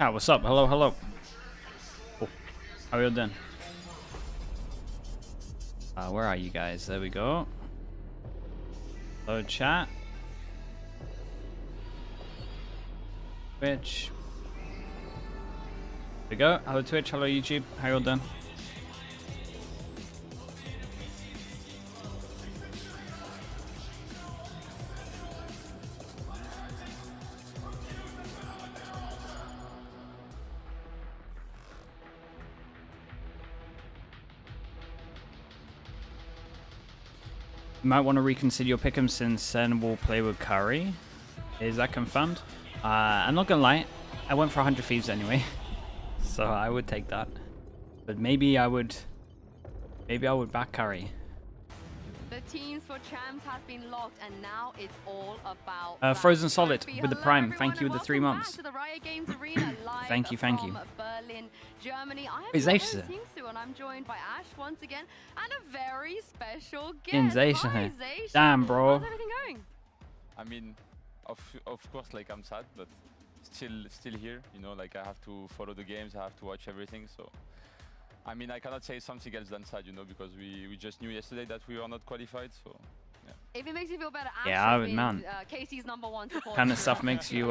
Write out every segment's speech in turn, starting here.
Ah, what's up? Hello, hello. Oh, how are you doing? Where are you guys? There we go. Hello, chat. Twitch. There we go. Hello, Twitch. Hello, YouTube. How you all doing? You might want to reconsider your pick'em since SEN will play with KRU. Is that confirmed? I'm not gonna lie, I went for 100 thieves anyway, so I would take that. But maybe I would back KRU. The teams for champs has been locked, and now it's all about Frozen Solid with the Prime. Thank you with the 3 months. Thank you, thank you. Berlin, Germany. I Is am Ace and I'm joined by Ash once again, and a very special In guest. Zaysha. Damn, bro. How's everything going? I mean, of course, like I'm sad, but still here. You know, like I have to follow the games, I have to watch everything. So, I mean, I cannot say something else than sad, you know, because we just knew yesterday that we were not qualified. So, yeah. If it makes you feel better, Ash Yeah, has been, man. Casey's #1 supporter. Kind of stuff makes you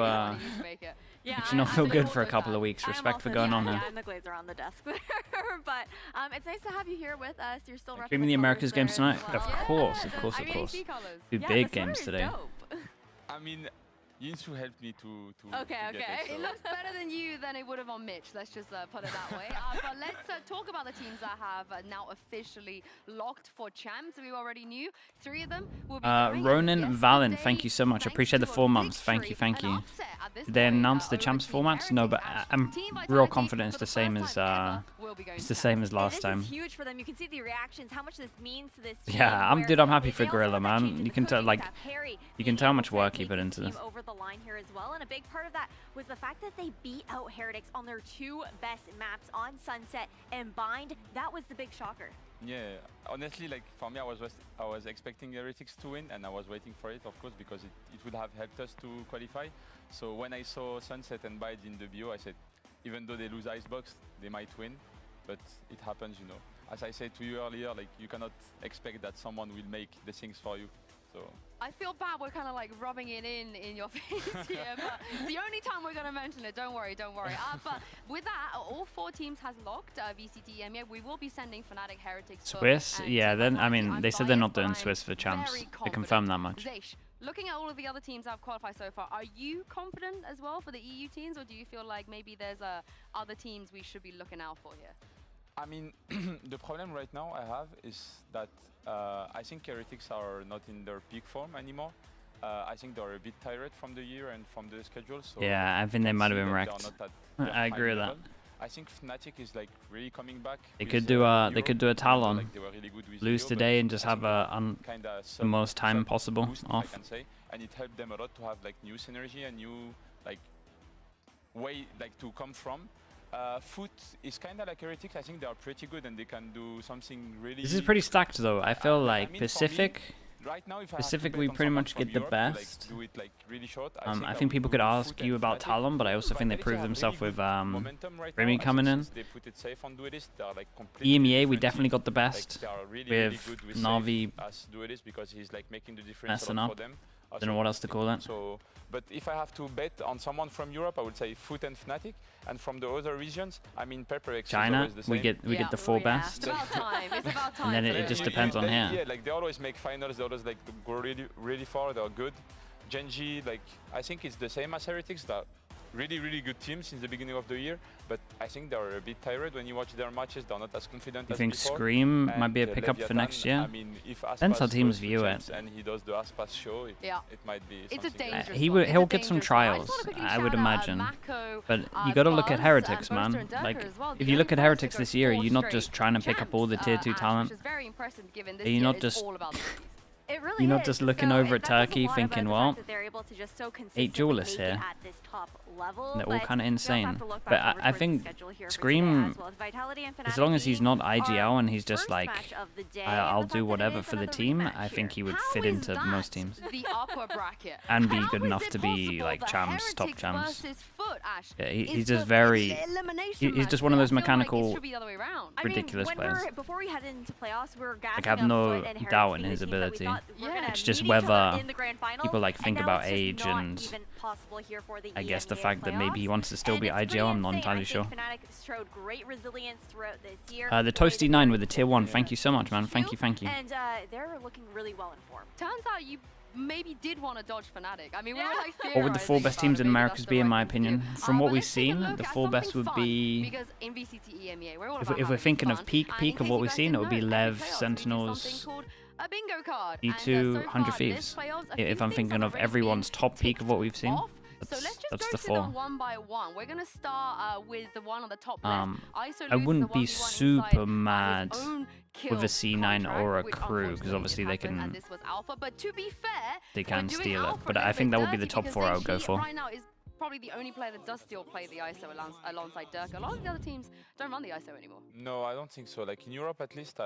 makes you not feel good for a couple of weeks. Respect for going on here. Yeah, I'm the glazer on the desk there. But it's nice to have you here with us. You're still Streaming the Americas games tonight? well. Of course, of course, of course. Two big games today. I mean, Yinsu helped me to Okay. get it, so. It looks better than you than it would have on Mitch. Let's just put it that way. But let's talk about the teams that have now officially locked for champs. We already knew 3 of them will be Ronan Valen, thank you so much. I appreciate the 4 months. Thank you, thank you. Did they announce the champs formats? No, but I'm real confident it's the same as last time. This is huge for them. You can see the reactions, how much this means to this team. Yeah, I'm happy for Gorilla, man. You can tell how much work he put into this. Over the line here as well, and a big part of that was the fact that they beat out Heretics on their 2 best maps on Sunset and Bind. That was the big shocker. Yeah, honestly, like for me, I was expecting Heretics to win, and I was waiting for it, of course, because it would have helped us to qualify. So when I saw Sunset and Bind in the BO, I said, even though they lose Icebox, they might win, but it happens, you know. As I said to you earlier, like you cannot expect that someone will make the things for you. So I feel bad we're kind of like rubbing it in your face here, but the only time we're going to mention it, don't worry. But with that, all 4 teams has locked VCT, EMEA. We will be sending Fnatic, Heretics, Swiss, yeah, then I mean, they said they're not doing Swiss for champs. They confirmed that much. Zaysh, looking at all of the other teams that have qualified so far, are you confident as well for the EU teams, or do you feel like maybe there's other teams we should be looking out for here? I mean, the problem right now I have is that I think Heretics are not in their peak form anymore. I think they're a bit tired from the year and from the schedule. So yeah, I think they might have been wrecked. I agree with that. I think Fnatic is like really coming back. They could do a Talon, like they were really good with lose Leo, today and just have the most time possible boost, off. I can say. And it helped them a lot to have like new synergy and new like way like to come from. Foot is kind of like Heretics. I think they are pretty good and they can do something really. This is pretty stacked though. I feel like Pacific. Right now, if Pacific, we pretty much get the best. Do it like really short, I think people could ask you about Talon, but I also think they proved themselves with Remy coming in. EMEA, we definitely got the best with Na'Vi messing up. Don't know what else to call it. So, but if I have to bet on someone from Europe, I would say Foot and Fnatic. And from the other regions, I mean, PepperX China, is the same. we get the 4 best. It's about time. It's about time. And then it just depends on here. Yeah, like they always make finals. They always like go really far. They're good. Genji, like I think it's the same as Heretics. That really good team since the beginning of the year, but I think they're a bit tired when you watch their matches. They're not as confident you as think before. Scream might be a pickup for next year? I mean, if depends how teams view it. And he does the Aspas show, it might be it's a dangerous he'll get some trials, I would imagine. But you got to look at Heretics, man. Like, if you look at Heretics this year, you're not just trying to pick up all the tier 2 talent. You're not just You're not just looking over at Turkey thinking, well, 8 duelists here. level. They're all but kind of we also have insane. to look But back over I towards the think schedule here for Scream, today as well. Vitality and as long as Fnatic he's not being IGL our and he's just first like, match of the day, I'll and the do fact that it whatever is for the another team, rematch I think he here. would How fit is into that most teams. the upper bracket? And be How good is enough it to be possible like that champs, top Heretics champs. versus Foot, Ash, Yeah, is he's just the very. elimination He's match? just one of those I feel like it mechanical. should be the other way around. I Ridiculous mean, players. before we head into playoffs, we were gassing I have up no Foot and doubt in Heretics his being the teams that we ability. thought were gonna It's just meet each other whether in the grand finals, people like and think now about it's just age not and even possible here for the I guess the EMEA fact that maybe he playoffs. wants to still And be it's pretty IGL. I'm not insane. entirely I sure. think Fnatic showed great resilience throughout this year. The Toasty 9 with the tier 1. Thank you so much, man. Thank you, thank you. And they're looking really well informed. Turns out you maybe did want to dodge Fnatic. I mean, we were like What would the 4 theorizing best about teams it. in Maybe Americas that's the be, in right my thing to opinion? do. From what But we've let's take a seen, look the at 4 best something would fun, be. because in VCT EMEA, we're all If about we're having thinking of fun. peak In of case what you we've guys seen, it didn't would be know, Lev, every playoffs we do Sentinels, something called a bingo card. E2, And, 100 far, this Thieves. playoffs, a few If I'm things thinking have of already everyone's been top peak of what we've seen, off. So let's just that's go the through 4. them one by one. We're going to start with the one on the top left. ISO I loses wouldn't the be 1v1 super inside, mad his own with a kill C9 contract, or a which crew, because unfortunately obviously it they happened, can and this was alpha. But to be fair, they we're can doing steal it. alpha But a I little think bit that would be the dirty top because 4 I then would go he for. right now is probably the only player that does still play the ISO alongside Dirk. A lot of the other teams don't run the ISO anymore. No, I don't think so. Like in Europe, at least,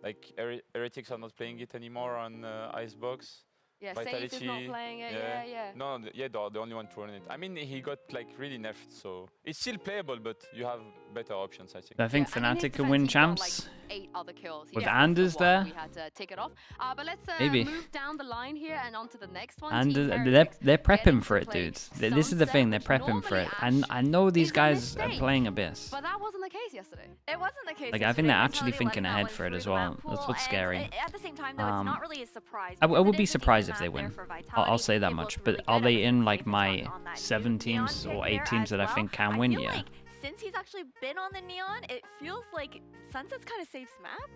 like Heretics are not playing it anymore on Icebox. Yeah, Vitality, Safe is not playing it. Yeah. No, they're the only one to run it. I mean, he got like really nerfed, so it's still playable, but you have better options, I think. I think Yeah, and in his Fnatic can defense, win he got, champs. like, 8 other kills. He With just lost the Anders one. there? We had to take it off. But let's Maybe. move down the line here and on to the next one. And Team they're Heretics prepping getting for to it, play dudes. This is the Sunset, thing, they're which prepping for normally, it. Ash, And I know these is a guys are mistake. playing Abyss. But that wasn't the case yesterday. It wasn't the case. Like, I think they're yesterday. actually Vitality thinking letting that ahead one for it through as the well. map That's pool, what's and scary. at the same time, though, it's not really a surprise. I because would it be is a surprised decent if they map there win. for I'll Vitality. say that They've much. looked But really are good. they Everything in like Safe is my on that 7 neon teams pick or there 8 teams as that I well. think can I win? feel Yeah. like since he's actually been on the neon, it feels like Sunset's kind of Safe's map.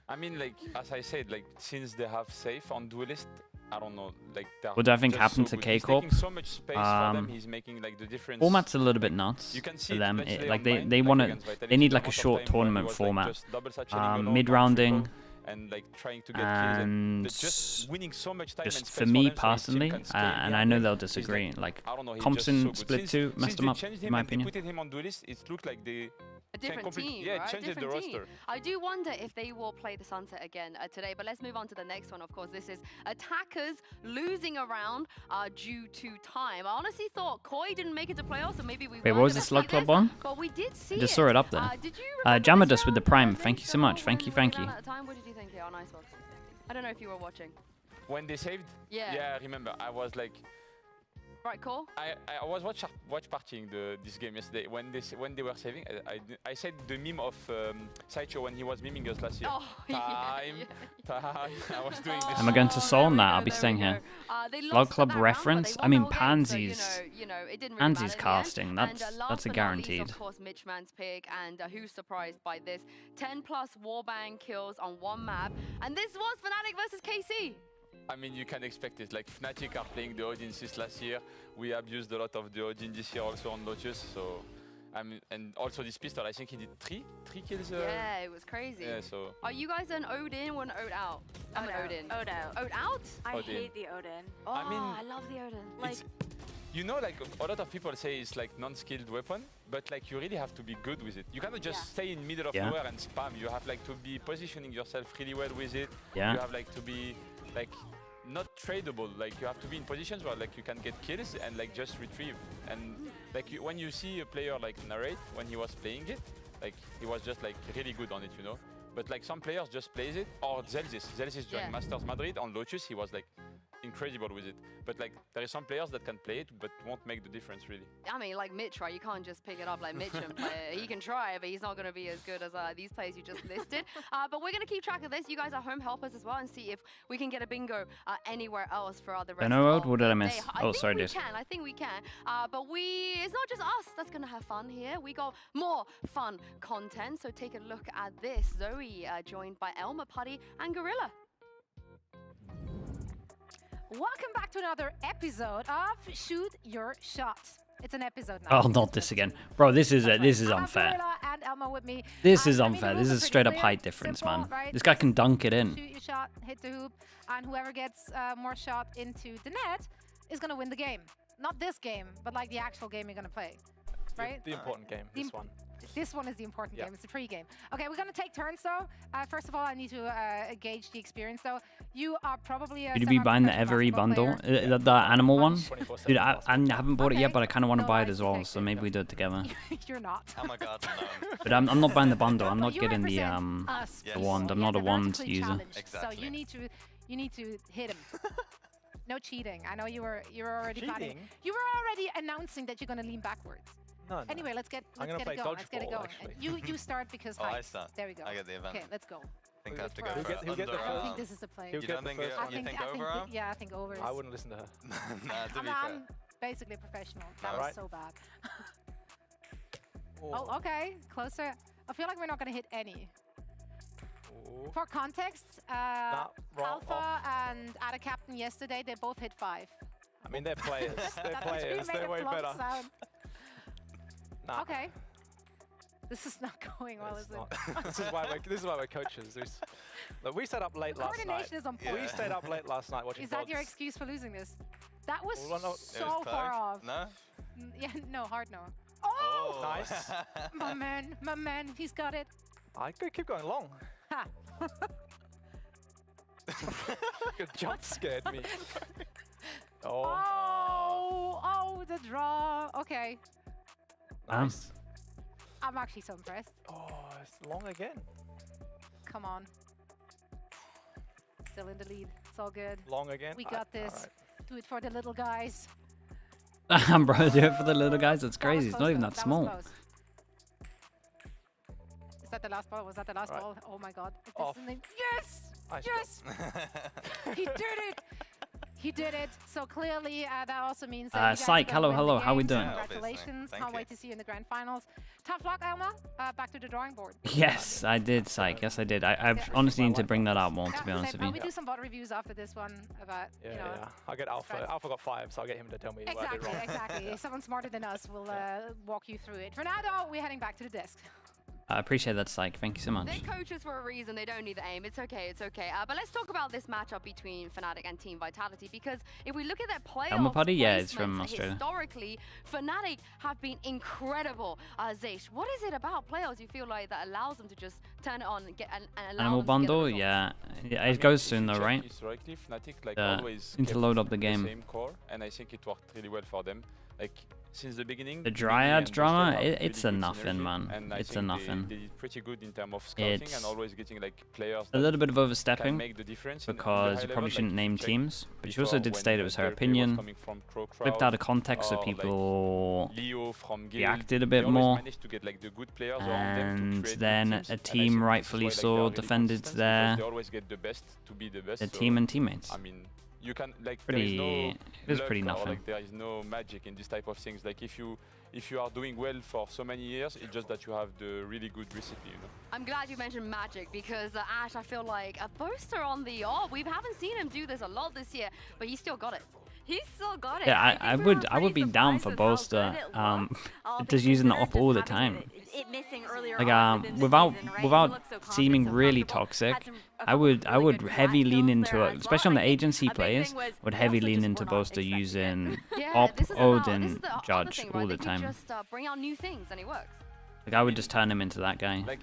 I mean, like as I said, like since they have Safe on Duelist, I don't know, like they're What do I think just happened so to good. He's K-Corp? taking so much space for them. He's making like the difference. Format's a little bit nuts You can see for them. especially Like on they mine, they like want to against Vitality, they need the like a amount of short time when he tournament was, like, format. just double satcheling alone, Mid-rounding. one triple, and like trying to get kills and just winning so much time and Just space for me them, so his team personally, can scale and I behind know them. they'll He's disagree. Like I don't know, he's Thompson just so good. split Since- 2 messed since them they up, changed in him my and they opinion. put him on Duelist, it looked like they A different complete- team, yeah, right? changed the Different team. roster. I do wonder if they will play the Sunset again today, but let's move on to the next one. Of course, this is Attackers losing a round due to time. I honestly thought Koi didn't make it to playoffs, so maybe we Wait, weren't what was gonna the Slug see Club this, one? But we did see I just it. saw it up there. Did you remember Jammer this Dust with the round, Prime. Zay? Thank you so So much. Thank you, when thank we you. ran out of time, what did you think here on Icebox? I don't know if you were watching. when they saved. Yeah. Yeah, I remember. I was like, Right, cool. I was watch partying this game yesterday when they were saving. I said the meme of Sideshow when he was miming us last year. Oh, Time. I was doing this. Am I going to Seoul there we now? go, I'll be there staying we here. go. They Log lost Club that round, but reference? they I mean, won the whole game, so, Pansies. you know, it didn't really Pansies matter in the end. casting. And, That's last a but not least, guaranteed. of course, Mitchman's pick, and who's surprised by this? 10+ warbang kills on one map, and this was Fnatic versus KC. I mean, you can expect it. Like Fnatic are playing the Odin since last year. We abused a lot of the Odin this year also on Lotus. So, I mean, and also this pistol. I think he did three kills. Yeah, it was crazy. Yeah. So. Are you guys an Odin or an Ode out? I'm an Odin. Ode out. Ode out? I Odin. hate the Odin. Oh, I mean, I love the Odin. Like, You know, like a lot of people say it's like non-skilled weapon, but like you really have to be good with it. You cannot just stay in middle of Yeah. nowhere and spam. You have like to be positioning yourself really well with it. Yeah. You have like to be like not tradable. Like you have to be in positions where like you can get kills and like just retrieve. And like when you see a player like Narrate when he was playing it, like he was just like really good on it, you know. But like some players just plays it, or Zelsis during Yeah. Masters Madrid on Lotus, he was like incredible with it. But like there is some players that can play it but won't make the difference really. I mean, like Mitch, right? You can't just pick it up like Mitch and play it. He can try, but he's not going to be as good as these players you just listed. But we're going to keep track of this. You guys are home helpers as well, and see if we can get a bingo anywhere else for the rest Benno of What did I the miss? day. Oh, sorry, dude. I think we can. But it's not just us that's going to have fun here. We got more fun content. So take a look at this. Zoe joined by Elmer, Putty, and Gorilla. Welcome back to another episode of Shoot Your Shot. It's an episode now. Oh, not this again, bro. This is That's this right. is I have unfair. Gorilla and Elma with me. This is I mean, the unfair. rules This are is pretty straight up clear. height difference, Simple, man. right? This guy can dunk it in. Shoot your shot, hit the hoop, and whoever gets more shot into the net is gonna win the game. not this game, but like the actual game you're gonna play, right? The important game, The this one. This one is the important Yeah. game. It's the pre-game. Okay, we're gonna take turns though. First of all, I need to gauge the experience though. You are probably a Should you be buying the Every bundle? The animal one? 24/7 Dude, I haven't bought it Okay. yet, but I kind of want to No buy it lies as well, so detected. maybe we do it together. You're not. Oh my god, no. But I'm not buying the bundle. I'm But not you getting the represent us, the people. wand. I'm Yeah, not a the wand vertically user. challenged. Exactly. So you need to hit him. No cheating. I know you were already planning. Cheating? You were already announcing that you're gonna lean backwards. No, no. Anyway, let's get I'm gonna it play going. Let's get it dodgeball, going. actually. You start because Oh, I height. start. There we go. I get the event. Okay, let's go. I think I Who have to go gets for first? Who get the I first? think this is the play. Who You get don't the think first it- one? you think overarm? Yeah, I think over. I wouldn't listen to her. Nah, to be fair. I'm basically a professional. That No. was Right. so bad. Oh. Oh, okay. Closer. I feel like we're not going to hit any. Oh. For context, Nah, wrong, Alpha off. and Ada Captain yesterday, they both hit 5. I mean, they're players. They're That players. actually made They're a way plump better. sound. Nah, Okay. This is not going well, it's is it? not. this is why we're coaches. Look, we stayed up late last night. Coordination is on point. We stayed up late last night watching Is that your VODs. excuse for losing this? That was Well, no, it It so was far close. off. No? Yeah, no, hard no. Oh! Nice. My man, he's got it. I could keep going long. Ha! Your jump scared me. Oh, Oh, the draw. Okay. nice. I'm actually so impressed. Oh, it's long again. Come on. Still in the lead. It's all good. Long again. We got this. Alright. Do it for the little guys. Bro, do it for the little guys. That's That was crazy. It's close, not even though. that was small. close. Is that the last ball? Was that the last Right. ball? Oh my god. If this Off. is the- Yes! Nice Yes! He did it! He did it. So clearly, that also means that you guys are Psych, gonna hello, win the how we games. doing? Yeah, obviously. Congratulations. Thank Can't you. wait to see you in the grand finals. Tough luck, Elma. Back to the drawing board. Yes, I did, Psych. Yes, I did. I Yeah. honestly need to bring that out more, to be Yeah, honest same. with you. We do some bot reviews after this one about, Yeah, you know. yeah. I'll get Alpha. strats. Alpha got 5, so I'll get him to tell me what I did Exactly, wrong. exactly. Someone smarter than us will walk you through it. For now, though, we're heading back to the desk. I appreciate that, Psych. Thank you so much. They're coaches for a reason. They don't need the aim. It's okay. It's okay. But let's talk about this matchup between Fnatic and Team Vitality, because if we look at their playoff Elma Putty? Yeah, it's from placements Australia. historically, Fnatic have been incredible. Zeish, what is it about playoffs you feel like that allows them to just turn it on and get and allow Animal them to get the bundle? results? Yeah. Yeah, I it mean, goes if soon you though, check right? Historically, Fnatic like Uh, always need to kept load up the game. same core, and I think it worked really well for them. Like since the beginning. The Mini Dryad and Boosted drama, have it's really a good nothing, synergy, man. and I It's a think nothing. They did pretty good in terms of scouting It's and always getting like players A that little bit of can overstepping make the difference in- on the because high you level, probably like shouldn't if name you check teams, but she also before did when state it was her Dirk was opinion. coming from Crow Flipped Crowd, out of context so or, like, people Leo from Guild, reacted a they bit always more. managed to get like the good players around them to And create good then teams, a and I team think this is rightfully why, like, they so are really defended consistent their because they always get the best to be the best. the so, team and teammates. I mean, you can like Pretty, there is it no was luck pretty or, nothing. like there is no magic in this type of things. Like if you are doing well for so many years, it's just that you have the really good recipe, you know. I'm glad you mentioned Magic because Ash, I feel like a booster on the off. We haven't seen him do this a lot this year, but he still got it. He still got it. Yeah, I think we were I would pretty be down surprised for with how Bolster. good it looked. Just using the consider op all the just having time. It missing earlier Like on within the without season, right? He without looked so confident, seeming so really comfortable. toxic, Had some- a I couple would really would good heavy collab lean kills into there it, as especially on well. the I think agency a big players. thing was Would they heavy also lean just into were not Bolster expecting it. using Yeah, op, this is Ode, about- this is and the other Judge thing, all right? the They can time. just bring out new things and it works. Like I would just turn him into that guy. Like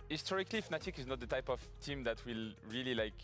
historically, Fnatic is not the type of team that will really like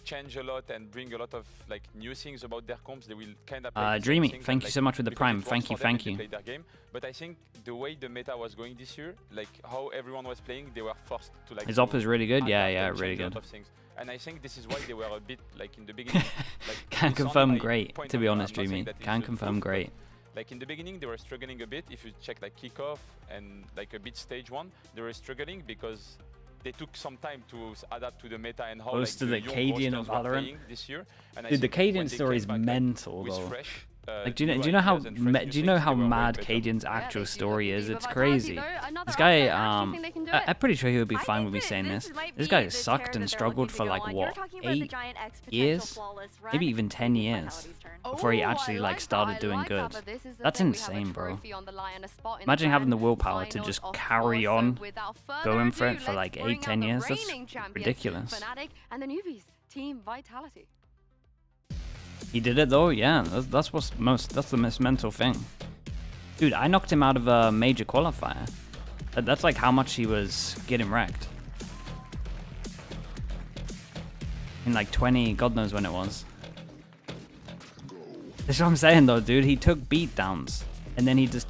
change a lot and bring a lot of like new things about their comps. They will kind of Dreamy, thank you so much for the prime. Thank you, thank you. Play their game. But I think the way the meta was going this year, like how everyone was playing, they were forced to like. His op is really good. adapt Yeah, and yeah, change really a lot good. of things. And I think this is why they were a bit like in the beginning. Like, Can it's on confirm my great, point to of be view. honest, I'm not saying Dreamy. that it's Can the confirm truth, but, great. like in the beginning, they were struggling a bit. If you check like kickoff and like a bit stage 1, they were struggling because they took some time to adapt to the meta and how Close like, to the the young Cadian rosters of were Valorant. playing this year. And I Dude, the think when Cadian they story came is back, like, mental with though. fresh, Like, do you new know how ideas and fresh new do you know things, how they were way mad better. Cadian's Yeah, actual they do story look is? deep, It's but crazy. Vitality, though, another This guy, upset, I actually think they can do it. I'm pretty sure he would be I fine think with me that saying this. might This be guy the sucked tear and that they're struggled looking for to go like on. what, You're talking about the 8 Giant X potential years? flawless run. Maybe even 10 Maybe years Vitality's turn. before he Oh, actually I like that, started I doing like that, good. but this is the That's thing, we have a insane, bro. trophy on the line, a spot in Imagine having the grand willpower to finals, just of carry course. So on, without further going for ado, it for let's like bring 8-10 out years. the That's reigning champions, ridiculous. Fnatic and the newbies, Team Vitality. He did it though, yeah. That's the most mental thing. Dude, I knocked him out of a major qualifier. That's like how much he was getting wrecked. In like 20, God knows when it was. That's what I'm saying though, dude. He took beatdowns, and then he just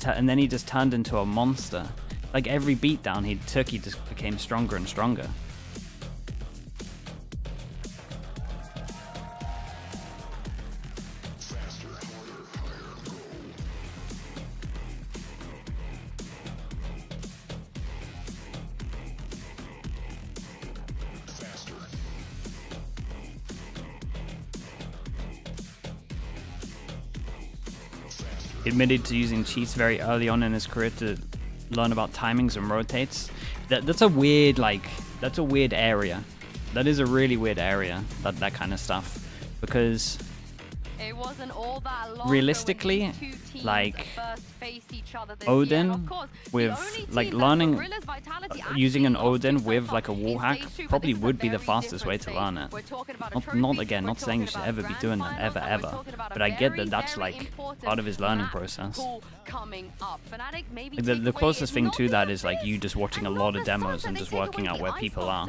turned into a monster. Like every beatdown he took, he just became stronger and stronger. He admitted to using cheats very early on in his career to learn about timings and rotates. That's a weird, that's a weird area. That is a really weird area, that kind of stuff. Because it wasn't all that long realistically, like Odin with like learning using an Odin with like a wall hack probably would be the fastest way to learn it. Not saying you should ever be doing that ever, but I get that that's like part of his learning process. Like the closest thing to that is like you just watching a lot of demos and just working out where people are.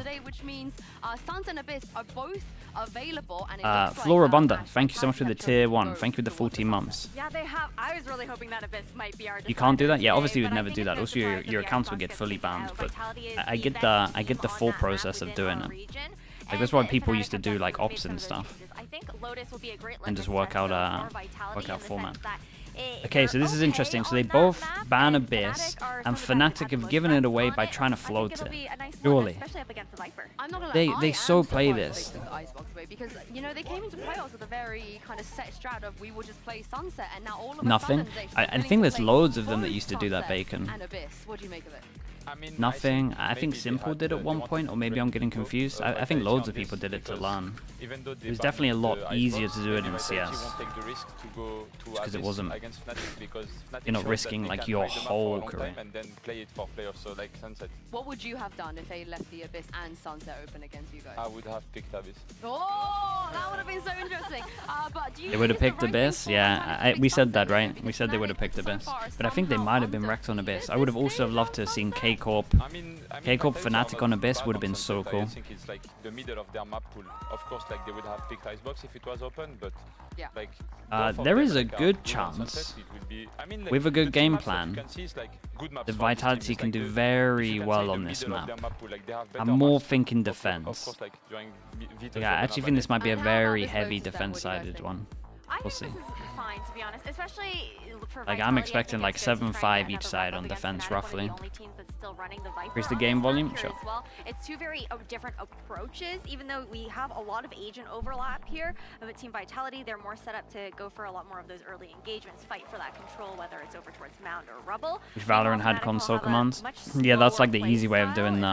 Florabunda, thank you so much for the tier 1. Thank you for the 14 months. Yeah, they have. I was really hoping that Abyss might be our. You can't do that? Yeah, obviously you would never do that. Also, your accounts would get fully banned. But I get the full process of doing it. Like that's why people used to do like ops and stuff, and just work out format. Okay, so this is interesting. So they both ban Abyss, and Fnatic have given it away by trying to float it. Surely. They so play this. Because, you know, they came into playoffs with a very kind of set strat of we will just play Sunset, and now all of Nothing. I think there's loads of them that used to do that, Bacon. And Abyss. What do you make of it? I mean, Nothing. I think Simple did at one point, or maybe I'm getting confused. I think loads of people did it to learn. It was definitely a lot easier to do it in CS. Because it wasn't, you're not risking like your whole career. What would you have done if they left the Abyss and Sunset open against you guys? I would have picked Abyss. Oh, that would have been so interesting. But do you they would have picked Abyss? Yeah, we said that, right? We said they would have picked Abyss. But I think they might have been wrecked on Abyss. I would have also loved to have seen K-Corp. K-Corp Fnatic on Abyss would have been so cool. I think it's like the middle of their map pool. Of course, like they would have picked Icebox if it was open, but like there is a good chance with a good game plan the Vitality can do very well on this map. I'm more thinking defense. Yeah, I actually think this might be a very heavy defense-sided one. We'll see. This is fine, to be honest, especially for like I'm expecting like 7-5 each side on defense roughly. Increase the game volume? Sure. It's two very different approaches, even though we have a lot of agent overlap here. But Team Vitality, they're more set up to go for a lot more of those early engagements, fight for that control, whether it's over towards Mound or Rubble. Which Valorant had console commands? Yeah, that's like the easy way of doing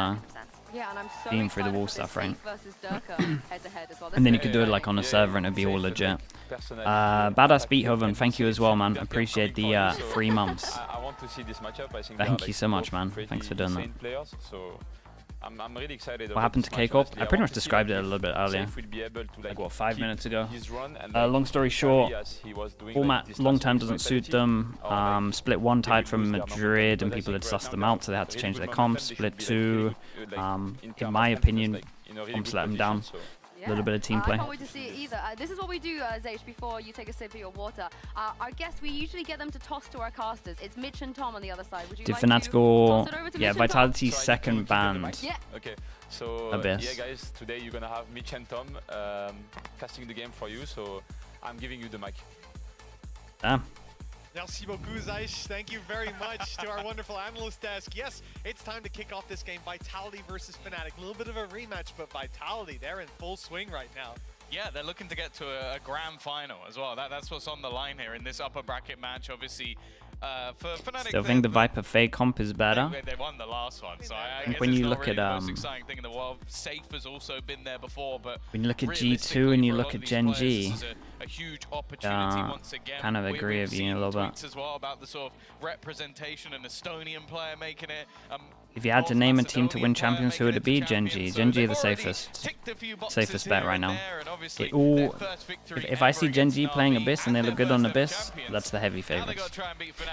yeah, and I'm so being through the wall stuff, right? Head to head as well. And then you could do it like on a server and it'd be all legit. Badass Beethoven, thank you as well, man. Appreciate the 3 months. I want to see this matchup. I think thank you so much, man. Thanks for doing that. I'm really excited. What happened to K-Corp? I pretty much described it a little bit earlier. Like what, 5 minutes ago? Long story short, format long term doesn't suit them. Split 1 tied from Madrid and people had sussed them out, so they had to change their comps. Split 2, in my opinion, comps let them down. A little bit of team play. I can't wait to see it either. This is what we do, Zaysh, before you take a sip of your water. I guess we usually get them to toss to our casters. It's Mitch and Tom on the other side. Would you Did like Fnatic to go? toss it over to Yeah, Mitch and Tom? Vitality's second banned. Yeah. Okay, so Abyss. yeah, guys, today you're gonna have Mitch and Tom casting the game for you. So I'm giving you the mic. Damn. Merci beaucoup, Zaysh. Thank you very much to our wonderful analyst desk. Yes, it's time to kick off this game. Vitality versus Fnatic. A little bit of a rematch, but Vitality, they're in full swing right now. Yeah, they're looking to get to a grand final as well. That's what's on the line here in this upper bracket match. Obviously, for Fnatic, Still think the Viper Fade comp is better. They won the last one, so I guess when it's you not look really at the most exciting thing in the world. Safe has also been there before, but when you look at G2 and you realistically, look for a at lot Gen of these G, players, this is a huge opportunity once again. kind of agree with you a little bit. As well about the sort of representation, an Estonian player making it. If you had to name a team to win champions, who would it be? Genji. Genji are the safest bet right now. If I see Genji playing Abyss and they look good on Abyss, that's the heavy favorites.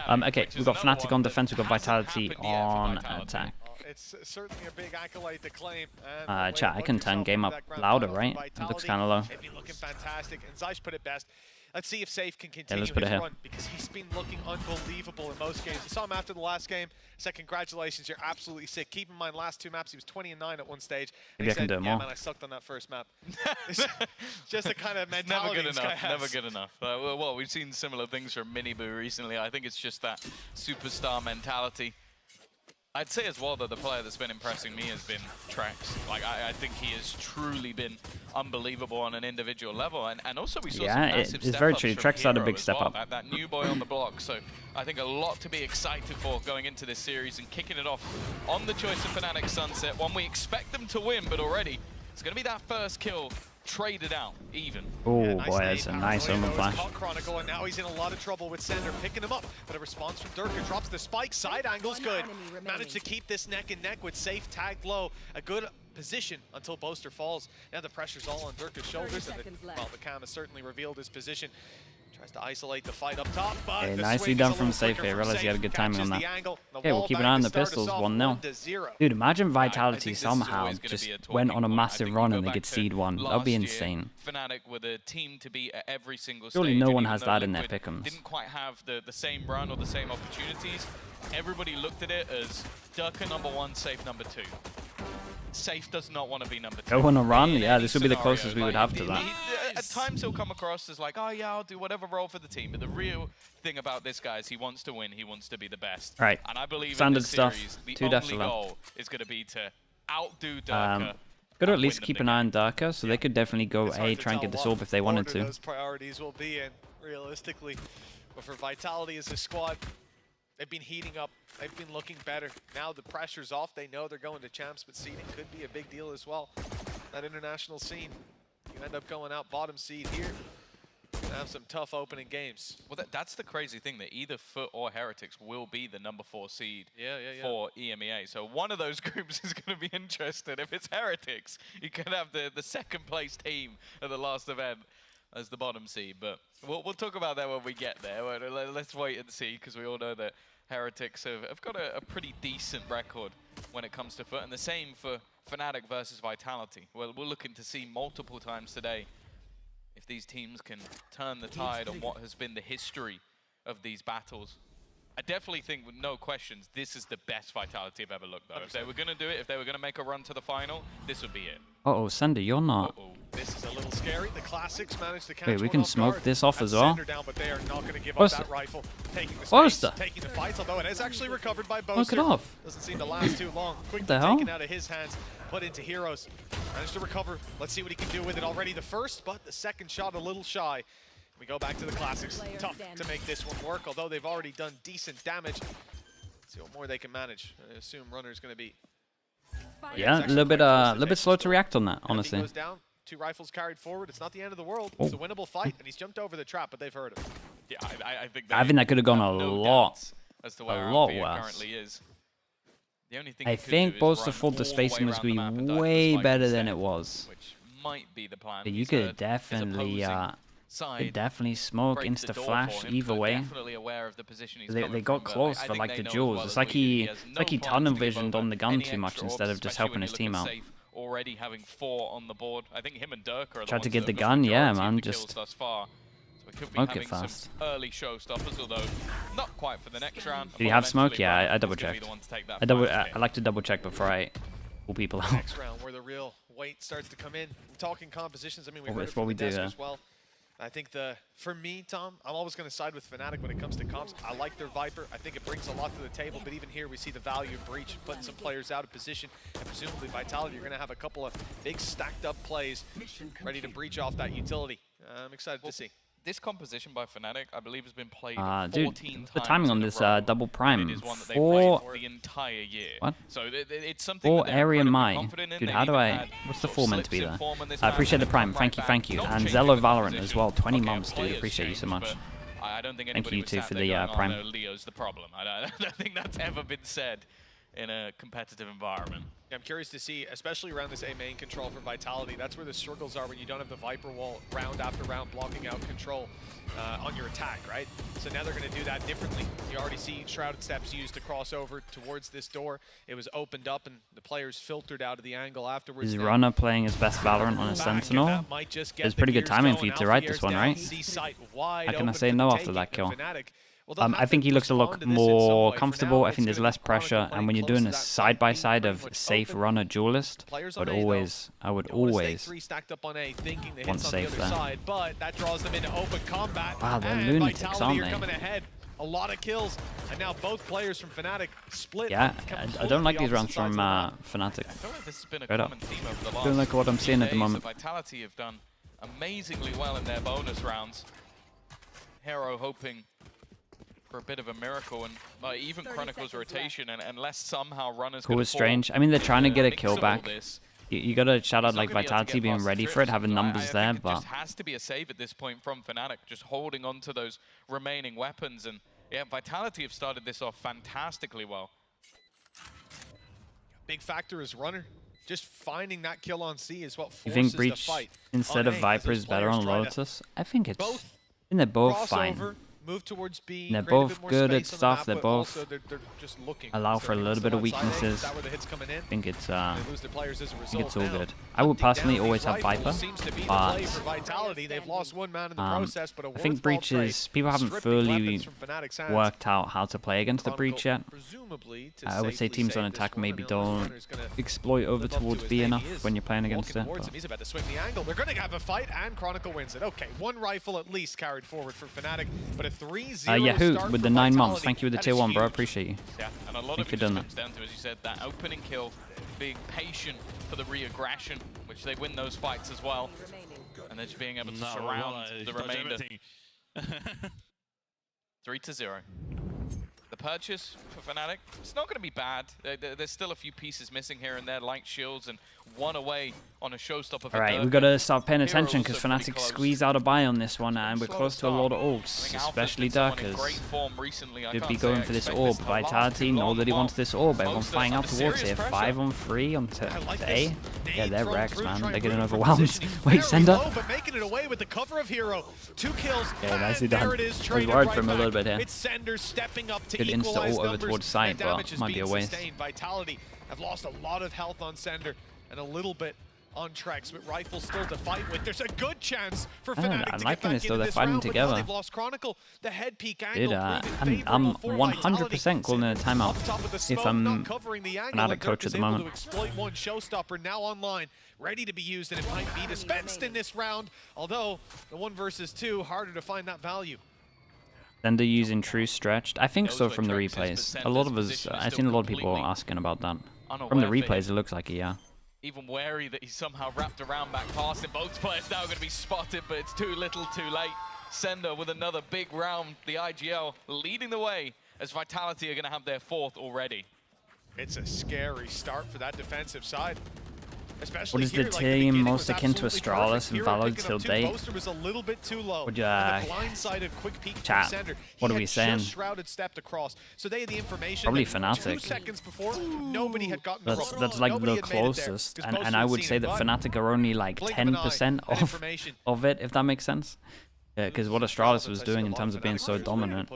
Okay, we've got Fnatic on defense, we've got Vitality on attack. It's certainly a big accolade to claim. Chat, I can turn game up louder, right? It looks kind of low. It'd be looking fantastic, and Zeiss put it best. Let's see if Safe can continue his run, because he's been looking unbelievable in most games. You saw him after the last game. Said, congratulations, you're absolutely sick. Keep in mind, last 2 maps, he was 20-9 at one stage. Maybe I can do it more. Man, I sucked on that first map. It's just the kind of mentality never good this enough. guy has. Never good enough. Well, we've seen similar things from Miniboo recently. I think it's just that superstar mentality. I'd say as well that the player that's been impressing me has been Trex. Like, I think he has truly been unbelievable on an individual level. And also we saw some massive it's very true. Trex had a big step up. That new boy on the block. So I think a lot to be excited for going into this series and kicking it off on the choice of Fnatic Sunset. One we expect them to win, but already it's going to be that first kill traded out even. Oh boy, that's a nice Omen flash. Chronicle, and now he's in a lot of trouble with Sender picking him up, but a response from Durka drops the spike. Side angle's good. Managed to keep this neck and neck with Safe tagged low. A good position until Boaster falls. Now the pressure's all on Durka's shoulders, and the Cam has certainly revealed his position. Tries to isolate the fight up top, but nicely done from Safe here. Realized he had a good timing on that. Okay, we'll keep an eye on the pistols. 1-0. Dude, imagine Vitality somehow just went on a massive run and they get seed 1. That would be insane. Fnatic with a team to beat at every single stage. Surely no one has that in their pick'ems. Didn't quite have the same run or the same opportunities. Everybody looked at it as Durka #1, Safe #2. Safe does not want to be #2. Go on a run? Yeah, this would be the closest we would have to that. At times he'll come across as like, oh yeah, I'll do whatever role for the team. But the real thing about this guy is he wants to win. He wants to be the best. Right. And I believe Standard in this stuff. series, the 2 only deaths goal is going to be to outdo Durka. Got to at least keep an eye on Durka, so they could definitely go A, try and get this orb if they wanted to. Those priorities will be in, realistically. But for Vitality as a squad, they've been heating up. They've been looking better. Now the pressure's off. They know they're going to champs, but seeding could be a big deal as well. That international scene, you end up going out bottom seed here. Have some tough opening games. Well, that's the crazy thing, that either Foot or Heretics will be the #4 seed for EMEA. So one of those groups is going to be interested. If it's Heretics, you could have the second place team at the last event as the bottom seed. But we'll talk about that when we get there. Let's wait and see, because we all know that Heretics have got a pretty decent record when it comes to Foot. And the same for Fnatic versus Vitality. Well, we're looking to see multiple times today if these teams can turn the tide on what has been the history of these battles. I definitely think, with no questions, this is the best Vitality I've ever looked, though. 100%. If they were going to do it, if they were going to make a run to the final, this would be it. Uh-oh, Sender, you're not. This is a little scary. The Classics managed to catch Wait, we can smoke guard. this off as well? Down, but they are not going to give up that rifle. Taking the space, taking the fights, although it is actually recovered by Boaster. Knock it off. Doesn't seem to last too long. Quickly taken out of his hands, put into Heroes. Managed to recover. Let's see what he can do with it. Already the first, but the second shot a little shy. We go back to the Classics. Tough to make this one work, although they've already done decent damage. Let's see what more they can manage. I assume Runner's going to be... Yeah, a little bit slow to react on that, honestly. He goes down, 2 rifles carried forward. It's not the end of the world. It's a winnable fight, and he's jumped over the trap, but they've heard him. Yeah, I think that could have gone a lot worse. Currently is. The only thing I think Boaster thought the spacing was going to be way better than it was. Which might be the plan. But you could definitely smoke insta flash either way. They got close for like the duels. It's like he tunnel visioned on the gun too much instead of just helping his team out. Already having 4 on the board. I think him and Durka are tried to get the gun, yeah, man. Just thus far. So we could be smoke it having fast. Some early showstoppers, although not quite for the next round. Did he have smoke? Yeah, I double checked. I like to double check before I pull people out. Next round, where the real weight starts to come in. I'm talking compositions. I mean, we heard it from the desk as well. I think for me, Tom, I'm always going to side with Fnatic when it comes to comps. I like their Viper. I think it brings a lot to the table, but even here we see the value of Breach, putting some players out of position, and presumably Vitality, you're going to have a couple of big stacked up plays ready to breach off that utility. I'm excited to see. This composition by Fnatic, I believe, has been played 14 times. The timing on this double prime. It is one that they played the entire year. What? So it's something 4 area Mai. Dude, how do I... What's the 4 meant to be there? I appreciate the prime. Thank you. And Zello Valorant as well. 20 months, dude. Appreciate you so much. I don't think Thank you too for the prime. Leo's the problem. I don't think that's ever been said in a competitive environment. I'm curious to see, especially around this A main control for Vitality, that's where the struggles are when you don't have the Viper wall round after round blocking out control on your attack, right? So now they're going to do that differently. You already see Shrouded Steps used to cross over towards this door. It was opened up and the players filtered out of the angle afterwards. Is Runner playing his best Valorant on a Sentinel? It's pretty good timing for you to write this one, right? How can I say no after that kill? I think he looks a lot more comfortable. I think there's less pressure, and when you're doing a side-by-side of safe runner duelist, I would always want safe there. But that draws them into open combat. Wow, they're lunatics, aren't they? Coming ahead. A lot of kills, and now both players from Fnatic split. Yeah, I don't like these rounds from Fnatic. I feel like this has been a common theme over the last don't like what I'm seeing at the moment. Vitality have done amazingly well in their bonus rounds. Hero hoping for a bit of a miracle, and even Chronicle's rotation, and unless somehow Runners cool is strange. I mean, they're trying to get a kill back. You gotta shout out like Vitality being ready for it, having numbers there, but it just has to be a save at this point from Fnatic, just holding on to those remaining weapons. And yeah, Vitality have started this off fantastically well. Big factor is Runner. Just finding that kill on C is what forces you think Breach the fight instead of Viper is better on Lotus? I think they're both fine. Move towards B, they're both good at stuff. They're both just allow for a little bit of weaknesses. I think it's all good. I would personally always have Viper, but I think Breach is, people haven't fully worked out how to play against the Breach yet. I would say teams on attack maybe don't exploit over towards B enough when you're playing against it. He's about to swing the angle. They're going to have a fight, and Chronicle wins it. Okay, one rifle at least carried forward for Fnatic, but a 3-0 Yahoo start with the for 9 Vitality. months. Thank you with the tier 1, bro. Appreciate you. Yeah, and a lot of it just comes down to, as you said, that opening kill, being patient for the re-aggression, which they win those fights as well, and then just being able to surround the remainder. 3-0. The purchase for Fnatic, it's not going to be bad. There's still a few pieces missing here and there, like shields, and one away on a showstopper. Alright, we've got to start paying attention because Fnatic squeeze out a buy on this one, and we're close to a lot of ults, especially Durkers. Could be going for this orb. Vitality, know that he wants this orb. Everyone's flying out towards it. 5 on 3 on to A. Yeah, they're wrecked, man. They're getting overwhelmed. Wait, Sender. But making it away with the cover of Hero. 2 kills. Yeah, nicely done. I was worried for him a little bit here. It's Sender stepping up to Good insta ult over towards side, but might be a waste. Vitality have lost a lot of health on Sender and a little bit on Trex, but Rifle still to fight with. There's a good chance for Fnatic I'm to liking get this though. They're fighting together. They've lost Chronicle. The head peek angle. Dude, I'm 100% calling it a timeout if I'm Fnatic coach at the moment. Exploit one showstopper now online, ready to be used, and it might be dispensed in this round. Although the 1 versus 2, harder to find that value. Sender using true stretched. I think so from the replays. A lot of us, I've seen a lot of people asking about that. From the replays, it looks like it, yeah. Even wary that he's somehow wrapped around back past him. Both players now going to be spotted, but it's too little too late. Sender with another big round. The IGL leading the way as Vitality are going to have their 4th already. It's a scary start for that defensive side. Especially what is the team most akin to Astralis and Valor till date? Would you chat? What are we saying? Probably Fnatic. That's like the closest, and I would say that Fnatic are only like 10% of it, if that makes sense. Because what Astralis was doing in terms of being so dominant,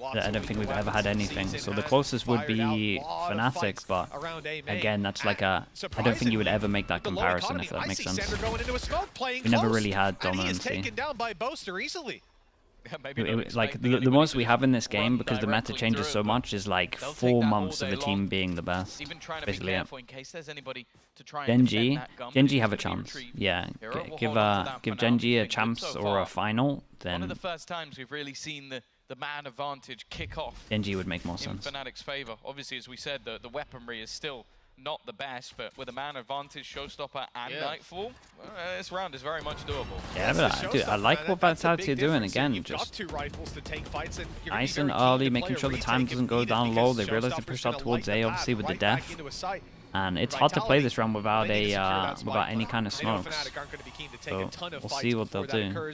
I don't think we've ever had anything. So the closest would be Fnatic, but again, that's like a... I don't think you would ever make that comparison, if that makes sense. We never really had dominancy. Like, the most we have in this game, because the meta changes so much, is like 4 months of a team being the best. Basically, yeah. Genji have a chance. Yeah, give Genji a chance or a final, then... One of the first times we've really seen the man advantage kick off. Genji would make more sense. In Fnatic's favor. Obviously, as we said, the weaponry is still not the best, but with a man advantage, showstopper, and Nightfall, this round is very much doable. Yeah, but I like what Vitality are doing again. Just nice and early, making sure the time doesn't go down low. They realize they pushed out towards A, obviously, with the death. And it's hard to play this round without any kind of smokes. So we'll see what they'll do.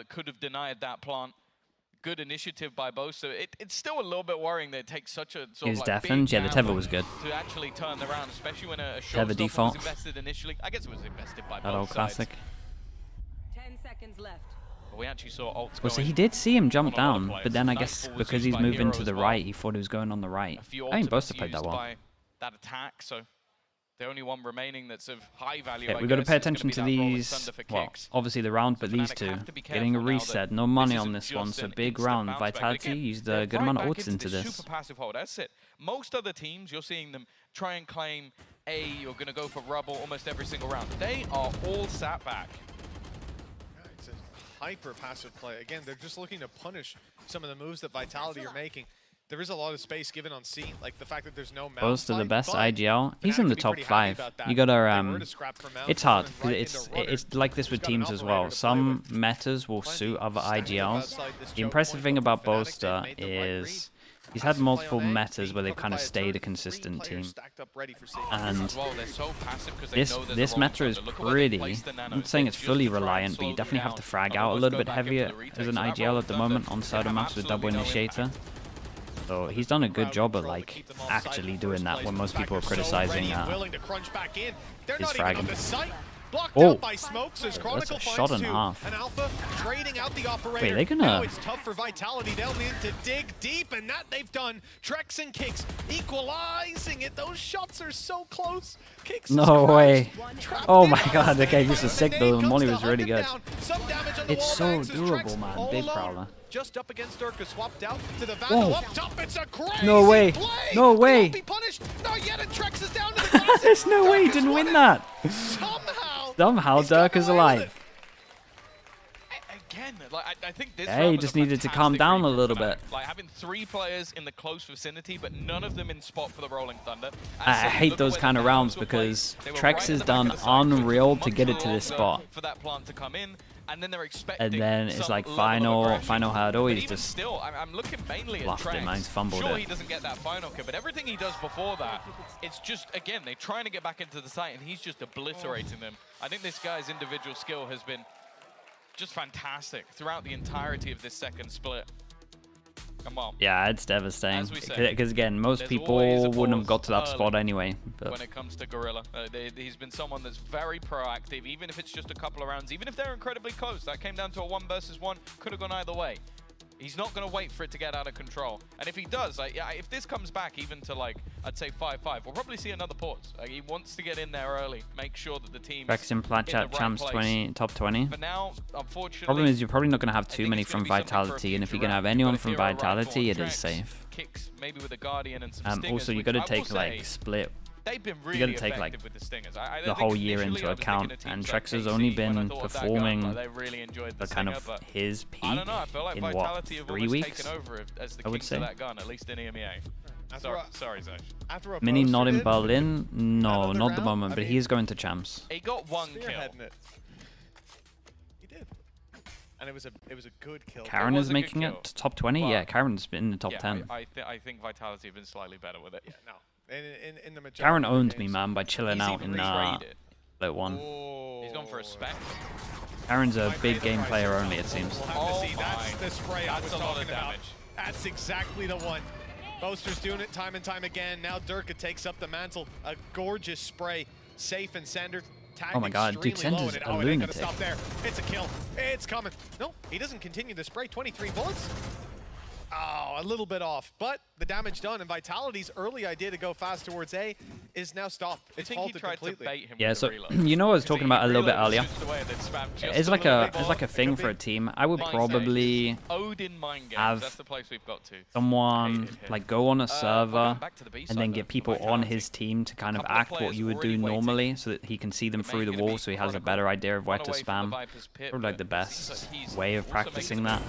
that could have denied that plant. good initiative by both. So it's still a little bit worrying that it takes such a sort He was of like deafened. big Yeah, the tether gamble was good. to actually turn around, especially when a Tether short default. was invested initially. I guess it was invested by That old both sides. classic. 10 seconds left. But we actually saw ults Well, so going he did see him jump on a lot of down, players. but then I Nightfall guess was because used he's by moving Hero to as the well. right, he thought he was going on the right. A few I think ultimates Bosta played that used well. by that attack, so the only one remaining that's of high value. Okay, we've got to pay attention to these, well, obviously the round, but these two. Getting a reset, no money on this one, so big round. Vitality used a good amount of ults into this. Super passive hold, that's it. Most other teams, you're seeing them try and claim A, you're going to go for rubble almost every single round. They are all sat back. It's a hyper passive play. Again, they're just looking to punish some of the moves that Vitality are making. There is a lot of space given on C, like the fact that there's no mount. Close to the fight, best but IGL. He's in the top 5. You gotta it's hard because it's like this with teams as well. Some metas will suit other IGLs. The impressive thing about Bosta is he's had multiple metas where they've kind of stayed a consistent team. And this meta is pretty, I'm not saying it's fully reliant, but you definitely have to frag out a little bit heavier as an IGL at the moment on certain maps with double initiator. So he's done a good job at like actually doing that when most people are criticizing his fragging. Oh, that's a shot and a half. Wait, they're gonna... Now it's tough for Vitality. They'll need to dig deep, and that they've done. Trex and Kicks equalizing it. Those shots are so close. Kicks no way. Oh my god, okay, this is sick though. Molly was really good. It's so durable, man. Big Prowler. Just up against Durka, swapped out to the Whoa. Vandal up top. It's a crazy No way. play. No way. Be punished. Not yet, and Trex is down to the classic. There's no way he didn't win that. Somehow Dirk is alive. Again, like, I think this Hey, he just needed to calm down a little bit. Like having 3 players in the close vicinity, but none of them in spot for the Rolling Thunder. I hate those kind of rounds because Trex has done unreal to get it to this spot. For that plant to come in, and then they're expecting. And then it's like final hurdle. He's even just still, I'm looking mainly at bluffed it, Trex. man. He's fumbled Sure, it. he doesn't get that final kill, but everything he does before that, it's just again they're trying to get back into the site, and he's just obliterating them. I think this guy's individual skill has been just fantastic throughout the entirety of this second split. Come on. Yeah, it's devastating. Because again, most people wouldn't have got to that spot anyway. But when it comes to Gorilla, he's been someone that's very proactive, even if it's just a couple of rounds, even if they're incredibly close. That came down to a 1 versus 1, could have gone either way. He's not going to wait for it to get out of control. And if he does, like, if this comes back even to, like, I'd say 5-5, we'll probably see another pause. Like, he wants to get in there early, make sure that the team Rex in plat chat, champs 20, top 20. But now, unfortunately, problem is you're probably not going to have too many from Vitality, and if you're going to have anyone from Vitality, it is safe. Kicks, maybe with a Guardian and some stingers, also, you got to take, like, split. They've been really you got to take like with the, stingers. the whole year into account, and Trex has only been performing the kind of his peak in what, 3 weeks? I would say. At least in EMEA. Sorry, Zach. Mini not in Berlin? No, not at the moment, but he is going to champs. He got 1 kill. He did. And it was a good kill. Karen is making it to top 20? Yeah, Karen's been in the top 10. I think Vitality have been slightly better with it. Yeah, no. In the majority Karen owned me, man, by chilling out in Split 1. He's gone for a spec. Karen's a big game player only, it seems. That's the spray I was talking about. That's exactly the one. Boaster's doing it time and time again. Now Durka takes up the mantle. A gorgeous spray. Safe and sender. Oh my god, dude, Sender's a lunatic. Stop there. It's a kill. It's coming. No, he doesn't continue the spray. 23 bullets. Oh, a little bit off, but the damage done, and Vitality's early idea to go fast towards A is now stopped. It's halted completely. Yeah, so you know what I was talking about a little bit earlier. It's like a thing for a team. I would probably have someone like go on a server and then get people on his team to kind of act what you would do normally, so that he can see them through the wall, so he has a better idea of where to spam. Probably like the best way of practicing that,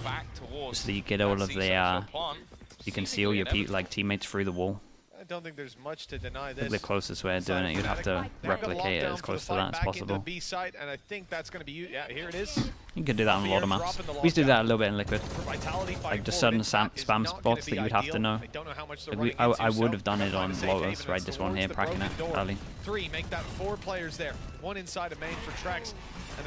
so that you get all of the you can see all your teammates through the wall. I don't think there's much to deny this. The closest way of doing it, you'd have to replicate it as close to that as possible. B side, and I think that's going to be yeah. Here it is. You could do that on a lot of maps. We used to do that a little bit in Liquid. Like just certain spam spots that you'd have to know. Like I would have done it on Lotus, right? This one here, cracking it early. 3 make that 4 players there. 1 inside of main for Trex.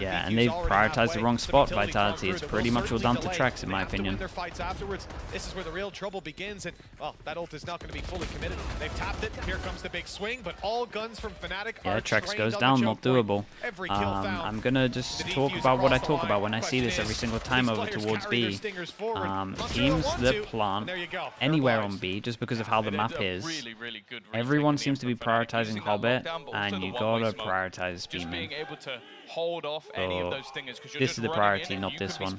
Yeah, and they've prioritized the wrong spot, Vitality. It's pretty much all down to Trex, in my opinion. Their fights afterwards. This is where the real trouble begins, and well, that ult is not going to be fully committed. They've tapped it. Here comes the big swing, but all guns from Fnatic. Yeah, Trex goes down, not doable. I'm gonna just talk about what I talk about when I see this every single time over towards B. Teams that plant anywhere on B, just because of how the map is, everyone seems to be prioritizing Hobbit, and you gotta prioritize B main. Hold off any of those stingers, this is the priority, not this one.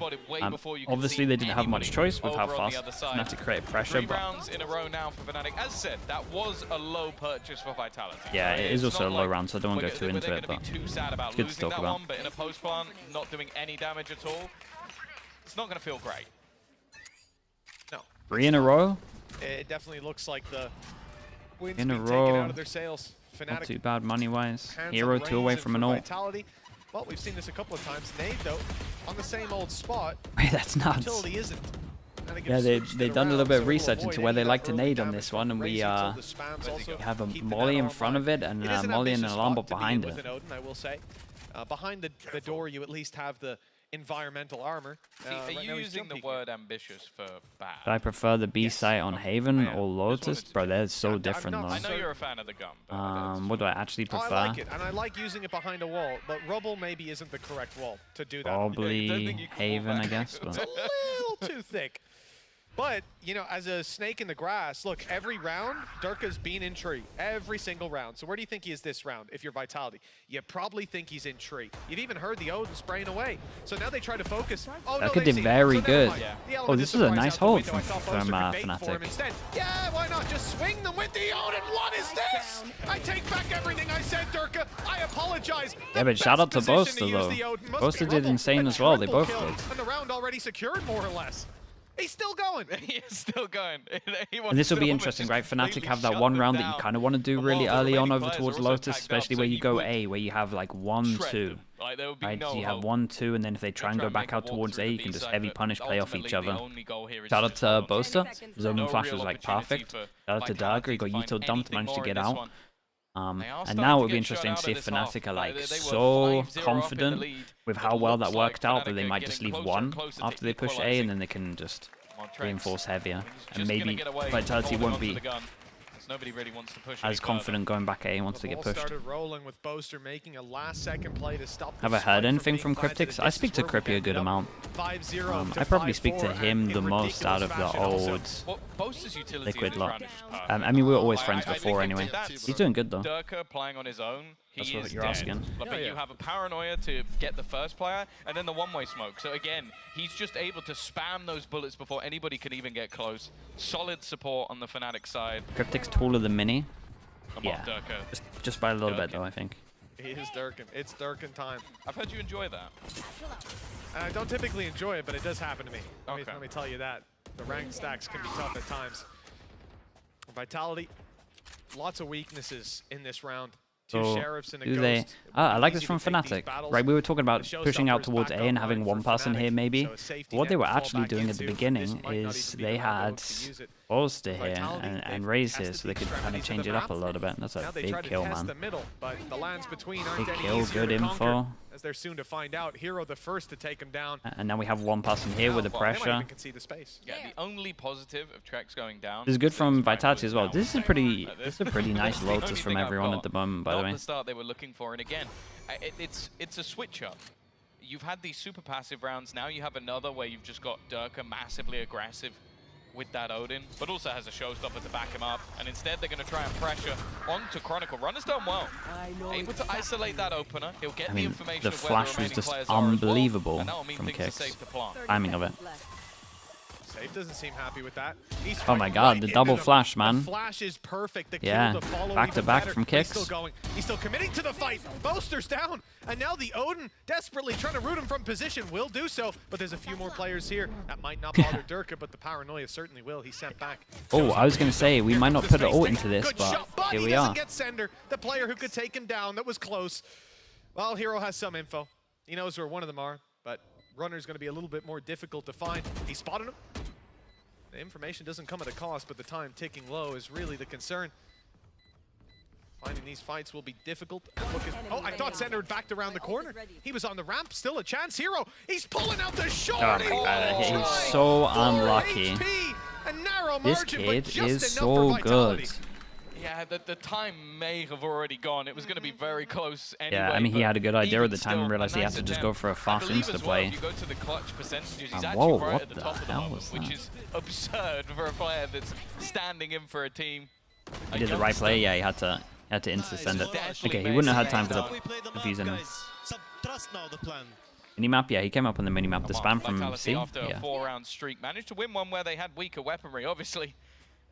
Obviously, they didn't have much choice with how fast Fnatic created pressure. 3 rounds in a row now for Fnatic. As said, that was a low purchase for Vitality. Yeah, it is also a low round, so I don't want to go too into it, but it's good to talk about. But in a post plant, not doing any damage at all, it's not going to feel great. No. 3 in a row? It definitely looks like the wind's in a been row. taken out of their sails. Fnatic, not too bad money-wise. Hero 2 away from an ult. Vitality. Well, we've seen this a couple of times. Nade, though, on the same old spot. Wait, that's nuts. Utility isn't. Yeah, they've done a little bit of research into where they like to nade on this one, and we have a molly in front of it and a molly and an alarm bot behind it. I will say, behind the door, you at least have the environmental armor. Are you using the word ambitious for bad? I prefer the B site on Haven or Lotus. Bro, they're so different though. I know you're a fan of the gun. What do I actually prefer? I like it, and I like using it behind a wall, but rubble maybe isn't the correct wall to do that. Probably Haven, I guess. But. It's a little too thick. But, you know, as a snake in the grass, look, every round, Durka's been in tree. Every single round. So where do you think he is this round, if you're Vitality? You probably think he's in tree. You've even heard the Odin spraying away. So now they try to focus. Oh, that no, could be very good. Oh, this is a nice hold from Fnatic. Yeah, why not? Just swing them with the Odin. What is this? I take back everything I said, Durka. I apologize. Yeah, but shout out to Boaster, though. Boaster did insane as well. They both did. And the round already secured, more or less. He's still going. He is still going. And this will be interesting, right? Fnatic have that one round that you kind of want to do really early on over towards Lotus, especially where you go A, where you have like 1-2. Right? So you have 1-2, and then if they try and go back out towards A, you can just heavy punish, play off each other. Shout out to Boaster. His open flash was like perfect. Shout out to Dagger. He got util dumped, managed to get out. And now it will be interesting to see if Fnatic are like so confident with how well that worked out that they might just leave 1 after they push A, and then they can just reinforce heavier. And maybe Vitality won't be Nobody really wants to push as confident going back A once they get pushed. Rolling with Boaster making a last-second play to stop. Have I heard anything from Cryptics? I speak to Crippy a good amount. I probably speak to him the most out of the old Liquid lot. I mean, we were always friends before anyway. He's doing good though. Durka playing on his own. That's what you're asking. But you have a paranoia to get the first player, and then the one-way smoke. So again, he's just able to spam those bullets before anybody can even get close. Solid support on the Fnatic side. Cryptic's taller than Mini. Come on, Durka. Just by a little bit though, I think. He is Durkin. It's Durkin time. I've heard you enjoy that. I don't typically enjoy it, but it does happen to me. Let me tell you that. The rank stacks can be tough at times. Vitality, lots of weaknesses in this round. So, I like this from Fnatic. Right, we were talking about pushing out towards A and having one person here maybe. What they were actually doing at the beginning is they had Boaster here and Raze here, so they could kind of change it up a little bit. That's a big kill, man. Big kill, good info. As they're soon to find out, Hero the first to take him down. And now we have one person here with the pressure. Yeah, the only positive of Trex going down. This is good from Vitality as well. This is a pretty nice Lotus from everyone at the moment, by the way. Not the start they were looking for, and again, it's a switch up. You've had these super passive rounds. Now you have another where you've just got Durka massively aggressive with that Odin, but also has a showstopper to back him up. And instead, they're going to try and pressure onto Chronicle. Runner's done well. Able to isolate that opener. He'll get the information the of where flash the was just players are unbelievable as well, and from Kicks. Timing of it. Safe doesn't seem happy with that. Oh my god, the double flash, man. The flash is perfect. The yeah, back to back from Kicks. He's still going. He's still committing to the fight. Boaster's down. And now the Odin, desperately trying to root him from position, will do so. But there's a few more players here. That might not bother Durka, but the paranoia certainly will. He's sent back. Oh, I was going to say, we might not put an ult into this, but here we are. Get Sender, the player who could take him down. That was close. Well, Hero has some info. He knows where one of them are, but Runner's going to be a little bit more difficult to find. He spotted him. The information doesn't come at a cost, but the time ticking low is really the concern. Finding these fights will be difficult. And look at, oh, I thought Sender had backed around the corner. He was on the ramp, still a chance. Hero, he's pulling out the short. Oh my god, he's so unlucky. This kid is so good. Yeah, the time may have already gone. It was going to be very close anyway. Yeah, I mean, he had a good idea at the time and still, realized he had to just go for a fast insta play. If you go to the clutch percentages, he's Whoa, actually right what at the the top of the hell moment, was which that? is absurd for a player that's standing in for a team. He did the right play. Yeah, he had to insta send it. Okay, he wouldn't have had time for the fusion. Minimap, yeah, he came up on the minimap. The spam from C. After Yeah. a 4-round streak, managed to win one where they had weaker weaponry. Obviously,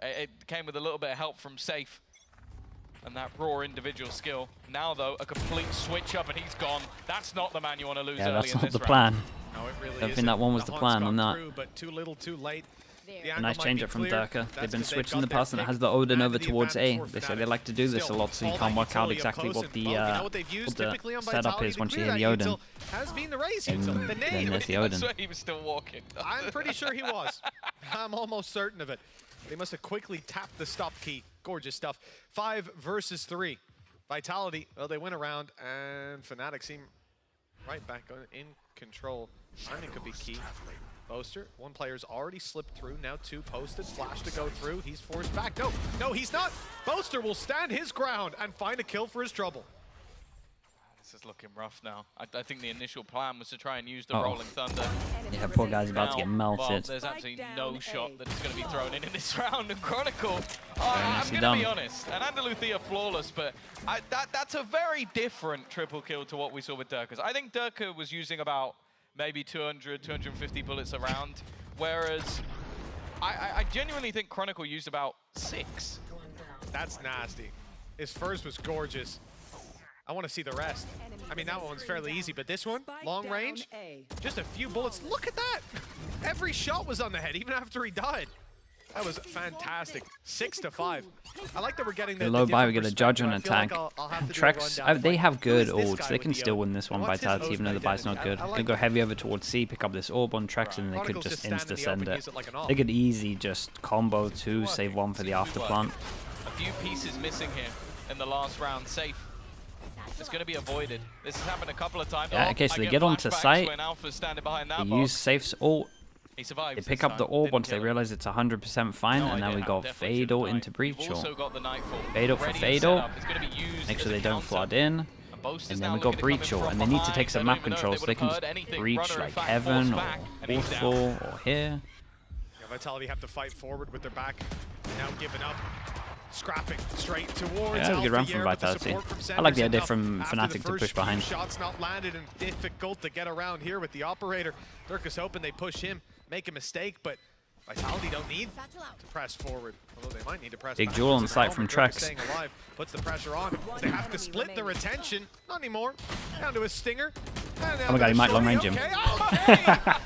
it came with a little bit of help from Safe and that raw individual skill. Now, though, a complete switch up and he's gone. That's not the man you want to lose Yeah, early that's in not this the round. plan. No, it really I don't think that one was the plan on that. But too little, too late. A nice change up from Durka. They've been switching the pass and it has the Odin over towards A. They say they like to do this a lot, so you can't work out exactly what the setup is once you hear the Odin. And then there's the Odin. I swear he was still walking. I'm pretty sure he was. I'm almost certain of it. They must have quickly tapped the stop key. Gorgeous stuff. 5 versus 3. Vitality, well, they went around, and Fnatic seem right back in control. Timing could be key. Boaster, one player's already slipped through, now 2 posted, flash to go through, he's forced back. No, he's not. Boaster will stand his ground and find a kill for his trouble. This is looking rough now. I think the initial plan was to try and use the Rolling Thunder. Yeah, poor guy's about to get Well, melted. there's absolutely no shot that is going to be thrown in this round. And Chronicle, I'm going to be honest, and Andaluthia flawless, but that's a very different triple kill to what we saw with Durka. I think Durka was using about maybe 200, 250 bullets a round, whereas I genuinely think Chronicle used about 6. That's nasty. His first was gorgeous. I want to see the rest. I mean, that one's fairly easy, but this one, long range, just a few bullets. Look at that! Every shot was on the head, even after he died. That was fantastic. 6 to 5. I like that we're getting the low buy, we get a judge on attack. Trex, they have good ults. They can still win this one, Vitality, even though the buy's not good. They go heavy over towards C, pick up this orb on Trex, and they could just insta-send it. They could easy just combo 2, save 1 for the afterplant. A few pieces missing here in the last round. Safe. It's going to be avoided. This has happened a couple of times. Yeah, okay, so they get onto site. They use Safe's ult. They pick up the orb once they realize it's 100% fine, and now we got Fade ult into Breach ult. Fade ult for Fade ult. Make sure they don't flood in. And then we got Breach ult, and they need to take some map control so they can just breach like Heaven or Waterfall or here. Yeah, Vitality have to fight forward with their back. Now giving up. Scrapping straight towards. Yeah, that was a good run from Vitality. I like the idea from Fnatic to push behind. Shots not landed and difficult to get around here with the operator. Dirkus hoping they push him, make a mistake, but Vitality don't need to press forward. Although they might need to press big back. jewel on site from Trex. Staying alive, puts the pressure on. They have to split the retention. Not anymore. Down to a stinger. Oh my god, he might long range him. Yeah,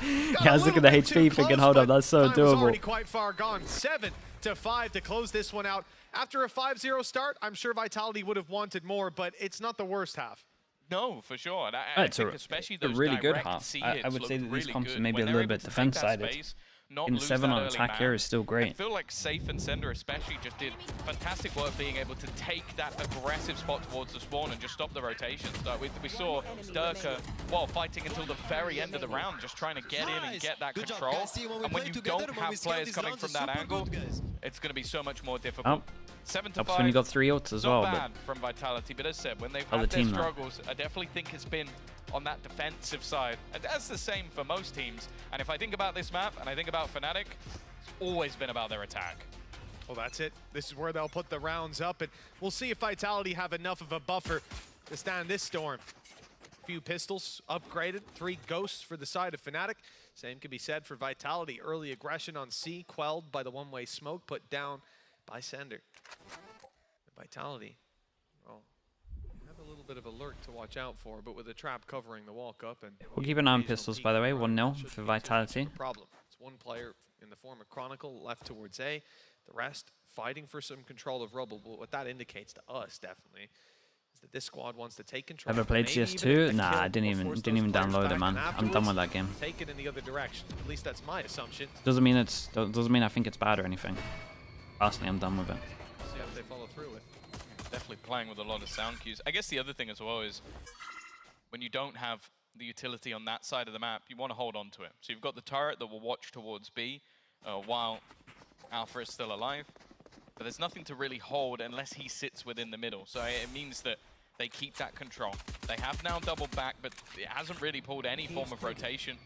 I was looking at the HP thinking, hold on, that's so doable. Already quite far gone. 7 to 5 to close this one out. After a 5-0 start, I'm sure Vitality would have wanted more, but it's not the worst half. No, for sure. And I think especially those really good direct half. hits I would say that really these comps good. are maybe a When little they're bit able to take that defense-sided. space, not In lose 7 that on early attack map. here is still I great. feel like Safe and Sender especially just did fantastic work being able to take that aggressive spot towards the spawn and just stop the rotations. Like we saw Durka, fighting until the very end of the round, just trying to get in and get that control. And when you don't have players coming from that angle, it's going to be so much more difficult. 7 to 5. Helps when you got 3 ults as well. Not bad from Vitality, but as I said, when they've had their struggles, I definitely think it's been on that defensive side. And that's the same for most teams. And if I think about this map, and I think about Fnatic, it's always been about their attack. Well, that's it. This is where they'll put the rounds up, and we'll see if Vitality have enough of a buffer to stand this storm. A few pistols upgraded, 3 ghosts for the side of Fnatic. Same can be said for Vitality. Early aggression on C, quelled by the one-way smoke, put down by Sender. Vitality, well, have a little bit of a lurk to watch out for, but with a trap covering the walk up and we'll keep an eye on pistols, by the way. 1-0 for Vitality. Problem. It's one player in the form of Chronicle left towards A. The rest fighting for some control of Rubble. But what that indicates to us, definitely, is that this squad wants to take control. Ever played CS2? Nah, I didn't even download it, man. I'm done with that game. Take it in the other direction. At least that's my assumption. Doesn't mean I think it's bad or anything. Personally, I'm done with it. See if they follow through with. definitely playing with a lot of sound cues. I guess the other thing as well is when you don't have the utility on that side of the map, you want to hold on to it. So you've got the turret that will watch towards B while Alpha is still alive. But there's nothing to really hold unless he sits within the middle. So it means that they keep that control. They have now doubled back, but it hasn't really pulled any form of rotation.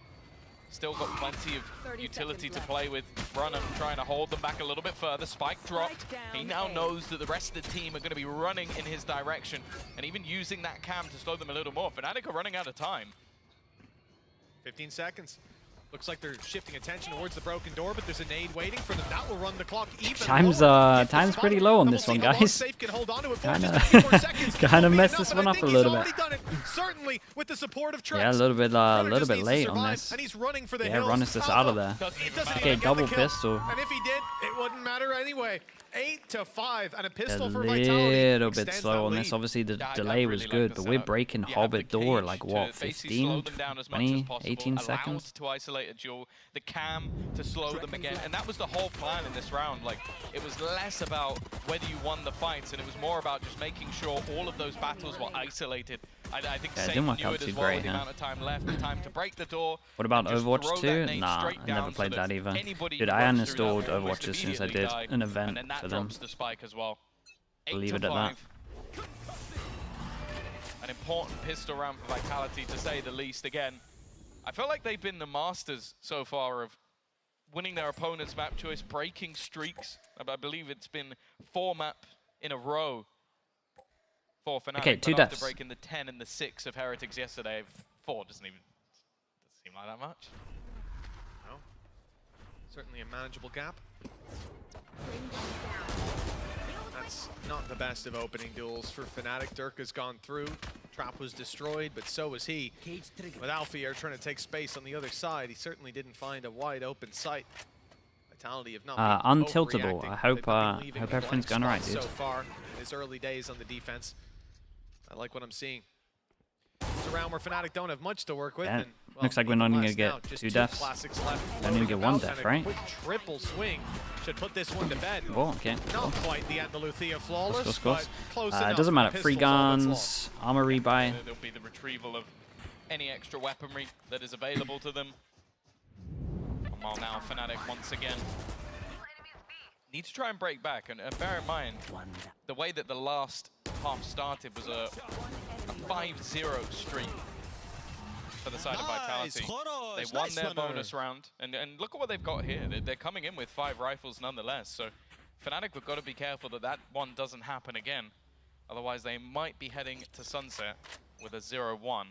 Still got plenty of utility to play with. Runham trying to hold them back a little bit further. Spike dropped. He now knows that the rest of the team are going to be running in his direction and even using that cam to slow them a little more. Fnatic are running out of time. 15 seconds. Looks like they're shifting attention towards the broken door, but there's a nade waiting for them. That will run the clock even Time's pretty low on this one, guys. Kind of messed this one up a little bit. Certainly with the support of Trex. Yeah, a little bit late on this. And he's running for the yeah, Runus is out of there. Okay, double pistol. And if he did, it wouldn't matter anyway. 8-5 and a pistol for A Vitality. little bit slow on this. Obviously, the delay was good, but we're breaking Hobbit door like what, 15, 20, 18 seconds? To isolate a duel, the cam to slow them again, and that was the whole plan in this round. Like, it was less about whether you won the fights, and it was more about just making sure all of those battles were isolated. I think it didn't work out too great, the amount of time left, the time to break the door. What about Overwatch 2? Nah, I never played that either. Dude, I uninstalled Overwatch as soon as I did an event for them. The spike as well. I'll leave it at that. An important pistol round for Vitality, to say the least. Again, I feel like they've been the masters so far of winning their opponent's map choice, breaking streaks. I believe it's been 4 map in a row for Fnatic. Okay, 2 deaths. deaths. After breaking the 10 and the 6 of Heretics yesterday, 4 doesn't seem like that much. No. Certainly a manageable gap. That's not the best of opening duels for Fnatic. Dirk has gone through. Trap was destroyed, but so was he. With Alfier trying to take space on the other side, he certainly didn't find a wide open sight. Vitality have not been untiltable. I hope everything's going alright, dude. So far in his early days on the defense. I like what I'm seeing. It's a round where Fnatic don't have much to work with. Yeah. And, well, Looks like we're not even going to get 2 deaths. Only going to get 1 death, right? Triple swing should put this one to bed. Oh, okay. Not quite the Andalucia flawless, but close it doesn't matter. Free guns, armor rebuy. There'll be the retrieval of any extra weaponry that is available to them. While now Fnatic once again need to try and break back, and bear in mind the way that the last half started was a 5-0 streak for the side of Vitality. They won their bonus round, and look at what they've got here. They're coming in with 5 rifles nonetheless, so Fnatic have got to be careful that that one doesn't happen again. Otherwise they might be heading to Sunset with a 0-1.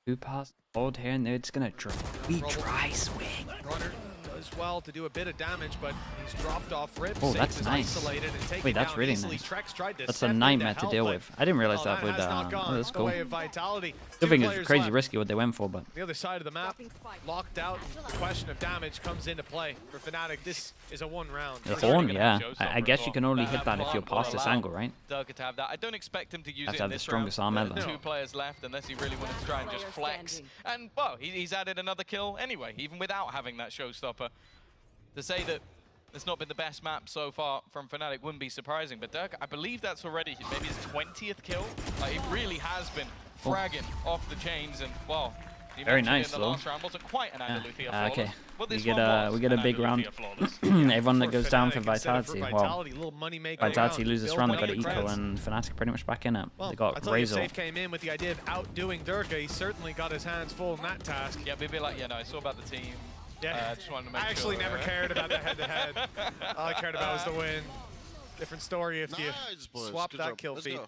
Who passed hold here, and it's gonna dry swing. Runner does well to do a bit of damage, but he's dropped off rip. Oh, that's nice. Wait, that's really nice. That's a nightmare to deal with. I didn't realize that would. Oh, that's cool. Good thing it's crazy risky what they went for, but the other side of the map locked out. The question of damage comes into play for Fnatic. This is a 1 round. The horn, yeah. I guess you can only hit that if you're past this angle, right? Durka to have that. I don't expect him to use have it to have in the this strongest round. arm ever. 2 players left, unless he really wanted to try and just flex. And well, he's added another kill anyway, even without having that showstopper. To say that it's not been the best map so far from Fnatic wouldn't be surprising, but Dirk, I believe that's already maybe his 20th kill. Like, it really has been fragging off the chains, and well, very nice though. Last round wasn't quite an Andalucia okay, well, we get a big round. Everyone that goes down for Vitality, well, Vitality loses this round, they got Eco, and Fnatic pretty much back in it. They got Razor. Safe came in with the idea of outdoing Durka. He certainly got his hands full in that task. Yeah, maybe like, yeah, no, I saw about the team. Yeah, just wanted to make I actually sure, never cared about the head-to-head. All I cared about was the win. Different story if you swap that kill feed.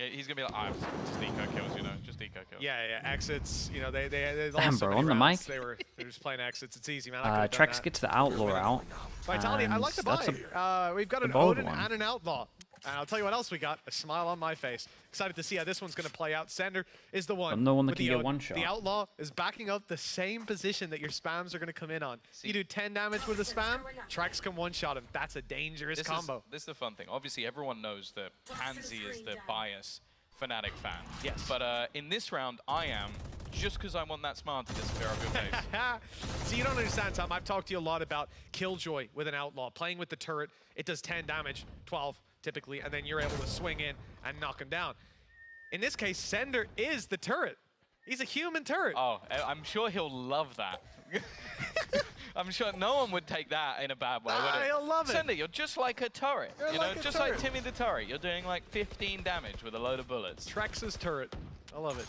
Yeah, he's gonna be like, just eco kills, you know, just eco kills. Yeah, exits. You know, they damn, bro, on the mic. They're just playing exits. It's easy, man. Trex gets the Outlaw out. Vitality, I like the buy. We've got an Odin and an Outlaw. And I'll tell you what else we got. A smile on my face. Excited to see how this one's going to play out. Sender is the one. But no one that can get one shot. The Outlaw is backing up the same position that your spams are going to come in on. See, you do 10 damage with a spam, Trex can one-shot him. That's a dangerous combo. This is the fun thing. Obviously, everyone knows that Pansy is the bias Fnatic fan. Yes. But in this round, I am just because I want that smile to disappear off your face. See, you don't understand, Tom. I've talked to you a lot about Killjoy with an Outlaw. Playing with the turret, it does 10 damage, 12 typically, and then you're able to swing in and knock him down. In this case, Sender is the turret. He's a human turret. Oh, I'm sure he'll love that. I'm sure no one would take that in a bad way, would it? He'll love it. Sender, you're just like a turret. You're you like know, a just turret. like Timmy the turret. You're doing like 15 damage with a load of bullets. Trex's turret. I love it.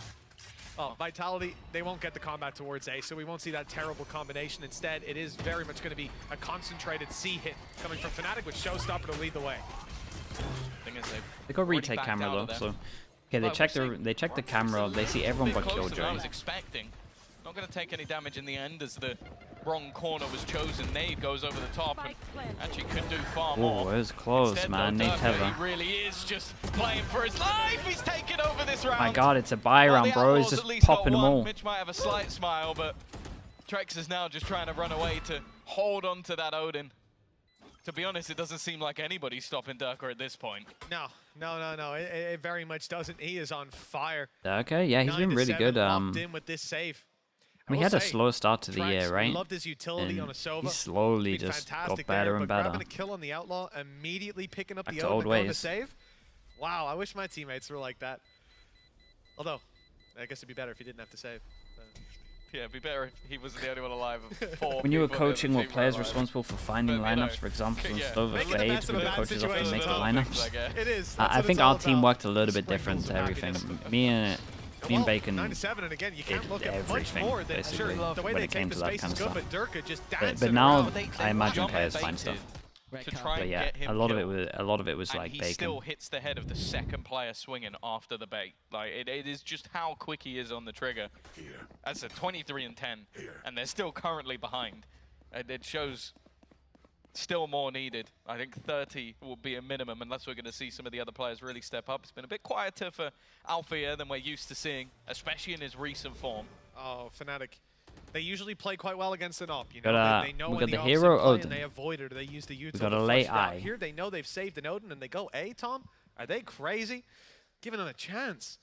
Oh, Vitality, they won't get the combat towards A, so we won't see that terrible combination. Instead, it is very much going to be a concentrated C hit coming from Fnatic with Showstopper to lead the way. Thing is, They got retake camera though, so okay. They check the camera. They see everyone but closer than I Killjoy. was expecting. Not going to take any damage in the end as the wrong corner was chosen. Nade goes over the top and actually could do far more. Oh, it was close, Instead, man. Nade Buildup, Tether. he really is just playing for his life. He's taking over this round. My God, it's a buy Well, round, the bro. He's Outlaws just at least got popping them one. all. Mitch might have a slight smile, but Trex is now just trying to run away to hold on to that Odin. To be honest, it doesn't seem like anybody's stopping Durka at this point. No. It very much doesn't. He is on fire. Okay, yeah, he's been really 9-7 good. locked in with this save. We had a slow start to the Trex, year, right? Loved his utility And on a Sova. he slowly Been just got fantastic better there, and but better. grabbing a kill on the Outlaw, immediately picking up Back the to Odin old and going to ways. save. Wow, I wish my teammates were like that. Although, I guess it'd be better if he didn't have to save. Yeah, it'd be better if he wasn't the only one alive of 4 When you were people on the other coaching, were team players alive. responsible for finding But, you know, lineups, for example, yeah. instead of Making the fades, best of where a the bad coaches often situation, make the Tom. lineups? It is. I That's think what our it's all team about. worked a little bit different Sprinkles to of everything. happiness. Me and Well, Bacon 9-7, and again, you can't did look at much everything, more than basically, sure. The way when they it came take to the that space kind is of good, stuff. but Durka just dancing But now, around. I imagine jumped players find baited stuff. to try But and yeah, get him a lot killed. of it was And like he Bacon. still hits the head of the second player swinging after the bait. Like it is just how quick he is on the trigger. That's a 23 and 10, and they're still currently behind. And it shows still more needed. I think 30 will be a minimum unless we're going to see some of the other players really step up. It's been a bit quieter for Althea than we're used to seeing, especially in his recent form. Oh, Fnatic. They usually play quite well against an op. You Got know, a- they know we when got the op's in hero play Odin. and they avoid it, or they use the util got to a flush late it out. eye. Here they know they've saved an Odin and they go A, Tom? Are they crazy? Giving them a chance.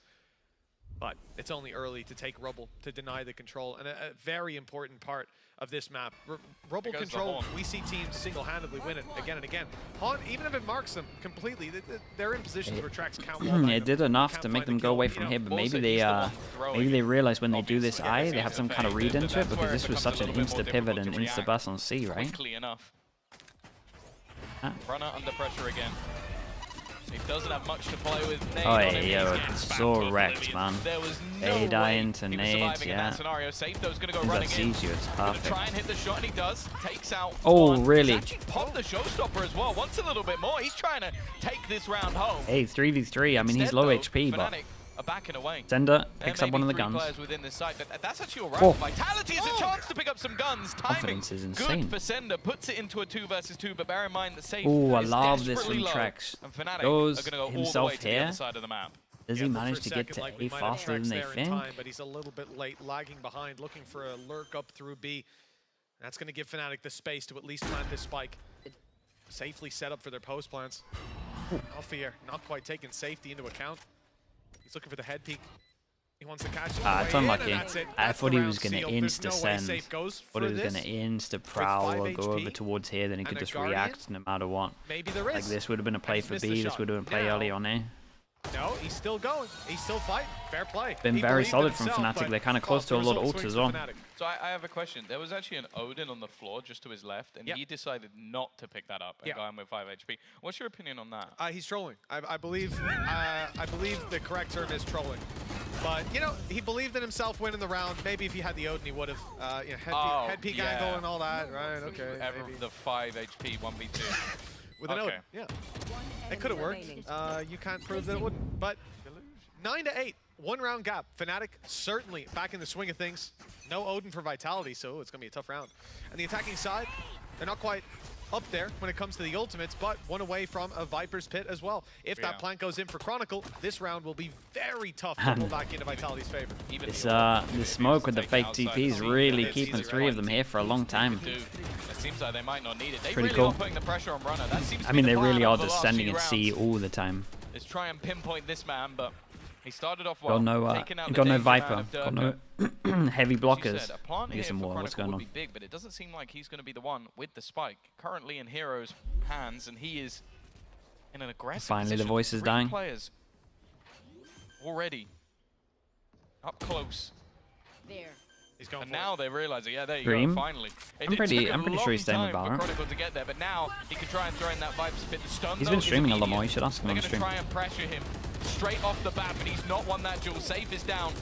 But it's only early to take Rubble, to deny the control. And a very important part of this map. Rubble There goes the control, Horn. we see teams single-handedly win it again and again. Horn, even if it marks them completely, they're in positions where Trax can't wall It did enough to make them go away from here, but maybe they realize when they do this Obviously, eye, they have some kind of read into it, that's where because this it was becomes such a an little bit more insta pivot and difficult to insta react bust on C, right? Quickly enough. Ah. Runner under pressure again. He doesn't have much to play with. Nade Oh, on yeah, him, yeah, he's getting it's spammed so to wrecked, oblivion. man. There was A no die way into he was nades, surviving in that yeah. scenario. Safeto's going to go That running in. sees you, it's Gonna perfect. try and hit the shot, and he does. Takes out Oh, one. really? He's actually popped the showstopper as well. Wants a little bit more. He's trying to take this round home. Hey, 3v3, I mean, he's Instead, low though, HP, but Fnatic are backing away. Sender There picks may up one be of the 3 guns. players within this site, but that's actually all right. Oh. Vitality is a chance to pick up some guns. Timing Confidence is insane. good for Sender. Puts it into a 2 versus 2, but bear in mind that Safe Ooh, I is love this desperately from low, Trex. and Fnatic Goes are going to go all the himself way to the here. other side of the map. Does he Yeah, but manage for to a get second, to like, A we might have faster than Trex they there in think? time, but he's a little bit late, lagging behind, looking for a lurk up through B. That's going to give Fnatic the space to at least plant this spike. Safely set up for their post plants. Althea not quite taking safety into account. He's looking for the head peek. He wants to catch it. Ah, it's unlucky. I That's thought the he was round going to sealed. There's insta no way send. Safe goes Thought he for was going this. to insta prowl or 5 go over HP towards here, then he could and a just Guardian. react no matter what. Maybe there is. Like this would have been a play he's for missed the B, this shot. would have been a play Now- early on A. No, he's still going. He's still fighting. Fair play. Been He very believed in solid from himself, Fnatic. but They're kind of close to a fought lot for of swings ults as for well. Fnatic. So I have a question. There was actually an Odin on the floor just to his left, and Yep. he decided not to pick that up and Yeah. go in with 5 HP. What's your opinion on that? He's trolling. I believe the correct term is trolling. But, you know, he believed in himself winning the round. Maybe if he had the Odin, he would have. You know, head peek yeah. angle and all that. Right, okay. Maybe. The 5 HP 1v2. With an okay. Odin, yeah. It could have worked. You can't prove that it wouldn't. But 9-8, 1 round gap. Fnatic certainly back in the swing of things. No Odin for Vitality, so it's going to be a tough round. And the attacking side, they're not quite up there when it comes to the ultimates, but 1 away from a Viper's Pit as well. If that plant goes in for Chronicle, this round will be very tough to pull back into Vitality's favor. This smoke with the fake TP is really keeping 3 of them here for a long time. It seems like they might not need it. They Pretty really cool. are putting the pressure on Runner. That seems to I be mean, the they plan really over are the just last sending few in C rounds. all the time. Is try and pinpoint this man, but He started off well. Got no, taking out got the no danger Viper. man of Got Durka. no heavy As you blockers. said, a plant Get here some for more. What's Chronicle going would on? be big, but it doesn't seem like he's going to be the one with the spike. Currently in Hero's hands, and he is in an aggressive Finally, the position. voice is 3 dying. players already up close. There. He's going And for now they're realizing, yeah, there you Dream? go, finally. I'm pretty sure he's staying with for Valorant. Chronicle to get there, but now he can try and throw in that Viper spit. The stun, He's though, been is streaming a lot immediate. more. You should ask him They're on going to stream. try and pressure him straight off the bat, but he's not won that duel. Safe is down.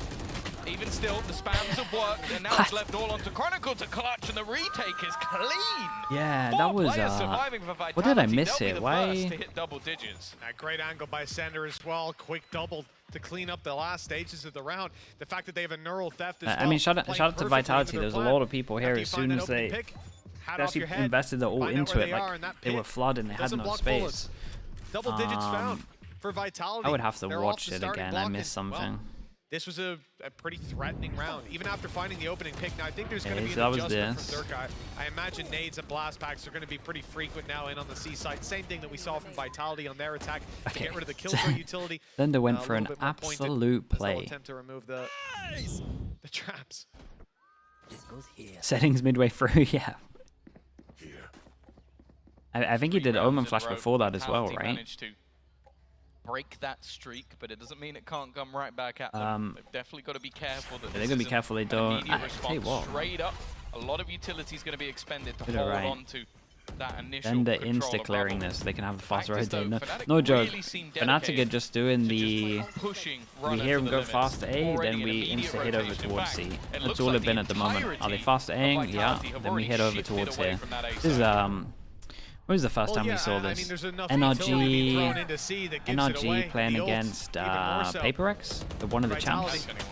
Even still, the spams have worked, and now it's left all onto Chronicle to clutch, and the retake is clean. Yeah, 4 that was. players surviving for What did I Vitality. miss They'll be here? the Why? first to hit double digits. A great angle by Sender as well. Quick double to clean up the last stages of the round. The fact that they have a neural theft as well. I mean, shout out playing to perfectly Vitality. into There's a their plan. lot of people here. After you As find soon that as opening they pick, hat off actually your head, invested their all find out into where it, they are like in that they were pit. flooded and they had Doesn't no block space. bullets. Double digits found for Vitality. I would have to They're watch off the it starting again. block, I missed and, well, something. this was a pretty threatening round, even after finding the opening pick. Now, I think there's going to Okay, be so an that was adjustment this. from Durka. I imagine nades and blast packs are going to be pretty frequent now in on the C side. Same thing that we saw from Vitality on their attack to Okay. get rid of the killjoy utility. Then they went A for little an bit more pointed absolute as they'll play. attempt to remove the traps. This goes here. Settings midway through, yeah. I think he did Omen Flash before that as well, Vitality right? managed to break that streak, but it doesn't mean it can't come right back at them. They've definitely got to be careful. That they're gonna be careful they don't. Immediate Tell you response. what. Straight up, a lot of utility is going to be expended to Did hold alright. on to that initial Then they're control insta of clearing Bubble. this. They can have a fast Fact is, rotate. though, No, Fnatic no joke. really seem Fnatic are dedicated just doing to the. pushing We runners hear to them the go limits. fast A, Already then an we immediate insta hit over rotation. In towards fact, C. it That's looks all like it's been at the moment. Are they entirety fast of Aing? Yeah. Vitality have Then we already head over shifted towards away here. from that A This is side. when was the first Well, time yeah, we saw I this? mean, there's enough utility being thrown NRG. into C that gives it away. NRG playing The ult, against even more so. PaperX, the one of the Vitality. champs.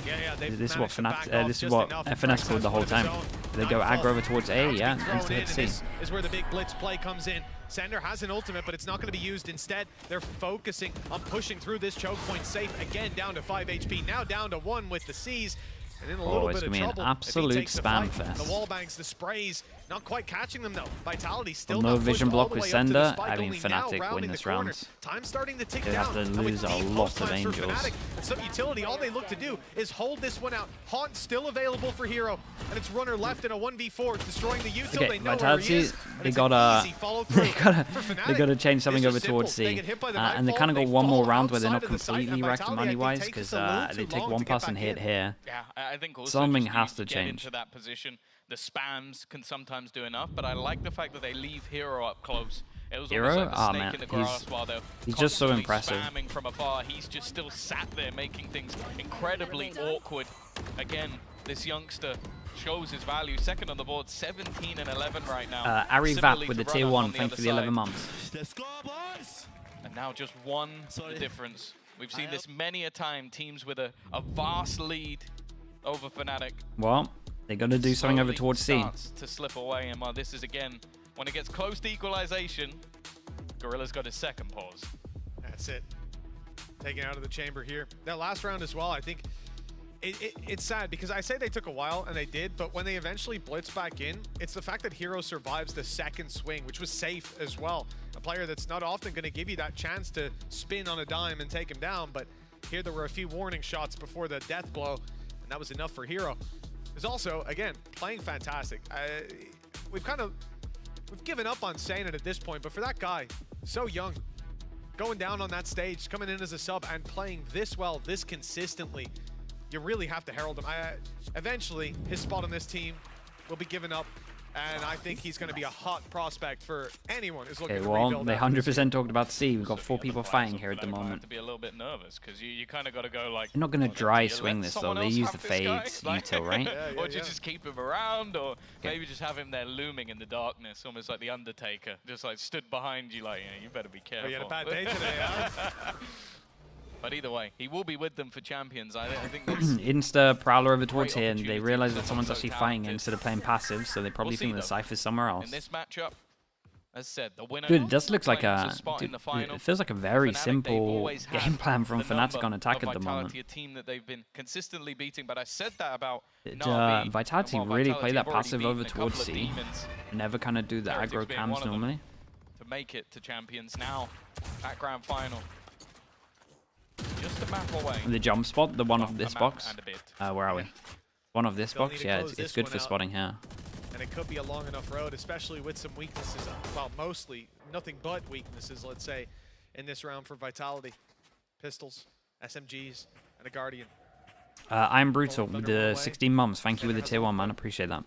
Yeah, they've This is what managed to back off this is just what enough. FNS called the whole time. They go Nightfall aggro over towards A, about to yeah, be thrown insta in, hit and C. this is where the big blitz play comes in. Sender has an ultimate, but it's not going to be used. Instead, they're focusing on pushing through this choke point safe. Again, down to 5 HP, now down to 1 with the C's. And in a little it's bit of gonna be an trouble. if he absolute takes the spam fight. fest. The wall bangs, the sprays, not quite catching them though. Vitality still No not vision pushed all block the with way up to the Sender. spike, I mean, only now Fnatic rounding win the this corner. round. Time starting to tick They down. have to And with lose a deep lot post of times for angels. Fnatic and some utility, all they look to do is hold this one out. Haunt still available for Hero, and it's runner left in a 1v4, destroying the util. Okay, They know where he Vitality, is, and they it's an gotta, easy follow-through they gotta, for Fnatic. they gotta change something This over was simple. towards They C, get hit by the and they nightfall, kind of go they one more fall round where they're outside not of the site, and completely wrecked Vitality, I think, money-wise takes because us a little they too take long one to get pass back and hit in. here. Yeah, I think also Something just has need to get change. into that position. The spams can sometimes do enough, but I like the fact that they leave Hero up close. It was Hero? almost like Ah, a snake man, in the grass while they're he's just so constantly impressive. spamming from afar. He's just still sat there making things incredibly awkward. Again, this youngster shows his value. Second on the board, 17 and 11 right now. Ari Similarly Vap with the to tier Runner 1, on the thank you other for the 11 side. months. Let's go, boys! And now just one the difference. We've seen this many a time. Teams with a vast lead over Fnatic. Well, they got to do something over slowly towards C. starts to slip away, and while this is again, when it gets close to equalization, Gorilla's got his second pause. That's it. Taken out of the chamber here. That last round as well, I think it's sad because I say they took a while, and they did, but when they eventually blitz back in, it's the fact that Hero survives the second swing, which was safe as well. A player that's not often going to give you that chance to spin on a dime and take him down, but here there were a few warning shots before the death blow, and that was enough for Hero. There's also, again, playing fantastic. We've given up on saying it at this point, but for that guy, so young, going down on that stage, coming in as a sub and playing this well, this consistently, you really have to herald him. Eventually, his spot on this team will be given up, and I think he's going to be a hot prospect for anyone who's looking Okay, to well, rebuild. they after this 100% talked about C. We've got 4 So, people the fighting players here at the of Fnatic might have moment. to be a little bit nervous because you kind of got to go like. They're not going to well, dry do you swing let this though. someone They else use the have this guy? fades Like- util, right? Or do you just keep him around, or maybe just have him there looming in the darkness, almost like the Undertaker, just like stood behind you, like, you better be careful. Oh, you had a bad day today, huh? But either way, he will be with them for champions. I think that's Insta Prowler over towards Great here, and they opportunity realize for that someone someone's so actually fighting talented. instead of playing passive, so they probably We'll see, think the though. Cypher's somewhere else. in this matchup. As said, the winner. Dude, it does look like claims a. spot in the Dude, final. it feels like a very Fnatic, they've simple always had game plan from the Fnatic number on attack of at the moment. Vitality, a team that they've been consistently beating, but I said that about It, Na'Vi, Vitality and while really Vitality play that have already passive beaten over a couple towards of C. demons, Never kind of do the Heretics aggro being cams one of them. normally. to make it to champions now at grand final. Just just a map away. The jump spot, the one of this a map box. and a bit. Where are we? One of this They'll box? need to Yeah, close it's this good one for out. spotting here. And it could be a long enough road, especially with some weaknesses. Well, mostly nothing but weaknesses, let's say, in this round for Vitality. Pistols, SMGs, and a Guardian. I'm Brutal with the 16 months. Thank you with the tier 1, man. Appreciate that.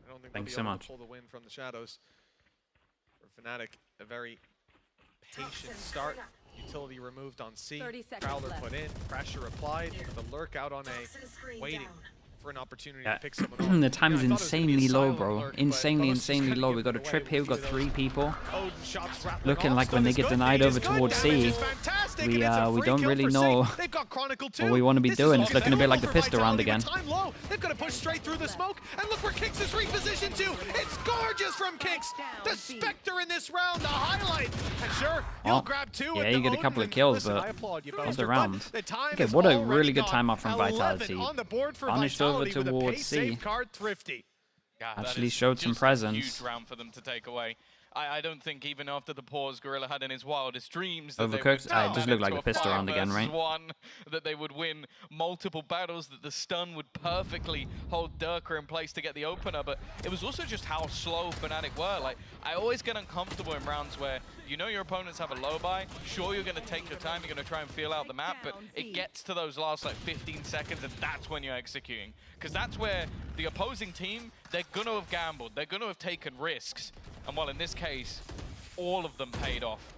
I don't think Thanks they'll so be able much. to pull the win from the shadows. For Fnatic, a very patient start. Utility removed on C. 30 seconds Prowler left. put in. Pressure applied. The lurk out on A. Waiting for an opportunity Yeah. to pick someone off. The time is You know, I thought it was gonna be a insanely low, silent bro. lurk, but Insanely Lotus just kinda low. give We got it a away trip with here. a We've got few of 3 those people. Odin shots rattling Looking off. like when Stun they is get good. denied Bait over is good. towards Damage C, is fantastic, we and it's a we free don't kill really for know Safe. They've got Chronicle too. what we want to be This is doing. all It's looking a bit like the available for pistol round Vitality again. with time low. They've got to push straight through the smoke, and look where Kix is repositioned to. It's gorgeous from Kix. The Spectre in this round, the highlight. And sure, you'll grab 2 yeah, with you the get a Odin, couple of and kills, listen, but I applaud you, not Bowser, the but round. the time Okay, is what a already really good gone. timeout from 11 Vitality. on the board for Punished over Vitality with a towards pace C. safeguard Thrifty. Yeah, that Actually is showed some just presence. A huge round for them to take away. I don't think even after the pause Gorilla had in his wildest dreams that Overcooked? they would It does look like into the a pistol 5 round again, right? versus 1, that they would win multiple battles, that the stun would perfectly hold Durka in place to get the opener, but it was also just how slow Fnatic were. Like, I always get uncomfortable in rounds where you know your opponents have a low buy, sure you're going to take your time, you're going to try and feel out the map, but it gets to those last like 15 seconds and that's when you're executing. Because that's where the opposing team, they're going to have gambled, they're going to have taken risks. And well, in this case, all of them paid off.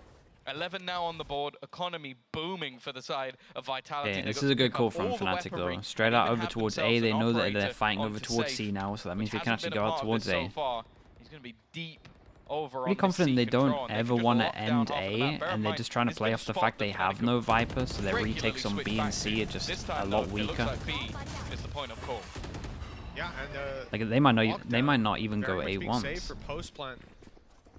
11 now on the board, economy booming for the side of Vitality. Yeah, They this got is to a good pick call up from all the Fnatic weaponry though. Straight and out even over have towards A, themselves they an know that they're operator fighting over onto towards safe, C now, so that means which they can hasn't actually been go a out part of towards this A. so far. He's going to be deep over Pretty on the confident C they don't control, and ever can want just to lock down end half of the A, map. Bear in and they're mind, just trying to this play been off the spot fact that they Fnatic have no Viper, so their regularly retakes on switch B back and C to. are just This a time, lot though, it looks weaker. like B is the point of call. Yeah, and Like they might not even go very A much being saved once. for post plant.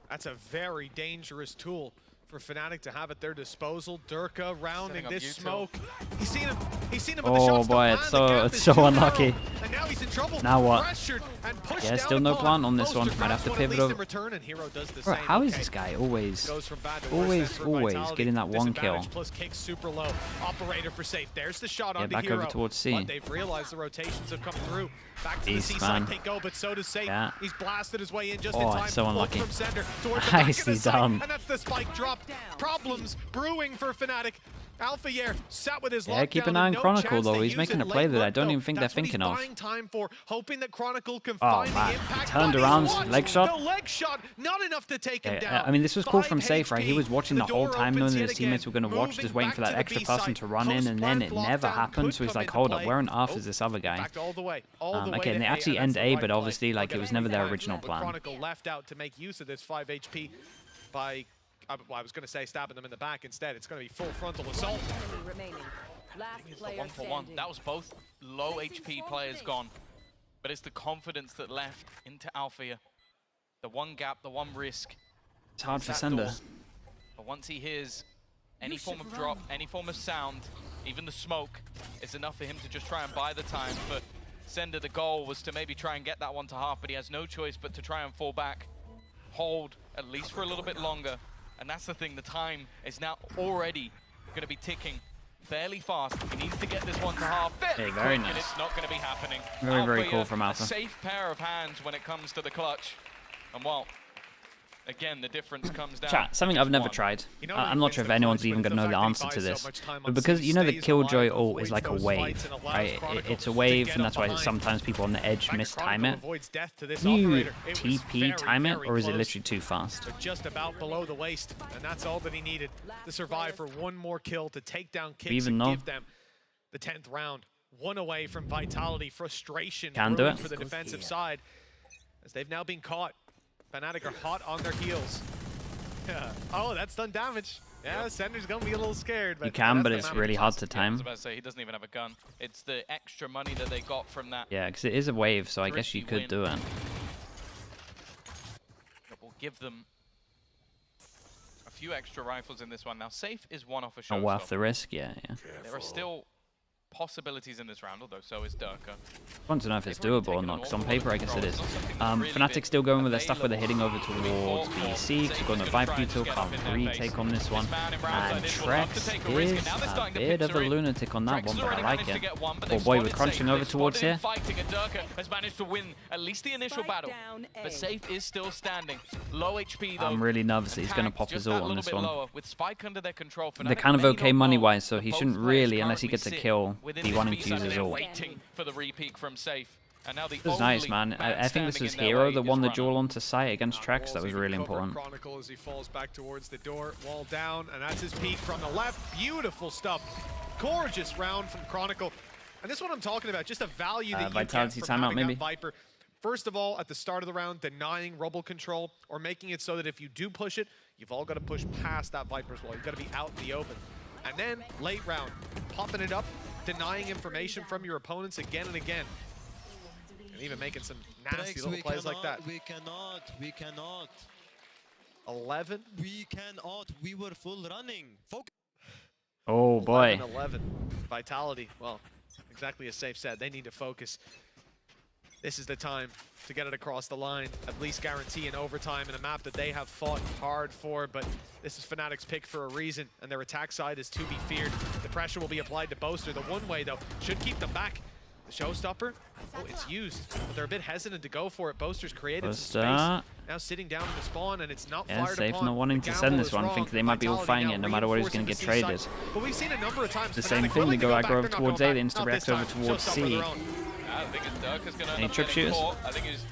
That's a very dangerous tool for Fnatic to have at their disposal. Durka rounding Setting up this U2. smoke. He's seen him. But the Oh shots don't boy, land. it's The so gap it's is so too unlucky. narrow, and now he's in trouble. Now what? Pressured and pushed Yeah, down still no upon. plant on this Poster one. Might have grabs to one at pivot least over. in return, and Hero does the Bro, same. how is Okay. this guy always Goes from bad to worse then for Vitality. getting that one kill? Disadvantage plus kick super low. Operator for safe. There's the shot Yeah, onto back Hero. over towards C. But they've realized the rotations have come through. Back to the Beast, C man. side. They go, but so does Safe. Yeah. He's blasted his way in just Oh, in time. it's so Look unlucky. From center towards the back of Nicely the site, done. and that's the spike drop. Problems brewing for Fnatic. Alpha Yer sat with his Yeah, keep an eye on Chronicle though. He's making a play that I don't even think they're thinking of. Time for, hoping that Chronicle can Oh find man, the he impact. turned but he's around, watched leg shot. The leg shot, not enough to take him Yeah, down. I mean, this was cool 5 from Safe, right? He was watching the whole door time, knowing opens that yet his teammates again, were going to watch, just moving waiting back for that to the extra B person site. to run in, and then it Post-plant never lockdown happened. could So he's come like, into hold up, play. where on earth Oh, is this other guy? Back all the way to Okay, and they A, actually and end that's A, the but right obviously, play. like, it was never their original But plan. Chronicle left out to make use of this 5 HP by, well, I was going to say stabbing them in the back instead. It's going to be full frontal assault. Enemy remaining. Last It's the player 1-for-1. standing. That was both low HP players gone, but it's the confidence that left into Althea. The one gap, the one risk. It's hard for that Sender. door. But once he hears any form of drop, any form of sound, even the smoke, it's enough for him to just try and buy the time. But Sender, the goal was to maybe try and get that one to half, but he has no choice but to try and fall back, hold at least for a little bit longer. And that's the thing, the time is now already going to be ticking fairly fast. He needs to get this one to half fairly very quick, and nice. it's not going to be happening. Very, very Althea, cool from Alpha. A safe pair of hands when it comes to the clutch. And well, again, the difference comes down. Chat, something to I've just never one. tried. You know, I'm not sure if anyone's even going to know the answer to this. But because, you know, the Killjoy ult is like a wave, right? It's a wave, and that's why sometimes people on the edge mistime it. Can you TP time it, or is it literally too fast? But just about below the waist, and that's all that he needed to survive for one more kill to take down Kicks even and know? give them the 10th round. One away from Vitality, frustration Can do brewing it. for the defensive side, as they've now been caught. Fnatic are hot on their heels. Yeah. Oh, that's done damage. Yeah, Sender's gonna be a little scared. But You can, that's but the it's map. really hard to I was time. about to say, he doesn't even have a gun. It's the extra money that they got from that. Yeah, because it is a wave, so I guess you Thrifty could do it. That will give them a few extra rifles in this one. Now, Safe is one off a Not showstopper. worth the risk, yeah, yeah. There are still possibilities in this round, although so is Durka. I want to know if it's doable or not, because on paper I guess it is. Fnatic still going with their stuff where they're hitting over towards BC, because we've got no Viper util, can't retake on this one. And Trex is a bit of a lunatic on that one, but I like it. Oh boy, we're crunching over towards here. Has managed to win at least the initial battle, but Safe is still standing. Low HP though. I'm really nervous that he's going to pop his ult on this one. With Spike under their control, They're kind of okay money-wise, so he shouldn't really, unless he gets a kill, be wanting to use his ult. Waiting for the repeat from Safe. And now this was nice, man. I think this was Hero that won the duel onto site against Trex. That was really important. Chronicle as he falls back towards the door, wall down, and that's his peek from the left. Beautiful stuff. Gorgeous round from Chronicle. And this is what I'm talking about, just a value that you Vitality get from timeout, having maybe. that Viper. First of all, at the start of the round, denying Rubble control, or making it so that if you do push it, you've all got to push past that Viper's wall. You've got to be out in the open. And then, late round, popping it up, denying information from your opponents again and again. And even making some nasty little plays like that. We cannot. 11? We cannot. We were full running. Focus. Oh boy. 11. Vitality, well, exactly as Safe said, they need to focus. This is the time to get it across the line, at least guarantee an overtime in a map that they have fought hard for, but this is Fnatic's pick for a reason, and their attack side is to be feared. The pressure will be applied to Boaster. The one way, though, should keep them back. The showstopper, oh, it's used, but they're a bit hesitant to go for it. Boaster's created some space, now sitting down in the spawn, and it's not fired Safe upon. not wanting to send this one, think they might be all fighting it no matter what he's going to get traded. But we've seen a number of times The same thing, they go aggro over towards A, they insta-react over towards C. I think Durka's going to Any trip shooters? I think he's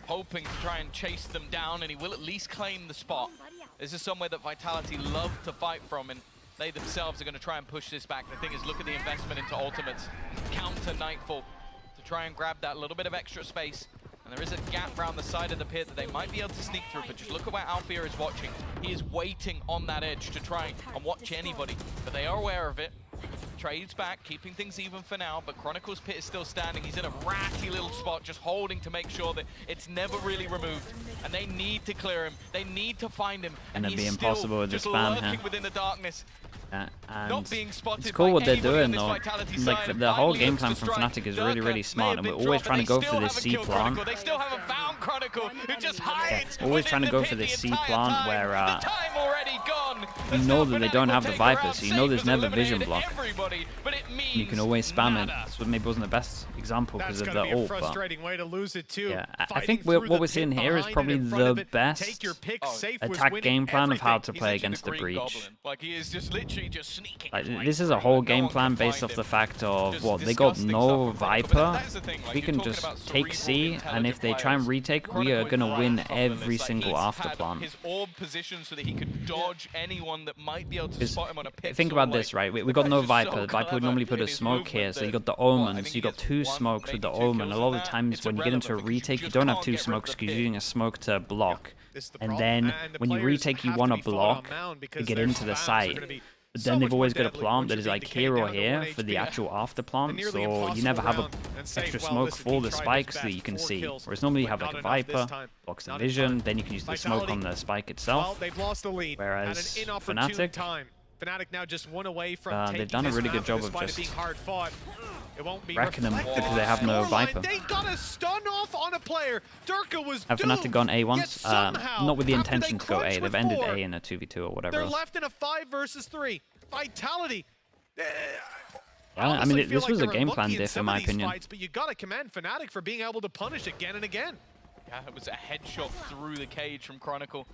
hoping to try and chase them down, and he will at least claim the spot. This is somewhere that Vitality love to fight from, and they themselves are going to try and push this back. The thing is, look at the investment into ultimates. Counter Nightfall to try and grab that little bit of extra space. And there is a gap around the side of the pit that they might be able to sneak through, but just look at where Alfia is watching. He is waiting on that edge to try and watch anybody, but they are aware of it. Trades back, keeping things even for now, but Chronicle's pit is still standing. He's in a ratty little spot, just holding to make sure that it's never really removed. And they need to clear him. They need to find him. And it'd be he's impossible with the spam lurking here. within the darkness. And Not being spotted it's cool what they're doing though. Like the whole game plan from Fnatic is really, really smart, and we're always trying to go for this C plant. They still haven't found Chronicle, who just hides. Always trying to go for this C plant where Time already gone. you know that they don't have the Viper, so you know there's never vision block. You can always spam it. This maybe wasn't the best example because of the ult, but frustrating way to lose it too. Yeah, I think what we're seeing here is probably the best attack game plan of how to play against the Breach. Like he is just literally just sneaking. This is a whole game plan based off the fact of what they got no Viper. We can just take C, and if they try and retake, we are gonna win every single after plant. His orb position so that he could dodge anyone that might be able to spot him on a pit. Think about this, right? We got no Viper. Viper would normally put a smoke here, so you got the Omen, so you got two smokes with the Omen. A lot of the times when you get into a retake, you don't have two smokes because you're using a smoke to block. And then when you retake, you want to block to get into the site. But then they've always got a plant that is like hero here for the actual after plant, so you never have a extra smoke for the spike so that you can see. Whereas normally you have like a Viper, blocks the vision, then you can use the smoke on the spike itself. Whereas Fnatic, now just one away from they've done a really good job of just wrecking them because they have no Viper. They got a stun off on a player. Durka was Have Fnatic gone A once? Not with the intention to go A. They've ended A in a 2v2 or whatever They're else. left in a 5 versus 3. Vitality. I mean, this was a game plan diff in my opinion. Fights, but you got to commend Fnatic for being able to punish again and again. Yeah, it was a headshot through the cage from Chronicle.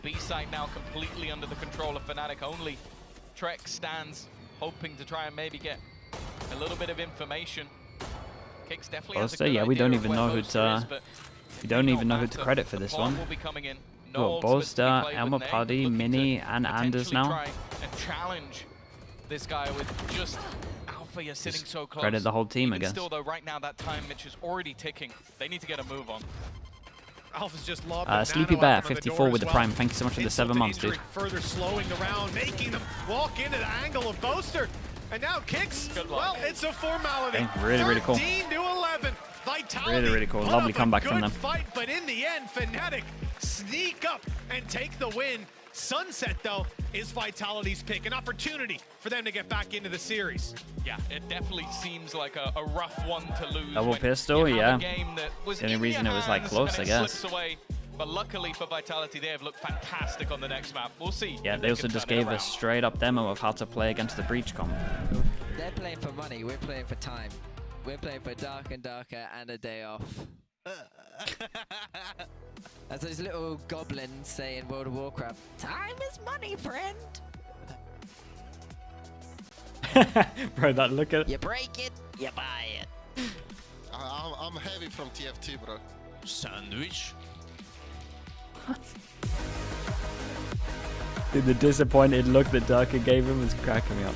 B-side now completely under the control of Fnatic. Only Trex stands, hoping to try and maybe get a little bit of information. Kicks definitely has a good yeah, we idea don't of even where know who Boaster to is, but we don't even know who to credit for this one. will be coming in. Got Boaster, Elmer Puddy, Mini, and Anders now. Try and challenge this guy with just Alfia sitting so close. Credit the whole team, I Even guess. Still though, right now that time Mitch is already ticking. They need to get a move on. Alpha's just lobbed Sleepy Bear, 54 with the Prime. Thank you so much for the 7 months, dude. Further slowing the round, making them walk into the angle of Boaster. And now kicks. Well, it's a formality. Okay, really, really cool. 13 to 11. Vitality Really cool. put Lovely up a comeback from good them. fight, but in the end, Fnatic sneak up and take the win. Sunset, though, is Vitality's pick. An opportunity for them to get back into the series. Yeah, it definitely seems like a rough one to lose. Double when pistol, you yeah. have a game that was The only in reason your it was like hands close, and I it guess. slips away. But luckily for Vitality, they have looked fantastic on the next map. We'll see. Yeah, if they also can just turn it gave around. us straight up demo of how to play against the breach comp. They're playing for money, we're playing for time. We're playing for Dark and Darker and a day off. As those little goblins say in World of Warcraft, time is money, friend. Bro, that look at... You break it, you buy it. I'm heavy from TFT, bro. Sandwich. Dude, the disappointed look that Darker gave him was cracking me up.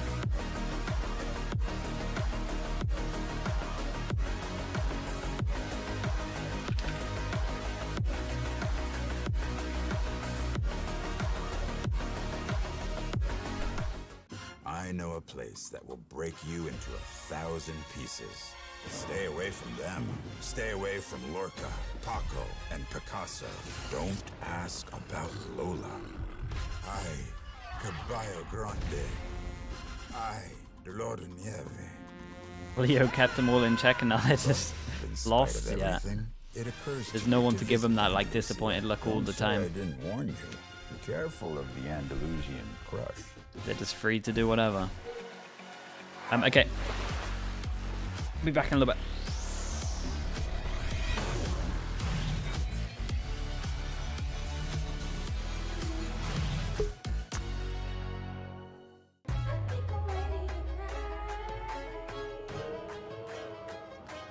I know a place that will break you into 1,000 pieces. Stay away from them. Stay away from Lorca, Paco, and Picasso. Don't ask about Lola. Ay, Caballo Grande. Ay, Dolor de Nieve. Leo kept them all in check and now they're just In spite lost, of yeah. everything, it occurs There's to no you one to to give them visit that like this disappointed city. look all I'm the sorry I time. didn't warn you. Be careful of the Andalusian crush. They're just free to do whatever. Okay. Be back in a little bit.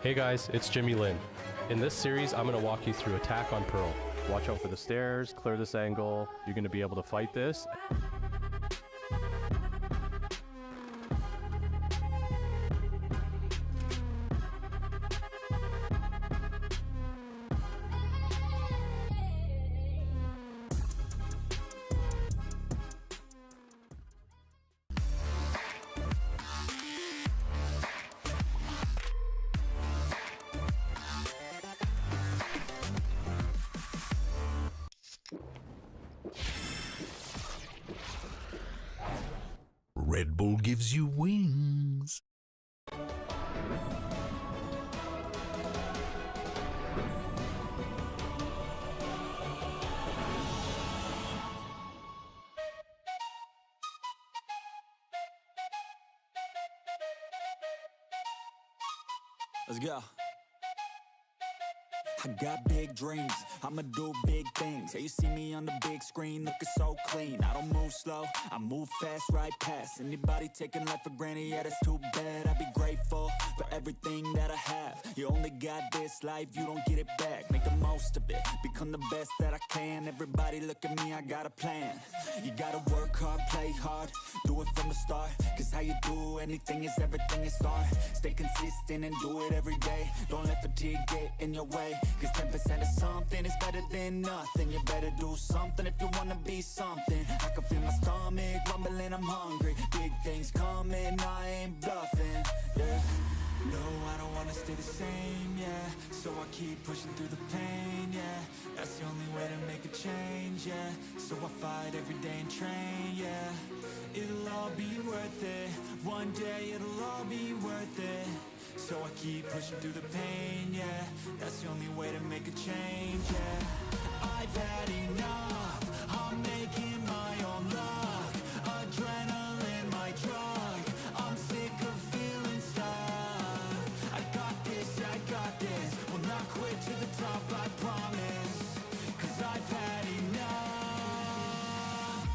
Hey guys, it's Jimmy Lin. In this series, I'm going to walk you through attack on Pearl. Watch out for the stairs, clear this angle. You're going to be able to fight this. Red Bull gives you wings. Let's go. I got big dreams, I'ma do big things. Yeah, you see me on the big screen, looking so clean. I don't move slow, I move fast, right past anybody taking life for granted, yeah, that's too bad. I'd be grateful for everything that I have. You only got this life, you don't get it back. Make the most of it, become the best that I can. Everybody look at me, I got a plan. You gotta work hard, play hard, do it from the start. Cause how you do anything is everything is art. Stay consistent and do it every day. Don't let fatigue get in your way. Cause 10% of something is better than nothing. You better do something if you wanna be something. I can feel my stomach rumbling, I'm hungry. Big things coming, I ain't bluffing, yeah. No, I don't wanna stay the same, yeah. So I keep pushing through the pain, yeah. That's the only way to make a change, yeah. So I fight every day and train, yeah. It'll all be worth it. One day it'll all be worth it. So I keep pushing through the pain, yeah. That's the only way to make a change, yeah. I've had enough, I'm making my own luck. Adrenaline, my drug, I'm sick of feeling stuck. I got this, will not quit to the top, I promise. Cause I've had enough.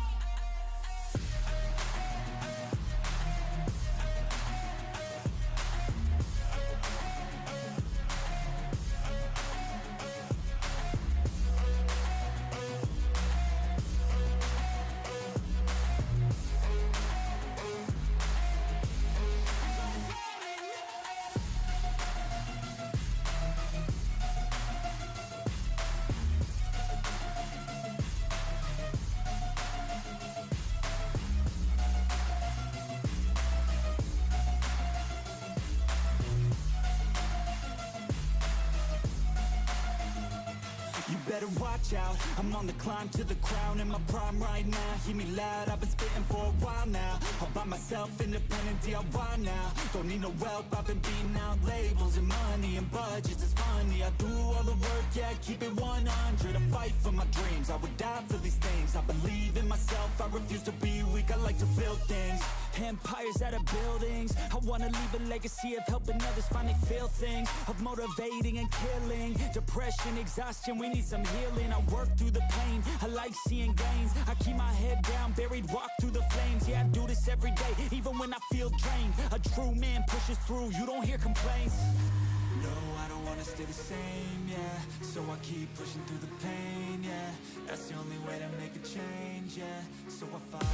You better watch out, I'm on the climb to the crown. In my prime right now, hear me loud, I've been spitting for a while now. All by myself, independent DIY now. Don't need no help, I've been beating out labels and money and budgets, it's funny. I do all the work, yeah, keep it 100. I fight for my dreams, I would die for these things. I believe in myself, I refuse to be weak, I like to build things. Empires out of buildings, I wanna leave a legacy of helping others finally feel things. Of motivating and killing, depression, exhaustion, we need some healing. I work through the pain, I like seeing gains. I keep my head down, buried, walk through the flames. Yeah, I do this every day, even when I feel drained. A true man pushes through, you don't hear complaints. No, I don't wanna stay the same, yeah. So I keep pushing through the pain, yeah. That's the only way to make a change, yeah. So I fight.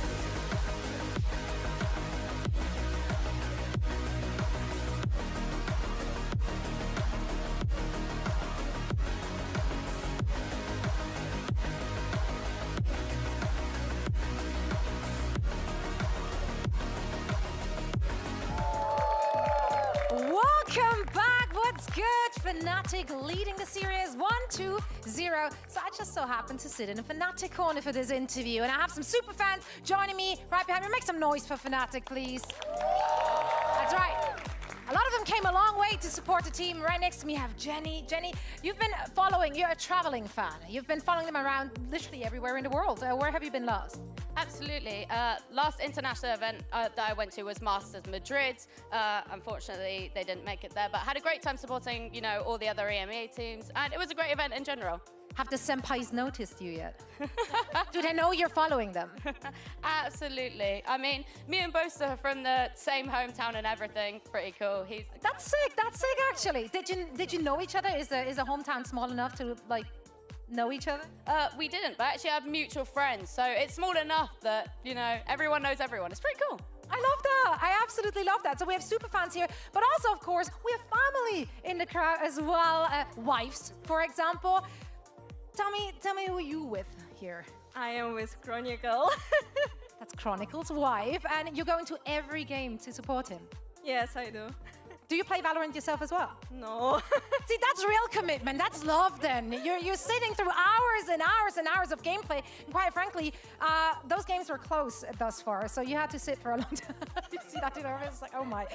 Welcome back. What's good? Fnatic leading the series 1-2-0. So I just so happened to sit in a Fnatic corner for this interview, and I have some super fans joining me right behind me. Make some noise for Fnatic, please. That's right. A lot of them came a long way to support the team. Right next to me, I have Jenny. Jenny, you've been following, you're a traveling fan. You've been following them around literally everywhere in the world. Where have you been last? Absolutely. Last international event that I went to was Masters Madrid. Unfortunately, they didn't make it there, but had a great time supporting, you know, all the other EMEA teams, and it was a great event in general. Have the senpais noticed you yet? Do they know you're following them? Absolutely. I mean, me and Boaster are from the same hometown and everything. Pretty cool. That's sick. That's sick, actually. Did you know each other? Is the hometown small enough to like know each other? We didn't, but actually have mutual friends. So it's small enough that, you know, everyone knows everyone. It's pretty cool. I love that. I absolutely love that. So we have super fans here, but also, of course, we have family in the crowd as well. Wives, for example. Tell me who you with here. I am with Chronicle. That's Chronicle's wife, and you're going to every game to support him. Yes, I do. Do you play Valorant yourself as well? No. See, that's real commitment. That's love then. You're sitting through hours and hours and hours of gameplay. And quite frankly, those games were close thus far, so you had to sit for a long time. You see that, you know? It's like, oh my.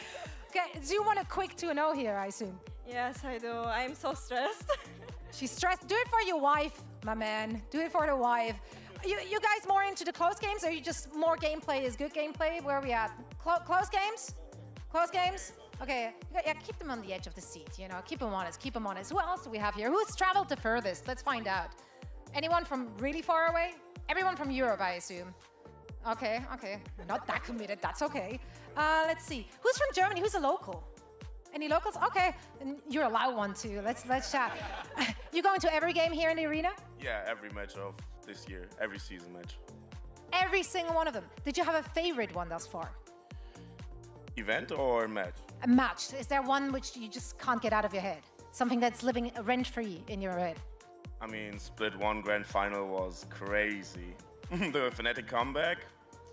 Okay, so you want a quick 2-0 here, I assume? Yes, I do. I'm so stressed. She's stressed. Do it for your wife, my man. Do it for the wife. You guys more into the close games, or are you just more gameplay is good gameplay? Where are we at? Close games? Close games? Okay, yeah, keep them on the edge of the seat, you know, keep them honest, keep them honest. Who else do we have here? Who's traveled the furthest? Let's find out. Anyone from really far away? Everyone from Europe, I assume. Okay, not that committed, that's okay. Let's see, who's from Germany? Who's a local? Any locals? Okay, you're allowed one too. Let's chat. You going to every game here in the arena? Yeah, every match of this year, every season match. Every single one of them. Did you have a favorite one thus far? Event or match? A match. Is there one which you just can't get out of your head? Something that's living rent-free in your head? I mean, Split 1 Grand Final was crazy. The Fnatic comeback,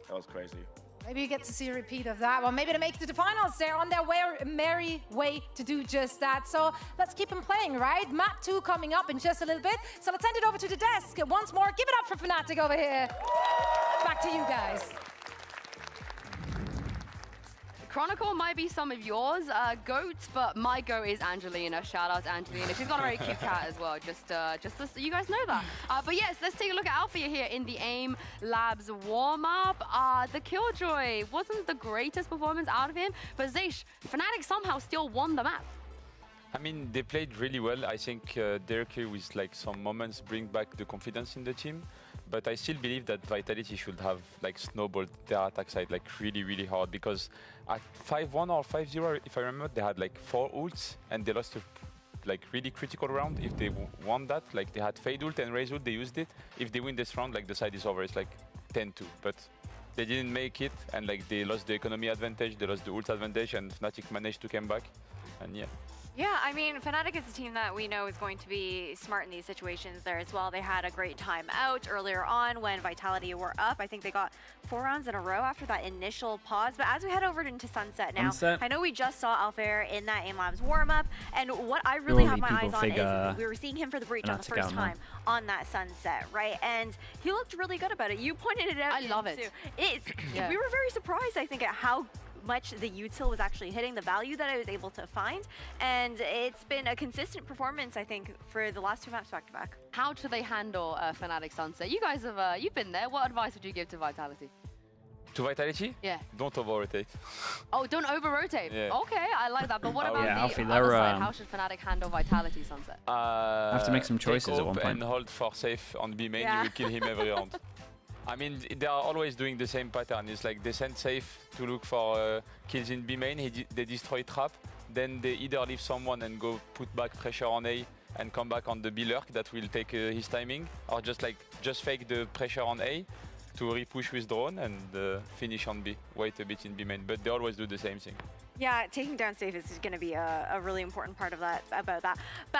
that was crazy. Maybe you get to see a repeat of that one. Maybe to make it to the finals. They're on their merry way to do just that. So let's keep them playing, right? Map 2 coming up in just a little bit. So let's send it over to the desk. Once more, give it up for Fnatic over here. Back to you guys. Chronicle might be some of yours, goats, but my goat is Angelina. Shout out to Angelina. She's got a very cute cat as well. Just so you guys know that. But yes, let's take a look at Alpha here in the AIM Labs warm-up. The Killjoy wasn't the greatest performance out of him, but Zeish, Fnatic somehow still won the map. I mean, they played really well. I think Derek with like some moments bring back the confidence in the team. But I still believe that Vitality should have like snowballed their attack side like really hard, because at 5-1 or 5-0, if I remember, they had like 4 ults and they lost a like really critical round. If they won that, like they had Fade ult and Raze ult, they used it. If they win this round, like the side is over. It's like 10-2, but they didn't make it, and like they lost the economy advantage, they lost the ult advantage, and Fnatic managed to come back, and yeah. Yeah, I mean, Fnatic is a team that we know is going to be smart in these situations there as well. They had a great time out earlier on when Vitality were up. I think they got 4 rounds in a row after that initial pause. But as we head over into Sunset now, I know we just saw Alfair in that AIM Labs warm-up, and what I really have my eyes on is we were seeing him for the breach on the first time on that Sunset, right? And he looked really good about it. You pointed it out. I love it. We were very surprised, I think, at how much the util was actually hitting, the value that I was able to find, and it's been a consistent performance, I think, for the last 2 maps back to back. How do they handle Fnatic Sunset? You guys have you've been there. What advice would you give to Vitality? To Vitality? Yeah. Don't over-rotate. Oh, don't over-rotate. Yeah. Okay, I like that. But what about Alfie, the other side? How should Fnatic handle Vitality Sunset? Have to make some choices at one point. And hold for safe on B main, you will kill him every round. I mean, they are always doing the same pattern. It's like they send safe to look for kills in B main, they destroy trap, then they either leave someone and go put back pressure on A and come back on the B lurk that will take his timing, or just fake the pressure on A to re-push with drone and finish on B, wait a bit in B main, but they always do the same thing. Yeah, taking down Safe is going to be a really important part of that, But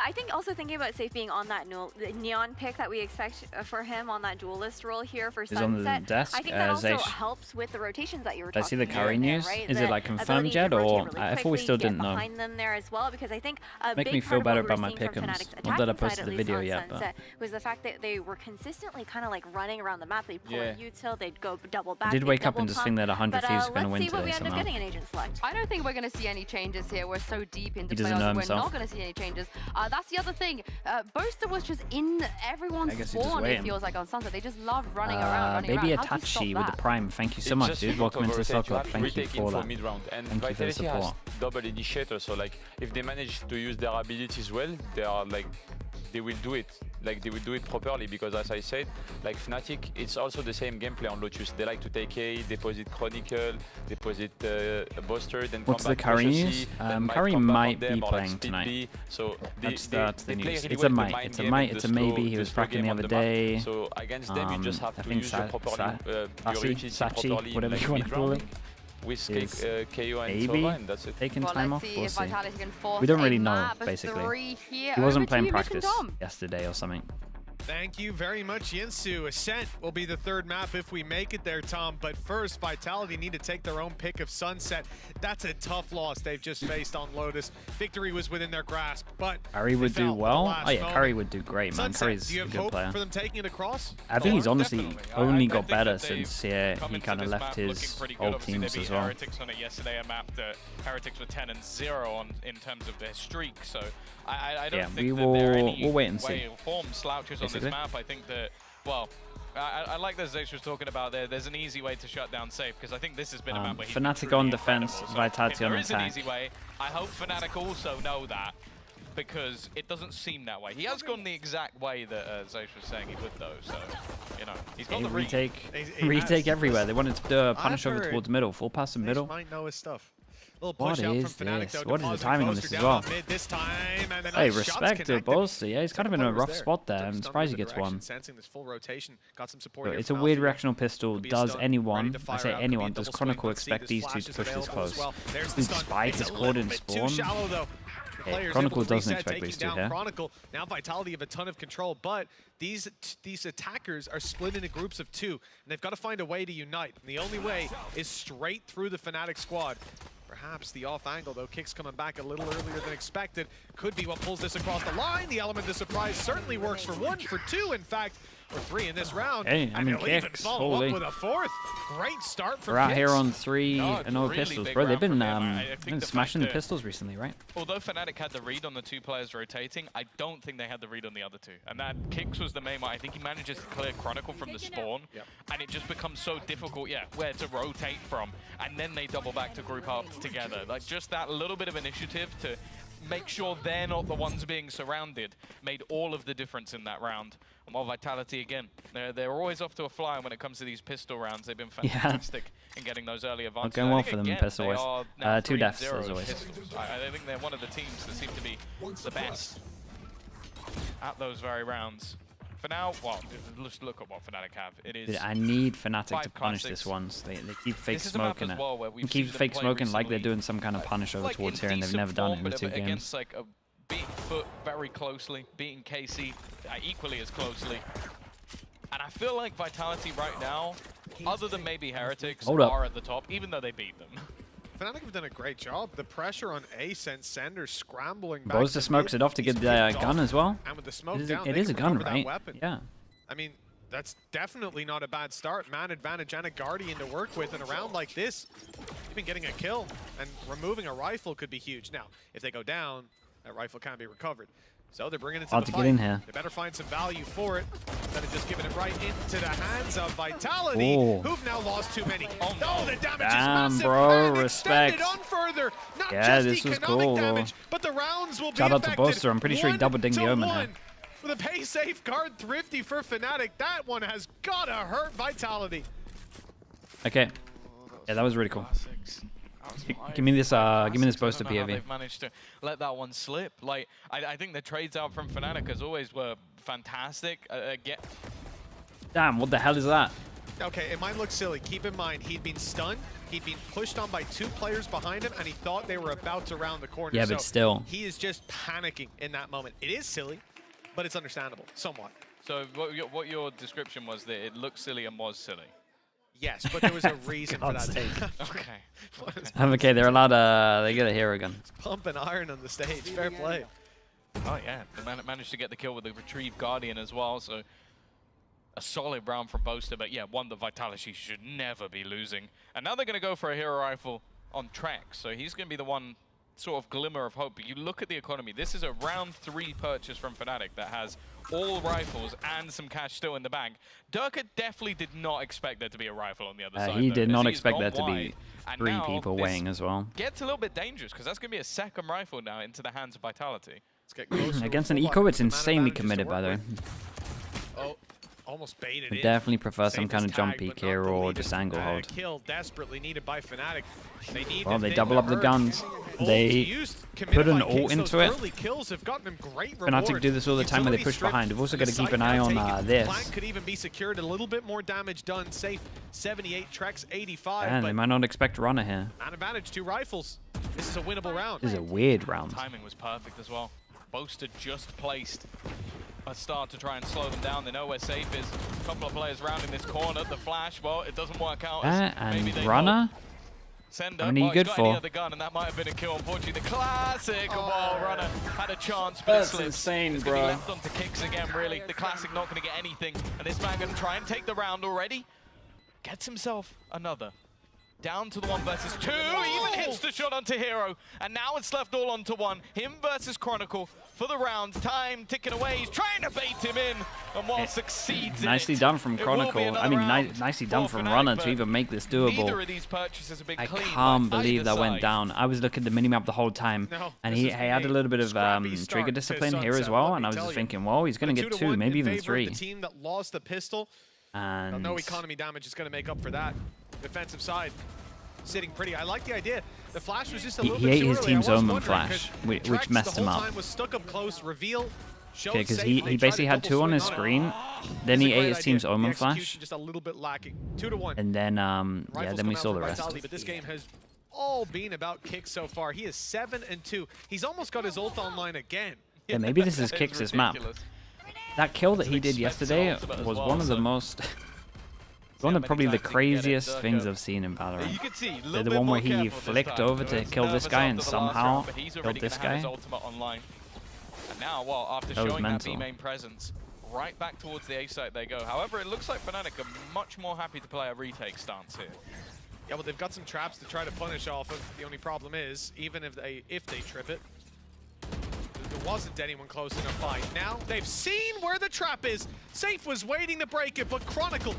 I think also thinking about Safe being on that Neon pick that we expect for him on that duelist role here for Sunset. On the desk, I think that also helps with the rotations that you were talking about. I see the KRU news. Right? Is it like confirmed yet, or I thought we still didn't know? Behind them there as well, because I think a Make big me feel part better of what about my we were seeing from pick'ems. Fnatic's Not that I attacking posted side, the at video least yet, on but Sunset, was the fact that they were consistently kind of like running around the map. They pull a util, they'd go double back. I did wake up and just think that 100 Thieves are going to win let's see what we today end up somehow. getting in Agent Select. I don't think we're going to see any changes here. We're so deep into He doesn't know playoffs, we're himself. not going to see any changes. That's the other thing. Boaster was just in everyone's spawn, it feels like, on Sunset. They just love running around, Maybe How do you stop Itachi with the that? Prime. Thank you so much, dude. Welcome into the Cell Club. Thank you for that. Mid-round. And Thank you for the Vitality has support. double initiator, so like if they manage to use their abilities well, they are like they will do it. Like they will do it properly, because as I said, like Fnatic, it's also the same gameplay on Lotus. They like to take A, deposit Chronicle, deposit Buster, then What's come the back KRU pressure news? C, then KRU might might come be back on them, or, like, playing speed tonight. B. So That's they the play news. really It's well a the might. mind It's a game might. and It's the a maybe. slow- He was slow packing game the on other map. day. So against them, you just have I to think use your utility Sachi, properly, whatever like you want to call mid-round, it. with is KO and maybe Sova, and that's it. taking Well, time let's off. see We'll if see. Vitality can force We don't a really know, map of basically. 3 here. He wasn't Over to playing you, Mission practice Dom. yesterday or something. Thank you very much, Yinsu. Ascent will be the 3rd map if we make it there, Tom. But first, Vitality need to take their own pick of Sunset. That's a tough loss they've just faced on Lotus. Victory was within their grasp, but Curry would do well. Oh yeah, moment. Curry would do great, man. Sunset, Curry's do you a have good hope player. for them taking it across? I think he's honestly Definitely. only I got think better that they've since come he into kind of this left map looking his pretty good. old Obviously, teams they as beat well. Heretics on it yesterday, a map that Heretics were 10-0 on in terms of their streak. So I don't think that there are any we'll wait and way see. or form slouches on this Basically. map. I think that, well, I like that Zeus was talking about there's an easy way to shut down Safe, because I think this has been a map where he's been Fnatic truly on defense, incredible. So Vitality if there on is an attack. easy way, I hope Fnatic also know that, because it doesn't seem that way. He has gone the exact way that Zeus was saying he would, though. So, you know, he's got the read. Retake everywhere. They wanted to do a punish over heard towards middle, full pass in middle. Might know his stuff. Little What push out is from Fnatic, this? though, What is the depositing timing on Boaster this as down well? on mid this time, and then Hey, shots respect to connected. Boaster. Yeah, he's kind of in a Second one rough was spot there. Took I'm stun surprised he in the gets direction, one. Sensing this full rotation, got some support So here it's a from weird Alfie. directional pistol. Could be a Does stun, anyone, ready to I fire say out, could be anyone, a does double swing. Chronicle Let's see, expect there's these two to flashes push this available as close? well. There's the Dude, stun. Spike It's is a caught little in bit too spawn. shallow, though. The Hey, players Chronicle able to doesn't reset, expect taking these two down here. Chronicle. Now Vitality have a ton of control, but these attackers are split into groups of 2, and they've got to find a way to unite. And the only way is straight through the Fnatic squad. Perhaps the off angle, though, Kicks coming back a little earlier than expected, could be what pulls this across the line. The element of surprise certainly works for 1, for 2, in fact, or 3 in this round. Hey, I and mean, they'll even Kicks, follow holy. up with a 4th. Great start for We're out here Kicks. on 3 and no really pistols, big bro. They've round been, from him. I think been the smashing the fact that- pistols recently, right? Although Fnatic had the read on the 2 players rotating, I don't think they had the read on the other 2. And that Kicks was the main one. I think he manages to clear Chronicle from the spawn. And it just becomes so difficult, where to rotate from. And then they double back to group up together. Like, just that little bit of initiative to make sure they're not the ones being surrounded made all of the difference in that round. And while Vitality, again, they're always off to a fly when it comes to these pistol rounds. They've been fantastic in getting those early advantages. going I well think, for them, again, pistol they wise. are now 2 deaths, 3-0 as always. pistols. I think they're one of the teams that seem to be the best at those very rounds. For now, well, just look at what Fnatic have. It is. Dude, I need Fnatic to 5 punish classics. this once. They keep fake This is a map smoking as it. well where we've They keep seen them fake play smoking like they're recently, doing some kind of punish over like towards in here, and they've decent never done it form, in the but 2 games. against like a beating Foot very closely, beating KC equally as closely. And I feel like Vitality right now, other than maybe Heretics, are at the top, even though they beat them. Fnatic have done a great job. The pressure on Ace and Sender scrambling back. Boza smokes it off to get the gun as well. And with the smoke It down, is, they a can gun, recover right? that weapon. Yeah. I mean, that's definitely not a bad start. Man advantage and a Guardian to work with in a round like this. Even getting a kill and removing a rifle could be huge. Now, if they go down, that rifle can be recovered. So they're bringing it to Hard the to fight. get in here. They better find some value for it instead of just giving it right into the hands of Vitality, Ooh. whoho've now lost too many. Oh, the damage Damn, is massive. bro, And respect. extended on further. Not Yeah, just this was economic cool. damage, but the rounds will be Shout out to affected. Boaster. I'm pretty sure he double dinged the Omen 1-to-1 there. with a pay safeguard thrifty for Fnatic. That one has gotta hurt Vitality. Okay. Yeah, that was really cool. Give me this Boaster I don't know how POV. they've managed to let that one slip. Like, I think the trades out from Fnatic as always were fantastic. Damn, what the hell is that? Okay, it might look silly. Keep in mind, he'd been stunned, he'd been pushed on by 2 players behind him, and he thought they were about to round the corner. Yeah, but still. He is just panicking in that moment. It is silly, but it's understandable, somewhat. So what your description was that it looked silly and was silly? Yes, but there was a reason for that. God's sake. Okay. Okay, they're allowed they get a hero gun. Pumping iron on the stage. Fair play. Oh yeah, they managed to get the kill with the retrieved Guardian as well, so a solid round from Boaster, but yeah, one that Vitality should never be losing. And now they're going to go for a hero rifle on track, so he's going to be the one sort of glimmer of hope. But you look at the economy, this is a round 3 purchase from Fnatic that has all rifles and some cash still in the bank. Durka definitely did not expect there to be a rifle on the other side. He though, did not as he's expect gone there to be wide. And 3 now people this weighing as well. gets a little bit dangerous because that's going to be a second rifle now into the hands of Vitality. Let's get closer. Against an eco, it's insanely committed, by the way. Oh, almost baited I in. definitely prefer some Safest kind of jump tag, peek but not here the or lead. just angle hold. Kill desperately needed by Fnatic. They need Well, to they thin double up the herd. guns. Ults They used, committed put an by ult Kicks. into Those it. early kills have gotten them great Fnatic reward. do this all the time when they Utility push stripped, behind. We've also the got to keep site an eye now on taken. this. Flank could even be secured. A little bit more damage done. Safe 78, Trex 85. And but they might not expect runner here. an advantage, 2 rifles. This is a winnable round. This is a weird round. Timing was perfect as well. Boaster just placed a start to try and slow them down. They know where safe is. A couple of players rounding this corner. The flash, well, it doesn't work out. Maybe And they runner? Sender, How many well, you good he's got for? any other gun, and that might have been a kill. Unfortunately, the classic while runner had a chance, but That's it slipped. insane, It's gonna be bro. left onto Kicks again, really. The classic not going to get anything, and this man going to try and take the round already. Gets himself another. Down to the 1 versus 2, even hits the shot onto Hero, and now it's left all onto 1. Him versus Chronicle for the round. Time ticking away. He's trying to bait him in, and while succeeds Nicely in it, done from it will be Chronicle. I another mean, round nicely done for from Fnatic, runner but to even make this Neither doable. of these purchases have been I clean can't by believe either that went side. down. I was looking at the minimap the whole time, and he had a little bit of trigger discipline here as well, and I was just thinking, well, he's going to get 2, maybe even 3. The team that lost the pistol. And No economy damage is going to make up for that. Defensive side sitting pretty. I like the idea. The flash was just a little he bit ate too his early. team's I was omen wondering, flash, 'cause which Trex messed the him whole up. time was stuck up close. Reveal. Okay, because he basically had 2 on his screen, then he ate his team's omen flash, Just a little bit lacking. 2 to 1. and then yeah, Rifles then we come out saw for the rest. Vitality, but this game has all been about Kicks so far. He is 7-2. He's almost got his ult online again. Yeah, maybe this is Kicks' map. That kill that he did yesterday was one of the most... one of probably the craziest things I've seen in Valorant. You can see The one where he flicked over to kill this guy and somehow killed this guy. Online. And now, well, after That was showing that mental. B main presence, right back towards the A site they go. However, it looks like Fnatic are much more happy to play a retake stance here. Yeah, well, they've got some traps to try to punish off of. The only problem is, even if they trip it, there wasn't anyone close enough by. Now, they've seen where the trap is. Safe was waiting to break it, but Chronicle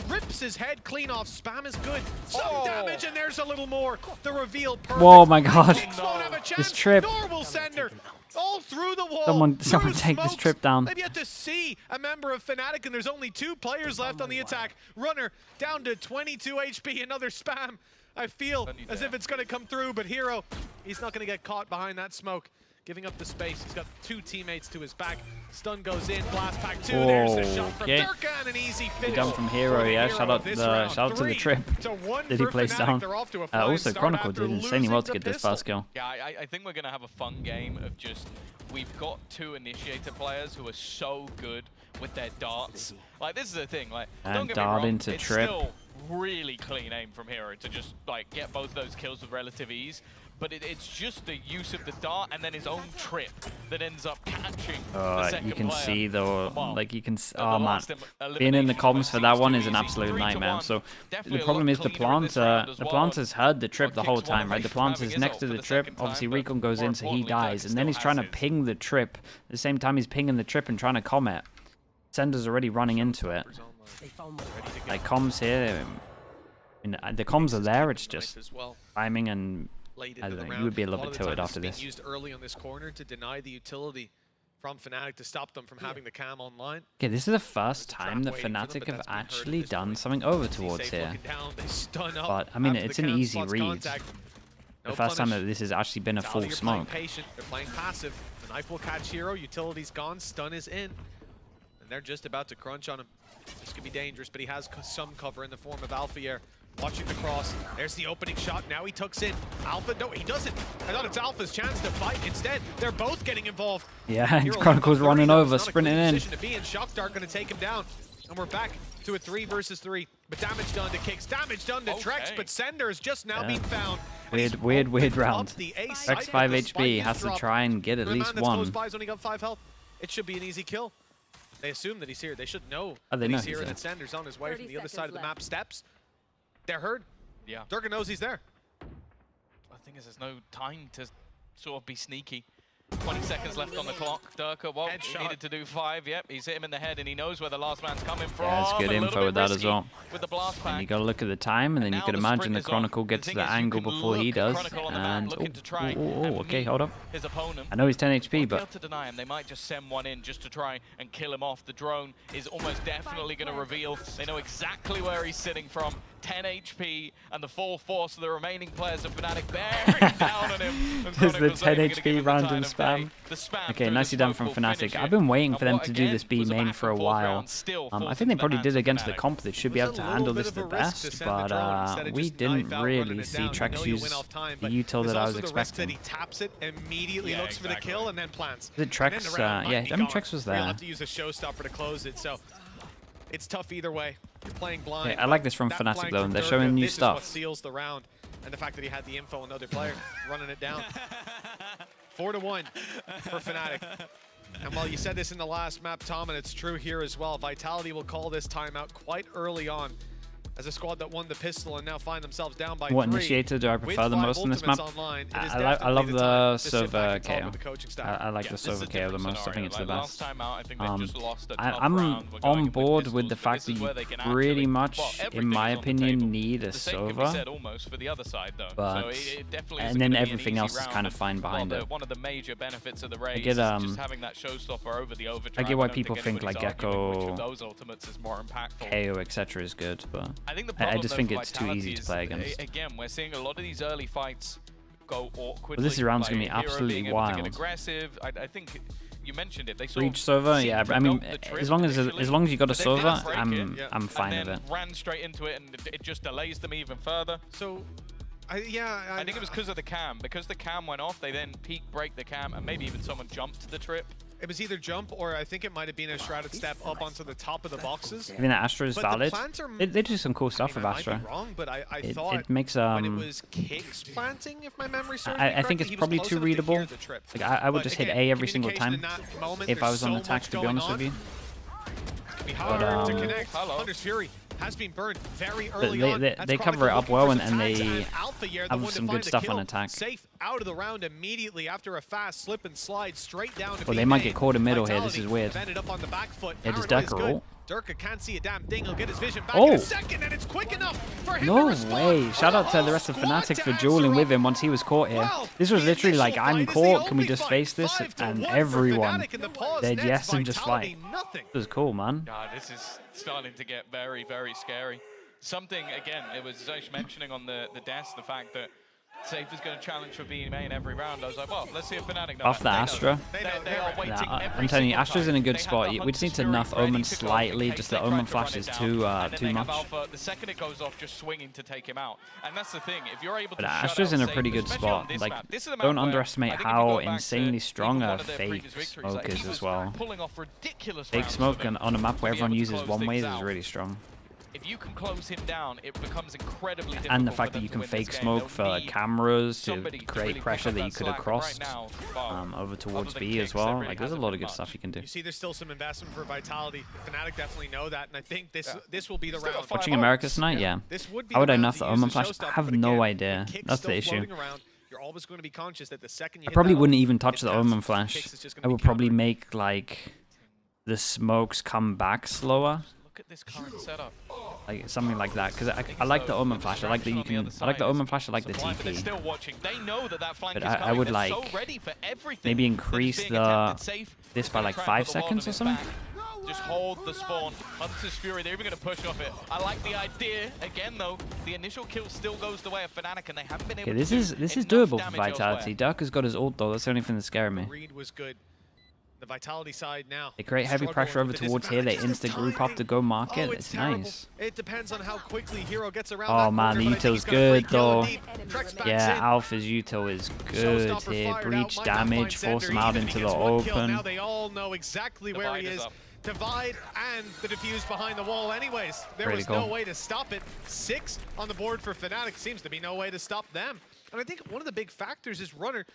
rips his head clean off. Spam is good. Some damage, and there's a little more. The reveal perfect. Whoa, my God. Kicks won't have a chance. This trip. Nor will Sender. All through the wall. Someone through take this smokes. trip down. They've yet to see a member of Fnatic, and there's only 2 players left on the attack. Runner down to 22 HP. Another spam. I feel as if it's going to come through, but Hero, he's not going to get caught behind that smoke. giving up the space. He's got 2 teammates to his back. Stun goes in, blast pack 2. There's the shot from Durka and an easy finish. Done from Hero, yeah. Shout out to the trip. Did he place down? Also, Chronicle did insanely well to get this first kill. Yeah, I think we're going to have a fun game of just... We've got 2 initiator players who are so good with their darts. Like, this is the thing. Like, don't get me wrong, into it's trip. still really clean aim from Hero to just, like, get both those kills with relative ease. But it's just the use of the dart and then his own trip that ends up catching the second you can player. see though, like you can, oh man, being in the comms for that one is an absolute nightmare. So the problem is the Planter's heard the trip the whole time, right? The Planter's next to the trip, obviously Recon goes in so he dies, and then he's trying to ping the trip. At the same time he's pinging the trip and trying to comm it. Sender's already running into it. Like comms here, the comms are there, it's just timing and... I don't know, you would be a little bit tilted after this. Used early on this corner to deny the utility from Fnatic to stop them from having the cam online. Okay, this is the first time that Fnatic have actually done something over towards here. But, I mean, it's an easy read. The first time that this has actually been a full smoke. They're playing passive. The knife will catch Hero, utility's gone, stun is in. And they're just about to crunch on him. This could be dangerous, but he has some cover in the form of Alphayer. Watching the cross. There's the opening shot. Now he tucks in. Alpha, no, he doesn't. I thought it's Alpha's chance to fight. Instead, they're both getting involved. Yeah, Chronicle's running over, sprinting in. To be in. Shock Dart going to take him down. And we're back to a 3 versus 3. But damage done to Kicks, damage done to Trex, but Sender is just now being found. Weird round. Trex 5 HP, has to try and get at least one. Only got 5 health. It should be an easy kill. They assume that he's here. They should know that he's here and that Sender's on his way from the other side of the map. Steps. They're heard. Yeah. Durka knows he's there. The thing is, there's no time to sort of be sneaky. 20 seconds left on the clock. Durka, well, he needed to do 5. Yep, he's hit him in the head, and he knows where the last man's coming from. Yeah, that's good info with that as well. With the blast pack. And you got to look at the time, and then you could imagine the Chronicle gets to the angle before he does. And okay, hold up. His opponent. I know he's 10 HP, but to deny him, they might just send one in just to try and kill him off. The drone is almost definitely going to reveal. They know exactly where he's sitting from. 10 HP, and the full force of the remaining players of Fnatic bearing down on him. Just the 10 HP random spam. Okay, nicely done from Fnatic. I've been waiting for them to do this B main for a while. I think they probably did against the comp. They should be able to handle this the best, but we didn't really see Trex use the util that I was expecting. He taps it, immediately looks for the kill, and then plants. The Trex, yeah, I mean Trex was there. You'll have to use a showstopper to close it, so it's tough either way. You're playing blind. Yeah, I like this from Fnatic though, and they're showing new stuff. This is what seals the round, and the fact that he had the info on the other player, running it down. 4-1 for Fnatic. And while you said this in the last map, Tom, and it's true here as well, Vitality will call this timeout quite early on. As a squad that won the pistol and now find themselves down by 3. What initiator do I prefer the most in this map? I love the Sova KO. I like the Sova KO the most. I think it's the best. I'm on board with the fact that you pretty much, in my opinion, need a Sova. But, and then everything else is kind of fine behind it. One of the major benefits of the race is just having that showstopper over the overdrive. I get why people think like Gecko, KO, etc. is good, but I just think it's too easy to play against. Again, we're seeing a lot of these early fights go awkwardly. Well, this round's going to be absolutely wild. Aggressive. I think you mentioned it. They saw Reach Sova, yeah. I mean, as long as you got a Sova, I'm fine with it. Ran straight into it, and it just delays them even further. So, I think it was because of the cam. Because the cam went off, they then peak break the cam, and maybe even someone jumped the trip. It was either jump or I think it might have been a shrouded step up onto the top of the boxes. I think that Astra is valid. They do some cool stuff with Astra. I might be wrong, but I thought it makes when it was Kicks planting, if my memory serves me I think it's probably too readable. Like I would just hit A every single time if I was on attack, to be honest with you. Be hard to connect. Hunter's Fury has been burned very early on. They cover it up well, and they have some good stuff on attack. Safe out of the round immediately after a fast slip and slide straight down to well, they might get caught in middle here. This is weird. Yeah, does Durka ult? Durka can't see a damn thing. He'll get his vision back in a second, and it's quick enough for him to respond. No way. Shout out to the rest of Fnatic for dueling with him once he was caught here. This was literally like, I'm caught, can we just face this? And everyone said yes and just fight. This was cool, man. God, this is starting to get very, very scary. Something, again, it was Zosh mentioning on the desk, the fact that Safe is going to challenge for EMEA in every round. I was like, well, let's see if Fnatic know. Off the Astra. They are waiting I'm telling you, Astra's in a good spot. We just need to nerf Omen slightly. Just the Omen flash is too much. The second it goes off, just swinging to take him out. And that's the thing. If you're able to But Astra's in a pretty good spot. Like, don't underestimate how insanely strong a fake smoke is as well. Fake smoke on a map where everyone uses one way is really strong. If you can close him down, it becomes incredibly difficult. And the fact that you can fake smoke for cameras to create pressure that you could have crossed over towards B as well. Like, there's a lot of good stuff you can do. You see there's still some investment for Vitality. Fnatic definitely know that, and I think this will be the round. Watching America tonight, yeah. How would I nerf the Omen flash? I have no idea. That's the issue. You're always going to be conscious that the second you I probably wouldn't even touch the Omen flash. I would probably make, like, the smokes come back slower. Look at this current setup. Like something like that, because I like the Omen flash. I like that you can. I like the Omen flash. I like the TP. But I would like maybe increase this by like 5 seconds or something. Just hold the spawn. Hunter's Fury, they're even going to push off it. I like the idea. Again, though, the initial kill still goes the way of Fnatic, and they haven't been able to this is doable for Vitality. Dark has got his ult though. That's the only thing that's scaring me. Read was good. The Vitality side now. They create heavy pressure over towards here. They insta group up to go market. It's nice. It depends on how quickly Hero gets around. Oh man, the util's good though. Yeah, Alpha's util is good here. Breach damage, force him out into the open. Now they all know exactly where he is. Divide and the defuse behind the wall anyways. There was no way to stop it. 6 on the board for Fnatic. Seems to be no way to stop them. And I think one of the big factors is Runner.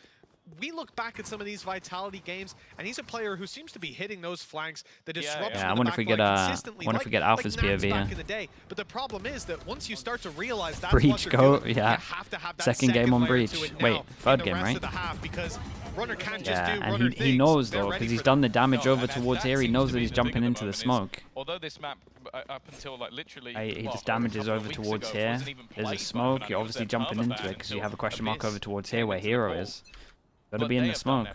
We look back at some of these Vitality games, and he's a player who seems to be hitting those flanks, the disruption. Yeah, I wonder if we get Alpha's POV here. But the problem is that once you start to realize that's Breach go, doing, yeah. Second game on Breach. Wait, third game, right? Because Runner can't yeah, and he knows though, because he's done the damage over towards here. He knows that he's jumping into the smoke. Although this map, up until like literally, he just damages over towards here. There's a smoke. You're obviously jumping into it because you have a question mark over towards here where Hero is. Gotta be in the smoke.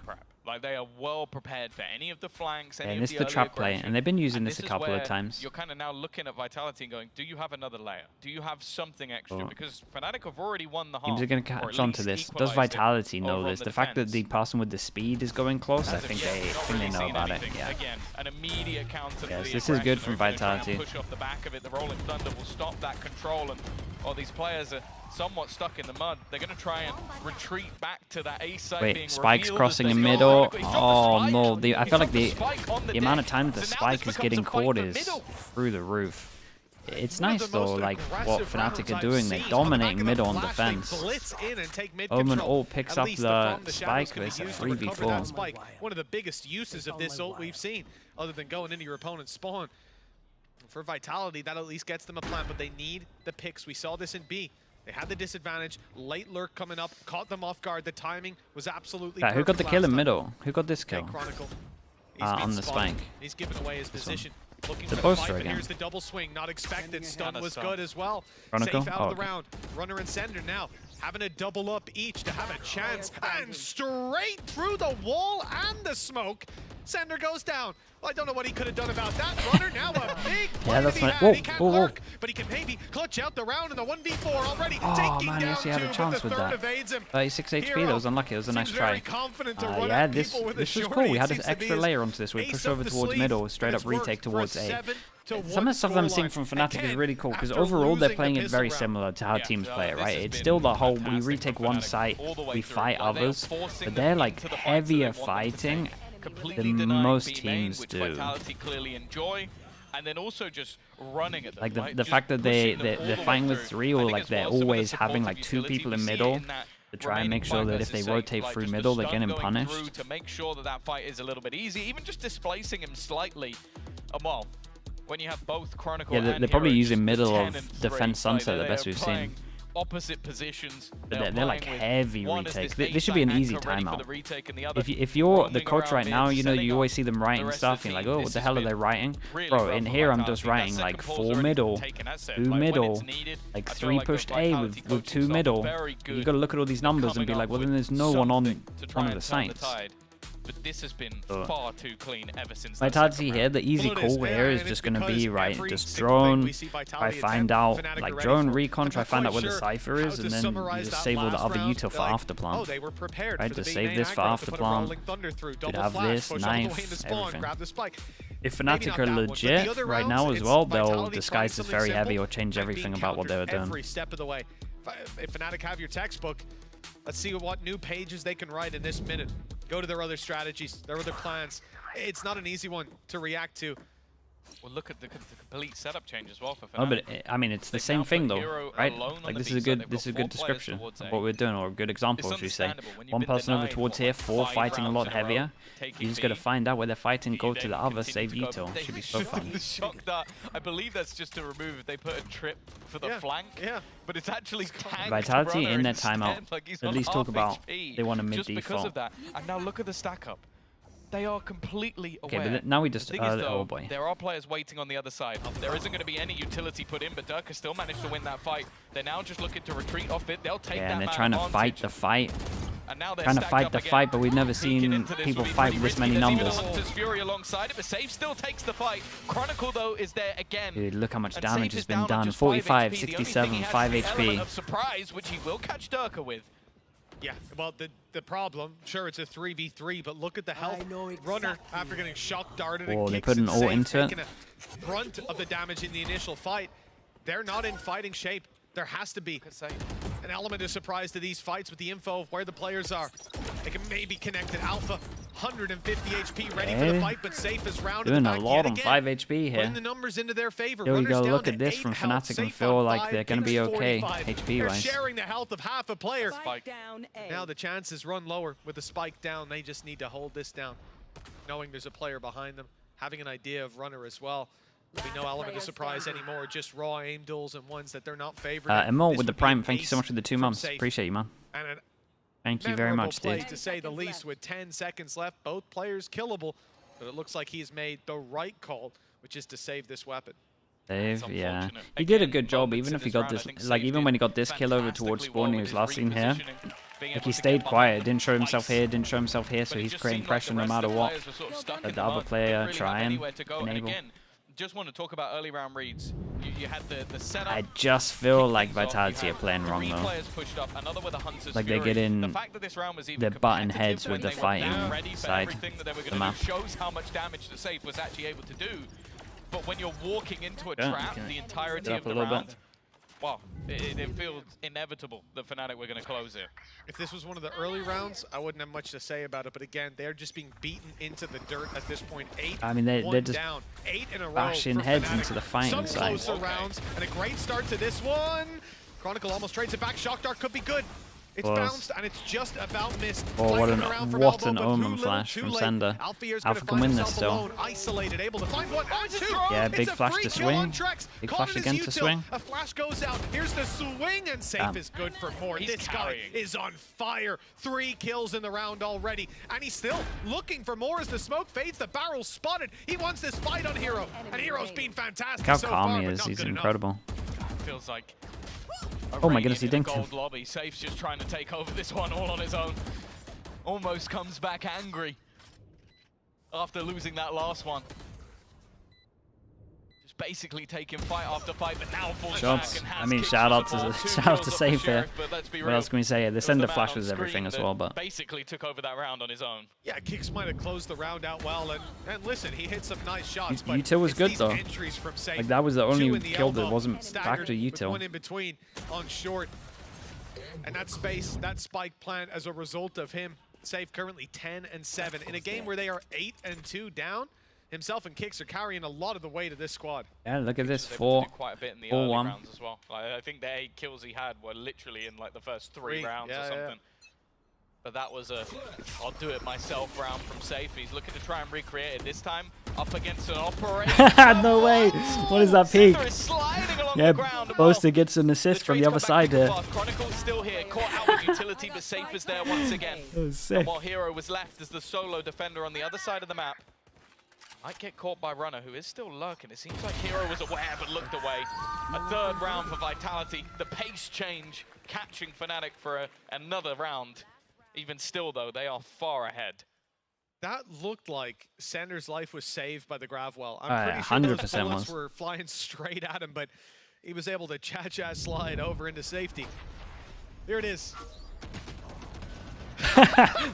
Like they are well prepared for any of the flanks. And this is the trap play, and they've been using this a couple of times. You're kind of now looking at Vitality and going, do you have another layer? Do you have something extra? Because Fnatic have already won the half. Teams are going to catch on to this. Does Vitality know this? The fact that the person with the speed is going close, I think they know about it. Yeah. Again, an immediate counter. Yes, this is good from Vitality. Push off the back of it. The Rolling Thunder will stop that control, and these players are somewhat stuck in the mud. They're going to try and retreat back to that A site. Wait, Spike's crossing in middle. Oh no, I feel like the amount of time that the Spike is getting caught is through the roof. It's nice though, like what Fnatic are doing. They're dominating middle on defense. Omen ult picks up the Spike, but it's a 3v4. One of the biggest uses of this ult we've seen, other than going into your opponent's spawn. For Vitality, that at least gets them a plant, but they need the picks. We saw this in B. They had the disadvantage. Late lurk coming up, caught them off guard. The timing was absolutely perfect. Who got the kill in middle? Who got this kill? On the Spike. He's giving away his position. Looking the for poster the again. Here's the double swing, not expected. Stun was good as well. Chronicle? Safe out of the round. Runner and Sender now having a double up each to have a chance. And straight through the wall and the smoke. Sender goes down. Well, I don't know what he could have done about that. Runner now a big yeah, that's my. He can't lurk, but he can maybe clutch out the round in the 1v4 already. Oh man, he actually had a chance with that. 36 HP, that was unlucky. It was a nice try. Yeah, this was cool. We had an extra layer onto this. We pushed over towards middle, straight up retake towards A. Some of the stuff I'm seeing from Fnatic is really cool because overall they're playing it very similar to how teams play it, right? It's still the whole we retake one site, we fight others, but they're like heavier fighting than most teams do. Clearly enjoy, and then also just running at them, like the fact that they're fighting with 3, or like they're always having like 2 people in middle to try and make sure that if they rotate through middle, they're getting punished. To make sure that fight is a little bit easy, even just displacing him slightly. Well, when you have both Chronicle and they're probably using middle of defense sunset, the best we've seen. Opposite positions. But they're like heavy retakes. This should be an easy timeout. If you're the coach right now, you know you always see them writing stuff. You're like, oh, what the hell are they writing? Bro, in here I'm just writing like 4 middle, 2 middle, like 3 pushed A with 2 middle. You gotta look at all these numbers and be like, well then there's no one on one of the sites. but this has been far too clean ever since. Vitality here, the easy call here is just going to be, right, just drone, try find out, like drone recon, try find out where the Cypher is, and then you just save all the other util for after plant. Right, just save this for after plant, you'd have this, knife, everything. If Fnatic are legit right now as well, they'll disguise this very heavy or change everything about what they were doing. Every step of the way. If Fnatic have your textbook, let's see what new pages they can write in this minute. Go to their other strategies, their other plans. It's not an easy one to react to. Well, look at the complete setup change as well for Fnatic. Oh, but I mean, it's the same thing though, right? Like this is a good description of what we're doing, or a good example, should we say? One person over towards here, 4 fighting a lot heavier. You just got to find out where they're fighting, go to the other, save util. Should be so fun. The shock dart, I believe that's just to remove if they put a trip for the flank. Yeah. But it's actually tanked Vitality Runner in their instead, timeout. like he's At on least talk half about HP they want a mid just because default. of that. And now look at the stack up. They are completely aware. Okay, but now we just The thing is, though, oh boy. there are players waiting on the other side. There isn't going to be any utility put in, but Durka still managed to win that fight. They're now just looking to retreat off it. They'll take that. Yeah, and they're man trying to advantage. fight the fight. And now they're Trying to stacked fight up the again. fight, but we've never Peeking seen into this people will be fight pretty this many risky. There's numbers. even a Hunter's Fury alongside it, but Save still takes the fight. Chronicle, though, is there again. Dude, look how much And damage Save has is been down on done. just 45, 5 HP. The only thing 67, he has 5 is the element HP. of surprise, which he will catch Durka with. Yeah, well, the problem, sure, it's a 3v3, but look at the health. Runner, after getting shock darted and Oh, they kicks put an and ult into it. taking a brunt of the damage in the initial fight. They're not in fighting shape. There has to be an element of surprise to these fights with the info of where the players are. They can maybe connect an Alpha, 150 HP, ready for the fight, but Safe is rounded Doing the a back lot yet on again. 5 HP here. Putting the numbers into their favor. Here we Runners go, down look to at this 8 from health, Fnatic and Safe feel on like 5, they're going to be Kings okay, 45. HP They're wise. sharing the health of half a player. Down A. Now the chances run lower with the spike down. They just need to hold this down, knowing there's a player behind them, having an idea of Runner as well. There'll be no element of surprise anymore, just raw aim duels and ones that they're not favoring. Emil with the Prime, thank you so much for the 2 months. Appreciate you, man. And an Thank you very much, play, dude. to say the least, with 10 seconds left. Both players killable, but it looks like he's made the right call, which is to save this weapon. Save, yeah. He did a good job, even if he got this, like even when he got this kill over towards spawn, he was last seen here. Like he stayed quiet, didn't show himself here, didn't show himself here, so he's creating pressure no matter what. Let the other player try and enable. Just want to talk about early round reads. You had the setup. I just feel like Vitality are playing wrong though. Like they're getting their button heads with the fighting side of the map. Shows how much damage the Safe was actually able to do. But when you're walking into a trap the entirety of the round, well, it feels inevitable that Fnatic were going to close it. If this was one of the early rounds, I wouldn't have much to say about it. But again, they're just being beaten into the dirt at this point. I mean, they're just down, 8 in a row bashing heads into the fighting side. Some closer rounds, and a great start to this one. Chronicle almost trades it back. Shock Dart could be good. It's bounced, and it's just about missed. Oh, what an omen flash from Sender. Alpha can win this still. Isolated, able to find one. Yeah, big flash to swing. Big flash again to swing. A flash goes out. Here's the swing, and Safe is good for more. This guy is on fire. 3 kills in the round already, and he's still looking for more as the smoke fades. The barrel's spotted. He wants this fight on Hero, and Hero's been fantastic. Look how calm he is. He's incredible. Feels like oh my goodness, he dinked him. Gold lobby. Safe's just trying to take over this one all on his own. Almost comes back angry after losing that last one. Just basically taking fight after fight, but now falls back and has I mean, shout out to Safe here. What else can we say? The Sender flash was everything as well, but basically took over that round on his own. Yeah, Kicks might have closed the round out well, and listen, he hit some nice shots. util was good though. Like that was the only kill that wasn't back to util. One in between on short, and that space, that spike plant as a result of him. Safe currently 10 and 7 in a game where they are 8 and 2 down. Himself and Kicks are carrying a lot of the weight of this squad. Yeah, look at this, quite a bit in the early rounds as well. Like, I think the 8 kills he had were literally in like the first 3 rounds or something. Yeah. But that was a I'll do it myself round from Safe. He's looking to try and recreate it this time up against an operator. No way! What is that peak? Yeah, ground. Boaster gets an assist from the other side there. Chronicle's still here, caught out with utility, but Safe is there once again. That was sick. And while Hero was left as the solo defender on the other side of the map, might get caught by Runner, who is still lurking. It seems like Hero was aware but looked away. A 3rd round for Vitality. The pace change, catching Fnatic for another round. Even still, though, they are far ahead. That looked like Sander's life was saved by the Gravwell. I'm pretty sure those bullets were flying straight at him, but he was able to cha-cha slide over into safety. Here it is.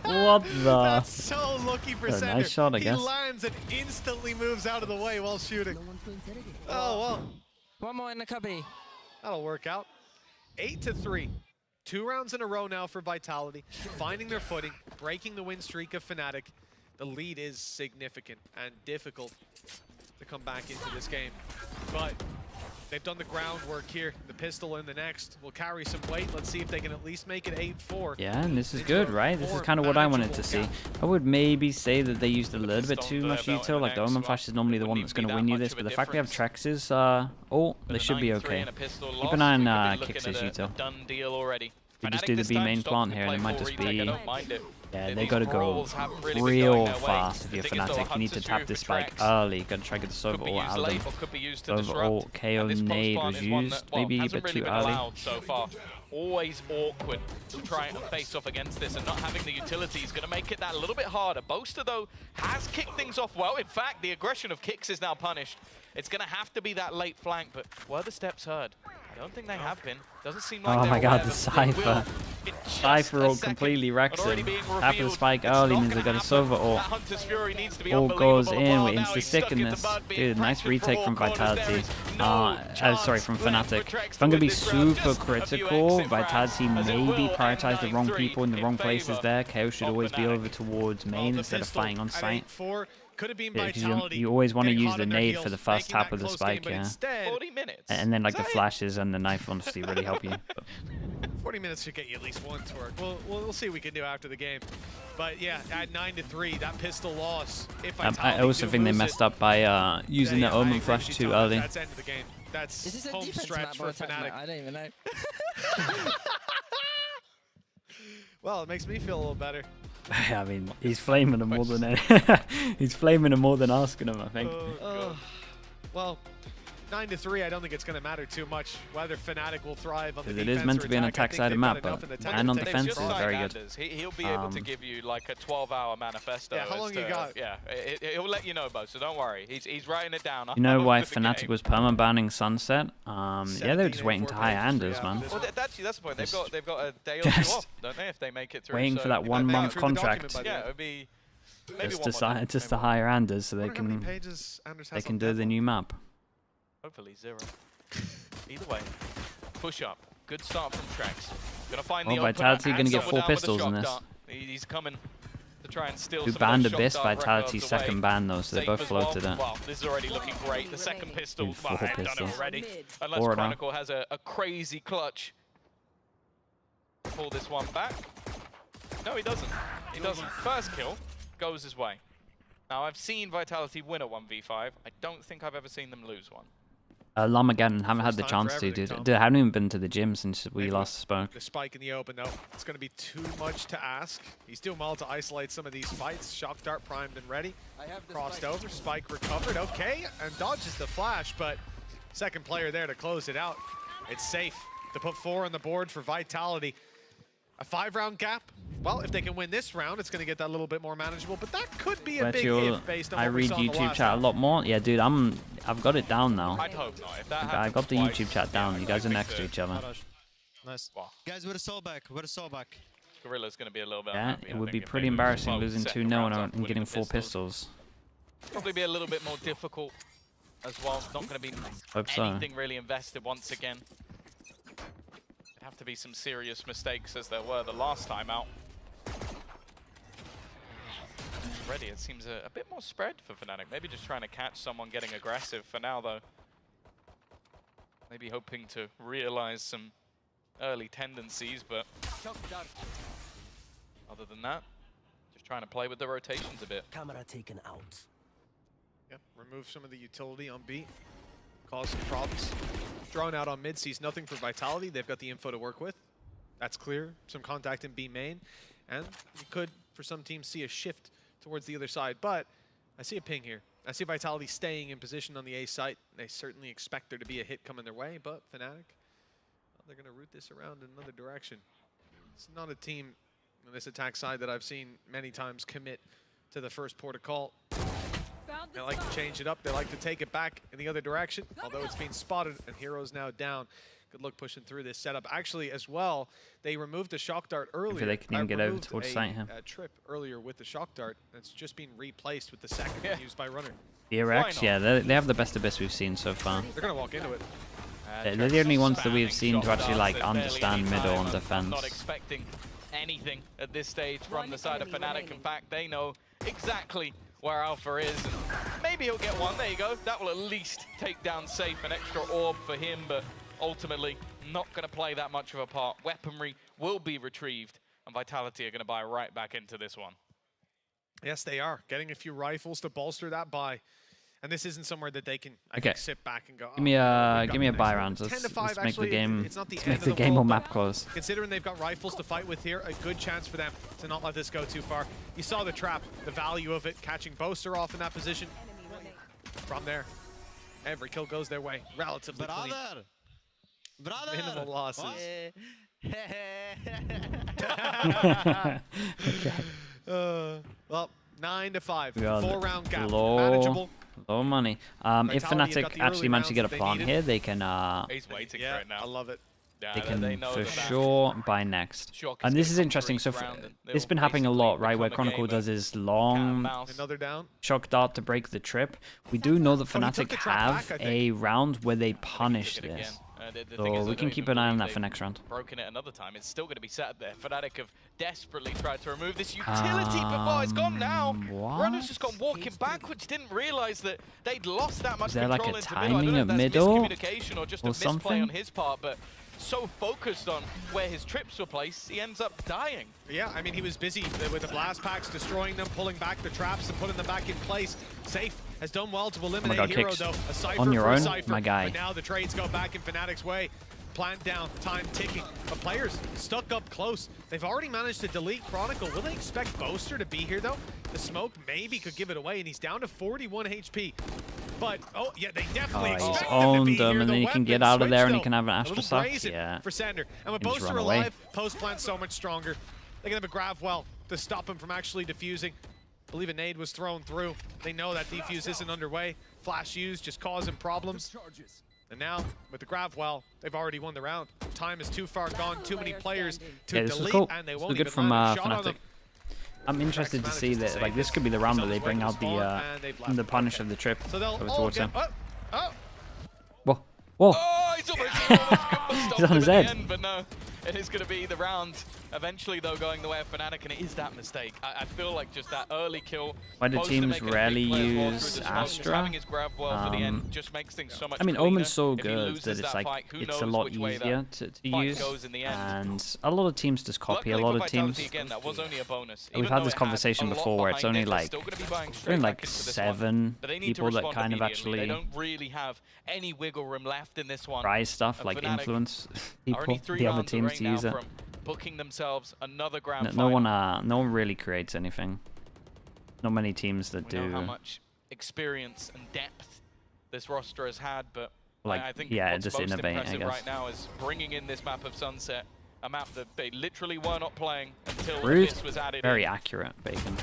What the? That's so lucky for Sander. Nice shot, I guess. He lands and instantly moves out of the way while shooting. Oh, well. One more in the cubby. That'll work out. 8-3. 2 rounds in a row now for Vitality. Finding their footing, breaking the win streak of Fnatic. The lead is significant and difficult to come back into this game. But they've done the groundwork here. The pistol in the next will carry some weight. Let's see if they can at least make it 8-4. Yeah, and this is good, right? This is kind of what I wanted to see. I would maybe say that they used a little bit too much util. Like the Omen Flash is normally the one that's going to win you this, but the fact we have Trex is, oh, they should be okay. Keep an eye on Kicks' util. Done deal already. They just do the B main plant here, and it might just be... Yeah, they gotta go real fast if you're Fnatic. You need to tap this spike early. Gotta try to get the Sova ult out of them. Sova ult, KO nade was used, maybe a bit too early. So far. Always awkward to try and face off against this, and not having the utility is going to make it that a little bit harder. Boaster, though, has kicked things off well. In fact, the aggression of Kicks is now punished. It's going to have to be that late flank, but were the steps heard? I don't think they have been. Doesn't seem like oh my god, the Cypher. Cypher ult completely wrecks him. After the spike early means they got a Sova ult. Ult goes in with insta-sickness. Dude, nice retake from Vitality. Sorry, from Fnatic. If I'm going to be super critical, Vitality maybe prioritize the wrong people in the wrong places there. KO should always be over towards main instead of fighting on site. Yeah, you always want to use the nade for the first tap of the spike, yeah. 40 minutes. And then like the flashes and the knife honestly really help you. 40 minutes should get you at least one torque. We'll see what we can do after the game. But yeah, at 9-3, that pistol loss. If I also think they messed up by using the Omen Flash too early. That's end of the game. That's home stretch for Fnatic. I don't even know. Well, it makes me feel a little better. I mean, he's flaming them more than he's flaming them more than asking him, I think. Well, 9-3, I don't think it's going to matter too much whether Fnatic will thrive on the defense. It is meant to be an attack side of map, but and on defense is very good. He'll be able to give you like a 12-hour manifesto. Yeah, how long you got? Yeah, he'll let you know, Bo, so don't worry. He's writing it down. You know why Fnatic was perma-banning Sunset? Yeah, they were just waiting to hire Anders, man. Well, that's the point. They've got a day or two off, don't they, if they make it through. Waiting for that 1-month contract. Yeah, it would be maybe just to hire Anders so they can do the new map. Hopefully 0. Either way, push up. Good start from Trex. Gonna find the Vitality gonna get 4 pistols in this. He's coming to try and steal. Who banned Abyss? Vitality's second ban though, so they both floated it. Wow, this is already looking great. The second pistol, Four they've pistols. done it already. Unless Chronicle has a crazy clutch. Pull this one back. No, he doesn't. He doesn't. First kill goes his way. Now, I've seen Vitality win a 1v5. I don't think I've ever seen them lose one. Lamageddon, haven't had the chance to, dude. I haven't even been to the gym since we last spoke. The spike in the open, though. It's going to be too much to ask. He's doing well to isolate some of these fights. Shock dart primed and ready. Crossed over, spike recovered, okay, and dodges the flash, but second player there to close it out. It's safe to put 4 on the board for Vitality. A 5-round gap. Well, if they can win this round, it's going to get that a little bit more manageable, but that could be a big if based on what we saw in the last YouTube chat a lot more. Yeah, dude, I've got it down now. I'd hope not. If that I got the YouTube chat down. You guys are next to each other. Nice. Wow. Guys, with a soul back. With a soul back. Gorilla's going to be a little bit Yeah, unhappy, it would be pretty embarrassing losing 2-0 and getting 4 pistols. Probably be a little bit more difficult as well. It's not going to be anything really invested once again. Have to be some serious mistakes as there were the last time out. Already it seems a bit more spread for Fnatic. Maybe just trying to catch someone getting aggressive for now though. Maybe hoping to realize some early tendencies, but other than that, just trying to play with the rotations a bit. Camera taken out. Yep, remove some of the utility on B. Cause some problems. Drone out on mid sees nothing for Vitality. They've got the info to work with. That's clear. Some contact in B main. And you could, for some teams, see a shift towards the other side. But I see a ping here. I see Vitality staying in position on the A site. They certainly expect there to be a hit coming their way. But Fnatic, well, they're going to route this around in another direction. It's not a team on this attack side that I've seen many times commit to the first port of call. They like to change it up. They like to take it back in the other direction, although it's being spotted, and Hero's now down. Good luck pushing through this setup. Actually, as well, they removed the shock dart earlier. Hopefully they can even get over towards site here. Trip earlier with the shock dart. It's just been replaced with the second one used by Runner. VRX, yeah, they have the best abyss we've seen so far. They're going to walk into it. They're the only ones that we've seen to actually like understand middle and defense. Not expecting anything at this stage from the side of Fnatic. In fact, they know exactly where Alpha is. And maybe he'll get one. There you go. That will at least take down Safe, an extra orb for him, but ultimately not going to play that much of a part. Weaponry will be retrieved, and Vitality are going to buy right back into this one. Yes, they are. Getting a few rifles to bolster that buy. And this isn't somewhere that they can, I think, sit back and go, give me a buy round. Let's make the game, or map close. Considering they've got rifles to fight with here, a good chance for them to not let this go too far. You saw the trap, the value of it, catching Boaster off in that position. From there, every kill goes their way, relatively clean. Minimal losses. Well, 9-5, 4-round gap, manageable. Low money. If Fnatic actually manage to get a plant here, they can. He's waiting for it now. I love it. They can for sure buy next. And this is interesting. So this has been happening a lot, right? Where Chronicle does his long shock dart to break the trip. We do know that Fnatic have a round where they punish this. So we can keep an eye on that for next round. Broken it another time. It's still going to be sat there. Fnatic have desperately tried to remove this utility, but it's gone now. Runner's just gone walking backwards. Didn't realize that they'd lost that much control like a into timing middle. I don't know if that's middle miscommunication or just a misplay on his part, but so focused on where his trips were placed, he ends up dying. Yeah, I mean, he was busy with the blast packs, destroying them, pulling back the traps, and putting them back in place. Safe has done well to eliminate Hero, though. A Cypher on your own, Cypher, my guy. But now the trades go back in Fnatic's way. Plant down, time ticking. But players stuck up close. They've already managed to delete Chronicle. Will they expect Boaster to be here, though? The smoke maybe could give it away, and he's down to 41 HP. But, oh, yeah, they definitely expect he's him to owned be them, here. and then he can get out of there, and he can have an Astral Suck. Yeah. For Sander. And with Boaster alive, post-plant so much stronger. They can have a grab well to stop him from actually defusing. I believe a nade was thrown through. They know that defuse isn't underway. Flash used, just causing problems. And now, with the grab well, they've already won the round. Time is too far gone, too many players to delete, and they won't even land a shot on them. I'm interested to see that, like, this could be the round that they bring out the punish of the trip over towards him. Whoa. Whoa. Oh, he's almost he's on his head. End, but no, it is going to be the round. Eventually, though, going the way of Fnatic, and it is that mistake. I feel like just that early kill. Why do teams rarely use Astra? Having his grab well for the end just makes things so much I mean, cleaner. Omen's so good that it's like it's a lot easier to use, and a lot of teams just copy. A lot of teams. Again, that was only a bonus. We've had this conversation before, where it's only like 7 people that kind of actually. They don't really have any wiggle room left in this one. Try stuff like influence people, the other teams to use it. Booking themselves another grand no final. one really creates anything. Not many teams that do. We know how much experience and depth this roster has had, but like, I think yeah, what's just most innovate, impressive I guess. right now is bringing in this map of Sunset, a map that they literally were not playing until Rude. this was added Very in. accurate, Bacon.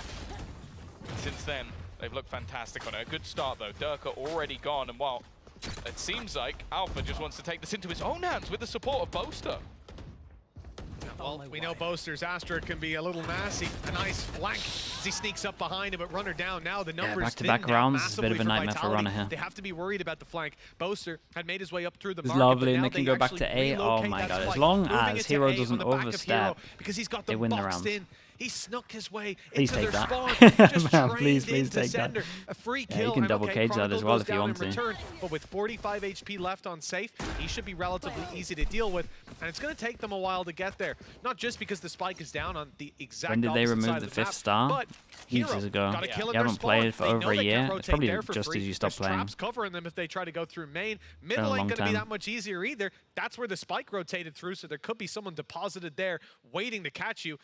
Since then, they've looked fantastic on it. A good start, though. Durka already gone, and while it seems like Alpha just wants to take this into his own hands with the support of Boaster. Well, we know Boaster's Astra can be a little nasty. A nice flank as he sneaks up behind him, but Runner down now. The numbers back-to-back rounds is a bit of a nightmare for Runner here. They have to be worried about the flank. Boaster had made his way up through the It's market, lovely, but and now they can go back to A. Oh my god, as long as Hero doesn't overstep, because he's got they win the round. He snuck his way Please into take their that. spawn. Please take Sender. that. A free Yeah, kill. you can double cage that as well if you want to. Return, but with 45 HP left on Safe, he should be relatively easy to deal with, and it's going to take them a while to get there. Not just because the spike is down on the exact When did they opposite remove side the of the 5th map, star? but Ages ago. got a kill You in their haven't spawn. played for They know over a they can year. It's rotate probably there for just free. as you stop There's playing. traps covering them if they try to go through main. been Middle a ain't long going to be time. that much easier either. That's where the spike rotated through, so there could be someone deposited there waiting to catch you.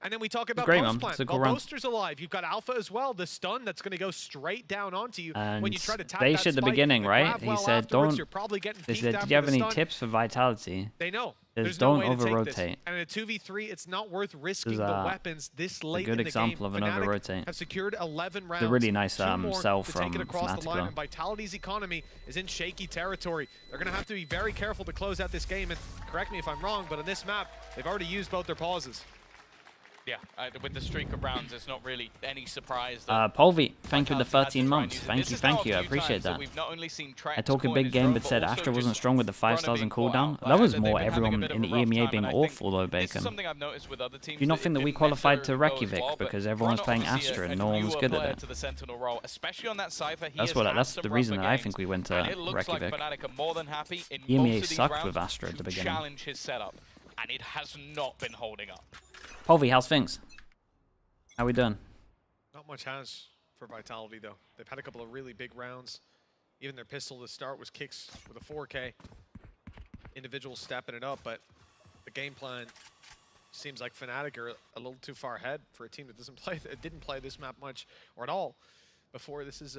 And then we talk about great, post man. plan. It's a cool Well, round. Boaster's alive. You've got Alpha as well. The stun that's going to go straight down onto you And when you try to tap they that should at the spike beginning, and right? grab He well said, afterwards. don't. You're probably getting They peeked said, after did you have the any stun. tips for Vitality? They know. There's There's don't no way to over take this. rotate. And in a 2v3, it's not worth risking This the is weapons this late a good in the example game. of an Fnatic over rotate. have secured 11 rounds. It's a really nice Two more sell to from take it across Fnatic the line, though. and Vitality's economy is in shaky territory. They're going to have to be very careful to close out this game. And correct me if I'm wrong, but on this map, they've already used both their pauses. Yeah, with the streak of rounds, it's not really any surprise. Polvi, thank you for the 13 months. Thank you. I appreciate that. I talk a big game, but said Astra wasn't strong with the 5 stars and cooldown. That was more everyone in the EMEA being awful though, Bacon. Do you not think that we qualified to Reykjavik because everyone was playing Astra and no one was good at it? That's the reason that I think we went to Reykjavik. EMEA sucked with Astra at the beginning. And it has not been holding up. Polvi, how's things? How we doing? Not much has for Vitality, though. They've had a couple of really big rounds. Even their pistol to start was kicks with a 4K. Individuals stepping it up, but the game plan seems like Fnatic are a little too far ahead for a team that didn't play this map much or at all before. This is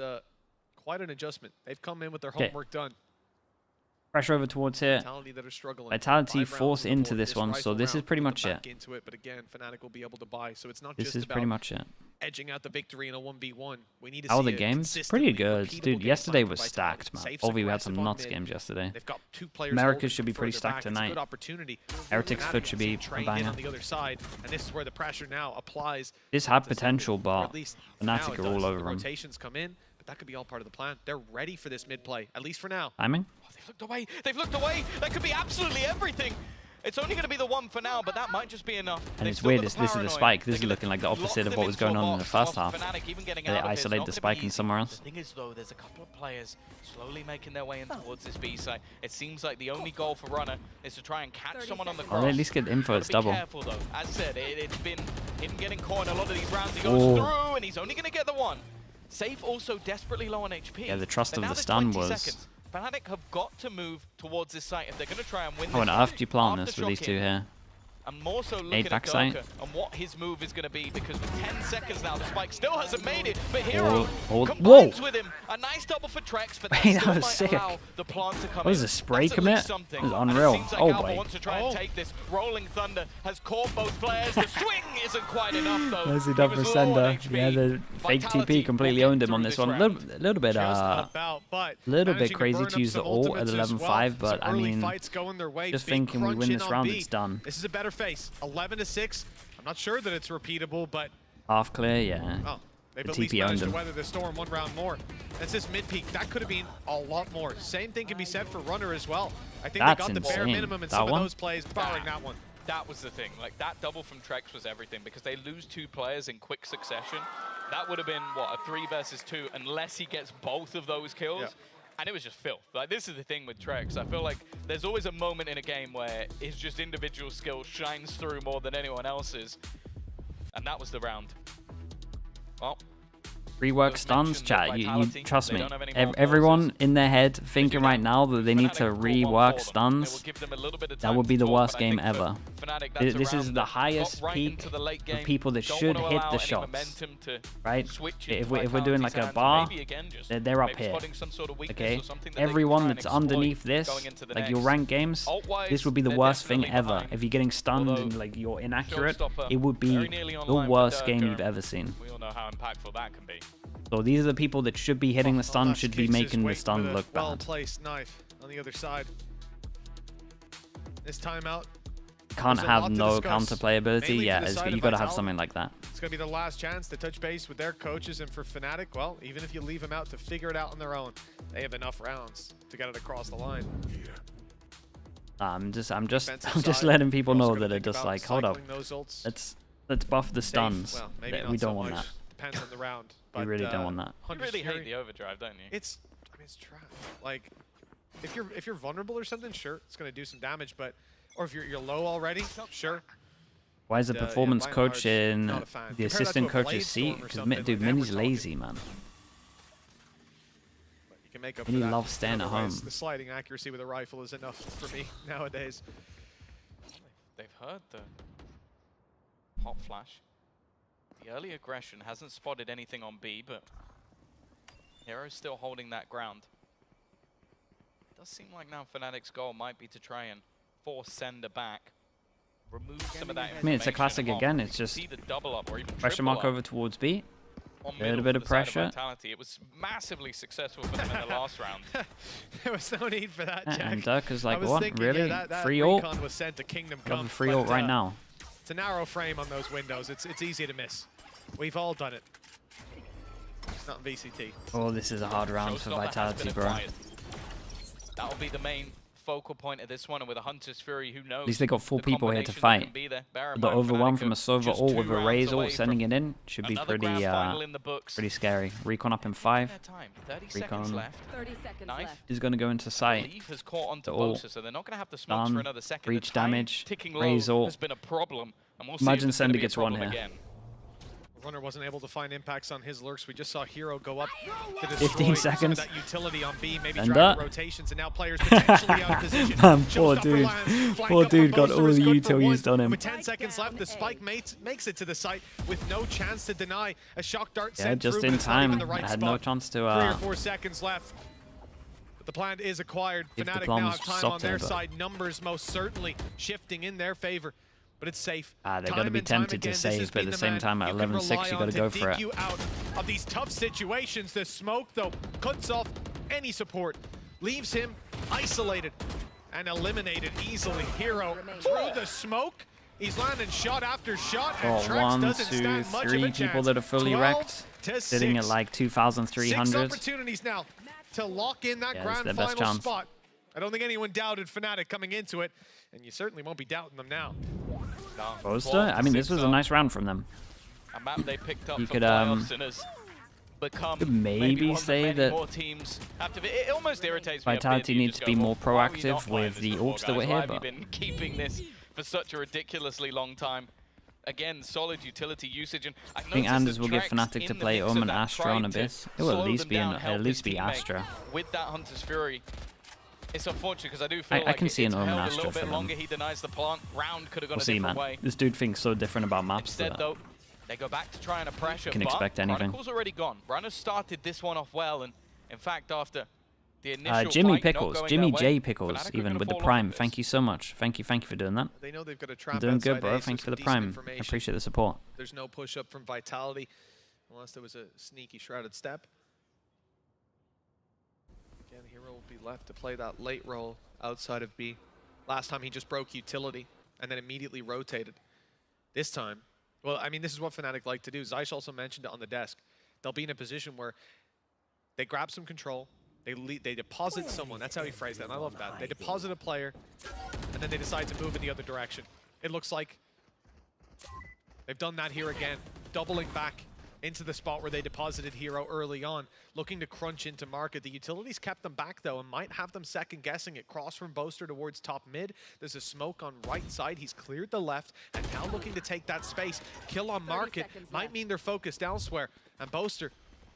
quite an adjustment. They've come in with their homework done. Pressure over towards here. Vitality force into this one, so this is pretty much it. Into it, but again, Fnatic will be able to buy, so it's not This just is pretty much it. edging out the victory in a 1v1. We need to How are see the a games? consistently Pretty good. repeatable Dude, game yesterday plan was for stacked, man. Vitality. Safe, Polvi, we had some aggressive on nuts mid. games yesterday. They've got 2 players America holding should be from pretty further stacked back. It's a tonight. good opportunity. Heretics Fnatic foot should be seem a trained in banger. on the other side, and this is where the pressure now applies. This had potential, Or but at least now Fnatic it are all does. over The them. rotations come in, but that could be all part of the plan. They're ready for this mid play, at least for now. Timing? They've looked away. They've looked away. That could be absolutely everything. It's only going to be the one for now, but that might just be enough. And it's weird, this is the spike. This is looking like the opposite of what was going on in the first half. They isolate the spike in somewhere else. The thing is, though, there's a couple of players slowly making their way in towards this B site. It seems like the only goal for Runner is to try and catch someone on the cross. Or at least get info, it's double. Be careful, though. As said, it's been him getting caught in a lot of these rounds. He goes through, and he's only going to get the one. Safe also desperately low on HP. Yeah, the trust but of now the there's stun 20 was... seconds. Fnatic have got to move towards this site if they're going to try and win How on this. earth do you plant After this with these two shocking, here? I'm more so looking 8 at backside. Durka and what his move is going to be, because with 10 seconds now, the spike still hasn't made it, but Hero combines with him. A nice double for Trex, but that That still was might sick. allow the plant to come What was in. a spray That's at commit? least something. It was And unreal. It seems like Oh, Alpha boy. wants to try and take this. Rolling Thunder has caught both players. The swing isn't quite enough, though. Nicely He done was for low on Sender. HP. Yeah, the fake Vitality TP completely will get owned him on through this this one. round. Little bit managing to crazy burn to up use the some ult at ultimates as 11-5, well. but Some I early mean, fights going their way. just Big thinking we win crunch in this on round, B. it's done. This is a better face. 11-6. I'm not sure that it's repeatable, but Half clear, yeah. oh, they've The at least TP owned managed to him. weather the storm one round more. That's this mid peak. That could have been a lot more. Same thing can be said for Runner as well. I think That's they got the bare insane. minimum in That some one? of those plays, barring that one. That was the thing. Like, that double from Trex was everything, because they lose 2 players in quick succession. That would have been, what, a 3 versus 2, unless he gets both of those kills. Yeah. And it was just filth. Like, this is the thing with Trex. I feel like there's always a moment in a game where his just individual skill shines through more than anyone else's. And that was the round. Well, Rework stuns, chat. You Vitality, trust they me. don't have any more Everyone in their head thinking right now that they need to rework stuns. That would be the worst game ever. This is the highest peak of people that should hit the shots, right? If we're doing like a bar, they're up here. Okay. Everyone that's underneath this, like your ranked games, this would be the worst thing ever. If you're getting stunned and like you're inaccurate, it would be the worst game you've ever seen. We all know how impactful that can be. So these are the people that should be hitting the stun, should be making the stun look bad. Well-placed knife on the other side. This timeout. Can't there's a have lot to no discuss, counter playability. mainly Yeah, to the side you of got to have Vitality. something like that. It's going to be the last chance to touch base with their coaches, and for Fnatic, well, even if you leave them out to figure it out on their own, they have enough rounds to get it across the line. I'm just Defensive side, letting people we're also know gonna that think it's just about like, hold up, cycling those ults. let's buff the Safe. stuns. Well, maybe not We so don't want much. that. Depends on the round. We But, really don't want that. You really hate the overdrive, don't you? It's trash. Like, if you're vulnerable or something, sure, it's going to do some damage. But or if you're low already, sure. Why is the performance coach in not a fan. the Compare that to assistant a coach's Blade seat? Storm or Because something, dude, like, then Minnie's we're talking. lazy, man. You can make up Minnie for that loves staying at otherwise. home. The sliding accuracy with a rifle is enough for me nowadays. They've heard the Hot flash. The early aggression hasn't spotted anything on B, but Hero's still holding that ground. It does seem like now Fnatic's goal might be to try and force Sender back. Remove some of that I mean, it's a classic again. It's just question mark over towards B. A little bit of pressure. It was massively successful for them in the last round. There was no need for that, Jack. And Dirk is like, what? Thinking, Really? Yeah, that free ult? recon was sent to Kingdom Love Come, a free ult right now. It's a narrow frame on those windows. It's easy to miss. We've all done it. It's not VCT. Oh, this is a hard round for Vitality, bro. That'll be the main focal point of this one, and with a Hunter's Fury, who knows? At least they got 4 people here to fight. The overwhelm from a Sova ult with a Raze ult sending it in should be pretty scary. Recon up in 5. Recon is going to go into sight. The ult. So they're not going to have the smokes for another second. Breach damage. Raze ult. Has been a problem. Imagine Sender gets one here. Runner wasn't able to find impacts on his lurks. We just saw Hero go up to 15 seconds. That utility on B, maybe And driving rotations, and now players potentially out of position. Man, poor dude. Poor dude got all the util used on him. With 10 seconds left, the spike makes it to the site with no chance to deny. A shock dart sent just through, in but it's not even time. the right I had spot. no chance to 3 or 4 seconds left. But the plant is acquired. Fnatic now have time on their side. Numbers most certainly shifting in their favor. But it's safe. They're going to be tempted to save, but at the same time, at 11-6, you got to go for it. You out of these tough situations. The smoke, though, cuts off any support, leaves him isolated and eliminated easily. Hero through the smoke. He's landing shot after shot, and Trex doesn't stand much of a 3 chance. people that are fully wrecked, sitting at like 2,300. 6 opportunities now to lock in that grand final spot. I don't think anyone doubted Fnatic coming into it, and you certainly won't be doubting them now. Boaster? I mean, this was a nice round from them. A map they picked up You for could, playoffs and has become maybe say that more teams have to be. It almost irritates me. Vitality needs to be more proactive with the ults that were here, Why have you but been keeping this for such a ridiculously long time? Again, solid utility usage, and I think Anders will give Fnatic to play and Astra on Abyss. It will at least be Astra. With that Hunter's Fury. It's unfortunate because I do feel I can see an Omen Astra for them. He denies the plant. Round could have gone We'll see, man. way. This dude thinks so different about maps. Instead, though, they go back to trying to pressure. Can expect anything. Chronicle's already gone. Runner started this one off well, and in fact, after the initial Jimmy fight Pickles, not Jimmy going J way, Pickles, Fnatic even are with the gonna Prime. fall Thank you so much. Thank you for doing that. They know they've got a trap. I'm doing good, bro. A, Thank you so for the some Prime. decent I appreciate the support. There's no push up from Vitality, unless there was a sneaky shrouded step. Again, Hero will be left to play that late role outside of B. Last time he just broke utility and then immediately rotated. This time, well, I mean, this is what Fnatic like to do. Zeiss also mentioned it on the desk. They'll be in a position where they grab some control, they deposit someone. That's how he phrased that, and I love that. They deposit a player, and then they decide to move in the other direction. It looks like they've done that here again, doubling back into the spot where they deposited Hero early on, looking to crunch into market. The utilities kept them back, though, and might have them second-guessing it. Cross from Boaster towards top mid. There's a smoke on right side. He's cleared the left, and now looking to take that space. Kill on market might mean they're focused elsewhere. And Boaster,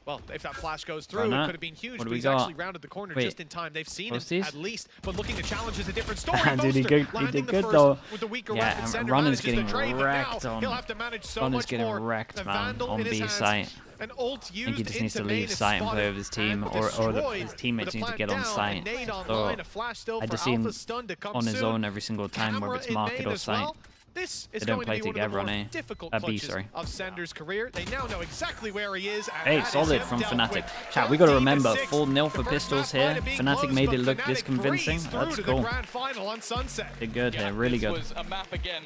well, if that flash goes through, it could have been huge, but he's actually rounded the corner just in time. They've seen him, at least, but looking to challenge is a different story. Dude, he did good though. Yeah, and Runner's getting wrecked on. Runner's getting wrecked, man, on B site. I think he just needs to leave site and play with his team, or his teammates need to get on site. So I just see him on his own every single time, whether it's market or site. This is they don't going play to be one together of the on more A. difficult B, clutches sorry. of Sender's career. They now know exactly where he is. Hey, solid from Fnatic. Chat, we got to remember, 4-0 for Pistols here. Fnatic made it look this convincing. That's cool. Did good here, really good. This was a map again.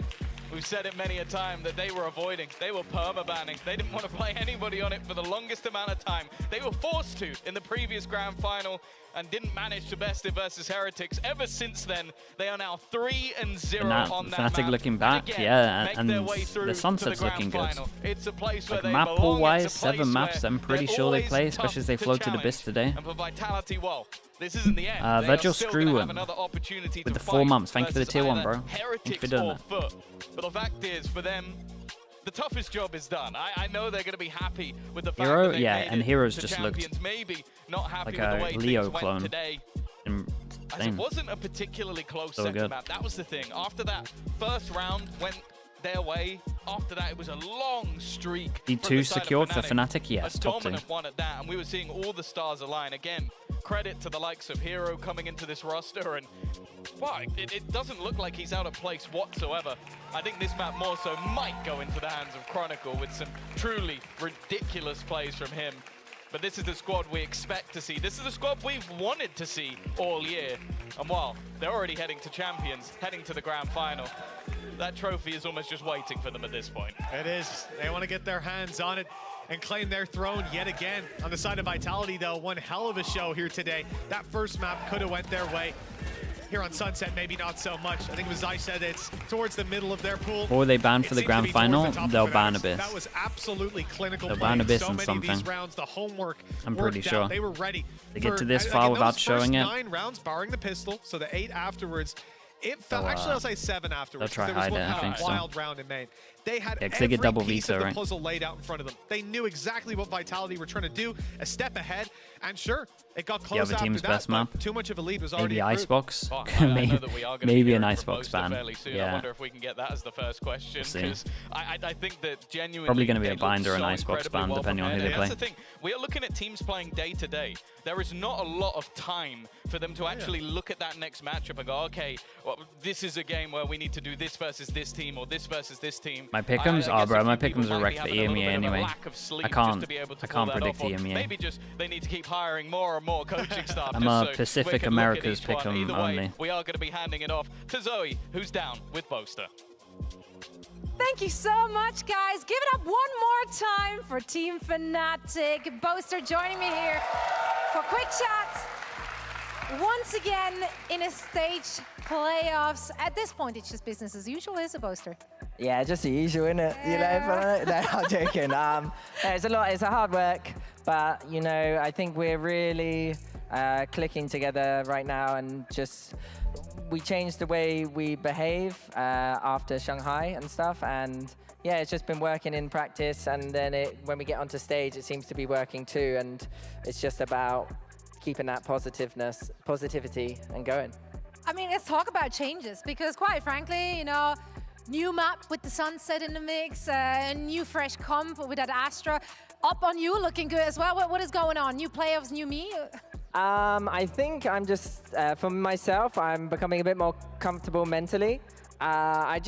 We've said it many a time that they were avoiding. They were perma-banning. They didn't want to play anybody on it for the longest amount of time. They were forced to in the previous grand final and didn't manage to best it versus Heretics. Ever since then, they are now 3-0 on that Fnatic map. looking back, again, yeah, and the Sunset's looking good. It's a place where like they map belong. pool-wise, It's a place 7 maps where I'm pretty they're sure they always play, tough especially as they to floated challenge. Abyss today. And for Vitality, well, this isn't the end. They Virgil are still gonna have Screw another opportunity with to the 4 fight months. Thank you for the versus tier 1, either bro. Thank you Heretics for doing or that. Foot. But the fact is, for them, the toughest job is done. I know they're going to be happy with the fact Hero, that they yeah, made and it Hero's to just champions. looked Maybe not happy like with the way a Leo things clone. went today. As it wasn't a particularly close second map. That was the thing. After that first round, when their way. After that, it was a long streak. D2 secured for Fnatic, yes, a top 2. dominant one at that, and we were seeing all the stars align. Again, credit to the likes of Hero coming into this roster, and wow, it doesn't look like he's out of place whatsoever. I think this map more so might go into the hands of Chronicle with some truly ridiculous plays from him. But this is the squad we expect to see. This is the squad we've wanted to see all year. And while they're already heading to Champions, heading to the grand final, that trophy is almost just waiting for them at this point. It is. They want to get their hands on it and claim their throne yet again. On the side of Vitality, though, one hell of a show here today. That first map could have went their way. Here on Sunset, maybe not so much. I think it was Zai said it's towards the middle of their pool. Or they ban for the grand final, they'll ban Abyss. That was absolutely clinical. They'll ban Abyss so and many something. Of these rounds, the homework I'm pretty worked sure. out. They were ready. They get to this far without showing it. 9 rounds, barring the pistol, so the 8 afterwards. It felt, actually, I'll say 7 afterwards. They'll try there was hide one it, I think so. wild round in main. They had they get double piece veto, of the right? puzzle laid out in front of them. They knew exactly what Vitality were trying to do, a step ahead, and sure, it got close The other team's after best that, map. but too much of a lead was already Maybe accrued. Icebox. Oh, I know maybe that we are gonna maybe be an hearing from Icebox Boaster ban. fairly soon. I Yeah. wonder if we can get that as the first question. We'll see. Because I think that genuinely Probably going to be they a bind look or an so Icebox incredibly ban, well depending on who they prepared. play. That's the thing. We are looking at teams playing day to day. There is not a lot of time for them to actually look at that next matchup and go, okay, well, this is a game where we need to do this versus this team or this versus this team. My pick'ems, I guess bro, a my few people pick'ems are might be wrecked for having a little EMEA bit of a anyway. lack of sleep I just can't to be able to I pull can't that predict off, or EMEA. Maybe just they need to keep hiring more and more coaching staff. I'm just a so we Pacific can look at America's each one. pick'em Either way, only. we are going to be handing it off to Zoe, who's down with Boaster. Thank you so much, guys. Give it up one more time for Team Fnatic. Boaster joining me here for quick chat. Once again in a stage playoffs. At this point, it's just business as usual, is it, Boaster? Yeah, just the usual, isn't it? You know, no, I'm joking. It's a lot. It's a hard work, but you know, I think we're really clicking together right now, and just we changed the way we behave after Shanghai and stuff, and yeah, it's just been working in practice, and then when we get onto stage, it seems to be working too, and it's just about keeping that positivity and going. I mean, let's talk about changes, because quite frankly, you know, new map with the sunset in the mix, a new fresh comp with that Astra. Up on you, looking good as well. What is going on? New playoffs, new me? I think I'm just, for myself, I'm becoming a bit more comfortable mentally. I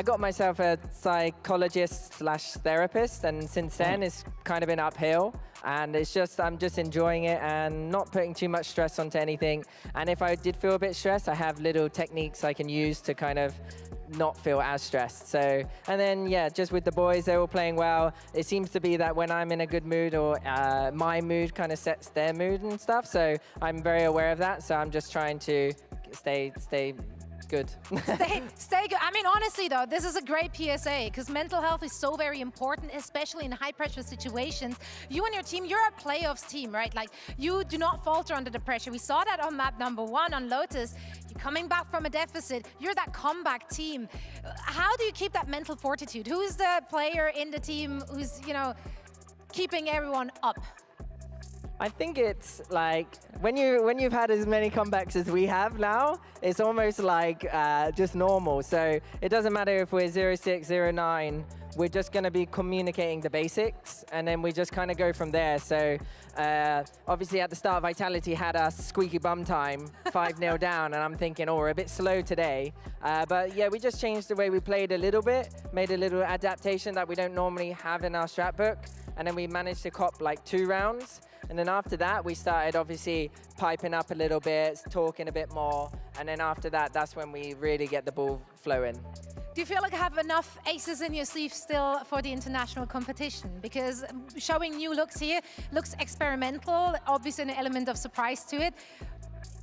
got myself a psychologist/therapist, and since then it's kind of been uphill. And it's just, I'm just enjoying it and not putting too much stress onto anything. And if I did feel a bit stressed, I have little techniques I can use to kind of not feel as stressed. So, and then, yeah, just with the boys, they're all playing well. It seems to be that when I'm in a good mood, or my mood kind of sets their mood and stuff. So I'm very aware of that. So I'm just trying to stay good. Stay good. I mean, honestly, though, this is a great PSA, because mental health is so very important, especially in high-pressure situations. You and your team, you're a playoffs team, right? Like, you do not falter under the pressure. We saw that on map number 1 on Lotus. You're coming back from a deficit. You're that comeback team. How do you keep that mental fortitude? Who is the player in the team who's, you know, keeping everyone up? I think it's like when you've had as many comebacks as we have now, it's almost like just normal. So it doesn't matter if we're 0-6, 0-9, we're just going to be communicating the basics, and then we just kind of go from there. So obviously at the start, Vitality had us squeaky bum time, 5-0 down, and I'm thinking, oh, we're a bit slow today. But yeah, we just changed the way we played a little bit, made a little adaptation that we don't normally have in our strat book, and then we managed to cop like 2 rounds. And then after that, we started obviously piping up a little bit, talking a bit more. And then after that, that's when we really get the ball flowing. Do you feel like you have enough aces in your sleeve still for the international competition? Because showing new looks here looks experimental, obviously an element of surprise to it.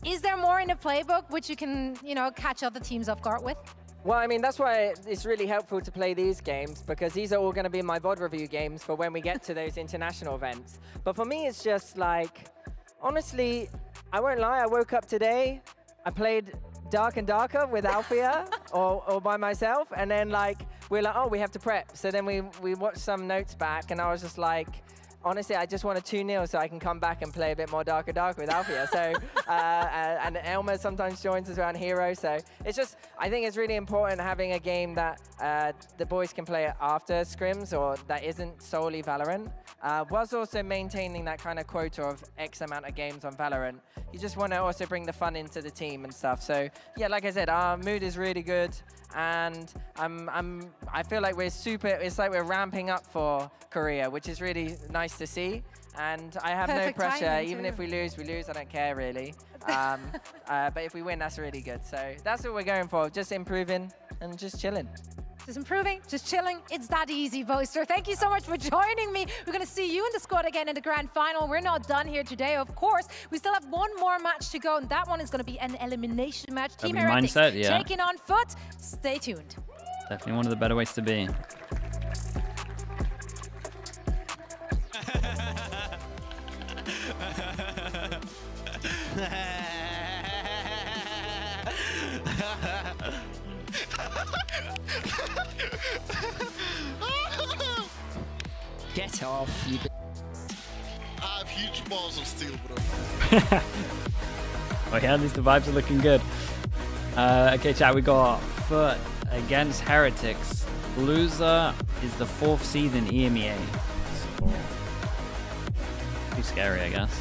Is there more in the playbook which you can, you know, catch other teams off guard with? Well, I mean, that's why it's really helpful to play these games, because these are all going to be my VOD review games for when we get to those international events. But for me, it's just like, honestly, I won't lie, I woke up today, I played Dark and Darker with Althea or by myself, and then like, we're like, oh, we have to prep. So then we watched some notes back, and I was just like, honestly, I just want a 2-0 so I can come back and play a bit more Darker with Alfia. So, and Elmer sometimes joins us around Hero. So it's just, I think it's really important having a game that the boys can play after scrims or that isn't solely Valorant, whilst also maintaining that kind of quota of X amount of games on Valorant. You just want to also bring the fun into the team and stuff. So yeah, like I said, our mood is really good. And I feel like it's like we're ramping up for Korea, which is really nice to see. And I have Perfect no pressure. timing, Even too. if we lose, I don't care really. But if we win, that's really good. So that's what we're going for, just improving and just chilling. Just improving, just chilling. It's that easy, Boaster. Thank you so much for joining me. We're going to see you in the squad again in the grand final. We're not done here today, of course. We still have one more match to go, and that one is going to be an elimination match. Team Heretics mindset, yeah. taking on Foot. Stay tuned. Definitely one of the better ways to be. Get off, you I have huge balls of steel, bro. Oh yeah, at least the vibes are looking good. Okay, chat, we got Foot against Heretics. Loser is the 4th seed in EMEA. So, too scary, I guess.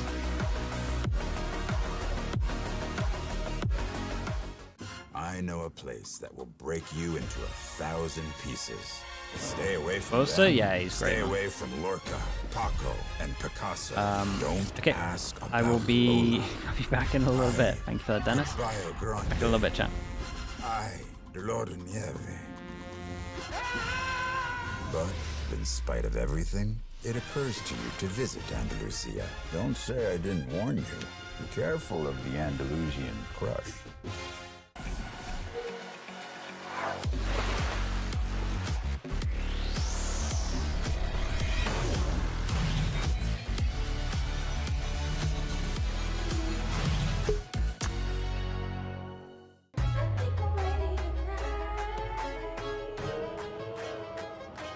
I know a place that will break you into 1,000 pieces. Stay away from Boaster? them. Yeah, he's great. Stay away from Lorca, Paco, and Picasso. Don't Okay, ask about I'll be Lola. back in a little bit. Thank you for that, Dennis. Goodbye, Grande. Back in a little bit, chat. I, the Lord of Nieve. But in spite of everything, it occurs to you to visit Andalusia. Don't say I didn't warn you. Be careful of the Andalusian crush.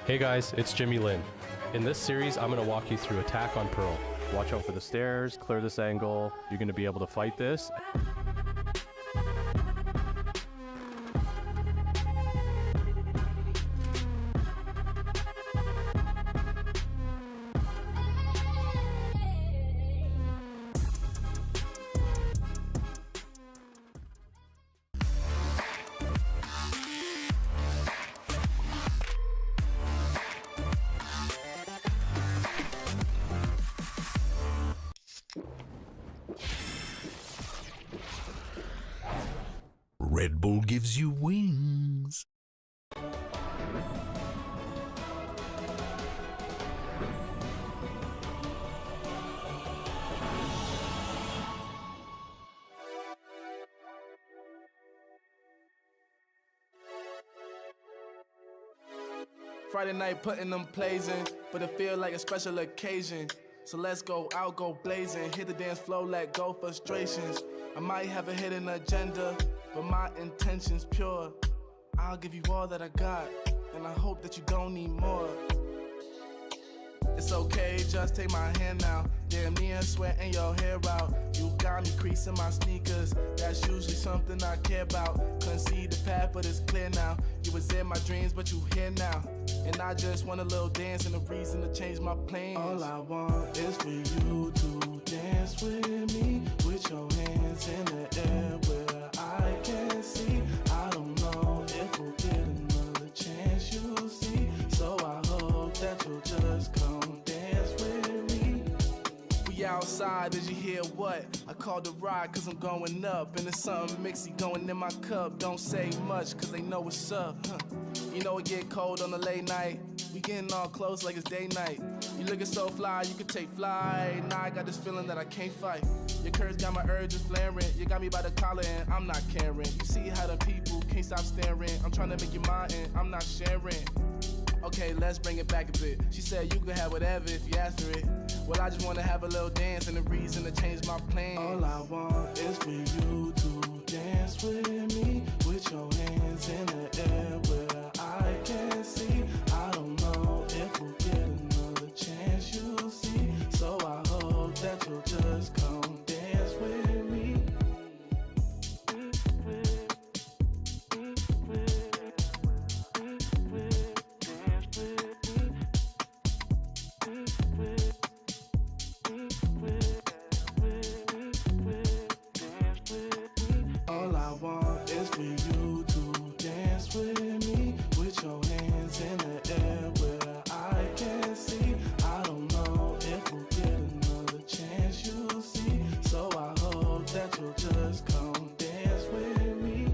Hey guys, it's Jimmy Lin. In this series, I'm going to walk you through attack on Pearl. Watch out for the stairs, clear this angle. You're going to be able to fight this. Red Bull gives you wings. Friday night putting them plays in, but it feel like a special occasion. So let's go out, go blazing, hit the dance floor, let go frustrations. I might have a hidden agenda, but my intention's pure. I'll give you all that I got, and I hope that you don't need more. It's okay, just take my hand now. Damn near sweating your hair out. You got me creasing my sneakers. That's usually something I care about. Couldn't see the path, but it's clear now. You was in my dreams, but you here now. And I just want a little dance and a reason to change my plans. All I want is for you to dance with me, with your hands in the air where I can see. I don't know if we'll get another chance, you'll see. So I hope that you'll just come dance with me. We outside, did you hear what? I called a ride cause I'm going up. And there's something mixy going in my cup. Don't say much cause they know what's up. You know it get cold on the late night. We getting all close like it's day night. You looking so fly, you could take flight. Now I got this feeling that I can't fight. Your curves got my urges flaring. You got me by the collar and I'm not caring. You see how the people can't stop staring. I'm trying to make you mine and I'm not sharing. Okay, let's bring it back a bit. She said you could have whatever if you ask for it. Well, I just want to have a little dance and a reason to change my plans. All I want is for you to dance with me, with your hands in the air where I can see. I don't know if we'll get another chance, you'll see. just come dance with me.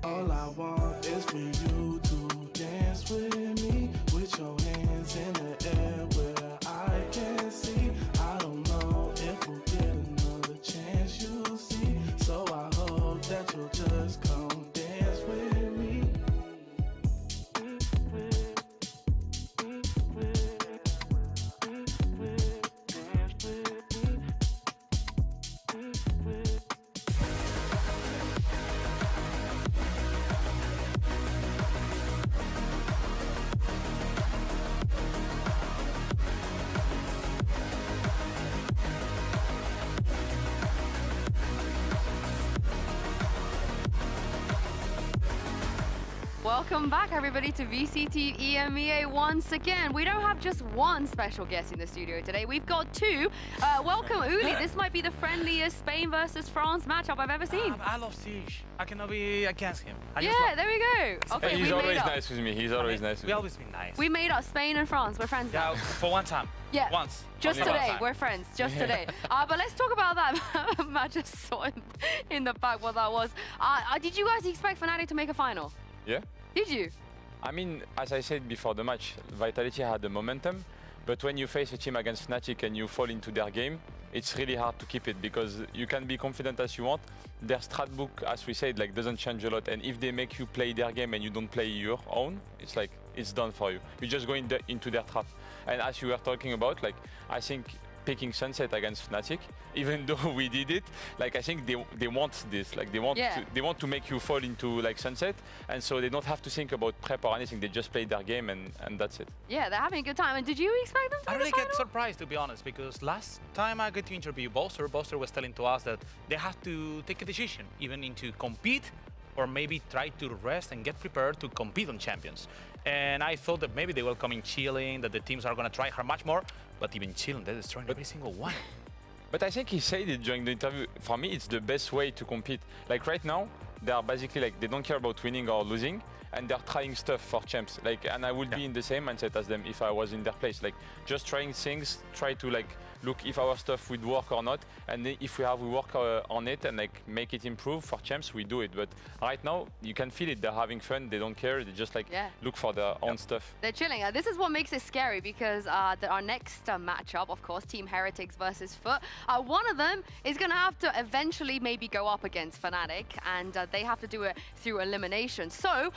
All I want is for you to dance with me, with your hands in the air where I can see. I don't know if we'll get another chance, you'll see. So I hope that you'll just come dance with me. Welcome back, everybody, to VCT EMEA once again. We don't have just one special guest in the studio today. We've got two. Welcome, Uli. This might be the friendliest Spain versus France matchup I've ever seen. I love Siege. I cannot be against him. Yeah, there we go. Okay, He's always nice with me. He's always nice with me. We always been nice. We made up Spain and France. We're friends now. Yeah, for one time. Yeah. Once. Just Only one today. time. We're friends. Just today. But let's talk about that match. I saw in the back what that was. Did you guys expect Fnatic to make a final? Yeah. Did you? I mean, as I said before the match, Vitality had the momentum, but when you face a team against Fnatic and you fall into their game, it's really hard to keep it because you can be confident as you want. Their strat book, as we said, like doesn't change a lot, and if they make you play their game and you don't play your own, it's like it's done for you. You just go into their trap. And as you were talking about, like I think picking Sunset against Fnatic, even though we did it, like I think they want this, like they want to make you fall into like Sunset, and so they don't have to think about prep or anything. They just play their game and that's it. Yeah, they're having a good time. And did you expect them to I win really the final? get surprised, to be honest, because last time I got to interview Bolster was telling to us that they have to take a decision, even into compete or maybe try to rest and get prepared to compete on champions. And I thought that maybe they will come in chilling, that the teams are going to try hard much more, but even chilling, they're destroying every single one. But I think he said it during the interview. For me, it's the best way to compete. Like right now, they are basically like, they don't care about winning or losing, and they're trying stuff for champs. Like, and I would be in the same mindset as them if I was in their place. Like, just trying things, try to like look if our stuff would work or not, and if we work on it and like make it improve for champs, we do it. But right now, you can feel it. They're having fun. They don't care. They just like look for their own stuff. They're chilling. This is what makes it scary because our next matchup, of course, Team Heretics versus Foot. One of them is going to have to eventually maybe go up against Fnatic, and they have to do it through elimination. So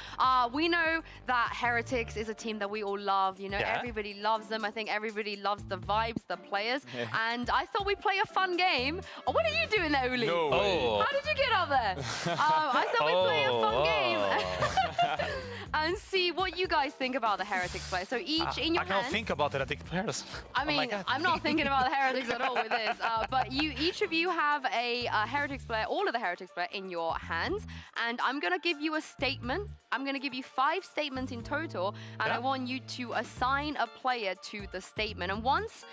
we know that Heretics is a team that we all love. You know, everybody loves them. I think everybody loves the vibes, the players. And I thought we'd play a fun game. Oh, what are you doing there, Uli? No way. How did you get up there? I thought we'd play a fun game and see what you guys think about the Heretics players. So each in your I can't hands. think about Heretic players. I mean, I'm not thinking about the Heretics at all with this. But each of you have a Heretics player, all of the Heretics player in your hands. And I'm going to give you a statement. I'm going to give you 5 statements in total. And I want you to assign a player to the statement. And once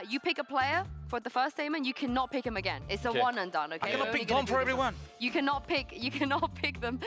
you pick a player for the first statement, you cannot pick him again. It's a one and done, okay? I cannot pick one for everyone. You cannot pick them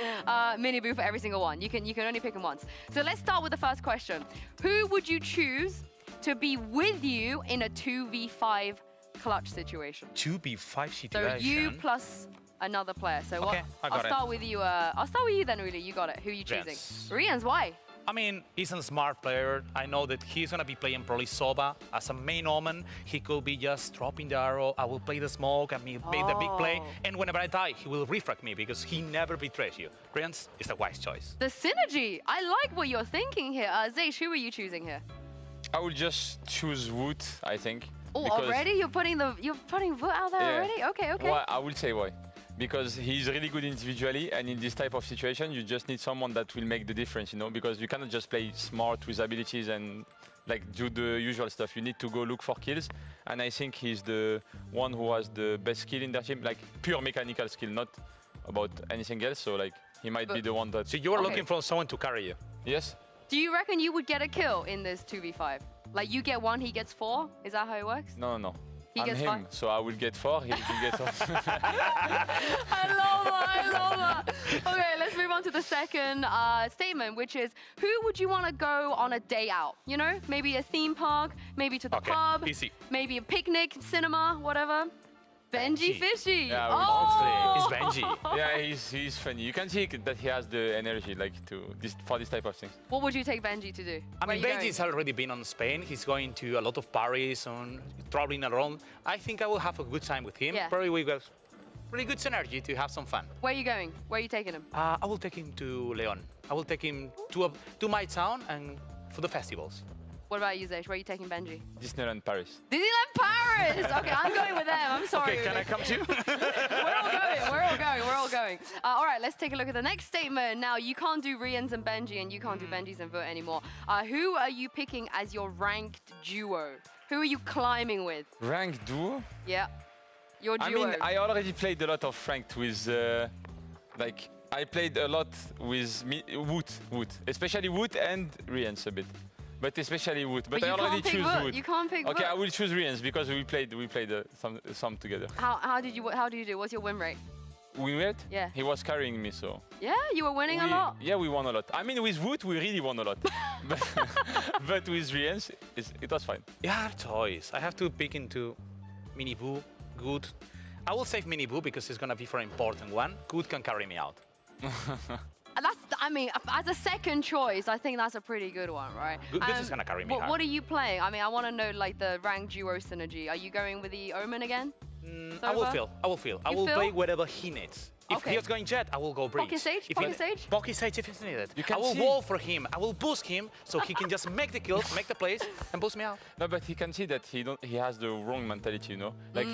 mini boo for every single one. You can only pick them once. So let's start with the first question. Who would you choose to be with you in a 2v5 clutch situation? 2v5 situation. So you plus another player. So okay, I'll start with you. I'll start with you then, Uli. You got it. Who are you choosing? Rians, why? I mean, he's a smart player. I know that he's going to be playing probably Soba as a main omen. He could be just dropping the arrow. I will play the smoke and make the big play. And whenever I die, he will refrag me because he never betrays you. Rians is a wise choice. The synergy. I like what you're thinking here. Zeish, who are you choosing here? I would just choose Wood, I think. Oh, already? You're putting Wood out there already? Okay, okay. Well, I will say why. Because he's really good individually, and in this type of situation, you just need someone that will make the difference, you know, because you cannot just play smart with abilities and like do the usual stuff. You need to go look for kills, and I think he's the one who has the best skill in their team, like pure mechanical skill, not about anything else. So like he might be the one that. So you are looking for someone to carry you? Yes. Do you reckon you would get a kill in this 2v5? Like you get 1, he gets 4? Is that how it works? No. I'm gets him, 5. so I will get 4. He gets 4. I love that. Okay, let's move on to the second statement, which is, who would you want to go on a day out? You know, maybe a theme park, maybe to the pub, easy. maybe a picnic, cinema, whatever. Benji Fishy. Yeah, oh! It's Benji. Yeah, he's funny. You can see that he has the energy like for this type of things. What would you take Benji to do? I mean, Benji's already been on Spain. He's going to a lot of parties, traveling around. I think I will have a good time with him. Yeah. Probably we got really good synergy to have some fun. Where are you going? Where are you taking him? I will take him to Leon. I will take him to my town and for the festivals. What about you, Zesh? Where are you taking Benji? Disneyland Paris. Disneyland Paris! Okay, I'm going with them. I'm sorry. Okay, can I come too? We're all going. All right, let's take a look at the next statement. Now, you can't do Rian's and Benji, and you can't do Benji's and Vert anymore. Who are you picking as your ranked duo? Who are you climbing with? Ranked duo? Yeah, your duo. I mean, I already played a lot of ranked with, like, I played a lot with Wood, especially Wood and Rian's a bit. But especially Wood. But I already choose Wood. You can't pick Okay, Wood. I will choose Rian's because we played some together. How did you do? What's your win rate? Win rate? Yeah. He was carrying me, so. Yeah, you were winning a lot. Yeah, we won a lot. I mean, with Wood, we really won a lot. but with Rian's, it was fine. Yeah, choice. I have to pick into Mini Boo, Good. I will save Mini Boo because it's gonna be for an important one. Good can carry me out. I mean, as a second choice, I think that's a pretty good one, right? Good is gonna carry me hard. What are you playing? I mean, I want to know like the ranked duo synergy. Are you going with the Omen again? I will feel. I will play whatever he needs. If he is going Jet, I will go Breach. Pocket Sage? Pocket Sage if it's needed. I will wall for him. I will boost him so he can just make the kills, make the plays, and boost me out. No, but he can see that he has the wrong mentality, you know? Like,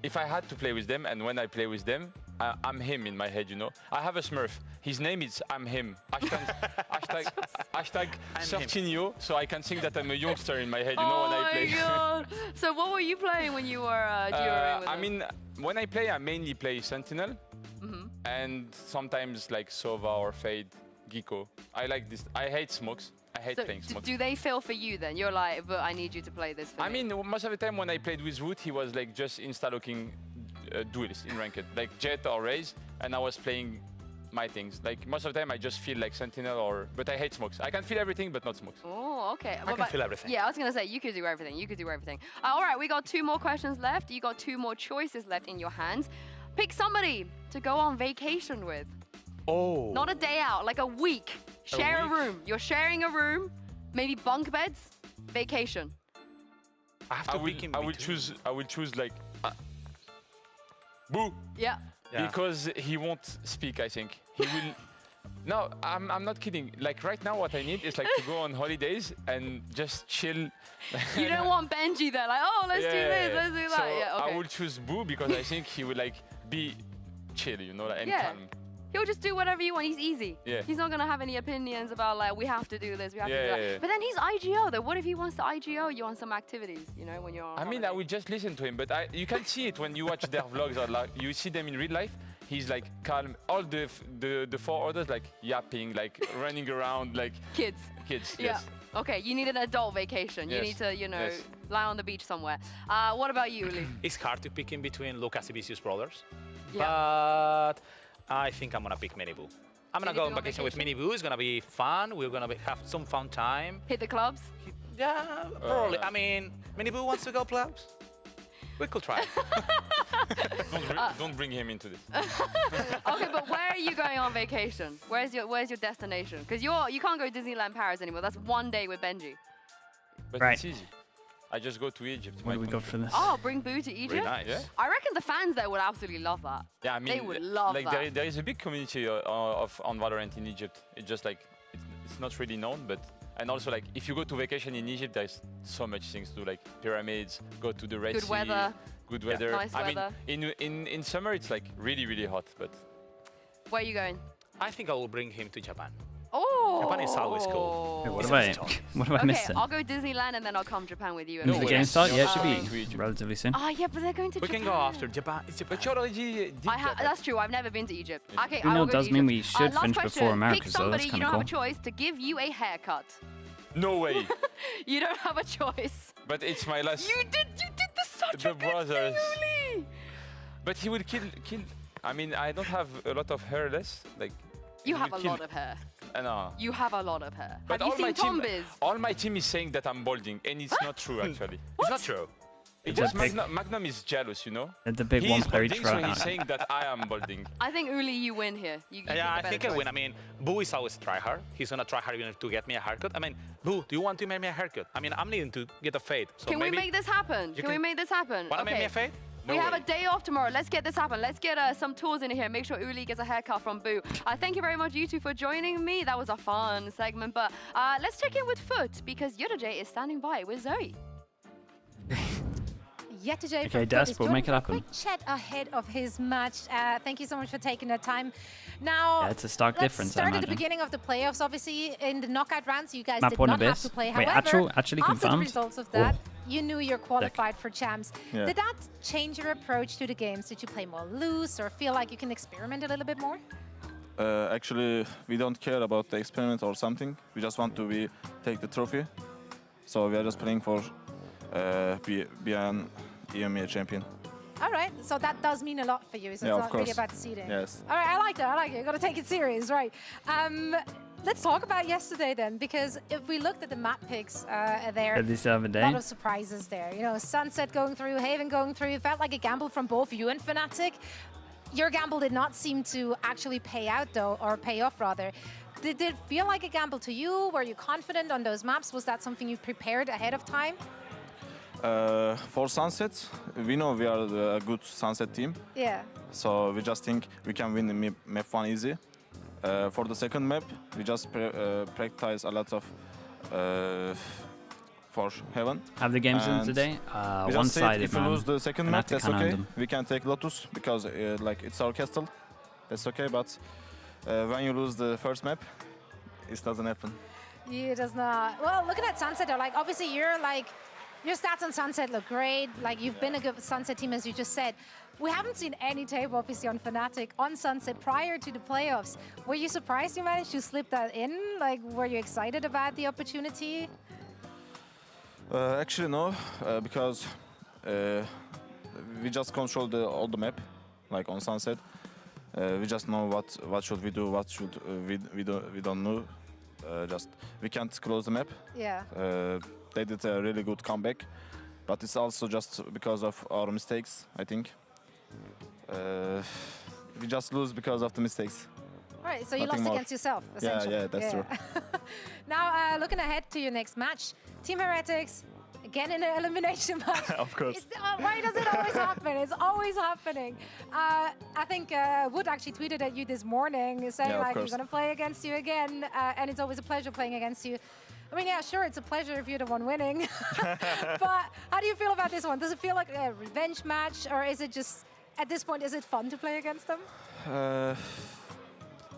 if I had to play with them, and when I play with them, I'm him in my head, you know? I have a Smurf. His name is I'm him. Hashtag 13yo, so I can think that I'm a youngster in my head, you know, when I play. Oh my god! So what were you playing when you were duoing with I him? mean, when I play, I mainly play Sentinel. And sometimes like Sova or Fade, Gecko. I like this. I hate smokes. I hate playing smokes. Do they feel for you then? You're like, but I need you to play this for me. I mean, most of the time when I played with Wood, he was like just insta-looking duelists in ranked, like Jet or Raze, and I was playing my things. Like most of the time, I just feel like Sentinel but I hate smokes. I can feel everything, but not smokes. Oh, okay. I can feel everything. Yeah, I was gonna say you could do everything. You could do everything. All right, we got 2 more questions left. You got 2 more choices left in your hands. Pick somebody to go on vacation with. Oh. Not a day out, like a week. Share a room. You're sharing a room, maybe bunk beds, vacation. I have to pick him. I will choose like Boo. Yeah. Because he won't speak, I think. He will. No, I'm not kidding. Like right now, what I need is like to go on holidays and just chill. You don't want Benji there, like, oh, let's do this, let's do that. So Yeah, okay. I will choose Boo because I think he would like be chill, you know, and calm. He'll just do whatever you want. He's easy. Yeah. He's not gonna have any opinions about like we have to do this, we have to do that. Yeah. But then he's IGO though. What if he wants to IGO you on some activities? You know, when you're on I mean, I will just listen to him, but you can see it when you watch their vlogs or like you see them in real life. He's like calm. All the 4 others like yapping, like running around, like kids. Kids. Yeah. Yes. Okay, you need an adult vacation. You need to, you know, lie on the beach somewhere. What about you, Uli? It's hard to pick in between Lucas Ibicius brothers, Yeah. but I think I'm gonna pick Mini Boo. I'm gonna go on vacation with Mini Boo. It's gonna be fun. We're gonna have some fun time. Hit the clubs? Yeah, probably. I mean, Mini Boo wants to go clubs. We could try. Don't bring him into this. Okay, but where are you going on vacation? Where's your destination? Because you can't go to Disneyland Paris anymore. That's 1 day with Benji. But it's easy. I just go to Egypt. What do we got for this? Oh, bring Boo to Egypt? Really nice. Yeah. I reckon the fans there would absolutely love that. Yeah, I mean, they would love like that. there is a big community on Valorant in Egypt. It's just like it's not really known, but and also like if you go to vacation in Egypt, there's so much things to do, like pyramids, go to the Red Sea. Good weather. Good weather. Nice weather. I mean, in summer it's like really hot, but. Where are you going? I think I will bring him to Japan. Oh. Japan is always cool. Hey, what have I missed? Okay, I'll go Disneyland and then I'll come Japan with you. When the game start? Yeah, it should be relatively soon. Oh yeah, but they're going to Japan. We can go after Japan. It's Japan. But you already did that's true. I've never been to Egypt. Okay, You I know, will it go does to mean Egypt. we should last finish question. before America, Pick so somebody that's you kind of don't cool. have a choice to give you a haircut. No way. You don't have a choice. But it's my last. You did the sun the brothers. But he will kill. I mean, I don't have a lot of hair less. Like You have a lot of hair. No. You have a lot of hair. But Have you seen Tombiz? All my team is saying that I'm balding, and it's not true actually. It's not true. It's just Magnum is jealous, you know. It's a big He's one per each balding, so round. he's saying that I am balding. I think Uli, you win here. You Yeah, I the think better I win. choice. I mean, Boo is always try hard. He's gonna try hard even to get me a haircut. I mean, Boo, do you want to make me a haircut? I mean, I'm needing to get a fade. So Can we maybe make this happen? you Can we make this happen? Wanna make me a fade? We have a day off tomorrow. Let's get this happen. Let's get some tours in here. Make sure Uli gets a haircut from Boo. Thank you very much, you two, for joining me. That was a fun segment. But let's check in with Foot because Yodajay is standing by with Zoe. Yetijay Okay, Des, we'll make it happen. Quick chat ahead of his match. Thank you so much for taking the time. Now, Yeah, it's a stark difference, I Start at the imagine. beginning of the playoffs. Obviously, in the knockout rounds, you guys Map did one not have Abyss. to play. Wait, However, actually after the confirmed? results of that, Oh. you knew you're qualified for champs. Yeah. Did that change your approach to the games? Did you play more loose or feel like you can experiment a little bit more? Actually, we don't care about the experiment or something. We just want to take the trophy. So we are just playing for be an EMEA champion. All right, so that does mean a lot for you. So Yeah, it's of not really course. about the seeding. Yes. All right, I like that. I like it. You got to take it serious, right? Let's talk about yesterday then, because if we looked at the map picks there, At this other a day. lot of surprises there. You know, Sunset going through, Haven going through. It felt like a gamble from both you and Fnatic. Your gamble did not seem to actually pay out though, or pay off rather. Did it feel like a gamble to you? Were you confident on those maps? Was that something you prepared ahead of time? For Sunset, we know we are a good Sunset team. Yeah. So we just think we can win the map 1 easy. For the second map, we just practice a lot of for Heaven. Have the games in And today? we just said One-sided, if we man. lose the second map, Fnatic that's can okay. hand them. We can take Lotus because like it's our castle. That's okay, but when you lose the first map, it doesn't happen. It does not. Well, looking at Sunset, though, like obviously your stats on Sunset look great. Like you've been a good Sunset team, as you just said. We haven't seen any tape, obviously, on Fnatic on Sunset prior to the playoffs. Were you surprised you managed to slip that in? Like, were you excited about the opportunity? Actually, no, because we just control all the map, like on Sunset. We just know what should we do, what should we don't know. Just we can't close the map. Yeah. They did a really good comeback, but it's also just because of our mistakes, I think. We just lose because of the mistakes. All right, so you Nothing lost more. against yourself, essentially. Yeah, that's true. Now, looking ahead to your next match, Team Heretics, again in an elimination match. Of course. Why does it always happen? It's always happening. I think Wood actually tweeted at you this morning saying, Yeah, of like, we're course. going to play against you again, and it's always a pleasure playing against you. I mean, yeah, sure, it's a pleasure if you're the one winning. But how do you feel about this one? Does it feel like a revenge match, or is it just, at this point, is it fun to play against them?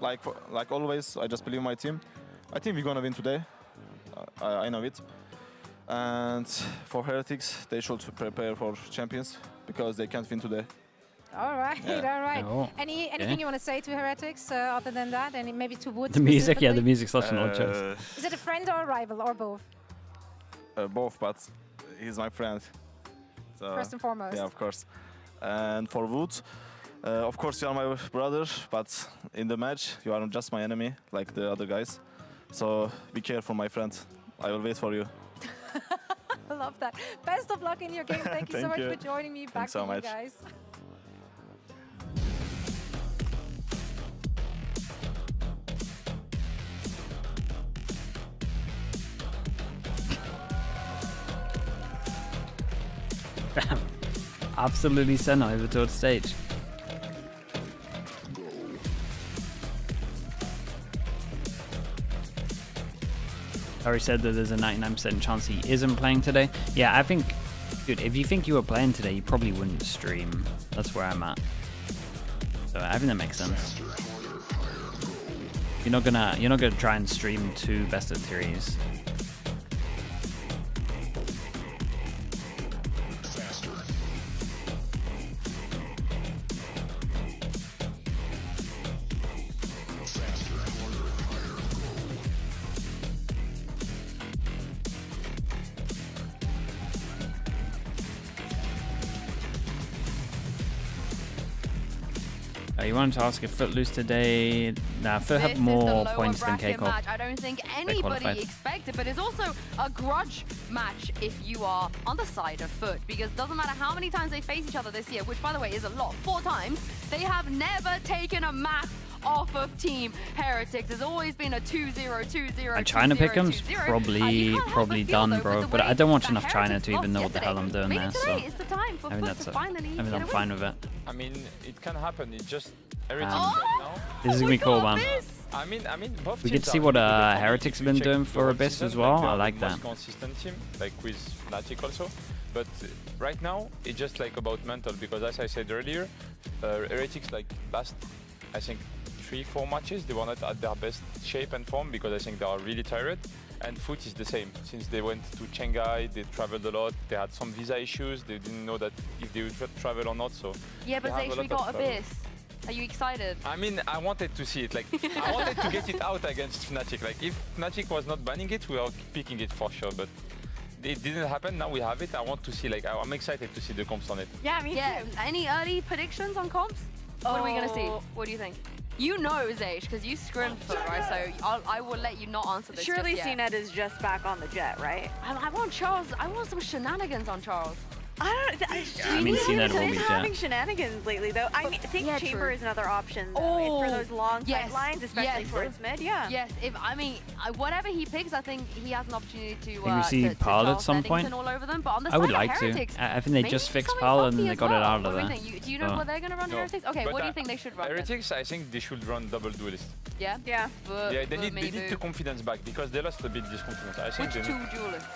Like always, I just believe my team. I think we're gonna win today. I know it. And for Heretics, they should prepare for champions because they can't win today. All right, Yeah. all right. Oh, Anything you want to say to Heretics other than that? And maybe to Wood The music, yeah, the specifically? music's lost in all jokes. Is it a friend or a rival, or both? Both, but he's my friend. So, First and foremost. Yeah, of course. And for Wood, of course you are my brother, but in the match you are just my enemy, like the other guys. So be careful, my friend. I will wait for you. I love that. Best of luck in your game. Thank you so Thank much you. for joining me. Back Thanks to so you much. guys. Absolutely sent over to the stage. Harry said that there's a 99% chance he isn't playing today. Yeah, I think, dude, if you think you were playing today, you probably wouldn't stream. That's where I'm at. So I think that makes sense. You're not gonna try and stream 2 best of 3s. You wanted to ask if Foot lose today? Nah, Foot have more points than K-Corp. Match I don't think anybody expected, but it's also a grudge match if you are on the side of Foot, because it doesn't matter how many times they face each other this year, which by the way is a lot, 4 times, they have never taken a map off of Team Heretics. There's always been a 2-0, 2-0, And China pick'em's probably done, bro. But I don't watch enough China to even know what the hell I'm doing there. So is the time for I mean, I'm fine with it. I mean, it can happen. It just everything Um, right now. This is gonna be cool, man. I mean, both We teams get to see are what really good. I mean, Heretics have if you been check doing the for whole Abyss season, as well. they I are like the most that. consistent team, like with Fnatic also. But right now, it's just like about mental, because as I said earlier, Heretics like last, I think, 3-4 matches, they were not at their best shape and form, because I think they are really tired. And Foot is the same. Since they went to Shanghai, they traveled a lot. They had some visa issues. They didn't know that if they would travel or not. So yeah, but they have a we lot got of travel. Abyss. Are you excited? I mean, I wanted to see it. Like, I wanted to get it out against Fnatic. Like, if Fnatic was not banning it, we are picking it for sure. But it didn't happen. Now we have it. I want to see. Like, I'm excited to see the comps on it. Yeah, me too. Any early predictions on comps? What are we gonna see? What do you think? You know, Zaysh, because you scrimmed Foot, right? So I will let you not answer this. Surely just yet. CNET is just back on the jet, right? I want Charles. I want some shenanigans on Charles. I mean, CNET will be having jet. shenanigans lately, though. I think Chamber is another option though, for those long sidelines, especially towards mid. Yeah. Yes. Whatever he picks, I think he has an opportunity to. Think we see Pal at some point? All over them, but on the I would side of like to. Heretics, I think they just fixed Pal and they got it out of there. Do you know what they're gonna run Heretics? Okay, But what do you think they should run? Heretics, I think they should run double duelist. Yeah. Yeah. Yeah, they need the confidence back, because they lost a bit this confidence. I think Which they two need, duelists?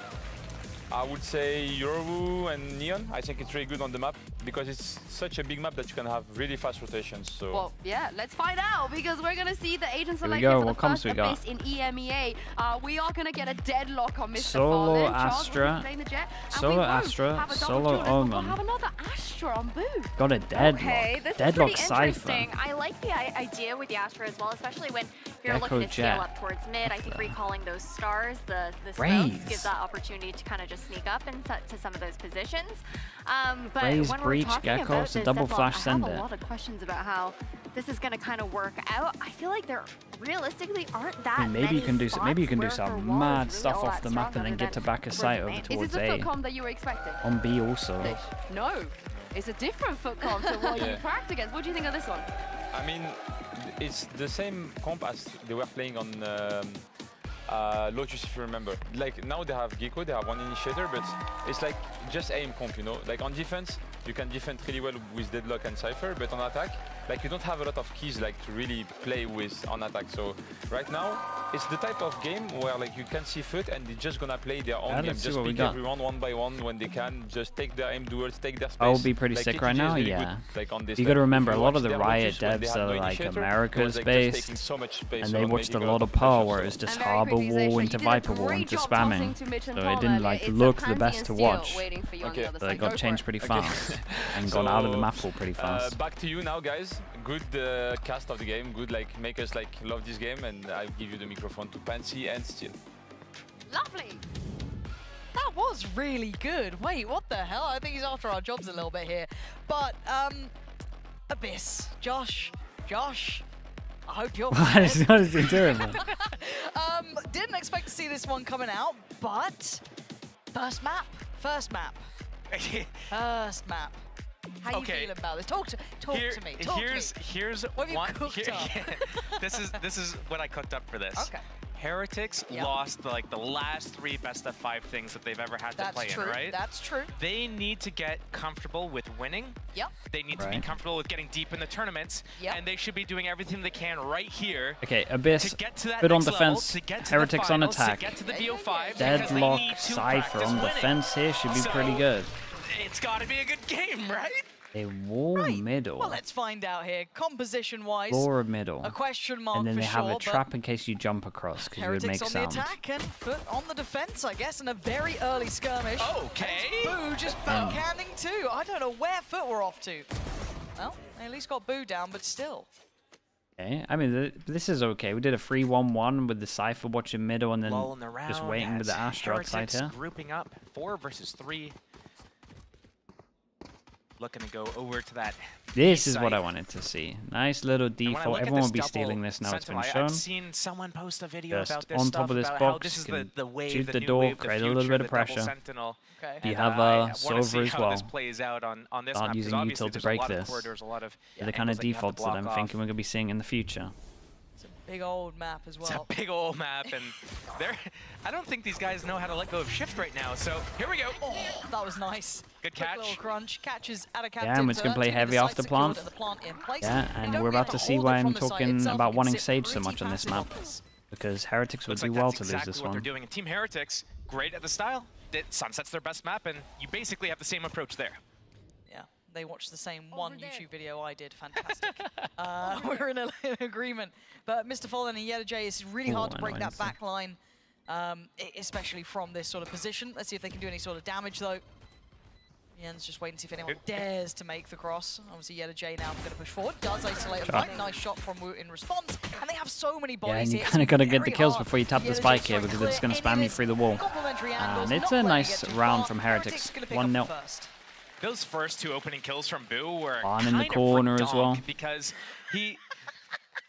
I would say Yoru and Neon. I think it's really good on the map, because it's such a big map that you can have really fast rotations. So. Well, yeah, let's find out, because we're gonna see the agent Here we selected go, for the what comps first we got? Abyss in EMEA. We are gonna get a deadlock on Mr. Solo Farlin. Charles will Astra, be playing the jet, and Solo we won't Astra, have a double Solo duelist, but we'll Omen. have another Astra on booth. Got a deadlock. Okay, this Deadlock is pretty Cypher. interesting. I like the idea with the Astra as well, especially when you're Gecko looking to scale Jet. up towards mid. I think recalling those stars, the Raze. smokes, gives that opportunity to kind of just sneak up and set to some of those positions. But Raze, when Breach, we're talking Gecko, about it's a this double deadlock, flash I send have it. a lot of questions about how this is going to kind of work out. I feel like there realistically aren't that I mean, maybe you can do spots maybe you can do where her some wall is mad really stuff all off that the map strong and then other get to than back a towards site the over main. Is towards this the A. foot comp that you were expecting? On B also. No, it's a different foot comp to what you Yeah. cracked against. What do you think of this one? I mean, it's the same comp as they were playing on Lotus, if you remember. Like, now they have Gecko, they have one initiator, but it's like just aim comp, you know? Like, on defense, you can defend really well with Deadlock and Cypher, but on attack, like, you don't have a lot of keys, like, to really play with on attack. So, right now, it's the type of game where, like, you can see Foot and they're just gonna play their own game. Let's see Just what we pick got. everyone one by one when they can, just take their aim duels, take their space. I will be pretty Like, sick KTG right now, is really yeah. good, like, on this You type. got to If remember, a you lot of watch the their Riot Lotus when they devs had are no like initiator, it was, America's like, just based, taking so much space and they on watched a making lot of rotation, PAL so- where it's just And very Harbor quickly, Wall Zaysh, into you did a Viper Wall great into job tossing spamming, to Mitch and so Tom it didn't earlier. like It's a look the Pansy best and to Steel watch. waiting for you on the Okay. other So side. it got Go changed for it. pretty fast and gone out of the map pool pretty fast. Back to you now, guys. Good cast of the game. Good, like, make us like love this game, and I'll give you the microphone to Pansy and Steel. Lovely. That was really good. Wait, what the hell? I think he's after our jobs a little bit here. But, Abyss, Josh, I hope you're What is he doing, man? Didn't expect to see this one coming out, but first map. First map. How you feeling about this? Talk to me. Here's what have you one. cooked up? This is what I cooked up for this. Okay. Heretics lost like the last 3 best-of-5 things that they've ever had to play in, right? That's true. They need to get comfortable with winning. Yep. They need to be comfortable with getting deep in the tournaments. Yep. And they should be doing everything they can right here. Okay, Abyss, to get to that good on next level, defense, to get to Heretics the on finals, attack. To get to the BO5, Deadlock Cypher on winning. defense here should be pretty good. It's got to be a good game, right? A wall middle. Well, let's find out here. Composition-wise, Floor middle. a question mark And then for they have sure, a trap in case you jump across, because it would Heretics make on sound. the attack and Foot on the defense, I guess, in a very early skirmish. Okay. Boo just backhanding too. I don't know where Foot were off to. Well, they at least got Boo down, but still. Okay, I mean, this is okay. We did a 3-1-1 with the Cypher watching middle and then Lull in the round just waiting with the as Astra outside Heretics here. grouping up 4 versus 3. looking to go over to that. This is what I wanted to see. Nice little default. Everyone will be double stealing this now. It's been Sentinel, shown. I've seen someone post a video Just about this on stuff, top of this about how box, this is can the wave, shoot the the new door, wave, the create a little future, bit of the double pressure. Sentinel. You And, have I a wanna Silver see as how well. this plays out on this Start map, using because util obviously to there's break a lot this. of corridors, a lot of They're the kind of angles that you have to defaults that I'm block thinking off. we're going to be seeing in the future. Big old map as well. It's a big old map, and I don't think these guys know how to let go of shift right now. So here we go. Oh, that was nice. Good Quick catch. little crunch. Catches at a Yeah, and we're just going to play heavy after plant. Yeah, and we're about to see why I'm talking about wanting Sage so much on this map. Because Heretics would do well to lose this what one. they're doing. And Team Heretics, great at the style. Sunset's their best map, and you basically have the same approach there. Yeah, they watched the same one YouTube video I did. Fantastic. We're in agreement. But Mr. Fallen and Yeta J, it's really hard to break that back line, especially from this sort of position. Let's see if they can do any sort of damage, though. Yen's just waiting to see if anyone dares to make the cross. Obviously, Yeta J now going to push forward. Does isolate a fight. Nice shot from Wu in response. And they have so many bodies Yeah, and you here. kind of got to get the kills hard. before you tap the spike here because it's going to spam you through the wall. And it's a nice round from Heretics. 1-0. Those first two opening kills from Boo were On in the kind of corner as well. redonk because he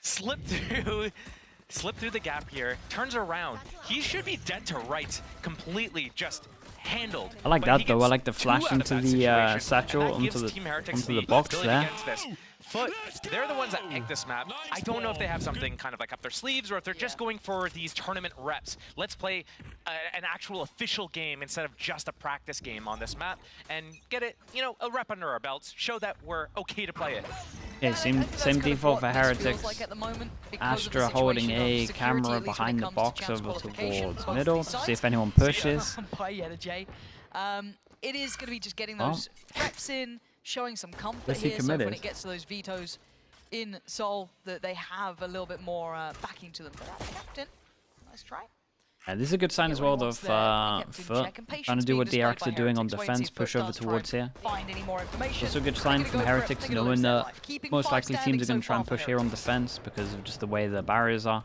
slipped through the gap here, turns around. He should be dead to rights, completely just handled. I like but that he though. I gets like the two flash out of into that the situation, satchel, and that onto gives Team Heretics the box ability there. against this. Foot, they're the ones that pick this map. I don't know if they have something kind of like up their sleeves or if they're just going for these tournament reps. Let's play an actual official game instead of just a practice game on this map and get it, you know, a rep under our belts, show that we're okay to play it. Yeah, same default for Heretics. Like at the moment, Astra holding a camera behind the box over towards middle to see if anyone pushes. By Yeta J. It is going to be just getting those reps in, showing some comfort here, so when it gets to those vetoes in Seoul, that they have a little bit more backing to them. But that's Captain. Nice try. This is a good sign as well though for Foot. Trying to do what the Heretics are doing on defense, push over towards here. Also a good sign from Heretics, knowing that most likely teams are going to try and push here on defense because of just the way the barriers are.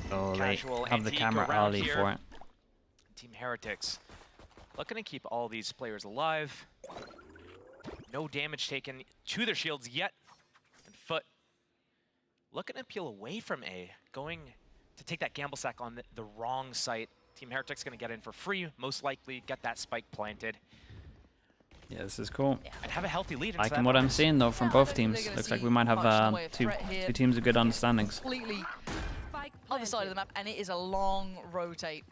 So they have the camera early for it. Team Heretics looking to keep all these players alive. No damage taken to their shields yet. And Foot looking to peel away from A, going to take that gamble sack on the wrong site. Team Heretics going to get in for free, most likely get that spike planted. Yeah, this is cool. And have a healthy lead. Liking what I'm seeing though from both teams. Looks like we might have two teams with good understandings. Completely other side of the map, and it is a long rotate.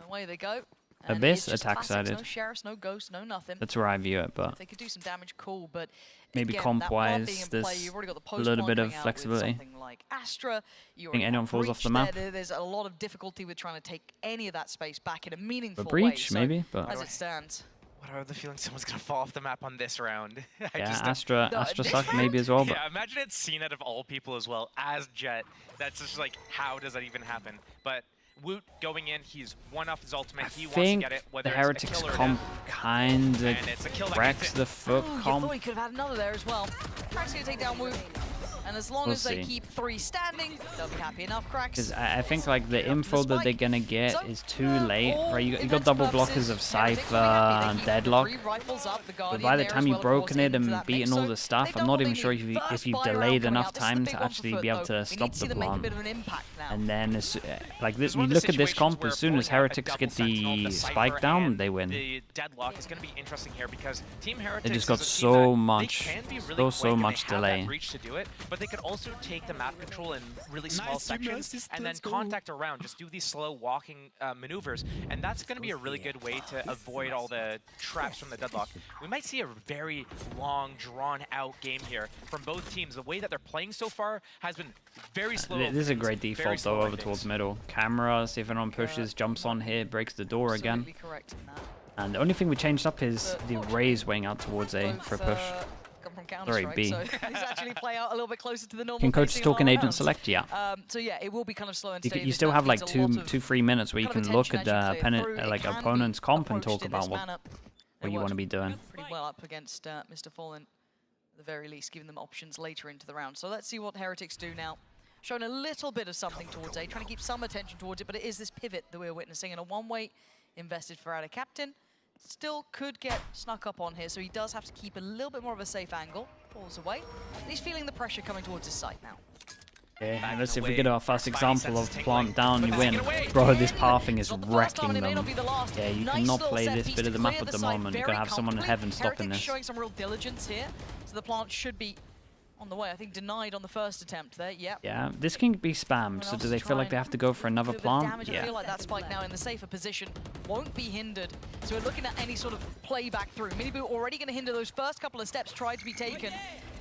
Away they go. Abyss attack sided. No sheriffs, no ghosts, no nothing. That's where I view it, but if they could do some damage, cool. But maybe again, comp-wise, there's a little bit of flexibility. Like Astra, I think anyone falls off the map. There's a lot of difficulty with trying to take any of that space back in a meaningful A breach, way. maybe, but as it stands. What are the feelings someone's going to fall off the map on this round? Yeah, Astra sucked maybe as well. But yeah, imagine it's seen out of all people as well as Jet. That's just like, how does that even happen? But Woot going in, he's one off his ultimate. He wants to get it. The Heretics comp kind of wrecks the Foot I comp. thought he could have had another there as well. Crack's going to take down Woot. And as long as they keep 3 standing, they'll be happy enough, Cracks. Because I think like the info that they're gonna get is too late, right? You got double blockers of Cypher and Deadlock, but by the time you've broken it and beaten all the stuff, I'm not even sure if you've delayed enough time to actually be able to stop the plant. And then like this, you look at this comp, as soon as Heretics get the spike down, they win. The Deadlock is going to be interesting here because Team Heretics They just got so much delay. To do it, but they could also take the map control in really small sections and then contact around, just do these slow walking maneuvers, and that's going to be a really good way to avoid all the traps from the Deadlock. We might see a very long, drawn-out game here from both teams. The way that they're playing so far has been very slow. This is a great default though over towards middle. Camera, see if anyone pushes, jumps on here, breaks the door again. And the only thing we changed up is the Raze weighing out towards A for a push. Sorry, B. So these actually play out a little bit closer to the normal. Can coach talk and agent select? Yeah. So yeah, it will be kind of slow and steady. You still have like two, 3 minutes where you can look at opponent's comp and talk about what you want to be doing. Pretty well up against Mr. Fallen, at the very least, giving them options later into the round. So let's see what Heretics do now. Showing a little bit of something towards A, trying to keep some attention towards it, but it is this pivot that we're witnessing, and a one-way invested for our captain. still could get snuck up on here, so he does have to keep a little bit more of a safe angle. Pulls away. And he's feeling the pressure coming towards his side now. Okay, and let's see if we get our first example of plant down, you win. Bro, this pathing is wrecking them. Yeah, you cannot play this bit of the map at the moment. You're going to have someone in heaven stopping this. Showing some real diligence here, so the plant should be on the way. I think denied on the first attempt there, yep. Yeah, this can be spammed, so do they feel like they have to go for another plant? I feel like that spike now in the safer position won't be hindered. So we're looking at any sort of playback through. Miniboo already going to hinder those first couple of steps tried to be taken.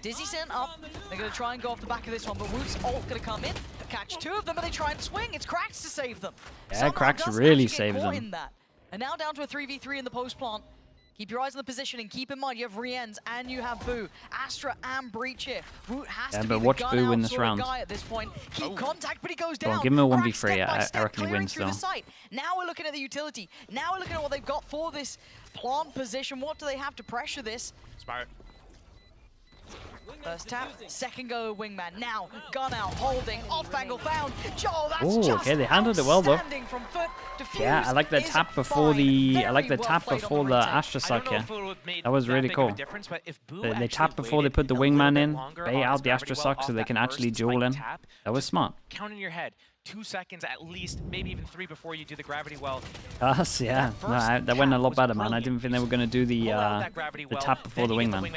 Dizzy sent up. They're going to try and go off the back of this one, but Woot's ult going to come in, catch two of them, and they try and swing. It's Krax to save them. Yeah, Krax really saves them. And now down to a 3v3 in the post plant. Keep your eyes on the positioning. Keep in mind you have Rienz and you have Boo, Astra and Breach here. Woot has to be but watch the Boo win gun-out this round. guy at this point. Keep contact, but he goes down. Go on, give him a Krax 1v3. step by I step, reckon he clearing wins through though. the site. Now we're looking at the utility. Now we're looking at what they've got for this plant position. What do they have to pressure this? Smart. First tap, second go wingman. Now, gun out, holding, off angle found. Joe, that's Ooh, okay, they handled it well though. from Foot. Yeah, I like that tap before the Astra suck here. That was really cool. They tapped before they put the wingman in, bait out the Astra suck so they can actually duel in. That was smart. Count in your head. 2 seconds at least, maybe even 3 before you do the gravity well. Yeah. No, that went a lot better, man. I didn't think they were going to do the tap before the wingman.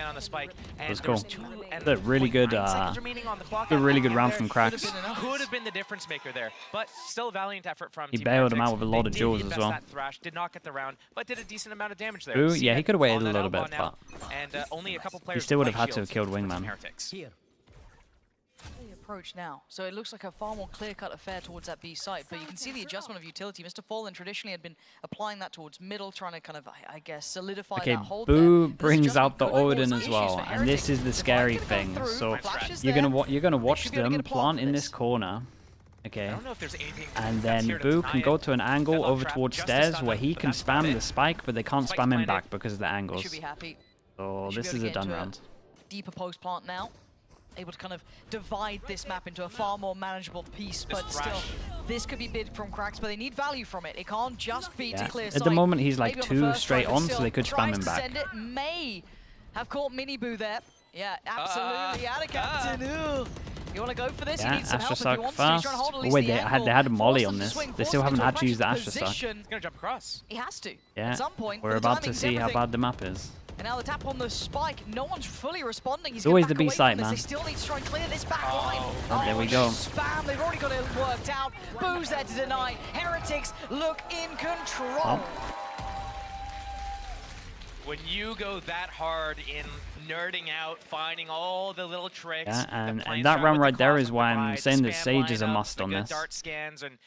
It was cool. A really good round from Krax. Could have been the difference maker there, but still a valiant effort from He Team bailed him Heretics. out with a lot of They duels did as well. that thrash, did not get the round, but did a decent amount of damage there. Ooh, yeah, he could have waited on a that little bit, outlaw but now, and only a couple players he still would with have had to white have killed shields for Team wingman. Heretics. Approach now. So it looks like a far more clear-cut affair towards that B site, but you can see the adjustment of utility. Mr. Fallen traditionally had been applying that towards middle, trying to kind of, I guess, solidify Okay, that hold Boo there. brings out the Odin as well, and this is the scary thing. So you're gonna watch them plant in this corner, okay, and then Boo can go to an angle over towards stairs where he can spam the spike, but they can't spam him back because of the angles. So this is a done round. Deeper post plant now. Able to kind of divide this map into a far more manageable piece, but still, this could be big from Krax, but they need value from it. It can't just be to clear sight. At the moment, he's like Maybe on the 2 first straight try, on, but so they could spam him tries to back. send it, may have caught Miniboo there. Yeah, absolutely. Out of Captain. You want to go for this? Yeah, you need some Astra help if you suck want fast. to. Hold at Oh least wait, the they angle. had a molly Force on them to this. swing, They force still them haven't into had a to use the pressure Astra suck. position. He's gonna jump across. He has to. Yeah, At some point. we're but the about to timing's see how everything. bad the map is. And now the tap on the spike. No one's fully responding. He's It's always gonna the back away B side, from this. man. They still need to try and clear this back line. Oh, there we go. Spam. They've already got it worked out. Boo's there to deny. Heretics look in control. When you go that hard in nerding out, finding all the little tricks. Yeah, and that round right there is why I'm saying that Sage is a must on this.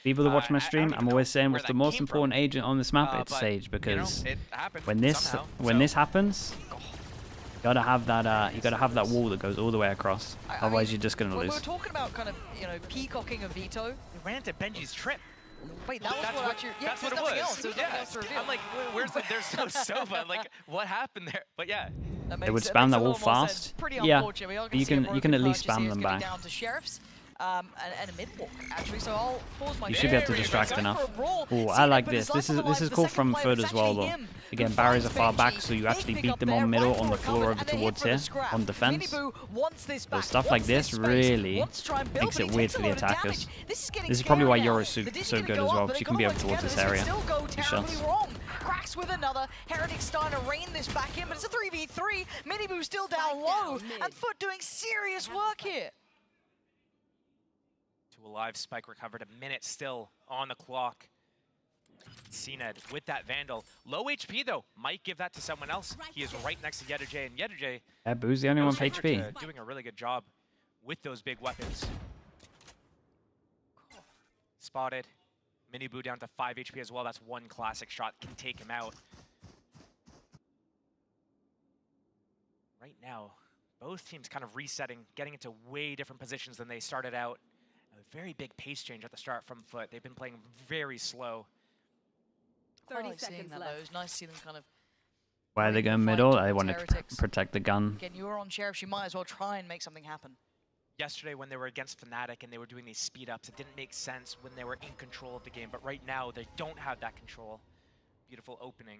People that watch my stream, I'm always saying what's the most important agent on this map? It's Sage, because when this happens, you gotta have that wall that goes all the way across. Otherwise, you're just gonna When lose. we were talking about kind of, peacocking a veto. We ran into Benji's trip. Wait, that's what actually, yeah, that's what it nothing was. else. There's nothing else to reveal. I'm like, where's the, there's no Sova. Like, what happened there? But yeah. They would spam that wall fast. Yeah, but you can at least spam them back. Down to Sheriffs. And a mid walk actually, so I'll pause my. You should be able to distract enough. Oh, I like this. This is cool from Foot as well, though. Again, barriers are far back, so you actually beat them on middle, on the floor over towards here, on defense. So stuff like this really makes it weird for the attackers. This is probably why Yoru's so good as well, because you can be over towards this area. Two shots. Krax with another. Heretics starting to rein this back in, but it's a 3v3. Miniboo still down low, and Foot doing serious work here. Alive, spike recovered, a minute still on the clock. CNED with that Vandal. Low HP though, might give that to someone else. He is right next to Yetterjay, and Yetterjay... Yeah, Boo's the only one with HP. Doing a really good job with those big weapons. Spotted. Miniboo down to 5 HP as well. That's one classic shot, can take him out. Right now, both teams kind of resetting, getting into way different positions than they started out. A very big pace change at the start from Foot. They've been playing very slow. 30 seconds left. It was nice to see them kind of. Why are they going middle? I want to protect the gun. Again, you were on Sheriff. You might as well try and make something happen. Yesterday, when they were against Fnatic and they were doing these speed ups, it didn't make sense when they were in control of the game. But right now, they don't have that control. Beautiful opening.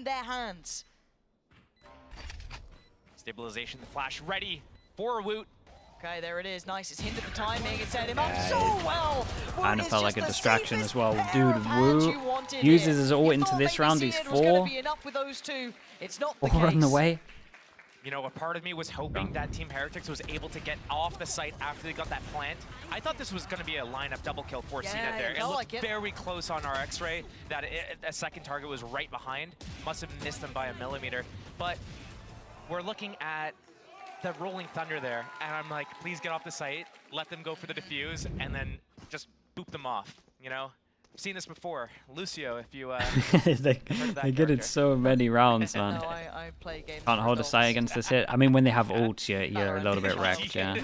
in their hands. Stabilization, the flash ready for Woot. Okay, there it is. Nice. It's hindered the timing. It set him up so well. Kind of felt like a distraction as well. Dude, Wu uses his ult into this round. He's 4 on the way. You know, a part of me was hoping that Team Heretics was able to get off the site after they got that plant. I thought this was going to be a lineup double kill for CNET there. It looked very close on our X-ray. That a second target was right behind. Must have missed them by a millimeter. But we're looking at the Rolling Thunder there, and I'm like, please get off the site, let them go for the defuse, and then just boop them off, you know? I've seen this before. Lucio, if you they get it so many rounds, man. No, I play games. Can't hold a sight against this hit. I mean, when they have ults, you're a little bit wrecked, yeah.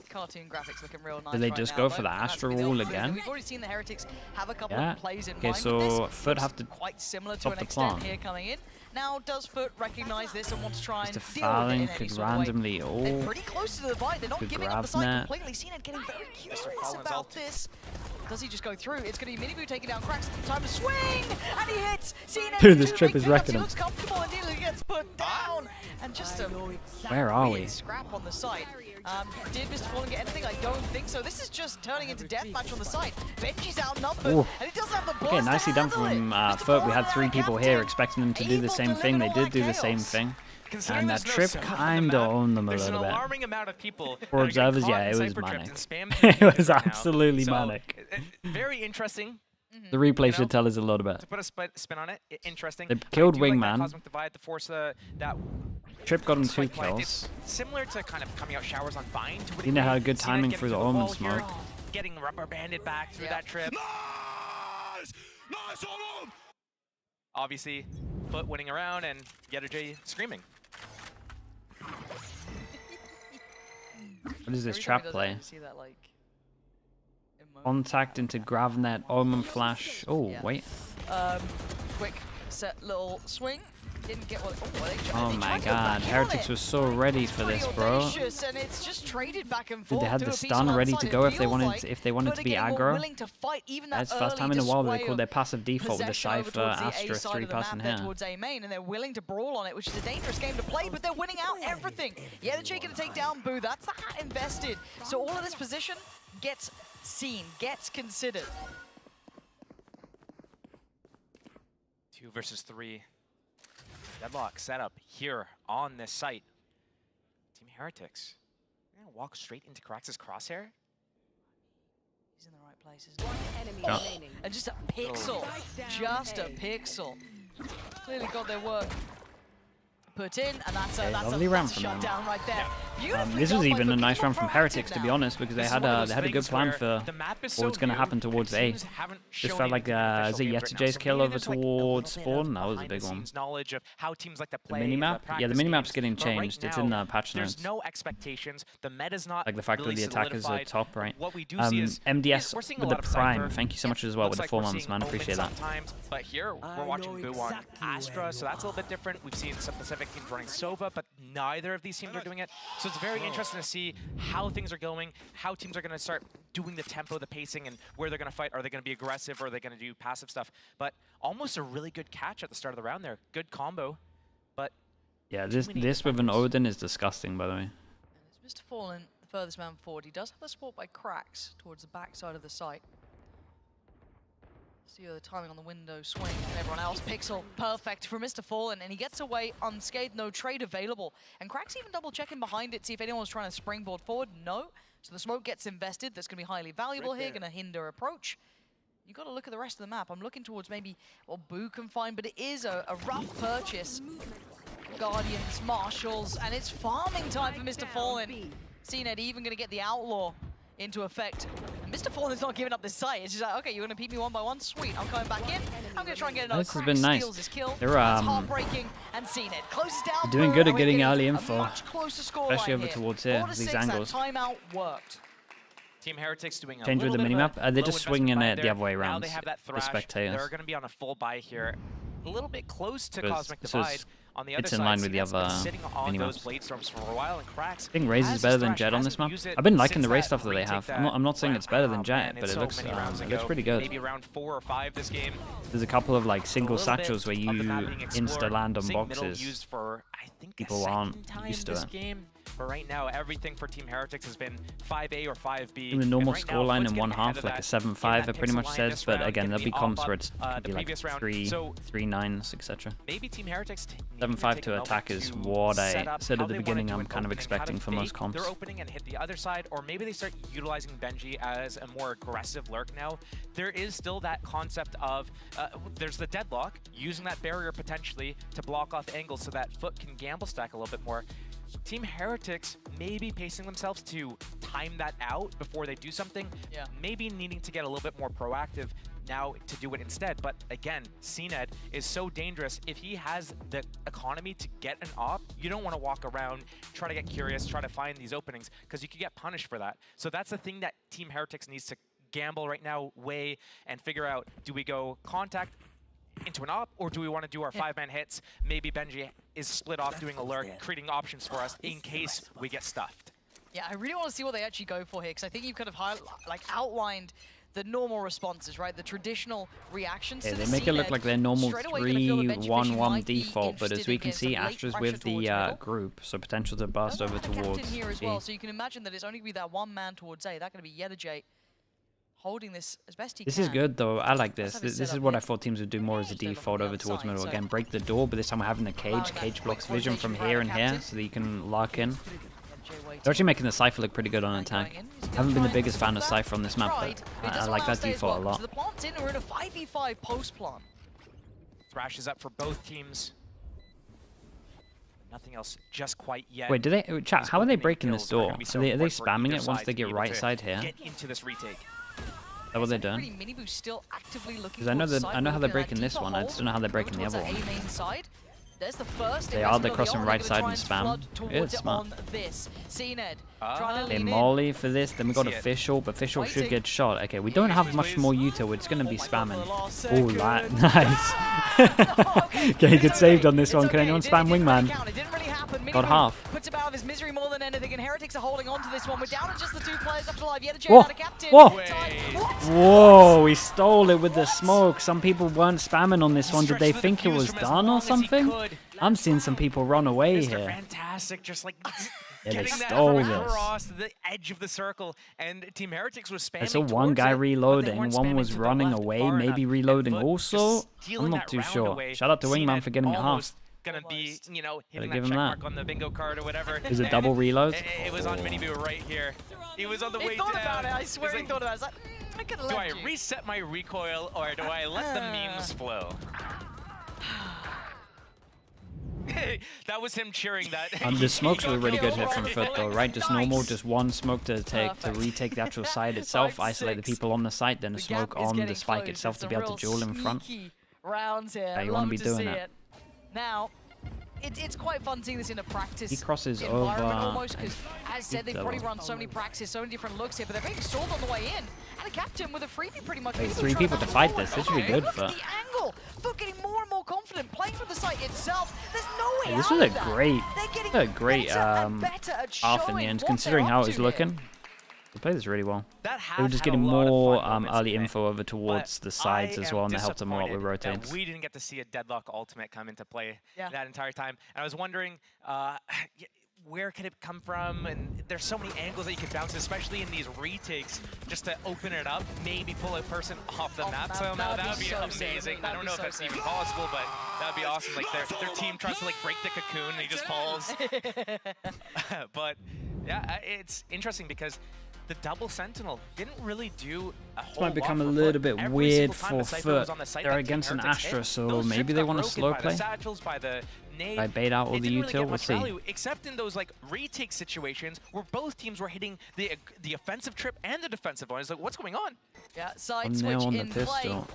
Cartoon graphics looking real nice. Do they right just now, go though, for the and that's Astro gonna be the Wall ultimate. again? We've already seen the Heretics have a couple Yeah. of plays in Okay, mind. so But this Foot have to quite similar to stop an the extent plant. here coming in. Now, does Foot recognize this and want to try and Mr. deal with it Fallen in any could sort of way? randomly They're ult. pretty close to the divide. They're not Could giving up grab the side net. completely. CNET getting very curious about this. Does he just go through? It's going to be Minibu taking down Cracks. Time to swing! And he hits! CNET Dude, this with trip two is big pickups. wrecking He him. looks comfortable until he gets put down. And just a Where are we? weird scrap on the site. Did Mr. Fallen get anything? I don't think so. This is just turning into deathmatch on the site. Benji's outnumbered, Ooh. and he does have the burst Okay, nicely to done handle from Foot. We had 3 people here expecting them to do the same thing. They did do the same thing. And that trip kind of owned them a There's an little bit. alarming amount of people For that are getting observers, caught yeah, in it was Cypher manic. Trips and spam It was right now. absolutely So, manic. Very interesting. The replay you should know, tell us a lot about To it. put a spin on it, interesting. They I killed do like that Wingman. Cosmic Divide to force that Trip got him 2 spike plant. kills. It's similar to kind of coming out showers on Vine. To a He had degree. good CNET timing getting through to the wall Omen here, smoke. Getting rubber banded back through that trip. Nice on him! Obviously, Foot winning around and J screaming. What is this Every time trap he does play? that, you see that, like, Contact into Gravnet, Omen Flash. Oh, wait. Quick set little swing. Didn't get what. Oh my god, Heretics was so ready for this, bro. And it's just traded back and Dude, forth. they had Do the a piece stun on ready that to side. go It if they feels wanted like to be getting more aggro. willing to fight, even that That's the first time in a while they called their passive default with the possession over Cypher, towards the A Astra, side 3 of the pass in map there here. towards A main, and they're willing to brawl on it, which is a dangerous game to play, but they're winning out everything. Yeah, they're going to take down Boo. That's the hat invested. So all of this position gets seen, gets considered. 2 versus 3. Deadlock setup here on this site. Team Heretics. They're going to walk straight into Krax's crosshair. He's in the right places. One enemy remaining. And just a pixel. Just a pixel. Clearly got their work put in, and that's a lovely round from them. shutdown right there. This was even a nice round from Heretics, to be honest, because they had a good plan for what's going to happen towards A. Just felt like is it Yetijay's kill over towards Spawn? That was a big one. Knowledge of how teams like to The play minimap? Yeah, the practice minimap's games, getting but right changed. It's now, in the patch there's notes. no expectations. The meta's not Like the fact that really the attackers are solidified. top, right? What we do see is MDS we're seeing a with the lot of Prime. Cypher. Thank you so much as well with the Looks 4 like we're months, seeing man. Omen Appreciate that. sometimes, but here we're watching Boo on Astra, so that's a little bit different. We've seen some Pacific teams running Sova, but neither of these teams are doing it. So it's very interesting to see how things are going, how teams are going to start doing the tempo, the pacing, and where they're going to fight. Are they going to be aggressive, or are they going to do passive stuff? But almost a really good catch at the start of the round there. Good combo, but Yeah, this with an Odin is disgusting, by the way. It's Mr. Fallen, the furthest man forward. He does have the support by Cracks towards the back side of the site. See the timing on the window swing and everyone else. Pixel, perfect for Mr. Fallen, and he gets away unscathed, no trade available. And Cracks even double checking behind it, see if anyone's trying to springboard forward. No. So the smoke gets invested. That's going to be highly valuable here, going to hinder approach. You got to look at the rest of the map. I'm looking towards maybe what Boo can find, but it is a rough purchase. Guardians, Marshals, and it's farming time for Mr. Fallen. CNET even going to get the Outlaw into effect. And Mr. Fallen is not giving up this site. It's just like, okay, you're going to beat me 1 by 1. Sweet, I'm coming back in. I'm going to try and get another This has crack. been nice. Steals his kill. They're That's heartbreaking. And CNET closes down. They're doing good at getting early info, much closer score especially line over here. towards here, 4 to these 6, angles. That timeout worked. Team Heretics doing a Change with little the bit of minimap? a They're low just investment swinging buy it the there. other way Now around, they have that the thrash. spectators. They're going to be on a full buy here. A little bit close to So it's- Cosmic so Divide. it's- On the other it's in side, line with the CNET's been other sitting on those minimaps. Blade Storms for a while, and Cracks I think Raze is better than Jet on this map. I've been liking the Raze stuff that they have. I'm not saying it's better than Jet, but it looks pretty good. Maybe round 4 or 5 this game. There's a couple of like single little bit satchels where of you the map being explored. insta land on Seeing middle boxes. used for, I think, People a aren't second time used to this it. game. But right now, everything for Team Heretics has been 5A or 5B. In the normal right now, scoreline Foot's in one getting ahead half, of like a that 7-5, it pretty much Pixel line says. this But round, again, gonna there'll be be comps up where it's the be like previous round. 3-9s, etc. Maybe Team Heretics 7-5 to attack is what I said at the beginning I'm kind of expecting for most comps. Their opening and hit the other side, or maybe they start utilizing Benji as a more aggressive lurk now. There is still that concept of there's the deadlock, using that barrier potentially to block off angles so that Foot can gamble stack a little bit more. Team Heretics may be pacing themselves to time that out before they do something, maybe needing to get a little bit more proactive now to do it instead. But again, CNED is so dangerous. If he has the economy to get an op, you don't want to walk around, try to get curious, try to find these openings, because you could get punished for that. So that's the thing that Team Heretics needs to gamble right now, weigh, and figure out, do we go contact into an op, or do we want to do our 5-man hits? Maybe Benji is split off doing a lurk, creating options for us in case we get stuffed. Yeah, I really want to see what they actually go for here, because I think you've kind of outlined the normal responses, right? The traditional reactions to the they make it look CNED. like their normal Straight away, you're gonna feel that Benji 3-1-1 might be default, but as we can see, interested in getting Astra's some with late the pressure towards group, so potential to burst over captain towards here as B. well, so you can imagine that it's only going to be that one man towards A. That's going to be Yedajay holding this as best he This can. is good though, I like this. Let's have it This set is up what here. I thought teams would do more as a default over towards side, middle. so- Again, break the door, but this time we're having the cage blocks vision from here and here, so that you can lock in. They're actually making the Cypher look pretty good on attack. Haven't been the biggest fan of Cypher on this map, but I like that default a lot. So the plant's in, we're in a 5v5 post plant. Thrash is up for both teams. Nothing else just quite yet. Wait, do they, chat, how are they breaking this door? Gonna be so Are they important for spamming either it once side they to get be able right to side here? Get into this retake. Is that what they're doing? Minibu still actively looking Because I know towards that side, I know how they're looking at breaking this deeper one. I hole, just don't know how they're breaking the towards other that one. A main side. There's the first They are. They're investment crossing early on. right They're side gonna and try spam. flood It towards is smart. on this. CNED trying to They lean in. molly for this, then we got See it. official, but official should Waiting. get shot. Okay, we don't have much more util. It's going to be spamming. Oh, that nice. Okay, good saved on this one. Can anyone spam wingman? Got half. Puts him out of his misery more than anything, and Heretics are holding on to this one. We're down to just the 2 players left alive. Yedajay Whoa! out of captain. Whoa! What? Whoa! We stole it with the smoke. Some people weren't spamming on this one. Did they think it was done or something? I'm seeing some people run away Mr. here. Fantastic, just like Yeah, they getting that stole from this. across the edge of the circle, and Team Heretics was spamming I saw one towards guy it, but they reloading, weren't one spamming was to the running left away, far maybe enough, reloading and Foot also. just stealing I'm not that too round sure. away. Shout out to Wingman CNED for getting half. almost gonna be, you know, hitting give that him check that. mark on the bingo card or whatever. Is it and double reload? It was on Minibu right here. He was on the way He down. thought about it. I He's swear he like, thought about it. I was like, I could have do I left you. reset my recoil or do I let the memes flow? That was him cheering that. The smokes were a really good hit from Foot though, right? Just normal, just one smoke to retake the actual side itself, isolate the people on the site, then a smoke on the spike itself to be able to duel in front. Rounds here. Yeah, you want to be doing see that. it. Now, it's quite fun seeing this in a practice He crosses environment over. almost, because as said, they've probably run so many practices, so many different looks here, but they're being stalled on the way in. And a captain with a freebie pretty much. Wait, Minibu 3 trying people to fight forward. this. This should be Okay, good look for. at the angle. Foot getting more and more confident, playing for the site itself. There's no way Hey, this out was a of that. great, They're getting great better and better at half in the showing end, what considering they're how up it was to looking. here. They played this really well. That They were just had a getting lot of more fun moments early in it, info over towards the sides as well, and they helped them a lot with disappointed rotates. that we didn't get to see a deadlock ultimate come into play Yeah. that entire time. And I was wondering, where could it come from? And there's so many angles that you could bounce, especially in these retakes, just to open it up, maybe pull a person off the map somehow. That would be so sick. amazing. I That'd don't be know if so that's sick. even possible, but that would be awesome. Like their team tries to like break the cocoon and he just falls. But yeah, it's interesting because the double sentinel didn't really do a whole This might become a lot for little Foot. bit Every weird single time the for Cypher was Foot. on the site They're that Team against an Heretics Astra, hit, so those maybe strips they got want to broken slow by play. the satchels, by the nade. By bait out all They the didn't really util, get we'll much see. value, except in those like retake situations where both teams were hitting the offensive trip and the defensive one. It's like, what's going on? Yeah, side One switch nail on the in play. pistol.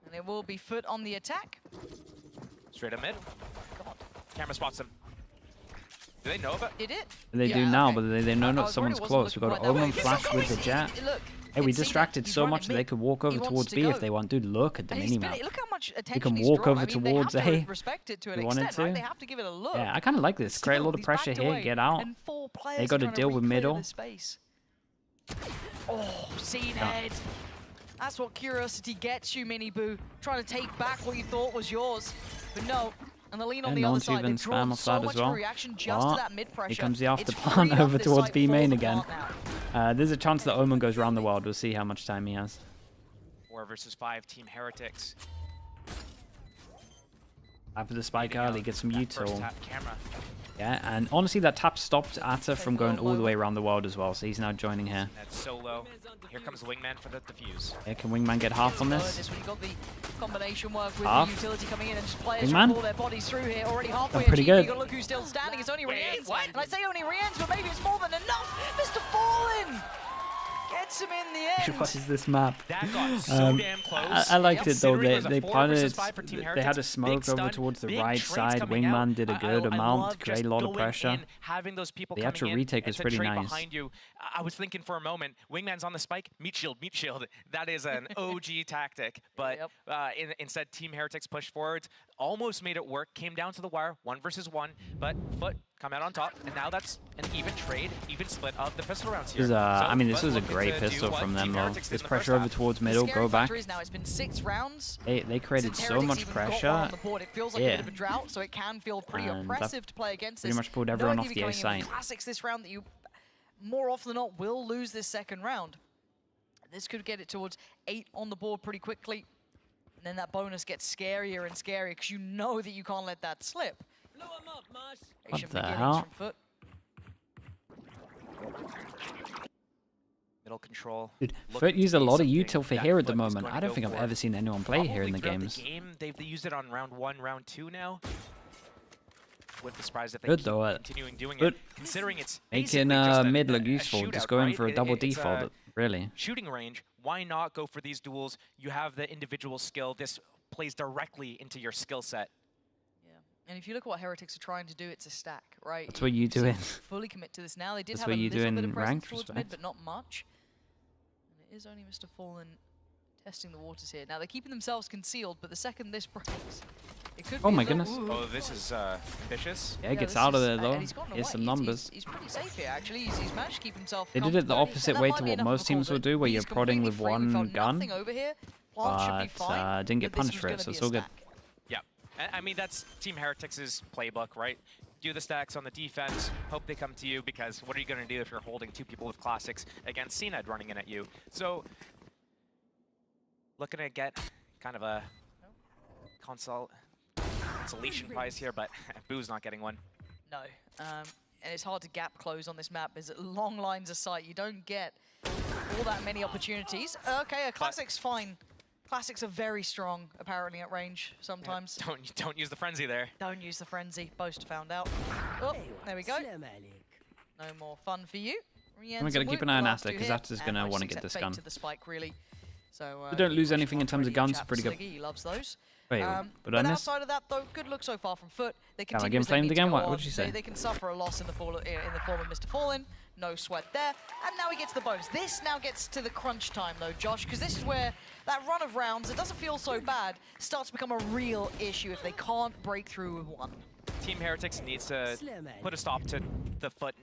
And it will be Foot on the attack. Straight up mid. Camera spots him. Do they know about Did it? They do Yeah, now, okay. but they know I not was someone's worried it close. wasn't We've got looking Omen quite that way. flash with the jet. Look, Hey, we it's seen distracted it. He's so running much that they mid. could walk over He wants towards to B go. if they want. Dude, look at the And he's minimap. look how much They attention can he's walk drawn. over I mean, towards they have A. to respect it to an They wanted extent, right? to. They have to give it a look. Yeah, I kind of like this. Create a Still, lot of he's pressure backed here, away, get out. and 4 players They are got to trying deal with reclear middle. the space. Oh, CNED. That's what curiosity gets you, Minibu. Trying to take back what you thought was yours. But no, And the lean on And the no other one's side. even They've drawn spam off so that much as well. reaction just to that mid pressure. Here comes the after It's plan freed up over this towards site B for main the again. part now. There's a chance that Omen goes around the world. We'll see how much time he has. 4 versus 5, Team Heretics. After the spike early, get some util. Tap camera. Yeah, and honestly, that tap stopped Atta from going all the way around the world as well, so he's now joining here. That's solo. Here comes Wingman for the defuse. Yeah, can Wingman get half on this? This when you got the combination work with Half. the utility coming in and just players Wingman. pull their bodies through here. Already halfway. Pretty good. Look who's still standing. It's only Rien's. And I say only Rien's, but maybe it's more than enough. Mr. Fallen gets him in the end. What is this map? That got so damn close. I liked it though. Considering it was a They 4 planted. versus 5 for Team They Heretics, had a smoke big over stun, towards the big right trades side. coming Wingman out. did a good I amount, love created just a lot of going pressure. in, having those people The coming actual in retake and was to pretty trade nice. behind you. I was thinking for a moment, Wingman's on the spike, meat shield, meat shield. That is an OG tactic, but instead Team Heretics pushed forward, almost made it work, came down to the wire, 1 versus 1, but Foot come out on top, and now that's an even trade, even split of the pistol rounds here. I mean, this Foot was a looking great to pistol do from what them Team though. Heretics did This in the pressure first over half. towards The middle, scary go back. factor is now it's been 6 rounds. They created Since so Heretics much even got one pressure. on the board, it feels like a bit of a drought, so it can feel pretty And that oppressive to play against pretty this. much pulled everyone Knowing off that you're the A coming in with site. Classics this round that you more often than not will lose this second round. This could get it towards 8 on the board pretty quickly. And then that bonus gets scarier and scarier because you know that you can't let that slip. What the hell? Foot. Middle control. Dude, looking Foot to used a be lot of something util for that here at the Foot is moment. going I to don't go think I've for. ever seen anyone play here in the Probably games. throughout They've used it on round 1, round 2 now. Wouldn't be surprised if they Good keep though. continuing doing Good. it, considering it's Making basically just mid look a useful, shootout, just going right? for a double It's default, really. Shooting range. Why not go for these duels? You have the individual skill. This plays directly into your skill set. And if you look at what Heretics are trying to do, it's a stack, right? That's what you do in. Fully commit to this now. They did That's have what a you do little in bit of presence ranked towards mid, respect. but not much. And it is only Mr. Fallen testing the waters here. Now they're keeping themselves concealed, but the second this breaks, it could Oh be my a little- goodness. Oh, this is vicious. Yeah, he gets this out of is- there and though. he's gotten Here's away. some numbers. He's pretty safe here, actually. He's managed to keep himself They did it the comfortable. opposite And that way might to be what enough most of a call, teams will but do, where he's you're prodding completely with free. We one found gun, nothing over here. Plant should be but fine, didn't get but this punished was for it, gonna so be it's a all good. stack. Yeah, I mean, that's Team Heretics' playbook, right? Do the stacks on the defense, hope they come to you, because what are you going to do if you're holding 2 people with classics against CNED running in at you? So, looking to get kind of a consolation prize here, but Boo's not getting one. No, and it's hard to gap close on this map. There's long lines of sight. You don't get all that many opportunities. Okay, a Classic's fine. Classics are very strong, apparently, at range sometimes. Yeah, don't use the frenzy there. Don't use the frenzy. Boast found out. Oh, there we go. No more fun for you. We gotta keep an eye on Asta, because Asta's gonna want to get this gun. To the spike, really. So They don't lose anything in terms of guns. Pretty good. He loves those. Wait, but I miss? outside of that, though, good look so far from Foot. They Can I continue get as they flamed need to again? go What on. did you say? They can suffer a loss in the form of Mr. Fallen. No sweat there. And now he gets the bonus. This now gets to the crunch time, though, Josh, because this is where that run of rounds, it doesn't feel so bad, starts to become a real issue if they can't break through with one. Team Heretics needs to put a stop to the Foot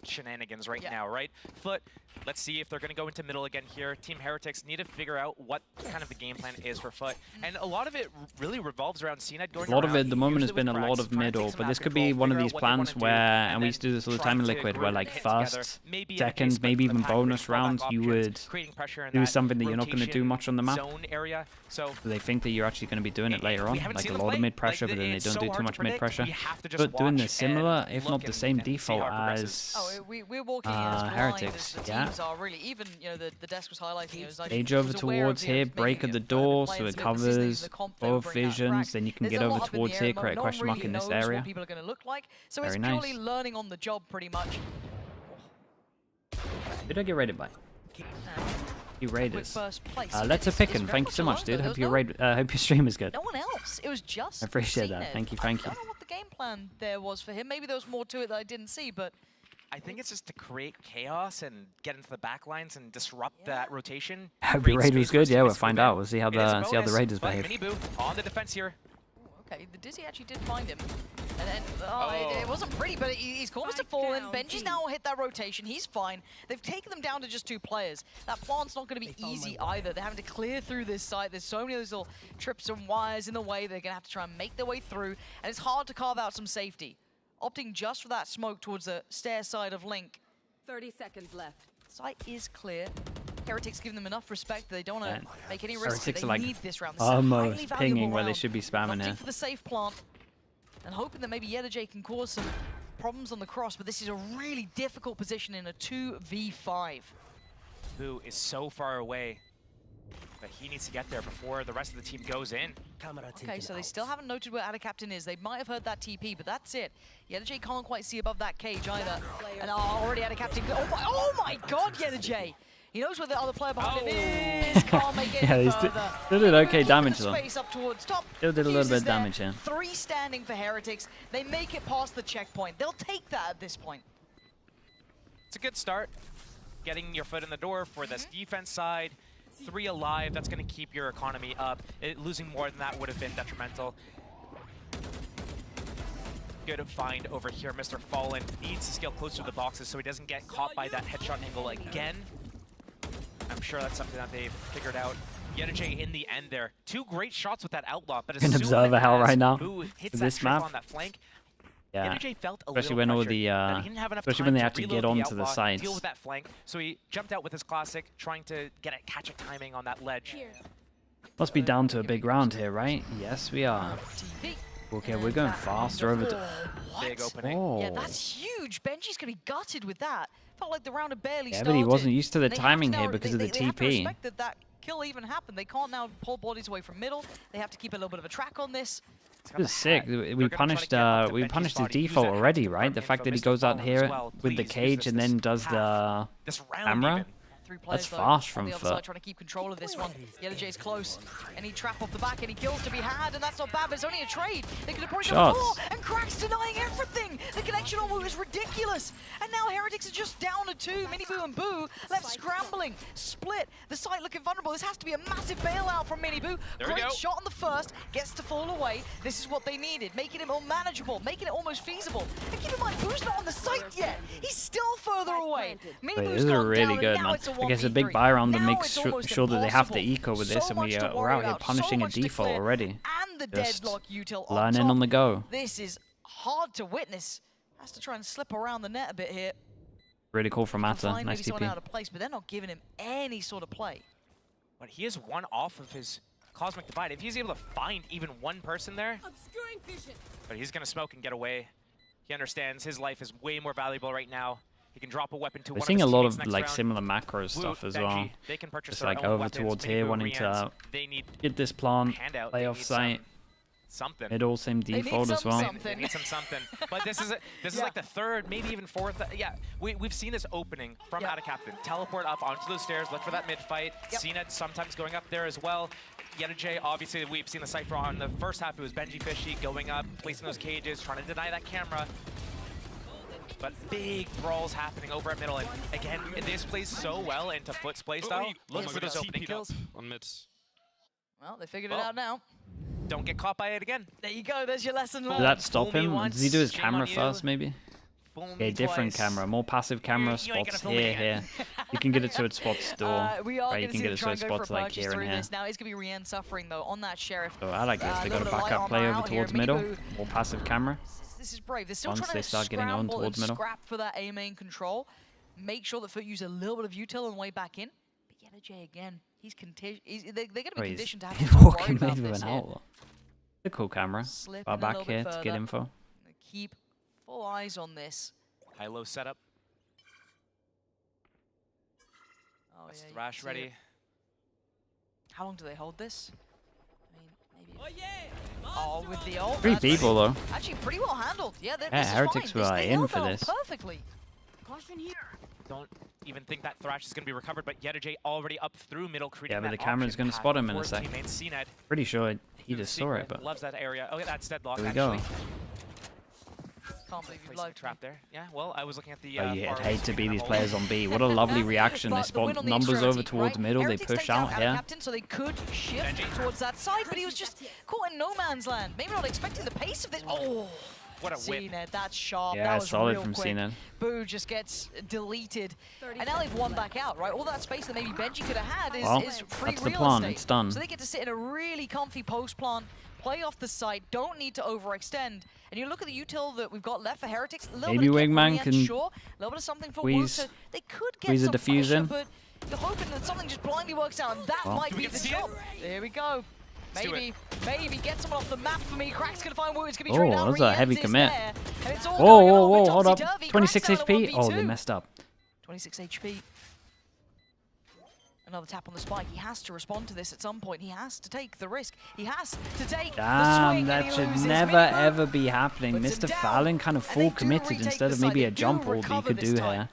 shenanigans right now, right? Foot, let's see if they're going to go into middle again here. Team Heretics need to figure out what kind of the game plan is for Foot. And a lot of it really revolves around CNED going A lot around. of it at the moment has usually been a with lot cracks, of trying to middle, take some but this map could be control, one of figure out these what they wanna plans do, where, and we then used to do this all the trying time in to Liquid, group where and like hit together. first, Maybe in a seconds, case maybe with even the pack, bonus fallback rounds, you options, would creating pressure in do that something that you're not going to do rotation much on the map. zone area. So They think that you're actually going to be doing it later on, haven't like seen a them lot play. of mid pressure, Like, but then they it's don't so do too hard to much mid predict. pressure. We have to just But doing watch this similar, and if not look the and same see default how it progresses. as Oh, we're walking as blind Heretics, as the yeah. teams are really. Even the desk was highlighting it. Was like, Stage he over was aware of, towards here, maybe, break at the door, so it covers both visions, then you can There's get a lot over up in towards the here, air, create a no question one mark really in this knows area. what people are going to look like. So Very it's purely nice. learning on the job, pretty much. Who did I get raided by? You Raiders. First place. Let's a pickin'. Thank you so much, dude. Hope your stream is good. No one else. It was just I appreciate that. CNED. Thank you. I don't know what the game plan there was for him. Maybe there was more to it that I didn't see, but I think it's just to create chaos and get into the back lines and disrupt that rotation. Hope your raid was good. Yeah, we'll find out. We'll see how It is a the bonus, Raiders but behave. Mini Boo on the defense here. okay, the Dizzy actually did find him. And then, it wasn't pretty, but he's caused a fall in. Benji's now hit that rotation. He's fine. They've taken them down to just 2 players. That plant's not going to be easy either. They're having to clear through this site. There's so many of those little trips and wires in the way. They're going to have to try and make their way through. And it's hard to carve out some safety. Opting just for that smoke towards the stair side of Link. 30 seconds left. Site is clear. Heretics giving them enough respect that they don't want to make any risks. Heretics They are like need this round. This is a almost highly valuable pinging where they round. should be spamming Opting here. for the safe plant and hoping that maybe Yedajay can cause some problems on the cross, but this is a really difficult position in a 2v5. Boo is so far away, but he needs to get there before the rest of the team goes in. Okay, so they still haven't noted where Captain is. They might have heard that TP, but that's it. Yedajay can't quite see above that cage either. And already Captain. Oh my God, Yedajay! He knows where the other player behind him is. Can't make it any further. Still did okay damage though. Space up towards top. Still did a little bit of There. damage here. 3 standing for Heretics. They make it past the checkpoint. They'll take that at this point. It's a good start. Getting your foot in the door for this defense side. 3 alive, that's going to keep your economy up. Losing more than that would have been detrimental. Good find over here. Mr. Fallen needs to scale closer to the boxes so he doesn't get caught by that headshot angle again. I'm sure that's something that they've figured out. Yedajay in the end there. 2 great shots with that outlaw, but as Can soon observe a hell as right now Boo hits with that this trip map. on that flank, Yeah, Yedajay felt a especially little when all pressured the that he didn't have enough especially time when they to have to get reload onto the outlaw, sides. deal with that flank. So he jumped out with his classic, trying to catch a timing on that ledge. Must be down to a big round here, right? Yes, we are. Okay, we're going faster over to... Big opening. Oh. Yeah, that's huge. Benji's going to be gutted with that. Felt like the round had barely Yeah, started. but he wasn't used to the They have to timing now- here because of the they have to TP. respect that that kill even happened. They can't now pull bodies away from middle. They have to keep a little bit of a track on this. This is sick. We punished his default already, right? The fact that he goes out here with the cage and then does the camera. 3 players That's though, fast on from the other Foot. side trying to keep control of this one. Yedajay's close. Any trap off the back, any kills to be had, and that's not bad, but it's only a trade. They could have probably got Shots. 4, and Crack's denying everything. The connection on Wu is ridiculous. And now Heretics are just down to 2. Mini Boo and Boo left scrambling. Split. The site looking vulnerable. This has to be a massive bailout from Mini Boo. There we Great go. shot on the first. Gets to fall away. This is what they needed. Making it more manageable. Making it almost feasible. And keep in mind, Boo's not on the site yet. He's still further away. Mini Wait, Boo's this is gone really down, good, and now man. it's a I guess a big 1v3. buy round that Now makes it's almost sure that they have to impossible. eco with this, So and much to we're worry out here about, punishing so a much to default clear, already. And the Just deadlock util on learning top. on the go. This is hard to witness. Has to try and slip around the net a bit here. Really cool from Mata. Find Nice maybe someone out TP. of place, but they're not giving him any sort of play. But he is 1 off of his Cosmic Divide. If he's able to find even 1 person there, Obscuring vision. but he's going to smoke and get away. He understands his life is way more valuable right now. He can drop a weapon to We're one seeing a of his lot teammates of next like round. similar macro Woot, stuff as Benji, well. they can purchase Just their like own over weapons. towards Mini here, Boo wanting to Rians, they need get this plant, handout. play They off need site. something. Middle, same default as well. They need some something. But this is like the 3rd, maybe even 4th. Yeah, we've seen this opening from Ada Captain. Teleport up onto those stairs, look for that mid fight. Seen it sometimes going up there as well. Yedajay, obviously, we've seen the Cypher on the first half. It was Benji Fishy going up, placing those cages, trying to deny that camera. But big brawls happening over at middle. And again, this plays so well into Foot's playstyle. Look for those opening kills. On mids. Well, they figured it out now. Don't get caught by it again. There you go. There's your lesson learned. Did that stop Fool me him? once, Does he do his shame camera on you. first, maybe? Fool Okay, me different twice. camera, more passive camera You ain't gonna spots fool me here, again. You can get it to its spots still. We are right, you going to can see get them it try to and its go for spots a like purchase here and through here. this. Now it's going to be Rian suffering, though, on that Sheriff. So I like this. They got a little bit of light backup armor play over out here. towards Mini middle, Boo. more passive camera. This is brave. They're still Once trying they to start getting on scramble towards and middle. scrap for that A main control. Make sure that Foot use a little bit of util on the way back in. But Yedajay again, they're going to be conditioned to have to He's worry walking about mid with this an here. outlaw. A cool camera. Slipping Far a back little bit here to get further. info. Keep full eyes on this. High-low setup. Oh, That's yeah, you Thrash can see it. ready. How long do they hold this? I mean, maybe. Oh, with the ult. 3 that's people though. Actually, pretty well handled. Yeah, Yeah, this is Heretics fine. were They in held for that this. perfectly. Caution here. Don't even think that Thrash is going to be recovered, but Yedajay already up through middle, creating Yeah, but that the camera's option going to path spot him in for a his sec. teammate CNED. Pretty sure he just saw it, but Loves that area. Oh, yeah, that's deadlock, here we actually. go. Can't believe you Placing a lied. trap there. Yeah, well, I was looking at the. Oh, you'd far hate right to be screen these and players on B. What a lovely reaction. They But the win spawn on the numbers over extremity, towards right? middle. Heretics They push takes out out here. Captain, so they could shift towards that side, but he was just caught in no man's land. Maybe not expecting the pace of this. Oh, what a whip. CNED, that's sharp. Yeah, that was solid real from quick. CNED. Boo just gets deleted. And now they've won back out, right? All that space that maybe Benji could have had is, Well, is free that's the real plan. estate. It's done. So they get to sit in a really comfy post plant, play off the site, don't need to overextend. And you look at the util that we've got left for Heretics, a little Maybe bit of Wingman Kip, can sure, a little bit of something for squeeze- Wu, so they could get squeeze a some defuse pressure, in. but you're hoping that something just blindly works out, and that Well. might Do we be get the to see job. it? There we go. Let's do Maybe get someone off the map for me. Crack's gonna find Wu. It's gonna be Oh, straight down. that was a heavy Rienz is commit. there, and it's all Whoa, going whoa, over whoa, hold up. topsy-turvy. 26 Crack's down HP. at Oh, they 1v2. messed up. 26 HP. Another tap on the spike. He has to respond to this at some point. He has to take the risk. He has to take the Damn, swing. that and he should loses. never Minibu ever be happening. puts him Mr. down, Fallon kind of and they full do committed retake instead the of side. maybe They a do jump ult that you recover could this do time. here.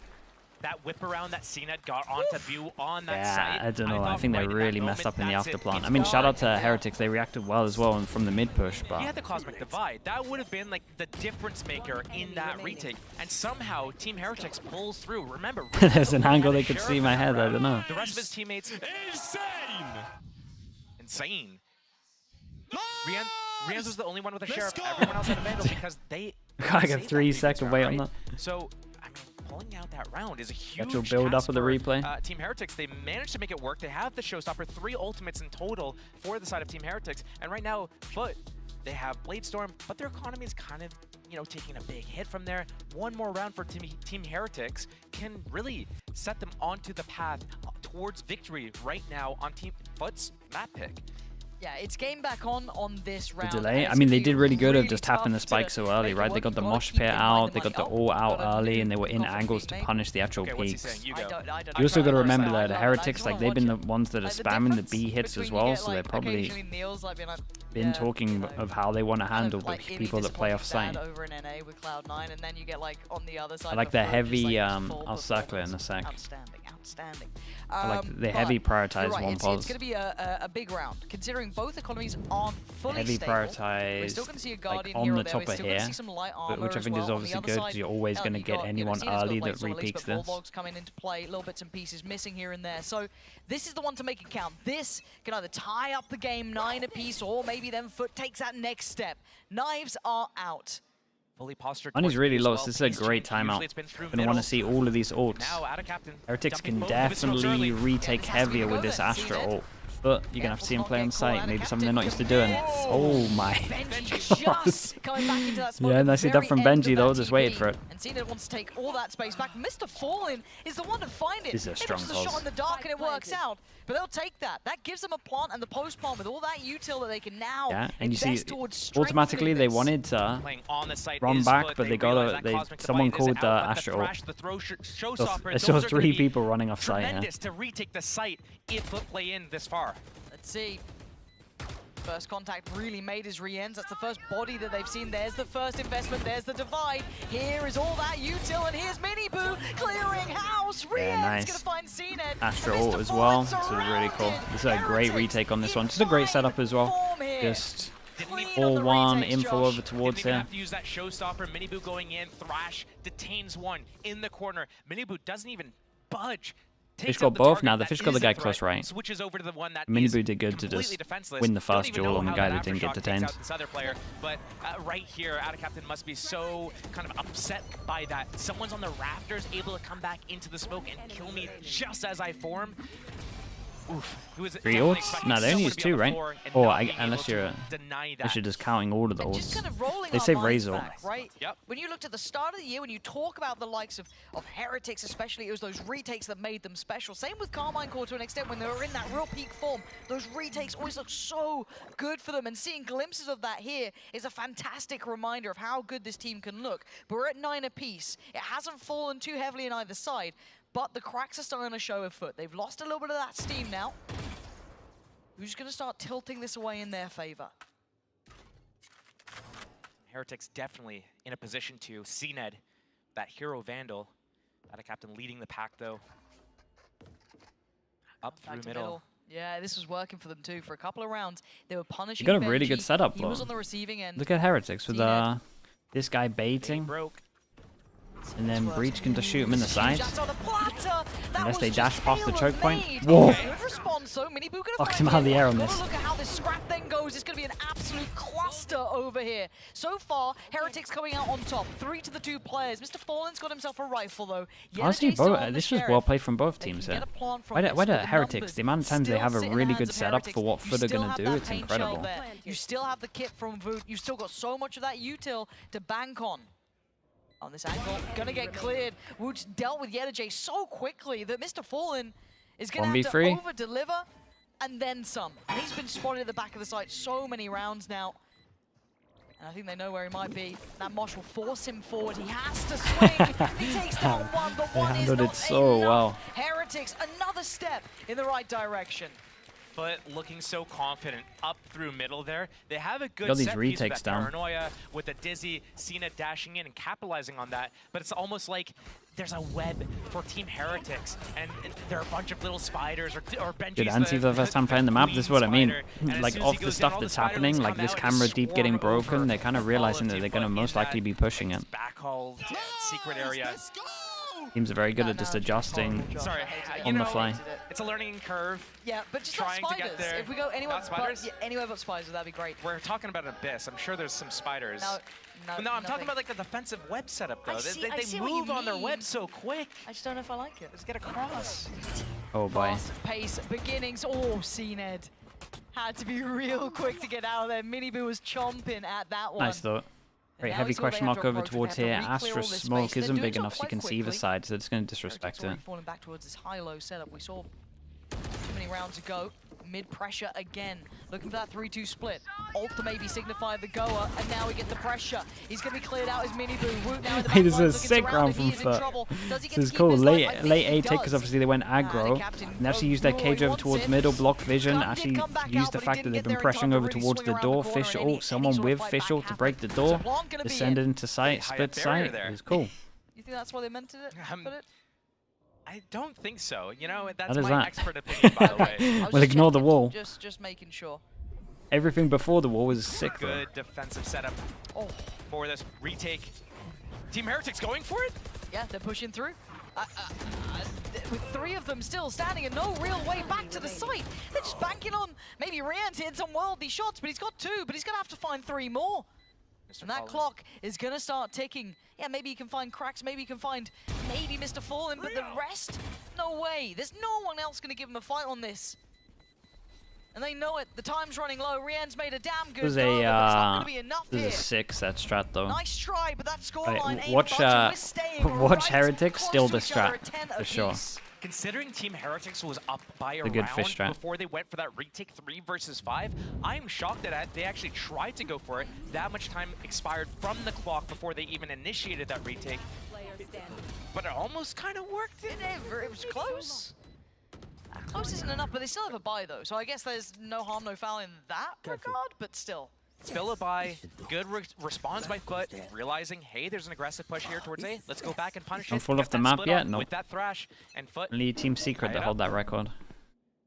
That whip around that CNED got onto view on that Yeah, site. I don't know. I thought think they right at that really messed moment, up in the that's it. after plant. It's I mean, shout out gone. to Heretics. They reacted well as well from the mid push, He but had the Cosmic Divide. That would have been like the difference maker in that retake. And somehow Team Heretics pulls through. Remember, there's an angle they could see in my head. I don't know. the rest of his teammates insane. Rienz was the only one with a sheriff. Everyone else had a Vandal because they Gotta get saved 3 that second return, wait right? on that. So, I mean, pulling out that round is a huge Actual build up task of the for, replay. Team Heretics. They managed to make it work. They have the showstopper, 3 ultimates in total for the side of Team Heretics. And right now, Foot, they have Bladestorm, but their economy is kind of, you know, taking a big hit from there. One more round for Team Heretics can really set them onto the path towards victory right now on Team Foot's map pick. Yeah, it's game back on this The round. delay. and I mean, it's they gonna did be really good at really just tapping the tough spike to so early, make it right? They work. got the You gotta mosh keep pit in mind out, the they got the money. all out Gotta early, and they do were in confidently, angles to mate. punish the actual Okay, what's he peaks. saying? You go. You also got to remember I that the love it. I Heretics, just like wanna they've been the watch it. ones that are Like, the spamming the difference B hits between as you well, get, so they're like, probably occasionally Neil's, like, being like, been yeah, talking you know, of how they want to kind handle of the like people that play off site. over in NA with Cloud9, and then you get like on the other side. I like of the Foot, just, heavy, like, this full I'll circle it in a performance. sec. Outstanding. I like the But heavy you're prioritize right, one it's pause. going to be a big round, considering both economies aren't fully Heavy stable. We're prioritize still going to see a like Guardian on hero the there. top We're of still going to here, see some light armor which I as think well. is On obviously the other good side, because you're always going to you get got, anyone Cena's got early that legs on the leash, repeaks but this. Bulldogs coming into play, little bits and pieces missing here and there. So this is the one to make it count. This can either tie up the game 9 apiece, or maybe then Foot takes that next step. Knives are out. Fully postured. Money's towards really B as low, well. so this is a Pace great change. Usually timeout. it's been through Gonna want to middle. see all of these ults. Now out of Captain. Heretics Jumping can both of his smokes definitely early. retake heavy with this Astra ult, but you're gonna have to see him play on site. Maybe something they're not used to doing. Oh my god! Just coming back into that smoke Yeah, at the nicely very done from end of Benji though. that Just TP. waited for it. And Cena wants to take all that space back. Mr. Fallen is the one to find it. This is a Maybe strong just a shot pulse. in the dark and it works out. But they'll take that. That gives them a plant and the post plant with all that util that they can now Yeah, and you see, invest towards automatically they strengthening wanted to Playing on the site run is back, Foot. but they realize got that a Cosmic someone Divide is called the out, but Astra the ult. thrash, the throw So showstopper, I those saw are gonna 3 be people running off site. Yeah. tremendous to retake the site if Foot play in this far. Let's see. First contact really made his Rienz. That's the first body that they've seen. There's the first investment. There's the divide. Here is all that util, and here's Miniboo clearing house. Rienz nice. gonna find CNED. Astra ult as well. This is really cool. This is a great retake on this one. Just a great setup as well. Just all one info over towards Didn't even here. have to use that showstopper. Miniboo going in. Thrash detains one in the corner. Miniboo doesn't even budge. Fish got both now. The Fish got the guy close right. Switches over to the one that Miniboo did good to just win the first duel on the guy that didn't get detained. This other player, but right here, Out of Captain must be so kind of upset by that. Someone's on the rafters, able to come back into the smoke and kill me just as I form. Oof. He was 3 ults? No, they only use 2, right? Or unless you're just counting all of the Just kind ults. of rolling They our say minds Razor. back, right? Yep. When you looked at the start of the year, when you talk about the likes of Heretics especially, it was those retakes that made them special. Same with Carmine Core to an extent when they were in that real peak form. Those retakes always look so good for them, and seeing glimpses of that here is a fantastic reminder of how good this team can look. But we're at 9 apiece. It hasn't fallen too heavily on either side, but the cracks are starting to show a Foot. They've lost a little bit of that steam now. Who's going to start tilting this away in their favor? Heretics definitely in a position to CNED that hero Vandal. Out of Captain leading the pack though. Up Back through to middle. Yeah, this was working for them too. For a couple of rounds, they were punishing You got a really Benji. good setup, He though. was on the receiving end. Look at Heretics with CNED. this guy baiting. Broke. And then Breach can just shoot him in the side. Just on the platter. Unless they dash past the choke point. Made. Whoa! Good response, so Minibu gonna Locked find him out of the air on Gotta this. look at how this scrap then goes. It's gonna be an absolute cluster over here. So far, Heretics coming out on top. 3 to the 2 players. Mr. Fallen's got himself a rifle though. Honestly, Yettajay still on the this was Sheriff. well played from both teams here. Why do Heretics, the amount of times they have a really good setup for what Foot are going to do, it's incredible. You still have the kit from Voot. You've still got so much of that util to bank on. On this angle, gonna get cleared. Woot's dealt with Yettajay so quickly that Mr. Fallen is gonna have to 1v3. over-deliver and then some. And he's been spotted at the back of the site so many rounds now. And I think they know where he might be. That Mosh will force him forward. He has to swing. He takes down one, but one is handled not it so enough. well. Heretics, another step in the right direction. But looking so confident up through middle there. They have a good Got these set piece with retakes that down. paranoia with the Dizzy, Cena dashing in and capitalizing on that. But it's almost like there's a web for Team Heretics, and there are a bunch of little spiders or Benjis. Dude, Anti for the first time playing the map, this is what I mean. Like, off the stuff that's happening, like this camera deep getting broken, they're kind of realizing that they're going to most likely be pushing it. Backhaul, secret area. Teams are very good at just adjusting on the fly. It's a learning curve. Yeah, but just not trying to get spiders. there. If we go anywhere Not but, spiders? yeah, anywhere but spiders, that'd be great. We're talking about Abyss. I'm sure there's some spiders. No, I'm nothing. talking about like the defensive web setup though. I see They what you move on their mean. web so quick. I just don't know if I like it. Let's get across. Oh boy. Fast pace beginnings. Oh, CNED. Had to be real quick to get out of there. Miniboo was chomping at that one. Nice thought. Great now heavy we saw they question have mark to over approach, towards they here. have to re-clear all Astra's this smoke space. They're isn't doing big so enough so you quite can see the quickly. side, so it's going to disrespect Heretics already it. falling back towards this high-low setup. We saw too many rounds ago. Mid-pressure again. Looking for that 3-2 split. Ult to maybe signify the goer, and now we get the pressure. He's going to be cleared out as Miniboo. Woot now in the Hey, this back is a line, sick looking round surrounded. from He is in Foot. trouble. Does he get This is to keep cool. his life? I think Late he A take, because does. obviously they went aggro. Captain And actually used their goes cage low, over he towards wants middle, it. block vision. Gun did Actually come back used out, the but he fact that didn't they've get been there in pressuring time to over really towards swing the around door. the corner. Fish Any ult, someone sort of with fight fish back ult to break the happened. door. So Blanc gonna be Descended in. into sight, High split up barrier sight. there. It was cool. You think that's why they meant it? Put it? I don't think so. You know, that's That is my that. expert opinion, by the way. I was We'll just ignore the checking, wall. Just making sure. Everything before the wall was sick though. Good defensive setup for this retake. Team Heretics going for it? Yeah, they're pushing through. With 3 of them still standing and no real way back to the site. They're just banking on maybe Rian to hit some worldly shots, but he's got 2, but he's going to have to find 3 more. And that clock is going to start ticking. Yeah, maybe you can find cracks, maybe you can find maybe Mr. Fallen, but the rest, no way. There's no one else going to give him a fight on this. And they know it. The time's running low. Rian's made a damn good This was go, but it's not going a to be enough this is here. a sick set strat though. Nice try, but that Right, scoreline ain't watch budging. We're staying watch right Heretics close steal to the each other strat at 10 for sure. apiece. Considering Team Heretics was up by a a good round fish strat. before they went for that retake 3 versus 5, I am shocked that they actually tried to go for it. That much time expired from the clock before they even initiated that retake. But it almost kind of worked. It was close. Close isn't enough, but they still have a buy though, so I guess there's no harm, no foul in that regard, but still. Still a buy. Good response by Foot, realizing, hey, there's an aggressive push here towards A. Let's go back and punish Don't it. fall Get off the that map split yet? off No. With that Thrash and Foot. Only Team Secret Tied that up. hold that record.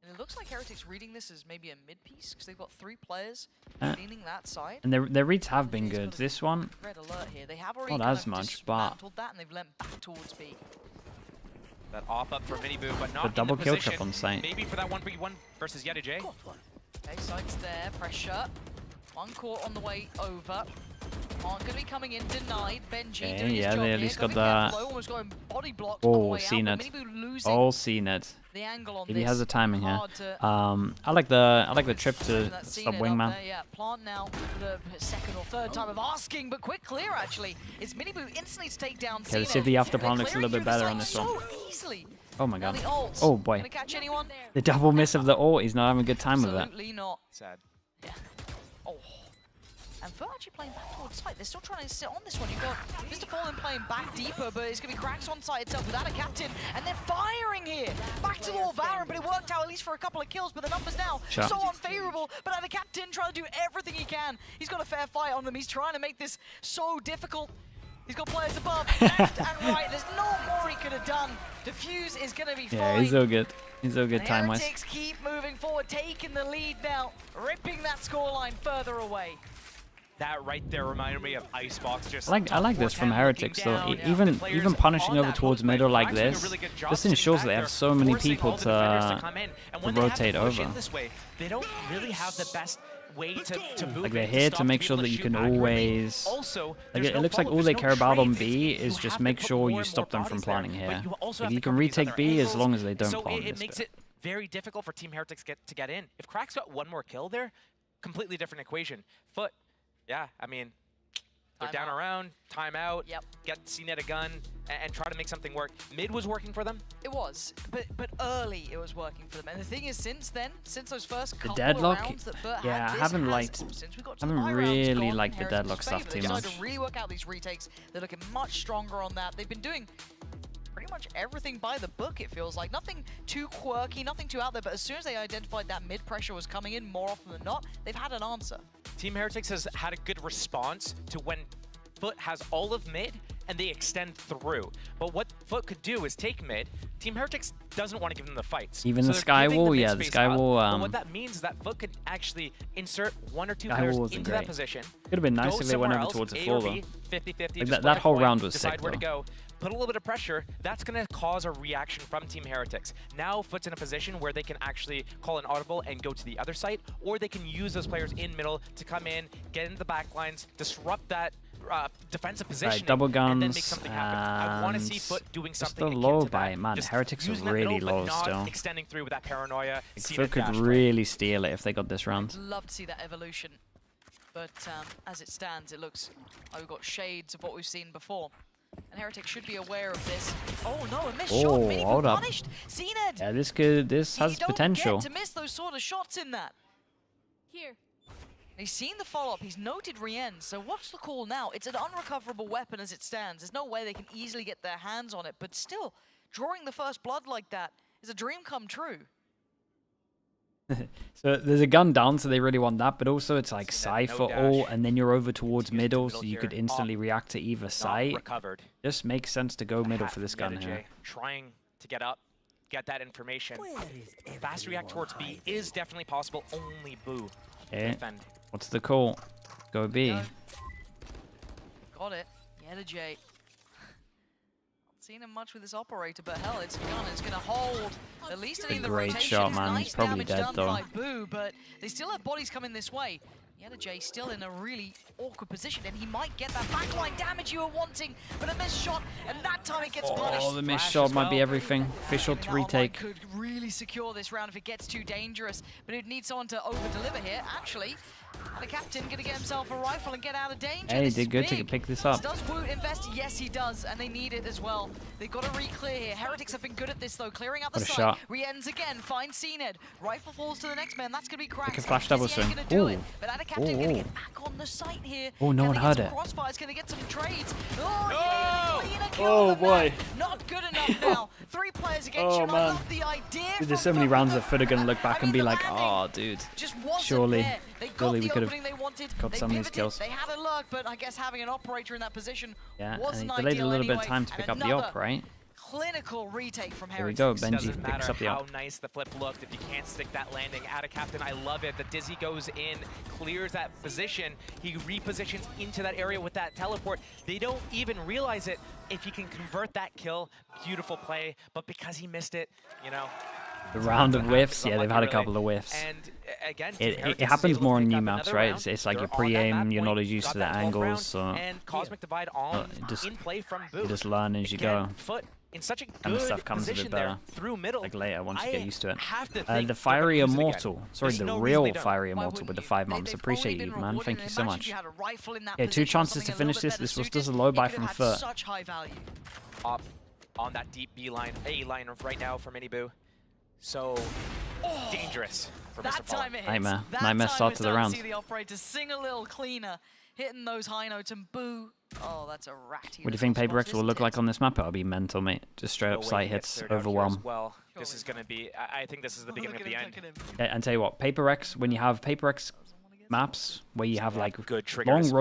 And it looks like Heretics reading this as maybe a mid-piece, because they've got 3 players leaning that side. And their reads have been good. This one, Red alert here. They have already not kind as of much, but dismantled that, and they've leant back towards B. That off up for Miniboo, but not the in double the kill position. trip on site. Maybe for that 1v1 versus Yettajay. Okay, sights there, pressure. One caught on the way over. Aren't going to be coming in, denied. Benji Okay, doing his yeah, job they here, at least coming got down the- low, almost going body blocked on the Oh, way out, but CNED. Miniboo losing All CNED. the angle on He this. has the timing here. Hard to I like the trip to that stop CNED up wingman. there, yeah. Plant now for the second or third time of asking, but quick clear actually. It's Miniboo instantly to take down Okay, let's see CNED. if the after plan They're looks a little clearing bit better through on the this site one. so easily. Oh my Now god. the ult. Oh boy. Gonna catch anyone? The double miss of the ult. He's not having a good time with that. Absolutely not. Sad. Yeah. Oh. And Foot actually playing back towards site. They're still trying to sit on this one. You've got Mr. Fallen playing back deeper, but it's going to be cracks on site itself without a captain. And they're firing here. Back to Lord Baron, but it worked out at least for a couple of kills. But the numbers now Sure. so unfavorable. But the captain trying to do everything he can. He's got a fair fight on them. He's trying to make this so difficult. He's got players above, left and right. There's no more he could have done. Defuse is going to be Yeah, fine. he's so good. He's so good The time-wise. Heretics keep moving forward, taking the lead now, ripping that scoreline further away. That right there reminded me of Icebox. Just I like this from Heretics though. Even punishing over towards middle like this, this ensures they have so many people to rotate over. They don't really have the best way to move. Like they're here to make sure that you can always. Like it looks like all they care about on B is just make sure you stop them from planning here. Like you can retake B as long as they don't plant it this makes bit. it very difficult for Team Heretics to get in. If Crack's got one more kill there, completely different equation. Foot, yeah, I mean, they're down around, timeout, get CNET a gun, and try to make something work. Mid was working for them. It was, but early it was working for them. And the thing is, since then, since those first couple deadlock, of rounds that Furt yeah, had, I haven't really liked the deadlock stuff too They've much. started to really work out these retakes. They're looking much stronger on that. They've been doing pretty much everything by the book, it feels like. Nothing too quirky, nothing too out there, but as soon as they identified that mid pressure was coming in more often than not, they've had an answer. Team Heretics has had a good response to when Foot has all of mid and they extend through. But what Foot could do is take mid. Team Heretics doesn't want to give them the fights. Even the Skywall, yeah, the Skywall. But what that means is that Foot could actually insert one or two players into that position. Could have been nice if they went over towards the floor though. 50-50, like that whole round was sick where to though. go. Put a little bit of pressure, that's going to cause a reaction from Team Heretics. Now Foot's in a position where they can actually call an audible and go to the other site, or they can use those players in middle to come in, get into the backlines, disrupt that defensive position, Right, double guns, and then make something happen. I want to see Foot doing something just a akin low to by that. man. Just Heretics are using that really middle, but low not still. extending through with that paranoia. Foot could really steal it if they got this round. I'd love to see that evolution. But as it stands, it looks like we've got shades of what we've seen before. And Heretics should be aware of this. Oh no, a missed shot. Mini hold up. punished. CNED. Yeah, this has potential. You don't get to miss those sort of shots in that. Here. He's seen the follow-up. He's noted Rien. So what's the call now? It's an unrecoverable weapon as it stands. There's no way they can easily get their hands on it. But still, drawing the first blood like that is a dream come true. So there's a gun down, so they really want that, but also it's like side for all, and then you're over towards middle, so you could instantly react to either side. Just makes sense to go middle for this gun here. Trying to get up, get that information. Fast react towards B is definitely possible. Only Boo. Okay. What's the call? Go B. Got it. Yeah, J. Seen him much with this operator, but hell, it's gone. It's going to hold at least in the great rotation. shot, man. Nice He's probably damage dead done though. by Boo, but they still have bodies coming this way. Yellow J still in a really awkward position, and he might get that backline damage you were wanting, but a missed shot, and that time it gets punished. Oh, the missed shot might be everything. Official to retake. Could really secure this round if it gets too dangerous, but it needs someone to over-deliver here. Actually, the captain going to get himself a rifle and get out of danger. Hey, he This did is good to big. pick this up. Does Woot invest? Yes, he does, and they need it as well. They've got to re-clear here. Heretics have been good at this, though, clearing out the What a site. shot. Re-ends again, finds CNED. Rifle falls to the next man. That's going to be Cracked. Like a flash double swing. Ooh. But Ada Captain going to get back on the site here. Oh, no one heard it. Crossfire's going to get some trades. Oh, yeah, kill Oh, them boy. now. Not good enough now. 3 players against you, and I love the idea. Dude, there's so many rounds that Foot are gonna look back and be like, oh, dude, surely we could have got some of these kills. They had a luck, but I guess having an operator in that position Yeah, and wasn't he delayed a ideal little bit anyway. of time to pick up the Another op, right? Clinical retake from Here we Heretics. go, Benji Doesn't picks matter up the how op. nice the flip looked if you can't stick that landing. Out of captain, I love it. The Dizzy goes in, clears that position. He repositions into that area with that teleport. They don't even realize it. If he can convert that kill, beautiful play. But because he missed it, you know. The round of whiffs, yeah, they've had a couple of whiffs. And again, It happens more on new maps, right? It's like your pre-aim, you're not as used to the angles, so and Cosmic Divide on in play from Boo. you just learn as you go. Foot in such a And the good stuff comes a bit position better. there through middle. Like later, once you get used to it. have to think The Fiery they're gonna use it again. Immortal. Sorry, There's the no reason real they don't. Fiery Immortal with the 5 months. Appreciate you, man. Thank you so much. Yeah, 2 chances to finish this. This was just a low buy from Foot. Such high value. Up on that deep B line, A line right now for Mini Boo. So dangerous for That Mr. Fallen. time it hits. Nightmare. That Nightmare time start we're to the starting round. See the operator sing a little cleaner, hitting those high notes, and Boo. Oh, that's a ratty. What do you think Paper X will look like on this map? It'll be mental, mate. Just straight up No way sight he gets hits, third out here as overwhelm. Well, this is going to be. I think this is the beginning of the end. Yeah, and tell you what, Paper X, when you have Paper X maps where you have like good long triggers.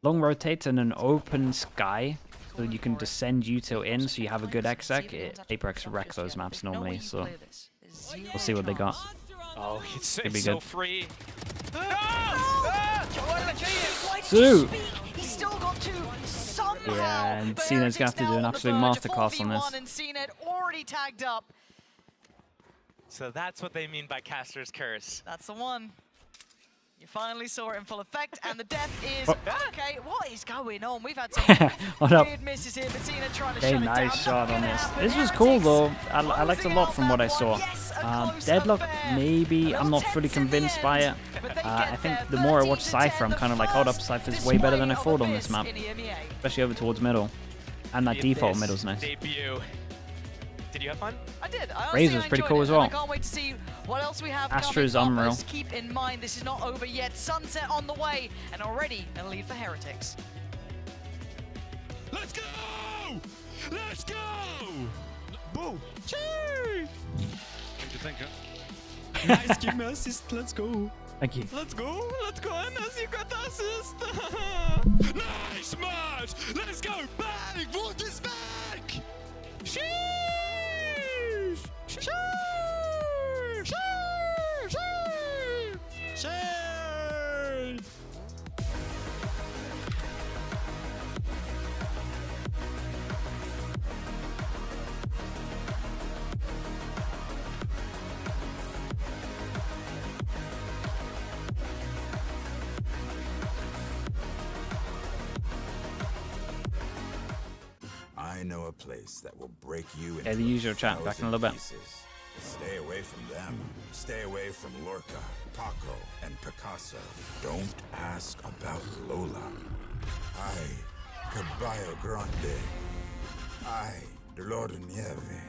long rotates and an open sky, so you can descend util in, so you have a good exec. Paper X wreck those maps normally, so we'll see what they got. Oh, it's Could be so good. free. Two. He still got two somehow. Yeah, and Cena's going to have to do an absolute masterclass on this. And Cena had already tagged up. So that's what they mean by Caster's Curse. That's the one. You finally saw it in full effect, and the death is okay. What is going on? We've had some weird misses here, but Cena trying to shut it down. Nice shot on this. This was cool though. I liked a lot from what I saw. Deadlock, maybe. I'm not fully convinced by it. I think the more I watch Cypher, I'm kind of like, hold up, Cypher's way better than I thought on this map, especially over towards middle, and that default middle's nice. Debut. Did you have fun? I did. Razor's pretty cool as well. I can't wait to see what else we have Astra's coming up. unreal. Let's keep in mind this is not over yet. Sunset on the way, and already a lead for Heretics. Let's go! Let's go! Boom! Cheers! Thank you. Nice, give me assist. Let's go. Thank you. Let's go. Let's go. Anas, you got the assist. Nice match. Let's go. Back. What is back? Sheesh. Sheesh. Sheesh. Sheesh. Sheesh. I know a place that will break you into Yeah, the usual chat back in a little bit. pieces. Stay away from them. Stay away from Lorca, Paco, and Picasso. Don't ask about Lola. I, Caballo Grande. I, Dolor de Nieve.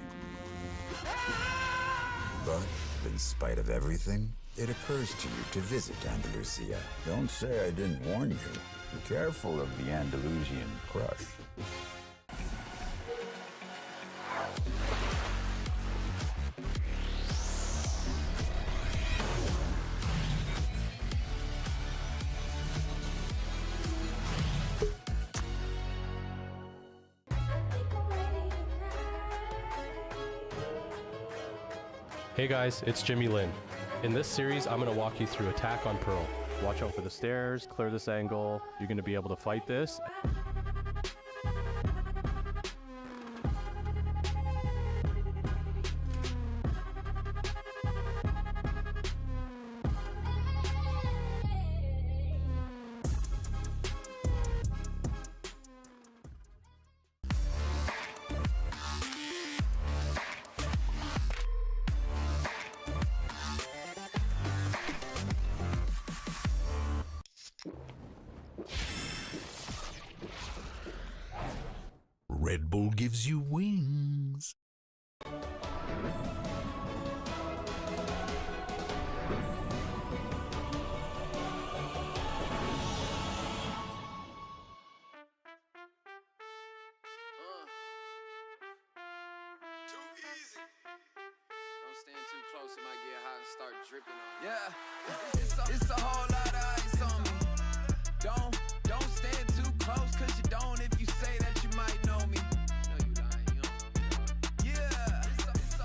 But in spite of everything, it occurs to you to visit Andalusia. Don't say I didn't warn you. Be careful of the Andalusian crush. Hey guys, it's Jimmy Lin. In this series, I'm going to walk you through attack on Pearl. Watch out for the stairs, clear this angle. You're going to be able to fight this. Red Bull gives you wings. Yeah, it's a whole lot of ice on me. Don't stand too close, cause you don't if you say that you might know me. No, you lying, you don't know me. Yeah,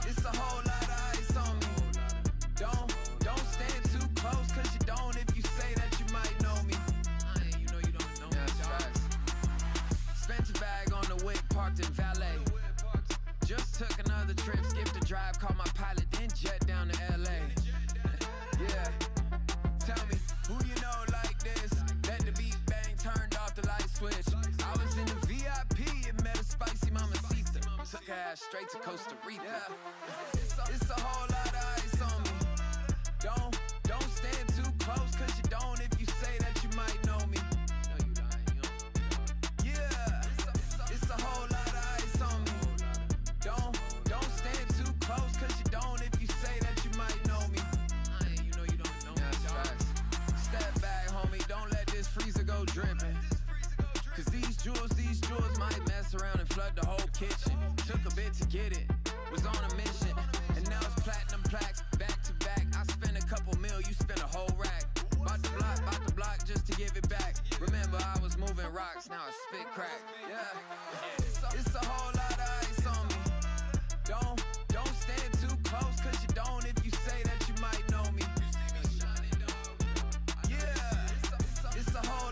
it's a whole lot of ice on me. Don't stand too close, cause you don't if you say that you might know me. You know you don't know me, guys. Spent your bag on the whip, parked in valet. Just took another trip, skipped a drive, called my pilot, then jet down to LA. Yeah, tell me, who you know like this? Let the beat bang, turned off the light switch. I was in the VIP and met a spicy mamacita. Took her ass straight to Costa Rica. Yeah, it's a whole lot of ice on me. Don't stand too close, cause you don't if you say that you might know me. No, you lying, you don't know me. Yeah, it's a whole lot of ice on me. Don't stand too close, cause you don't if you say that you might know me. You know you don't know me. Step back, homie, don't let this freezer go dripping. Cause these jewels might mess around and flood the whole kitchen. Took a bit to get it, was on a mission. And now it's platinum plaques, back to back. I spent a couple mil, you spent a whole rack. Bout the block just to give it back. Remember I was moving rocks, now I spit crack. Yeah, it's a whole lot of ice on me. Don't stand too close, cause you don't if you say that you might know me. Yeah, it's a whole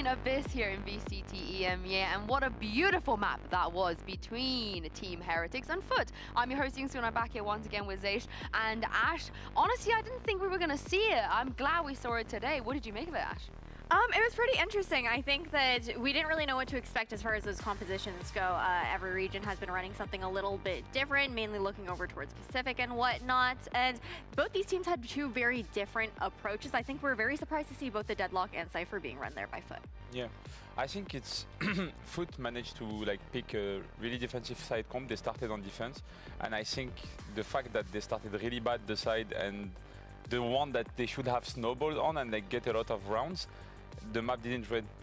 seen Abyss here in VCT EMEA, and what a beautiful map that was between Team Heretics and Foot. I'm your host, Youngsoon. I'm back here once again with Zeish and Ash. Honestly, I didn't think we were going to see it. I'm glad we saw it today. What did you make of it, Ash? It was pretty interesting. I think that we didn't really know what to expect as far as those compositions go. Every region has been running something a little bit different, mainly looking over towards Pacific and whatnot. And both these teams had two very different approaches. I think we're very surprised to see both the Deadlock and Cypher being run there by Foot. Yeah, I think it's Foot managed to like pick a really defensive side comp. They started on defense, and I think the fact that they started really bad the side and the one that they should have snowballed on and like get a lot of rounds, the map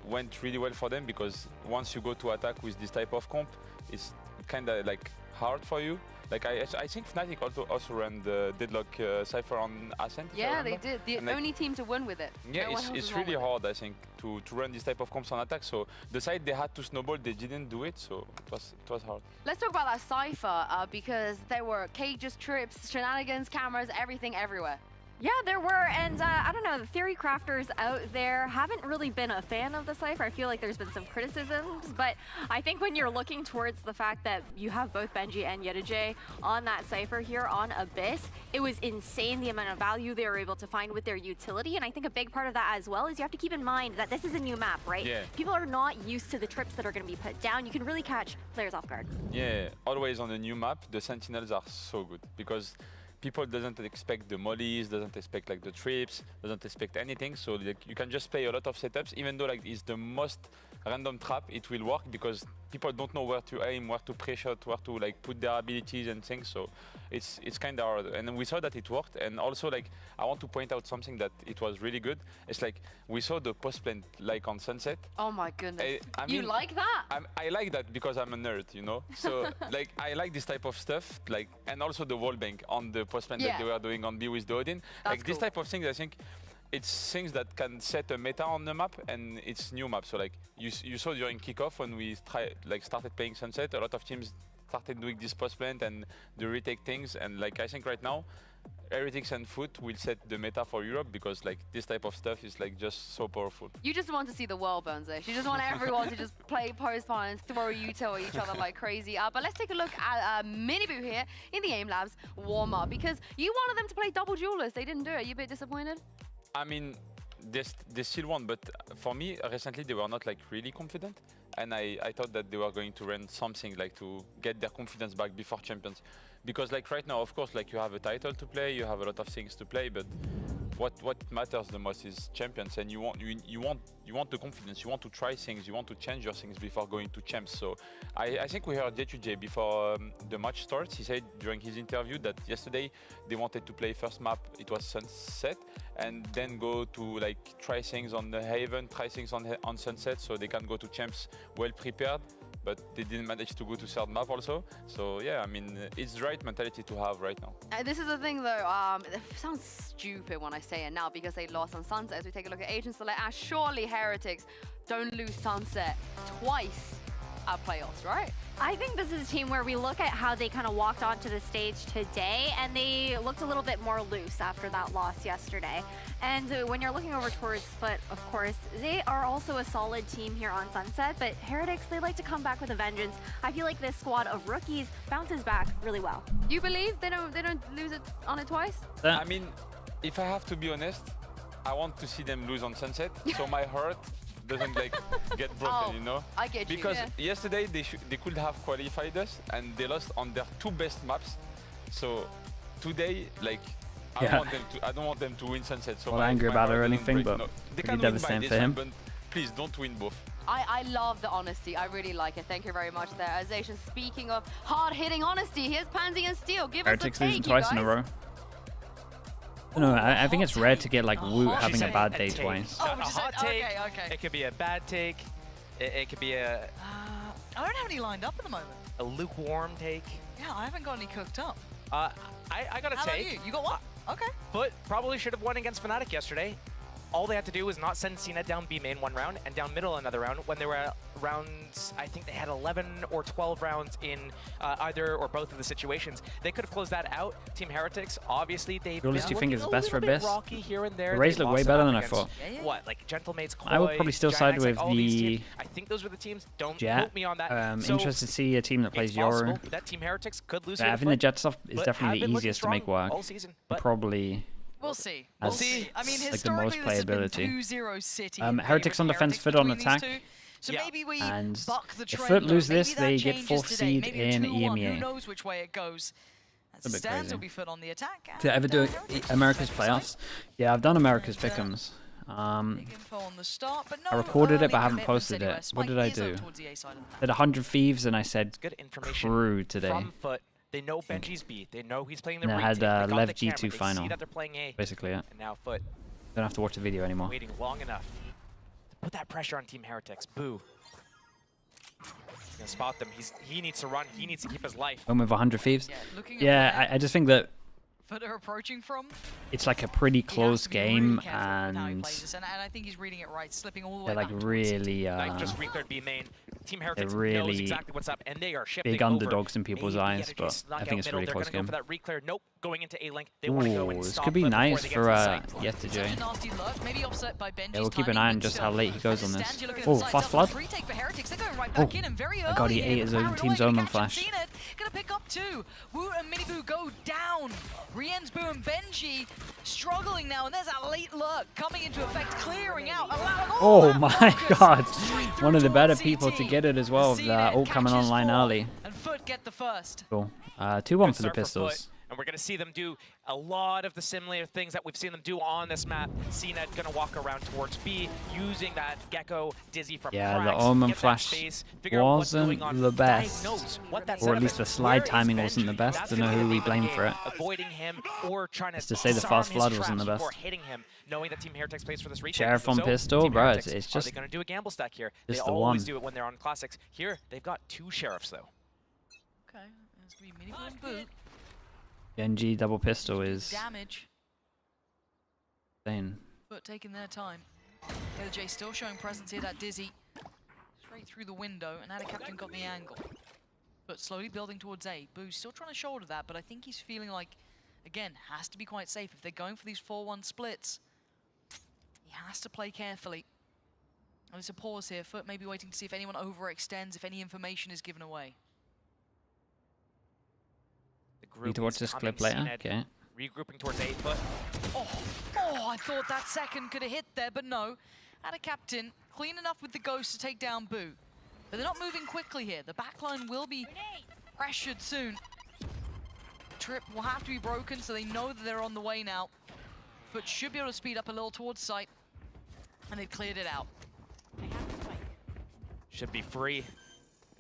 went really well for them, because once you go to attack with this type of comp, it's kind of like hard for you. Like I think Fnatic also ran the Deadlock Cypher on Ascent. Yeah, they did. The only team to win with it. Yeah, it's really hard, I think, to run this type of comps on attack. So the side they had to snowball, they didn't do it, so it was hard. Let's talk about that Cypher, because there were cages, trips, shenanigans, cameras, everything everywhere. Yeah, there were, and I don't know, the theory crafters out there haven't really been a fan of the Cypher. I feel like there's been some criticisms, but I think when you're looking towards the fact that you have both Benji and Yedajay on that Cypher here on Abyss, it was insane the amount of value they were able to find with their utility, and I think a big part of that as well is you have to keep in mind that this is a new map, right? Yeah. People are not used to the trips that are going to be put down. You can really catch players off guard. Yeah, always on a new map, the Sentinels are so good, because people doesn't expect the mollies, doesn't expect like the trips, doesn't expect anything. So like, you can just play a lot of setups, even though like it's the most random trap, it will work because people don't know where to aim, where to pre-shot, where to like put their abilities and things. So it's kind of hard. And we saw that it worked. And also like I want to point out something that it was really good. It's like we saw the post plant like on Sunset. Oh my goodness! I mean, you like that? I like that because I'm a nerd, you know. So like I like this type of stuff, like, and also the wall bank on the post plant that they were doing on B with the Odin. That's like this type of things, I think it's things that can set a meta on the map, and it's new map. So like you saw during kickoff when we started playing Sunset, a lot of teams started doing this post plant and the retake things, and like I think right now Heretics and Foot will set the meta for Europe, because like this type of stuff is like just so powerful. You just want to see the world burn, Zeish. You just want everyone to just play post-spawn and throw util at each other like crazy. But let's take a look at Miniboo here in the AIM Labs warm-up, because you wanted them to play double duelist. They didn't do it. You a bit disappointed? I mean, they still won, but for me, recently they were not like really confident, and I thought that they were going to run something like to get their confidence back before Champions. Because like right now, of course, like you have a title to play, you have a lot of things to play, but what matters the most is Champions, and you want the confidence, you want to try things, you want to change your things before going to Champs. So I think we heard J2J before the match starts. He said during his interview that yesterday they wanted to play first map, it was Sunset, and then go to like try things on the Haven, try things on Sunset, so they can go to Champs well prepared. But they didn't manage to go to third map also. So yeah, I mean, it's the right mentality to have right now. This is the thing though, it sounds stupid when I say it now because they lost on Sunset. As we take a look at Agent Select, surely Heretics don't lose Sunset twice at playoffs, right? I think this is a team where we look at how they kind of walked onto the stage today, and they looked a little bit more loose after that loss yesterday. And when you're looking over towards Foot, of course, they are also a solid team here on Sunset, but Heretics, they like to come back with a vengeance. I feel like this squad of rookies bounces back really well. You believe they don't lose it on it twice? I mean, if I have to be honest, I want to see them lose on Sunset, so my heart doesn't like get broken, you know? I get you. Because yesterday they could have qualified us, and they lost on their two best maps. So today, like, I don't want them to win Sunset. So not angry about it or anything, but they pretty can devastating for him. but please don't win both. I love the honesty. I really like it. Thank you very much there, Azation. Speaking of hard-hitting honesty, here's Pansy and Steel. Give us the take, losing twice in a row. No, I think it's rare to get like Woot having a bad day twice. Oh, a hot take. Okay. It could be a bad take. It could be a I don't have any lined up at the moment. a lukewarm take. Yeah, I haven't got any cooked up. I got a How take. about you? You got one? Okay. Foot probably should have won against Fnatic yesterday. all they had to do was not send CNET down B main one round and down middle another round. When they were at rounds, I think they had 11 or 12 rounds in either or both of the situations. They could have closed that out. Team Heretics, obviously, they've been do you think is best for bit Abyss? rocky here and there. The Rays They look way lost better it than I against, thought. What, like Gentlemates, I would probably still side with all these the teams. I think those were the teams. Don't Jet. quote me on that. So Interested to see a team that plays it's possible Yoru. that Team Heretics could lose. But I think the Jet stuff is definitely the easiest to make work. All season, but Probably. We'll see. We'll see. I mean, like the most historically, this has been playability. 2-0 City. Heretics on defense, Foot on attack. So maybe we And buck the if trend. Foot lose Maybe this, that they get changes 4th today. seed Maybe in 2-1. EMEA. Who knows which way it goes? As It's a it bit stands, crazy. it'll be Foot on the attack. To ever do America's playoffs? Yeah, I've done America's pick'ems. Big info on the start, but no I recorded it, but I early haven't commitments posted anywhere. it. What Spike did I is up do? towards the A side of the map. Did 100 Thieves, and I said good information crew today. from Foot. They know Benji's B. They know he's playing the And I retake. had They got Lev the camera. G2 They final. see that they're playing A. Basically, yeah. And now Foot Don't have to watch the video anymore. waiting long enough to put that pressure on Team Heretics. Boo. He's gonna spot them. He needs to run. He needs to keep his life. Home with 100 Thieves. looking Yeah, I just think that Foot are approaching from. it's like a pretty close game, Careful with how he and plays this, and I think he's reading it right, slipping all the they're way like back towards really, Knife just recleared B main. Team Heretics knows really exactly what's up, and they are shifting big over. underdogs in people's Maybe eyes, Energy but snuck I think out it's a middle. really They're close gonna game. go for that reclear. Nope, going into A link. They want to go and Ooh, this stop could be Foot before nice they get for to the site. Yetterjay. nasty look, maybe offset by Benji's Yeah, we'll keep an timing, eye on but just still, how late he goes on as it this. stands, you're looking at Oh, the sides fast up, flood. retake for Heretics. They're going right Oh, back in and very I got early he here, ate his but own Paranoid team's gonna omen catch him, flash. seen it, gonna pick up two. Wu and Miniboo go down. Rien's Boo and Benji struggling now, and there's that late lurk coming into effect, clearing out, allowing all Oh that my focus god! straight through One of the better towards people to CT. get it as well, with all coming catches online 4, early. And Foot get the first. Cool. 2-1 Good for the start Pistols. Foot, and we're going to see them do a lot of the similar things that we've seen them do on this map. CNET going to walk around towards B, using that Gecko Dizzy from Yeah, the cracks, Omen get that flash space, figure out what's wasn't going on, the best. diagnose what that Or setup at least is. the slide Where is timing wasn't the Benji? best. That's Don't know gonna who be we the blame game. for it. Avoiding him or trying Just to to say the disarm fast his flood wasn't the traps best. before hitting him, knowing that Team Heretics plays for this retake. Sheriff on So, pistol, Team bro, Heretics, it's are just- they going to do a gamble stack here? They just the always one. do it when they're on Classics. Here, they've got 2 Sheriffs, though. Okay, that's gonna be Miniboo and Boo. Genji double pistol is Damage. insane. Foot taking their time. J still showing presence here, that Dizzy. Straight through the window, and now the captain got the angle. But slowly building towards A. Boo's still trying to shoulder that, but I think he's feeling like, again, has to be quite safe. If they're going for these 4-1 splits, he has to play carefully. And there's a pause here. Foot maybe waiting to see if anyone overextends, if any information is given away. Need to watch this clip later? Okay. Regrouping towards A Foot. Oh, I thought that second could have hit there, but no. Had a captain clean enough with the ghost to take down Boo. But they're not moving quickly here. The backline will be pressured soon. Trip will have to be broken, so they know that they're on the way now. But should be able to speed up a little towards site. And they've cleared it out. Should be free.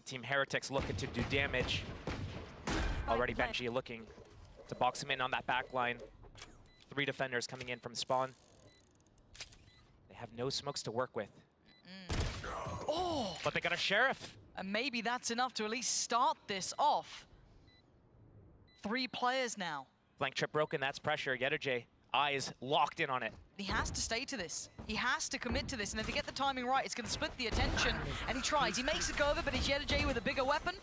Team Heretics looking to do damage. Already Benji looking to box him in on that back line. 3 defenders coming in from spawn. They have no smokes to work with. Oh! But they got a Sheriff. And maybe that's enough to at least start this off. 3 players now. Flank trip broken, that's pressure. Yetterjay, eyes locked in on it. He has to stay to this. He has to commit to this, and if they get the timing right, it's going to split the attention, and he tries. He makes it go over, but it's Yetterjay with a bigger weapon,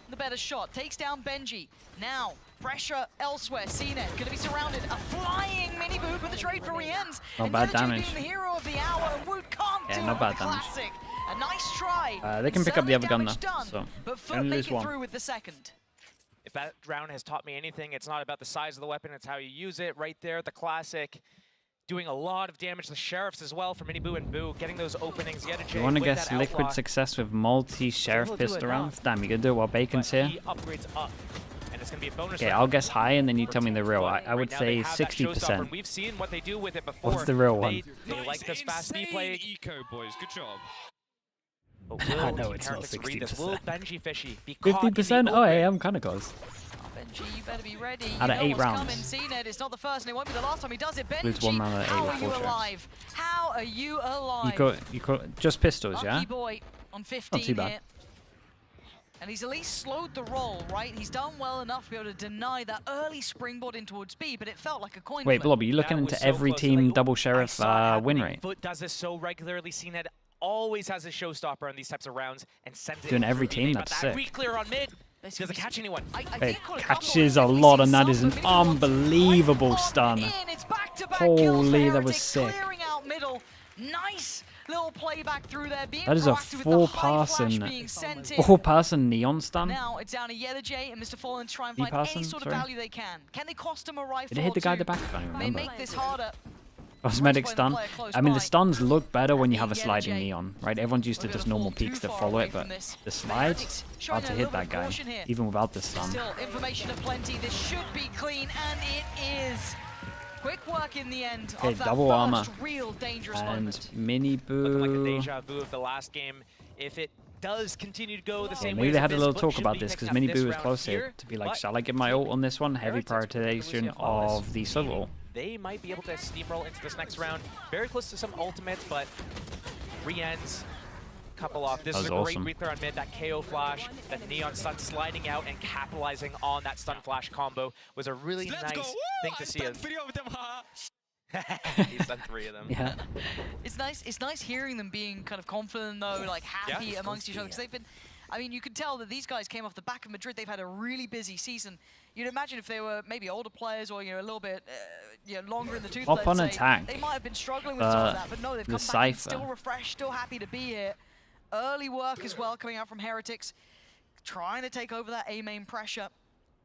the better shot. Takes down Benji. Now, pressure elsewhere. CNET going to be surrounded. A flying Miniboo with the trade for Rien's. Not bad damage. Being the hero of the hour, and Wood can't do not it bad with the damage. classic. A nice try. They can pick up the other gun though, Done, so but Foot only make lose it one. through with the second. If that round has taught me anything, it's not about the size of the weapon, it's how you use it. Right there, the classic. Doing a lot of damage. The Sheriffs as well for Miniboo and Boo. Getting those openings. Yetterjay You want to with guess that liquid outlaw. success with multi-sheriff He'll do pistol enough. rounds? Damn, you gonna do it while Bacon's But here? he upgrades up, and it's going to be a bonus. Okay, round. I'll guess high and then you tell me the real. I Right would now say they have that showstopper, 60%. and we've seen what they do with it before. What's the real one? They like this fast speed play. Eco, boys. Good job. But I will know Team it's not Heretics read this? Will 60%. Benji Fishy be caught in the 50%? Oh, open? hey, I'm kind of close. Benji, you better be ready. Out You of know 8 what's rounds. coming. CNET, it's not the first, and it won't be the last time he does it. Lose 1 Benji, round out of 8 how with are you 4 alive? How are you alive? You got just pistols, yeah? Lucky boy on 15 too bad. here. And he's at least slowed the roll, right? He's done well enough to be able to deny that early springboard in towards B, but it felt like a coin Wait, flip. Blob, are you looking into every team double sheriff win rate? Foot does this so regularly. CNED always has a showstopper on these types of rounds and sends it Doing in every through team, B-main, that's but that sick. re-clear on mid doesn't catch anyone. It catches a lot, and that is an unbelievable stun. Holy, that was sick. Clearing out middle. Nice little playback through there. Being That is a proactive with the high flash being sent in. four-person neon stun. Now it's down to YellowJ and Mr. Fallen to try and Deep find any person, sort of sorry. value they can. Can they cost him a rifle? Did it hit the guy at the or back? I can't even two? They remember. make this harder. Cosmetic stun. I mean, the stuns look better when you have a sliding neon, right? Everyone's used to just normal peaks that follow it, but the slides, hard to hit that guy, even without the stun. Still, information aplenty. This should be clean, and it is. Quick work in the end Okay, of that double armor. first real dangerous And moment. Mini Looking like a Boo. deja vu of the last game. If it does continue to go the same way Maybe as they had a this, little Foot talk should about be this picking because up Mini this Boo is round close here here, to be like, but shall I get my ult on this one? Heavy Heretics with prioritization Flawless. of the solo ult. They might be able to steamroll into this next round. Very close to some ultimates, but 3 ends, couple off. This That is a was great awesome. re-clear on mid. That KO flash, that neon stun sliding out and capitalizing on that stun flash combo was a really nice thing to see. He's done 3 of them. Yeah. It's nice hearing them being kind of confident though, like happy Yeah. amongst each other, because they've been. I mean, you can tell that these guys came off the back of Madrid. They've had a really busy season. You'd imagine if they were maybe older players or a little bit longer in the tooth. Up on let's say, attack. They might have been struggling with some of that, but no, they've the come back Cypher. still refreshed, still happy to be here. Early work as well coming out from Heretics, trying to take over that A main pressure.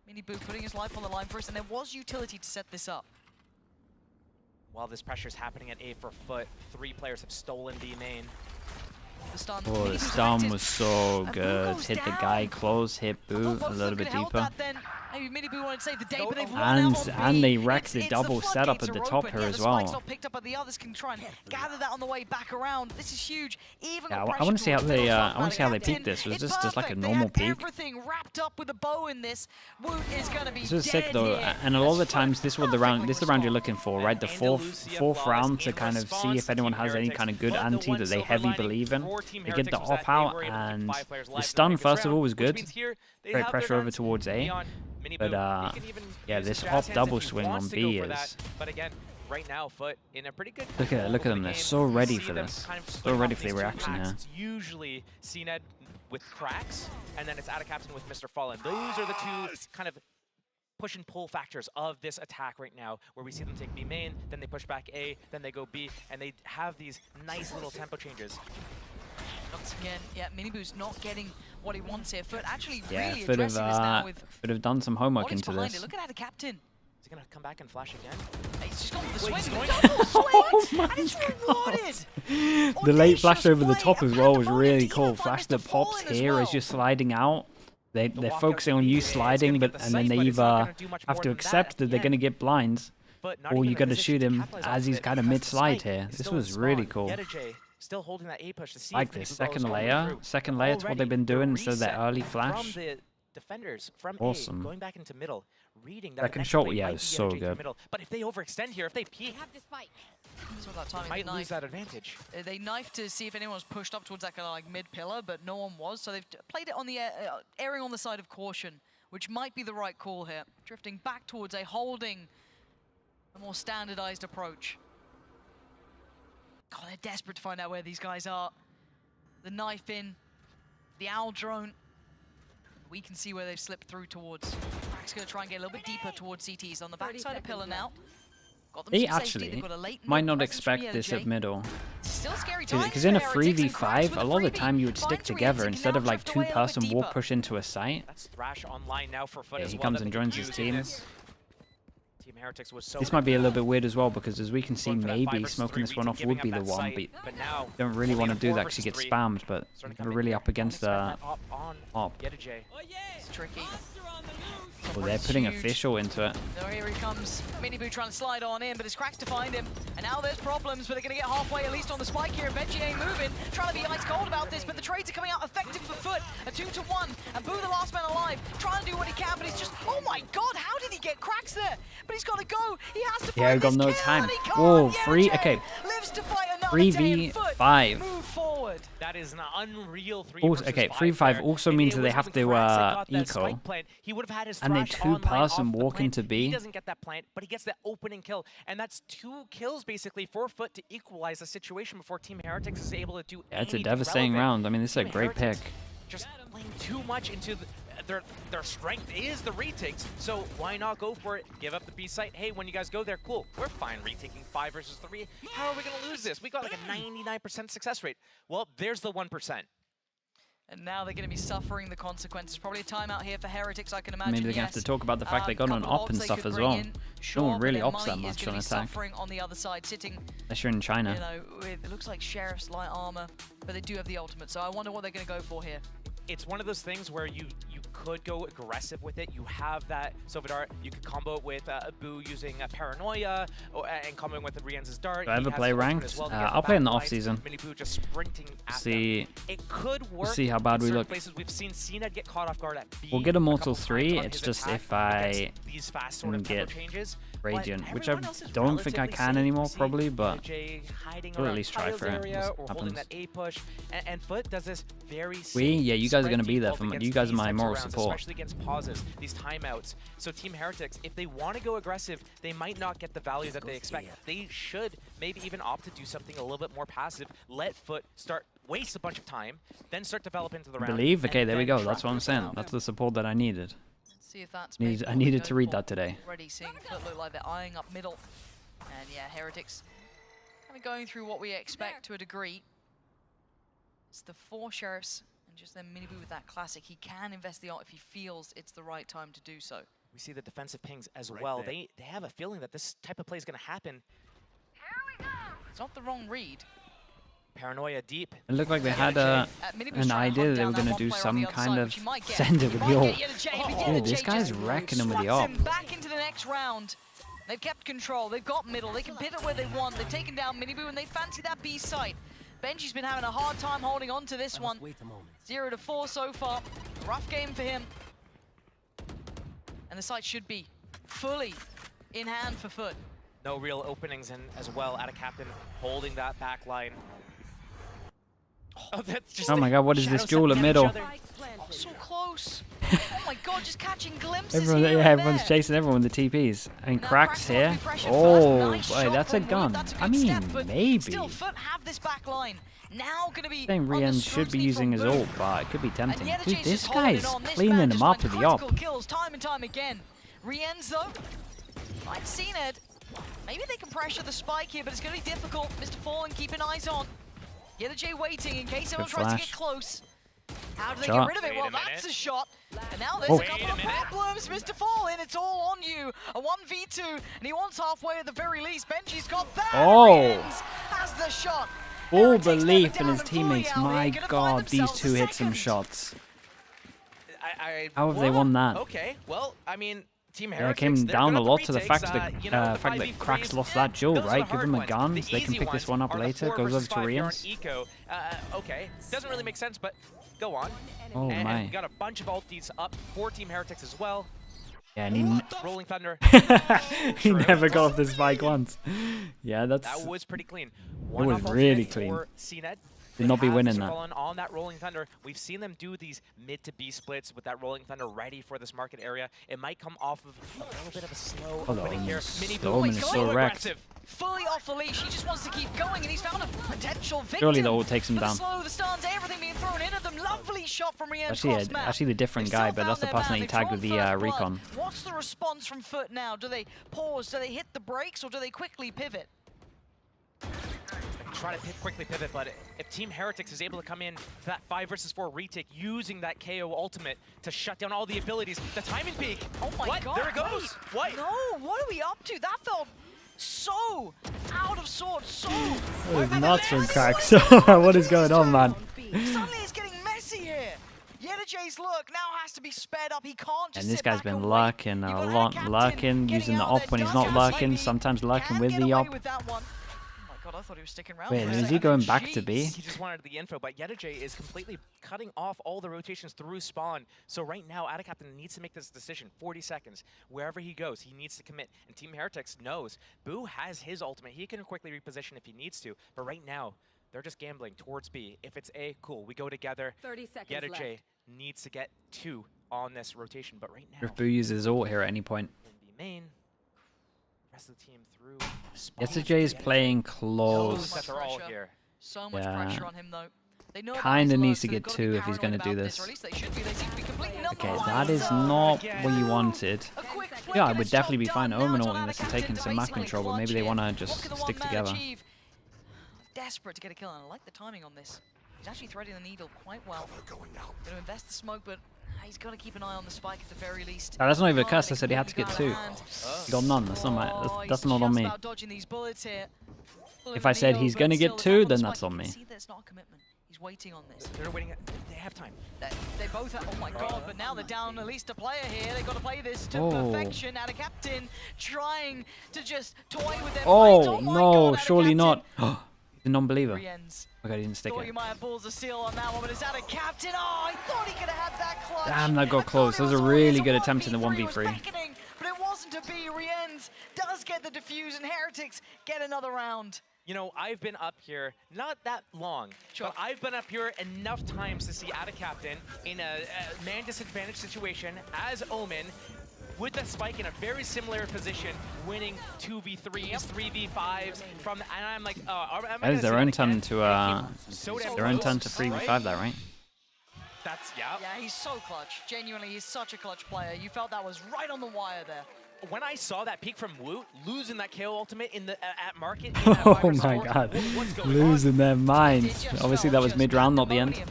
Mini Boo putting his life on the line for us, and there was utility to set this up. While this pressure is happening at A for Foot, 3 players have stolen B main. The stun. Oh, the stun was so good. Hit the guy close, hit Boo a little bit deeper. Maybe Mini Boo wanted to save the day, but they've run out on And B. they wrecked the It's double setup floodgates at the are top open. here Yeah, as the spike's well. not picked up, but the others can try and gather that on the way back around. This is huge. Even Yeah, got I want to see how pressure they towards I want to see how they Captain. peaked this. Was It's this just like a perfect. They normal had peak? everything wrapped up with a bow in this. Woot is going to be This is sick dead though, here. and a lot of the times this is the round you're looking for, right? The fourth round to kind of see if anyone has any kind of good anti that they heavy believe in. They get the op out, and the stun first of all was good. Great pressure over towards A, but yeah, this op double swing on B is. But again, right now, Foot in a pretty good. Look at them, they're so ready for this. So ready for the reaction here. It's usually CNED with cracks, and then it's out of captain with Mr. Fallen. Those are the 2 kind of push and pull factors of this attack right now, where we see them take B main, then they push back A, then they go B, and they have these nice little tempo changes. Once again, yeah, Mini Boo's not getting what he wants here. Foot actually Yeah, really could addressing this now with have done some homework what is into behind this. it. Look at how the captain. Is he gonna come back and flash again? He's just gone for the Wait, swing. he's Double Oh swing! And it's rewarded! The late flash over the top as well was really cool. Flash that pops here as you're sliding out. They're focusing on you sliding, and then they either have to accept that they're going to get blinds, or you got to shoot him as he's kind of mid-slide here. This was really cool. Still holding that A push to see Like if this Mini Boo second goes all the way layer. through. Second layer to what they've been doing instead of that early flash. From the defenders, from Awesome. A, going back into middle, reading that Second next shot, play yeah, might it was be so energy to good. middle. But if they overextend here, if they peek, It's all about timing. might The lose knife. that advantage. They knifed to see if anyone was pushed up towards that kind of like mid-pillar, but no one was. So they've played it on the erring on the side of caution, which might be the right call here. Drifting back towards A, holding a more standardized approach. God, they're desperate to find out where these guys are. The knife in, the owl drone. We can see where they've slipped through towards. Crack's going to try and get a little bit deeper towards CTs. On the backside of pillar now. Got them They some safety. actually They've got a late might mid not presence from expect this YellowJ. at middle. Still scary times Because in a for Heretics, and Cracks 3v5, with a lot of the freebie. time you would stick Finds together Heretics, instead now of like drift away a little bit two-person walk deeper. push into a site. That's Thrash online now for Foot Yeah, as he well. comes that and they can joins his use team. this. Team Heretics was so This might be a little bit weird as well, because as we can see, Going for that 5 maybe versus smoking 3 this one retake, off giving would be up the that one, site, but now don't really only want a to do 4 that because you get versus 3. spammed, but Starting to we're come really in up here. against Don't the expect that on op. YellowJ. It's tricky. Well, they're putting official into it. So here he comes. Mini Boo trying to slide on in, but it's Cracks to find him. And now there's problems, but they're going to get halfway, at least on the spike here. Veggie ain't moving. Trying to be ice cold about this, but the trades are coming out effective for Foot. A 2-to-1. And Boo, the last man alive, trying to do what he can, but he's just, oh my god, how did he get Cracks there? But he's got to go. He has to fight Yeah, we got this no kill, time. and he can't. Whoa, YellowJ okay. lives to fight another day, and Foot 3v5. move forward. That That is an unreal 3 Also, versus okay, 5 3v5 there. also If means it that they was have with to Krax that got that eco, spike plant, he would have had his and they thrash two online pass off and the walk plant. into He B. doesn't get that plant, but he gets that opening kill, and that's 2 kills basically for Foot to equalize the situation before Team Heretics is able to do Yeah, it's a anything devastating relevant. round. I mean, this is a Team great pick. Heretics just playing too much into their strength is the retakes, so why not go for it? Give up the B site. Hey, when you guys go there, cool. We're fine retaking 5 versus 3. How are we going to lose this? We got like a 99% success rate. Well, there's the 1%. And now they're going to be suffering the consequences. Probably a timeout here for Heretics, I can imagine. Maybe they're going to have to talk about the fact they got an couple op and ults they stuff could as bring well. in. No one Sure, really but ops their that money is much gonna on be attack. suffering on the other side, sitting, Unless you're in China. you know, with, it looks like Sheriff's light armor, but they do have the ultimate. So I wonder what they're going to go for here. It's one of those things where you could go aggressive with it. You have that Sylvedart. You could combo it with Boo using Paranoia and comboing with Rien's Dart. Do I ever He has play the ultimate ranked? as well to get I'll play in the back off lines. season. Mini Boo just sprinting at See, them. It could work. see how bad in we certain look. Places. We've seen CNED get caught off guard at B. We'll get Immortal a couple 3. times on It's his just attack if I against these fast sort can of tempo get changes. Radiant, But which I everyone else is don't think I relatively can safe. anymore, We see probably, but Jay hiding we'll at around least try Kyle's for it. area We'll see or what holding happens. that A push, and Foot does this very Yeah, you guys are going to be there for me. me. You guys are my moral rounds, support. especially against pauses, these timeouts. So Team Heretics, if they want to go aggressive, they might not get the value that they expect. They should maybe even opt to do something a little bit more passive. Let Foot waste a bunch of time, then start develop into the round. Believe? Okay, and there we then go. That's track what I'm through the saying. round. That's the support that I needed. See if that's I needed to read that today. Already seeing Foot look like they're eyeing up middle. And yeah, Heretics kind of going through what we expect to a degree. It's the 4 Sheriffs and just then Miniboo with that classic. He can invest the ult if he feels it's the right time to do so. We see the defensive pings as well. They have a feeling that this type of play is going to happen. It's not the wrong read. Paranoia deep. It looked like they had an idea that they were going to do some kind of send it with the ult. Oh, this guy's wrecking him with the ult. Back into the next round. They've kept control. They've got middle. They can pivot where they want. They've taken down Miniboo and they fancy that B site. Benji's been having a hard time holding on to this one. 0 to 4 so far. Rough game for him. And the site should be fully in hand for Foot. No real openings in as well. At a captain holding that back line. Oh, that's just Oh my god, what is this duel at at middle? Oh, so close. Oh my god, just catching glimpses Everyone, here yeah, and everyone's there. chasing everyone with the TPs. And Now Cracks Krax here. wants to be pressured Oh, first. Nice boy, shot that's a from Wood. gun. That's a I good mean, step, but maybe. Still, Foot have this back line. Now going to be I think under Rien should be scrutiny using from his Boo. ult, but it could be tempting. And Dude, Yedajay's this just holding guy's on. This cleaning man him just up went with the op. critical kills time and time again. Rien's though, like CNED, maybe they can pressure the spike here, but it's going to be difficult. Mr. Fallen keeping eyes on. Yedajay waiting in case someone tries to get close. How do they Shot. get rid of it? Well, that's a shot. And now there's Oh. a couple of problems. Mr. Fallen, it's all on you. A 1v2, and he wants halfway at the very least. Benji's got that. Oh. Rien's has the shot. Full belief in his teammates. My god, these two hit some shots. How have they won that? Okay, well, I mean, Team Yeah, it Heretics, came they're down good a at the lot to the retakes, fact that you know, the fact that 5v3s, Cracks lost that duel, those are right? the Give hard them a ones. gun The so they can easy pick this ones one up are the later. 4 Goes over versus to 5 yard Rians. eco. Okay, doesn't really make sense, but go on. Oh and my. we got a bunch of ultis up for Team Heretics as well. Yeah, and he, Rolling Thunder. he never got off the spike once. Yeah, That that's. was pretty clean. It One was off really ultimate clean. for CNED. Did not be They have winning Mr. that. Fallen on that Rolling Thunder. We've seen them do these mid to B splits with that Rolling Thunder ready for this market area. It might come off of a little bit of a slow Hold opening on, here. Mini Boo Storm is is so so wrecked. aggressive. Fully off the leash, he just wants to keep going, and he's found a potential victim. Surely the ult takes him But the down. slow, the stuns, everything being thrown in at them. Lovely shot from Rien Actually, cross map. actually the different They've guy, still but that's the found their person that man. he They've tagged with the drawn first recon. blood. What's the response from Foot now? Do they pause? Do they hit the brakes, or do they quickly pivot? Try to quickly pivot, but if Team Heretics is able to come in to that 5 versus 4 retake using that KO ultimate to shut down all the abilities, the timing peak. Oh my what? god. There it goes. Wait. What? No, what are we up to? That felt so out of sorts, so... That is nuts from Cracks. What is going on, man? Suddenly it's getting messy here. Yedajay's look now has to be sped up. He can't just And this sit guy's back been and wait. lurking a lot, lurking, using the op when he's not lurking, sometimes lurking with the op. With that one. Oh my god, I thought he was sticking around. Wait, for a is he second. going back to Jeez. B? He just wanted the info, but Yedajay is completely cutting off all the rotations through spawn. So right now, Captain needs to make this decision. 40 seconds. Wherever he goes, he needs to commit. And Team Heretics knows Boo has his ultimate. He can quickly reposition if he needs to. But right now, They're just gambling towards B. If it's A, cool, we go together. 30 seconds left. J needs to get 2 on this rotation, but right now... If Boo uses ult here at any point. In B main, rest of the team through... J is playing close. That they're all here. So much pressure on him, though. Kinda needs to get 2 if he's gonna do this. Okay, that is not what you wanted. Yeah, I would definitely be fine Omen ulting this and taking some map control, but maybe they want to just stick together. Desperate to get a kill, and I like the timing on this. He's actually threading the needle quite well. Going to invest the smoke, but he's got to keep an eye on the spike at the very least. That's not even a curse. I said he had to get 2. He got none. That's not that's not on me. If I said he's gonna get 2, then that's on me. There's not a commitment. He's waiting on this. They're waiting. They have time. They both have. Oh my god! But now they're down at least a player here. They've got to play this to perfection. And a captain trying to just toy with their Oh fight. no! Surely not. The non-believer. Okay, I didn't stick Thought it. you might have balls of steel on that one, but it's out of captain. Oh, I thought he could have had that clutch. Damn, that got close. That was a really good attempt in the 1v3. But it wasn't to be. Rienz does get the defuse, and Heretics get another round. You know, I've been up here, not that long, but I've been up here enough times to see Ada Captain in a man disadvantaged situation as Omen, with the spike in a very similar position, winning 2v3s, 3v5s from, and I'm like, That is their own turn to their own turn to 3v5 that, right? That's, Yeah, he's so clutch. Genuinely, he's such a clutch player. You felt that was right on the wire there. When I saw that peak from Woot, losing that KO ultimate in the at market, Oh my god, losing their minds. Obviously that was mid-round, not the end.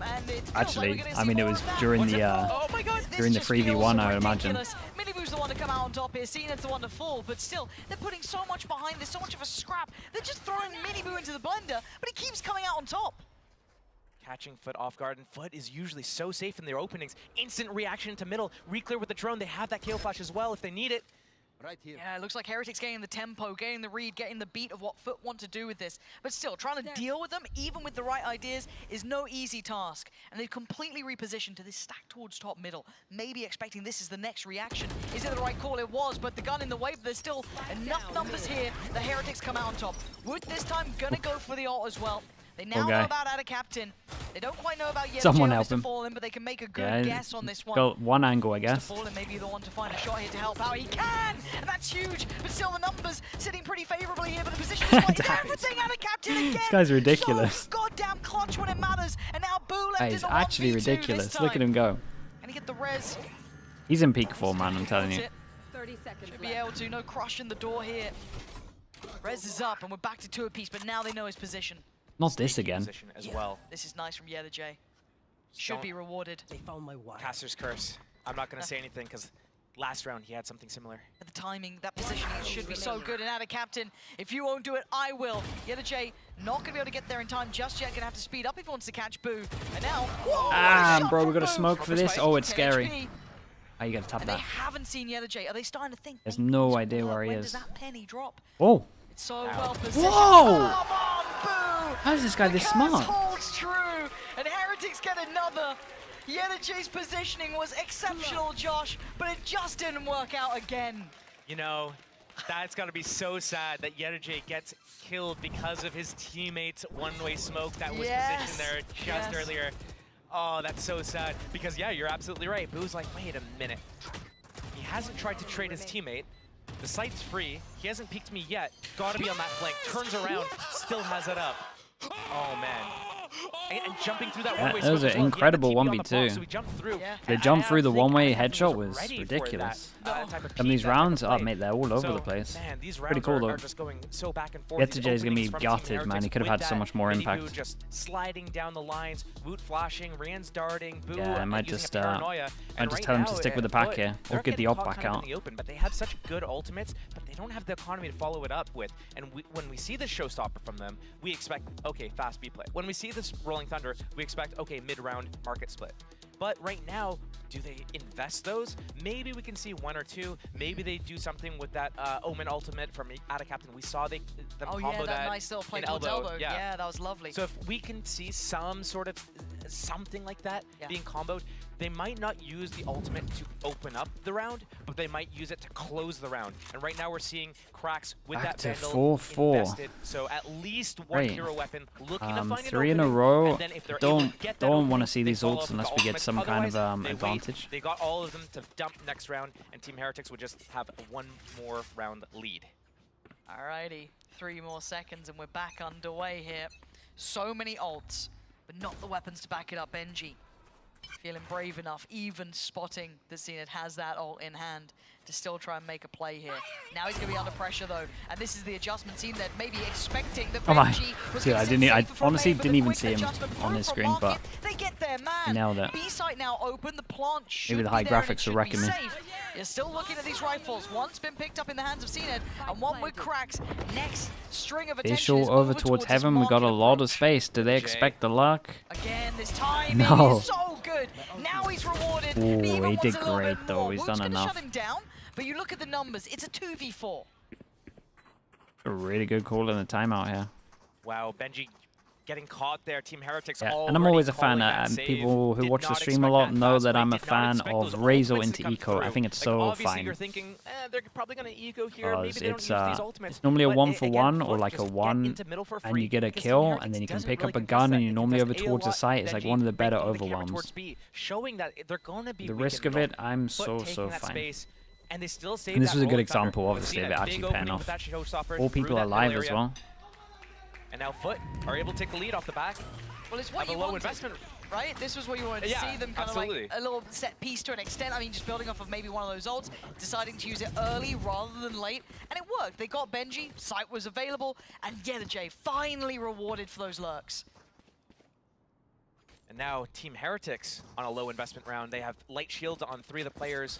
Actually, I mean it was during the 3v1, I would imagine. Minibu's the one to come out on top here, Cena's the one to fall, but still, they're putting so much behind this, so much of a scrap. They're just throwing Minibu into the blender, but he keeps coming out on top. Catching Foot off guard, and Foot is usually so safe in their openings. Instant reaction to middle, re-clear with the drone. They have that KO flash as well if they need it. Right here. Yeah, it looks like Heretics getting the tempo, getting the read, getting the beat of what Foot want to do with this. But still, trying to deal with them, even with the right ideas, is no easy task. And they've completely repositioned to this stack towards top middle. Maybe expecting this is the next reaction. Is it the right call? It was, but the gun in the way, but there's still enough numbers here. The Heretics come out on top. Wood this time gonna go for the ult as well. They now know about Ada Captain. They don't quite know about yet. Someone help him. Fallen, but they can make a good guess on this one. Got one angle, I guess. Fallen may be the one to find a shot here to help out. He can, and that's huge. But still, the numbers sitting pretty favorably here. But the position is everything. Ada Captain again. This guy's ridiculous. So goddamn clutch when it matters. And now Boo left He's actually ridiculous. Look at him go. And he get the res. He's in peak form, man. I'm telling you. 30 seconds Should be able to. No crush in the door here. Res is up, and we're back to 2 apiece. But now they know his position. Not this again. As well. This is nice from J. Should be rewarded. They found my wife. Caster's Curse. I'm not going to say anything because last round he had something similar. But the timing, that positioning should be so good. And Ada Captain, if you won't do it, I will. J not going to be able to get there in time just yet. Going to have to speed up if he wants to catch Boo. And now, whoa, bro, we got to smoke for this. Oh, it's scary. Oh, you got to tap and that. They haven't seen J. Are they starting to think? There's no idea where he when is. Does that penny drop? Oh. It's so well positioned. Whoa! Come on, Boo! How is this guy this smart? Holds true, and Heretics get another. J's positioning was exceptional, Josh, but it just didn't work out again. You know, that's got to be so sad that J gets killed because of his teammates' one-way smoke that was positioned there just earlier. Oh, that's so sad. Because, yeah, you're absolutely right. Boo's like, wait a minute. He hasn't tried to trade his teammate. The site's free. He hasn't peeked me yet. Gotta be on that flank. Turns around. Still has it up. Oh, man. And jumping through that one-way that was an incredible 1v2. So the jump through the one-way headshot was ridiculous. Some of these rounds, oh mate, they're all over the place. Man, these pretty cool though. Just going so back and forth. J is gonna be gutted, man. He could have had so much more impact. Just sliding down the lines, Woot flashing, Rand's darting, Boo. Yeah, I might just tell him to stick with the pack here, or get the ult back out. But they have such good ultimates, but they don't have the economy to follow it up with. And when we see this showstopper from them, we expect, okay, fast B play. When we see this Rolling Thunder, we expect, okay, mid-round market split. But right now, do they invest those? Maybe we can see 1 or 2. Maybe they do something with that Omen ultimate from Ada Captain. We saw them combo that nice little play towards elbow. Yeah, that was lovely. So if we can see some sort of something like that being comboed, they might not use the ultimate to open up the round, but they might use it to close the round. And right now we're seeing Cracks with Back that to Vandal 4-4. invested. So at least one hero weapon looking to find 3 an in a opening, row. and then if they're able to get that Don't opening, want to see they these follow ults up with unless the we get ultimate. some kind of Otherwise, they wait. advantage. They got all of them to dump next round, and Team Heretics would just have one more round lead. Alrighty, 3 more seconds and we're back underway here. So many ults, but not the weapons to back it up. Benji feeling brave enough, even spotting that Zenit has that ult in hand to still try and make a play here. Now he's going to be under pressure though, and this is the adjustment team that maybe expecting that Oh my! Benji was Dude, gonna I sit didn't. I safer from honestly A, but didn't the even quick see him adjustment on through this from screen, but Market, they get their man. nailed it. B site now open, the plant should Maybe the be high there and it graphics are should wrecking be me. safe. You're still looking at these rifles. One's been picked up in the hands of Zenit, and one with Cracks. Next string of attention Visual is over towards this heaven. We got a Market lot of approach. space. Do they expect the luck? Again, this timing No. is so good. Now he's rewarded. Ooh, and he even he wants did a little great, bit though. more. He's Woot's done gonna enough. shut him down, but you look at the numbers. It's a 2v4. A really good call in the timeout here. Wow, Benji getting caught there. Team Heretics Yeah, already and I'm always a fan. calling that save. People who Did watch the not stream a expect lot that know fast that break, I'm a did not fan expect of those Razor ultimates to into come eco. I through. think it's Like, so obviously fine. you're thinking, they're probably going to eco here. Maybe Because they don't use these ultimates. it's normally a But 1-for-1 again, or Foot like a just get 1 into middle for and free you get a because Team kill Heretics and then you can doesn't pick really up a contest gun that. and you're They normally over contest A a towards the lot. site. It's like Benji one of the better making the camera overwhelms. towards B, showing that they're going to be The weak risk in of it, middle. I'm Foot so taking that fine. space, and they still save And this that was a good rolling thunder. example, We've obviously, seen of it a actually big paying opening off. with that showstopper All through people that are alive middle as area. well. And now Foot are able to take the lead off the back. Well, it's what Have you a low wanted, investment. right? This was what you wanted to Yeah, see them kind of absolutely. like a little set piece to an extent. I mean, just building off of maybe one of those ults, deciding to use it early rather than late, and it worked. They got Benji, site was available, and J finally rewarded for those lurks. And now Team Heretics on a low investment round. They have light shields on 3 of the players.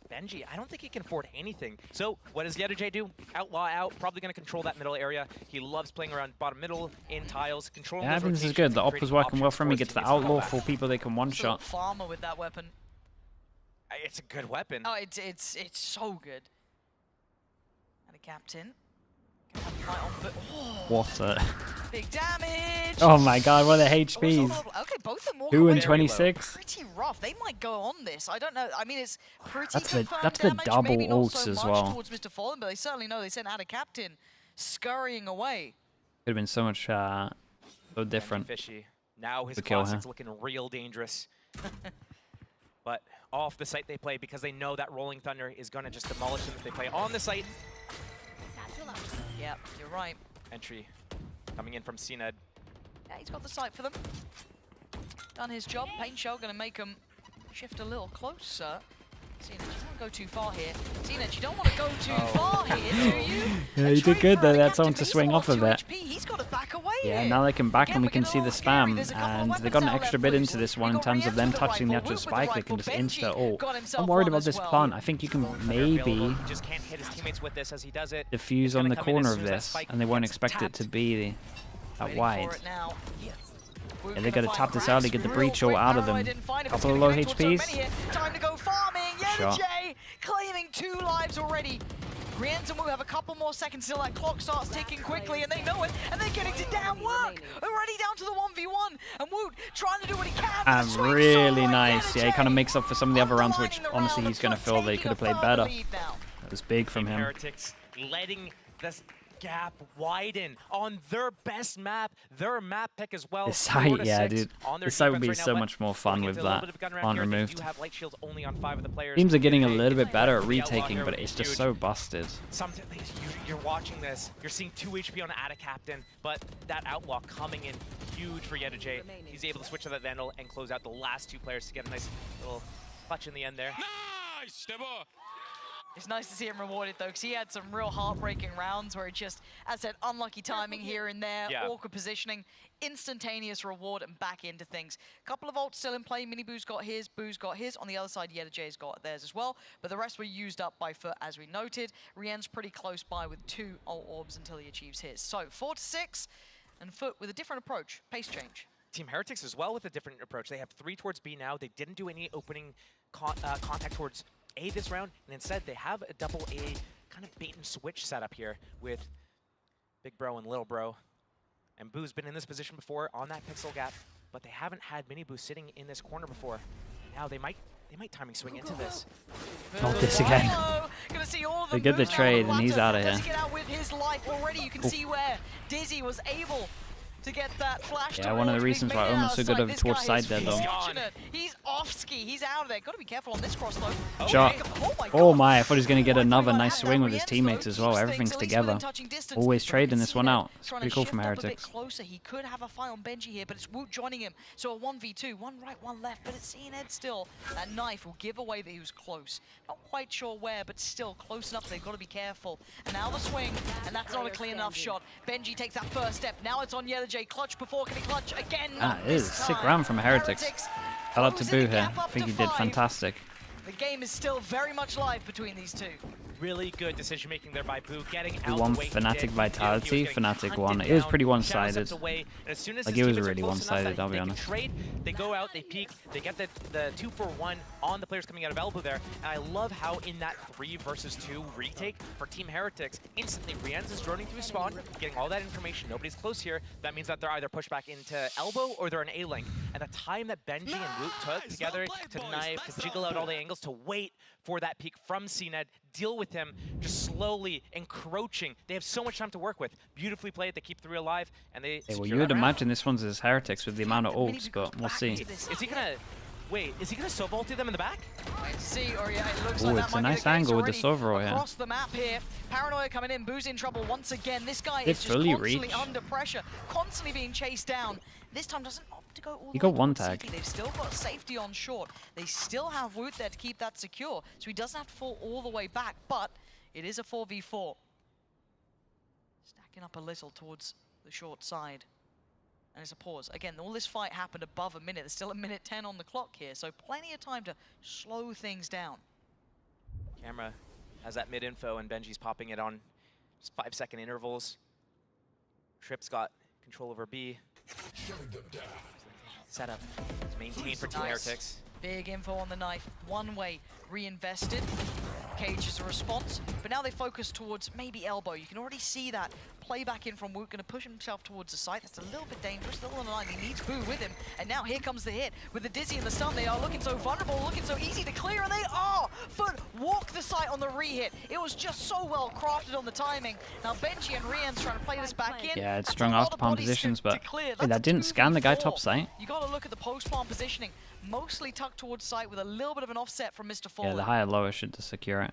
Benji, I don't think he can afford anything. So what does J do? Outlaw out, probably going to control that middle area. He loves playing around bottom middle, in tiles, controlling Yeah, I those think this is rotations good. The and op was creating working well options for him. He his gets the teammates to outlaw, combat. 4 people they can one-shot. Farmer with that weapon. It's a good weapon. Oh, it's so good. And a captain. Can have a fight on, but What a... big damage. Oh my god, what are the Oh, HPs? okay, both of them walk 2 away and very low. 26. Pretty rough. They might go on this. I don't know. I mean, it's pretty That's the confirmed double damage. Maybe not ults so as much well. towards Mr. Fallen, but they certainly know they sent out a captain scurrying away. Could have been so much, so different. Fishy. Now his To kill classic's him. looking real dangerous. But off the site they play because they know that Rolling Thunder is going to just demolish them if they play on the site. Yeah, you're right. Entry coming in from CNED. Yeah, he's got the sight for them. Done his job. Paint Shell going to make him shift a little closer. Zenit, you don't want to go too far here. Zenit, you don't want to go too far here, do you? Yeah, you did good though. That's someone to swing off of it. He's got to back away Yeah, here. now they can back Again, and we we're can getting see a the little scary. spam, There's a couple of and they weapons got an out extra left bit loose. into this one We in got terms of Rienz them with the touching the rifle. actual Woot with the spike. They rifle. can just Benji insta ult. got himself I'm worried one about as this well. plant. I think you can maybe He just can't hit his teammates with this as he does it. diffuse on the corner of this, and they won't expect it to be that wide. Yeah, they gotta tap this early, get the breach all out of them. Couple of low HPs. Time to go farming. Shot. J claiming 2 lives already. Rienz and Woot have a couple more seconds till that clock starts ticking quickly, and they know it, and they're getting to down work. Already down to the 1v1, and Woot trying to do what he can. And really nice. Yeah, he kind of makes up for some of the other rounds, which honestly he's gonna feel they could have played better. That was big from him. Heretics letting this gap widen on their best map, their map pick as well. This site, 4 to yeah, 6 dude. on their This site would be defense right so now, much more but fun going with into a little that bit of gun round plant here, they removed. do have light shields only on 5 of the players. Teams are getting a They little bit better at the outlaw retaking, here but was it's just huge. so busted. Sometimes you're watching this, you're seeing 2 HP on Ada Captain, but that outlaw coming in huge for J. He's able to switch to that Vandal and close out the last 2 players to get a nice little clutch in the end there. Nice, Debo. It's nice to see him rewarded though, because he had some real heartbreaking rounds where it just, as I said, unlucky timing here and there, awkward positioning, instantaneous reward and back into things. Couple of ults still in play. Mini Boo's got his, Boo's got his. On the other side, J's got theirs as well, but the rest were used up by Foot, as we noted. Rienz pretty close by with 2 ult orbs until he achieves his. So 4 to 6, and Foot with a different approach, pace change. Team Heretics as well with a different approach. They have 3 towards B now. They didn't do any opening contact towards A this round, and instead they have a double A kind of bait and switch setup here with Big Bro and Little Bro. And Boo's been in this position before on that pixel gap. but they haven't had mini boost sitting in this corner before. Now they might timing swing into this. Not this again. They get the trade and he's out of here. Get out with his life already. You can see where Dizzy was able to get that flash. Yeah, one of the reasons why Omen's so good over towards side there, though. He's off ski. He's out of there. Got to be careful on this cross, though. Shot. Oh my, I thought he was going to get another nice swing with his teammates as well. Everything's together. Always trading this one out. It's pretty cool from Heretics. Closer. He could have a fight on Benji here, but it's Woot joining him. So a 1v2, one right, one left, but it's Ed still. That knife will give away that he was close. Not quite sure where, but still close enough. They've got to be careful. And now the swing, and that's not a clean enough shot. Benji takes that first step. Now it's on J. Clutch before, can he clutch again? It is a sick round from Heretics. Hell up to Boo here. I think he did fantastic. The game is still very much live between these two. Really good decision making there by Boo, getting He out won the way Fnatic Vitality, Fnatic won. It was pretty one-sided. Like, it was really one-sided, I'll be honest. Trade, they go out, they peek, they get the 2-for-1 on the players coming out of elbow there. And I love how in that 3 versus 2 retake for Team Heretics, instantly Rienz is droning through spawn, getting all that information. Nobody's close here. That means that they're either pushed back into elbow or they're in A-link. And the time that Benji and Woot took together to knife, to jiggle out all the angles, to wait for that peek from CNED, deal with him, just slowly encroaching. They have so much time to work with. Beautifully played. They keep 3 alive, and they. Well, you would imagine this one's as Heretics with the amount of ults, but we'll see. Is he gonna? Wait, is he gonna so ulti them in the back? See, or yeah, it looks Ooh, like it's a nice angle with the Sovro here. Across the map here, Paranoia coming in, Boo's in trouble once again. This guy They is just fully constantly reach. under pressure, constantly being chased down. This time doesn't opt to go all He the way got one towards tag. CT. They've still got safety on short. They still have Woot there to keep that secure, so he doesn't have to fall all the way back, but it is a 4v4. Stacking up a little towards the short side. And it's a pause. Again, all this fight happened above a minute. There's still a minute 10 on the clock here, so plenty of time to slow things down. Camera has that mid info, and Benji's popping it on just 5-second intervals. Trip's got control over B. Setup is maintained for Team Heretics. Big info on the knife. One way reinvested. Cage is a response, but now they focus towards maybe elbow. You can already see that play back in from Woot, going to push himself towards the site. That's a little bit dangerous, still on the line. He needs Boo with him, and now here comes the hit. With the Dizzy and the stun, they are looking so vulnerable, looking so easy to clear, and they are! Foot walk the site on the re-hit. It was just so well crafted on the timing. Now Benji and Rienz trying to play this back in. Yeah, it's strung off the palm positions, but hey, that didn't scan the guy top site. You got to look at the post-palm positioning. Mostly tucked towards site with a little bit of an offset from Mr. Fallen. Yeah, the higher lower should secure it.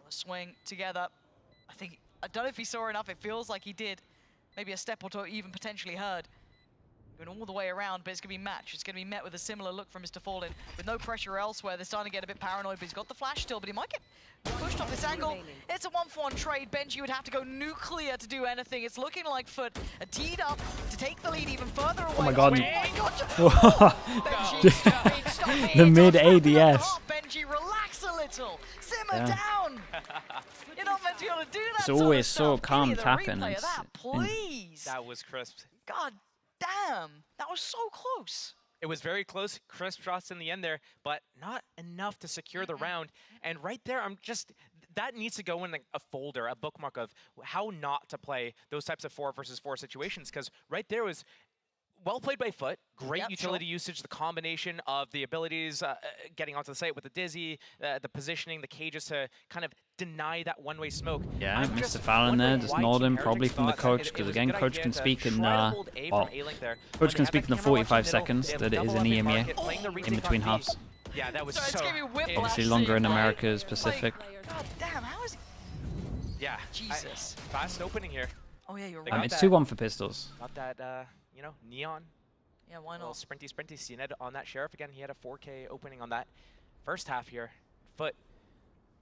Swing together. I don't know if he saw enough. It feels like he did. Maybe a step or two even potentially heard. Going all the way around, but it's going to be matched. It's going to be met with a similar look from Mr. Fallen. With no pressure elsewhere, they're starting to get a bit paranoid, but he's got the flash still, but he might get pushed off this angle. It's a 1-for-1 trade. Benji would have to go nuclear to do anything. It's looking like Foot teed up to take the lead even further away. Oh my god. Benji, The mid ADS. Benji, relax a little. Simmer down. You're not meant to be able to do that. It's always so calm tapping. Please. That was crisp. God damn. That was so close. It was very close, crisp shots in the end there, but not enough to secure the round. And right there, that needs to go in a folder, a bookmark of how not to play those types of 4 versus 4 situations, because right there was well played by Foot, great utility usage, the combination of the abilities, getting onto the site with the Dizzy, the positioning, the cages to kind of deny that one-way smoke. Yeah, Mr. Fallon there, just nod him, probably from the coach, because again, coach can speak in coach can speak in the 45 seconds that it is an EMEA in between halves. Yeah, that was Obviously longer in America's Pacific. God damn, how is he? Yeah, Jesus. Fast opening here. Oh yeah, you're right. It's 2-1 for pistols. Got that, neon. Yeah, why not? Sprinty, CNED on that Sheriff again. He had a 4K opening on that first half here. Foot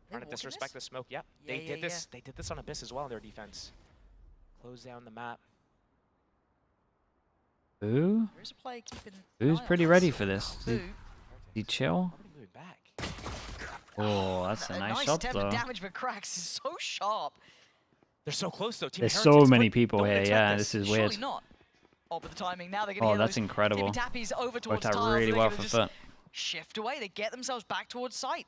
trying to disrespect the smoke. Yep, they did this. They did this on Abyss as well in their defense. Close down the map. Boo? Boo's pretty ready for this. Did he chill? Oh, that's a nice shot though. Damage, but Cracks is so sharp. They're so close though. There's so many people here. Yeah, this is weird. Not. Oh, but the timing now they're going to that's incredible. Tappies over towards Worked out really well for Foot. Shift away. They get themselves back towards site.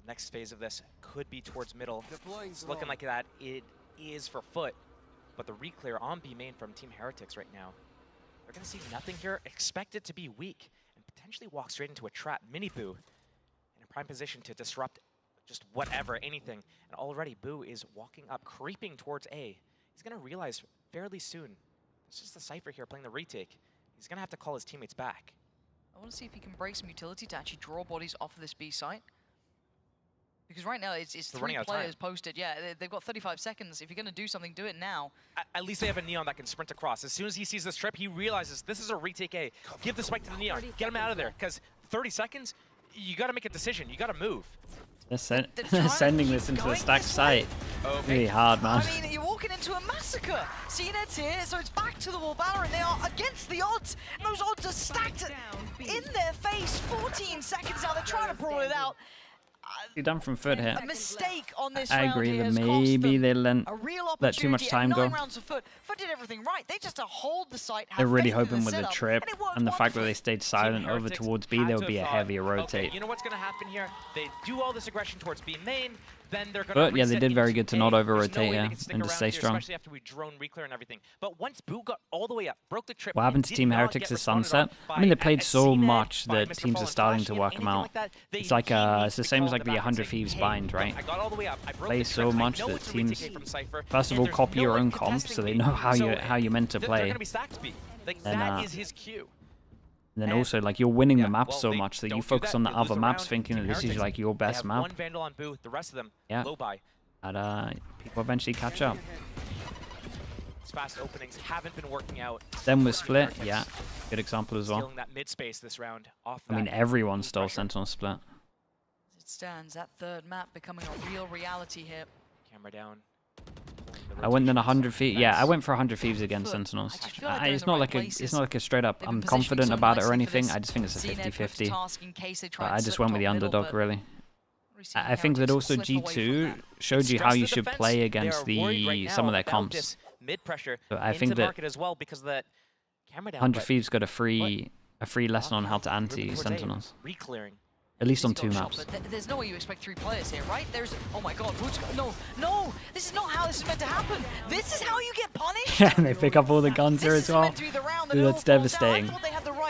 The next phase of this could be towards middle. It's looking like that it is for Foot, but the reclear on B main from Team Heretics right now. We're going to see nothing here. Expect it to be weak and potentially walk straight into a trap. Mini Boo in a prime position to disrupt just whatever, anything. And already Boo is walking up, creeping towards A. He's going to realize fairly soon, it's just a Cypher here playing the retake. He's going to have to call his teammates back. I want to see if he can break some utility to actually draw bodies off of this B site. Because right now it's 3 players posted. Yeah, they've got 35 seconds. If you're going to do something, do it now. At least they have a Neon that can sprint across. As soon as he sees this trip, he realizes this is a retake A. Give the spike to the Neon. Get him out of there. Because 30 seconds, you got to make a decision. You got to move. They're sending this into a stacked site. Really hard, man. I mean, you're walking into a massacre. CNED's here, so it's back to the wall. Valorant, they are against the odds. And those odds are stacked in their face. 14 seconds now. They're trying to brawl it out. You're done from Foot here. A mistake on this I round agree here that has maybe they let too much time go. 9 rounds of Foot. Foot did everything right. They just hold the site. They're really hoping with the trip and the fact that they stayed silent over towards B, there would be a heavier rotate. Okay, you know what's going to happen here? They do all this aggression towards B main, then they're going But yeah, they did very good to not over-rotate here and to stay strong. Especially after we drone reclear and everything. But once Boo got all the way up, broke the trip. What happened to Team Heretics is Sunset? I mean, they played so much that teams are starting to work them out. It's like it's the same as like the 100 Thieves bind, right? Play so much that teams, first of all, copy your own comp so they know how you're meant to play. That is his cue. And then also, like, you're winning the map so much that you focus on the other maps thinking that this is, like, your best map. One Vandal on Boo, the rest of them low buy. And people eventually catch up. His fast openings haven't been working out. Then with Split, yeah, good example as well. Stealing that mid space this round off I mean, everyone stole Sentinel Split. It stands, that third map becoming a real reality here. Camera down. I went in 100 feet. Yeah, I went for 100 Thieves against Sentinels. It's not like a straight up. I'm confident about it or anything. I just think it's a 50-50. I just went with the underdog, really. I think that also G2 showed you how you should play against some of their comps. So I think that 100 Thieves got a free lesson on how to anti Sentinels. At least on 2 maps. But there's no way you expect 3 players here, right? There's, oh my god, no, this is not how this is meant to happen. This is how you get punished. Yeah, and they pick up all the guns here as well. Dude, that's devastating.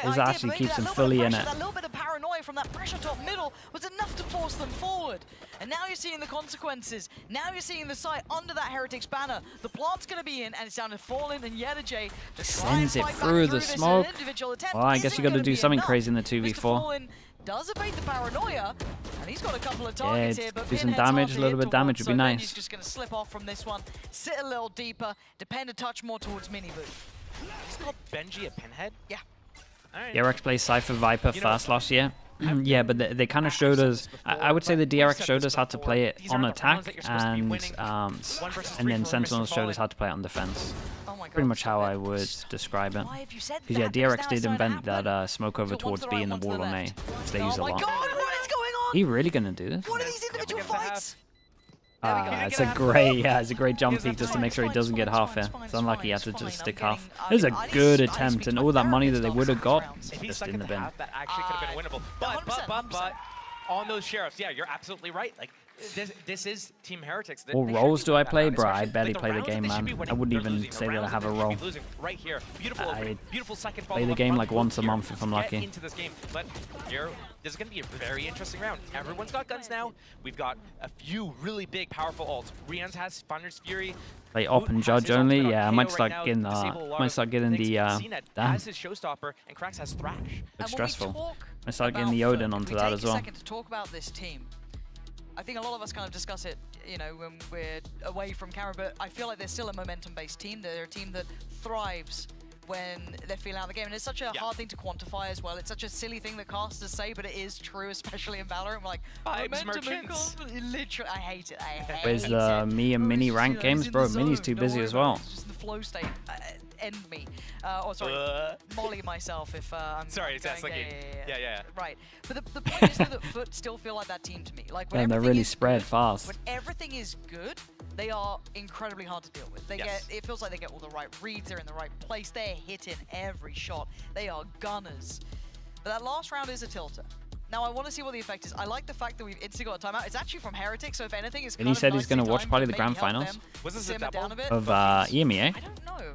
This actually keeps them fully in it. That little bit of paranoia from that pressure top middle was enough to force them forward. And now you're seeing the consequences. Now you're seeing the site under that Heretics banner. The plant's going to be in, and it's down to Fallen and Yedajay. Sends it through the smoke. Well, I guess you got to do something crazy in the 2v4. Does evade the paranoia, and he's got a couple of targets here, but do some damage, a little bit of damage would be nice. He's just going to slip off from this one, sit a little deeper, depend a touch more towards Mini Boo. He's called Benji a pinhead? Yeah. DRX played Cypher Viper first last year. Yeah, but they kind of showed us. I would say the DRX showed us how to play it on attack, and then Sentinels showed us how to play it on defense. Pretty much how I would describe it. Because yeah, DRX did invent that smoke over towards B in the wall on A, which they use a lot. Are you really gonna do this? What are these individual fights? It's a great jump peek just to make sure he doesn't get half here. It's unlucky he had to just stick half. It was a good attempt, and all that money that they would have got just in the bin. That actually could have been winnable. But on those sheriffs, yeah, you're absolutely right. Like this is Team Heretics. What roles do I play, bro? I barely play the game, man. I wouldn't even say that I have a role. I play the game like once a month if I'm lucky. But here, this is going to be a very interesting round. Everyone's got guns now. We've got a few really big, powerful ults. Rian's has Thunder's Fury. Play Op and Judge only. Yeah, I might start getting the damn. His showstopper, and Krax has Thrash. It's stressful. I start getting the Odin onto that as well. Take a second to talk about this team. I think a lot of us kind of discuss it, you know, when we're away from camera, but I feel like they're still a momentum-based team. They're a team that thrives when they're feeling out of the game, and it's such a hard thing to quantify as well. It's such a silly thing that casters say, but it is true, especially in Valorant. We're like, literally, I hate it. I hate Where's the me and Mini rank games, bro? Mini's too busy as well. It's just the flow state. End me. Or sorry, molly myself if I'm sorry, that's like yeah. Right. But the point is that Foot still feel like that team to me. Like when they're really spread fast. When everything is good, they are incredibly hard to deal with. They get, it feels like they get all the right reads, they're in the right place, they're hitting every shot. They are gunners. But that last round is a tilter. Now I want to see what the effect is. I like the fact that we've instantly got a timeout. It's actually from Heretics, so if anything, it's and he said he's going to watch probably the grand finals was this a double? Of EMEA. I don't know.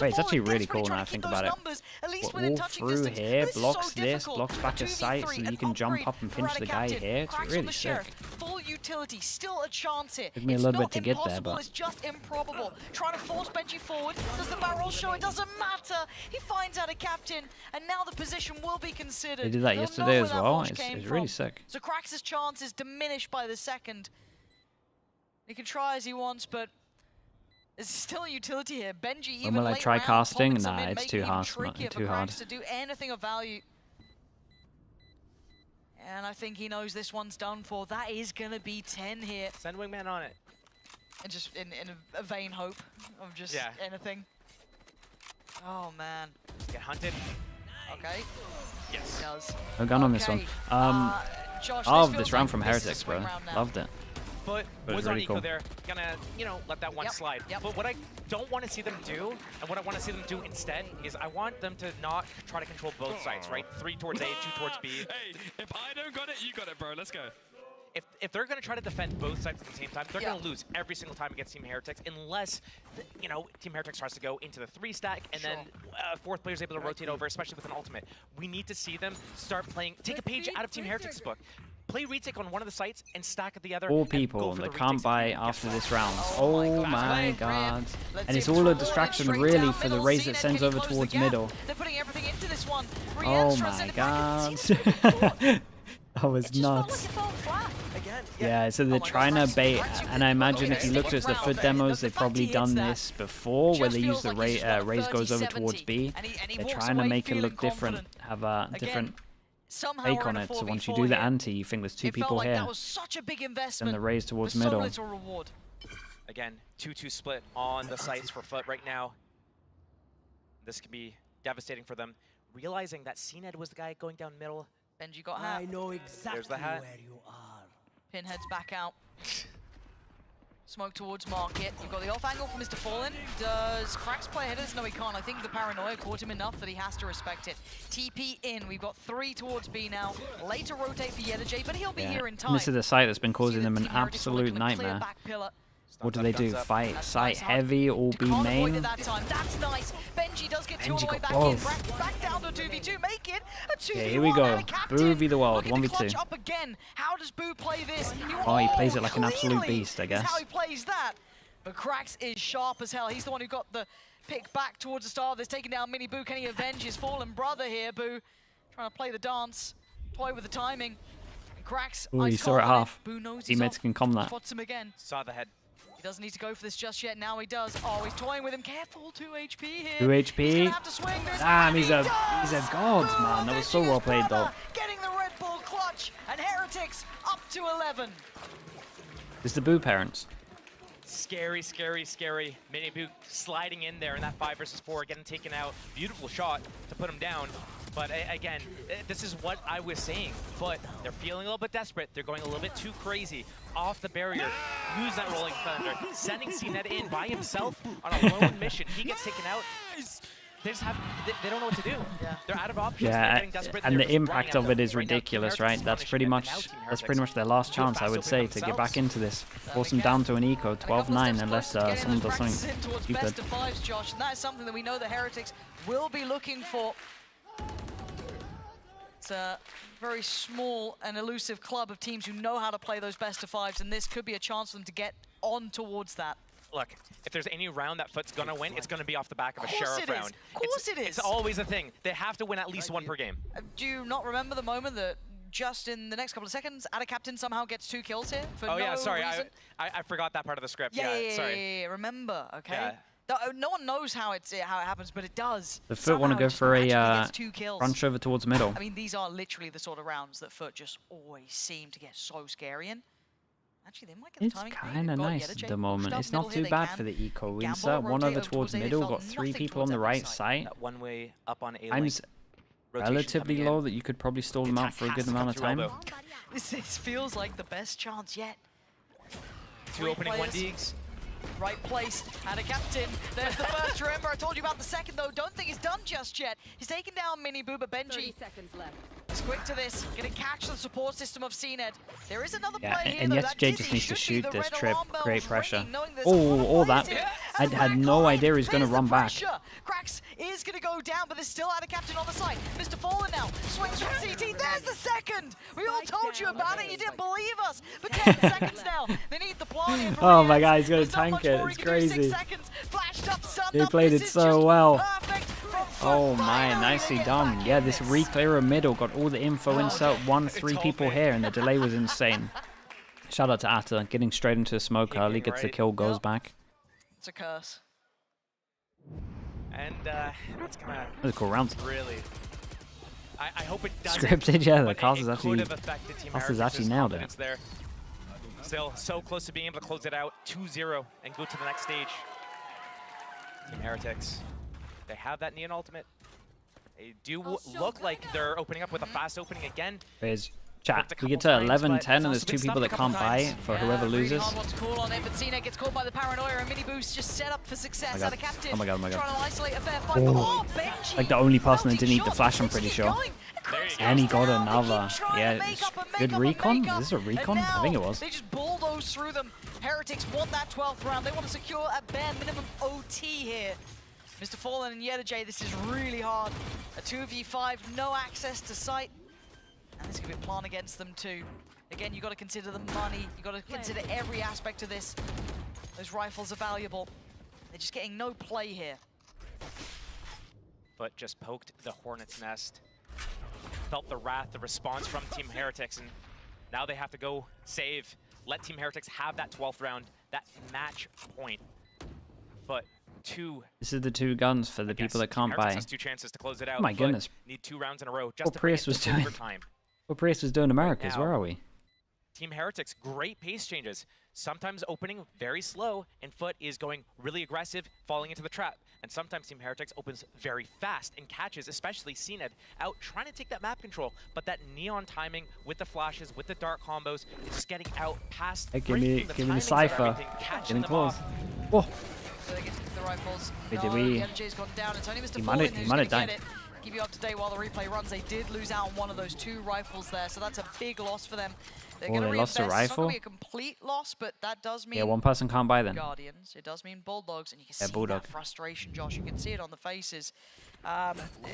Wait, it's actually really cool now I think about it. Wall through here, blocks this, blocks back his sight so that you can jump up and pinch the guy here. It's really sick. Full utility, still a chance here. Took me a little bit to get there, but It's just improbable. Trying to force Benji forward. Does the barrel show? It doesn't matter. He finds out a captain, and now the position will be considered. they did that They'll yesterday know as where that well. push It's came really from. sick. So Krax's chance is diminished by the second. He can try as he wants, but there's still a utility here. Benji even will I late try round casting? popping some Nah, in, it's making too it hard, trickier for too hard. Krax to do anything of value. And I think he knows this one's done for. That is going to be 10 here. Send Wingman on it. And just in a vain hope of just anything. Oh, man. Get hunted. Okay. Yes. He does. No gun on this one. Josh, Love this this feels round like from this is a Heretics, swing bro. round now. Loved it. But But was really on eco cool. there. Gonna, let that one slide. But what I don't want to see them do, and what I want to see them do instead, is I want them to not try to control both sides, right? 3 towards A, 2 towards B. Hey, if I don't got it, you got it, bro. Let's go. If they're going to try to defend both sides at the same time, they're going to lose every single time against Team Heretics, unless, Team Heretics tries to go into the 3 stack, and then fourth player is able to rotate over, especially with an ultimate. We need to see them start playing, take a page out of Team Heretics' book. Play retake on one of the sites and stack at the other. All people that can't buy after this round. Oh my god. And it's all a distraction really for the raise that sends over towards middle. They're putting everything into this one. Oh my god. That was nuts. Yeah, so they're trying to bait, and I imagine if you looked at the foot demos, they've probably done this before, where they use the raise goes over towards B. They're trying to make it look different, have a different take on it. So once you do the anti, you think there's 2 people here, then the raise towards middle. Again, 2-2 split on the sites for Foot right now. This can be devastating for them. Realizing that CNED was the guy going down middle. Benji got hat. I know exactly There's the hat. where you are. Pinhead's back out. Smoke towards Market. You've got the off angle from Mr. Fallen. Does Cracks play ahead of this? No, he can't. I think the paranoia caught him enough that he has to respect it. TP in. We've got 3 towards B now. Later rotate for Yedajay, but he'll be here in time. And this is the site that's been causing them an absolute nightmare. What do they do? Fight site heavy or B main? That's nice. Benji does get 2 all the way back both. in. Back down to 2v2. Make it a 2v1. Yeah, here we go. Boo v the world. 1v2. Up again. How does Boo play this? Oh, he plays it like an absolute beast, I guess. How he plays that. But Cracks is sharp as hell. He's the one who got the pick back towards the star. That's taking down Mini Boo. Can he avenge his fallen brother here? Boo trying to play the dance, toy with the timing. And Cracks. Ooh, he saw it half. Boo knows Teammates can calm that. Spots him again. Saw the head. He doesn't need to go for this just yet. Now he does. Oh, he's toying with him. Careful, 2 HP here. 2 HP. Damn, he's a god, man. That was so well played, though. Getting the Red Bull clutch, and Heretics up to 11. It's the Boo parents. Scary, scary, scary. Mini Boo sliding in there in that 5 versus 4, getting taken out. Beautiful shot to put him down. But again, this is what I was saying. But they're feeling a little bit desperate. They're going a little bit too crazy. Off the barrier, lose that rolling thunder. Sending CNED in by himself on a lone mission. He gets taken out. They just they don't know what to do. Yeah. They're out of options. Yeah, and the impact of it is ridiculous, right? That's pretty much their last chance, I would say, to get back into this. Force them down to an eco, 12-9, unless someone does something stupid. Best of 5s, Josh, and that is something that we know the Heretics will be looking for. It's a very small and elusive club of teams who know how to play those best of 5s, and this could be a chance for them to get on towards that. Look, if there's any round that Foot's gonna win, it's gonna be off the back of a Sheriff round. Of course it is. It's always a thing. They have to win at least 1 per game. Do you not remember the moment that just in the next couple of seconds, Ada Captain somehow gets 2 kills here? For yeah, sorry. reason? I forgot that part of the script. Yeah, remember, okay? Yeah. No one knows how it happens, but it does. The Foot want to go for a crunch over towards middle. I mean, these are literally the sort of rounds that Foot just always seem to get so scary in. Actually, they might get the timing. It's kind of nice at the moment. It's not too bad for the eco. We insert 1 over towards middle, got 3 people on the right side. One way up on A Time's relatively low that you could probably stall them out for a good amount of time. This feels like the best chance yet. 2 opening 1 digs. Right place, and a captain. There's the first. Remember, I told you about the second, though. Don't think he's done just yet. He's taken down Mini Boo, but Benji 30 seconds left. is quick to this. Gonna catch the support system of CNED. There is another player here, and though. Yedajay just needs to shoot this trip, create pressure. All that. I had no idea he's going to run back. Cracks is going to go down, but there's still out of captain on the side. Mr. Fallen now swings from CT. There's the second. We all told you about it. You didn't believe us. But 10 seconds now. They need the plan. Oh my God, he's going to tank it. It's crazy. He played it so well. Oh my, nicely done. Yeah, this reclearer middle got all the info, insert 3 people here, and the delay was insane. Shout out to Atta, getting straight into the smoke early, gets the kill, goes back. It's a curse. And that's kind of a cool round. Really I hope it doesn't. Scripted, yeah. The but cast is it actually, could have affected Team cast has Heretics' actually nailed it. confidence there. Still so close to being able to close it out 2-0 and go to the next stage. Team Heretics, they have that Neon ultimate. They do look like they're opening up with a fast opening again. There's chat. We get to 11-10 and there's two people that can't buy it for whoever loses. Hard one to call on it, but Cena gets caught by the paranoia and mini boost just set up for success. Oh my Out of god. captain. Oh my god, oh my god. Trying to isolate a fair fight, but oh, Benji! Like the only person that didn't eat the flash, I'm pretty sure. And he got another. Yeah, good recon? Is this a recon? I think it was. They just bulldoze through them. Heretics want that 12th round. They want to secure a bare minimum OT here. Mr. Fallen and Yedajay, this is really hard. A 2v5, no access to sight. And this could be a plan against them too. Again, you got to consider the money. You got to consider every aspect of this. Those rifles are valuable. They're just getting no play here. But just poked the Hornet's nest. Felt the wrath, the response from Team Heretics, and now they have to go save. Let Team Heretics have that 12th round, that match point. But this is the two guns for the people that can't buy. Has 2 chances to close it out. Oh my goodness. Need 2 rounds in a row. What Prius was doing? What Prius was doing Americas? Where are we? Team Heretics, great pace changes. Sometimes opening very slow, and Foot is going really aggressive, falling into the trap. And sometimes Team Heretics opens very fast and catches, especially CNED, out trying to take that map control. But that Neon timing with the flashes, with the dark combos, is just getting out past. Hey, give me the cipher. Getting close. Whoa. So they get to the rifles. Wait, did we? Yedajay's gone down. It's only Mr. He Fallen who's might have gonna died. get it. Keep you up to date while the replay runs. They did lose out on one of those 2 rifles there, so that's a big loss for them. They're going to they lost a reinvest. It's not going rifle? to be a complete loss, but that does mean Yeah, one person can't buy then. Guardians. It does mean Bulldogs, and you can Yeah, see Bulldog. that frustration, Josh. You can see it on the faces.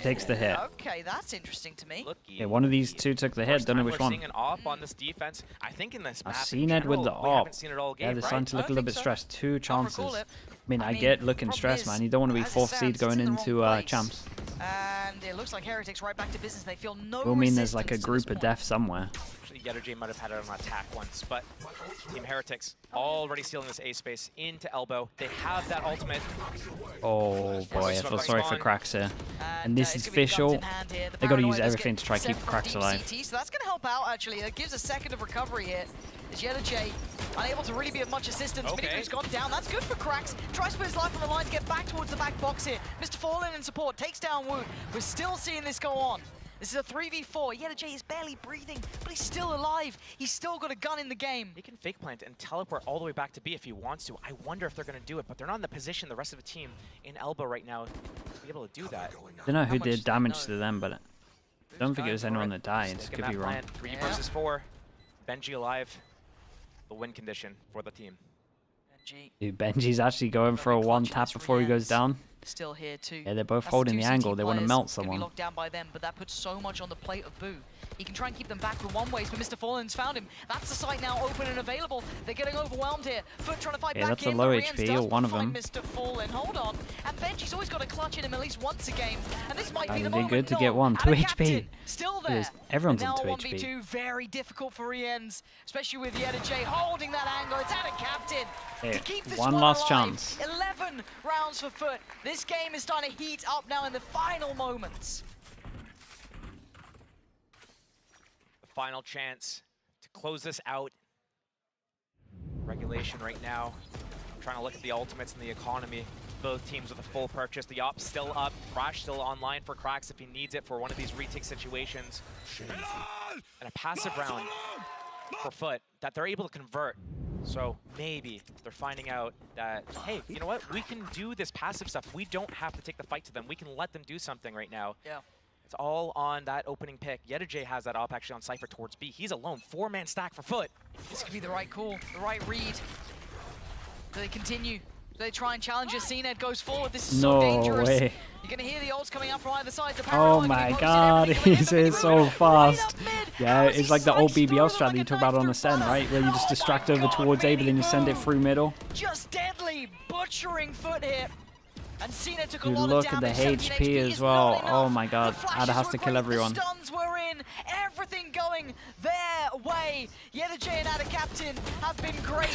Takes the hit. Okay, that's interesting to me. Yeah, one of these two took the hit. Don't know which one. We're seeing an op on this defense. I think in this map, I've seen it with the we haven't op. seen it all game, Yeah, they're starting to look a little bit stressed. 2 chances. recall it. I mean, I get looking stressed, man. You don't want to be 4th seed going into champs. And it looks like Heretics right back to business. They feel no Will mean there's like a resistance to group this of point. death somewhere. Yedajay might have had it on attack once, but Team Heretics already stealing this A space into elbow. They have that ultimate. Oh boy, I feel sorry for Cracks here. And this is official. They got to use everything to try to keep Cracks alive. So that's going to help out, actually. It gives a second of recovery here. As Yedajay unable to really be of much assistance. Okay. Miniku's gone down. That's good for Cracks. Tries to put his life on the line to get back towards the back box here. Mr. Fallen in support. Takes down Wood. We're still seeing this go on. This is a 3v4. Yedajay is barely breathing, but he's still alive. He's still got a gun in the game. He can fake plant and teleport all the way back to B if he wants to. I wonder if they're going to do it, but they're not in the position, the rest of the team, in elbow right now, to be able to do that. I don't know who did damage to them, but I don't think it was anyone that died. Could be wrong. 3 versus 4. Benji alive. The win condition for the team. Dude, Benji's actually going for a 1 tap before he goes down. Still here too. Yeah, they're both That's holding two the CT angle. They want to players melt gonna be someone. locked down by them, but that puts so much on the plate of Boo. He can try and keep them back with one ways, but Mr. Fallen's found him. That's the site now open and available. They're getting overwhelmed here. Foot trying to fight Yeah, back that's a in, low but HP, Rians does or one of find them. Mr. Fallen, hold on. And Benji's always got a clutch in him at least once a game. And this might be They the did moment. good to No, get 1. 2 and a HP. captain still there. Yes, everyone's now on 2 1v2, HP. very difficult for Rians, especially with Yedajay holding that angle. It's out of captain. Hey, To keep this one last alive. chance. 11 rounds for Foot. This game is starting to heat up now in the final moments. The final chance to close this out. Regulation right now. Trying to look at the ultimates and the economy. Both teams with a full purchase. The op's still up. Thrash still online for Cracks if he needs it for one of these retake situations. And a passive round for Foot that they're able to convert. So maybe they're finding out that, hey, you know what? We can do this passive stuff. We don't have to take the fight to them. We can let them do something right now. Yeah. It's all on that opening pick. Yedajay has that op actually on Cypher towards B. He's alone. 4-man stack for Foot. This could be the right call, the right read. Do they continue? Do they try and challenge it? CNED goes forward. This is so No dangerous. way. You're going to hear the ults coming out from either side. The Oh paranoid my being god, posted, everything he's going in, is so fast. Yeah, it's like the old BBL strategy you talk about on the SEN, right? Where you just distract over towards A, but then you send it through middle. Just deadly, butchering Foot here. And Cena took a Dude, lot look of at the damage. 17 HP as is well. not enough. Oh my god, The flashes Ada has were to kill great, everyone. The stuns were in, everything going their way. Yedajay and Ada Captain have been great.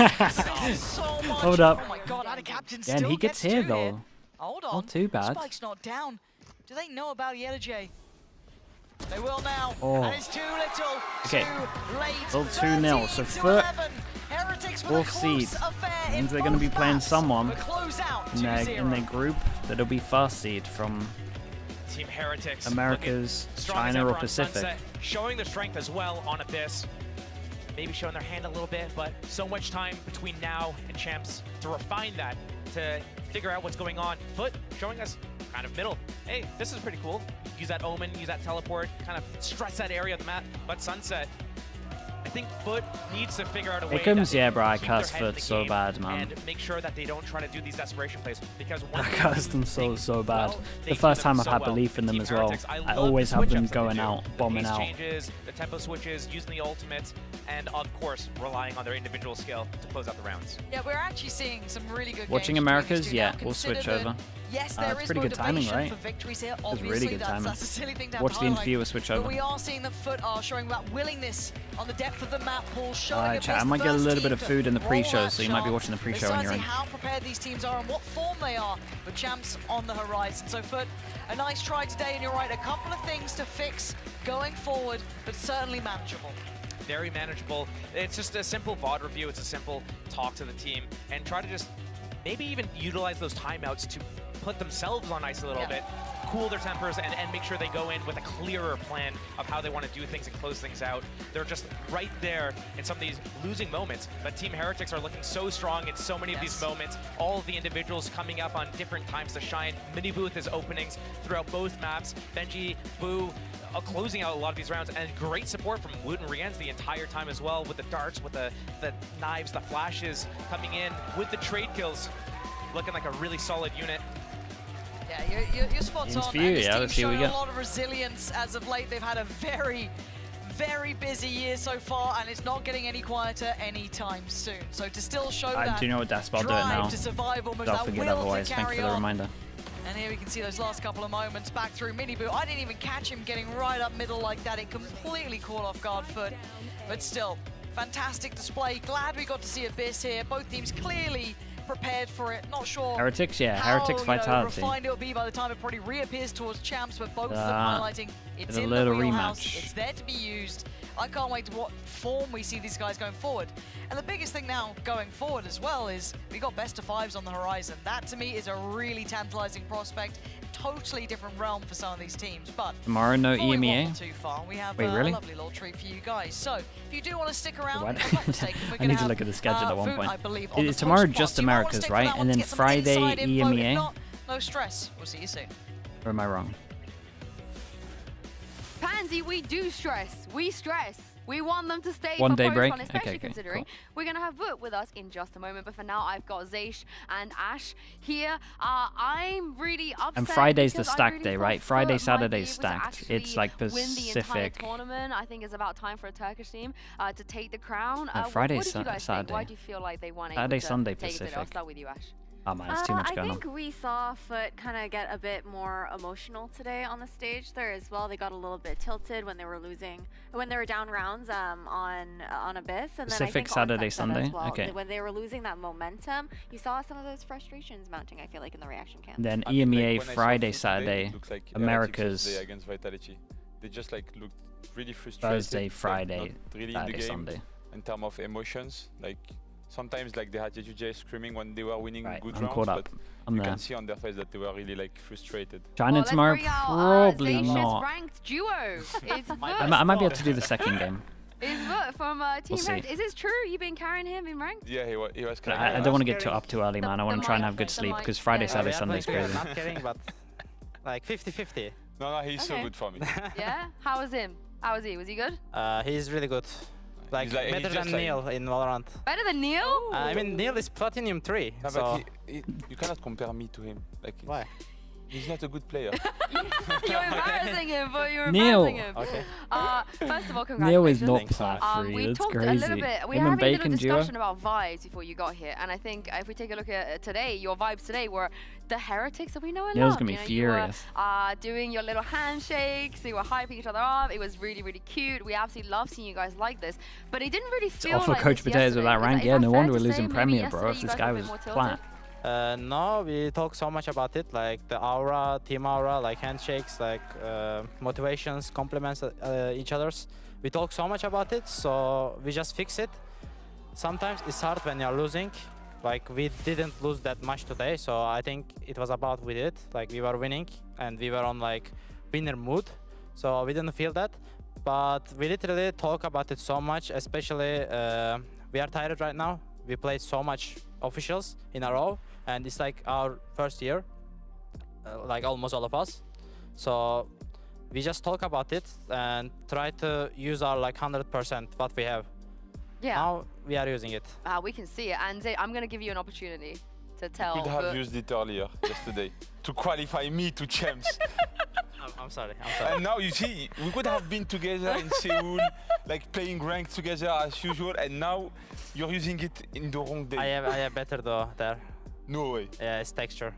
So much. Hold up. Oh my god, Ada Captain Yeah, and still he gets here two though. Hold on. Not too bad. Spike's not down. Do they know about Yedajay? They will now. Oh. And it's too little. Okay. Too late. Still 2-0. So FUT, 4th seed. Means they're going to be playing someone in their group that'll be 1st seed from Team Heretics. Americas, Strong as China, ever or on Pacific. Sunset, showing their strength as well on Abyss. Maybe showing their hand a little bit, but so much time between now and Champs to refine that, to figure out what's going on. FUT showing us kind of middle. Hey, this is pretty cool. Use that Omen, use that Teleport, kind of stress that area of the map. But Sunset, I think FUT needs to figure out a way Pick'ems, that yeah, bro, I keep their cast head in FUT the so game bad, man. and make sure that they don't try to do these desperation plays, because one I thing cast them so bad. they The do first them time I've so had well. belief in them Team as well. Heretics, I love always the have switch them ups that they going do. out, The bombing pace out. changes, the tempo switches, using the ultimates, and of course, relying on their individual skill to close out the rounds. Yeah, we're actually seeing some really good Watching games between Americas, these two. yeah, Now, we'll switch consider over. that, yes, there It's is pretty good timing, motivation right? for victories here. It's really Obviously, good timing. that's a silly thing to have Watch to the highlight. interview, we'll switch But over. we are seeing that FUT are showing that willingness on the depth of the map pool, showing Alright, chat, I might get a little bit of food in the pre-show, so you might be watching the pre-show when you're in. How prepared these teams are and what form they are for Champs on the horizon. So FUT, a nice try today, and you're right, a couple of things to fix going forward, but certainly manageable. Very manageable. It's just a simple VOD review. It's a simple talk to the team and try to just maybe even utilize those timeouts to put themselves on ice a little bit, cool their tempers, and make sure they go in with a clearer plan of how they want to do things and close things out. They're just right there in some of these losing moments, but Team Heretics are looking so strong in so many of these moments. All of the individuals coming up on different times to shine. Mini Booth is openings throughout both maps. Benji, Boo, closing out a lot of these rounds, and great support from Woot and Rienz the entire time as well, with the darts, with the knives, the flashes coming in, with the trade kills. Looking like a really solid unit. Yeah, you're spot on. Interview, And this yeah, team's let's see what we shown a get. lot of resilience as of late. They've had a very, very busy year so far, and it's not getting any quieter anytime soon. So to still show I that do know what that's about, do it now. drive to survive, almost Don't that forget will otherwise, to thank carry you for the on. reminder. And here we can see those last couple of moments back through Mini Boo. I didn't even catch him getting right up middle like that. It completely caught off guard FUT, but still, fantastic display. Glad we got to see Abyss here. Both teams clearly prepared for it. Not sure Heretics, yeah, how, Heretics Vitality. refined it'll be by the time it probably reappears towards Champs, but both of them highlighting it's a in little the wheelhouse. rematch. It's there to be used. I can't wait to what form we see these guys going forward. And the biggest thing now going forward as well is we got best of fives on the horizon. That to me is a really tantalizing prospect. Totally different realm for some of these teams. But Tomorrow, no before we EMEA? waffle too far, we have Wait, a really? lovely little treat for you guys. So if you do want to stick around, Why- if I'm not mistaken, we're I gonna need to have, look at the schedule at one food, point. I believe, on the It's tomorrow post just pod. Do you wanna Americas, stick for right? that one And to then get some Friday inside info? If EMEA? not, no stress. We'll see you soon. Or am I wrong? Pansy, we do stress. We stress. We want them to stay One for day post break? one, especially Okay, considering cool. we're going to have Voot with us in just a moment. But for now, I've got Zaysh and Ash here. I'm really upset. And Friday's the because I stack really day, thought right? Voot Friday, might be Saturday's able to stacked. actually It's like win the entire Pacific. tournament. I think it's about time for a Turkish team to take the crown. No, What Friday's did you guys think? Saturday. Why do you feel like they weren't Saturday, able to Sunday, take it today? I'll Pacific. start with you, Ash. Oh man, it's too much I going on. think we saw FUT kind of get a bit more emotional today on the stage there as well. They got a little bit tilted when they were losing, when they were down rounds on Abyss, and then I Pacific, think on Saturday, Sunset Sunday? as well. Okay. When they were losing that momentum, you saw some of those frustrations mounting. I feel like in the reaction camp. Then I mean, like, EMEA when I saw Friday, Food today, Saturday, it looks like Heretics Americas Tuesday against Vitality. They just like looked really frustrated. Thursday, like, Friday, not really in the Saturday, game Sunday. in terms of emotions. Like sometimes like they had JJ screaming when they were winning good I'm rounds, caught up. but I'm you there. can see on their face that they were really like frustrated. China tomorrow? Probably Zaysh's not. ranked duo. It's Voot. I might be able to do the second game. Is Voot from Team We'll see. Heretics. Is this true? You've been carrying him in ranked? Yeah, he was But carrying I us. don't want to get up too early, man. I want to try and have good sleep because Friday, Saturday, Sunday's crazy. Not kidding, but like 50-50. No, he's so Okay. good for me. Yeah? How was him? How was he? Was he good? He's really good. Like, He's better just than like- Neil in Valorant. Better than Neil? I mean, Neil is Platinum 3. No, so but you cannot compare me to him. Like, why? He's not a good player. You're embarrassing him, but you're Neil. embarrassing him. Okay. First of all, Neil is congratulations. not plat free. We That's talked crazy. a little bit. We Him were and having a little Bacon duo. discussion about vibes before you got here, and I think if we take a look at today, your vibes today were the Heretics that we know and Neil's love. gonna be You know, furious. You were doing your little handshakes. You were hyping each other up. It was really, really cute. We absolutely love seeing you guys like this, but it didn't really feel Off for like Coach this Potatoes with yesterday. that rank. Is Yeah, that no fair wonder to we're losing say? Premier, Maybe bro. yesterday If you this guys guy were a was bit more tilted? flat. No, we talk so much about it, like the aura, team aura, like handshakes, like motivations, compliments each other's. We talk so much about it, so we just fix it. Sometimes it's hard when you're losing. Like we didn't lose that much today, so I think it was about we did. Like we were winning and we were on like winner mood, so we didn't feel that. But we literally talk about it so much, especially we are tired right now. We played so much officials in a row, and it's like our first year, like almost all of us. So we just talk about it and try to use our like 100% what we have. Yeah. Now we are using it. We can see it, and I'm going to give you an opportunity to tell. Could have used it earlier yesterday to qualify me to champs. I'm sorry. I'm sorry. And now you see, we could have been together in Seoul, like playing ranked together as usual, and now you're using it in the wrong day. I have better though there. No way. Yeah, it's texture.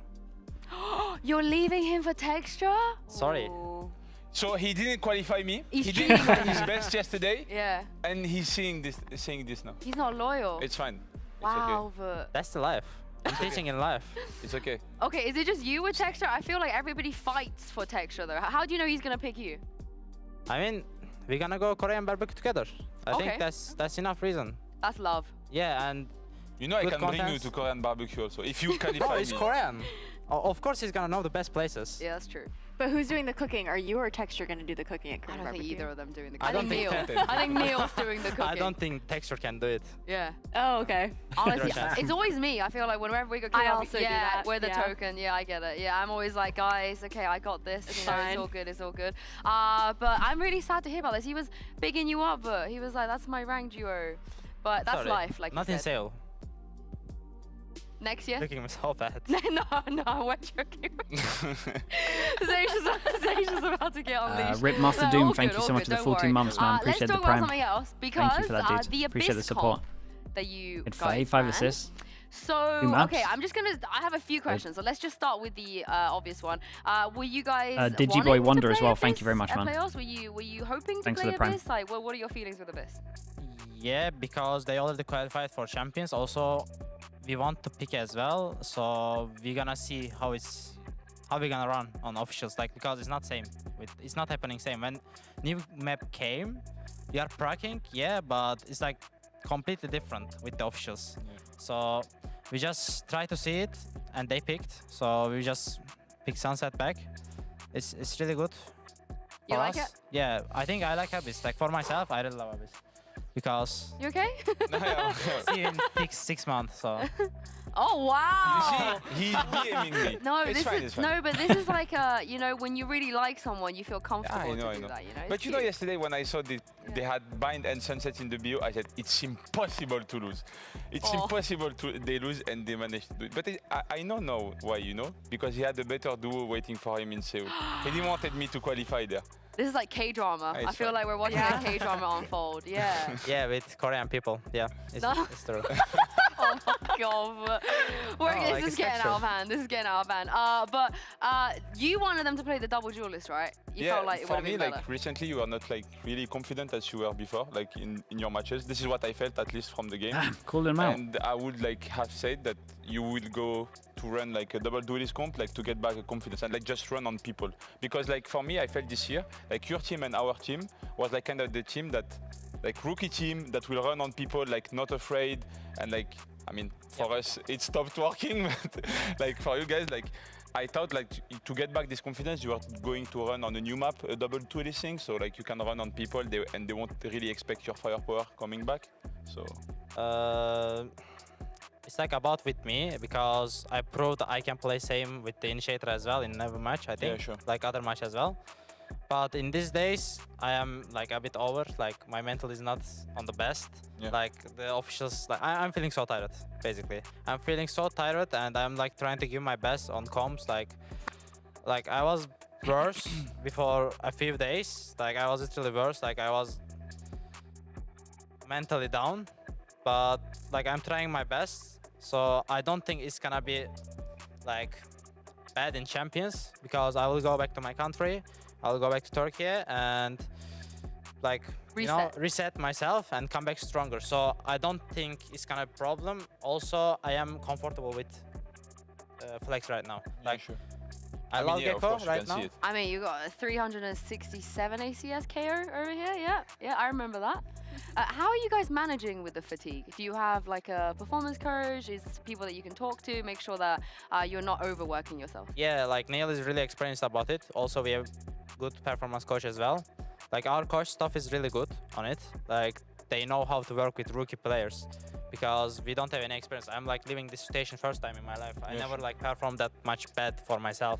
You're leaving him for texture? Sorry. Ooh. So he didn't qualify me. He's He didn't cheating. play his best yesterday. Yeah. And he's saying this now. He's not loyal. It's fine. Wow, but... That's the life. I'm teaching in life. It's okay. Okay, is it just you with texture? I feel like everybody fights for texture though. How do you know he's gonna pick you? I mean, we're gonna go Korean barbecue together. I Okay. think that's enough reason. That's love. Yeah, and You know I good can bring you content. to Korean barbecue also if you No, qualify it's me. Korean. Of course he's gonna know the best places. Yeah, that's true. But who's doing the cooking? Are you or Texture going to do the cooking at I Korean don't think barbecue? either of them doing the I cooking. don't Neil. think I think Neil's doing the cooking. I don't think texture can do it. Yeah. Oh, okay. Honestly, Zero chance. it's always me. I feel like whenever we go, I Korean also do yeah, that, we're the yeah. token. Yeah, I get it. Yeah, I'm always like, guys, okay, I got this. It's You know, fine. it's all good. It's all good. But I'm really sad to hear about this. He was bigging you up, but he was like, that's my rank duo. But that's Sorry, life, like not you in said. Seoul. Next year? Looking so bad. no, we're joking. Zaysha's about to get unleashed. Rip Master No, Doom, all thank good, you so all much good, for the don't 14 worry. months, man. Let's Appreciate the talk about prime. something else because Thank you for that, dude. the Appreciate the Abyss support. comp that you Had guys 5 ran. assists. So, Two maps. okay, I'm just gonna. I have a few questions. So let's just start with the obvious one. Were you guys Digiboy wanting to Wonder as play well, Abyss thank you very much, at man. Playoffs? Were you hoping to Thanks for play the prime. Abyss? Like, what are your feelings with Abyss? Yeah, because they already qualified for champions. Also, we want to pick as well, so we're gonna see how we're gonna run on officials. Like because it's not same. It's not happening same. When new map came, we are proccing, yeah, but it's like completely different with the officials. Yeah. So we just try to see it, and they picked. So we just picked Sunset back. It's really good. You for like us. it? Yeah, I think I like Abyss. Like for myself, I really love Abyss because You okay? see in 6 months. So Oh wow! You see, he's DMing me. No, It's this fine, is it's fine. no, but this is like you know, when you really like someone, you feel comfortable I know. to do that. You know. But It's you know, cute. yesterday when I saw they had Bind and Sunset in the bio, I said it's impossible to lose. It's Oh. impossible to they lose and they managed to do it. But I know now why, you know, because he had a better duo waiting for him in Seoul. He wanted me to qualify there. This is like K-drama. It's I feel fine. like we're watching a K-drama unfold. Yeah. yeah, with Korean people. Yeah, it's, No. it's true. Oh my god. like This is it's getting texture. out of hand. This is getting out of hand. But you wanted them to play the double duelist, right? You Yeah, felt like it for would me, have been like better. recently, you are not like really confident as you were before, like in your matches. This is what I felt, at least from the game. Call them out. And I would like have said that you will go to run like a double duelist comp, like to get back a confidence and like just run on people. Because like for me, I felt this year, like your team and our team was like kind of the team that, like rookie team that will run on people, like not afraid. And like, I mean, for us, it stopped working. But like for you guys, like I thought like to get back this confidence, you are going to run on a new map, a double duelist thing. So like you can run on people and they won't really expect your firepower coming back. So. It's like about with me because I proved I can play same with the initiator as well in every match. I think, Yeah, sure. like other match as well. But in these days, I am like a bit over. Like my mental is not on the best. Yeah. Like the officials, like I'm feeling so tired. Basically, I'm feeling so tired, and I'm like trying to give my best on comms. Like I was worse before a few days. Like I was literally worse. Like I was mentally down. But like I'm trying my best. So I don't think it's gonna be like bad in champions because I will go back to my country. I'll go back to Turkey and like reset myself and come back stronger. So I don't think it's gonna be a problem. Also, I am comfortable with flex right now. Yeah, sure. I love yeah, of Gecko course, you right can now. see it. I mean, you got a 367 ACS KO over here. Yeah, I remember that. How are you guys managing with the fatigue? Do you have like a performance coach? Is people that you can talk to? Make sure that you're not overworking yourself. Yeah, like Neil is really experienced about it. Also, we have good performance coach as well. Like our coach stuff is really good on it. Like they know how to work with rookie players because we don't have any experience. I'm like living this station first time in my life. I never like performed that much bad for myself.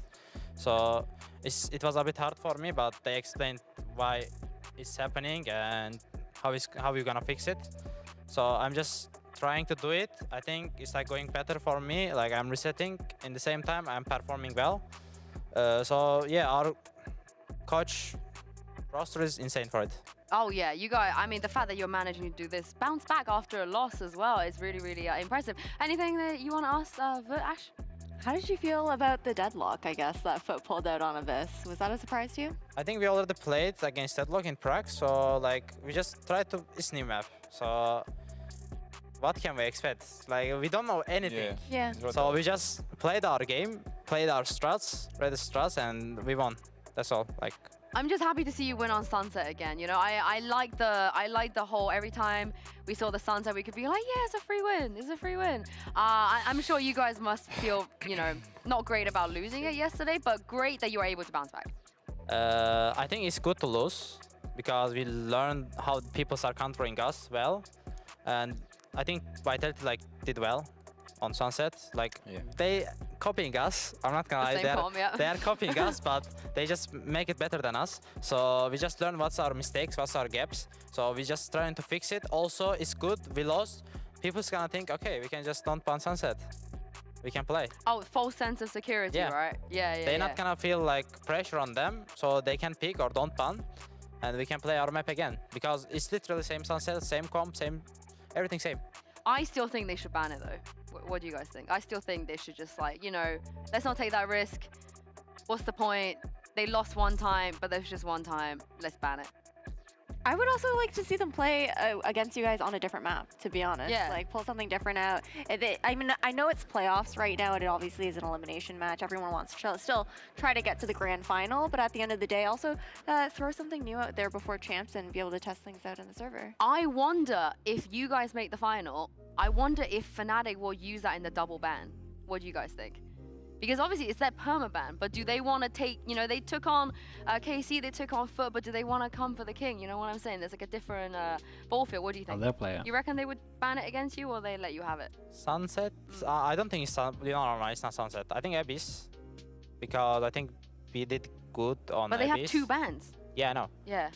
So it was a bit hard for me, but they explained why it's happening and how we're gonna fix it. So I'm just trying to do it. I think it's like going better for me. Like I'm resetting in the same time I'm performing well. So yeah, our coach roster is insane for it. Oh yeah, you guys, I mean, the fact that you're managing to do this, bounce back after a loss as well is really, really impressive. Anything that you want to ask Ash? How did you feel about the deadlock, I guess, that Foot pulled out on Abyss? Was that a surprise to you? I think we already played against Deadlock in Prague, so like we just tried to, it's new map. So what can we expect? Like we don't know anything. Yeah. So we just played our game, played our strats, read the strats, and we won. That's all. Like. I'm just happy to see you win on Sunset again. You know, I like the whole, every time we saw the Sunset, we could be like, yeah, it's a free win. It's a free win. I'm sure you guys must feel, you know, not great about losing it yesterday, but great that you were able to bounce back. I think it's good to lose because we learned how people are countering us well, and I think Vitality like did well on Sunset. Like they copying us. I'm not gonna lie, they are copying us, but they just make it better than us. So we just learn what's our mistakes, what's our gaps. So we just trying to fix it. Also, it's good we lost. People's gonna think, okay, we can just don't ban Sunset. We can play. Oh, false sense of security, right? Yeah. They're not gonna feel like pressure on them, so they can pick or don't ban, and we can play our map again because it's literally same Sunset, same comp, same everything same. I still think they should ban it though. What do you guys think? I still think they should just like, you know, let's not take that risk. What's the point? They lost one time, but there's just one time. Let's ban it. I would also like to see them play against you guys on a different map, to be honest. Yeah. Like, pull something different out. I mean, I know it's playoffs right now, and it obviously is an elimination match. Everyone wants to still try to get to the grand final, but at the end of the day, also throw something new out there before champs and be able to test things out in the server. I wonder if you guys make the final, I wonder if Fnatic will use that in the double ban. What do you guys think? Because obviously it's their permaban, but do they want to take, you know, they took on KC, they took on Foot, but do they want to come for the king? You know what I'm saying? There's like a different ball field. What do you think? They'll play it. You reckon they would ban it against you or they let you have it? Sunset? I don't think it's it's not Sunset. I think Abyss, because I think we did good on But they Abyss. have 2 bans. Yeah, I know. Yeah.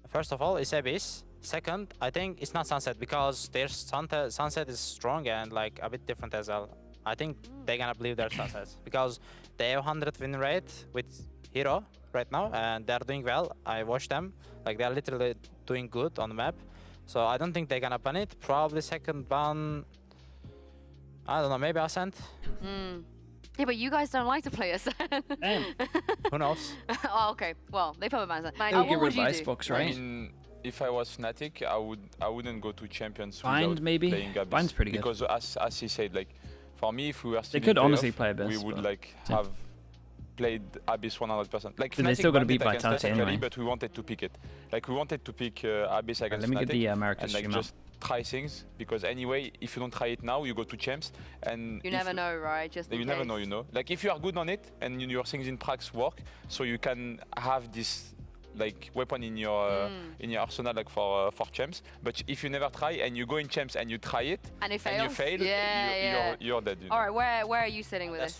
First of all, it's Abyss. Second, I think it's not Sunset because their Sunset is strong and like a bit different as well. I think they're gonna believe their Sunsets because they have 100 win rate with Hero right now and they're doing well. I watched them, like they're literally doing good on the map. So I don't think they're gonna ban it. Probably second ban, I don't know, maybe Ascent. Yeah, but you guys don't like to play SEN. Who knows? Oh, okay. Well, they put a ban. They'll get rid of Icebox, right? I mean, if I was Fnatic, I wouldn't go to champions Bind, without maybe? playing Abyss. Bind's pretty good. Because as he said, like, for me, if we were still They could in honestly playoff, play Abyss, we would but- like have played Abyss 100%. Like, But they Fnatic still gotta banned beat it against us Vitality actually, anyway. but we wanted to pick it. Like, we wanted to pick Abyss against let me Fnatic get the American and like stream up. just try things, because anyway, if you don't try it now, you go to champs, and You if never know, right? Just in you never case. know, you know. Like, if you are good on it and your things in pracs work, so you can have this like weapon in your arsenal, like for champs. But if you never try and you go in champs and you try it And it and you fails? fail, Yeah. you're dead. You know? All right, where are you sitting with this?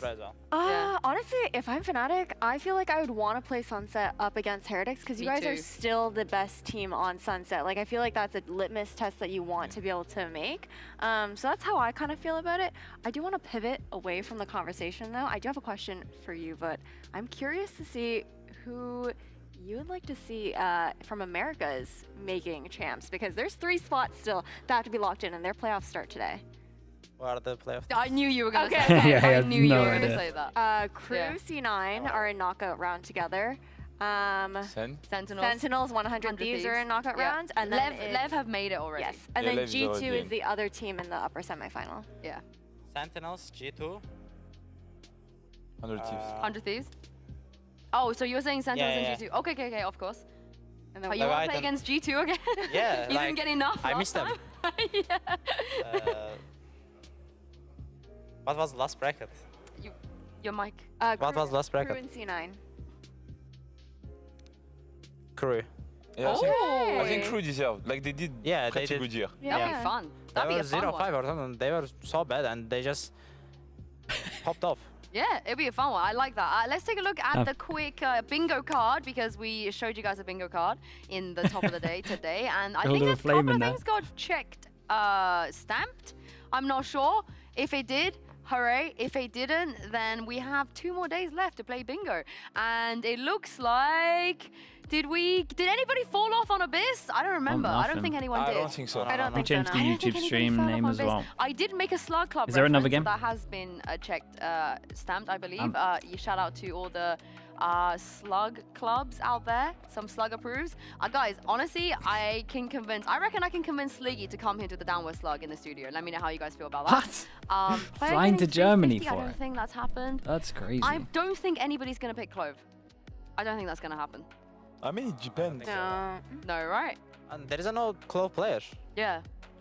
Honestly, if I'm Fnatic, I feel like I would want to play Sunset up against Heretics because you Me guys are too. still the best team on Sunset. Like, I feel like that's a litmus test that you want to be able to make. So that's how I kind of feel about it. I do want to pivot away from the conversation, though. I do have a question for you, but I'm curious to see who you would like to see from America's making champs, because there's 3 spots still that have to be locked in, and their playoffs start today. What are the playoffs? I knew you were going to Okay, say that. Yeah, I I had knew you no were going to idea. say that. Crew Yeah. C9 are in knockout round together. Sen? Sentinels. 100 Thieves are in knockout Yeah. round. And then Lev have made it already. Yes, and Yeah, then Lev's already G2 is in. the other team in the upper semifinal. Yeah. Sentinels, G2. 100 Thieves. 100 Thieves? Oh, so you're saying Center was in yeah. G2. Okay, of course. And then Oh, you want to play against G2 again? Yeah, You didn't get enough I last missed them. time? Yeah. What was the last bracket? Your mic. What was the last bracket? KRU and C9. KRU. Yeah, I think KRU deserved. Like they did pretty good year. That'd be fun. That'd be a fun one. 0-5 or something. They were so bad and they just popped off. Yeah, it'd be a fun one. I like that. Let's take a look at the quick bingo card because we showed you guys a bingo card in the top of the day today, and I think a couple of things got checked, stamped. I'm not sure if it did. Hooray! If it didn't, then we have 2 more days left to play bingo, and it looks like. Did anybody fall off on Abyss? I don't remember. I don't think anyone did. I don't think so. I don't think changed so. the I don't think YouTube anybody stream fell off name on as Abyss. well. I did make a Slug Club Is there another reference game? that has been checked, stamped, I believe. You shout out to all the Slug clubs out there. Some Slug approves. Guys, honestly, I reckon I can convince Sliggy to come here to the Downward Slug in the studio. Let me know how you guys feel about that. What? Player Flying to getting Germany 350, for I don't it. think that's happened. That's crazy. I don't think anybody's going to pick Clove. I don't think that's going to happen. I mean, it depends. No, right? And there is no Clove player. Yeah.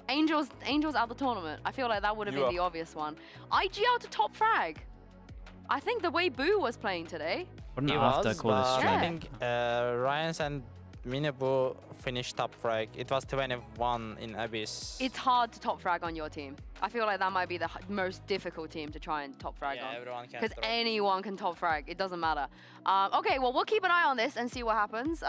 Angels out the tournament. I feel like that would have been the obvious one. IG out to top frag. I think the way Boo was playing today. Wouldn't He have to was, call this but stream. I think Ryan's and Minibu finished top frag. It was 21 in Abyss. It's hard to top frag on your team. I feel like that might be the most difficult team to try and top frag on. Everyone can. Because anyone can top frag. It doesn't matter. Okay, well, we'll keep an eye on this and see what happens.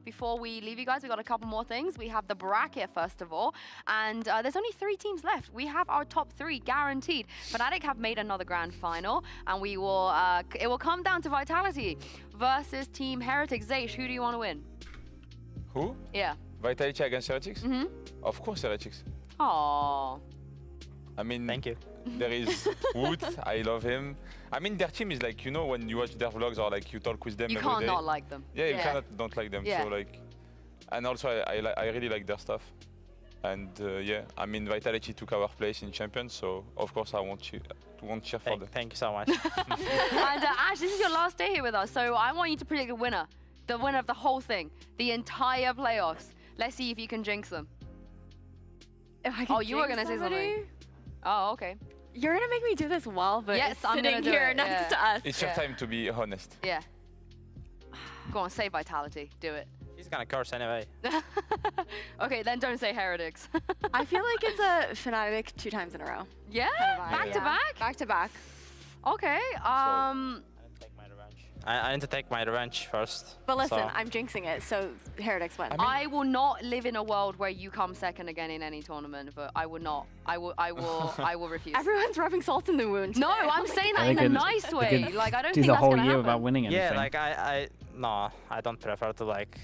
Before we leave you guys, we got a couple more things. We have the bracket, first of all. And there's only 3 teams left. We have our top 3 guaranteed. Fnatic have made another grand final. And we will, it will come down to Vitality versus Team Heretics. Zaysh, who do you want to win? Who? Yeah. Vitality against Heretics? Mm-hmm. Of course, Heretics. Aww. I mean, thank you. There is Wood. I love him. I mean, their team is like, you know, when you watch their vlogs or like you talk with them You every can't day. not like them. Yeah, you cannot don't like them. Yeah. So like, and also I really like their stuff. And yeah, I mean, Vitality took our place in Champions, so of course I want cheer for them. Thank you so much. And Ash, this is your last day here with us, so I want you to predict a winner. The winner of the whole thing, the entire playoffs. Let's see if you can jinx them. If I can Oh, you were jinx gonna say somebody? something. Oh, okay. You're gonna make me do this while but Yes, I'm sitting gonna do here it, next to us. It's your time to be honest. Yeah. Go on, say Vitality. Do it. He's gonna curse anyway. Okay, then don't say Heretics. I feel like it's a Fnatic 2 times in a row. Yeah? Back to back? Back to back. Okay. I need to take my revenge first. But listen, so. I'm jinxing it, so Heretics win. I will not live in a world where you come second again in any tournament, but I will not. I will refuse. Everyone's rubbing salt in the wound. No, today. I'm saying that in a nice way. Like, I don't think the that's whole gonna year happen. without winning anything. Yeah, like no, I don't prefer to like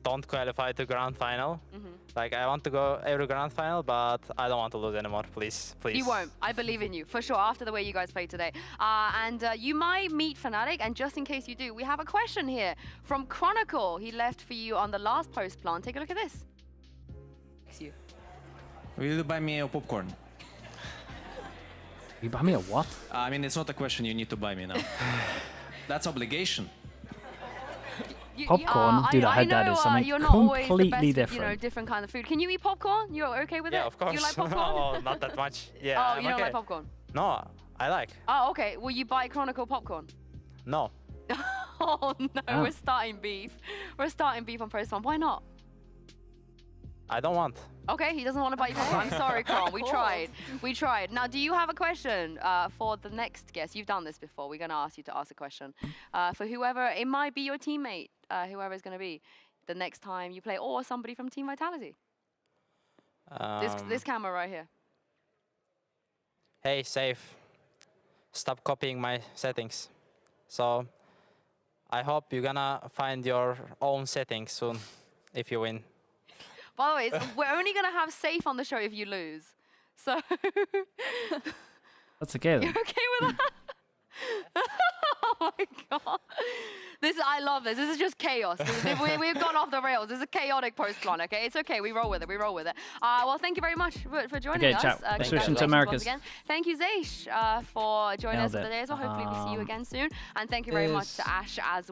don't qualify to grand final. Like I want to go every grand final, but I don't want to lose anymore. Please. You won't. I believe in you, for sure, after the way you guys played today. And you might meet Fnatic, and just in case you do, we have a question here from Chronicle. He left for you on the last post plan. Take a look at this. Will you buy me a popcorn? You buy me a what? I mean, it's not a question you need to buy me now. That's obligation. Popcorn? Dude, I heard that is something you're not always the completely best with, different. different kind of food. Can you eat popcorn? You're okay with it? Yeah, of course. You like popcorn? Oh, not that much. Yeah. Oh, I'm you don't okay. like popcorn? No, I like. Oh, okay. Will you buy Chronicle popcorn? No. Oh no, Oh. we're starting beef. We're starting beef on Post One. Why not? I don't want. Okay, he doesn't want to buy you popcorn. I'm sorry, Kron. We tried. We tried. Now, do you have a question for the next guest? You've done this before. We're going to ask you to ask a question. For whoever, it might be your teammate, whoever it's going to be, the next time you play, or somebody from Team Vitality. This camera right here. Hey, safe. Stop copying my settings. So, I hope you're gonna find your own settings soon, if you win. By the way, we're only going to have Safe on the show if you lose. So... That's okay then. You're okay with that? Oh my god. This I love this. This is just chaos. We've gone off the rails. This is a chaotic post-clon, okay? It's okay. We roll with it. We roll with it. Well, thank you very much for joining us. Chat. Switching to Americas. Again. Thank you, Zaysh, for joining us for today as well. Hopefully we see you again soon. And thank you very much to Ash as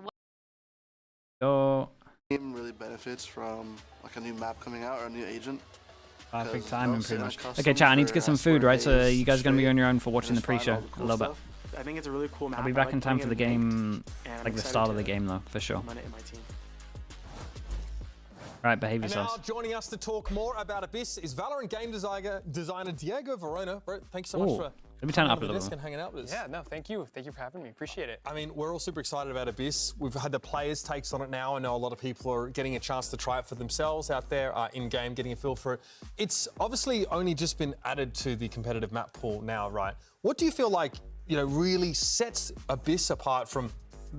well. Team really benefits from like a new map coming out or a new agent. Perfect timing, pretty much. Okay, chat, I need to get some food, right? So you guys are going to be on your own for watching the pre-show a little bit. I think it's a really cool map. I'll be back in time for the game, like the start of the game, though, for sure. Right, behave yourselves. And now joining us to talk more about Abyss is Valorant game designer Diego Verona. Bro, thank you so much for let me turn it up a little bit. And hanging out with us. Yeah, no, thank you. Thank you for having me. Appreciate it. I mean, we're all super excited about Abyss. We've had the players' takes on it now. I know a lot of people are getting a chance to try it for themselves out there in-game, getting a feel for it. It's obviously only just been added to the competitive map pool now, right? What do you feel like, you know, really sets Abyss apart from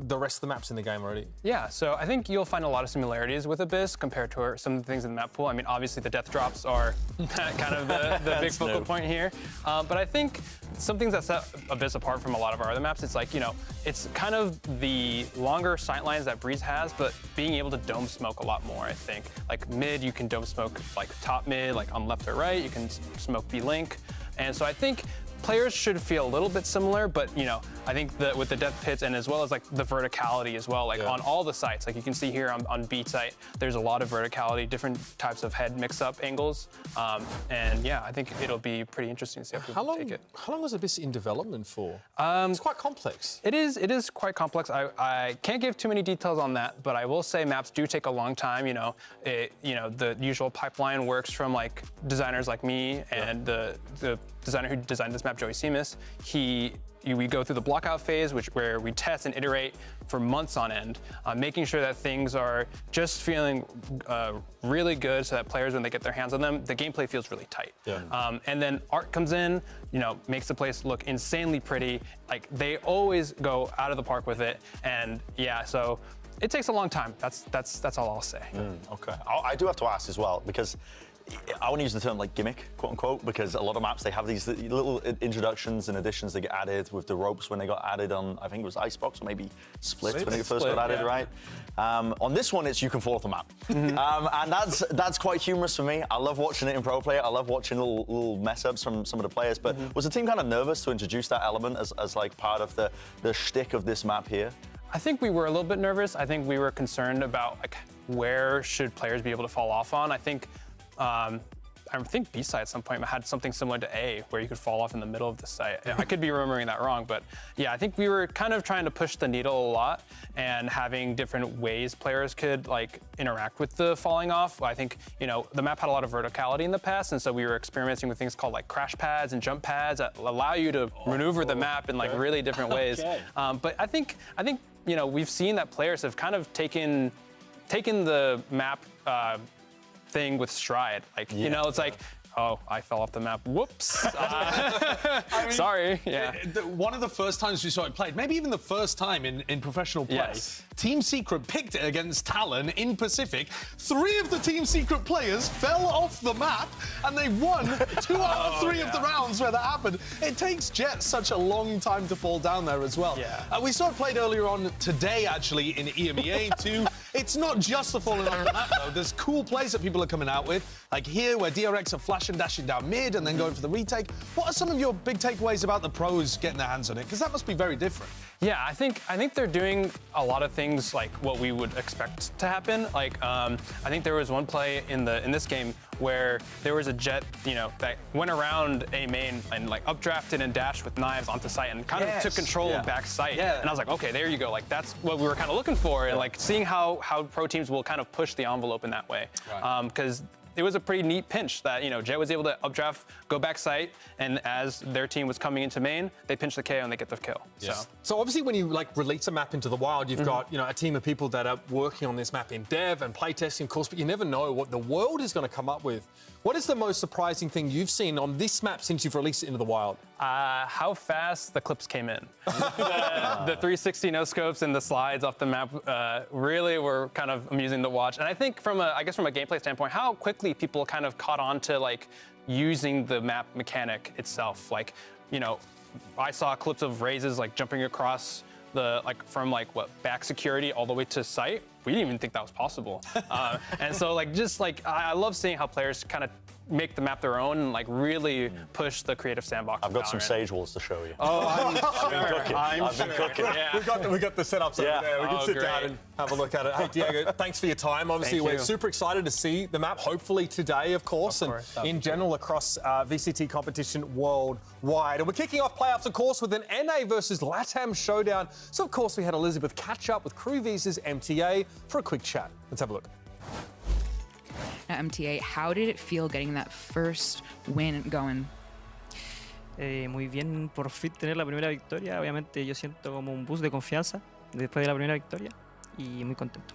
the rest of the maps in the game already? Yeah, so I think you'll find a lot of similarities with Abyss compared to some of the things in the map pool. I mean, obviously the death drops are kind of the big focal point here. But I think some things that set Abyss apart from a lot of our other maps, it's like, you know, it's kind of the longer sight lines that Breeze has, but being able to dome smoke a lot more, I think. Like mid, you can dome smoke like top mid, like on left or right, you can smoke B-Link. And so I think players should feel a little bit similar, but you know, I think that with the death pits and as well as like the verticality as well, like on all the sites, like you can see here on B site, there's a lot of verticality, different types of head mix-up angles, and yeah, I think it'll be pretty interesting to see how people take it. How long was Abyss in development for? It's quite complex. It is quite complex. I can't give too many details on that, but I will say maps do take a long time. You know, the usual pipeline works from like designers like me and the designer who designed this map, Joey Seamus. We go through the blockout phase, where we test and iterate for months on end, making sure that things are just feeling really good so that players, when they get their hands on them, the gameplay feels really tight. Yeah. And then art comes in, you know, makes the place look insanely pretty. Like, they always go out of the park with it. And yeah, so it takes a long time. That's all I'll say. Okay. I do have to ask as well, because I want to use the term like gimmick, quote unquote, because a lot of maps, they have these little introductions and additions that get added with the ropes when they got added on, I think it was Icebox or maybe Split when it first got added, right? On this one, it's you can fall off the map. And that's quite humorous for me. I love watching it in pro player. I love watching little mess ups from some of the players. But was the team kind of nervous to introduce that element as like part of the shtick of this map here? I think we were a little bit nervous. I think we were concerned about like where should players be able to fall off on. I think B site at some point had something similar to A, where you could fall off in the middle of the site. I could be remembering that wrong, but yeah, I think we were kind of trying to push the needle a lot and having different ways players could like interact with the falling off. I think, you know, the map had a lot of verticality in the past, and so we were experimenting with things called like crash pads and jump pads that allow you to maneuver the map in like really different ways. But I think you know, we've seen that players have kind of taken the map thing with stride. Like, you know, it's like, oh, I fell off the map. Whoops. Sorry. Yeah. One of the first times we saw it played, maybe even the first time in professional play, Team Secret picked it against Talon in Pacific. 3 of the Team Secret players fell off the map, and they won 2 out of 3 of the rounds where that happened. It takes Jet such a long time to fall down there as well. We saw it played earlier on today, actually, in EMEA too. It's not just the falling off the map, though. There's cool plays that people are coming out with, like here, where DRX are flashing, dashing down mid, and then going for the retake. What are some of your big takeaways about the pros getting their hands on it? Because that must be very different. Yeah, I think they're doing a lot of things like what we would expect to happen. Like, I think there was one play in this game where there was a Jet, you know, that went around A main and like updrafted and dashed with knives onto site and kind of took control of back site. And I was like, okay, there you go. Like, that's what we were kind of looking for, and like seeing how pro teams will kind of push the envelope in that way. Because it was a pretty neat pinch that, you know, Jet was able to updraft, go back site, and as their team was coming into main, they pinch the KO and they get the kill. So obviously when you like release a map into the wild, you've got, you know, a team of people that are working on this map in dev and playtesting, of course, but you never know what the world is going to come up with. What is the most surprising thing you've seen on this map since you've released it into the wild? How fast the clips came in. The 360 no scopes and the slides off the map really were kind of amusing to watch. And I think from a gameplay standpoint, how quickly people kind of caught on to like using the map mechanic itself. Like, you know, I saw clips of Razes like jumping across from back security all the way to site, we didn't even think that was possible. And so I love seeing how players kind of make the map their own and really push the creative sandbox. I've got some Sage walls to show you. Oh, I've been cooking. Yeah. We got the setups over there. We can sit down and have a look at it. Hey, Diego, thanks for your time. Obviously, we're super excited to see the map, hopefully today, of course, and in general across VCT competition worldwide. And we're kicking off playoffs, of course, with an NA versus LATAM showdown. So, of course, we had Elizabeth catch up with KRU V's MTA for a quick chat. Let's have a look. Now, MTA, how did it feel getting that first win going? Muy bien, por fin tener la primera victoria. Obviamente yo siento como un boost de confianza después de la primera victoria y muy contento.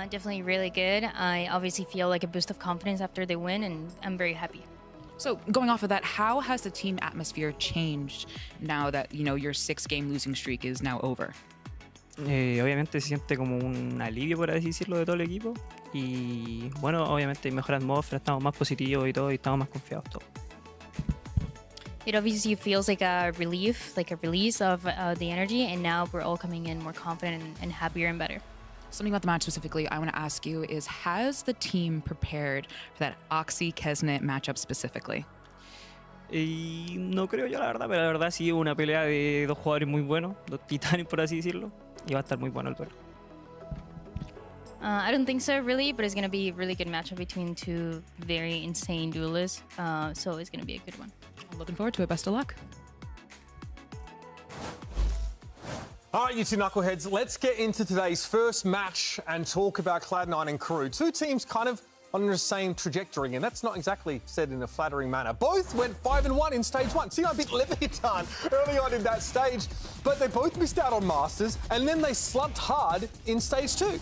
Definitely really good. I obviously feel like a boost of confidence after the win, and I'm very happy. So going off of that, how has the team atmosphere changed now that your 6-game losing streak is now over? Obviamente se siente como un alivio, por así decirlo, de todo el equipo. Y bueno, obviamente hay mejor atmósfera, estamos más positivos y todo, y estamos más confiados todos. It obviously feels like a relief, like a release of the energy, and now we're all coming in more confident and happier and better. Something about the match specifically I want to ask you is, has the team prepared for that Oxy-Kesnet matchup specifically? Y no creo yo, la verdad, pero la verdad sí hubo una pelea de dos jugadores muy buenos, dos titanes, por así decirlo, y va a estar muy bueno el duelo. I don't think so, really, but it's going to be a really good matchup between two very insane duelists, so it's going to be a good one. I'm looking forward to it. Best of luck. All right, you two knuckleheads, let's get into today's first match and talk about Cloud9 and KRU. Two teams kind of on the same trajectory, and that's not exactly said in a flattering manner. Both went 5-1 in stage 1. See, I beat Leviathan early on in that stage, but they both missed out on Masters, and then they slumped hard in stage 2.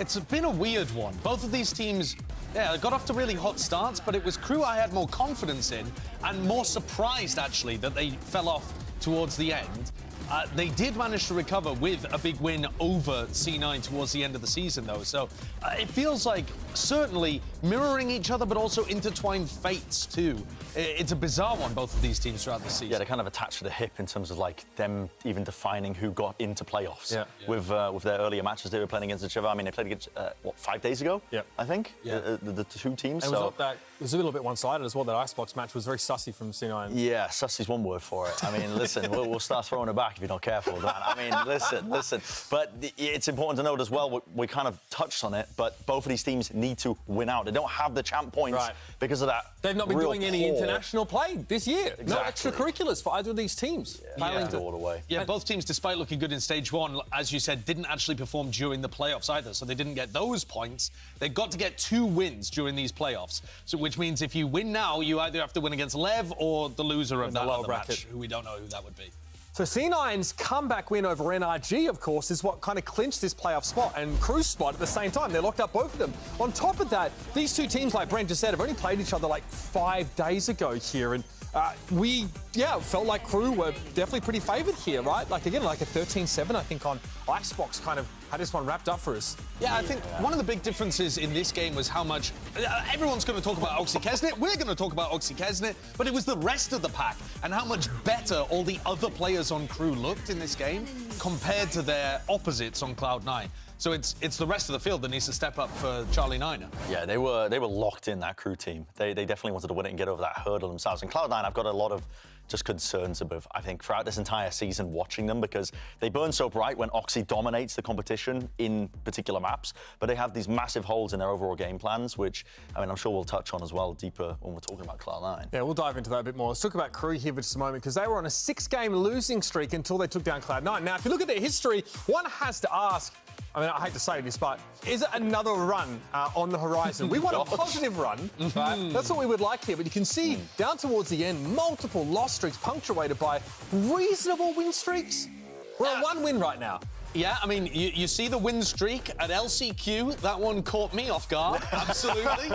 It's been a weird one. Both of these teams, got off to really hot starts, but it was KRU I had more confidence in and more surprised, actually, that they fell off towards the end. They did manage to recover with a big win over C9 towards the end of the season, though. So it feels like certainly mirroring each other, but also intertwined fates, too. It's a bizarre one, both of these teams throughout the season. Yeah, they're kind of attached to the hip in terms of them even defining who got into playoffs. With their earlier matches they were playing against each other. I mean, they played against, 5 days ago? I think? The two teams. It was a little bit one-sided as well. That Icebox match was very sussy from C9. Yeah, sussy's one word for it. I mean, listen, we'll start throwing it back if you're not careful with that. I mean, listen. But it's important to note as well, we kind of touched on it, but both of these teams need to win out. They don't have the champ points because of that. They've not been doing any international play this year. Exactly. No extracurriculars for either of these teams. Yeah, both teams, despite looking good in stage 1, as you said, didn't actually perform during the playoffs either, so they didn't get those points. They've got to get 2 wins during these playoffs, so which means if you win now, you either have to win against Lev or the loser of that other match, who we don't know who that would be. So C9's comeback win over NRG, of course, is what kind of clinched this playoff spot and KRU's spot at the same time. They locked up both of them. On top of that, these two teams, like Brent just said, have only played each other 5 days ago here. And felt like KRU were definitely pretty favoured here, right? A 13-7, I think, on Icebox kind of had this one wrapped up for us. Yeah, I think one of the big differences in this game was how much... everyone's going to talk about Oxy-Kesnet, we're going to talk about Oxy-Kesnet, but it was the rest of the pack and how much better all the other players on KRU looked in this game compared to their opposites on Cloud9. So it's the rest of the field that needs to step up for Charlie Niner. Yeah, they were locked in, that KRU team. They definitely wanted to win it and get over that hurdle themselves. And Cloud9, I've got a lot of just concerns about, I think, throughout this entire season watching them, because they burn so bright when Oxy dominates the competition in particular maps, but they have these massive holes in their overall game plans, which, I mean, I'm sure we'll touch on as well deeper when we're talking about Cloud9. Yeah, we'll dive into that a bit more. Let's talk about KRU here for just a moment, because they were on a 6-game losing streak until they took down Cloud9. Now, if you look at their history, one has to ask, I mean, I hate to say this, but is it another run on the horizon? We want a positive run, right? That's what we would like here. But you can see down towards the end, multiple loss streaks punctuated by reasonable win streaks. We're on 1 win right now. Yeah, I mean, you see the win streak at LCQ. That one caught me off guard, absolutely.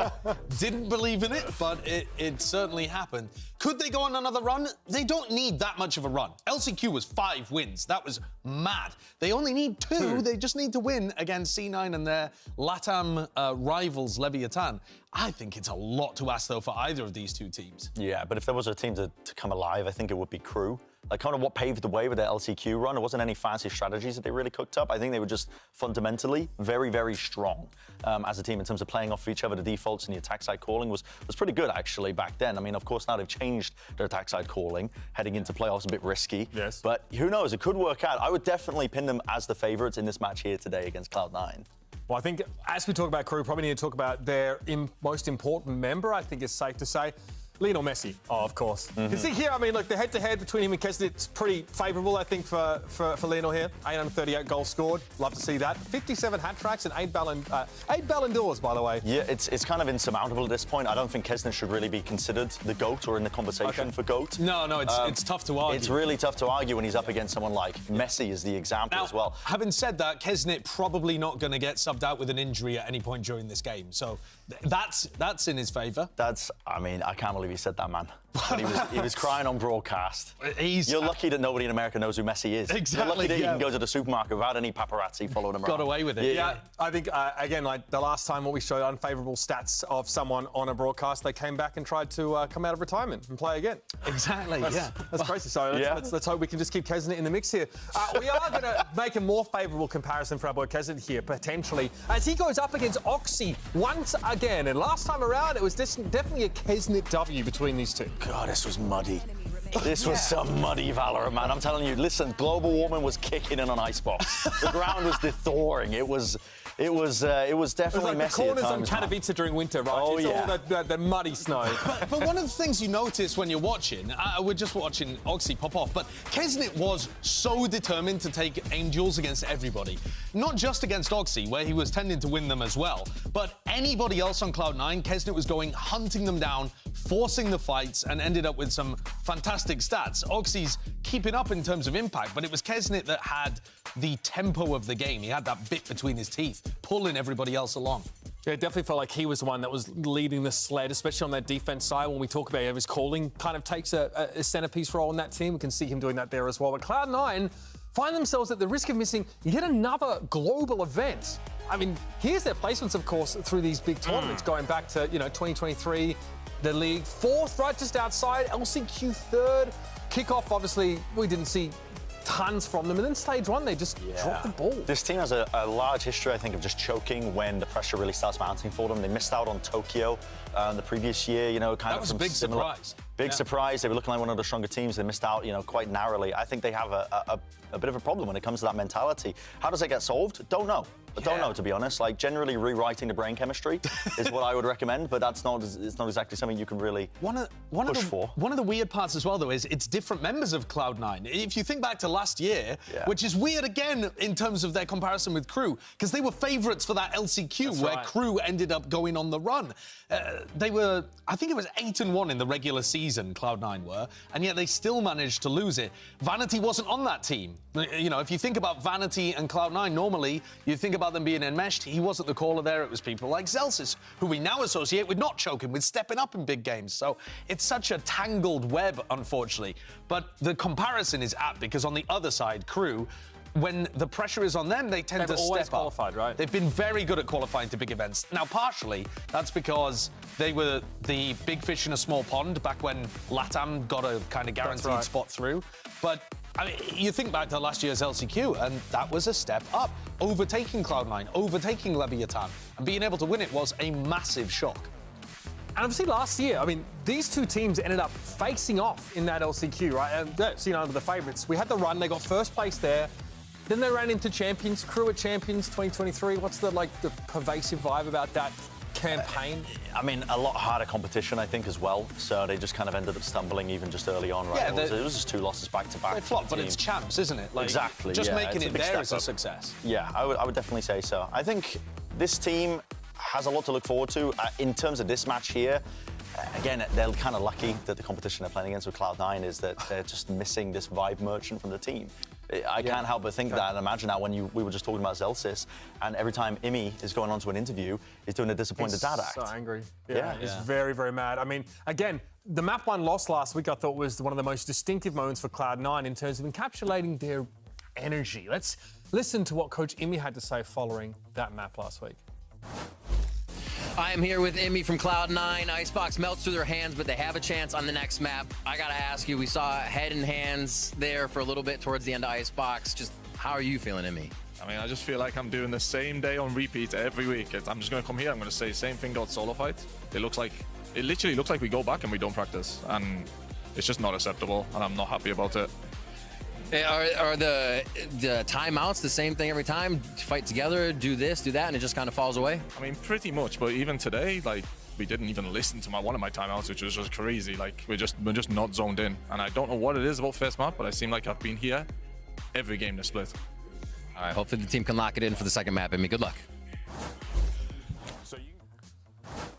Didn't believe in it, but it certainly happened. Could they go on another run? They don't need that much of a run. LCQ was 5 wins. That was mad. They only need 2. They just need to win against C9 and their LATAM rivals, Leviathan. I think it's a lot to ask, though, for either of these two teams. Yeah, but if there was a team to come alive, I think it would be KRU. like kind of what paved the way with their LCQ run. It wasn't any fancy strategies that they really cooked up. I think they were just fundamentally very, very strong as a team in terms of playing off each other. The defaults and the attack side calling was pretty good actually back then. I mean, of course, now they've changed their attack side calling. Heading into playoffs a bit risky. Yes. But who knows? It could work out. I would definitely pin them as the favorites in this match here today against Cloud9. Well, I think as we talk about KRU, probably need to talk about their most important member. I think it's safe to say Lionel Messi, of course. You can see here, I mean, look, the head-to-head between him and Kesnet, it's pretty favourable, I think, for Lionel here. 838 goals scored. Love to see that. 57 hat-tricks and 8 Ballon d'Ors, by the way. Yeah, it's kind of insurmountable at this point. I don't think Kesnet should really be considered the GOAT or in the conversation for GOAT. No, it's tough to argue. It's really tough to argue when he's up against someone like Messi is the example as well. Having said that, Kesnet probably not going to get subbed out with an injury at any point during this game. So that's in his favour. I mean, I can't believe he said that, man. He was crying on broadcast. You're lucky that nobody in America knows who Messi is. Exactly. You're lucky that you can go to the supermarket without any paparazzi following him around. Got away with it. Yeah, I think, again, like the last time what we showed unfavourable stats of someone on a broadcast, they came back and tried to come out of retirement and play again. Exactly, That's crazy. So let's hope we can just keep Kesnet in the mix here. We are going to make a more favourable comparison for our boy Kesnet here, potentially, as he goes up against Oxy once again. And last time around, it was definitely a Kesnet W between these two. God, this was muddy. This was some muddy Valorant, man. I'm telling you, listen, global warming was kicking in on Icebox. The ground was thawing. It was definitely like messy. The corners at times, on Katowice during winter, right? Oh, it's yeah. all the muddy snow. But one of the things you notice when you're watching, we're just watching Oxy pop off, but Kesnet was so determined to take aim duels against everybody. Not just against Oxy, where he was tending to win them as well, but anybody else on Cloud9, Kesnet was going, hunting them down, forcing the fights, and ended up with some fantastic stats. Oxy's keeping up in terms of impact, but it was Kesnet that had the tempo of the game. He had that bit between his teeth, pulling everybody else along. Yeah, it definitely felt like he was the one that was leading the sled, especially on that defense side. When we talk about his calling, kind of takes a centerpiece role in that team. We can see him doing that there as well. But Cloud9 find themselves at the risk of missing yet another global event. I mean, here's their placements, of course, through these big tournaments, going back to 2023, the league fourth, right just outside, LCQ third. Kickoff, obviously, we didn't see tons from them, and then stage one, they just dropped the ball. This team has a large history, I think, of just choking when the pressure really starts mounting for them. They missed out on Tokyo the previous year, kind that of was some a big similar, surprise. Big surprise. They were looking like one of the stronger teams. They missed out, quite narrowly. I think they have a bit of a problem when it comes to that mentality. How does it get solved? Don't know. I don't know, to be honest. Like, generally rewriting the brain chemistry is what I would recommend, but it's not exactly something you can really push for. One of the weird parts as well, though, is it's different members of Cloud9. If you think back to last year, which is weird again in terms of their comparison with KRU, because they were favourites for that LCQ, where KRU ended up going on the run. They were, I think it was 8-1 in the regular season, Cloud9 were, and yet they still managed to lose it. Vanity wasn't on that team. If you think about Vanity and Cloud9, normally you think about them being enmeshed. He wasn't the caller there. It was people like Zelsis, who we now associate with not choking, with stepping up in big games. So it's such a tangled web, unfortunately. But the comparison is apt, because on the other side, KRU, when the pressure is on them, they tend to always step up. qualified, right? They've been very good at qualifying to big events. Now, partially, that's because they were the big fish in a small pond back when LATAM got a kind of guaranteed spot through. But I mean, you think back to last year's LCQ, and that was a step up. Overtaking Cloud9, overtaking Leviathan, and being able to win it was a massive shock. And obviously last year, I mean, these two teams ended up facing off in that LCQ, right? And that's, under the favourites. We had the run, they got first place there. Then they ran into champions, KRU at champions 2023. What's the pervasive vibe about that campaign? I mean, a lot harder competition, I think, as well. So they just kind of ended up stumbling even just early on, right? Yeah, it was just 2 losses back-to-back. They flopped, but it's champs, isn't it? Exactly, Just making it's it there is a success. Yeah, I would definitely say so. I think this team has a lot to look forward to. In terms of this match here, again, they're kind of lucky that the competition they're playing against with Cloud9 is that they're just missing this vibe merchant from the team. I can't help but think that and imagine that when we were just talking about Zelsis, and every time EMEA is going on to an interview, he's doing a disappointed dad act. So angry. Yeah, he's very, very mad. I mean, again, the map 1 loss last week I thought was one of the most distinctive moments for Cloud9 in terms of encapsulating their energy. Let's listen to what Coach EMEA had to say following that map last week. I am here with EMEA from Cloud9. Icebox melts through their hands, but they have a chance on the next map. I gotta ask you, we saw head and hands there for a little bit towards the end of Icebox. Just how are you feeling, EMEA? I mean, I just feel like I'm doing the same day on repeat every week. I'm just going to come here, I'm going to say same thing about solo fight. It literally looks like we go back and we don't practice, and it's just not acceptable, and I'm not happy about it. Are the timeouts the same thing every time? Fight together, do this, do that, and it just kind of falls away? I mean, pretty much, but even today, like, we didn't even listen to one of my timeouts, which was just crazy. Like, we're just not zoned in, and I don't know what it is about first map, but I seem like I've been here every game this split. All right, hopefully the team can lock it in for the second map, EMEA. Good luck.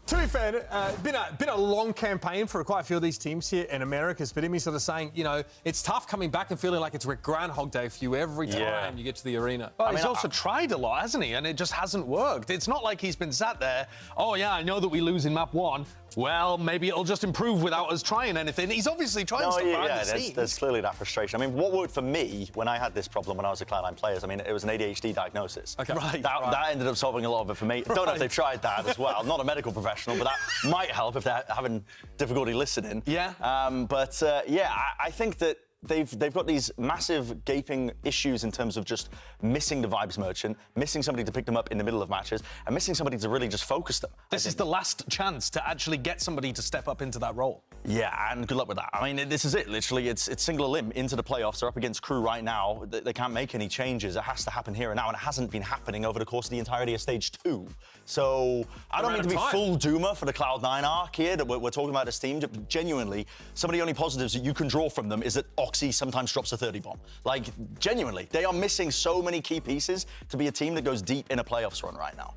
To be fair, been a long campaign for quite a few of these teams here in Americas, but Emmy's sort of saying, you know, it's tough coming back and feeling like it's Groundhog Day for you every time you get to the arena. Well, he's also tried a lot, hasn't he? And it just hasn't worked. It's not like he's been sat there, oh yeah, I know that we lose in map 1. Well, maybe it'll just improve without us trying anything. He's obviously trying stuff behind the scenes. There's clearly that frustration. I mean, what worked for me when I had this problem when I was a Cloud9 player, I mean, it was an ADHD diagnosis. Okay. That ended up solving a lot of it for me. Don't know if they've tried that as well. I'm not a medical professional, but that might help if they're having difficulty listening. Yeah. I think that they've got these massive gaping issues in terms of just missing the vibes merchant, missing somebody to pick them up in the middle of matches, and missing somebody to really just focus them. This is the last chance to actually get somebody to step up into that role. Yeah, and good luck with that. I mean, this is it, literally. It's single limb into the playoffs. They're up against KRU right now. They can't make any changes. It has to happen here and now, and it hasn't been happening over the course of the entirety of Stage 2. So I don't mean to be full doomer for the Cloud9 arc here that we're talking about this team. Genuinely, some of the only positives that you can draw from them is that Oxy sometimes drops a 30 bomb. Like, genuinely, they are missing so many key pieces to be a team that goes deep in a playoffs run right now.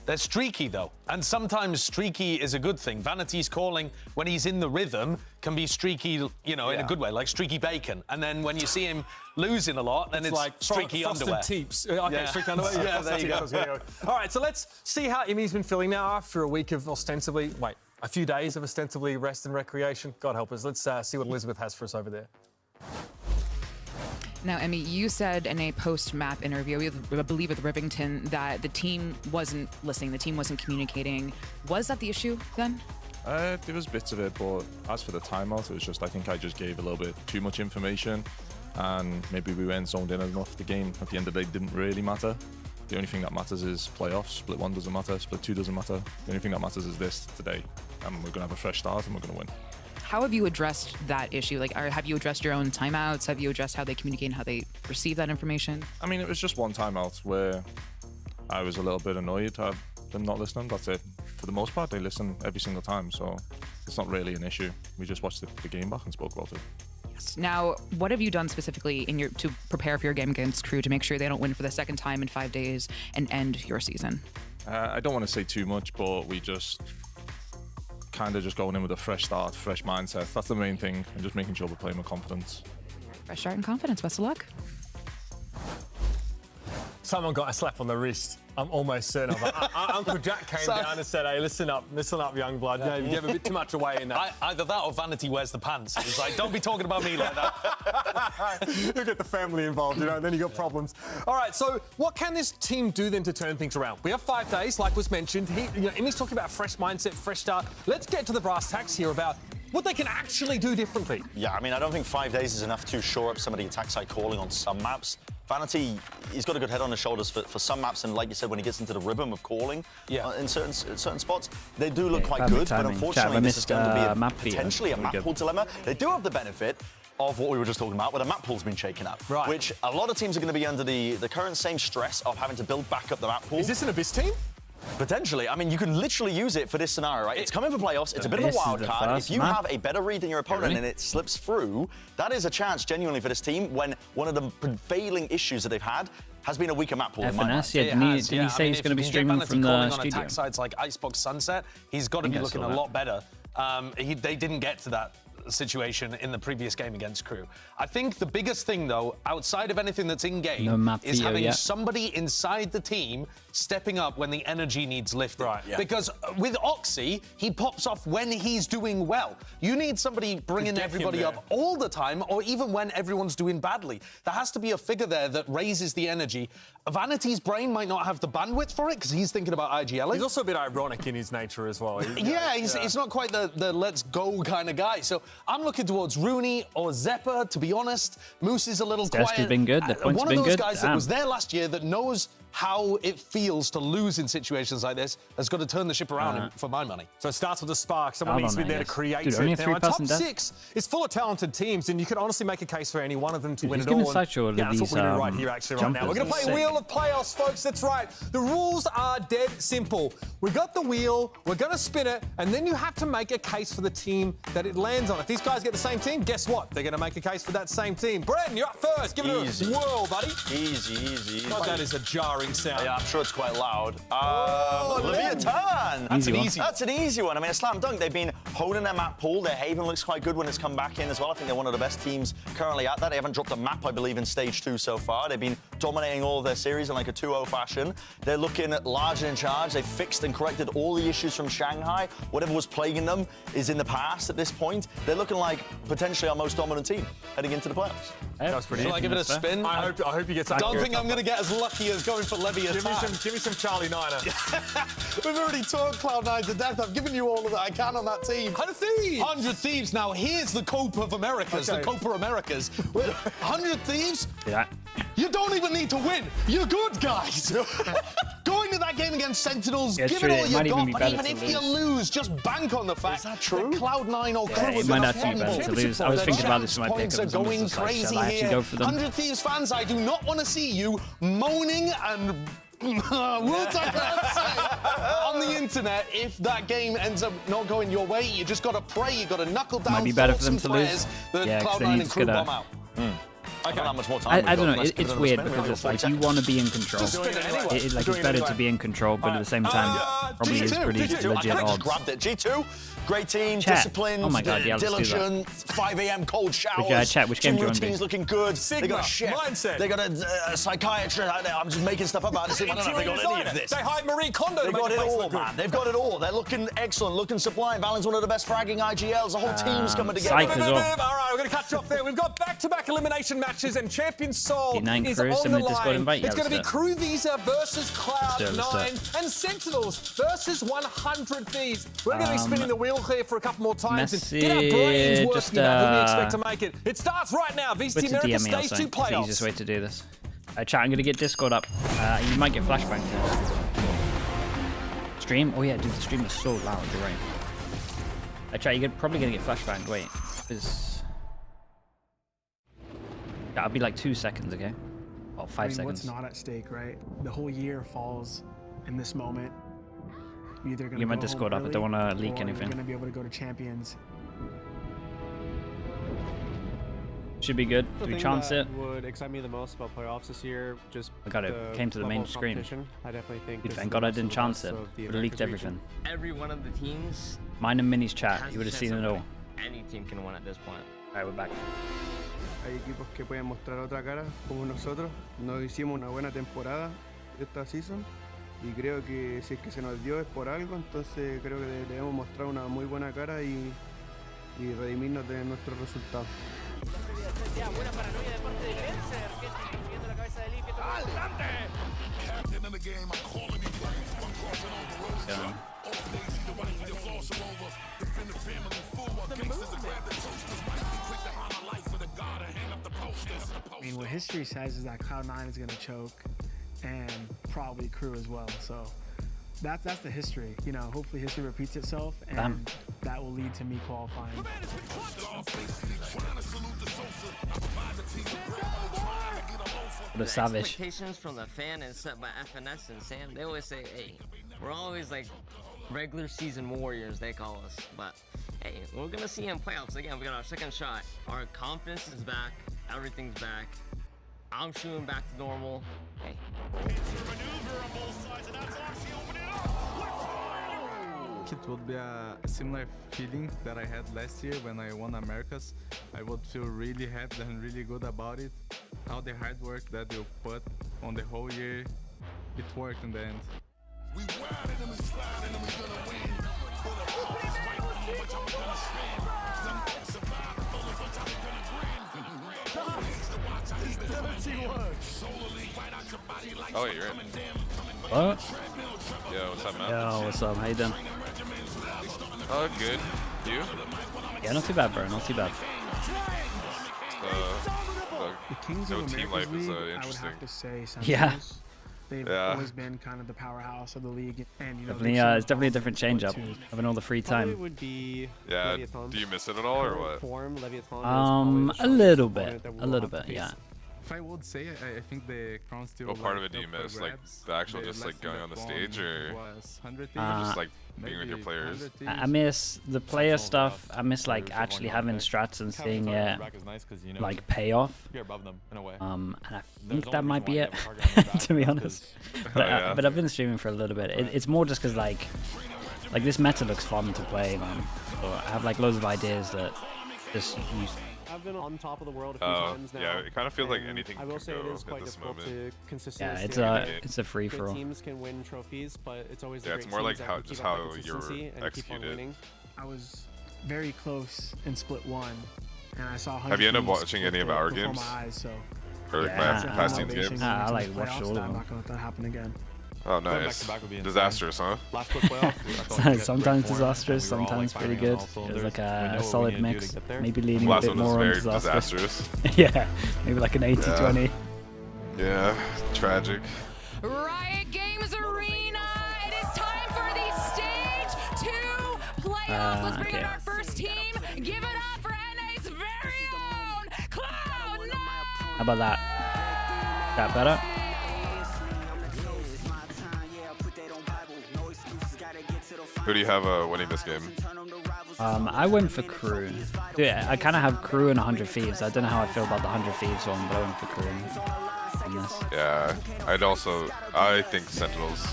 They're streaky, though, and sometimes streaky is a good thing. Vanity's calling, when he's in the rhythm, can be streaky, you know, in a good way, like streaky bacon. And then when you see him losing a lot, then it's like streaky underwear. Teeps. Okay, streaky underwear. Yeah, there you go. All right, so let's see how Emmy's been feeling now after a week of a few days of ostensibly rest and recreation. God help us. Let's see what Elizabeth has for us over there. Now, EMEA, you said in a post-map interview, I believe with Rivington, that the team wasn't listening, the team wasn't communicating. Was that the issue then? There was bits of it, but as for the timeout, it was just, I think I just gave a little bit too much information, and maybe we weren't zoned in enough. The game at the end of the day didn't really matter. The only thing that matters is playoffs. Split 1 doesn't matter, split 2 doesn't matter. The only thing that matters is this today, and we're going to have a fresh start and we're going to win. How have you addressed that issue? Like, have you addressed your own timeouts? Have you addressed how they communicate and how they receive that information? I mean, it was just one timeout where I was a little bit annoyed at them not listening. That's it. For the most part, they listen every single time, so it's not really an issue. We just watched the game back and spoke about it. Yes. Now, what have you done specifically to prepare for your game against KRU to make sure they don't win for the second time in 5 days and end your season? I don't want to say too much, but we just kind of just going in with a fresh start, fresh mindset. That's the main thing, and just making sure we're playing with confidence. Fresh start and confidence. Best of luck. Someone got a slap on the wrist. I'm almost certain of it. Uncle Jack came down and said, hey, listen up, young blood. You gave a bit too much away in that. Either that or Vanity wears the pants. It's like, don't be talking about me like that. You get the family involved, you know, and then you got problems. All right, so what can this team do then to turn things around? We have 5 days, like was mentioned. Emmy's talking about fresh mindset, fresh start. Let's get to the brass tacks here about what they can actually do differently. Yeah, I mean, I don't think 5 days is enough to shore up some of the attack side calling on some maps. Vanity, he's got a good head on his shoulders for some maps, and like you said, when he gets into the rhythm of calling in certain spots, they do look quite good, but unfortunately this is going to be potentially a map pool dilemma. They do have the benefit of what we were just talking about, where the map pool's been shaken up, which a lot of teams are going to be under the current same stress of having to build back up the map pool. Is this an Abyss team? Potentially. I mean, you can literally use it for this scenario, right? It's coming for playoffs. It's a bit of a wild card. If you have a better read than your opponent and it slips through, that is a chance genuinely for this team when one of the prevailing issues that they've had has been a weaker map pool. FNS, did he say he's going to be streaming from the studio? On attack sides like Icebox Sunset, he's got to be looking a lot better. They didn't get to that situation in the previous game against KRU. I think the biggest thing, though, outside of anything that's in-game, No map is video having yet. somebody inside the team stepping up when the energy needs lifting. Right, yeah. Because with Oxy, he pops off when he's doing well. You need somebody bringing get him everybody there. up all the time, or even when everyone's doing badly. There has to be a figure there that raises the energy. Vanity's brain might not have the bandwidth for it because he's thinking about IGLing. He's also a bit ironic in his nature as well. Yeah, he's not quite the let's go kind of guy. So I'm looking towards Rooney or Zeppa, to be honest. Moose is a little Zesky's quiet. been good. The points One have of been those good. guys that Damn. was there last year that knows how it feels to lose in situations like this has got to turn the ship around for my money. So it starts with a spark. Someone Hold needs to on, be I there to guess. create Dude, it. only a Now, a top three-person death. six is full of talented teams, and you could honestly make a case for any one of them to Dude, win he's it all. gonna And such all of yeah, that's what these, we're doing right here, actually, right now. We're going to jumpers. play Sick. Wheel of Playoffs, folks. That's right. The rules are dead simple. We got the wheel. We're going to spin it, and then you have to make a case for the team that it lands on. If these guys get the same team, guess what? They're going to make a case for that same team. Brendan, you're up first. Give it Easy. a whirl, buddy. Easy. God, that is a jarring sound. Yeah, I'm sure it's quite loud. Oh, Leviathan. That's an easy one. That's an easy one. I mean, a slam dunk. They've been holding their map pool. Their Haven looks quite good when it's come back in as well. I think they're one of the best teams currently at that. They haven't dropped a map, I believe, in stage 2 so far. They've been dominating all of their series in like a 2-0 fashion. They're looking large and in charge. They've fixed and corrected all the issues from Shanghai. Whatever was plaguing them is in the past at this point. They're looking like potentially our most dominant team heading into the playoffs. That was pretty Shall I give it a spin? I hope you get some. Don't think I'm going to get as lucky as going for Leviathan. Give me some Charlie Niner. We've already talked Cloud9 to death. I've given you all of that I can on that team. 100 Thieves! 100 Thieves. Now, here's the Copa of Americas, Okay. the Copa Americas. 100 Thieves, Yeah. you don't even need to win. You're good, guys. Go into that game against Sentinels, Yeah, give true, it all it you might even got, be but better even to if you lose, just bank on the fact that Cloud9 or Yeah, Crew it are might gonna actually be better fumble. to lose. I was The thinking about this in my points pick. are I was going just like, crazy shall I actually here. go for them? 100 Thieves fans, I do not want to see you moaning and words I can't say on the internet if that game ends up not going your way. You just got to pray. You got to knuckle down. Might be better for thoughts them and to lose. prayers That Yeah, 'cause then Cloud9 you and just Crew gotta- bomb out. I don't know how much more time I don't know. Let's give It's it a weird spin. because We're it's like doing you want to be in control. Just spin it anyway. It's like Doing it's better it to be in control, but at the same time, probably is pretty G2. I legit kind of just odds. grabbed it. G2, great team, Chat. disciplined, Oh my God, yeah, let's do that. diligent, 5 a.m. cold showers. Chat, which game do you want to be? routine's looking good. Sigma, They got a chef. mindset. They got a psychiatrist out there. I'm just making stuff up out of this. I don't know if they got any of this. They hired Marie Kondo They've to make got the it place all, look good. man. They've got it all. They're looking excellent, looking sublime. Valen's one of the best fragging IGLs. The whole team's coming together. Psych as well. All right, we're going to cut you off there. We've got back-to-back elimination matches, and Champion Soul P9 is Crew, on similar the Discord line. invite. It's Yeah, going to be let's do Crew Visa versus let's Cloud9 and Sentinels versus 100 Thieves. We're going to be spinning the wheel here for a couple more times and get our brains working just, about who we expect to make it. It starts right now. What's VCT the America DME Stage 2 also? It's the playoffs. easiest way to do this. Chat, I'm going to get Discord up. You might get flashbang. Stream? Oh yeah, dude, the stream is so loud. You're right. Chat, you're probably going to get flashbang. Wait. That'll be like 2 seconds, okay? Oh, 5 seconds. What's not at stake, right? The whole year falls in this moment. You're either going to Get my Discord up. I don't want to leak You're anything. going to be able to go to Champions. Should be good. The Do we thing chance that it? would excite me the most about playoffs this year, just I got it. Came to the main level of screen. competition. I definitely think. Dude, this thank is God the I best didn't of the chance best it. of the Would have leaked Americas region. everything. Every one of the teams. Mine and Mini's chat. has You would a have seen chance it of all. winning. Any team can win at this point. Alright, we're back. Hay equipos que pueden mostrar otra cara, como nosotros. Nos hicimos una buena temporada esta season y creo que si es que se nos dio es por algo, entonces creo que debemos mostrar una muy buena cara y redimirnos de nuestros resultados. Buena paranoia de parte de Lenzer, que está consiguiendo la cabeza de Limpia. ¡Adelante! I mean, what history says is that Cloud9 is going to choke, and probably Crew as well. So that's the history. You know, hopefully history repeats itself, and Damn. that will lead to me qualifying. What a savage. Expectations from the fan and set by FNS and Sam, they always say, hey, we're always like regular season warriors, they call us. But hey, we're gonna see in playoffs again. We got our second shot. Our confidence is back. Everything's back. I'm shooting back to normal. Hey. think it would be a similar feeling that I had last year when I won Americas. I would feel really happy and really good about it. All the hard work that you put on the whole year, it worked in the end. We riding and we sliding and we gonna win. Pull up all this fight, how much I'm gonna spend. Survive, roll a bunch, I'm gonna grin. Oh, wait, you're in. What? Yo, what's up, man? Yo, what's up? How you doing? Oh, good. You? Yeah, not too bad, bro. Not too bad. The Kings no of team America's life is League, I would interesting. have to say Yeah. Sentinels. They've always been kind of the powerhouse of the league, and you know, Definitely, it's definitely a different change up. Having all the free Probably time. would be Yeah. Leviathan. Do you miss it at all, or Current what? Form, Leviathan is A probably the little strongest bit. opponent that A we'll little have to bit, yeah. face. If I would say, I think the crown still. What part of it like, do you up for miss? Like grabs. the actual The just like last going that on the won stage, or was 100 or just teams, like being with your maybe players? 100 I teams. miss the player stuff. I miss like actually having strats and seeing it like pay off. And I think that might be it, to be honest. But, but I've been streaming for a little bit. It's more just because like this meta looks fun to play, man. So I have like loads of ideas that just use. I've been on top of the world a few times now. Yeah, it kind of feels like and anything I will could say it go is at quite this difficult moment. to consistently Yeah, stay it's a free for all. Good teams can win trophies, but it's always the Yeah, great it's more like teams how that just keep up the how you're consistency and keep on executed. winning. I was very close in split one, and I saw. Have you ended up 100 watching teams any of our before games? my eyes, so Or like past teams games? I like watched all of I'm them. not gonna let that happen again. Oh, nice. Disastrous, huh? Sometimes disastrous, sometimes pretty good. It was like a solid mix. Maybe leaning a Last bit one was more on very disastrous. disastrous. Yeah, maybe like an 80-20. Yeah, tragic. Riot Games Arena, it is time for the stage 2 playoff. Let's bring in our first team. Give it up for NA's very own Cloud9. How about that? That better? Who do you have winning this game? I went for KRU. Dude, I kind of have KRU and 100 Thieves. I don't know how I feel about the 100 Thieves one, but I went for KRU on this. Yeah, I think Sentinels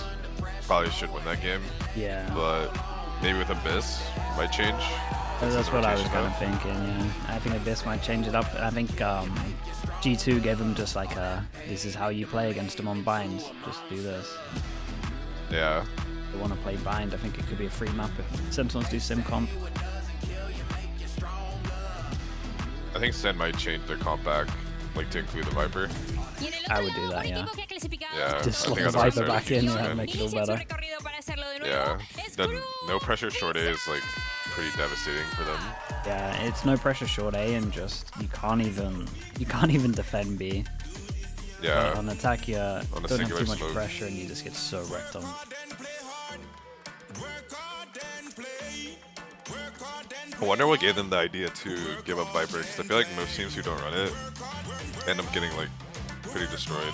probably should win that game. Yeah. But maybe with Abyss might change. That's what I was kind of thinking, yeah. I think Abyss might change it up. I think G2 gave them just like this is how you play against them on Bind. Just do this. Yeah. If they want to play Bind, I think it could be a free map if Sentinels do sim comp. I think Sen might change their comp back, like to include the Viper. I would do that, yeah. Yeah, Just I slot think the that's Viper what back in, yeah, make it all better. Yeah, then no pressure short A is like pretty devastating for them. Yeah, it's no pressure short A and just you can't even defend B. Yeah. On attack, you On a don't have singular too much smoke. pressure and you just get so wrecked on. I wonder what gave them the idea to give up Viper, because I feel like most teams who don't run it end up getting like pretty destroyed.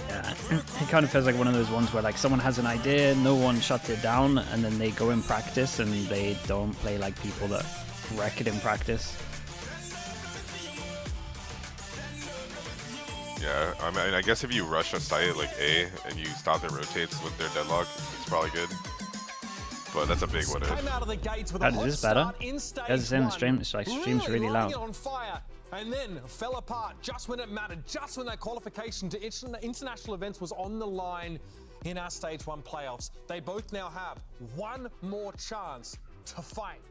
Yeah, it kind of feels like one of those ones where like someone has an idea, no one shuts it down, and then they go in practice and they don't play like people that wreck it in practice. Yeah, I mean, I guess if you rush a site like A and you stop their rotates with their deadlock, it's probably good. But that's a big what if. How does this better? Guys are saying the stream, it's like stream's really loud. On fire, and then fell apart just when it mattered, just when that qualification to international events was on the line in our Stage 1 playoffs. They both now have one more chance to fight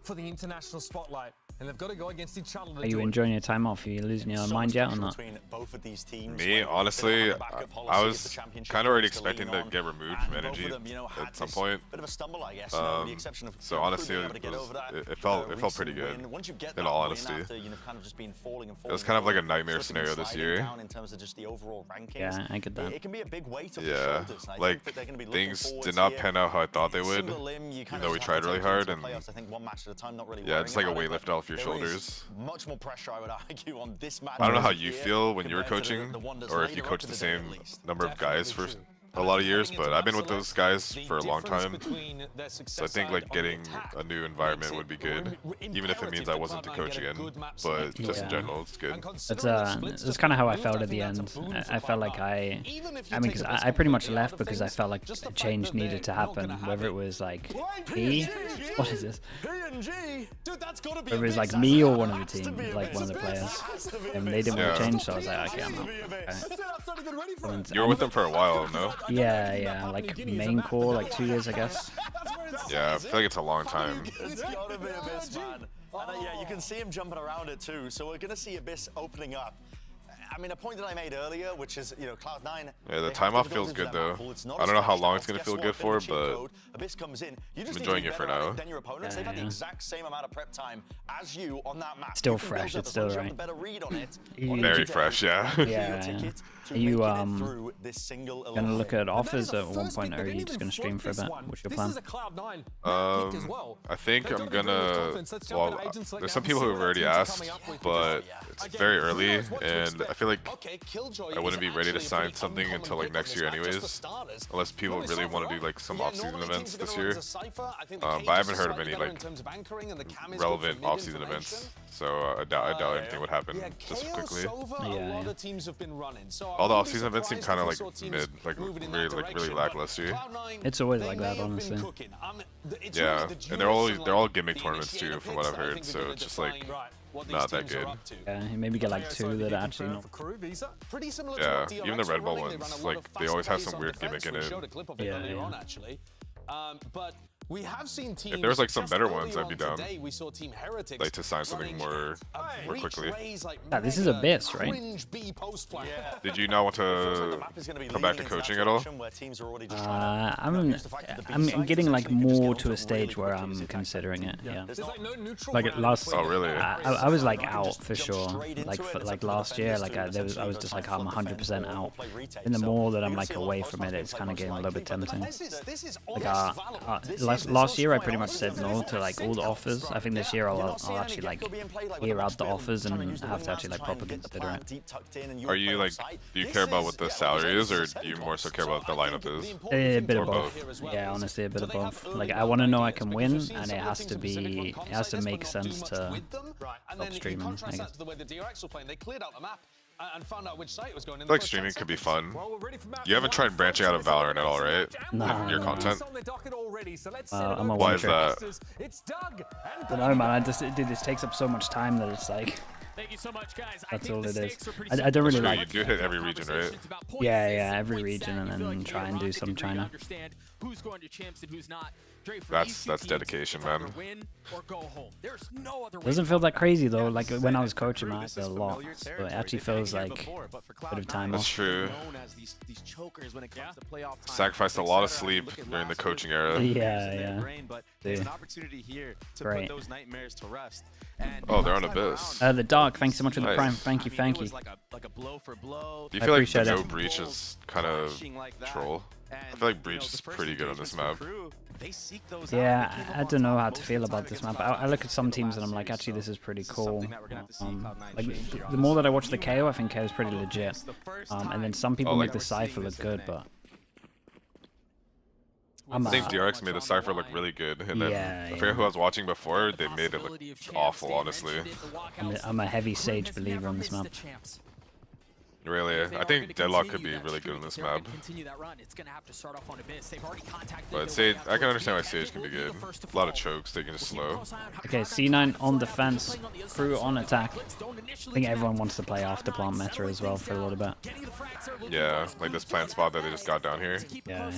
for the international spotlight, and they've got to go against each other. Are you enjoying your time off? Are you losing your mind yet or not? Me, honestly, I was kind of already expecting to get removed from Energy at some point. So honestly, it felt pretty good, in all honesty. It was kind of like a nightmare scenario this year. Yeah, I get that. Yeah, like things did not pan out how I thought they would, even though we tried really hard, and yeah, it's like a weight lifted off your shoulders. Much more pressure, I would argue, on this match. I don't know how you feel when you're coaching, or if you coach the same number of guys for a lot of years, but I've been with those guys for a long time. So I think like getting a new environment would be good, even if it means I wasn't to coach again. But just in general, it's good. That's kind of how I felt at the end. I felt like I mean, because I pretty much left because I felt like a change needed to happen, whether it was like me, what is this? Whether it was like me or one of the team, like one of the players, and they didn't want to change, so I was like, okay, I'm out. Okay. You were with them for a while, no? Yeah, like main core, like 2 years, I guess. Yeah, I feel like it's a long time. It's gotta be Abyss, man. And yeah, you can see him jumping around it too. So we're gonna see Abyss opening up. I mean, a point that I made earlier, which is, you know, Cloud9. Yeah, the time off feels good though. I don't know how long it's gonna feel good for, but Abyss comes in. I'm enjoying it for now. Than your opponents. They've had the exact same amount of prep time as you on that map. Still fresh, it's still right. Very fresh, yeah. Yeah. Are you gonna look at offers at one point, or are you just gonna stream for a bit? What's your plan? I think I'm gonna. Well, there's some people who have already asked, but it's very early, and I feel like I wouldn't be ready to sign something until like next year, anyways, unless people really want to do like some off-season events this year. But I haven't heard of any like relevant off-season events, so I doubt anything would happen just quickly. Yeah. All the off-season events seem kind of like mid, like really lackluster. It's always like that, honestly. Yeah, and they're all gimmick tournaments too, from what I've heard. So it's just like not that good. Yeah, you maybe get like 2 that are actually not. Yeah, even the Red Bull ones, like they always have some weird gimmick in it. Yeah. But we have seen teams. If there was like some better ones, I'd be down. We saw Team Heretics like to sign something more quickly. Yeah, this is Abyss, right? Did you not want to come back to coaching at all? I'm getting like more to a stage where I'm considering it. Yeah. Like last. Oh really? I was like out for sure. Like last year, like I was just like I'm 100% out. And the more that I'm like away from it, it's kind of getting a little bit tempting. Like last year, I pretty much said no to like all the offers. I think this year I'll actually like hear out the offers and have to actually like properly consider it. Are you like, do you care about what the salary is, or do you more so care about what the lineup is? A bit of both. Yeah, honestly, a bit of both. Like I want to know I can win, and it has to make sense to stop streaming, I guess. I feel like streaming could be fun. You haven't tried branching out of Valorant at all, right? No. Your content? I'm a Why is that? I don't know, man. Dude, this takes up so much time that it's like. Thank you so much, guys. That's all it is. I don't really like. You do hit every region, right? Yeah, every region, and then try and do some China. Who's going to champs and who's not. That's dedication, man. Doesn't feel that crazy though. Like when I was coaching, I did a lot. So it actually feels like a bit of time off. That's true. Sacrificed a lot of sleep during the coaching era. Yeah. Great. Oh, they're on Abyss. The dog. Thanks so much for the prime. Thank you. Do you feel like the no breach is kind of troll? I feel like breach is pretty good on this map. Yeah, I don't know how to feel about this map. I look at some teams and I'm like, actually, this is pretty cool. Like the more that I watch the KO, I think KO is pretty legit. And then some people make the Cypher look good, but I think DRX made the Cypher look really good, and then I forget who I was watching before, they made it look awful, honestly. I'm a heavy Sage believer on this map. Really, I think Deadlock could be really good on this map. But Sage, I can understand why Sage can be good. A lot of chokes, taking it slow. Okay, C9 on defense, Crew on attack. I think everyone wants to play after plant meta as well for a little bit. Yeah, like this plant spot that they just got down here. Yeah.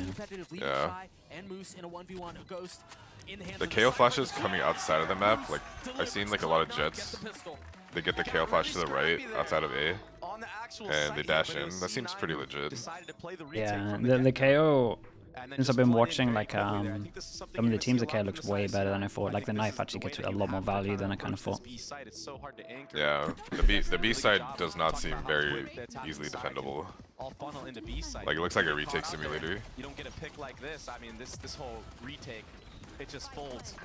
The KO flashes coming outside of the map, like I've seen like a lot of Jets. They get the KO flash to the right outside of A, and they dash in. That seems pretty legit. Yeah, the KO, since I've been watching, like some of the teams, the KO looks way better than I thought. Like the knife actually gets a lot more value than I kind of thought. Yeah, the B side does not seem very easily defendable. Like it looks like a retake simulator. You don't get a pick like this. I mean, this whole retake, it just folds.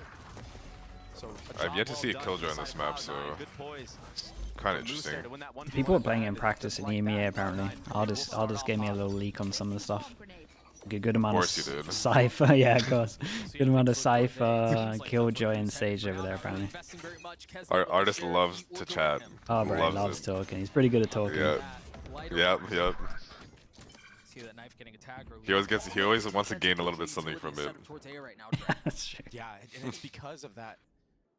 So I've yet to see a Killjoy on this map, so it's kind of interesting. People are playing in practice in EMEA apparently. Aldous gave me a little leak on some of the stuff. A good amount of course you did. Cypher, yeah, of course. Good amount of Cypher, Killjoy, and Sage over there, apparently. Our artist loves to chat. Oh, bro, he loves talking. He's pretty good at talking. Yeah. Yep. He always wants to gain a little bit something from it. That's true. Yeah, and it's because of that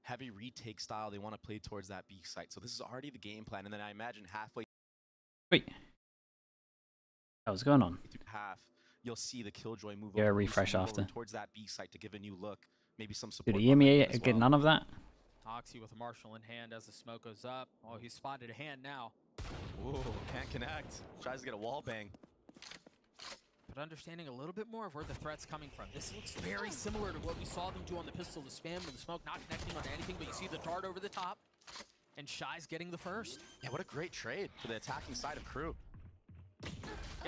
heavy retake style they want to play towards that B site. So this is already the game plan, and then I imagine halfway. Wait. What's going on? Half, you'll see the Killjoy move. Yeah, refresh after. Towards that B site to give a new look, maybe some support. Dude, EMEA get none of that. Oxy with a Marshall in hand as the smoke goes up. Oh, he spotted a hand now. Ooh, can't connect. Tries to get a wall bang. But understanding a little bit more of where the threat's coming from. This looks very similar to what we saw them do on the pistol, the spam with the smoke not connecting on anything, but you see the dart over the top. And Shy's getting the first. Yeah, what a great trade for the attacking side of KRU.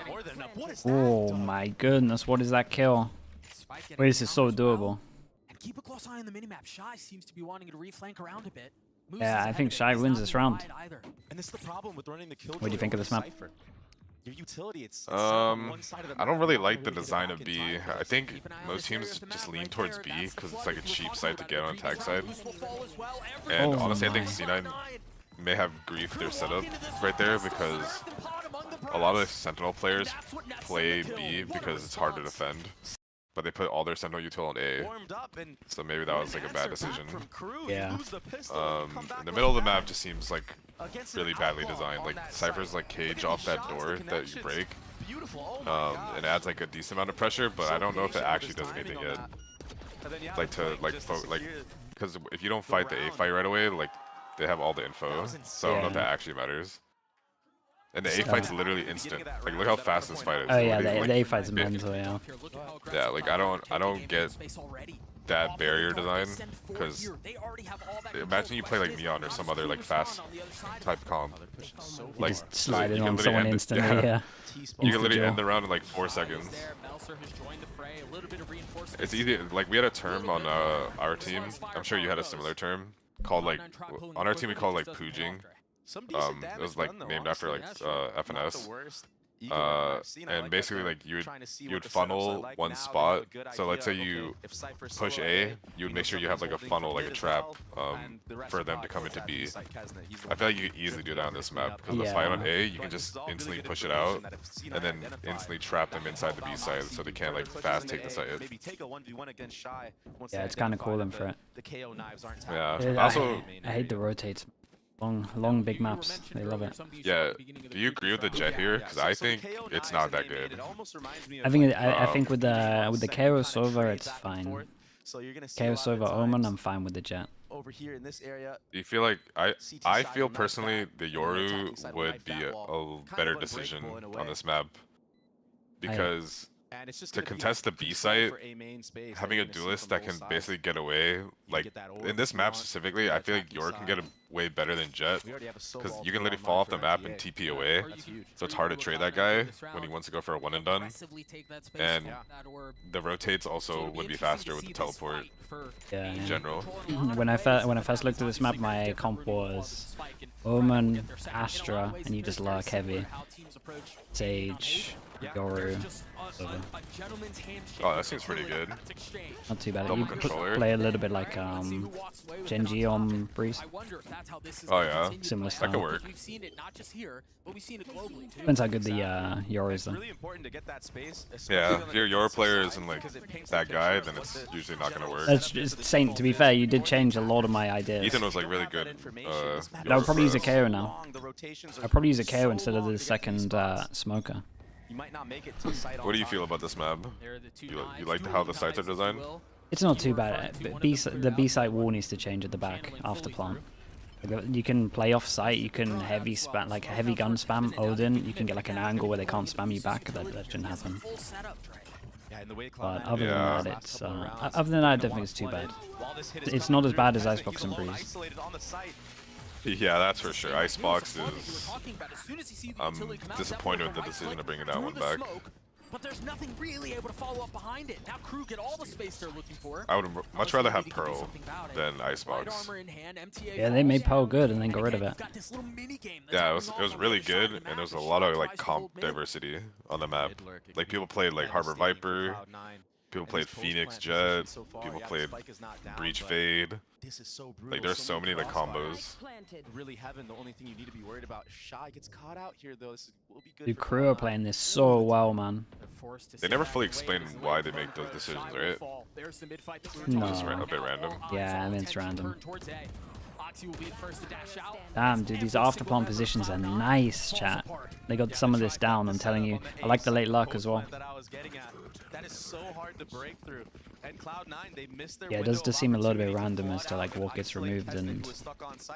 More than enough. What is that? Oh my goodness, what is that kill? Wait, this is so doable. And keep a close eye on the minimap. Shy seems to be wanting to reflank around a bit. Yeah, I think Shy wins this round. And this is the problem with running the Killjoy. What do you think of this map? Your utility, it's I don't really like the design of B. I think most teams just lean towards B because it's like a cheap site to get on attack side. And honestly, I think C9 may have griefed their setup right there because a lot of Sentinel players play B because it's hard to defend. But they put all their Sentinel util on A, so maybe that was like a bad decision. Yeah. In the middle of the map just seems like really badly designed. Like Cypher's like cage off that door that you break. It adds like a decent amount of pressure, but I don't know if it actually does anything yet. Like because if you don't fight the A fight right away, like they have all the info, so I don't know if that actually matters. And the A fight's literally instant. Like look how fast this fight is. Oh yeah, the A fight's mental, yeah. Yeah, like I don't get that barrier design because imagine you play like Neon or some other like fast type comp. Like just slide it on someone instantly, yeah. You can literally end the round in like 4 seconds. It's easy. Like we had a term on our team. I'm sure you had a similar term called like on our team we call it like poojing. It was like named after like FNS. And basically like you would funnel one spot. So let's say you push A, you would make sure you have like a funnel, like a trap, for them to come into B. I feel like you could easily do that on this map because the fight on A, you can just instantly push it out and then instantly trap them inside the B side so they can't like fast take the site. Yeah, it's kind of cool then for it. Yeah. Also, I hate the rotates. Long big maps. They love it. Yeah. Do you agree with the Jet here? Because I think it's not that good. I think with the KRU Sova it's fine. KRU Sova Omen, I'm fine with the Jet. Over here in this area. Do you feel like I feel personally the Yoru would be a better decision on this map because to contest the B site, having a duelist that can basically get away, like in this map specifically, I feel like Yoru can get way better than Jet because you can literally fall off the map and TP away, so it's hard to trade that guy when he wants to go for a one and done. And the rotates also would be faster with the teleport. Yeah, in general. When I first looked at this map, my comp was Omen, Astra, and you just lurk heavy. Sage, Yoru. Oh, that seems pretty good. Not too bad. Double You controller. play a little bit like Genji on Breeze. Oh yeah, similar style. That could work. Depends how good the Yoru is though. Yeah, if your player isn't like that guy, then it's usually not gonna work. It's Saint, to be fair, you did change a lot of my ideas. Ethan was like really good. But I would probably use a KO now. I'll probably use a KO instead of the second smoker. What do you feel about this map? You like how the sites are designed? It's not too bad. The B site wall needs to change at the back after plant. You can play off site. You can heavy spam, like heavy gun spam Odin. You can get like an angle where they can't spam you back. That shouldn't happen. But other than that, it's I don't think it's too bad. It's not as bad as Icebox and Breeze. Yeah, that's for sure. Icebox is... I'm disappointed with the decision to bring that one back. but there's nothing really able to follow up behind it. Now KRU get all the space they're looking for. I would much rather have Pearl than Icebox. Yeah, they made Pearl good and then got rid of it. Yeah, it was really good, and there's a lot of like comp diversity on the map. Like people played like Harbor Viper, people played Phoenix Jet, people played Breach Fade. This is so brutal. Like there's so many like combos. Really heaven. The only thing you need to be worried about. Shy gets caught out here though. This will be good. Dude, KRU are playing this so well, man. They never fully explain why they make those decisions, right? No. Just a bit random. Yeah, I mean it's random. Damn, dude, these after pawn positions are nice, chat. They got some of this down, I'm telling you. I like the late luck as well. That is so hard to break through. And Cloud9, they missed their Yeah, it does just seem a little bit random as to like what gets removed and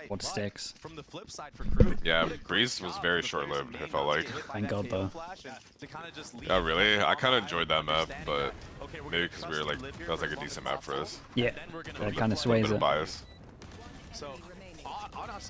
what sticks. From the flip side for KRU, Yeah, Breeze was very short-lived, it felt like. Thank God, though. Oh, really? I kind of enjoyed that map, but maybe because we were like, that was like a decent map for us. Yeah, that kind of sways it. Bias. So,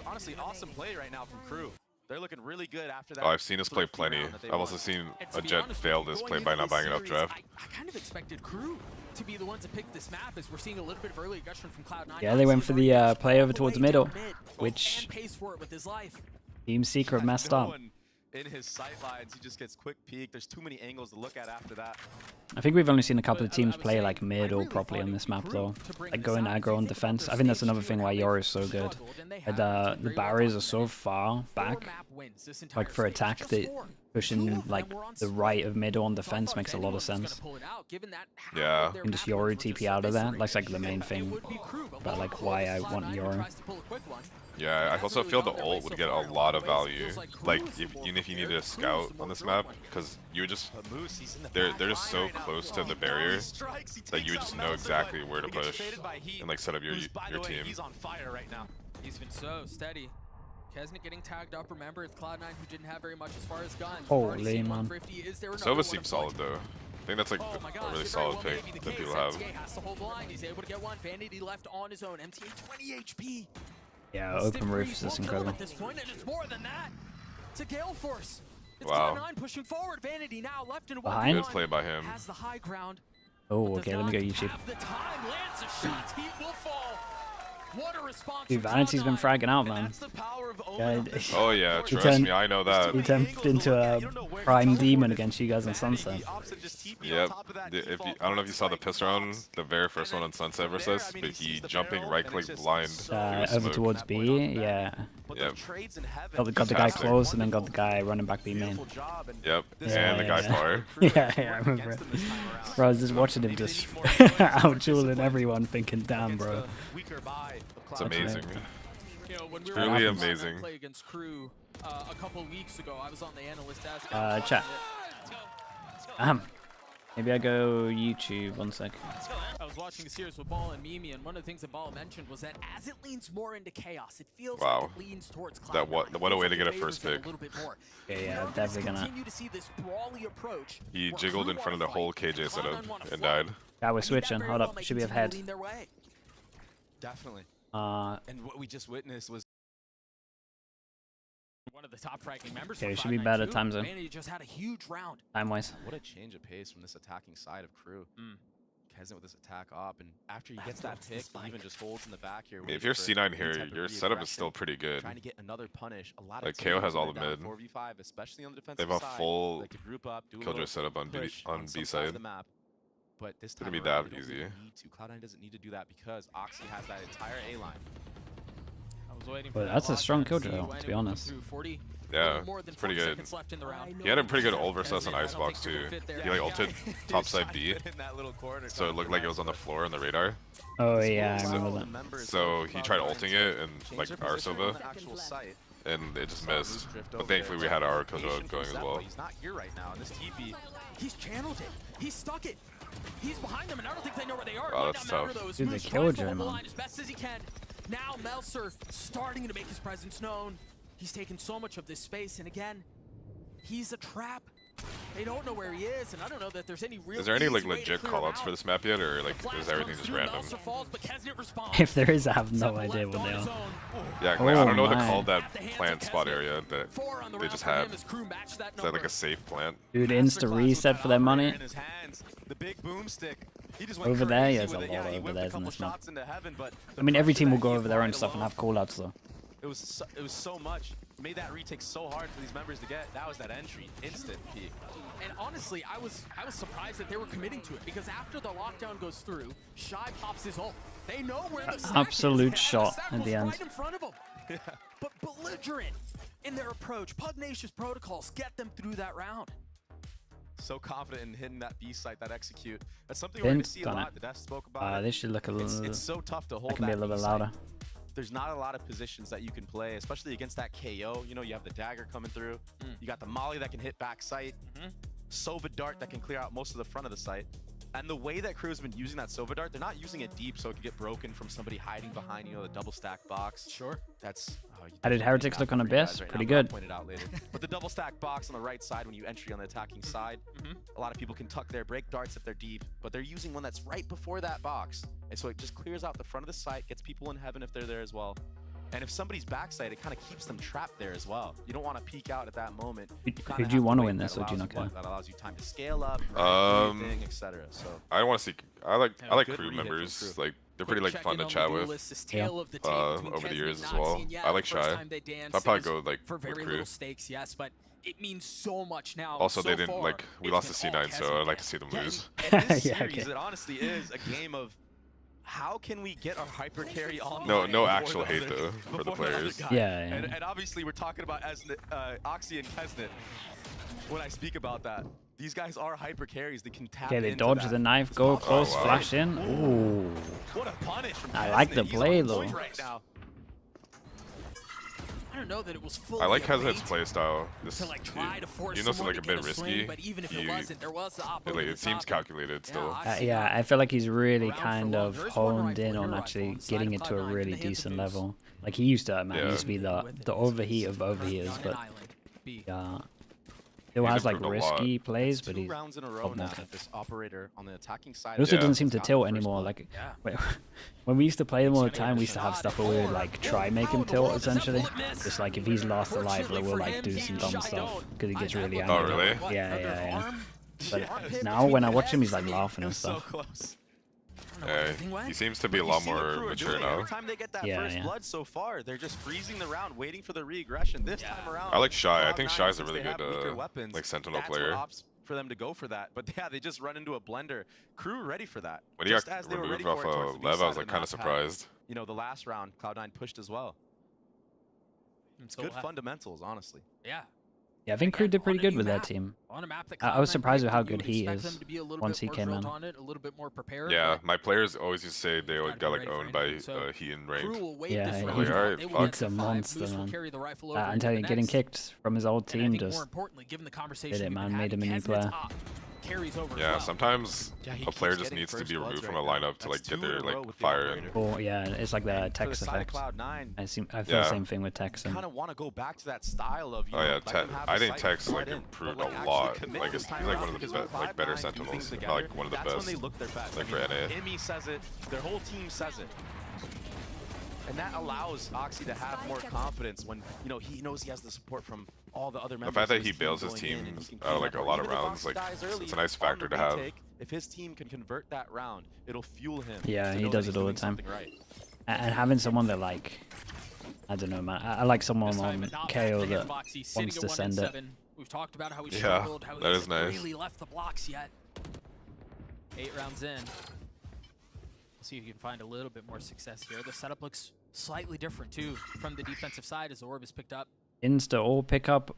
honestly, awesome play right now from KRU. They're looking really good after that. Oh, I've seen us play plenty. I've also seen a Jet fail this play by not buying enough draft. I kind of expected KRU to be the ones to pick this map, as we're seeing a little bit of early aggression from Cloud9. Yeah, they went for the play over towards the middle, which Team Secret messed up. In his sight lines, he just gets quick peek. There's too many angles to look at after that. I think we've only seen a couple of teams play like mid or properly on this map though. Like going aggro on defense. I think that's another thing why Yoru is so good. And, the barriers are so far back. Like for attack, that pushing like the right of mid on defense makes a lot of sense. Yeah. And just Yoru TP out of there. That's like the main thing about like why I want Yoru. Yeah, I also feel the ult would get a lot of value. Like even if you needed a scout on this map, because you just they're just so close to the barrier that you would just know exactly where to push and like set up your team. He's on fire right now. He's been so steady. Kesnick getting tagged up. Remember, it's Cloud9 who didn't have very much as far as guns. Holy man. Sova seems solid though. I think that's like a really solid pick that people have. He's able to get one. Vanity left on his own. MTA 20 HP. Yeah, open roofs is incredible. At this point, and it's more than that. It's a Gale Force. It's wow. Cloud9 pushing forward. Vanity now left in behind. Good play by him. Has the high ground. Oh, okay, let me go YouTube. The time lands a shot. He will fall. What a response. Dude, Vanity's been fragging out, man. Oh yeah, trust me, I know that. He turned into a prime demon against you guys on Sunset. Yep. I don't know if you saw the piss round, the very first one on Sunset versus, but he jumping right click blind. Over towards B, yeah. Yep. Got the guy close and then got the guy running back B main. Yep. Yeah, and the guy far. Yeah, I remember it. Bro, I was just watching him just out-dueling everyone, thinking, damn, bro. It's amazing. You know, when we Truly were amazing. Play against KRU a couple weeks ago, I was on the Analyst desk. Chat. Maybe I go YouTube, 1 sec. I was watching a series with Ball and Mimi, and one of the things that Ball mentioned was that as it leans more into chaos, it feels like it leans towards Cloud9. What a way to get a first pick. Yeah, definitely gonna. To see this brawly approach. He jiggled in front of the whole KJ setup and died. Yeah, we're switching. Hold up. Should we have head? Definitely. And what we just witnessed was one of the top ranking members. Okay, it should be better time zone. Vanity just had a huge round. Time-wise. What a change of pace from this attacking side of KRU. Kesnick with his attack op, and after he gets that pick, he even just holds in the back here. If you're C9 here, your setup is still pretty good. Trying to get another punish. A lot like of KO has all the mid. 4v5, especially on the defensive they have a side, full like a group up, Killjoy setup on B side. But this It's time gonna be around, that they don't easy. need to. Cloud9 doesn't need to do that because Oxy has that entire A line. But that's a strong Killjoy, to be honest. Yeah, it's pretty good. He had a pretty good ult versus us on Icebox too. He like ulted topside B, so it looked like it was on the floor on the radar. Oh yeah, I remember that. So he tried ulting it and like our Sova, and it just missed. But thankfully we had our Killjoy going as well. He's not here right now. This TP, he's channeled it. He's stuck it. He's behind them, and I don't think they know where they are. Wow, that's tough. Dude, the Killjoy, man. As best as he can. Now Melser starting to make his presence known. He's taken so much of this space, and again, he's a trap. They don't know where he is, and I don't know that there's any real. Is there any like legit callouts for this map yet, or like is everything just random? If there is, I have no idea what they are. Yeah, like, I don't know what to call that plant spot area that they just had. Is that like a safe plant? Dude, insta reset for their money. The big boomstick. He just Over there, yeah, there's a lot over there in this map. I mean, every team will go over their own stuff and have callouts though. It was so much. Made that retake so hard for these members to get. That was that entry, instant peak. And honestly, I was surprised that they were committing to it, because after the lockdown goes through, Shy pops his ult. They know where the stack absolute is. shot at the end. Right in front of them. But belligerent in their approach. Pugnacious protocols get them through that round. So confident in hitting that B site, that execute. That's something we're going to see a lot. The Death spoke about They should look a little. It's so tough to hold that. Can be a little bit louder. There's not a lot of positions that you can play, especially against that KO. You know, you have the dagger coming through. You got the molly that can hit back sight. Sova dart that can clear out most of the front of the site. And the way that Crew's been using that Sova dart, they're not using it deep so it can get broken from somebody hiding behind, you know, the double stack box. Sure. That's. How did Heretics look on Abyss? Pretty good. Point it out later. But the double stack box on the right side when you entry on the attacking side, a lot of people can tuck their break darts if they're deep, but they're using one that's right before that box. And so it just clears out the front of the site, gets people in heaven if they're there as well. And if somebody's backside, it kind of keeps them trapped there as well. You don't want to peek out at that moment. Who do you want to win this, or do you not care? That allows you time to scale up, etc. So I want to see. I like Crew members. Like they're pretty like fun to chat with. Over the years as well. I like Shy. I'd probably go like for very with little Crew. stakes, yes, but it means so much now. Also, so they didn't far, like we lost to C9, so I'd like to see them lose. And this series, it honestly is a game of how can we get our hyper carry on? No actual hate though for the players. Yeah. And obviously we're talking about Oxy and Kesnet when I speak about that. These guys are hyper carries. They can tap Okay, they into dodge that. the knife, go close, flash in. Ooh. What a punish from I Kesnet. like the He's play on though. point right now. I don't know that it was fully I like Kesnet's playstyle. to like try to force You know, it's someone like a to bit get a swing, risky. but even if it wasn't, there was the op over Like, the it seems top. calculated still. Yeah, I feel like he's really kind of honed in on actually getting it to a really decent level. Like he used to, man. He used to be the overheat of overheaters, but yeah. Still has like risky plays, but he's rounds in a row now that this operator on the attacking side. He also doesn't seem to tilt anymore. Like when we used to play them all the time, we used to have stuff where we would like try make him tilt essentially. Just like if he's lost a life, we'll like do some dumb stuff because he gets really angry. Oh really? Yeah. But now when I watch him, he's like laughing and stuff. He seems to be a lot more mature now. Every time they get that first blood so far, they're just freezing the round, waiting for the re-aggression. This time around, I like Shy. I think Cloud9, Shy's a since really they have good weaker weapons, like Sentinel that's what player. opts for them to go for that. But yeah, they just run into a blender. Crew ready for that. When he Just got as they were removed ready off for it towards the of B Lev, I side was like the kind of map, surprised. You know, the last round, Cloud9 pushed as well. It's good fundamentals, honestly. Yeah. Yeah, I think Crew did pretty good with that team. I was surprised with how good he is once he came in. Yeah, my players always used to say they got like owned by he and ranked. Yeah, I'm like, alright, he's a monster, man. I'm telling you, getting kicked from his old team just did it, man. Made him a new player. Yeah, sometimes a player just needs to be removed from a lineup to like get their like fire in. Oh yeah, it's like the Tex effect. I feel the same thing with Tex. Kind of want to go back to that style of. Oh yeah, I think Tex like improved a lot. Like he's like one of the like better sentinels, not like one of the best. That's when they look their best. Like for NA. EMEA says it. Their whole team says it. And that allows Oxy to have more confidence when, you know, he knows he has the support from all the other members. The fact that he bails his team out of like a lot of rounds, like it's a nice factor to have. If his team can convert that round, it'll fuel him. Yeah, he does it all the time. And having someone that like, I don't know, man. I like someone on KO that wants to send it. We've talked about how he struggled, how he hasn't really left the blocks yet. 8 rounds in. See if you can find a little bit more success here. The setup looks slightly different too from the defensive side as the orb is picked up. Insta all pickup,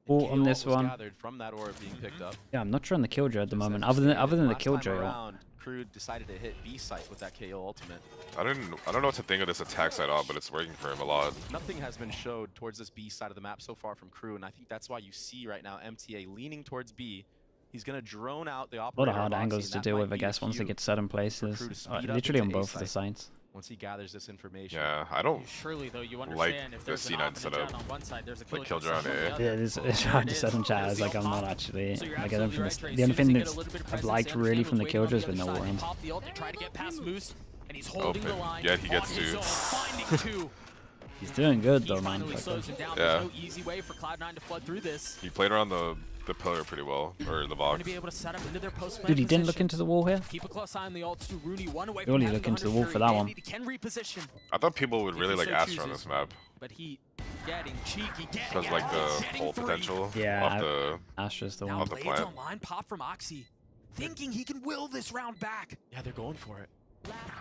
all on this one. From that orb being picked up. Yeah, I'm not sure on the Killjoy at the moment. Other than the Killjoy ult. Crew decided to hit B site with that KO ultimate. I don't know what to think of this attack side off, but it's working for him a lot. Nothing has been showed towards this B side of the map so far from Crew, and I think that's why you see right now MTA leaning towards B. He's going to drone out the operator. A lot of hard angles to deal with, I guess, once they get certain places. Literally on both of the sides. once he gathers this information. Yeah, I don't Surely, though, you like understand if the there's an C9 op and a setup. Jen on one side, there's a Like Killjoy on A. Yeah, it's hard to set in chat. I was like, I'm not actually. Like, I don't think the only thing that I've liked really from the Killjoy has been the worms. Pop the ult to try to get past Moose, and he's holding the line. Yeah, he gets on his two. own, finding two. He's doing good though, man. Finally slows him down. Yeah. There's no easy way for Cloud9 to flood through this. He played around the pillar pretty well, or the box. To be able to set up into their post Dude, he didn't look into the wall here. Keep a close eye on the ults to Rooney. One away You only from look having into the 100 wall for that one. He can reposition, I thought people would really if like he so Astra on chooses. this map. but he getting cheeky, Because like the whole potential Yeah, off the Astra's the Now one. Blades plant. online, pop from Oxy, thinking he can will this round back. Yeah, they're going for it.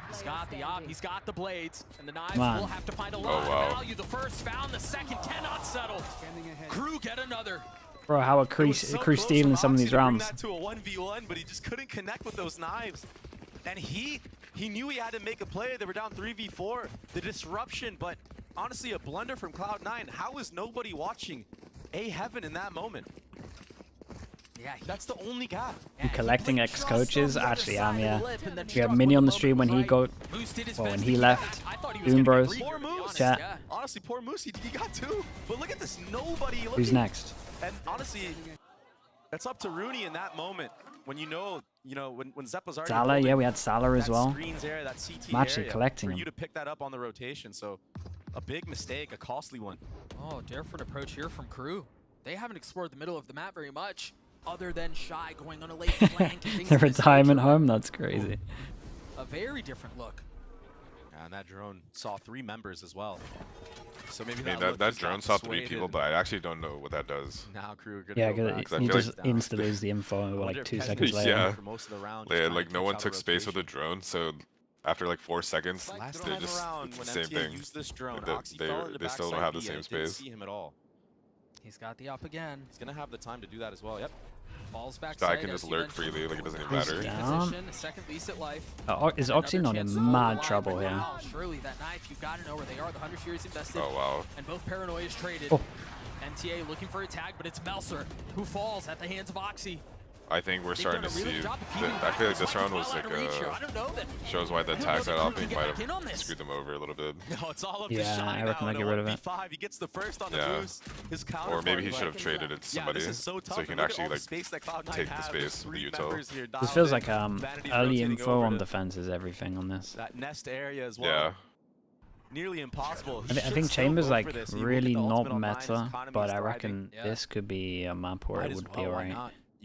He's got the op, he's got the blades, and the knives Come on. will have to find a lot wow. of value. The first found, the second cannot settle. Crew get another. Bro, how are Crew stealing some of these rounds? That to a 1v1, but he just couldn't connect with those knives. And he knew he had to make a play. They were down 3v4. The disruption, but honestly, a blunder from Cloud9. How was nobody watching A Heaven in that moment? Yeah, that's the only gap. You collecting ex-coaches? Actually, yeah. We have Mini on the stream when he got, well, when he left. Doom Bros. Poor Moose. Chat. Honestly, poor Moose. He got two. But look at this. Nobody looking. Who's next? And honestly, it's up to Rooney in that moment. When when Zeppa's already Salah, yeah, we had Salah as that well. screens area, that CT I'm actually area, collecting for him. you to pick that up on the rotation. So a big mistake, a costly one. Oh, different approach here from Crew. They haven't explored the middle of the map very much, other than Shy going on a late flank. And things The of this retirement nature. home? That's crazy. A very different look. And that drone saw 3 members as well. So maybe I mean, look that just drone got saw 3 persuaded. people, but I actually don't know what that does. Now Crew are gonna Yeah, go because back. you I feel just like- insta lose the info like 2 seconds later. Yeah, for most of the round, yeah, just like trying no to one catch took out a space with the drone, so after like 4 seconds, Last they time just around, it's when the same MTA thing. used this drone, They- Oxy fell into they still don't backside have the B, same and I didn't space. see him at all. He's got the op again. He's gonna have the time to do that as well. Yep. Falls back. Guy can just lurk freely, like it doesn't even matter. Down. Second lease at life. Is Oxy not in mad trouble here? Wow, surely that knife, you've got to know where they are. The 100 series invested. Oh wow. And both Paranoia's traded. Oh. MTA looking for a tag, but it's Melser who falls at the hands of Oxy. I think we're starting to see. I feel like this round was like shows why the tax set off might have screwed them over a little bit. No, it's all up to Yeah, Shy I reckon now I in get a rid of it. 1v5. He gets the first on the Yeah. boost. His Or maybe he counterpart, should have traded it to Yeah, somebody this is so tough. so he can and look at actually all the like space that Cloud9 take the has. space, the 3 util. members here This dialed feels in. like Vanity's early rotating info over on to defense is everything on this. that nest area as well. Yeah. Nearly impossible. I think Chamber's like really not meta, but I reckon this could be a map where it would be alright.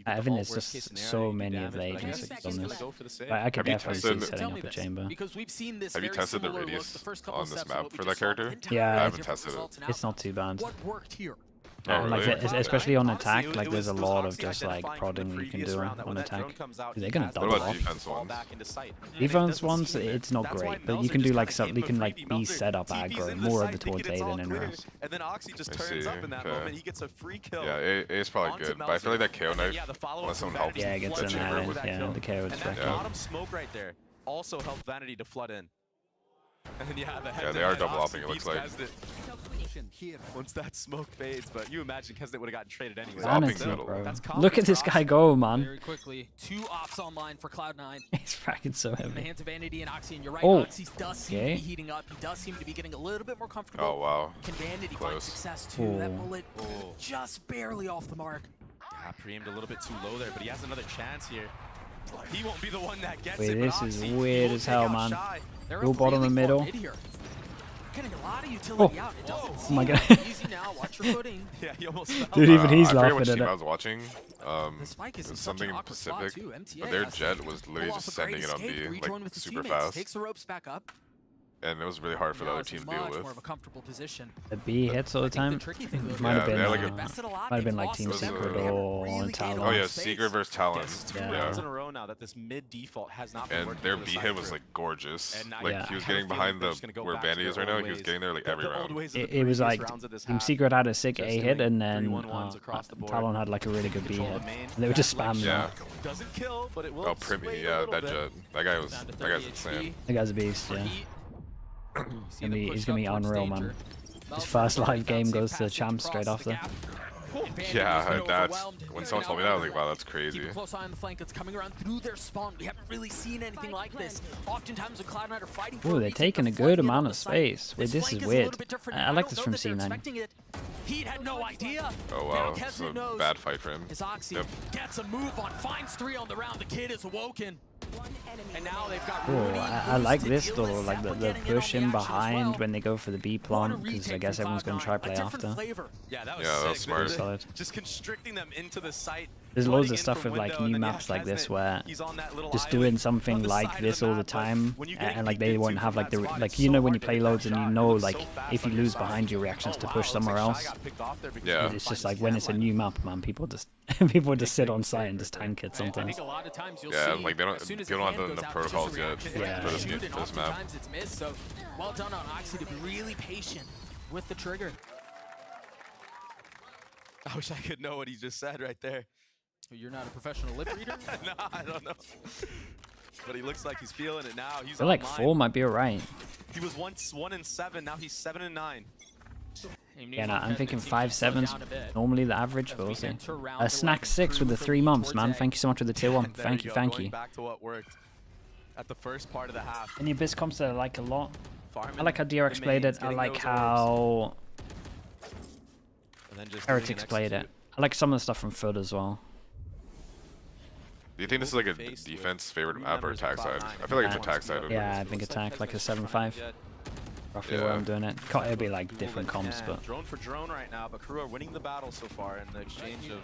I think there's just so many of the agents on this. But I could definitely see setting up a chamber. Because we've seen this Have you very tested the similar look radius the first couple on this steps of map what we for that just saw. character? Yeah, I haven't tested it. It's not too bad. What worked here? Oh, Like really? especially on attack, like there's a lot of just like prodding you can do on attack. They're gonna double What about off. defense ones? Defense ones, it's not great, but you can do like something. You can like be set up aggro more of the towards A than anywhere else. And then Oxy just I turns see, up in that okay. moment. He gets a free kill. Yeah, A is probably good, but I feel like that KO knife, unless someone helps Yeah, it gets the in chamber there. with Yeah, the KO is And that right. bottom smoke right there also helped Vanity to flood in. And then, yeah, they are double upping, it looks like. Once that smoke fades, but you imagine Kesnet would have gotten traded anyway. Vanity, bro. Look at this guy go, man. Very quickly, 2 ops online for Cloud9. He's fracking so In the heavy. hands of Vanity and Oxy, and you're right, Oh, Oxy does seem to be heating up. He does seem to be getting a little bit more comfortable. Oh wow. Can Vanity find Close. success too? That Oh. bullet just barely off the mark. Yeah, pre-aimed a little bit too low there, but he has another chance here. He won't be the one that gets Wait, it. this but is Oxy weird will as take hell, out man. Shy. Go bottom and middle. Getting a lot of utility out. It doesn't Oh seem my god. easy now. Watch your footing. Yeah, he almost fell. Dude, even he's I forget laughing what at team I it. was watching. The spike is It in was such something an in awkward spot, Pacific, too. MTA but their has to jet was literally pull just off a great sending it on escape, B, rejoin with like his super teammates, fast, takes the ropes back up. and it was really hard for the Now other it's team to much deal more with. of a comfortable position. The B hits all the time. tricky thing Might have Yeah, been, they're like might have been like Team It was, Secret or Talon. Oh yeah, Secret versus Talon. Two rounds in a row now that this mid default has not been And working their for the B side hit was crew. like gorgeous. And now Like Yeah. he was I have a getting feeling behind they're the just gonna go where back to Vandy is their right now. old He was ways. getting there like The every old round. ways of the It was previous like rounds of this Team half. Secret had a sick Just A hitting hit, and then 3-1-1s across the board. Talon had like a really good B Control hit. the main. And they were just That spamming Yeah. that. Doesn't kill, but it will Oh, Primi, sway a yeah, little that bit. jet. That guy was. Down to That guy's 30 insane. That guy's a beast, yeah. He's He's gonna be unreal, man. His first live game goes to champ straight after. Yeah, that's when someone told me that, I was like, wow, that's crazy. Keep a close eye on the flank that's coming around through their spawn. We haven't really seen anything like this. Oftentimes when Cloud9 are fighting for Ooh, they're taking a good amount of space. Wait, this is weird. I like this from C9. He had no idea. Oh wow, it's a bad fight for him. His Oxy gets a move on, finds 3 on the round. The kid is awoken. And now they've got Oh, I like this though, like the push in behind when they go for the B plant, because I guess everyone's going to try play after. Yeah, that was smart. Solid. Just constricting them into the site. There's loads of stuff with like new maps like this where just doing something like this all the time, and like they won't have like the like when you play loads and you know like if you lose behind your reactions to push somewhere else. Yeah. It's just like when it's a new map, man, people just sit on site and just tank it sometimes. Yeah, like they don't have enough protocols yet for this map. So well done on Oxy to be really patient with the trigger. I wish I could know what he just said right there. You're not a professional lip reader? No, I don't know. But he looks like he's feeling it now. He's I feel like 4 might be alright. He was once 1-7, now he's 7-9. Yeah, no, I'm thinking 5-7's normally the average, but we'll see. Snack 6 with the 3 months, man. Thank you so much for the tier 1. Thank you. Going back to what worked at the first part of the half. Any Abyss comps that I like a lot. I like how DRX played it. I like how Heretics played it. I like some of the stuff from FUT as well. Do you think this is like a defense favorite map or attack side? I feel like it's attack side. Yeah, I think attack, like a 7-5. Roughly where I'm doing it. It'll be like different comps, but drone for drone right now, but KRU are winning the battle so far in the exchange of.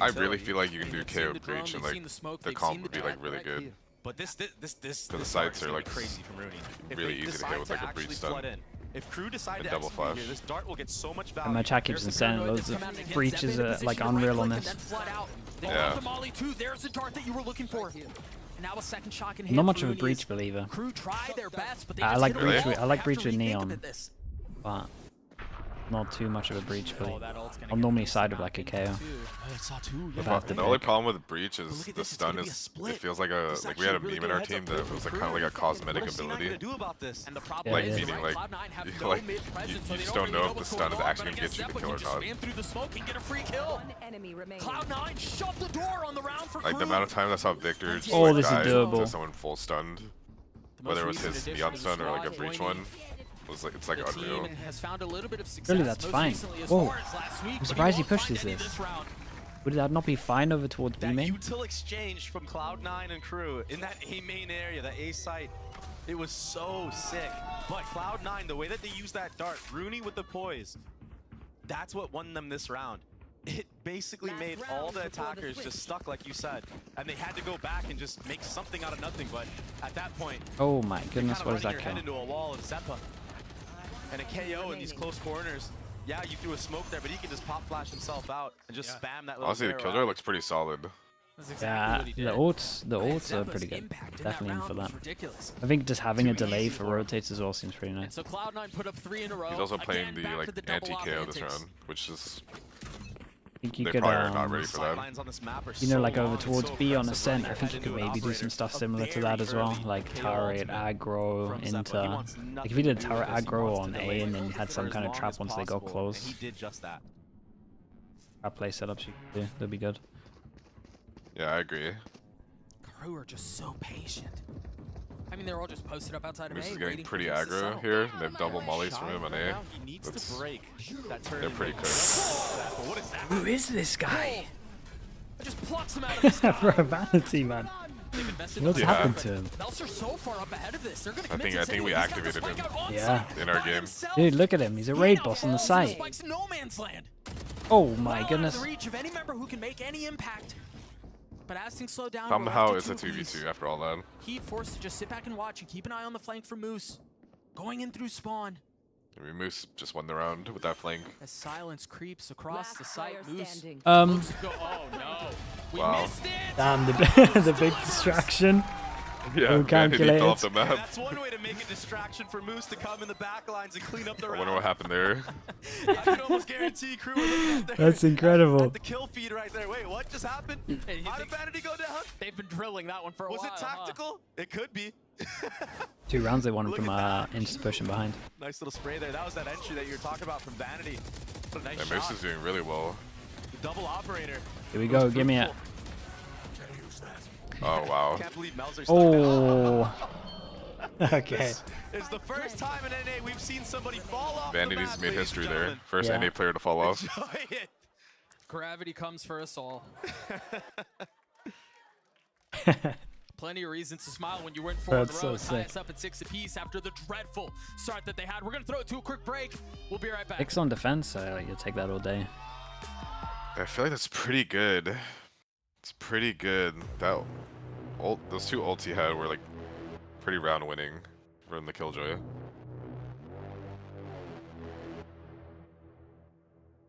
I really feel like you can do KO breach and like the comp would be like really good. But this because the sides are like crazy from Rooney. Really easy to hit with like a breach stun. If KRU decide to double execute flash. here, this dart will get so much value. and my chat keeps insane. Loads of breaches are like unreal on this. Yeah. There's the dart that you were looking for. And now a second shot can hit. Not much of a breach believer. KRU try their best, but they I like breach. I like have breach to with rethink neon, but not too much of a breach believer. I'll normally side with like a KO. The only problem with breach is the stun is it feels like we had a meme in our team that was like kind of like a cosmetic ability. Like meaning like you just don't know if the stun is actually gonna get you the kill or not. Cloud9 shut the door on the round for Like the amount of time I saw Victor just this is dive doable. to someone full stunned, whether it was his neon stun or like a breach one. It's like unreal. Really, that's fine. Whoa, I'm surprised he pushes this. Would that not be fine over towards B main? Util exchange from Cloud9 and KRU in that A main area, that A site, it was so sick. But Cloud9, the way that they used that dart, Rooney with the poise, that's what won them this round. It basically made all the attackers just stuck, like you said, and they had to go back and just make something out of nothing. But at that point, oh my goodness, what is that kill? kill? Into a wall of Zepa. And a KO in these close corners. Yeah, you threw a smoke there, but he can just pop flash himself out and just spam that little. Honestly, the killjoy looks pretty solid. Yeah, the ults are pretty good. Definitely in for that. I think just having a delay for rotates as well seems pretty nice. So Cloud9 put up 3 in a row. He's also playing the like anti-KO this round, which is. I think you they could, probably are not ready for that. You know, like over towards B on a SEN, I think you could maybe do some stuff similar to that as well, like turret, aggro, into... Like if you did turret aggro on A and then you had some kind of trap once they got close. He did just that. Trap play setups you could do, that'd be good. Yeah, I agree. KRU are just so patient. I mean, they're all just posted up outside of A. This is getting pretty aggro here. They have double mollies from him on A. They're pretty quick. Who is this guy? Just plucks him out of the sky. For a vanity, man. What's happened to him? I think we activated him. Yeah. In our game. Dude, look at him. He's a raid boss on the site. Oh my goodness. But Asting slowed down. Somehow it's a 2v2 after all that. Heat forced to just sit back and watch and keep an eye on the flank for Moose. Going in through spawn. I mean, Moose just won the round with that flank. As silence creeps across the site, Moose. Oh no. We missed it. Damn, the big distraction. Yeah, calculated. Off the map. That's one way to make a distraction for Moose to come in the back lines and clean up the round. I wonder what happened there. I can almost guarantee KRU were looking at That's incredible. at the kill feed right there. Wait, what just happened? How did Vanity go down? They've been drilling that one for a while. Was it tactical? It could be. 2 rounds they won from insta pushing behind. Nice little spray there. That was that entry that you were talking about from Vanity. What a nice shot. Moose is doing really well. double operator. Here we go. Give me it. Oh wow. Can't believe Melzer Oh. Okay. It's the first time in NA we've seen somebody fall off. Vanity's made history there. First Yeah. NA player to fall off. Enjoy it. Gravity comes for us all. Plenty of reasons to smile when you win 4 in a That's row. so Tie sick. us up at 6 apiece after the dreadful start that they had. We're going to throw it to a quick break. We'll be right back. 6 on defense. You'll take that all day. I feel like that's pretty good. It's pretty good. That those 2 ults he had were like pretty round winning from the Killjoy.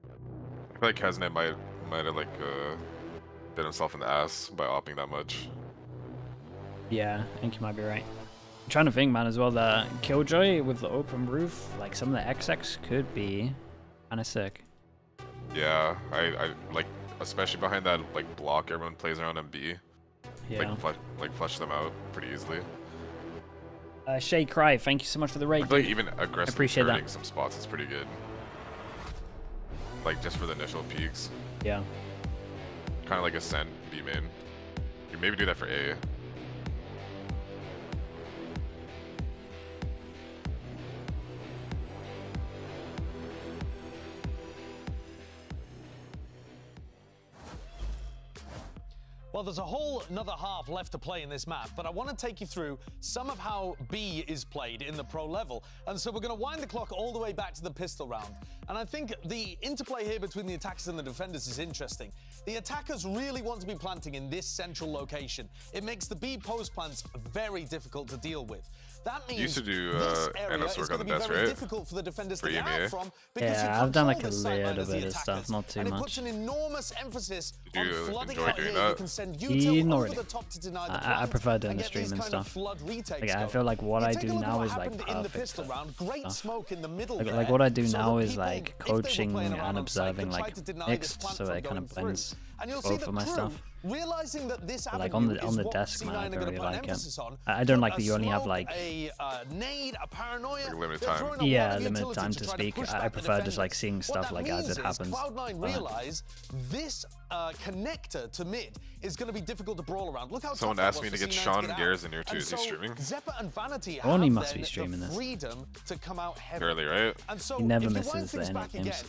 I feel like Kaznet might have like bit himself in the ass by opping that much. Yeah, I think you might be right. I'm trying to think, man, as well, that Killjoy with the open roof, like some of the XX could be kind of sick. Yeah, I like, especially behind that like block everyone plays around MB. Yeah. Like flush them out pretty easily. Shay Cry, thank you so much for the raid. I feel like dude. even I aggressive appreciate turning that. some spots is pretty good. Like just for the initial peaks. Yeah. Kind of like a SEN B main. You maybe do that for A. Well, there's a whole another half left to play in this map, but I want to take you through some of how B is played in the pro level. And so we're going to wind the clock all the way back to the pistol round. And I think the interplay here between the attackers and the defenders is interesting. The attackers really want to be planting in this central location. It makes the B post plants very difficult to deal with. That means You used to do this area Analyst is work on going the to be best, very right? difficult for the defenders For to get EMEA. out from because you Yeah, I've done like a control the sideline little as the bit of stuff, attackers. not too And it much. puts an enormous emphasis Do on you flooding enjoy out doing here. that? You can send util Not over really. the top to deny the I plant prefer doing and the get stream these and kind of stuff. flood retakes Like, I going. feel like what You I take a do look at now what is like happened in the perfect pistol round. Great stuff. smoke in the middle Like there, what I do so now that is people, like if they were coaching playing around and on site, observing could try like to deny this mixed, plant so from it kind going of through. blends And you'll see both that of my Crew, stuff. realizing that this But, like avenue on is the what desk, man, I C9 are don't gonna really put an like it. emphasis on, I don't put like a that you only have smoke, like a nade, a paranoia. limited They're time. throwing a lot yeah, of limited utility time to to try speak. push I back the prefer just like defenders. seeing What stuff that like as means it happens. is Cloud9 but- realize this connector to mid is going to be difficult to brawl around. Look how Someone tough that asked me was to for get C9 Sean out. Garrison here too. And Is he so streaming? Zeppa and Vanity Oh, and he have must then be streaming the this. freedom to come out heavy. Early, right? And so He never if you misses wind the things end back games. again,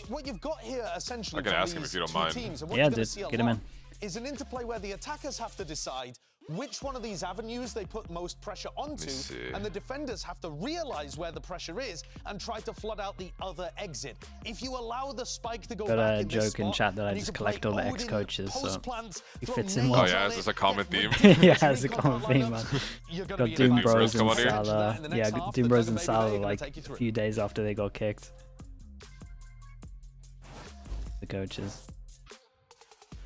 what you've got here essentially I can from ask him if these you don't two mind. teams, and what Yeah, you're gonna dude, see a get him lot in. is an interplay where the attackers have to decide which one of these avenues they put most pressure onto, see. and the defenders have to realize where the pressure is and try to flood out the other exit. If you allow the spike to go Got back a in this joke in spot, chat that I and you just can play collect all the Odin, ex-coaches, so post-plants, he throw fits in nades well. Oh yeah, on is this it, a common get theme? Yeah, ridiculous it's a common recon theme, lineups. man. You're gonna Got be in Doom a fight. Bros come and on here? Salah. In the Yeah, next half, Doom but Bros Doesn't and Maybe Salah they're gonna like take you a through. few days after they got kicked. The coaches.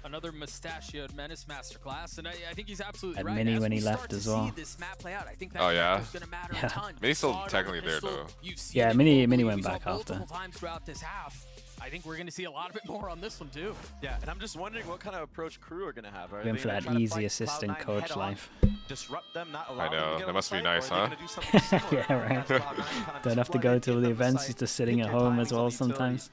Another mustachioed Menace masterclass, and I think he's absolutely Had right. Mini As when we he start left to as well. see this map play out, I think that Oh, yeah? is going to matter Yeah. a ton. May's still Saw it on technically the there, pistol. though. You've seen Yeah, it Mini globally. went We saw back after. multiple times throughout this half. I think we're going to see a lot of it more on this one too. Yeah, and I'm just wondering what kind of approach Crew are going to have. Are Going they for gonna that try to easy fight assistant Cloud9 coach head-on, life. disrupt them, not allow I them to know, get that on must the be site, or nice, are they huh? gonna do something similar? Yeah, right. Have Cloud9 kind of Don't have to flood go in, to all give the them the events, site, he's just sitting pick at your home timings as on well the utility. sometimes.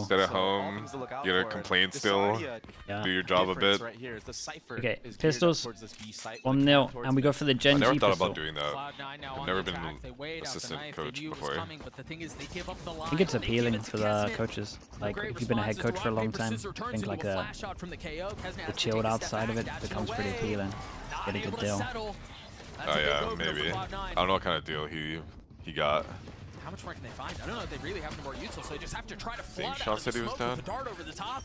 Sit at So, all home, things to look out you gotta for. complain This still, already Yeah. do your job a difference bit. right here is the Cypher Okay, is geared up pistols. towards this B site, 1-0, towards and we mid. go for the I Gen never G thought pistol. about doing that. Cloud9 now I've on never the been attack. They weighed out the assistant knife. coach They knew it was before. coming, but the thing is, they give up the line. I think it's They give appealing it to for the Kesmet. coaches. Like, Great if you've been a head response coach as for a long rock, paper, time, scissors I turns think into like a flash shot from the KO. Kesmet has the to take chilled a step outside of back, it dashing becomes pretty away. appealing. Not Get a able good to deal. settle. That's Oh a big yeah, opener for maybe. Cloud9. I don't know what kind of deal he got. How much more can they find? I don't know if they really have any more util, so they just have to try to Think flood Sean out of the said he was smoke with done? the dart over the top.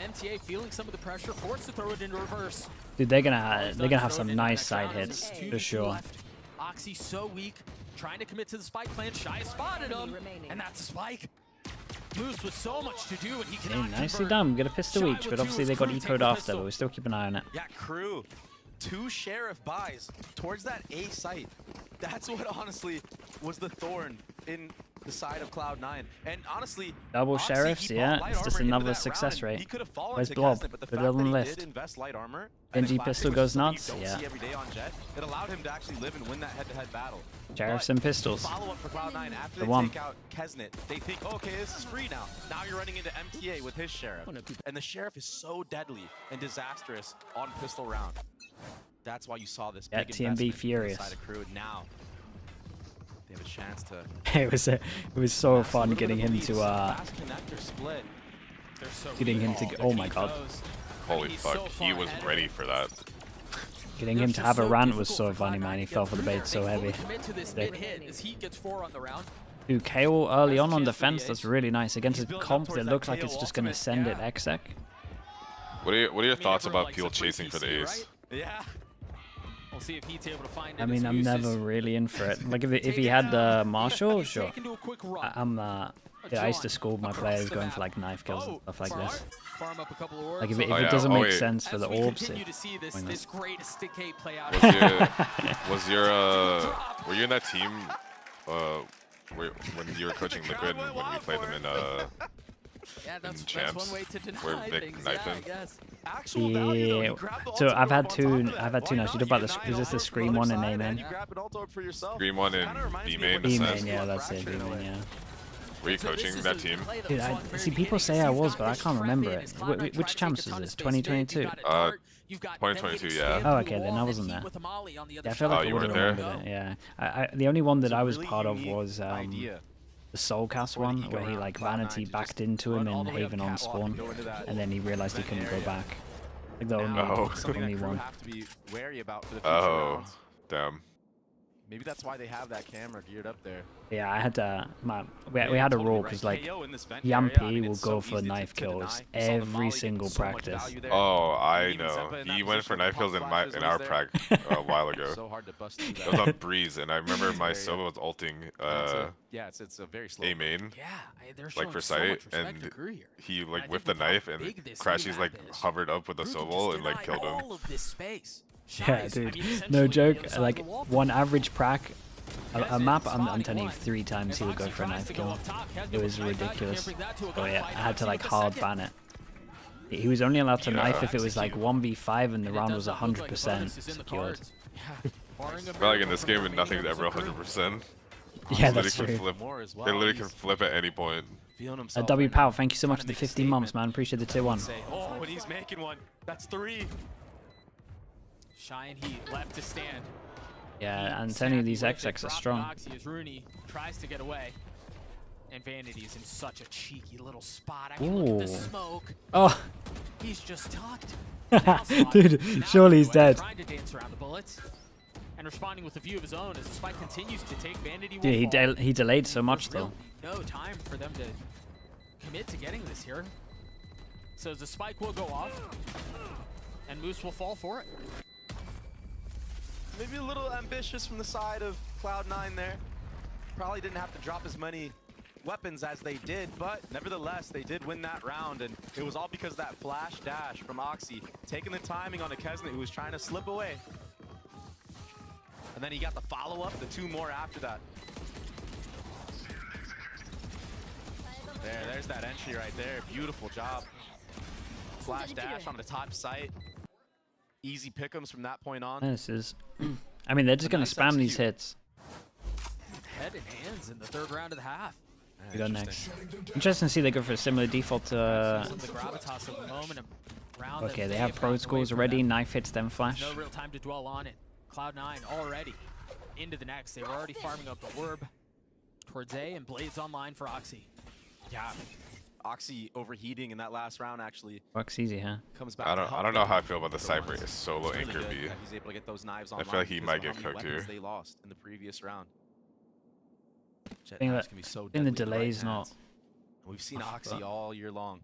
MTA feeling some of the pressure, forced to throw it into reverse. Dude, they're gonna have some nice side hits for sure. Left. Oxy so weak, trying to commit to the spike plan. Shy spotted him, and that's a spike. Moves with so much to do, and he Hey, cannot nicely convert. done. Get a pistol Shy each, with but two obviously as they got Crew take ecoed the after, pistol. but we'll still keep an eye on it. Yeah, Crew, 2 sheriff buys towards that A site. That's what honestly was the thorn in the side of Cloud9. And honestly, Double Oxy, sheriffs, he yeah. bought It's light just armor into another that success round, and rate. he could have fallen Where's to Blob? Kesnet, but the Put it fact on the that he list. did invest light armor, and Genji Classic, pistol which goes is something nuts. you don't Yeah. see every day on Jet, it allowed him to actually live and win that head-to-head battle. Sheriffs But and pistols. Follow up for Cloud9 after The they one. take out Kesnet. They think, okay, this is free now. Now you're running into MTA with his sheriff, and the sheriff is so deadly and disastrous on pistol round. That's why you saw this Yeah, big TMB investment furious. inside of KRU. Now they have a chance to. It was so fun getting him to fast connector split. They're so getting him to oh my god, Holy fuck, he was ready for that. getting him to have a rant was so funny, man. He fell for the bait so heavy. Commit to this mid hit as he gets 4 on the round. Dude, KO early on defense, that's really nice. Against a comp that looks like it's just gonna send it exec. What are your thoughts about people chasing for the ace? Yeah. We'll see if he's able to find it. I mean, I'm never really in for it. Like if he had Marshall, sure. Yeah, I used to scold my players going for like knife kills and stuff like this. Farm up a couple of orbs. Like if it doesn't make sense for the orbs, continue to see this great escape play out. Were you in that team when you were coaching Liquid and when we played them in champs where Vic knifed him? Yeah. So I've had two now. You talk about the is this the Scream one and A main? Scream one and B main. B main, yeah, that's it. B main, yeah. Were you coaching that team? Dude, see, people say I was, but I can't remember it. Which champs is this? 2022? 2022, yeah. Oh, okay, then I wasn't there. Yeah, I feel like I would have remembered it. Yeah, the only one that I was part of was the Soulcast one, where he like Vanity backed into him in Haven on spawn, and then he realized he couldn't go back. Like the only one. Oh, damn. Maybe that's why they have that camera geared up there. Yeah, I had to. We had a rule because like Yampi will go for knife kills every single practice. Oh, I know. He went for knife kills in our prac a while ago. It was on Breeze, and I remember my Sova was ulting it's a very slow A main, they're like for showing so sight, much and respect to KRU here. he like whipped the knife, and Crashy's like hovered up with the Sobol and like killed him. All of this space. Yeah, dude, no joke. Like one average prac, a map. I'm telling you, 3 times he would go for a knife kill. It was ridiculous. Oh yeah, I had to like hard ban it. He was only allowed to knife if it was like 1v5 and the round was 100% secured. But like in this game, nothing's ever 100%. Yeah, that's true. They literally can flip at any point. W Pow, thank you so much for the 15 months, man. Appreciate the tier 1. Oh, and he's making one. That's 3. Shy and Heat left to stand. Yeah, and telling you these XX are strong. As Rooney tries to get away. And Vanity is in such a cheeky little spot. I mean, look at the smoke. Oh. He's just tucked. Dude, surely he's dead. Trying to dance around the bullets. And responding with a view of his own as the spike continues to take Vanity. Dude, he delayed so much though. No time for them to commit to getting this here. So the spike will go off. And Moose will fall for it. Maybe a little ambitious from the side of Cloud9 there. Probably didn't have to drop as many weapons as they did, but nevertheless, they did win that round, and it was all because of that flash dash from Oxy, taking the timing on a Kesnet who was trying to slip away. And then he got the follow-up, the 2 more after that. There's that entry right there. Beautiful job. Flash dash on the top site. Easy pick'ems from that point on. This is. I mean, they're just gonna spam these hits. Head and hands in the 3rd round of the half. We go next. Interesting to see they go for a similar default to. Okay, they have pro scores already. Knife hits, then flash. No real time to dwell on it. Cloud9 already into the next. They were already farming up the orb towards A, and Blades online for Oxy. Yeah. Oxy overheating in that last round actually. Works easy, huh? Comes back I don't know how I feel about the Cypher solo really anchor good. B. Yeah, he's able to get those knives I feel like he might get cooked here. They lost in the previous round. I think the delay's not. We've seen Oxy all year long.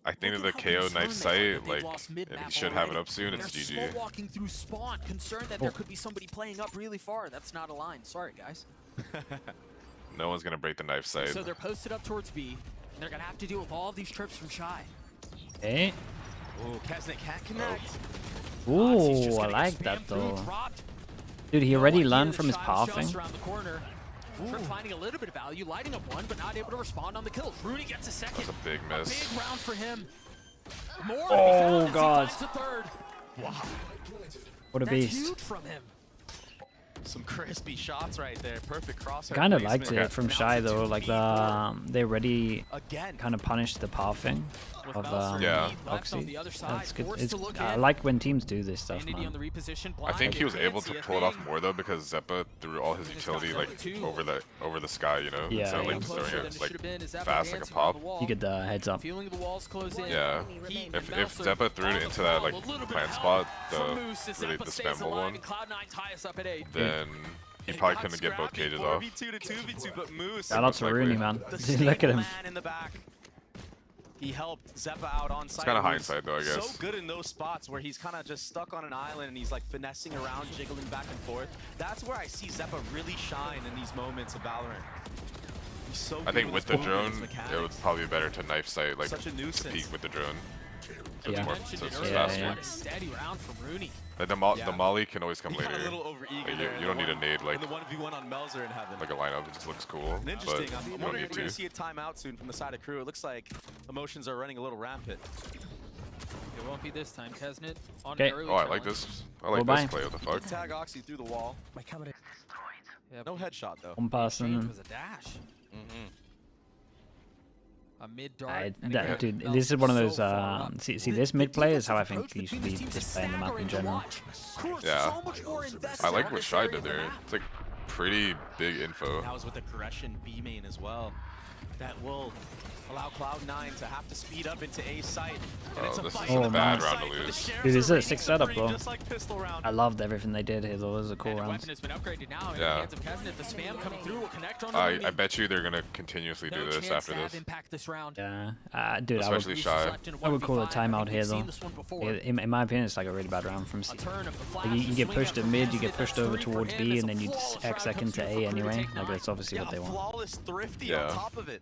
I think that the KO knife sight, like, and he should have it up soon. It's GG. They're walking through spawn, concerned that there could be somebody playing up really far. That's not a line. Sorry, guys. No one's gonna break the knife sight. So they're posted up towards B, and they're gonna have to deal with all of these trips from Shy. Hey. Oh, Kesnet can't connect. Ooh, I like that though. Dude, he already learned from his pathing. Trip finding a little bit of value, lighting up one, but not able to respond on the kill. Rooney gets a second. That's a big miss. A big round for him. More Oh, God. Third. Wow. What a That's beast. huge from him. Some crispy shots right there. Perfect crosshair. Kind of liked placement. it from Shy though, like they already kind of punished the pathing of Oxy. That's good. I like when teams do this stuff, man. I think he was able to pull it off more though because Zeppa threw all his utility like over the sky, you know. Yeah. Instead of like just throwing it like fast like a pop. You get the heads up. Yeah. If Zeppa threw it into that like plant spot, the spammable one, then he probably couldn't get both cages off. Shout out to Rooney, man. Look at him. He helped Zeppa out on site. It's kind of hindsight though, I guess. So good in those spots where he's kind of just stuck on an island and he's like finessing around, jiggling back and forth. That's where I see Zeppa really shine in these moments of Valorant. He's so I think good with the drone, it would probably be better to knife sight, like to peek with the drone. So it's more, so it's faster. Steady round from Rooney. Like the molly can always come later. Like you don't need a nade like the 1v1 on Melzer in heaven. Like a lineup. It just looks cool. And But interesting. you I'm don't wondering need if we're gonna to. see a timeout soon from the side of KRU. It looks like emotions are running a little rampant. It won't be this time. Kesnet on Okay. an early Oh, I like this. I like Bye-bye. this play. What the fuck? Tag Oxy through the wall. My camera is destroyed. No headshot though. One person. Was a dash. A mid Dude, this is one of those. See, this mid play is how I think you should be just playing the map in general. Yeah. I like what Shy did there. It's like pretty big info. That was with aggression B main as well. That will allow Cloud9 to have to speed up into A site. And it's a This is fight a bad round to lose. Dude, this is a sick setup, though. just like pistol round. I loved everything they did here, though. It was a cool round. Weapon has been upgraded now in the Yeah. hands of Kesnet. The spam coming through will connect on I bet you they're gonna continuously do this after this. impact this round. Yeah, dude, Especially Shy. I would call it a timeout here, though. In my opinion, it's like a really bad round from C. Like, you get pushed at mid, you get pushed over towards B, and then you just X-Sec into A anyway. Like, that's obviously what they want. Flawless thrifty on top of it.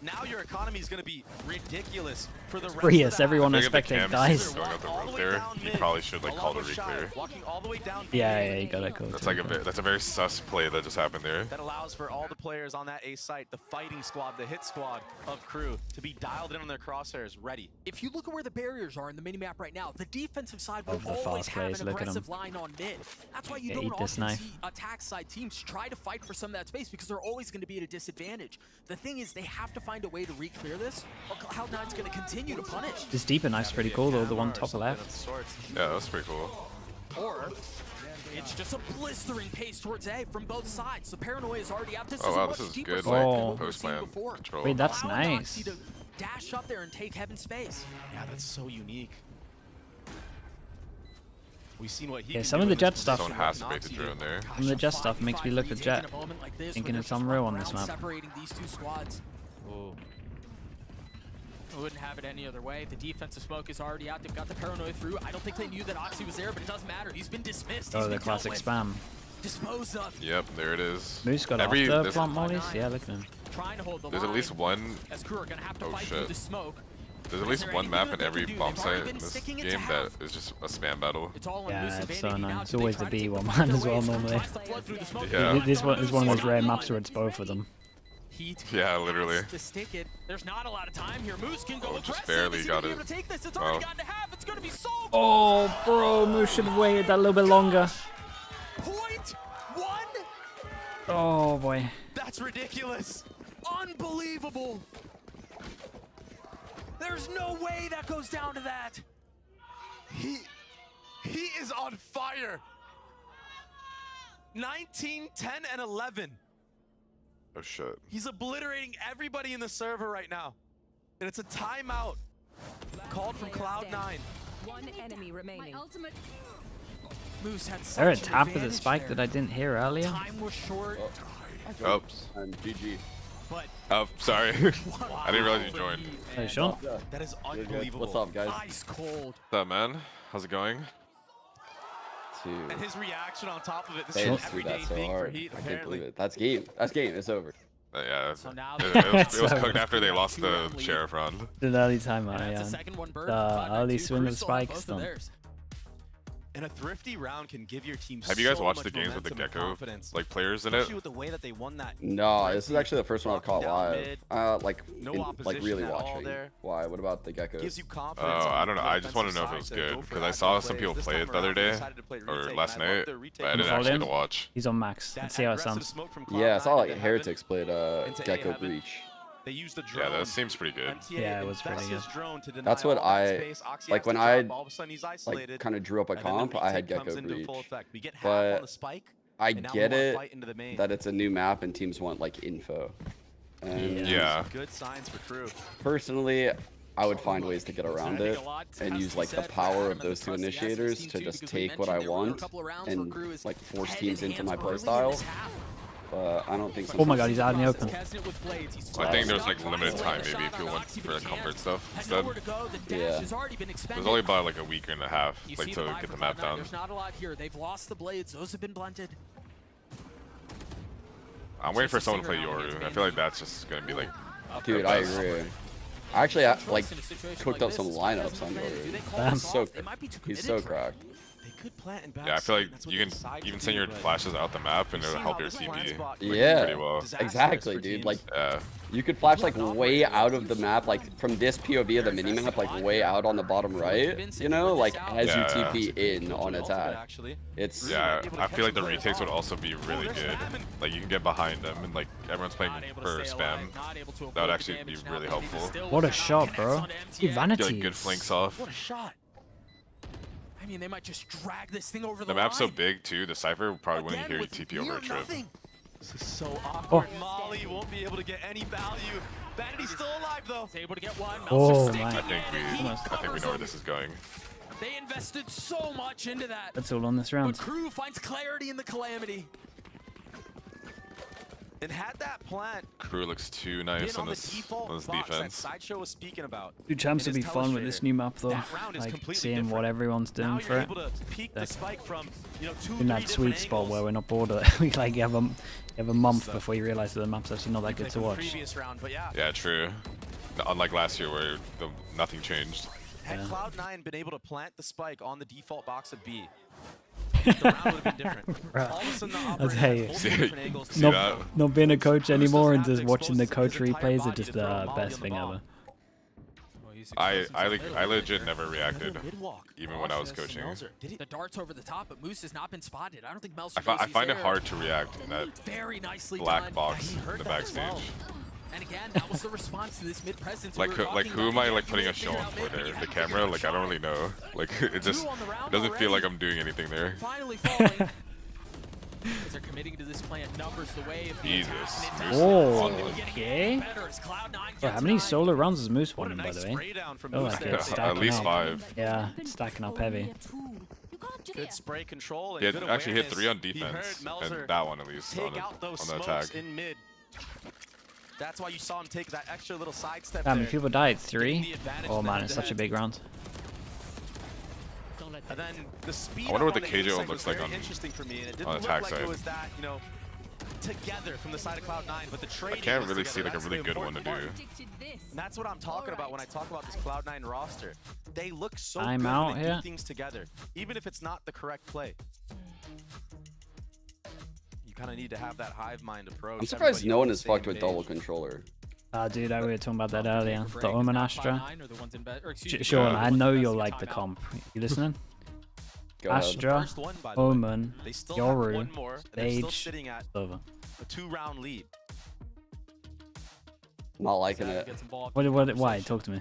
Now your economy is going to be ridiculous for the rest Prius, of the everyone I think if the expecting cams dies. going up the rope there, you probably should like call the reclear. Walking all the way down. Yeah, you gotta go. That's like that's a very sus play that just happened there. That allows for all the players on that A site, the fighting squad, the hit squad of KRU, to be dialed in on their crosshairs, ready. If you look at where the barriers are in the minimap right now, the defensive side will Love the always fast have plays, an look at 'em. aggressive line on mid. That's why you Yeah, don't eat this often knife. see attack side teams try to fight for some of that space because they're always going to be at a disadvantage. The thing is, they have to find a way to re-clear this, or Cloud9's going to continue to punish. This deeper knife's pretty cool, though. The one top left. Yeah, that's pretty cool. Or it's just a blistering pace towards A from both sides. The paranoia is already out. This Oh is wow, a much this is deeper good side like than what we've post seen plan before. control. Wait, that's Allowing nice. Oxy to dash up there and take heaven space. Yeah, that's so unique. We've seen what he Yeah, can some do of the in Jet this stuff. position. Someone has to bait the drone there. Some of the Jet stuff makes me look at Jet, thinking it's unreal on this map. Separating these two squads. I wouldn't have it any other way. The defensive smoke is already out. They've got the paranoia through. I don't think they knew that Oxy was there, but it doesn't matter. He's been dismissed. Oh, He's the been classic dealt with. spam. Disposed of. Yep, there it is. Moose got Every off the there's, plant mollies. Yeah, look at him. Trying to hold the there's at line. least one. As KRU are gonna have to Oh fight through shit. the smoke. There's at Is least there one anything map that in they every can do? bomb They've already site in been this sticking it game to that half. is just a spam battle. It's all on Yeah, Moose's it's so vanity now. nice. It's Do they always try the to take B1 fight man their as way well as KRU normally. tries to flood through the smoke? Yeah. This one is one of those rare maps where it's both of them. Yeah, literally. To stick it. There's not a lot of time here. Moose can go Just aggressive. barely Is he got gonna be it. able to take this? It's Wow. already gotten to half. It's gonna be so Oh, bro, Moose should have waited that little bit longer. Point one. Oh boy. That's ridiculous. unbelievable. There's no way that goes down to that. He is on fire. 19, 10, and 11. Oh shit. He's obliterating everybody in the server right now. And it's a timeout called from Cloud9. One enemy remaining. Moose had They're at such an top of the advantage spike there. that I didn't hear earlier. Time was short. Oops. And GG. But oh, sorry. I didn't realize you joined. Hey, Sean. That is unbelievable. What's up, guys? Ice cold. What's up, man? How's it going? And his reaction on top of it. This They is an just threw everyday that so thing for hard. Heat, I can't apparently. believe it. That's game. That's game. It's over. Yeah, So now it was cooked after they lost the sheriff round. The early time, That's yeah. a second one, Bird. The Cloud9 early two, swing of Crucial on spikes both of done. theirs. And a thrifty round can give your team Have you guys so watched much the games with the momentum and Gecko confidence, like players in it? especially with the way that they won that. No, this is actually the first one I've caught Locking down live. mid, Like really opposition at all watching. there. Why? What about the Geckos? Gives you confidence. Oh, on I don't know. the I just want to offensive know if it was side to good go for because I active saw some plays. people This play time it the other around, they day decided to play or retake, last and I love night, the but retake. I didn't Follow actually get him. to watch. He's on max. Let's see how it aggressive sounds. smoke from Yeah, I saw Cloud9 like into Heretics played into A Gecko heaven. Breach. They used the drone. Yeah, that seems pretty good. MTA Yeah, it was pretty infects good. his drone to deny That's what all that I space. Oxy like has when to I drop, all of a sudden he's like isolated, kind of drew up a and then the comp. I had retake comes Gecko into Breach, full effect. We get half but on the spike, I and now get we wanna it fight into the main. that it's a new map and teams want like info. And Yeah. Good signs for Crew. personally, I would find ways to get around it and use like the power of those two initiators to just take what I want and like force teams into my playstyle. But I don't think. Oh my god, he's out in the open. I think there's like limited time maybe if you went for the comfort stuff instead. Yeah. There's only about like a week and a half like to get the map down. There's not a lot here. They've lost the blades. Those have been blunted. I'm waiting for someone to play Yoru. I feel like that's just gonna be like. Dude, the I best. agree. I actually like cooked up some lineups on Yoru. He's so cracked. Yeah, I feel like you can even send your flashes out the map and it'll help your TP Yeah, pretty well. exactly, dude. Like, Yeah. you could flash like way out of the map, like from this POV of the minimap, like way out on the bottom right. You know, like as you Yeah. TP in on attack. It's Yeah, I feel like the retakes would also be really good. Like you can get behind them and like everyone's playing for spam. That would actually be really helpful. What a shot, bro. Dude, Get Vanity. like good flanks off. What a shot. I mean, they might just drag this thing over The the map's so line. big too, the Cypher probably wouldn't hear you TP over a trip. This is so awkward. Molly won't be able to get any value. Vanity's still alive though. He's able to get one. Oh Meltzer my. sticking I think we know where this is going. They invested so much into that. That's all on this But round. Crew finds clarity in the calamity. And had that plant Crew looks too nice been on on the this default box that defense. Sideshow was speaking about. Dude, champs in would be his fun with this telestrator, new map though. that round is Like completely seeing different. what everyone's doing Now for you're it. able to peek the spike from, you know, In that sweet spot where we're not bored of it. Like you have a month before you realize that the map's actually not that good to watch. previous round, but yeah. Yeah, true. Unlike last year where nothing changed. Had Cloud9 been able to plant the spike on the default box of B, the round would have been different. All of a sudden, the I'll operator tell has you, multiple different angles to not being a coach anymore and just have to watching the expose coach his entire replays are body just to throw a the molly best on the thing bomb. ever. I legit never reacted, even when I was coaching. The darts over the top, but Moose has not been spotted. I don't think Meltzer I find it hard to react in that Very nicely black done. box He heard in the that as backstage. well. And again, that was the response to this mid presence. Like who am I like putting a show on for there? The camera? Like I don't really know. Like it just doesn't feel like I'm doing anything there. Finally falling. As they're committing to this plan, numbers the way of the Jesus. attack. Moose Oh, is okay. Bro, how many solo rounds has Moose won, by the way? Oh, like it's stacking At least up. 5. Yeah, it's stacking up heavy. Good spray control. He And had good actually hit awareness. 3 on He defense, heard Meltzer and that one at least take on out those the smokes attack. in mid. That's why you saw him take that extra little sidestep How many there. people died? Getting 3? the advantage Oh in man, the it's such a head-to-head. big round. And then the speed I wonder up what on the hit KJO side looks was like very on- interesting for me, and it on didn't attack look like side. it was that, you know, together from the side of Cloud9, but the I trading can't was really together. see like a That's really the good one to important do. part. And that's what I'm talking about when I talk about this Cloud9 roster. They look so I'm good out when they here. do things together, even if it's not the correct play. You kind of need to have that hive mind approach. I'm surprised Everybody no on one the has same fucked with page. double controller. Dude, we were talking about that earlier. The Omen Astra. Are the ones in bed, or excuse me, Sean, I know the you'll ones like the timeout. comp. You listening? Go ahead. Astra, First one, by the way. Omen, They still have Yoru, one more, and they're still Sage, sitting at Silver. a 2-round lead. Not liking it. Why? Talk to me.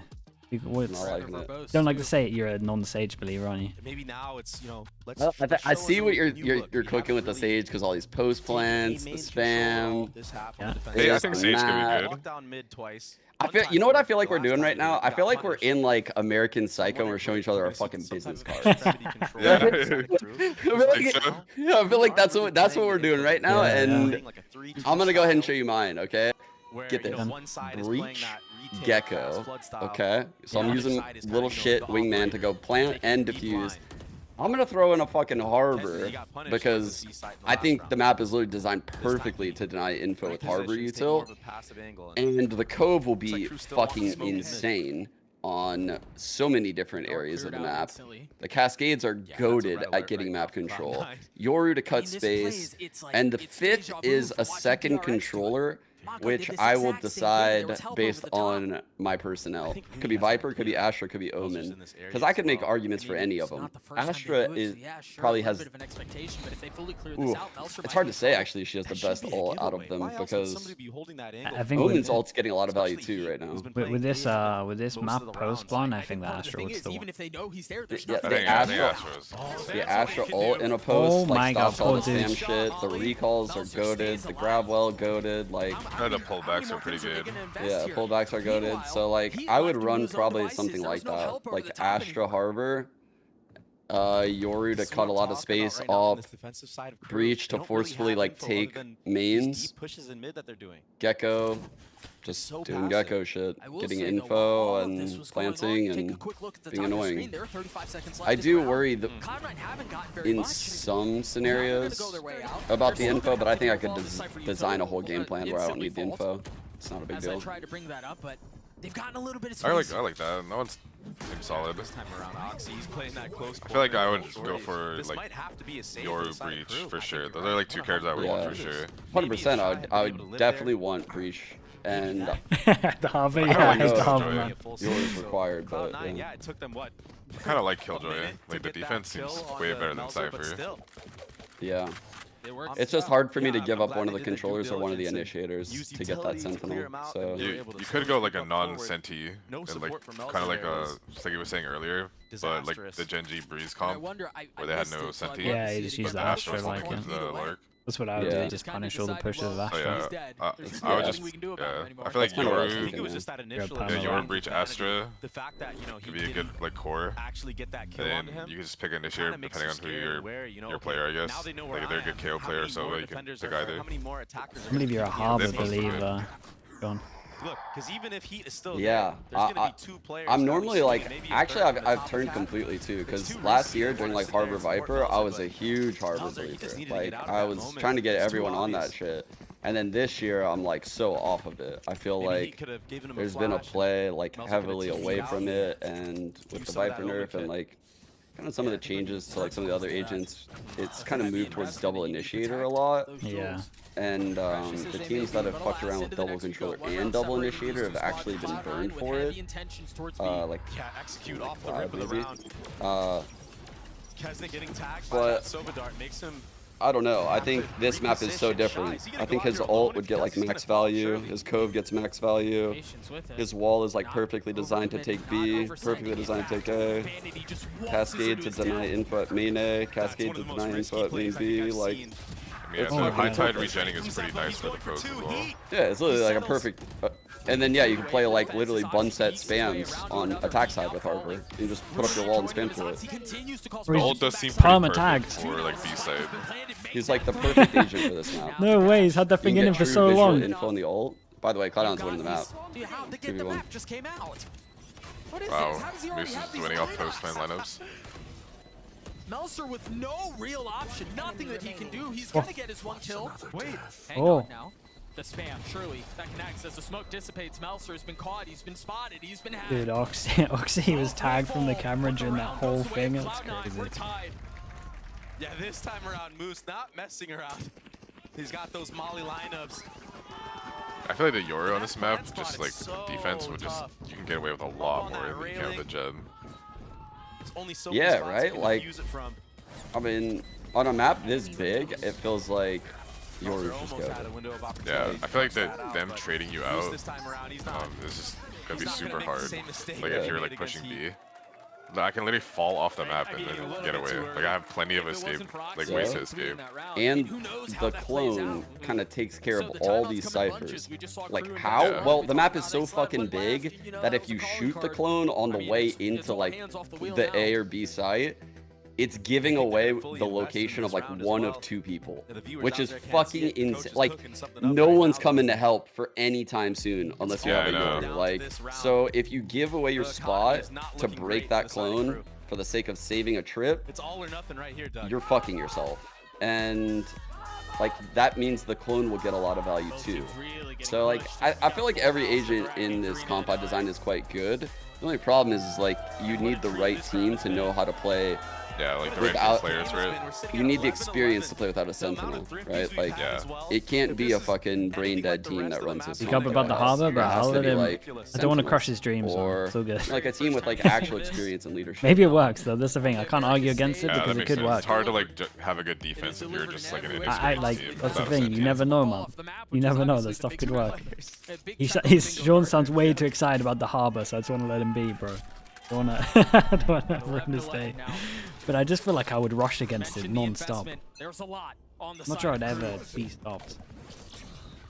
What, Not liking it. don't like to say it. You're a non-Sage believer, aren't you? Maybe now it's, you know, let's Well, I show see a what new you're look. We cooking haven't with the really Sage because all these post plants, the maintained control spam. this half Yeah. on the defense. Hey, I It's think Sage mad. can be Locked good. down mid twice. I One feel, time you know what I worked. feel like The we're last doing time right we now? I got feel like we're punished. in like American Psycho and we're showing each other our Some fucking type business of cards. remedy control. Yeah. I feel like, Think so? yeah, I feel like that's what we're doing right now, Yeah, and Like a 3-2 I'm gonna go ahead and show style you mine. Okay, where, get you know, this. one side is playing Breach, that retake Gecko. fast flood style. Okay, so The I'm other using side is kinda, little you know, shit the wingman to go operator plant taking and deep defuse. line. I'm gonna throw in a fucking Tesla, harbor he got punished because from the C side in the I last think round. the map is literally designed time perfectly he to deny info with harbor Positions take more util, of a passive angle, and and the cove will looks be like Crew still wants to fucking smoke in mid. insane. on so many different areas of the map. The Cascades are goated at getting map control. Yoru to cut space, and the Fit is a second controller, which I will decide based on my personnel. Could be Viper, could be Astra, could be Omen. Because I could make arguments for any of them. Astra probably has... Ooh, it's hard to say, actually, she has the best ult out of them, because I think Omen's ult's getting a lot of value too right now. With this map post-spawn, I think the Astra was the one. The Astra ult in a post, like, stops all the spam shit. The recalls are goated, the grab well goated, like... The pullbacks are pretty good. Yeah, pullbacks are goated. So, like, I would run probably something like that. Like, Astra Harbor, Yoru to cut a lot of space off, Breach to forcefully, like, take mains, Gecko, just doing Gecko shit, getting info and planting and being annoying. I do worry that in some scenarios about the info, but I think I could design a whole game plan where I don't need the info. It's not a big deal. I like that. That one's solid. This time around, Oxy's playing that close. I feel like I would go for like Yoru Breach for sure. Those are like two characters I would want for sure. 100%. I would definitely want Breach. And the Harvey, yeah, it's the Harvey. Yours required, but yeah, it took them what? I kind of like Killjoy. Like the defense seems way better than Cypher. Yeah. It's just hard for me to give up one of the controllers or one of the initiators to get that Sentinel. So you could go like a non-Senti and like kind of like just like you were saying earlier, but like the Genji Breeze comp where they had no Senti. Yeah, you just use the Astra like it. That's what I would do, just punish all the pushes of Astra. I would just, I feel like Yoru Breach Astra could be a good like core. And you can just pick an initiator depending on who your player, I guess. Like if they're a good KO player or so, you can pick either. I believe you're a Harbor believer, John. Look, because even if Heat is still yeah, I'm normally like, actually I've turned completely too, because last year during like Harbor Viper, I was a huge Harbor believer. Like I was trying to get everyone on that shit. And then this year I'm like so off of it. I feel like there's been a play like heavily away from it, and with the Viper nerf and like kind of some of the changes to like some of the other agents, it's kind of moved towards double initiator a lot. Yeah. And the teams that have fucked around with double controller and double initiator have actually been burned for it. Like, but I don't know. I think this map is so different. I think his ult would get like max value. His Cove gets max value. His wall is like perfectly designed to take B, perfectly designed to take A. Cascade to deny info at main A. Cascade to deny info at main B. Like. Yeah, so high tide regenning is pretty nice for the pros as well. Yeah, it's literally like a perfect. And then yeah, you can play like literally bun set spams on attack side with Harbor. You just put up your wall and spam through it. The ult does seem pretty perfect for like B side. He's like the perfect agent for this map. No way, he's had that thing in him for so long. Info on the ult. By the way, Cloud9's winning the map. Wow, Moose is winning off post-lane lineups. Melser with no real option, nothing that he can do. He's gonna get his one kill. Wait, hang on now. The spam, surely, that connects as the smoke dissipates. Melser's been caught, he's been spotted, he's been hacked. Dude, Oxy was tagged from the camera during that whole thing. It's crazy. Yeah, this time around, Moose not messing around. He's got those molly lineups. I feel like the Yoru on this map, just like defense, would just you can get away with a lot more than you can with the Jed. Yeah, right? Like, I mean, on a map this big, it feels like Yoru's just go. Yeah, I feel like that them trading you out is just gonna be super hard. Like if you're like pushing B, I can literally fall off the map and then get away. Like I have plenty of escape, like ways to escape. And the clone kind of takes care of all these ciphers. Like how? Yeah. Well, the map is so fucking big that if you shoot the clone on the way into like the A or B site, it's giving away the location of like one of two people, which is fucking insane. Like no one's coming to help for any time soon unless you have a Yoru. Like, so if you give away your spot to break that clone for the sake of saving a trip, you're fucking yourself. And like that means the clone will get a lot of value too. So like I feel like every agent in this comp I design is quite good. The only problem is like you need the right team to know how to play. Yeah, like the without, right players, right? You need the experience to play without a Sentinel, right? Like, it can't be a fucking brain-dead team that runs this. Speak up about the Harbor, but I'll let him. Like I don't want to crush his dreams. or so good. like a team with like actual experience and leadership. Maybe it works though. That's the thing. I can't argue against it Yeah, because that it makes could sense. work. It's hard to like have a good defense if you're just like an inexperienced team. That's the without a thing. Sen You team. never know, man. You never know. That stuff could work. Sean sounds way too excited about the Harbor, so I just want to let him be, bro. Don't want to ruin his day. But I just feel like I would rush against it non-stop. I'm not sure I'd ever be stopped.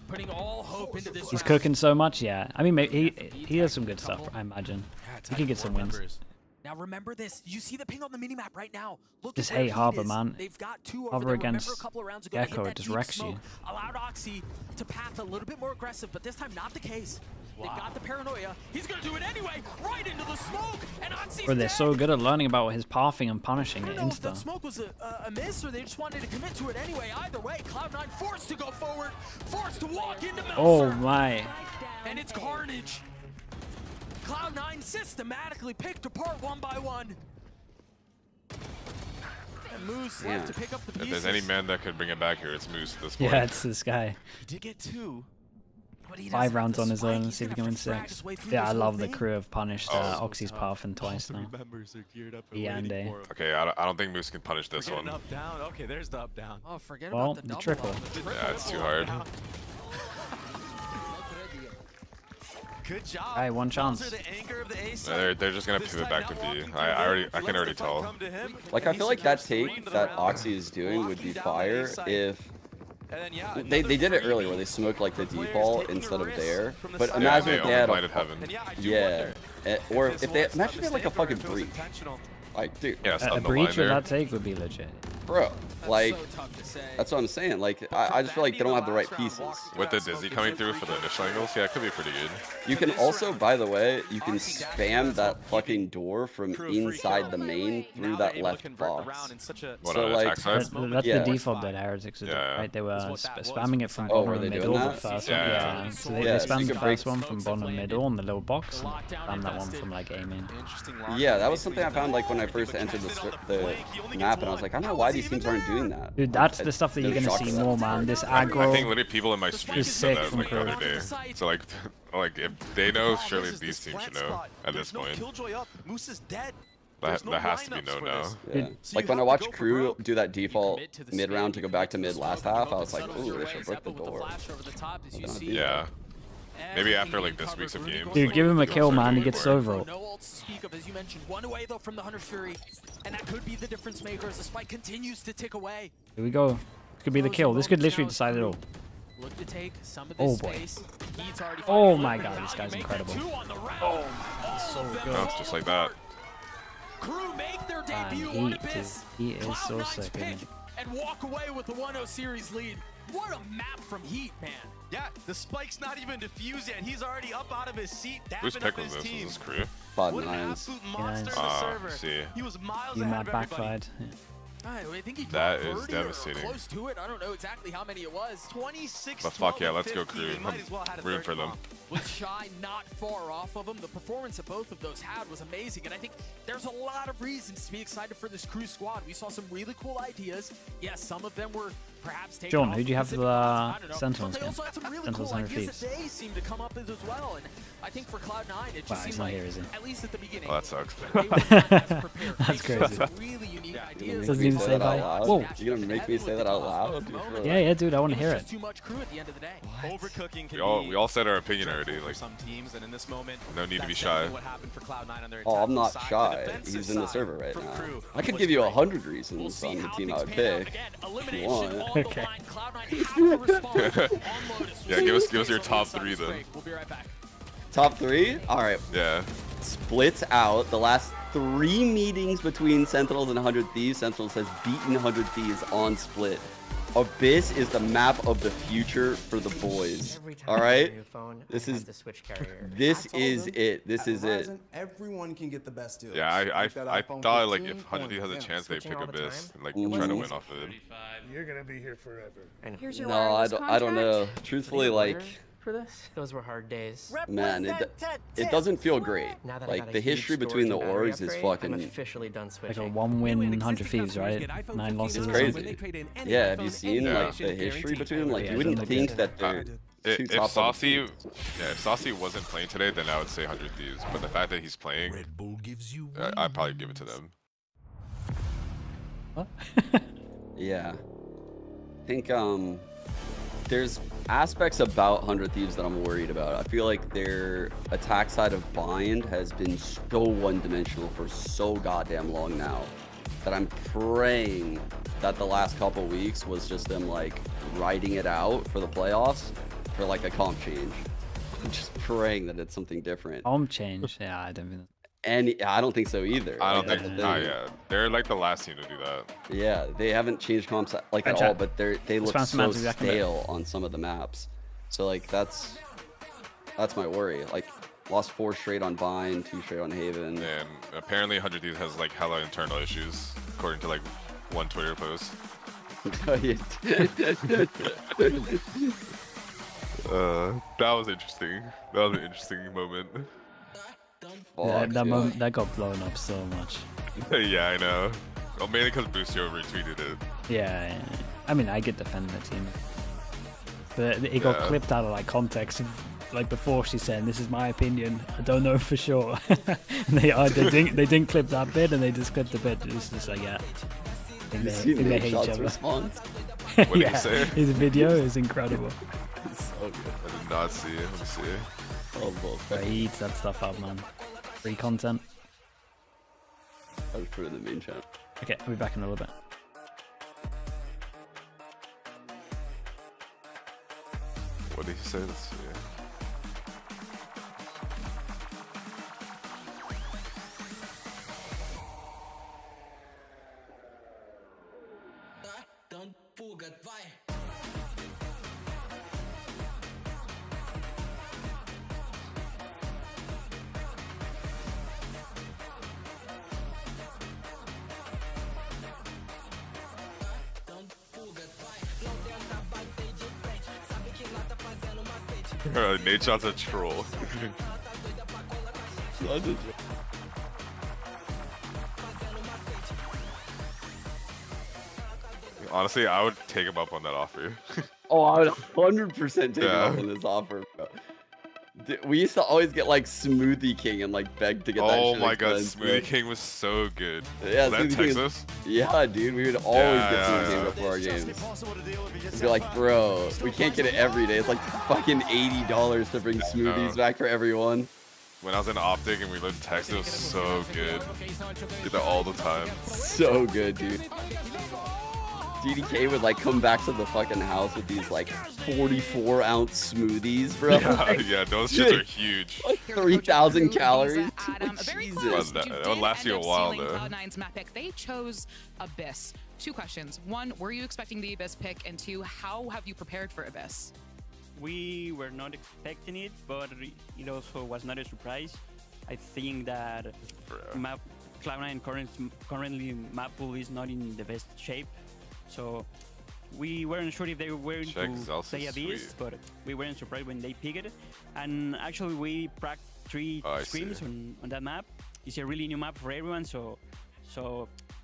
Putting all hope into this He's cooking so much, yeah. I mean, he has some good stuff, I imagine. He can get some wins. Now remember this. You see the ping on the minimap right now. Look Just at where hate Harbor, Heat is. man. They've got two over Harbor there. against Remember a couple of rounds ago, they hit Gecko, that it just deep wrecks smoke, you. allowed Oxy to path a little bit more aggressive, but this time not the case. They've got the paranoia. He's gonna do it anyway, right into the smoke, and Oxy's Bro, they're dead. so good at learning about his pathing and punishing I it don't know if that insta. smoke was a miss or they just wanted to commit to it anyway. Either way, Cloud9 forced to go forward, forced to walk into Meltzer. Oh my. And it's carnage. Cloud9 systematically picked apart one by one. And Moose left to pick up the If pieces. there's any man that could bring it back here, it's Moose at this point. Yeah, it's this guy. He did get two. 5 rounds on his own, see if he can win 6. Yeah, I love the crew have punished Oxy's pathing twice now. Yeah, and A. Okay, I don't think Moose can punish this one. Up down. Okay, there's the up down. Oh, forget Well, about the the triple. Yeah, it's too hard. Good job. Alright, one chance. They're just gonna pivot back to B. I can already tell. Like I feel like that take that Oxy is doing would be fire if they did it earlier where they smoked like the default instead of there. But imagine if they had Blinded Heaven. or if they imagine they had like a fucking breach. Like, dude, A breach of that take would be legit. bro, like that's what I'm saying. Like I just feel like they don't have the right pieces. With the Dizzy coming through for the initial angles, yeah, it could be pretty good. You can also, by the way, you can spam that fucking door from inside the main through that left box. What, So on like, attack side? That's the default that Heretics would do, right? They were spamming it from bottom and middle the first one. Yeah, so they spammed the first one from bottom and middle on the little box, and spammed that one from like aiming. Yeah, that was something I found like when I first entered the map, and I was like, I don't know why these teams aren't doing that. Dude, that's the stuff that you're gonna see more, man. This aggro. I think literally people in my stream is said sick that from like the Crew. other day. So like if they know, surely these teams should know at this point. That has to be known now. Yeah. Like when I watched Crew do that default mid round to go back to mid last half, I was like, ooh, they should break the door. Yeah. Maybe after like this week's of games. Dude, like, give him a it'll kill, start man. He getting gets more. over. No ults to speak of, as you mentioned. One away though from the Hunter Fury, and that could be the difference maker as the spike continues to tick away. Here we go. This could be the kill. This could literally decide it all. Look to take some of Oh this boy. space. Heat's already Oh fighting my for god, the this value. guy's Make incredible. that 2 on the round. Oh my, he's so good. No, just like that. Crew make their Man, debut he on is, Abyss. he is so Cloud9's sick. pick Isn't he? and walk away with the 1-0 series lead. What a map from Heat, man. Yeah, the spike's not even diffused yet. He's already up out of his seat, Whose dapping up pick was his this? team. Was this Crew? Bot What an nines. absolute monster in the Ah, server. see. He was miles You ahead mad of everybody. backfired. Yeah. I think he That dropped is 30 or devastating. close to it. I don't know exactly how many it was. 26. But fuck yeah, 12, let's go 15. Crew. He might as well had a Room 30 for them. bomb. With Shy not far off of him, the performance that both of those had was amazing, and I think there's a lot of reasons to be excited for this Crew squad. We saw some really cool ideas. Yes, some of them were perhaps taken John, off who do you have for specific mods, I the don't know. Sentinels But they game? also had some really Sentinels cool 100 ideas feet. that they seem to come up with as well, and I think for Cloud9, it just Wow, he's seemed not like, here, is he? at least at the beginning, Oh, that sucks. they were not as prepared. That's They showed crazy. some really unique ideas. Doesn't even say bye. Whoa. You're gonna make me say that out loud? Yeah, yeah, dude, I want to hear it. Too much Crew at the end of the day. Overcooking can We all said our opinion already. for Like, some teams, and in this moment, no need to be that's shy. definitely what happened for Cloud9 on their Oh, I'm attacking not side. The shy. defensive He's in the side server right from now. Crew I could was give you great. 100 reasons on the team I would pick. If you want. Okay. Yeah, give us your top 3 then. We'll be right back. Top 3? Alright. Yeah. Splits out. The last 3 meetings between Sentinels and 100 Thieves, Sentinels has beaten 100 Thieves on Split. Abyss is the map of the future for the boys. All right, this is it. This is it. Everyone can get the best deal. Yeah, I thought like if 100 has a chance, they pick Abyss and like try to win off of it. You're gonna be here forever. No, I don't know. Truthfully, like for this. Those were hard days. Man, it doesn't feel great. Like the history between the orgs is fucking. I'm officially done switching. Like a 1-win 100 Thieves, right? 9 losses. It's crazy. Yeah, have you seen like the history between them? Like you wouldn't think that they're. If Saucy wasn't playing today, then I would say 100 Thieves. But the fact that he's playing, I'd probably give it to them. What? Yeah. I think there's aspects about 100 Thieves that I'm worried about. I feel like their attack side of Bind has been so one-dimensional for so goddamn long now that I'm praying that the last couple weeks was just them like riding it out for the playoffs for like a comp change. I'm just praying that it's something different. Comp change? Yeah, I don't think. And I don't think so either. I don't think. Yeah, they're like the last team to do that. Yeah, they haven't changed comps like at all, but they look so stale on some of the maps. So like that's my worry. Like lost 4 straight on Bind, 2 straight on Haven. And apparently 100 Thieves has like hella internal issues, according to like one Twitter post. That was interesting. That was an interesting moment. That got blown up so much. Yeah, I know. Well, mainly because Boostio retweeted it. Yeah, I mean, I get defending the team. But it got clipped out of like context. Like before she said, "This is my opinion. I don't know for sure." they didn't clip that bit, and they just clipped the bit. It's just like, yeah. I think they hate each other. What did he say? His video is incredible. It's so good. I did not see it. Let me see. Oh, he eats that stuff up, man. Free content. I'll just put it in the main chat. Okay, I'll be back in a little bit. What did he say? Let's see. Nate's a troll. Honestly, I would take him up on that offer. Oh, I would 100% take him up on this offer, bro. We used to always get like Smoothie King and like beg to get that shit. Oh my god, Smoothie King was so good. Yeah, was that Texas? Yeah, dude, we would always get Smoothie King before our games. We'd be like, bro, we can't get it every day. It's like fucking $80 to bring smoothies back for everyone. When I was in Optic and we lived in Texas, it was so good. Did that all the time. So good, dude. DDK would like come back to the fucking house with these like 44-ounce smoothies, bro. Yeah, like, yeah, those shits are huge. Like 3,000 calories. Jesus. That would last you a while though. Cloud9's map pick. They chose Abyss. 2 questions. 1, were you expecting the Abyss pick? And 2, how have you prepared for Abyss? We were not expecting it, but it also was not a surprise. I think that Cloud9 currently map pool is not in the best shape. So we weren't sure if they were going to play Abyss, but we weren't surprised when they picked it. And actually we practiced 3 scrims on that map. It's a really new map for everyone, so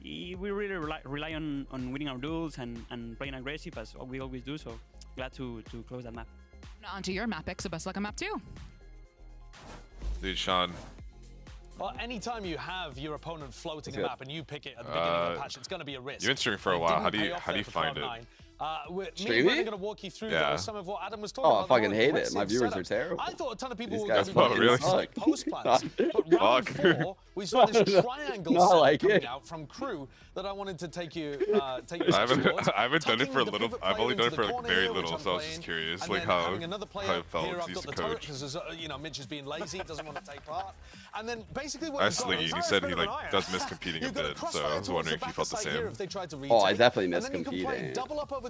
we really rely on winning our duels and playing aggressive as we always do. So glad to close that map. Now onto your map pick, so best luck on map 2. Dude, Sean. Well, anytime you have your opponent floating a map and you pick it at the beginning of the patch, it's going to be a risk. You've been streaming for a while. How do you find it? Me going to walk you through some of what Adam was talking about. Oh, I fucking hate it. My viewers are terrible. I thought a ton of people were going to be really post plans. But round 4, we saw this triangle set coming out from KRU that I wanted to take you towards. I haven't done it for a little. I've only done it for like very little, so I was just curious, like how it felt. He's the coach. Because Mitch is being lazy, doesn't want to take part. And then basically what he said he like does miss competing a bit, so I was wondering if you felt the same. Oh, I definitely miss competing. Double up over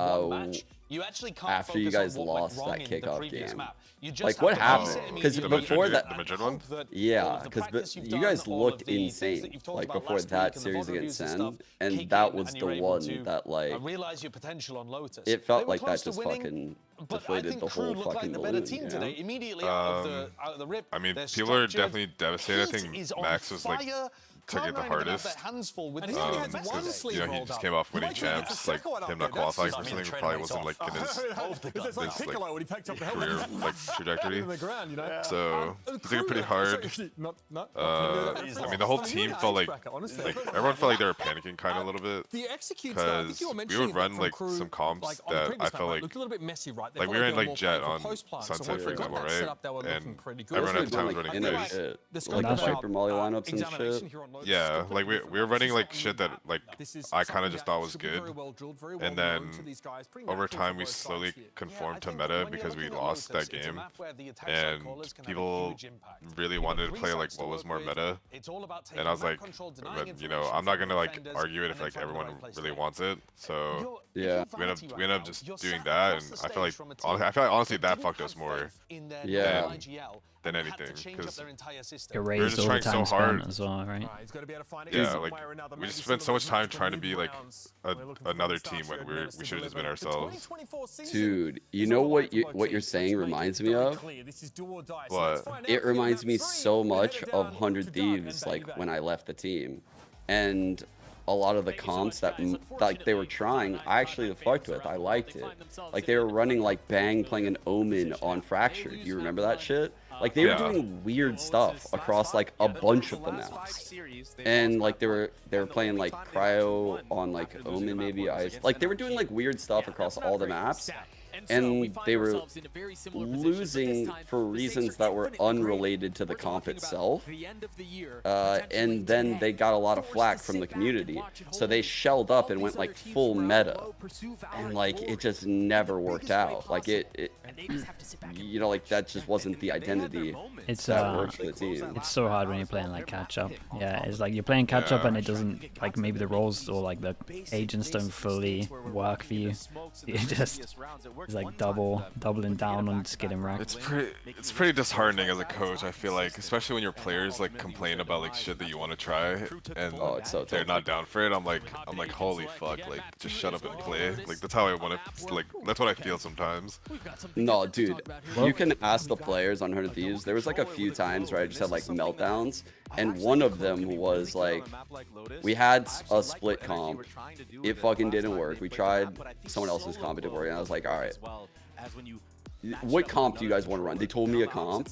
one match. You actually can't after you focus guys on what went lost wrong that in the kickoff previous game. map. You just Like, have what to happened? face it Because immediately. before that, The Madrid one? yeah, because you guys looked insane. Like before that series against SEN, and that was the one that like realize your potential on Lotus. it felt like that just fucking But I deflated think the whole KRU looked fucking like the better balloon. team You today. know? Immediately out of the rip. I mean, they're people are structured. definitely devastated. I Heat think is on Max was like fire. took it the Cloud9 are gonna have hardest. their hands full with And this he only game had yesterday. one sleeve You know, he rolled just up. came off winning Wait till you get the champs, like second one up him there. not qualifying That's for just- something probably wasn't like in his Piccolo like when he picked up the helmet. career like trajectory. In the ground, you know? So he took it pretty hard. I mean, the whole team felt like everyone felt like they were panicking kind of a little bit The execute stuff, I think because you were we mentioning would run that like from KRU, some comps like, on the that previous I felt map, like looked a little bit messy, right? They like we thought were they in were like more Jet playing on for post-plant, so Sunset, once for they got example, that set right? up, they were looking And pretty good. everyone at Doing, times like, running inner phase. shit. This Like the goes back, Viper molly lineups and examination shit. here on Lotus is Yeah, completely like we different. were running This is like something shit that different. like This is I kind something of just that thought was should be good, very well drilled, very well and then known to these guys. Pretty over natural time for we both slowly sides here. conformed to meta because we lost that game, and people really wanted to play like what was more meta, and I was like, but, you know, I'm not gonna like argue it if like everyone really wants it, so Yeah. we ended up just doing that, and I feel like honestly that fucked us more Yeah. than anything, because It raised just all the trying so time spent hard. as well, right? Yeah, like we just spent so much time trying to be like another team when we should have just been ourselves. Dude, you know what you're saying reminds me of? What? It reminds me so much of 100 Thieves, like when I left the team, and a lot of the comps that like they were trying, I actually fucked with. I liked it. Like they were running like Bang playing an Omen on Fractured. You remember that shit? Like they were doing weird stuff across like a bunch of the maps, and like they were playing like Cryo on like Omen maybe. Like they were doing like weird stuff across all the maps. And they were losing for reasons that were unrelated to the comp itself. And then they got a lot of flack from the community. So they shelled up and went like full meta. And like it just never worked out. Like it you know, like that just wasn't the identity that worked for the team. It's so hard when you're playing like catch up. Yeah, it's like you're playing catch up and it doesn't, like maybe the roles or like the agents don't fully work for you. You just it's like doubling down on just getting wrecked. It's pretty disheartening as a coach, I feel like, especially when your players like complain about like shit that you want to try and they're not down for it. I'm like holy fuck, like just shut up and play. Like that's how I want to, like that's what I feel sometimes. No, dude, you can ask the players on 100 Thieves. There was like a few times where I just had like meltdowns, and one of them was like, we had a split comp, it fucking didn't work. We tried someone else's comp, it didn't work, and I was like, all right, what comp do you guys want to run? They told me a comp,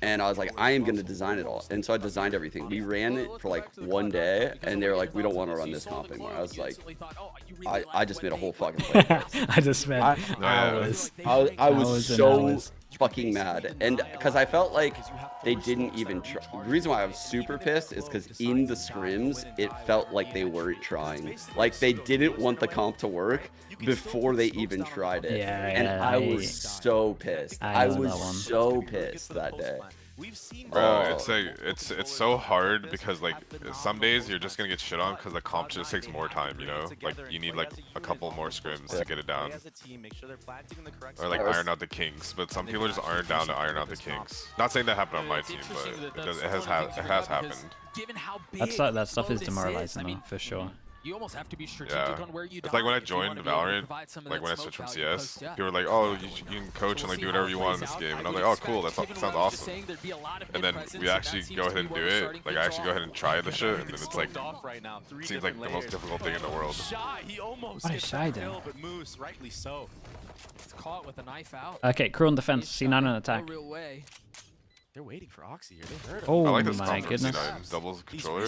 and I was like, I am going to design it all. And so I designed everything. We ran it for like one day, and they were like, we don't want to run this comp anymore. I was like, I just made a whole fucking play. I just spent hours. I was so fucking mad, and because I felt like they didn't even try. The reason why I was super pissed is because in the scrims it felt like they weren't trying, like they didn't want the comp to work before they even tried it. And I was so pissed. I was so pissed that day. Bro, it's like it's so hard because like some days you're just gonna get shit on because the comp just takes more time, you know, like you need like a couple more scrims to get it down, or like iron out the kinks. But some people just aren't down to iron out the kinks. Not saying that happened on my team, but it has happened. That stuff is demoralizing though, for sure. You almost have to be strategic on where you it's like when I joined Valorant, like when I switched from CS, people were like, oh, you can coach and like do whatever you want in this game, and I was like, oh, cool, that sounds awesome. And then we actually go ahead and do it. Like I actually go ahead and try the shit, and then it's like, it seems like the most difficult thing in the world. What is Shy doing? But Moose, rightly so. It's caught with a knife out. Okay, KRU on defense, C9 on attack. They're waiting for Oxy here. They heard Oh I like this my goodness. C9 doubles controller.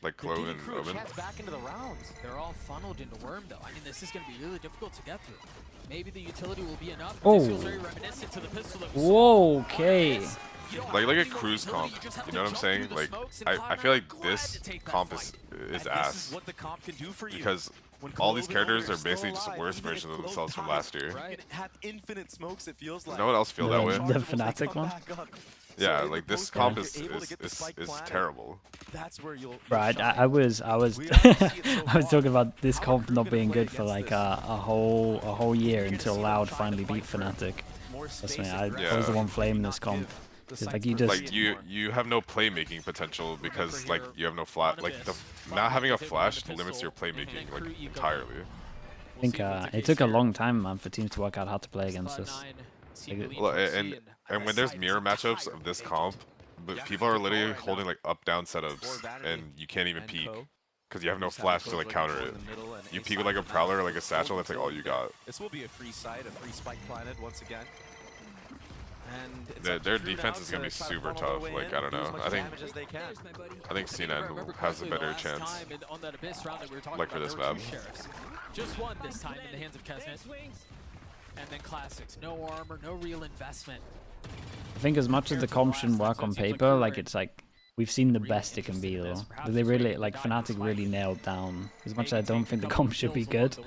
Like Clove and Omen. Back into the rounds. They're all funneled into Worm though. I mean, this is going to be really difficult to get through. Maybe the utility will be enough. Oh. This feels very reminiscent to the pistol that we Whoa, okay. Like look at KRU's comp. You know what I'm saying? Like I feel like this comp is ass because all these characters are basically just worse versions of themselves from last year. Have infinite smokes, it feels like. No one else feel that way. The Fnatic one? Yeah, like this comp is terrible. That's where you'll. Right, I was I was talking about this comp not being good for like a whole year until Loud finally beat Fnatic. Trust me, I was the one flaming this comp. Like you have no playmaking potential because like you have no flash. Like not having a flash limits your playmaking like entirely. I think it took a long time, man, for teams to work out how to play against this. Well, and when there's mirror matchups of this comp, but people are literally holding like up-down setups, and you can't even peek because you have no flash to like counter it. You peek with like a prowler or like a satchel, that's like all you got. This will be a free site, a free spike planted once again. And their defense is gonna be super tough. Like I don't know. I think SEN has a better chance. Like for this map. Just one this time in the hands of Kesnet. And then classics, no armor, no real investment. I think as much as the comp shouldn't work on paper, like it's like we've seen the best it can be though. They really like Fnatic really nailed down. As much as I don't think the comp should be good,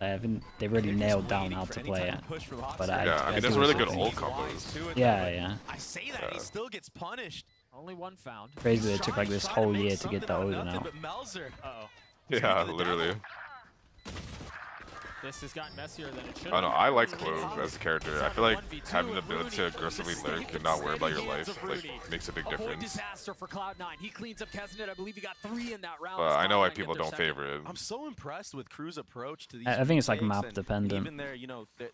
I think they really nailed down how to play it. But I mean, there's really good ult combos. Yeah. I say that he still gets punished. Only one found. Crazy that it took like this whole year to get that Odin out. Yeah, literally. This has gotten messier than it should. Oh no, I like Clove as a character. I feel like having the ability to aggressively lurk and not worry about your life like makes a big difference. Disaster for Cloud9. He cleans up Kesnet. I believe he got 3 in that round. I know why people don't favor it. I'm so impressed with Crew's approach to these. I think it's like map dependent. Even their,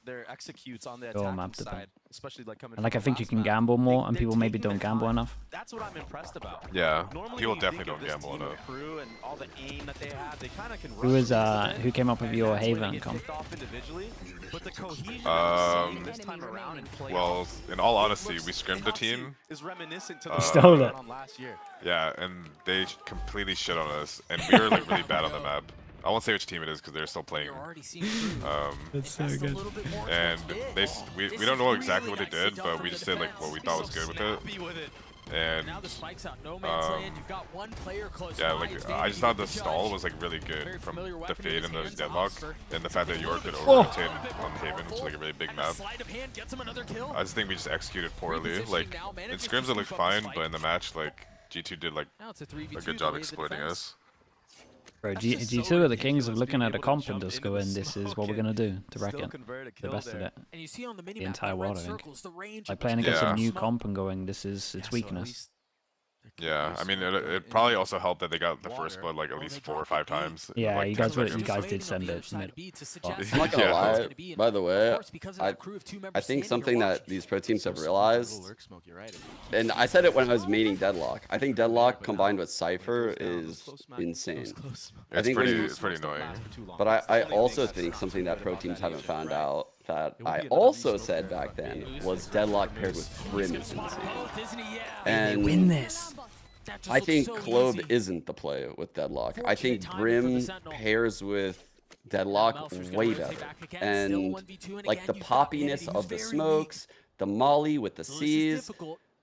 their executes on the map side, especially like coming. And like I think you can gamble more, and people maybe don't gamble enough. That's what I'm impressed about. Yeah, people definitely don't gamble enough. Crew and all the aim that they have, they kind of can. Who came up with your Haven comp? Well, in all honesty, we scrimmed the team. Stole it. Yeah, and they completely shit on us, and we were like really bad on the map. I won't say which team it is because they're still playing. That's so good. And we don't know exactly what they did, but we just did like what we thought was good with it. And yeah, like I just thought the stall was like really good from the fade and the deadlock, and the fact that York could over-rotate on Haven, which is like a really big map. I just think we just executed poorly. Like in scrims it looked fine, but in the match like G2 did like a good job exploiting us. Bro, G2 are the kings of looking at a comp and just going, this is what we're going to do to wreck it. The best of it. The entire world, I think. Like playing against a new comp and going, this is its weakness. Yeah, I mean, it probably also helped that they got the first blood like at least 4 or 5 times. Yeah, like, you guys did send it. I'm not gonna lie, by the way, I think something that these pro teams have realized, and I said it when I was maining Deadlock, I think Deadlock combined with Cypher is insane. It's pretty annoying. But I also think something that pro teams haven't found out that I also said back then was Deadlock paired with Brim is insane. And win this. I think Clove isn't the play with Deadlock. I think Brim pairs with Deadlock way better. And like the poppiness of the smokes, the molly with the C's,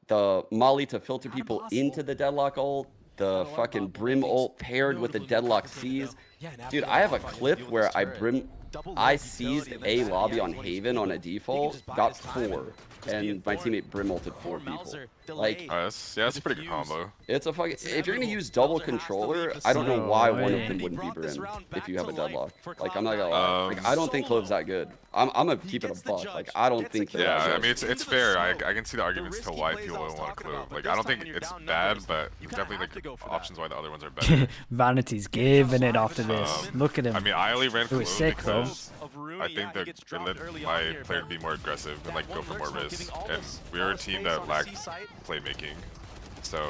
the molly to filter people into the Deadlock ult, the fucking Brim ult paired with the Deadlock C's. Dude, I have a clip where I seized a lobby on Haven on a default, got 4, and my teammate Brim ulted 4 people. Like, that's a pretty good combo. It's a fucking. If you're gonna use double controller, I don't know why one of them wouldn't be Brim if you have a deadlock. Like, I'm not gonna lie. Like, I don't think Clove's that good. I'm gonna keep it a buck. Like, I don't think. Yeah, I mean, it's fair. I can see the arguments to why people don't want Clove. Like, I don't think it's bad, but there's definitely like options why the other ones are better. Vanity's giving it after this. Look at him. I mean, I only ran Clove sick, because I think that it led my player to be more aggressive and like go for more risks. And we were a team that lacked playmaking. So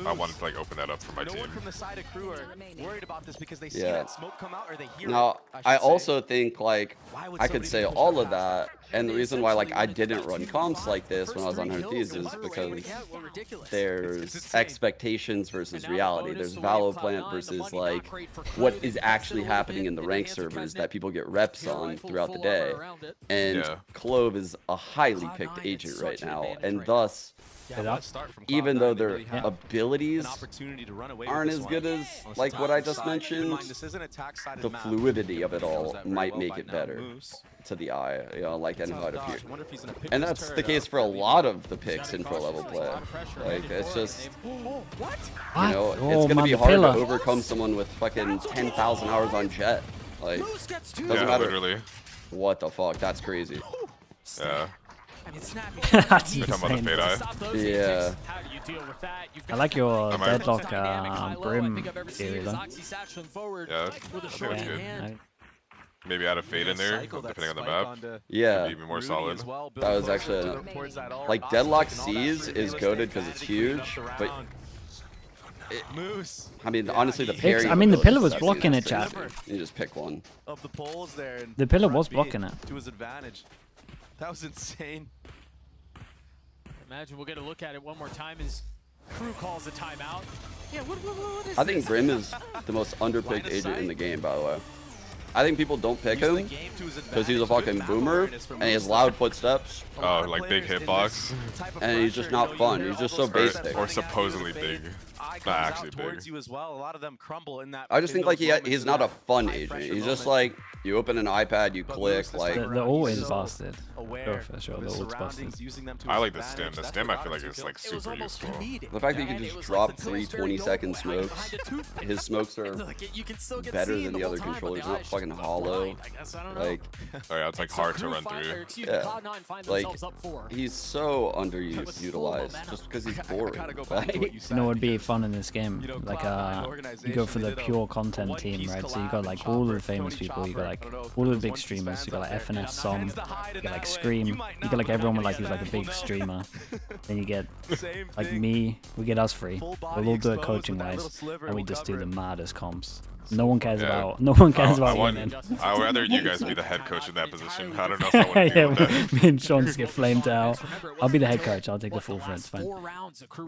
I wanted to like open that up for my team. Yeah. Now, I also think like I could say all of that, and the reason why like I didn't run comps like this when I was on Heretics is because there's expectations versus reality. There's Valo plant versus like what is actually happening in the ranked servers that people get reps on throughout the day. And Clove is a highly picked agent right now, and thus even though their abilities aren't as good as like what I just mentioned, the fluidity of it all might make it better to the eye, you know, like and how it appears. And that's the case for a lot of the picks in pro level play. Like it's just, you know, it's gonna be hard to overcome someone with fucking 10,000 hours on Jet. Like doesn't matter. Literally. What the fuck? That's crazy. Yeah. That's You're talking about the fade eye? Yeah. I like your deadlock brim theory though. Yeah, I think that's good. Maybe add a fade in there, depending on the map. Yeah. Be even more solid. That was actually like deadlock C's is goated because it's huge, but I mean honestly the parry. I mean the pillar was blocking it, chat. You just pick one. Of the poles there. And the pillar was blocking it. To his advantage. That was insane. Imagine we'll get a look at it one more time as Crew calls a timeout. Yeah, what is I think Grim is the most underpicked agent in the game, by the way. I think people don't pick him because he's a fucking boomer and he has loud footsteps. Oh, like big hitbox. And he's just not fun. He's just so basic. Or supposedly big. Not actually big. You as well. A lot of them crumble in that. I just think like he's not a fun agent. He's just like you open an iPad, you click like. They're always busted. Oh, for sure, they're always busted. I like the stem. The stem I feel like is like super useful. The fact that you can just drop 3 20-second smokes. His smokes are better than the other controllers. Not fucking hollow. Like. Oh yeah, it's like hard to run through. Yeah. Like he's so underutilized just because he's boring. Like, you know what would be fun in this game? Like you go for the pure content team, right? So you got like all the famous people. You got like all the big streamers. You got like FNS, Som. You got like Scream. You got like everyone with like who's like a big streamer. Then you get like me. We get us free. We'll all do it coaching wise, and we just do the maddest comps. No one cares about. No one cares about winning. I'd rather you guys be the head coach in that position. I don't know if I want to deal with that. Me and Sean just get flamed out. I'll be the head coach. I'll take the full front. It's fine. No,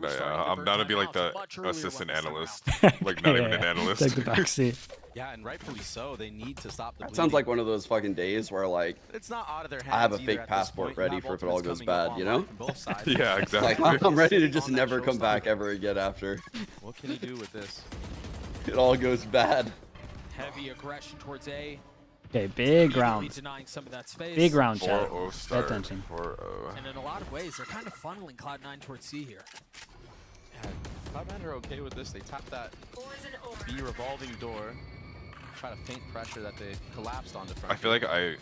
yeah, I'm not to be like the assistant analyst. Like not even an analyst. Take the backseat. Yeah, and rightfully so. They need to stop the That sounds like one of those fucking days where like it's not out of their hands I have a fake passport ready for if it all goes bad, you know? Yeah, exactly. Like, I'm ready to just never come back ever again after. What can he do with this? It all goes bad. Heavy aggression towards A. Okay, big round. Some of that space. Big round, chat. Pay attention. And in a lot of ways, they're kind of funneling Cloud9 towards C here. Yeah, Cloud9 are okay with this. They tap that B revolving door. Try to feint pressure that they collapsed on the front. I feel like I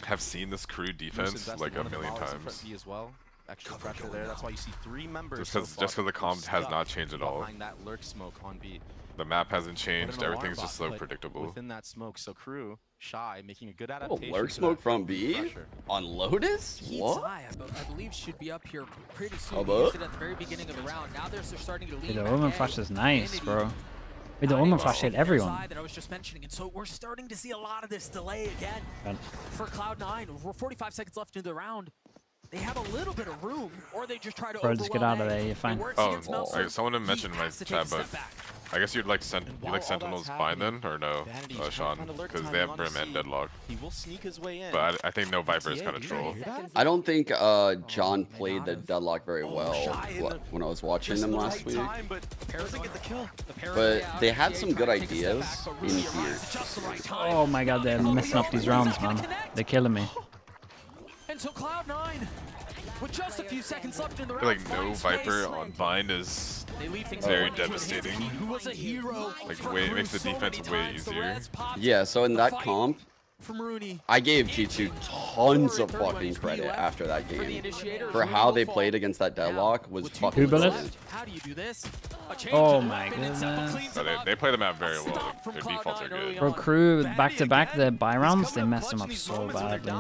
have seen this crew defense like a million times. As well. Extra pressure there. That's why you see 3 members. Just because the comp has not changed at all. That lurk smoke on B. The map hasn't changed. Everything's just so predictable. Within that smoke, so Crew shy, making a good adaptation. Lurk smoke from B on Lotus? What? I believe should be up here pretty soon. He used it at the very beginning of the round. Now they're starting to lean. The Omen flash is nice, bro. With the Omen flash hit everyone. That I was just mentioning, and so we're starting to see a lot of this delay again for Cloud9. We're 45 seconds left in the round. They have a little bit of room, or they just try to. Bro, just get out of there. You're fine. Oh, someone didn't mention in my chat, but I guess you'd like Sentinels bind then, or no, Sean? Because they have Brim and Deadlock. He will sneak his way in. But I think no Viper is kind of troll. I don't think John played the Deadlock very well when I was watching them last week. But they had some good ideas in here. Oh my god, they're messing up these rounds, man. They're killing me. And so Cloud9, with just a few seconds left in the round, I feel like no Viper on bind is very devastating. Like it makes the defense way easier. Yeah, so in that comp, I gave G2 tons of fucking credit after that game for how they played against that Deadlock was fucking brilliant. How do you do this? Oh my goodness. So they play the map very well. Their defaults are good. Bro, Crew back to back their buy rounds, they messed them up so badly.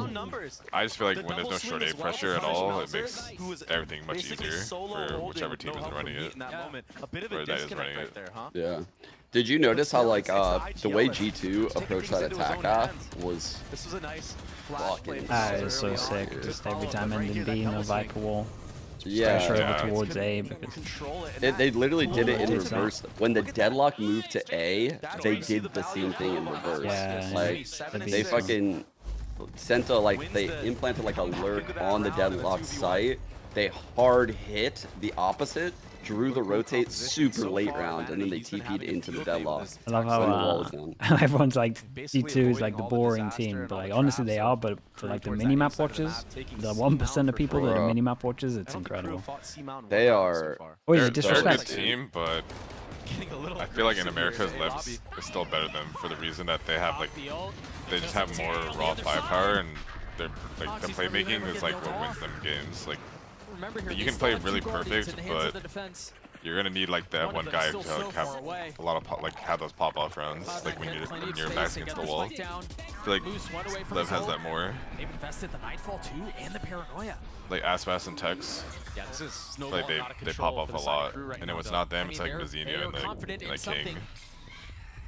I just feel like when there's no short A pressure at all, it makes everything much easier for whichever team is running it. Or that is running it. Yeah. Did you notice how like the way G2 approached that attack path was fucking it was so sick. Just every time ending B in a Viper wall. Yeah. Pressure over towards A because they literally did it in reverse. When the Deadlock moved to A, they did the same thing in reverse. Yeah, like they fucking sent a they implanted like a lurk on the Deadlock site they hard hit the opposite, drew the rotate super late round, and then they TP'd into the deadlock. I love how everyone's like G2 is like the boring team, but like honestly they are. But for like the minimap watchers, the 1% of people that are minimap watchers, it's incredible. They are. Oh yeah, they're a disrespect. good team, but I feel like in America's left is still better than for the reason that they have like they just have more raw firepower, and they're like the playmaking is like what wins them games. Like you can play really perfect, but you're gonna need like that one guy to like, have a lot of have those pop-off rounds, like when you're back against the wall. I feel like Lev has that more. They've invested the Nightfall too and the Paranoia. Like Aspas and Tex, like they pop off a lot, and if it's not them, it's like Mazinho and the King.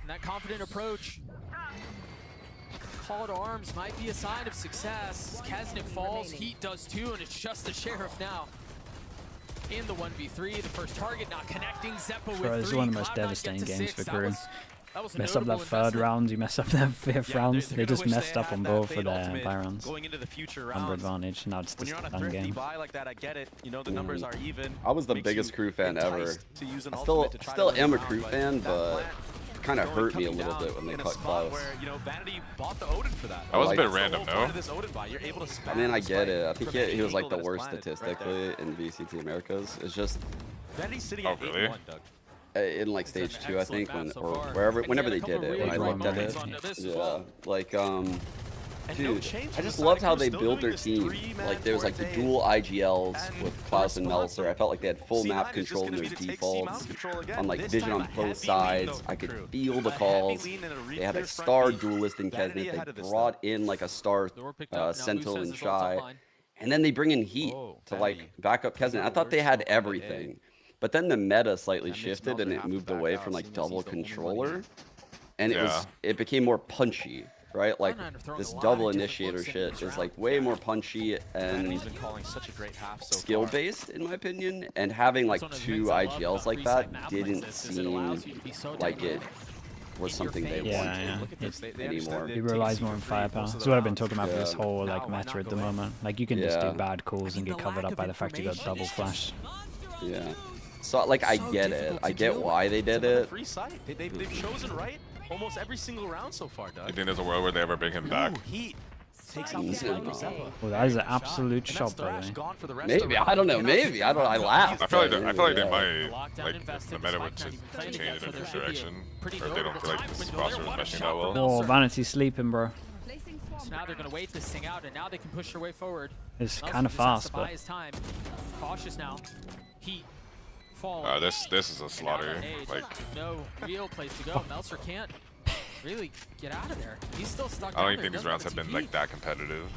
And that confident approach, call to arms might be a sign of success. Kaznik falls, Heat does too, and it's just the Sheriff now. In the 1v3, the first target not connecting. Zeppo with 3. This is one of the most devastating games for KRU. Mess up that third round, you mess up that fifth round. They just messed up on both of their buy rounds. Under advantage. Now it's just a done game. I was the biggest KRU fan ever. I still am a KRU fan, but it kind of hurt me a little bit when they cut Klaus. That was a bit random, no? I mean, I get it. I think he was like the worst statistically in VCT Americas. It's just. Oh, really? In like stage 2, I think, whenever they did it, when I looked at it, yeah, like dude, I just loved how they built their team. Like there was like the dual IGLs with Klaus and Meltzer. I felt like they had full map control in their defaults, on like vision on both sides. I could feel the calls. They had a star duelist in Kesnet. They brought in like a star Sentinel and Shy, and then they bring in Heat to like back up Kesnet. I thought they had everything. But then the meta slightly shifted and it moved away from like double controller, and it became more punchy, right? Like this double initiator shit is like way more punchy and skill based in my opinion. And having like 2 IGLs like that didn't seem like it was something they wanted anymore. It relies more on firepower. That's what I've been talking about for this whole like meta at the moment. Like you can just do bad calls and get covered up by the fact you got double flash. Yeah. So like I get it. I get why they did it. They've chosen right almost every single round so far, Doug. You think there's a world where they ever bring him back? Well, that is an absolute shot, by the way. Maybe, I don't know. Maybe I laughed. I feel like they might, like the meta would change in a different direction, or if they don't feel like this roster was meshing that well. Oh, Vanity's sleeping, bro. So now they're gonna wait this thing out, and now they can push their way forward. It's kind of fast, but cautious now. Heat. This is a slaughter. Like no real place to go. Meltzer can't really get out of there. He's still stuck. I don't even think these rounds have been like that competitive.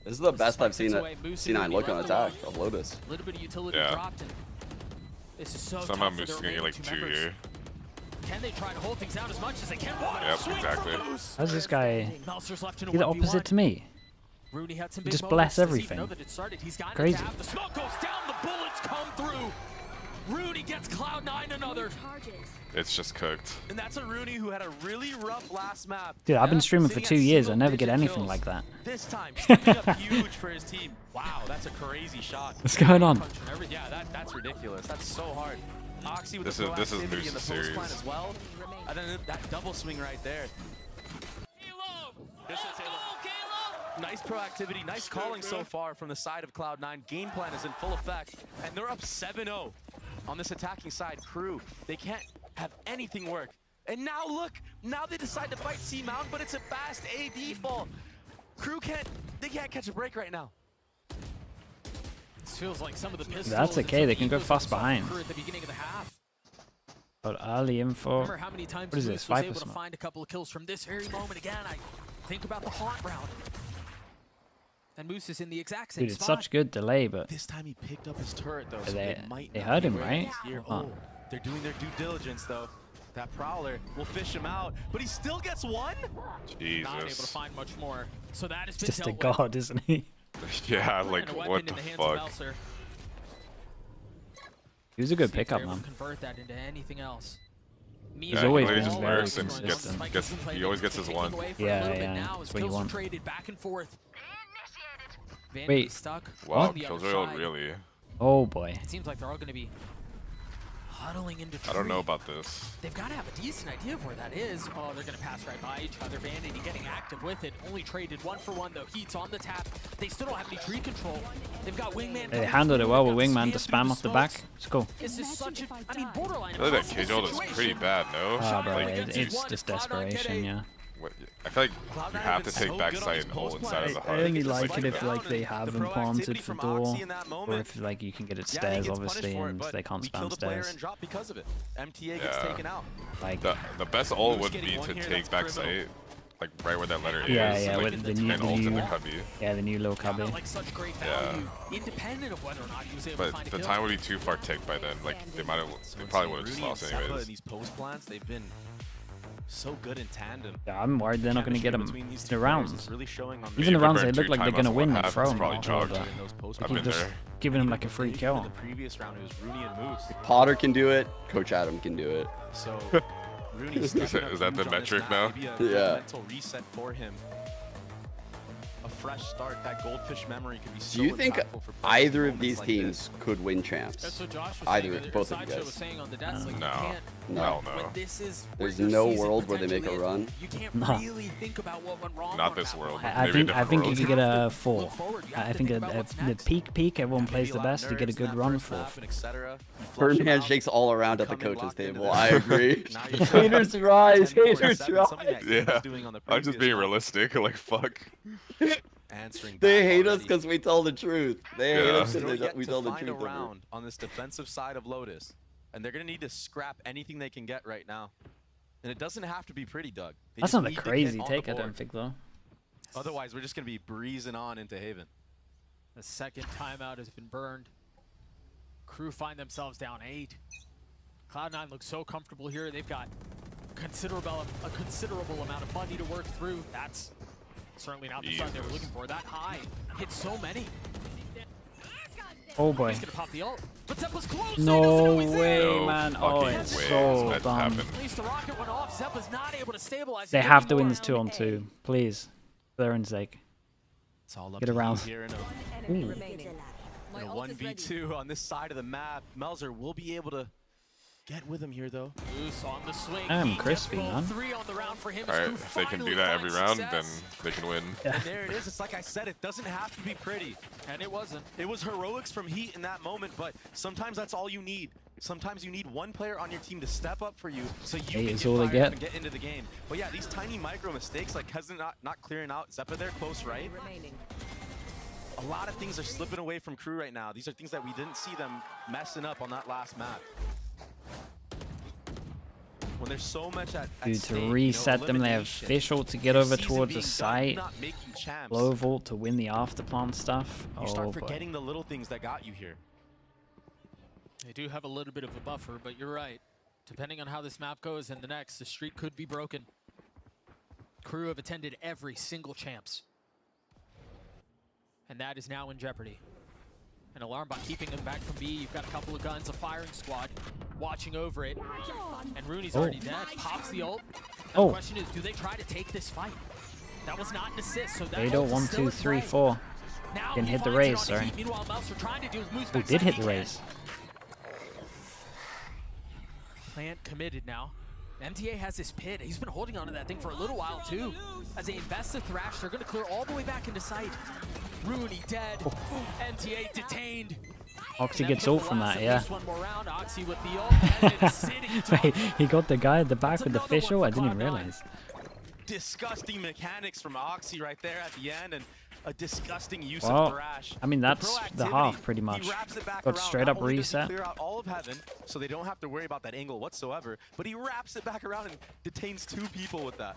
This is the best I've seen C9 look on attack of Lotus. A little bit of utility dropped, and this is so somehow Moose is gonna get like 2 here. Can they try to hold things out as much as they can? Yep, exactly. How's this guy? He's the opposite to me. He just bless everything. Crazy. The smoke goes down. The bullets come through. Rooney gets Cloud9 another. It's just cooked. And that's a Rooney who had a really rough last map. Dude, I've been streaming for 2 years. I never get anything like that. This time, stepping up huge for his team. Wow, that's a crazy shot. What's going on? Yeah, that's ridiculous. That's so hard. Oxy with this is Moose's series. As well. And then that double swing right there. Nice proactivity, nice calling so far from the side of Cloud9. Game plan is in full effect, and they're up 7-0 on this attacking side. KRU, they can't have anything work. And now look, now they decide to fight C-Mount, but it's a fast AD fall. KRU can't catch a break right now. This feels like some of the pistols. That's okay, they can go fast behind. At the beginning of the half. But early info. Remember how many times what is this? was able to find a couple of kills from this very moment again. I think about the haunt round. And Moose is in the exact same Dude, it's spot. such good delay, but this time he picked up his turret though, so they heard him, right? Oh, they're doing their due diligence though. That Prowler will fish him out, but he still gets one. Jesus. Not able to find much more. So that is just a god, isn't he? Yeah, like what the fuck? He was a good pickup, man. Convert that into anything else. He's always been just very works and he always gets his one. Yeah, that's what you want. Back and forth. Wait. Stuck. What? Killjoy really? Oh boy. It seems like they're all going to be huddling into tree. I don't know about this. They've got to have a decent idea of where that is. Oh, they're going to pass right by each other. Vanity getting active with it. Only traded 1-for-1 though. Heat's on the tap. They still don't have any tree control. They've got Wingman. They handled it well with Wingman to spam off the back. It's cool. This is such a, I mean, borderline. I feel like that cage ult is pretty bad, no? Ah, bro, Like, it's just desperation, yeah. what, I feel like you have to take backside and ult inside of the I hut. only like it if like they have them planted for door, or if like you can get it stairs obviously and they can't spam stairs. Because of it. MTA gets taken out. Like the best ult would be to take backside, like right where that letter is. Yeah, like, with the new, cubby. Yeah, the new little cubby. Yeah. Independent of whether or not he was able to find a But the kill. time would be too far ticked by then. Like they probably would have just lost anyways. These post plants, they've been so good in tandem. Yeah, I'm worried they're not going to get them in the rounds. Really showing on Even the rounds, they look like they're going to win. They throw them. Probably chalked. They keep just giving them like a free kill. The previous round, it was Rooney and Moose. Potter can do it. Coach Adam can do it. So Is that the metric now? Yeah. Mental reset for him. A fresh start. That goldfish memory could be so Do you think impactful for either of moments these like teams could win champs? That's what Josh was Either, saying. both of you Sideshow guys. was saying on the desk, like, you No. can't- No. Hell no. when this is where There's your no season world where they make a potentially run. is, you can't No. really think about what went wrong. Not on this that world. one. I Maybe a think different you world. could get a 4. Look forward. You have I to think think about what's the next. peak, everyone plays the best. You get a good run for. Birdman shakes all around at the coaches table. I agree. Haters rise. Haters rise. Yeah. I'm just being realistic. Like fuck. They hate us because we tell the truth. They hate Yeah. us because Yet we to tell the find truth. a round on this defensive side of Lotus, and they're gonna need to scrap anything they can get right now. And it doesn't have to be pretty, Doug. They That's just not a need to get crazy on the take, I board. don't think, though. Otherwise, we're just gonna be breezing on into Haven. The second timeout has been burned. Crew find themselves down 8. Cloud9 looks so comfortable here. They've got a considerable amount of money to work through. That's certainly not the start they were looking for. That high hit so many. Oh boy. He's gonna pop the ult. But Zeppa's close. No way, No man. Oh, fucking it's way so that dumb. happened. At least the rocket went off. Zeppa's not able to stabilize. They have to win this 2-on-2, please. For their own sake. It's all up Get to around. here in a, Ooh. in a 1v2 on this side of the map. Melzer will be able to get with him here, though. Loose on the swing. I'm crispy, man. 3 on the round for him. Alright, if they can do that every round, then they can win. And there it is. It's like I said, it doesn't have to be pretty. And it wasn't. It was heroics from Heat in that moment, but sometimes that's all you need. Sometimes you need one player on your team to step up for you so you Hey, can it's get all they fired get. up and get into the game. But yeah, these tiny micro mistakes, like Keza not clearing out Zeppa there close right. A lot of things are slipping away from Crew right now. These are things that we didn't see them messing up on that last map. When there's so much at Dude, stake, to you know, reset them, they have elimination, fish ult to get your over season towards the being done, site. not making champs. Low vault to win the afterplant stuff. You Oh start boy. forgetting the little things that got you here. They do have a little bit of a buffer, but you're right. Depending on how this map goes and the next, the streak could be broken. Crew have attended every single champs. And that is now in jeopardy. An alarm bot keeping them back from B. You've got a couple of guns, a firing squad watching over it. And Rooney's already dead. Pops the ult. Now the question is, do they try to take this fight? That was not an assist, so that They don't ult is 1, still 2, in 3, play. 4. Now Didn't he hit the finds it raise, on the sorry. heat. Meanwhile, Melzer trying to do his moves Oh, back did hit side the he can. raise. Plant committed now. MTA has this pit. He's been holding onto that thing for a little while too. As they invest the Thrash, they're going to clear all the way back into sight. Rooney dead. MTA detained. Oxy gets ult from that, yeah. One more round. Oxy with the ult. And it's sitting Wait, he got the guy at the back with the fish ult? I didn't even realize. Disgusting mechanics from Oxy right there at the end, and a disgusting use Well, of Thrash. I mean, that's the proactivity, half pretty much. He wraps it back Got around. straight Not up only does he reset. clear out all of Heaven, so they don't have to worry about that angle whatsoever, but he wraps it back around and detains 2 people with that.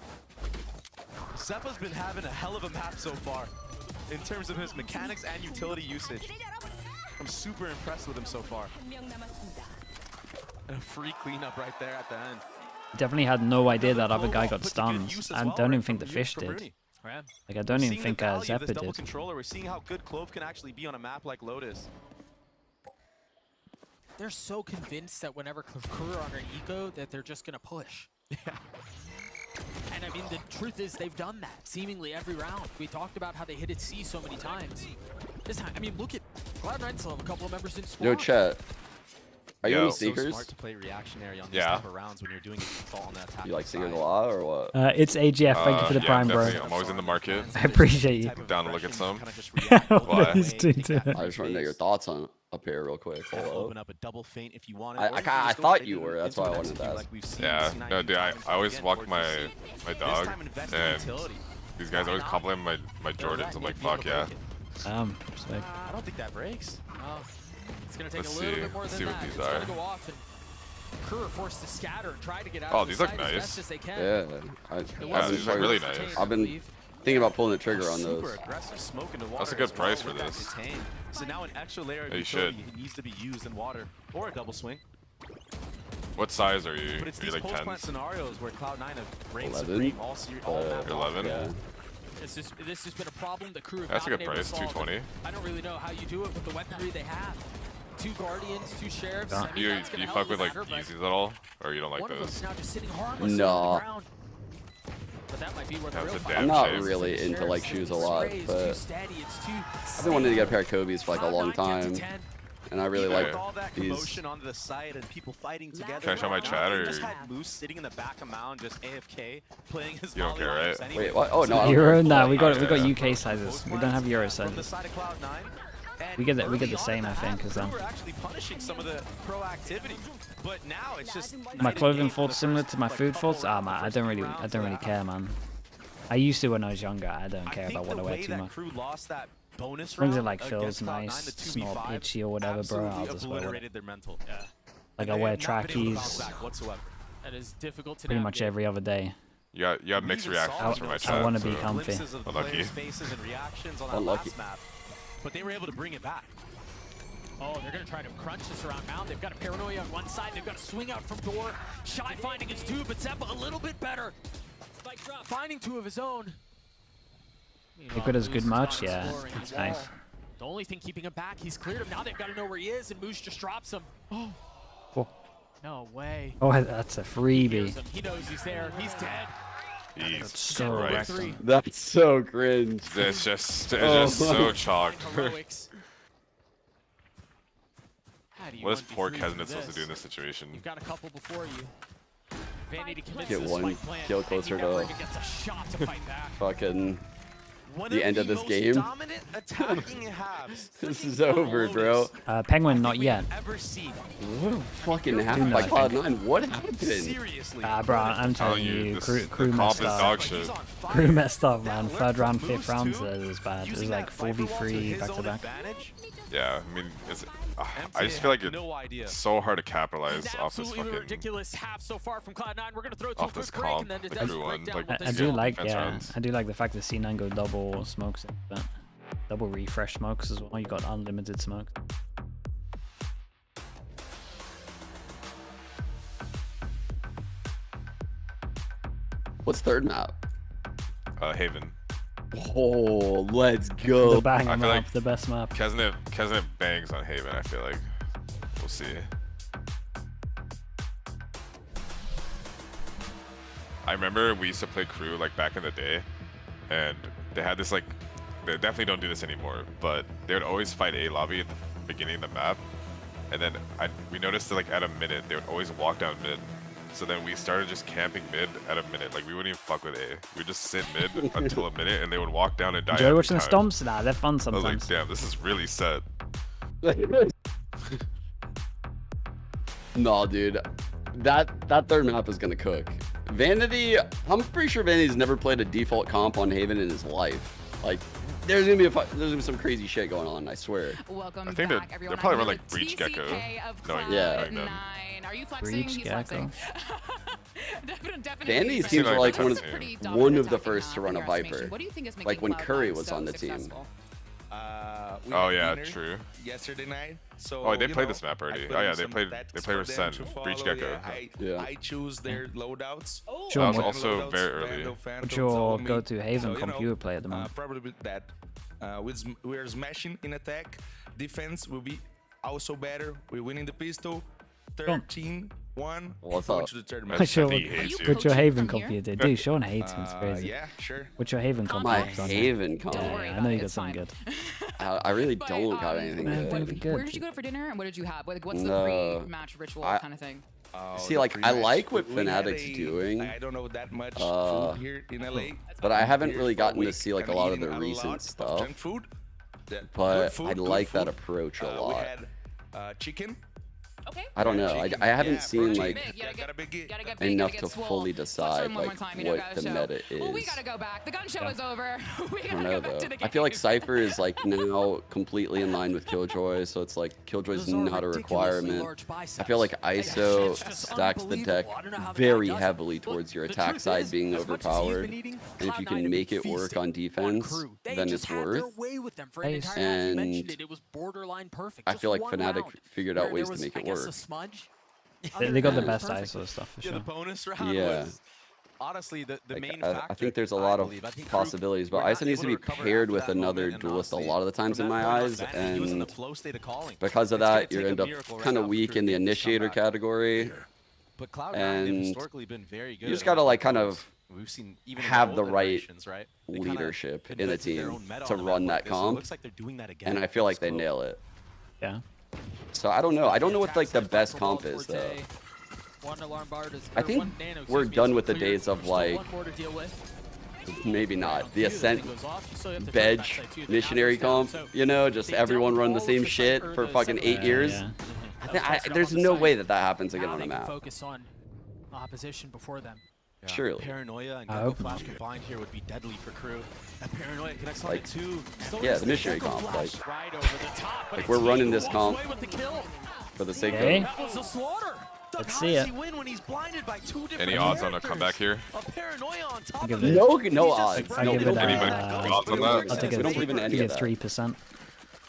Zeppa's been having a hell of a map so far in terms of his mechanics and utility usage. I'm super impressed with him so far. And a free cleanup right there at the end. Definitely had no idea that other guy got stunned. I don't even think the fish did. Rooney. Like, I don't even Seeing think the value of Zeppa this double did. controller, we're seeing how good Clove can actually be on a map like Lotus. They're so convinced that whenever Crew are under eco that they're just going to push. Yeah. And I mean, the truth is they've done that seemingly every round. We talked about how they hit at C so many times. This time, I mean, look at Cloud9 still have a couple of members in squad. Yo, chat. Are you on the So sneakers? smart to play reactionary on these type of rounds when you're doing it on that attack. You like singing a lot or what? It's AGF. Thank you for the prime, bro. I'm always in the market. I appreciate you. I'm down to look at some. Why? I just want to know your thoughts on up here real quick. Open up a double feint if you want it. I thought you were. That's why I wanted to ask. Yeah, no, dude, I always walk my dog, and these guys always compliment my Jordans. I'm like, fuck yeah. Respect. I don't think that breaks. It's gonna take Let's a little bit more see than what that. these It's are. gonna go off and Crew are forced to scatter and try to get out Oh, of the these look site as nice. best as they can. Yeah, these look really nice. I've been thinking about pulling the trigger on those. Super aggressive smoke into water. That's a good price for this. So now an extra layer of Yeah, you utility needs to be used in water or a double swing. What size are you? But it's Are you these like post-plant 10s? scenarios where Cloud9 have reigned 11? supreme all series. You're 11? Yeah. This has been a problem the Crew have That's a not good been able to price, solve. 220. I don't really know how you do it with the weaponry they have. 2 Guardians, 2 Sheriffs. Yeah. I mean, that's Do gonna you help fuck with the like matter, but Yeezys at all? Or you don't like one of those? them's now just sitting harmless No. on the ground. But that might be where the That's real a fight damn I'm not shame. really into like shoes a lot, Sprays, but too steady, it's too I've been wanting to get a pair of Kobe's for like a long time, and I really Even like with all that these. commotion onto the site and people fighting together. Can I show my chat, or- Just had Moose sitting in the back of Mound, just AFK, playing his You don't care, right? Wait, what? Oh no, I don't Euro? care. Nah, we got Yeah. UK sizes. We don't have Euro From the sizes. side of Cloud9. We get the same, I think, as them. We're actually punishing some of the proactivity, but now it's just My clothing folds similar to my food folds. Ah, man, I don't really care, man. I used to when I was younger. I don't care about what I wear too much. Crew lost that bonus As long as it round like feels against Cloud9, nice, the it's not 2v5 itchy or whatever, bro. I'll absolutely just wear it. obliterated their mental. Yeah. Like I They wear have not been able to bounce trackies back whatsoever. That is difficult to pretty much navigate. every other day. You got mixed reactions from my chat. I want to be so comfy. Glimpses of the Unlucky. players' faces and reactions on that Unlucky. last map, but they were able to bring it back. Oh, they're going to try to crunch this around Mound. They've got a Paranoia on one side. They've got a swing out from door. Shy finding his 2, but Zeppa a little bit better. Finding 2 of his own. Liquid has good merch, yeah. It's nice. The only thing keeping him back, he's cleared him. Now they've got to know where he is, and Moose just drops him. Oh, Oh, no way. oh, that's a He freebie. hears him. He knows he's there. He's dead. He's So right. wrecked. That's so cringe. It's just Oh. so chalked. Heroics. How do you What is 1v3 poor through Kesnet supposed to this? do in this situation? You've got a couple before you. Vanity commits Get to the one spike plan, kill and he closer never to even gets a shot to fight back. fucking One the of end of this most game. dominant attacking halves This is over, bro. Penguin, not yet. ever seen. What fucking happened by Cloud9? What happened? Seriously. Bro, I'm telling you, this- crew the comp messed is up. dog shit. Crew messed up, man. 3rd round, 5th round, it was bad. It was like 4v3 back to back. Yeah, I mean, I just feel like it's so hard to capitalize An off this absolutely fucking ridiculous half so far from Cloud9. We're going to throw it to a off this quick break, comp. and then it Like does everyone, break down like what I they do saw. like, defense yeah, rounds. I do like the fact that C9 go double smokes, but double refresh smokes as well. You got unlimited smoke. What's 3rd map? Haven. Oh, let's go. The banger I feel map, like the best map. Kesnet bangs on Haven, I feel like. We'll see. I remember we used to play crew like back in the day, and they had this like, they definitely don't do this anymore, but they would always fight A lobby at the beginning of the map, and then we noticed that like at a minute they would always walk down mid. So then we started just camping mid at a minute. Like we wouldn't even fuck with A. We would just sit mid until a minute, and they would walk down and die. Enjoy every watching the time. stomps now. They're fun I was sometimes. like, damn, this is really set. No, dude. That 3rd map is gonna cook. Vanity, I'm pretty sure Vanity's never played a default comp on Haven in his life. Like, there's gonna be some crazy shit going on, I swear. Welcome I think back, they're everyone. probably I'm run here like with Breach Gecko. TCK of Knowing Yeah. knowing them. Cloud9. Are you flexing? Breach He's Gecko. flexing. Definitely. Vanity's I've seen teams are like like that's one of the attacking first to half run in a your estimation. Viper. What do you think is making Like when Cloud9 Curry was so on the team. successful? We Oh had yeah, dinner true. yesterday night. So Oh, they you played know, this map already. I put Oh in yeah, they some played tactics with for Sen, them to Breach follow. Gecko. I choose their loadouts. Sure, That was what- also Loadouts, very early. Vandal, What's Phantoms, your Zombie. go-to Haven So, you know, computer play at the moment? Probably with that. We're smashing in attack. Defense will be also better. We're winning the pistol. 13-1 one. What's going up? to the tournament. What's your, He hates you. what's your Haven comp you did? Dude, Sean hates him. It's crazy. Yeah, sure. What's your Haven comp? My you did? Haven comp. Don't worry I about know it, you got it's something fine. good. I really don't got anything Man, good. that'd be good. Where did you go for dinner and what did you have? Like, what's No. the pre-match ritual kind of thing? See, like, I like what Fnatic's doing. I don't know that much food here in LA. But I haven't really gotten to see like a lot of the recent stuff. But I like that approach a We lot. had chicken. Okay. I don't know. I haven't seen like gotta get enough big, to gotta get fully swole. decide One more like time, you know, what guys, the so- meta is. Well, we gotta go back. The gun show is over. We I gotta don't know go back though. to the game. I feel like Cypher is like now completely in line with Killjoy, so it's like Killjoy's not a requirement. I feel like ISO stacks the deck very heavily towards your attack side being overpowered, and if you can make it work on defense, then it's worth. And I feel like Fnatic figured out ways to make it work. They got the best ISO stuff for Yeah, sure. the bonus round Yeah. was honestly the Like, main I factor. think there's a lot of believe. I think possibilities, but we're not ISO needs to able be recover paired after with that another moment, and duelist a honestly, lot of the times from in that my point on, eyes, Fnatic, he was in the and flow state of calling. because of It's gonna that, you're take a end up miracle right kind of now for weak in the Cruise to come initiator back. category, But Cloud9, they've and historically been very good. you just at gotta running like kind flows. of We've seen even in have the older right iterations, right? They kinda leadership in a invented their team own meta to on a run map that like this, and it comp, looks like they're doing that again and I with feel like this they quote. nail it. Yeah. So I don't know. I don't know what like the best comp is though. I think we're done with the days of like maybe not the Ascent Bedge missionary comp. You know, just everyone run the same shit for fucking 8 years. There's no way that that happens again on a map. Focus on opposition before them. Yeah, Surely. Paranoia and I Gecko hope Flash not. combined here would be deadly for Crew. That Paranoia connects on Like, it too. yeah, the missionary comp. Like we're running this comp for the sake Okay. of. Let's see it. Any odds on a comeback here? I'll give it. No odds. I'll No, give we it. don't believe in odds on that? I'll take We it. don't believe in any Give of it that. 3%.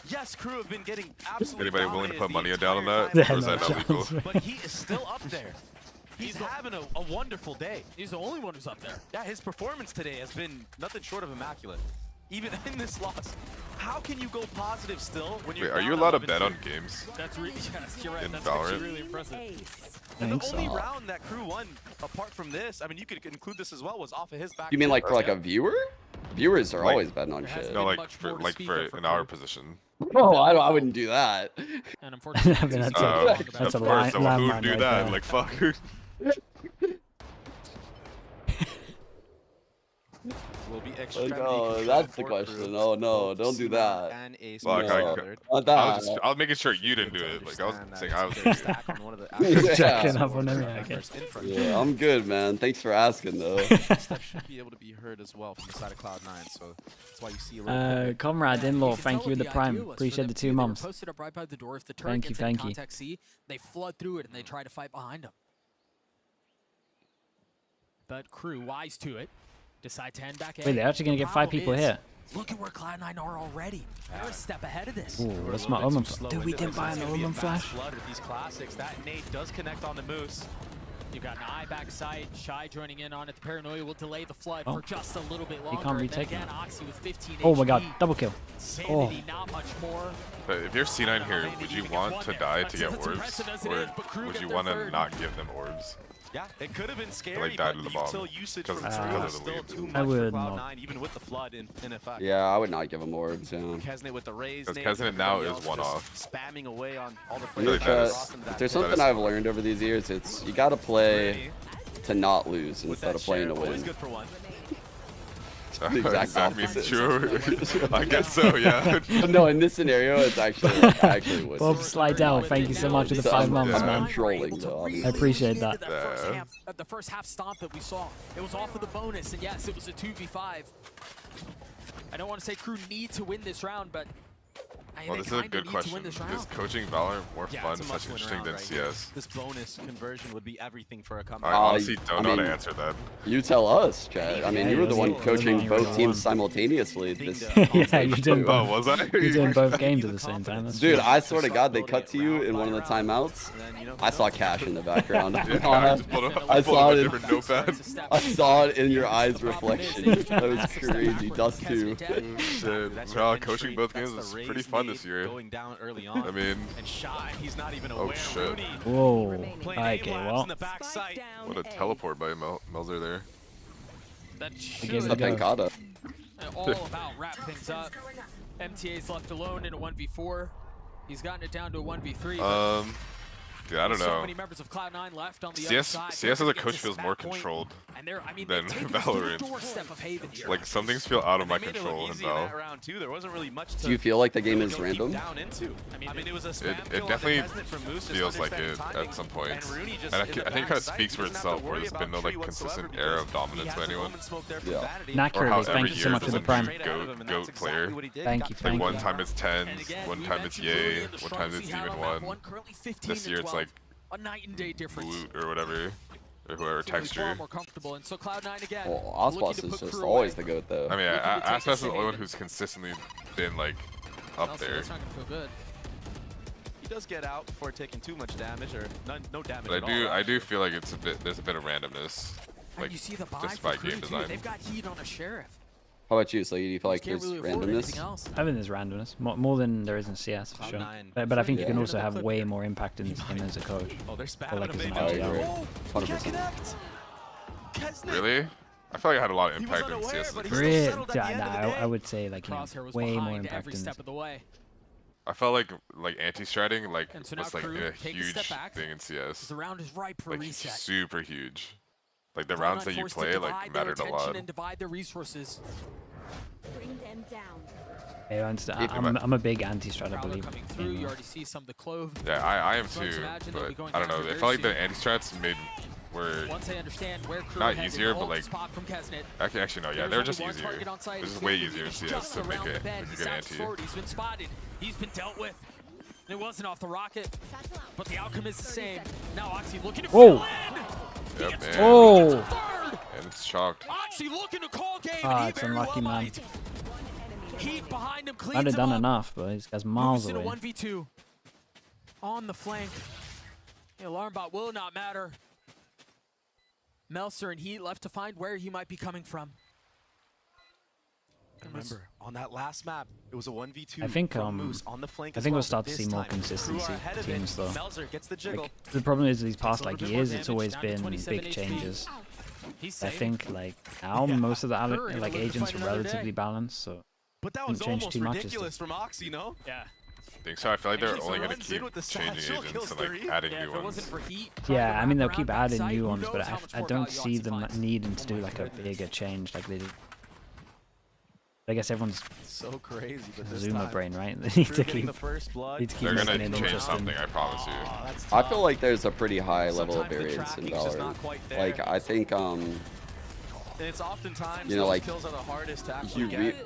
Yes, Crew have been getting absolutely Anybody willing to put money down on that? Yeah, Or is no that not legal? chance. But he is still up there. He's having a wonderful day. He's the only one who's up there. Yeah, his performance today has been nothing short of immaculate. Even in this loss. How can you go positive still when you're Wait, are you down allowed to 11-2? bet on games? That's really, yes, you're right. In That's Valorant? actually really impressive. And think the only so. round that Crew won, apart from this, I mean, you could include this as well, was off of his back. You mean like for like a viewer? Viewers are Like- always betting on shit. No, like for in our position. No, I wouldn't do that. And unfortunately, I mean, that's Oh, a, that's a of course. So who landmine would do right that? there. Like fuck. Will be Like, extremely oh, that's the controlled for question. Crew. Oh no, Both don't do C9 that. and Ace Well, Miller No. gathered. Not I was that. making sure you didn't do it. Like I was Understand saying, that I was. it's Doing stack it. on one of the Yeah. Checking up on him, yeah, okay. Yeah, I'm good, man. Thanks for asking, though. That should be able to be heard as well from the side of Cloud9, so that's why you see a little bit. Comrade in-law, You can thank tell you with what the prime. idea was for Appreciate them the to 2 do. They were months. posted up right by the door. If the Thank turret you, gets in thank you. contact C, they flood through it and they try to fight behind them. But Crew, wise to it, decide to end back A. Wait, they're actually going to get 5 Problem people is, here. Look at where Cloud9 are already. They're a step ahead of this. Ooh, that's my Omen Flash. Dude, we didn't buy an Omen Flash. Flood with these classics. That nade does connect on the Moose. You've got an eye backside, Shy joining in on it. The Paranoia will delay the flood Oh. for just a little bit longer. can't and retake then it. again, Oxy with 15 Oh my god, HP. double kill. Sanity, not much more. But if you're C9 here, would you want to die to get orbs, or would you want to not give them orbs? Yeah, it could have been scary, Like died but to the the bomb util usage because from it's Crew because is of the still lead. too I much for would Cloud9, not. even with the flood in effect. Yeah, I would not give him orbs. Yeah. Kesnet with the raise. Because nade, Kesnet now everybody is else one just off. Spamming away on all the You know, players. that is- across into that if there's pit. something I've learned over these years, it's you gotta play to not lose With instead that of playing to share, always win. good for one. The exact That means opposite. true. I guess so, yeah. No, in this scenario, it's actually would. Bob Slidell, thank you so much for the 5 months, I'm man. trolling though. I appreciate that. The first half stomp that we saw, it was off of the bonus, and yes, it was a 2v5. I don't want to say Crew need to win this round, but Well, this is a good question. Is coaching Valorant more fun, it's a such must-win interesting round than right CS? here. This bonus conversion would be everything for a comeback. I honestly don't know how mean, to answer that. You tell us, Chad. I mean, you were the one coaching both teams simultaneously. Yeah, you did Oh, both. was I? You're doing both games at the same time. That's Dude, true. I swear to God, they cut to you in one of the timeouts. I saw Cash in the background. Yeah, I just pulled up- I pulled saw up a it. different notepad. I saw it in your eyes reflection. That was crazy. Dust too. Shit. Coaching both games is pretty fun. fun this year. Going down early on. I mean, and Shy, he's not even oh aware. shit. Rooney Whoa. playing Okay, A-labs well. in the back sight. What a teleport by Melzer there. That Give should it a go. all about wrap things up. MTA's left alone in a 1v4. He's gotten it down to a 1v3. Dude, I don't know. So many members of Cloud9 left on the other side. CS as a coach feels more controlled than Valorant. Like some things feel out of my control in Val. Do you feel like the game is random? It definitely feels like it at some points. And I think it kind of speaks for itself, where there's been no like consistent era of dominance by anyone. Yeah. Or how thank you so much for the prime. Goat player. Thank you. Like one time it's 10s, one time it's Yay, one time it's Demon 1. This year it's like a night and day difference. Loot or whatever, or whoever texture. More comfortable. And so Cloud9 again. Well, Osbos is just always the GOAT though. I mean, Aspas is the only one who's consistently been like up there. That's not gonna feel good. He does get out before taking too much damage, or no damage But at all. I do feel like it's a bit. There's a bit of randomness, like and you see the just by game design. They've got heat on a sheriff. How about you? So you feel like there's really randomness? I think there's randomness, more than there is in CS for sure. But I think you can also have way more impact in this game as a coach. Oh, they're Or like as an I LGL. agree. 100%. Really? I feel like I had a lot of impact in CS. Really? Yeah, no, I would say like way more impact every in step of the way. I felt like anti-stratting And so was now like KRU a take a huge step back, thing in CS. The round is ripe for Like reset. super huge. Like the rounds that you play like mattered a lot. And divide their resources. Bring them down. Yeah, I'm a big anti-strat, I believe. Coming through, you already see some of the clove. Yeah, I am too. But I don't know. It felt like the anti-strats were Once they understand where KRU not had easier, an but ult like spot from Kesnet, actually no, yeah, they were just easier. This is way easier in CS to make a good anti. He's been spotted. He's been dealt with. It wasn't off the rocket, but the outcome is the same. Now Oxy looking to fill in. Yep, man. Whoa! And it's shocked. Oxy looking to call game. Ah, it's unlucky, man. Heat behind him cleans I'd have him done up. enough, but this guy's miles Moves away. into 1v2 on the flank. The alarm bot will not matter. Melzer and Heat left to find where he might be coming from. Remember, on that last map, it was a 1v2 I think from Moose on the flank I as think well, we'll start but to see this more time, consistency KRU are ahead of it. teams though. Melzer gets the jiggle. Like, the problem is these past a little like bit more years, it's damage, always down to been 27 big HP. changes. He's I saving. think like now most of the KRU like gonna live to agents fight are another relatively day. balanced, so But that didn't was change almost too much. ridiculous from Oxy, no? Yeah. I think so. I feel like they're only gonna runs in keep with the changing satchel, agents kills and like three. adding Yeah, new if it wasn't ones. for Heat, yeah, I mean they'll trying to keep wrap around adding backside, new who ones, knows but how much I more don't value see Oxy them finds. needing to do like a bigger change like they did. I guess everyone's So crazy, but this Zuma time, brain, right? They need to KRU getting keep the first blood. need to keep They're making gonna it change interesting. something, I promise you. Oh, that's I tough. feel like there's a pretty high level of Sometimes the variance in tracking's just Valorant. not quite there. Like I think And it's oftentimes you know, those like, kills are the hardest to actually you get.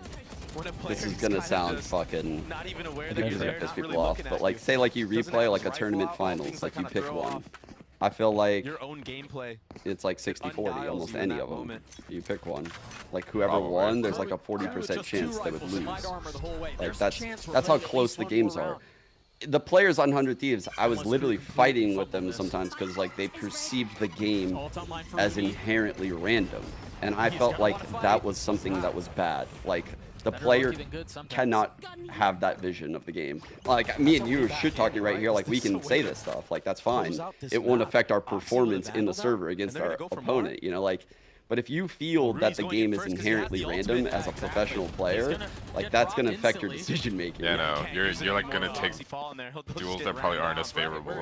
When a this is player's gonna kinda sound just fucking not even aware I that think you're it's there, gonna piss not people really off, looking but at like you. say like you Doesn't replay have like a his tournament rifle out, all finals, things like that you kinda pick throw one. off I feel like your own gameplay. it's like 60-40, undials almost you in any that of them. moment. You pick one. Like whoever Probably. won, there's like a 40% chance they would lose. Like that's how close the games are. The players on 100 Thieves, I was literally fighting with them sometimes because like they perceived the game as inherently random, and I felt like that was something that was bad. Like the player cannot have that vision of the game. Like me and you are shit talking right here, like we can say this stuff, like that's fine. It won't affect our performance in the server against our opponent, you know, like. But if you feel that the game is inherently random as a professional player, like that's gonna affect your decision making. Yeah, no, you're like gonna take duels that probably aren't as favorable.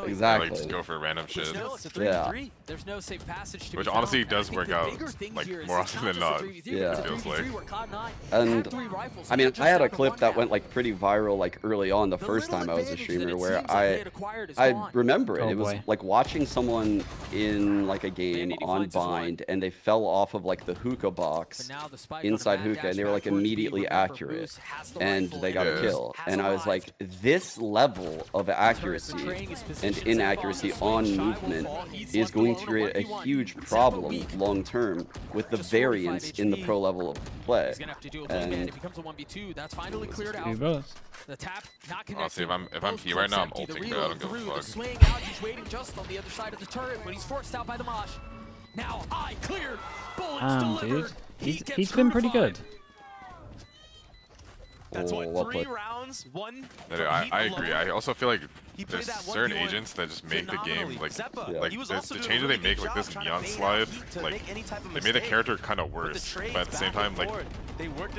Exactly. Like just go for random shit. Yeah. There's no safe passage to Which be honestly found. does I think work the out bigger thing like here is more it's often not than just a not. 3v3, Yeah. it's a Feels 3v3 like. where Cloud9 And had 3 rifles, I mean, just I had a after clip one that map. went like pretty viral like early on the first time I was a streamer where I remember it. Oh, It was boy. like watching someone in like a game on bind and they fell off of like the hookah box inside hookah and they were like immediately accurate and they got a kill. And I was like, this level of accuracy and inaccuracy on movement is going to create a huge problem long term with the variance in the pro level of play. He's gonna have to deal with and it becomes a 1v2. That's finally cleared out. The tap not connected. Honestly, if I'm P right now, I'm ulting, but I don't give a The fuck. swing out. He's waiting just on the other side of the turret, but he's forced out by the mosh. Now eye cleared. Bullets delivered. Dude, he's been pretty good. That's well what, 3 put. rounds, 1. I agree. I also feel like there's certain agents that just make the game like the changes they make, like this neon slide, like they made the character kind of worse, but at the same time like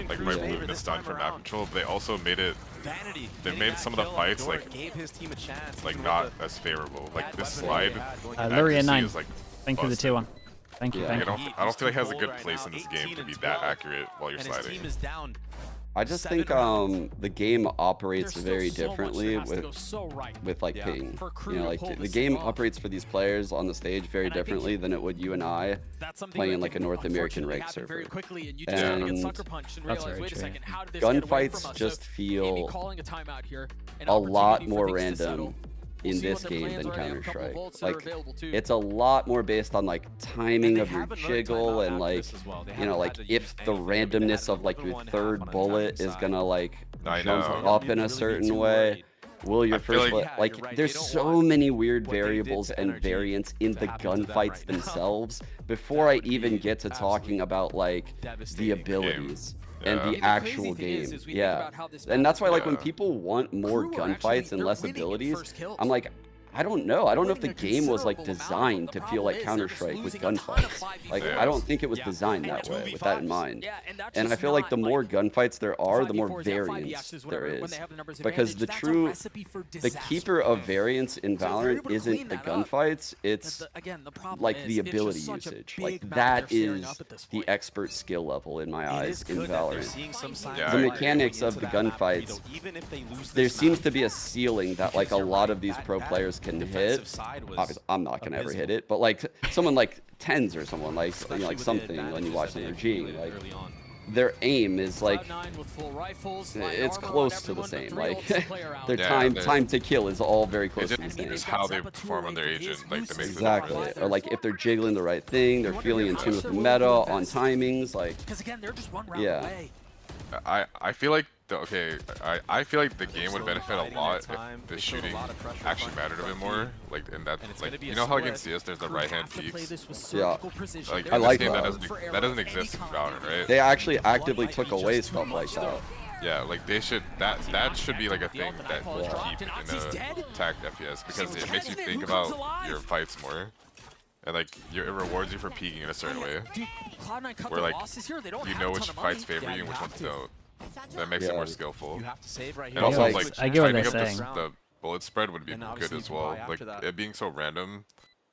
my movement done for map control, but they also made it. They made some of the fights like not as favorable. Like this slide, Luria 9. is like Thank you for the tier 1. Thank you. Thank you. I don't feel like it has a good place in this game to be that accurate while you're sliding. I just think the game operates very differently with like ping. You know, like the game operates for these players on the stage very differently than it would you and I playing in like a North American ranked server. And gunfights just feel a lot more random in this game than Counter-Strike. Like, it's a lot more based on like timing of your jiggle and like, you know, like if the randomness of like your third bullet is gonna like jump up in a certain way. Will your first like there's so many weird variables and variants in the gunfights themselves before I even get to talking about like the abilities. And the actual game, and that's why like when people want more gunfights and less abilities, I'm like, I don't know if the game was like designed to feel like Counter-Strike with gunfights. Like I don't think it was designed that way with that in mind. And I feel like the more gunfights there are, the more variance there is. Because the keeper of variance in Valorant isn't the gunfights, it's like the ability usage. Like that is the expert skill level in my eyes in Valorant. The mechanics of the gunfights, there seems to be a ceiling that like a lot of these pro players can hit. Obviously, I'm not gonna ever hit it, but like someone like Tens or someone like like something when you watch their G, like their aim is like it's close to the same. Like their time to kill is all very close to the same. It's how they perform on their agent, like that makes exactly. Or like if they're jiggling the right thing, they're feeling in tune with the meta on timings, like I feel like I feel like the game would benefit a lot if the shooting actually mattered a bit more. Like, and that, like, you know how against CS there's the right-hand peaks? Yeah. Like, I like game, that. That doesn't exist in Valorant, right? They actually actively took away stuff like that. Yeah, like they should. That should be like a thing that keep in a attacked FPS because it makes you think about your fights more. And like, it rewards you for peeking in a certain way. Where like, you know which fights favor you and which ones don't. That makes it more skillful. You have to save right and here. also, like, I get what they're tightening saying. up the bullet spread would be good as well. Like, it being so random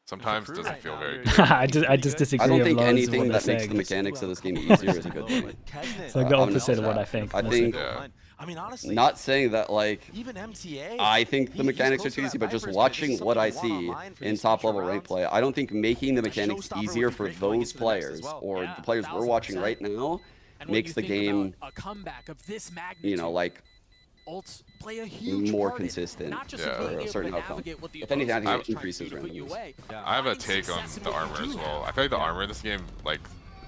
sometimes doesn't feel very good. I just disagree. I don't think anything that makes the mechanics of this game easier is a good thing. It's like the opposite of what I think. I think, I mean, honestly, not saying that like, even MTA, I think the mechanics are too easy, but just watching what I see in top level rank play, I don't think making the mechanics easier for those players or the players we're watching right now makes the game, you know, like more consistent for a certain outcome. If anything, I think it increases randomness. I have a take on the armor as well. I feel like the armor in this game, like,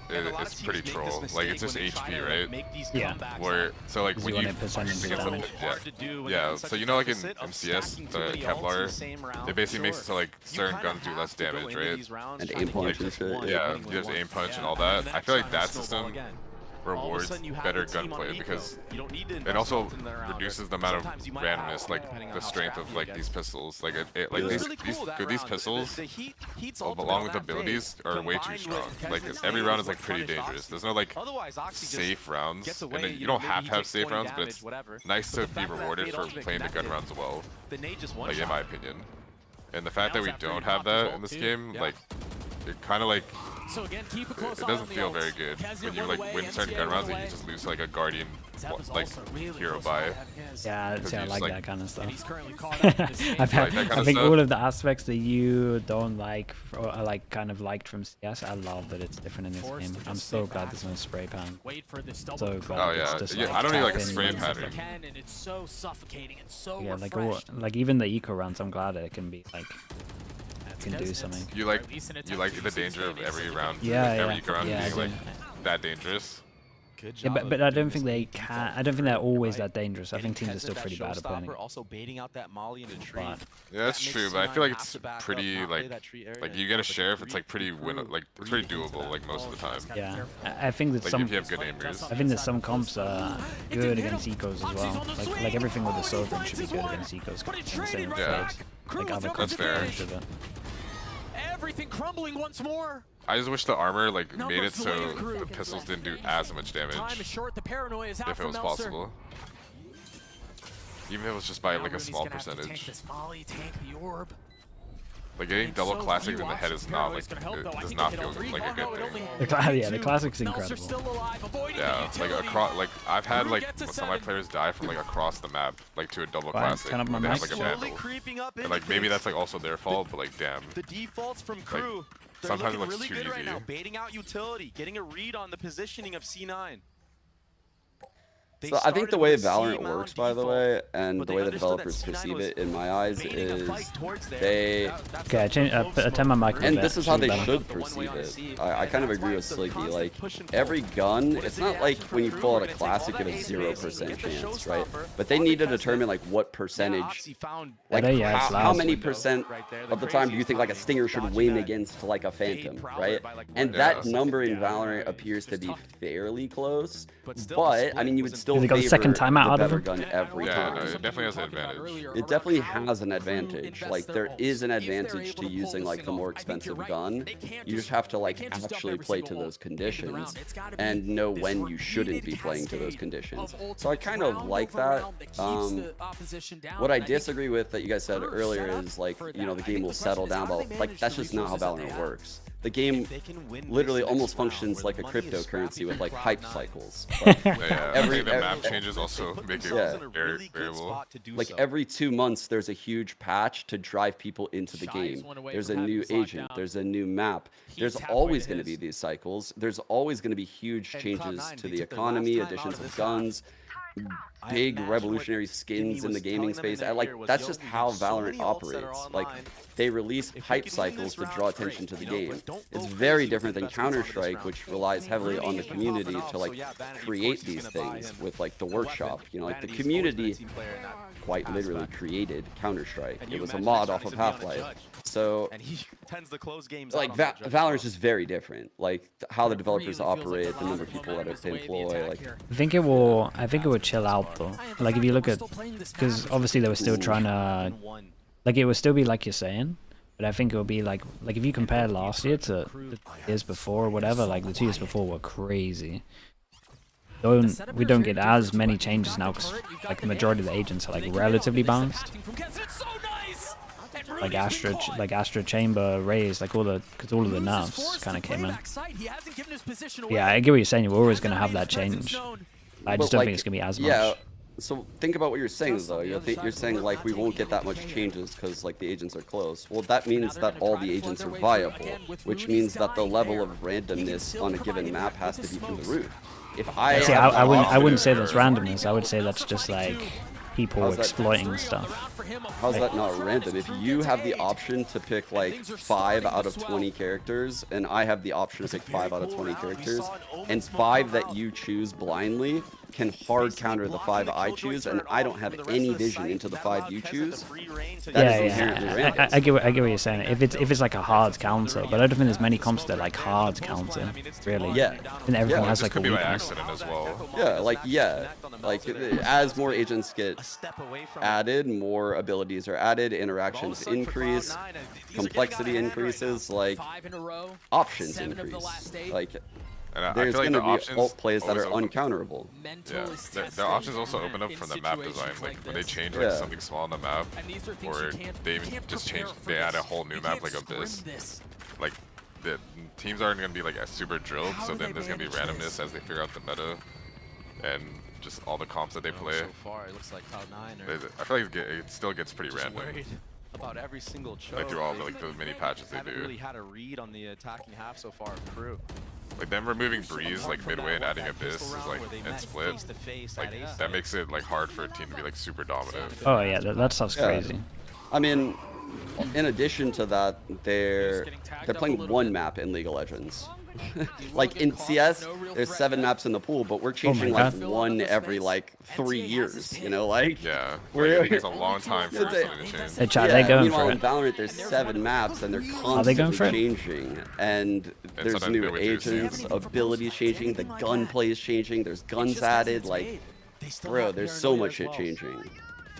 it's pretty troll. Like, it's just HP, right? Yeah. Where, so like, when you so you know, like in MCS, the Kevlar, it basically makes it so like certain guns do less damage, right? And aim punch and shit. Yeah, you just aim punch and all that. I feel like that system rewards better gunplay because it also reduces the amount of randomness, like the strength of like these pistols. Like like these pistols, along with abilities, are way too strong. Like every round is like pretty dangerous. There's no like safe rounds, and you don't have to have safe rounds, but it's nice to be rewarded for playing the gun rounds well. Like in my opinion, and the fact that we don't have that in this game, like it kind of like. It doesn't feel very good when you like win certain gun rounds and you just lose like a guardian like hero by. Yeah, I like that kind of stuff. I think all of the aspects that you don't like or are like kind of liked from CS, I love that it's different in this game. I'm so glad there's no spray pan. So glad it's just like I don't need like a spray pattern. Yeah, like even the eco rounds, I'm glad it can be like. Can do something. You like the danger of every round, every eco round being like that dangerous. Yeah, but I don't think they can. I don't think they're always that dangerous. I think teams are still pretty bad at playing. Also baiting out that molly into tree. Yeah, that's true, but I feel like it's pretty like you get a sheriff, it's like pretty it's pretty doable like most of the time. Yeah, I think that some. If you have good aimers. I think that some comps are good against ecos as well. Like everything with the sovereign should be good against ecos. Yeah, like other that's fair. Everything crumbling once more. I just wish the armor like made it so the pistols didn't do as much damage. If it was possible. Even if it was just by like a small percentage. Like getting double classics in the head is not like it does not feel like a good thing. The classic's incredible. Yeah, like I've had like some of my players die from like across the map, like to a double classic. They have like a vandal. And like maybe that's like also their fault, but like damn. The defaults from KRU. Sometimes it looks really too good easy. Right now, baiting out utility, getting a read on the positioning of C9. So I think the way Valorant works, by the way, and the way the developers perceive it, in my eyes, is they. Okay, turn my mic. And this is how they should perceive it. I kind of agree with Sliggy. Like every gun, it's not like when you pull out a classic, it has 0% chance, right? But they need to determine like what percentage, like how many percent of the time do you think like a Stinger should win against like a Phantom, right? And that number in Valorant appears to be fairly close. But I mean, you would still. They got a second timeout out of gun every time. No, it definitely has an advantage. It definitely has an advantage. Like there is an advantage to using like the more expensive gun. You just have to like actually play to those conditions and know when you shouldn't be playing to those conditions. So I kind of like that. What I disagree with that you guys said earlier is like, you know, the game will settle down, but like that's just not how Valorant works. The game literally almost functions like a cryptocurrency with like hype cycles. Like, every map changes also make it very variable. Like every 2 months, there's a huge patch to drive people into the game. There's a new agent. There's a new map. There's always going to be these cycles. There's always going to be huge changes to the economy, additions of guns, big revolutionary skins in the gaming space. Like that's just how Valorant operates. Like they release hype cycles to draw attention to the game. It's very different than Counter-Strike, which relies heavily on the community to like create these things with like the workshop. You know, like the community quite literally created Counter-Strike. It was a mod off of Half-Life. So like Valorant is just very different. Like how the developers operate, the number of people that they employ. Like I think it will chill out though. Like if you look at, because obviously they were still trying to, like it would still be like you're saying, but I think it will be like if you compare last year to the years before or whatever, like the 2 years before were crazy. We don't get as many changes now because like the majority of the agents are like relatively balanced. Like Astra Chamber, Raze, like all of the nerfs kind of came in. Yeah, I get what you're saying. We're always going to have that change. I just don't think it's going to be as much. Yeah, so think about what you're saying though. You're saying like we won't get that much changes because like the agents are close. Well, that means that all the agents are viable, which means that the level of randomness on a given map has to be through the roof. If I wouldn't say that's randomness. I would say that's just like people exploiting stuff. How's that not random? If you have the option to pick like 5 out of 20 characters, and I have the option to pick 5 out of 20 characters, and 5 that you choose blindly can hard counter the 5 I choose, and I don't have any vision into the 5 you choose. Yeah. I get what you're saying. If it's like a hard counter, but I don't think there's many comps that like hard counter. Really. Yeah. And everything has like could a be by weakness. accident as well. Like as more agents get added, more abilities are added, interactions increase, complexity increases, like options increase. Like there's going to be alt plays that are uncounterable. Yeah, their options also open up from the map design. Like when they change like something small in the map, or they even just they add a whole new map like Abyss. Like the teams aren't going to be like super drilled, so then there's going to be randomness as they figure out the meta and just all the comps that they play. So far, it looks like Cloud9 I feel like it still gets pretty random. About every single choke. Like through all the many patches they do. Really had a read on the attacking half so far of KRU. Like them removing Breeze like midway and adding Abyss is like and Split. Like that makes it like hard for a team to be like super dominant. Oh yeah, that stuff's crazy. I mean, in addition to that, they're playing one map in League of Legends. Like in CS, there's 7 maps in the pool, but we're changing like one every like 3 years. You know, like yeah, it takes a long time for something to change. Hey, chat, they going meanwhile, for in it. Valorant, there's 7 maps and they're Are they going constantly for it? changing, and there's sometimes new they're with yours. agents, abilities changing, the gunplay is changing, there's guns added. Like, bro, there's so much shit changing.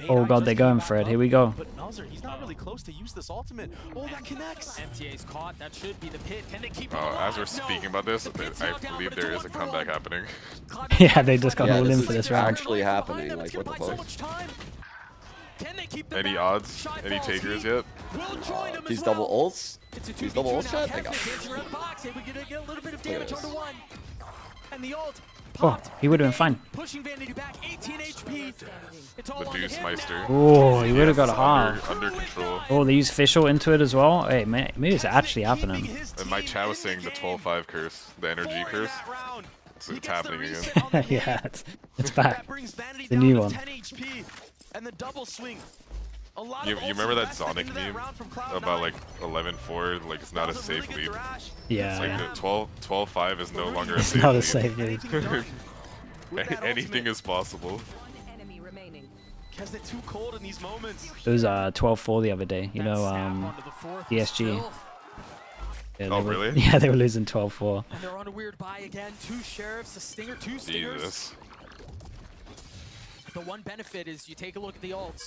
Oh god, they're going for it. Here we go. But Nuzzer, he's not really close to use this ultimate. Oh, that connects. MTA's caught. That should be the pit. Can they keep As we're speaking about this, I believe there is a comeback happening. Yeah, they just got all in this for is this round. actually happening. Like, what the fuck? Any odds? Any takers yet? These double ults? These double ults shot? They got. And the ult Oh, he would have been fine. pushing Vanity back 18 HP. It's all The Deuce Meister. Oh, he would have got a half. Under control. Oh, they use Fischl into it as well. Hey, maybe it's actually happening. And my chat was saying the 12-5 curse, the energy curse. So it's happening again. Yeah, it's back. The new one. And the double swing. You remember that Sonic meme about like 11-4, like it's not a safe lead? Yeah. It's like the 12-5 is no longer a It's safe not a lead. safe lead. Anything is possible. Because they're too cold in these moments. It was 12-4 the other day. You know, ESG. Yeah, Oh, were, really? Yeah, they were losing 12-4. And they're on a weird buy again. 2 sheriffs, a stinger, 2 stingers. Jesus. The one benefit is you take a look at the ults.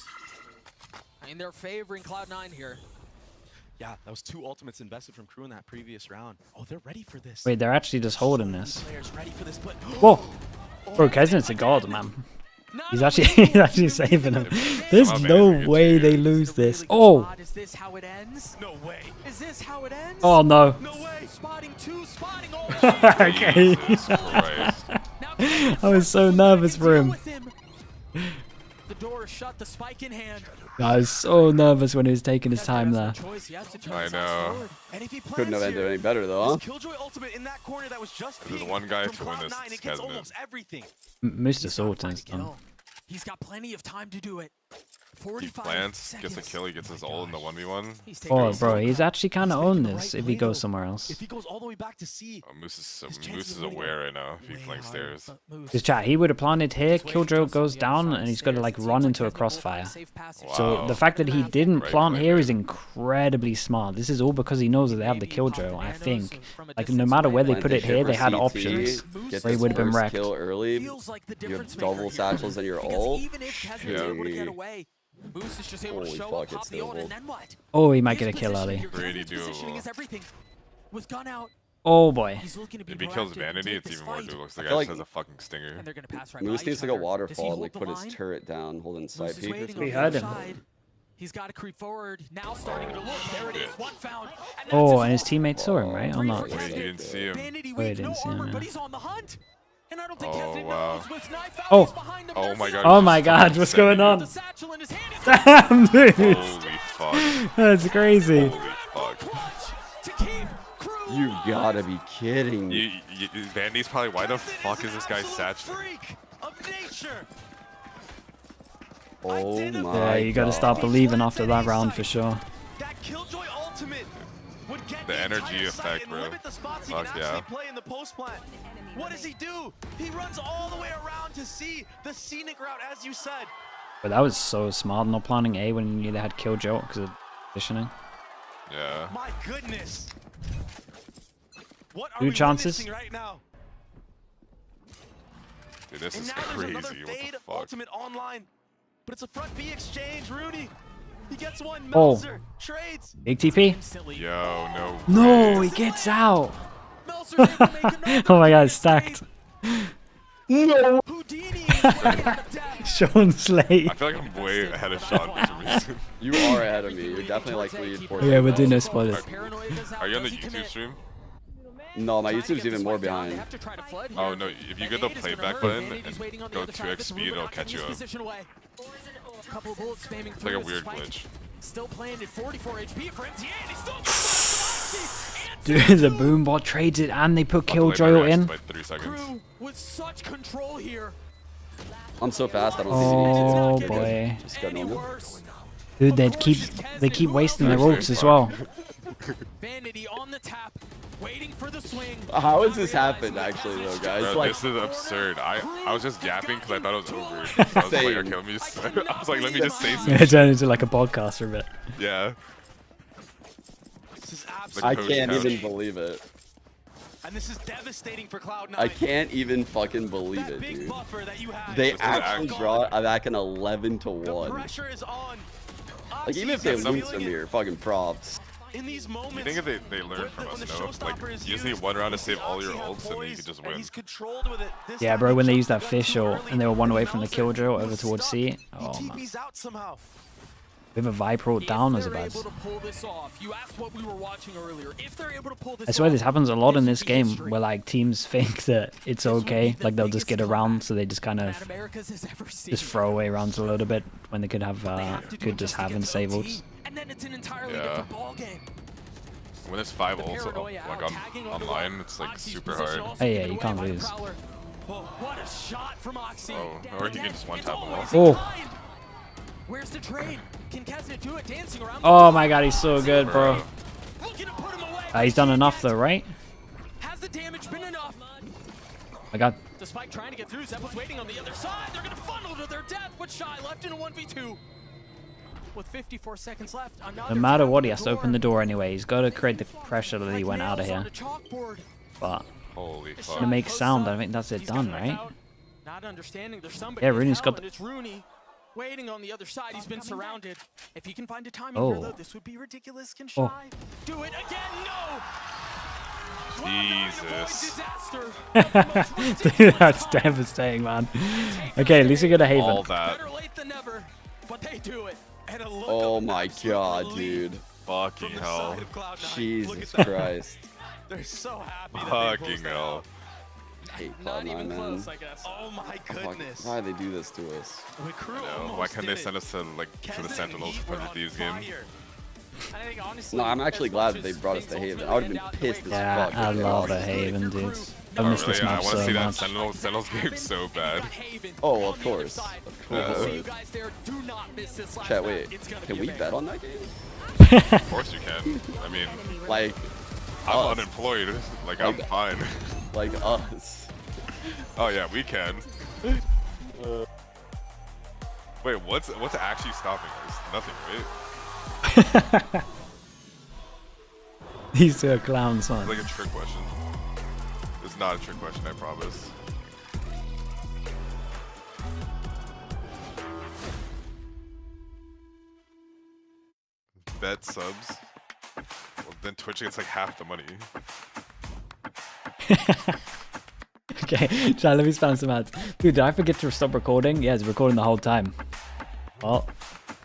I mean, they're favoring Cloud9 here. Yeah, that was 2 ultimates invested from Crew in that previous round. Oh, they're ready for this. Wait, they're actually just holding this. Players ready for this, but Whoa! Bro, Kesman's a god, man. He's actually saving him. There's no way they lose this. Oh! Is this how it ends? No way. Is this how it ends? Oh no. No way. Spotting 2, spotting all. Okay. I was so nervous for him. The door is shut, the spike in hand. I was so nervous when he was taking his time there. I know. Couldn't have ended any better though, huh? Killjoy ultimate in that corner that was just There's one guy to win this. It's Kesman. everything. Mr. Sultan's done. He's got plenty of time to do it. He 45 plants, seconds. gets a kill, he gets his ult in the 1v1. Oh, bro, he's actually kind of owned this if he goes somewhere else. If he goes all the way back to C. Moose is aware right now if he flanks stairs. Because chat, he would have planted here, Killjoy goes down, and he's got to like run into a crossfire. So the fact that he didn't plant here is incredibly smart. This is all because he knows that they have the Killjoy, I think. Like no matter where they put it here, they had options where he would have been wrecked. Kill early. You have double satchels in your ult. Moose is just able to Holy show fuck, up, pop it's the ult, doable. and then what? Oh, he might get a kill early. Pretty Positioning is doable. everything. With gun out, Oh boy. he's looking to be If he kills proactive and Vanity, take it's this even more fight. doable. The I guy feel just like- has a fucking stinger. And they're gonna pass right Moose by needs each to go other. Does he waterfall and hold like the put his line? turret down, holding side Moose is peek or waiting on something. We the heard other him. side. He's got to creep forward. Now starting to look. There it is. One found. And that's Oh, his and his ult. teammates saw him, right? Or not? Wait, he didn't see him. Vanity Oh, he waves no didn't see him, armor, yeah. but he's on the hunt. And I don't think Oh, Kesman wow. knows with knife out, Oh. he's behind him. Oh There's my the god. Oh my god, what's going on? The satchel in his hand. He's Damn, dude. Holy fuck. That's crazy. Holy fuck. to keep Crew You gotta be kidding me. Vandy's probably, why the fuck is this guy satchel? Freak of nature. Oh my Yeah, you gotta start believing after that round for sure. That Killjoy ultimate would get The energy entire site effect, and bro. limit the spots he Fuck can yeah. actually play in the post plant. What does he do? He runs all the way around to C, the scenic route, as you said. But that was so smart, not planning A when you knew they had Killjoy because of positioning. Yeah. My goodness. What are 2 we chances. witnessing right now? Dude, this And is now there's another crazy. What fade the fuck? ultimate online. But it's a front B exchange, Rooney. He gets one. Oh. Melzer trades. Big TP. Yo, no. No, way. he gets out. Melzer's able to make another Oh my god, it's stacked. Houdini is way out of depth. Sean's late. I feel like I'm way ahead of Sean for some reason. You are ahead of me. You're definitely like 3-4. Yeah, we're doing no spoilers. Are you on the YouTube stream? No, my YouTube's even more behind. Oh no, if you get the playback button and go 2x speed, it'll catch you up. Couple bullets spamming It's like a weird glitch. Still playing at 44 HP for MTA, and he's still Dude, the Boombot trades it and they put Killjoy in. By 3 seconds. Crew with such control here. I'm so fast, I don't Oh see boy. Just go normal. Dude, they keep wasting their ults as well. Vanity on the tap, waiting for the swing. How has this happened, actually, though, guys? Bro, Like, this is absurd. I was just yapping because I thought it was over. I was like, okay, let me just. I was like, let me just say something. It turned into like a podcast for a bit. Yeah. I can't even believe it. And this is devastating for Cloud9. I can't even fucking believe it, dude. They actually draw back an 11 to 1. Pressure is on. Like, even if they lose from here, fucking props. In these moments, You think if they learn from us, no? Like, you just need one round to save all your ults and then you can just win. Yeah, bro, when they used that fish ult and they were one away from the killjoy over towards C. Oh, man. We have a Viper ult down as a bad. I swear this happens a lot in this game where like teams think that it's okay, like they'll just get around, so they just kind of just throw away rounds a little bit when they could have could just have and save ults. Yeah. When there's 5 ults like online, it's like super hard. Oh yeah, you can't lose. What a shot from Oxy. Oh, or he can just one tap them all. Oh. Where's the trade? Can Kesnet do it? Dancing around. Oh my god, he's so good, bro. He's done enough though, right? Has the damage been enough? I got. Despite trying to get through, Zepp's waiting on the other side. They're gonna funnel to their death. But Shy left in a 1v2. With 54 seconds left, No matter what, he has to open the door anyway. He's got to create the pressure that he went out of here. But holy fuck. To make sound, I think that's it done, right? Not understanding there's somebody. Yeah, Rooney's got the. It's Rooney waiting on the other side. He's been surrounded. If he can find a timing Oh. here, though, this would be ridiculous. Can Shy do it again? No. Jesus. Dude, that's devastating, man. Okay, at least we get a Haven. All that. Better late than never, but they do it. Oh my god, dude. Fucking hell. Jesus Christ. They're so happy. Fucking hell. I hate Cloud9, man. Oh my goodness. Why do they do this to us? No, why can't they send us to like to the Sentinels for the Thieves game? No, I'm actually glad that they brought us to Haven. I would have been pissed as Yeah, fuck. I love a Haven, dude. I missed this I map want to so see that much. Sentinels game so bad. Oh, of course. Of course. Chat, wait. Can we bet on that game? Of course you can. I mean, like, I'm unemployed. Like, I'm fine. Like us. Oh yeah, we can. Wait, what's actually stopping us? Nothing, right? These two are clowns, man. It's like a trick question. It's not a trick question, I promise. Bet subs. Well, then Twitch gets like half the money. Okay, try let me spam some ads. Dude, did I forget to stop recording? Yeah, it's recording the whole time. Well,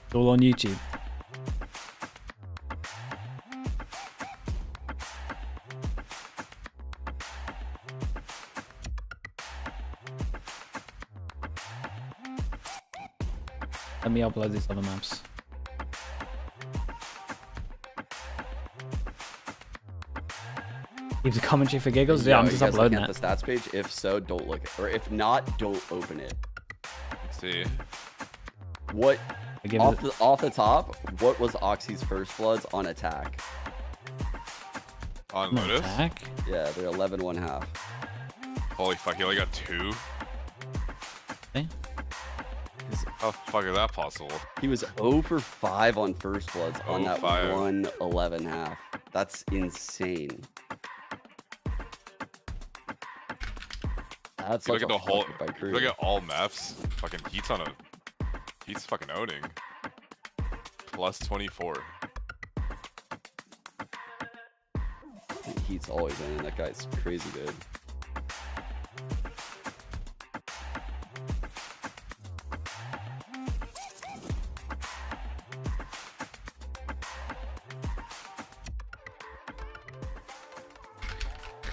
it's all on YouTube. Let me upload these other maps. Keep the commentary for giggles? Yeah, I'm just uploading it. The stats page? If so, don't look at it. Or if not, don't open it. Let's see. What? Off the top, what was Oxy's first floods on attack? On Lotus? Attack? Yeah, they're 11-1/2. Holy fuck, he only got 2? Okay. How the fuck is that possible? He was 0 for 5 on first floods on that 5. 1-11-1/2. That's insane. That's look at the whole. by Crew. Look at all maps. Fucking Heat's on a. Heat's fucking owning. Plus 24. Heat's always in. That guy's crazy good.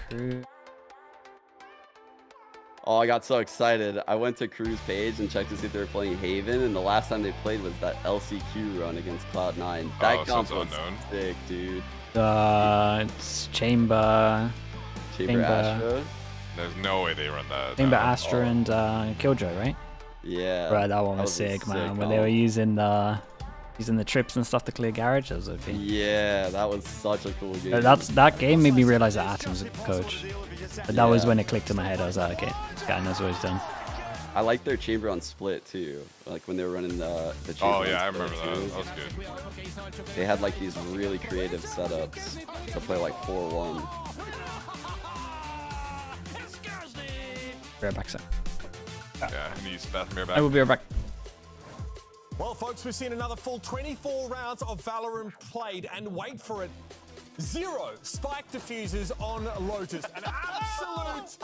Crew. Oh, I got so excited. I went to Crew's page and checked to see if they were playing Haven, and the last time they played was that LCQ run against Cloud9. That comp was sick, dude. It's Chamber Astra. There's no way they run that. Chamber, Astra, and Killjoy, right? Yeah. Right, that one was sick, man. When they were using the Using the trips and stuff to clear garage. That was OP. Yeah, that was such a cool game. That game made me realize that Atom was a coach. But that was when it clicked in my head. I was like, okay, this guy knows what he's done. I like their chamber on split too, like when they were running the chamber. Oh yeah, I remember that. That was good. They had like these really creative setups to play like 4-1. Be right back, sir. Yeah, I need to use the bathroom. Be right back. I will be right back. Well, folks, we've seen another full 24 rounds of Valorant played, and wait for it, 0 spike diffusers on Lotus. An absolute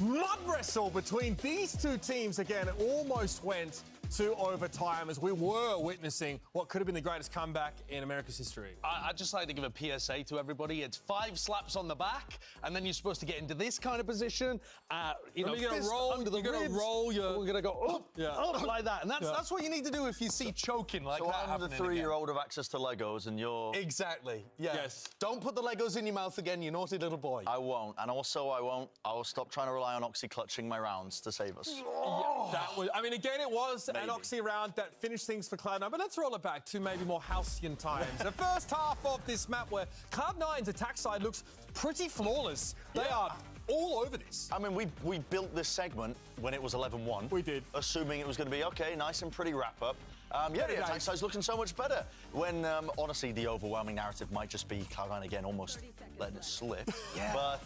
mud wrestle between these two teams. Again, it almost went to overtime as we were witnessing what could have been the greatest comeback in America's history. I'd just like to give a PSA to everybody. It's 5 slaps on the back, and then you're supposed to get into this kind of position. You know, you're gonna fist roll. under the You're gonna ribs. roll your. We're gonna go up, Yeah. up like that, and that's what you need to do if you see choking like So that I'm the happening again. 3-year-old of access to Legos, and you're... Exactly. Yeah. Yes. Don't put the Legos in your mouth again, you naughty little boy. I won't, and also I will stop trying to rely on Oxy clutching my rounds to save us. Yeah, that was. I mean, again, it was an Oxy round that finished things for Cloud9, but let's roll it back to maybe more halcyon times. The first half of this map where Cloud9's attack side looks pretty flawless. They are all over this. I mean, we built this segment when it was 11-1. We did. Assuming it was going to be, okay, nice and pretty wrap-up. Yeah, the attack side's looking so much better. When, honestly, the overwhelming narrative might just be Cloud9 again almost letting it slip. Yeah.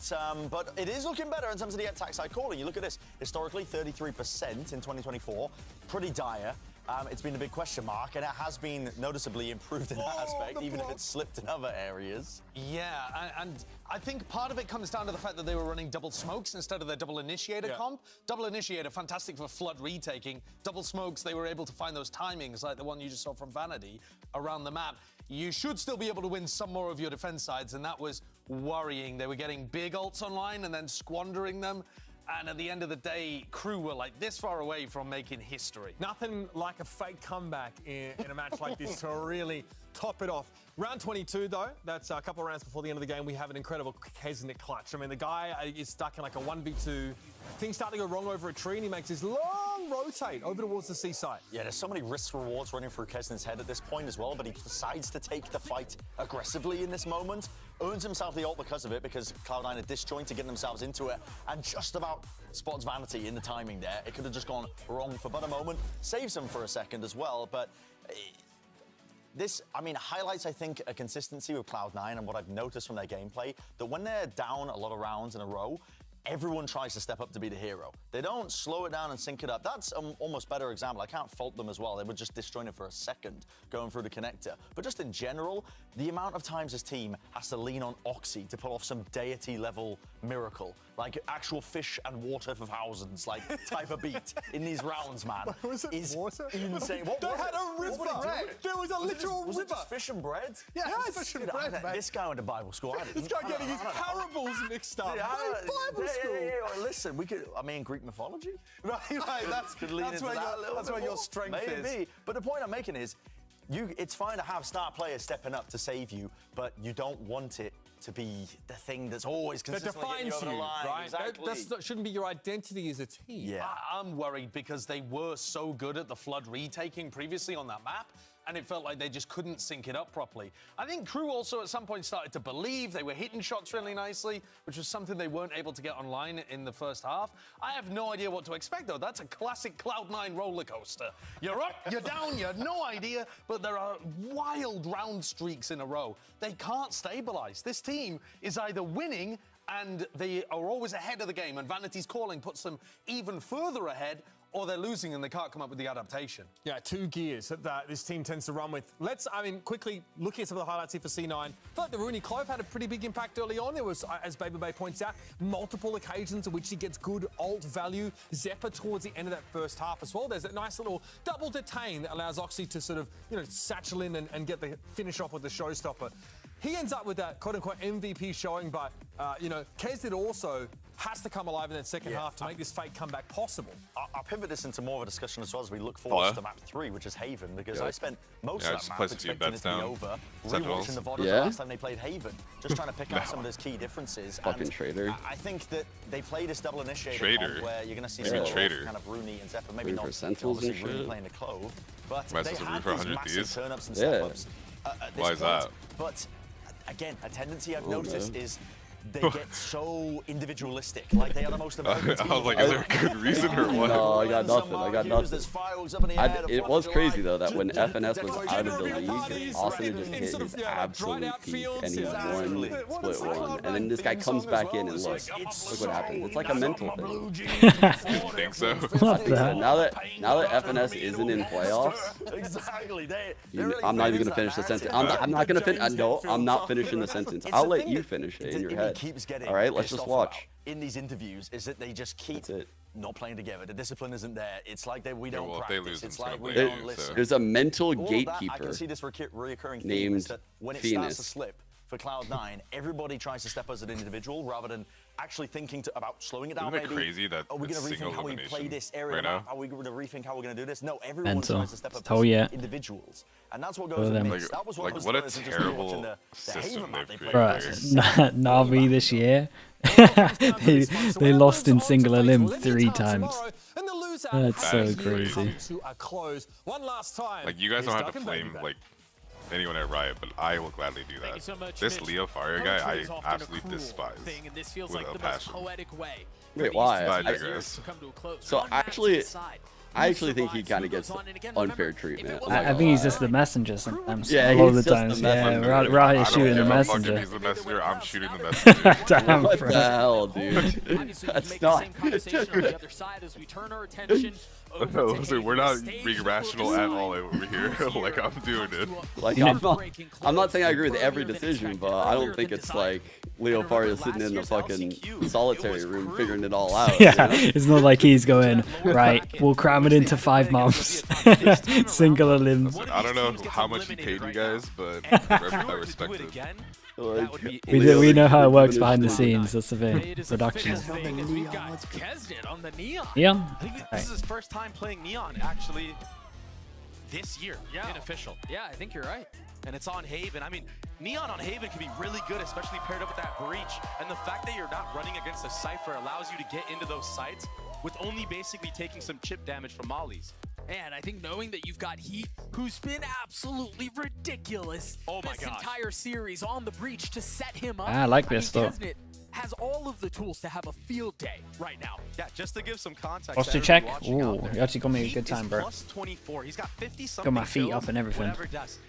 But it is looking better in terms of the attack side calling. You look at this, historically, 33% in 2024. Pretty dire. It's been a big question mark, and it has been noticeably improved in that aspect, even if it's slipped in other areas. Yeah, and I think part of it comes down to the fact that they were running double smokes instead of their double initiator comp. Double initiator, fantastic for flood retaking. Double smokes, they were able to find those timings, like the one you just saw from Vanity, around the map. You should still be able to win some more of your defense sides, and that was worrying. They were getting big ults online and then squandering them. And at the end of the day, KRU were like this far away from making history. Nothing like a fake comeback in a match like this to really top it off. Round 22, though, that's a couple of rounds before the end of the game, we have an incredible Kesnick clutch. I mean, the guy is stuck in like a 1v2. Things start to go wrong over a tree, and he makes his long rotate over towards the seaside. Yeah, there's so many risk rewards running through Kesnick's head at this point as well, but he decides to take the fight aggressively in this moment. Earns himself the ult because of it, because Cloud9 are disjointed, getting themselves into it, and just about spots Vanity in the timing there. It could have just gone wrong for but a moment. Saves him for a second as well, but this, I mean, highlights, I think, a consistency with Cloud9 and what I've noticed from their gameplay, that when they're down a lot of rounds in a row, everyone tries to step up to be the hero. They don't slow it down and sync it up. That's an almost better example. I can't fault them as well. They were just disjointed for a second going through the connector. But just in general, the amount of times this team has to lean on Oxy to pull off some deity-level miracle, like actual fish and water for thousands, like type of beat in these rounds, man. Was it is water? insane. What They was had it? a river. What was it? There was a literal Was it river. just fish and bread? Yeah, Yes. fish and Dude, bread, mate. This guy went to Bible school. I didn't. This guy getting his parables mixed up. Yeah, Hey, Bible school. listen, we could. I mean, Greek mythology. Right, that's Could lean into where that a little that's bit where your more. strength is. Maybe. But the point I'm making is, it's fine to have star players stepping up to save you, but you don't want it to be the thing that's always That consistently getting defines you over you, the line. right? Exactly. That shouldn't be your identity as a team. Yeah. I'm worried because they were so good at the flood retaking previously on that map, and it felt like they just couldn't sync it up properly. I think KRU also at some point started to believe they were hitting shots really nicely, which was something they weren't able to get online in the first half. I have no idea what to expect, though. That's a classic Cloud9 roller coaster. You're up, you're down, you have no idea, but there are wild round streaks in a row. They can't stabilize. This team is either winning and they are always ahead of the game, and Vanity's calling puts them even further ahead, or they're losing and they can't come up with the adaptation. Yeah, 2 gears that this team tends to run with. Quickly looking at some of the highlights here for C9. I feel like the Rooney Clove had a pretty big impact early on. There was, as Baby Bay points out, multiple occasions in which he gets good ult value. Zephyr towards the end of that first half as well. There's a nice little double detain that allows Oxy to sort of, satchel in and get the finish off with the showstopper. he ends up with that quote-unquote MVP showing, but, you know, KZ also has to come alive in that second half to make this fake comeback possible. I'll pivot this into more of a discussion as well as we look forward to map 3, which is Haven, because I spent most of that map expecting it to be over, rewatching the VOD the last time they played Haven, just trying to pick out some of those key differences. Fucking traitor. I think that they play this double initiator comp where you're going to see some kind of Rooney and Zephyr, maybe not obviously Rooney playing the Clove, but they had these massive turn-ups and step-ups at this point. But again, a tendency I've noticed is they get so individualistic. Like they are the most American team. I was like, is there a good reason or what? No, I got nothing. I got nothing. It was crazy though that when FNS was out of the league, Austin just hit his absolute peak and he won split one. And then this guy comes back in and look what happens. It's like a mental thing. You think so? What the hell? Now that FNS isn't in playoffs, exactly. I'm not even gonna finish the sentence. I'm not gonna finish. No, I'm not finishing the sentence. I'll let you finish it in your head. Keeps getting all right, let's just watch. In these interviews, is that they just keep not playing together. The discipline isn't there. It's like we don't practice. It's like we don't listen. There's a mental gatekeeper. I can see this reoccurring theme named is that when it starts to slip for Cloud9, everybody tries to step as an individual rather than actually thinking about slowing it down. Isn't it crazy that are we going to rethink how we play this area right map? Are we going to rethink how we're going to do this? No, everyone tries to step up as individuals, and that's what goes amiss. That was what what a terrible system they've created. Right, Na'Vi this year, they lost in single elim 3 times. That's so crazy. Like you guys don't have to flame like anyone at Riot, but I will gladly do that. So much, this Leo Fire guy, I absolutely despise and this feels with like a the passion. most poetic way. Wait, why? I digress. So I actually think he kind of gets unfair treatment. I think he's just the messenger sometimes. Yeah, a lot of the just times. the messenger. Yeah, right here shooting the messenger. He's the messenger. I'm shooting the messenger. Damn, what bro. the hell, dude? That's not. Listen, we're not being rational at all over here. Like I'm doing it. Like I'm not saying I agree with every decision, but I don't think it's like Leo Faria sitting in the fucking solitary room figuring it all out. Yeah, you know? It's not like he's going, right, we'll cram it into 5 months. Single limbs. I don't know how much he paid you guys, but I respect it. We know how it works behind the scenes. That's the thing. Production. We've got Kesnet on the Neon. Yeah. I think this is his first time playing Neon actually this year in official. Yeah, I think you're right. And it's on Haven. I mean, Neon on Haven can be really good, especially paired up with that breach. And the fact that you're not running against a Cypher allows you to get into those sites with only basically taking some chip damage from mollies. And I think knowing that you've got Heat, who's been absolutely ridiculous this entire series on the breach to set him up. I like this though. Kesnet has all of the tools to have a field day right now. Yeah, just to give some context. What's to check? Ooh, you actually got me a good time, bro. Plus 24. He's got 50 something. Got my feet up and everything.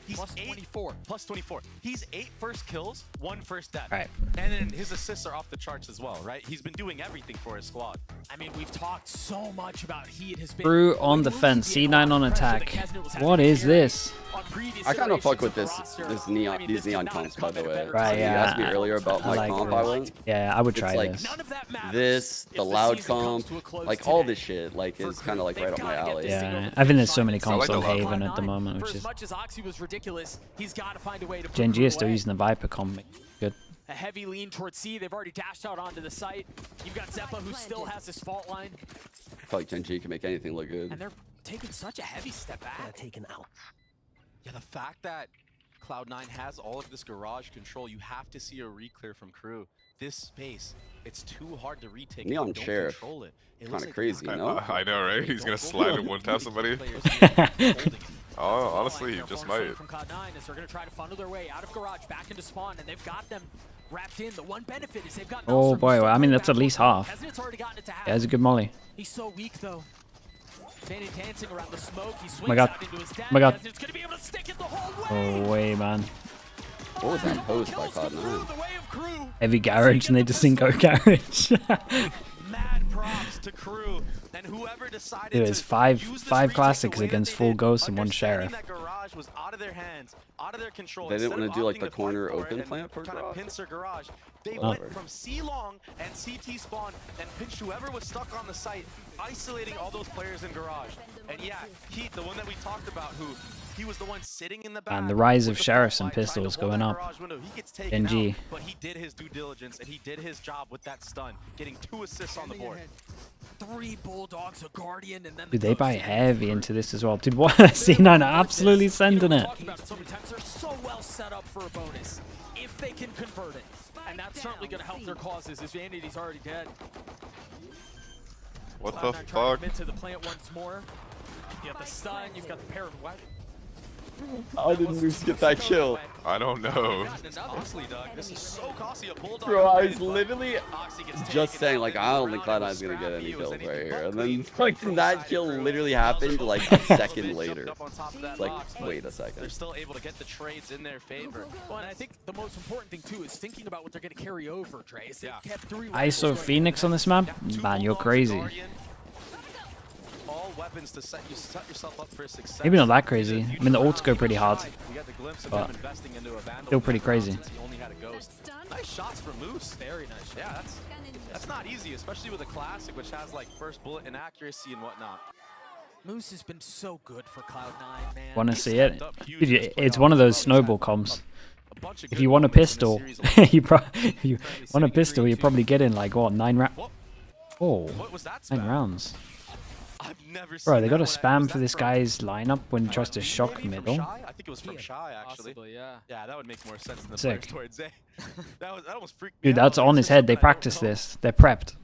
He's plus 24. Plus 24. He's 8 first kills, 1 first death. Right. And then his assists are off the charts as well, right? He's been doing everything for his squad. I mean, we've talked so much about Heat has been Brew on defense, C9 on attack. What is this? I kind of fuck with these neon comps, by the way. Right, yeah. You asked me earlier about my comp I went. Yeah, I would try it's like this. The loud comp, like all this shit, like is kind of like right up my alley. Yeah, I think there's so many comps on Haven at the moment, which is. Genji is still using the Viper comp. Good. A heavy lean towards C. They've already dashed out onto the site. You've got Zeppa who still has his fault line. I feel like Genji can make anything look good. And they're taking such a heavy step back. Taken out. Yeah, the fact that Cloud9 has all of this garage control, you have to see a re-clear from KRU. This space, it's too hard to retake. Neon Sheriff, kind of crazy, you know? I know, right? He's gonna slide and one-tap somebody. Oh, honestly, he just might. From Cloud9 as they're gonna try to funnel their way out of garage back into spawn, and they've got them wrapped in. The one benefit is they've got. Oh boy, well, I mean that's at least half. Yeah, that's a good molly. He's so weak though. Dancing around the smoke. He swings Oh my god. out into his Oh my god. It's gonna be able to stick it the whole way. Oh way, man. What was that post by Cloud9? Heavy garage and they just didn't go garage. Mad props to KRU and whoever decided Dude, it's five classics against full ghosts and 1 sheriff. That garage was out of their hands, out of their control. They didn't want to do like the corner open plant for garage. They went from C long and CT spawn and pinched whoever was stuck on the site, isolating all those players in garage. And yeah, Heat, the one that we talked about, who He was the one sitting in the back. And the rise of sheriffs and pistols going up. NG. But he did his due diligence and he did his job with that stun, getting 2 assists on the board. 3 bulldogs, a guardian, and then Dude, they buy heavy into this as well. Dude, what? C9 are absolutely sending it. So many times they're so well set up for a bonus if they can convert it, and that's certainly going to help their causes. As Vanity's already dead. What the fuck? Into the plant once more. You have the stun. You've got the pair of weapons. How did Moose get that kill? I don't know. Honestly, Doug, this is so costly. A bulldog. Bro, I was literally just saying, like, I don't think Cloud9's gonna get any kills right here. And then, like, that kill literally happened, like, a second later. It's like, wait a second. They're still able to get the trades in their favor. Well, and I think the most important thing, too, is thinking about what they're going to carry over, Trey. Is they've kept 3 ISO Phoenix on this map? Man, you're crazy. All weapons to set yourself up for success. Maybe not that crazy. I mean, the ults go pretty hard. But still pretty crazy. Nice shots from Moose. Very nice. Yeah, that's not easy, especially with a classic, which has like first bullet and accuracy and whatnot. Moose has been so good for Cloud9, man. Want to see it? Dude, it's one of those snowball comps. If you want a pistol, you want a pistol, you're probably getting like what, 9 rounds? Oh, 9 rounds. Bro, they got a spam for this guy's lineup when he tries to shock middle. I think it was from Shy, actually. Possibly, yeah. Yeah, that would make more sense than the Sick. players towards A. that almost freaked me Dude, out. that's on his head. They practice this. They're prepped.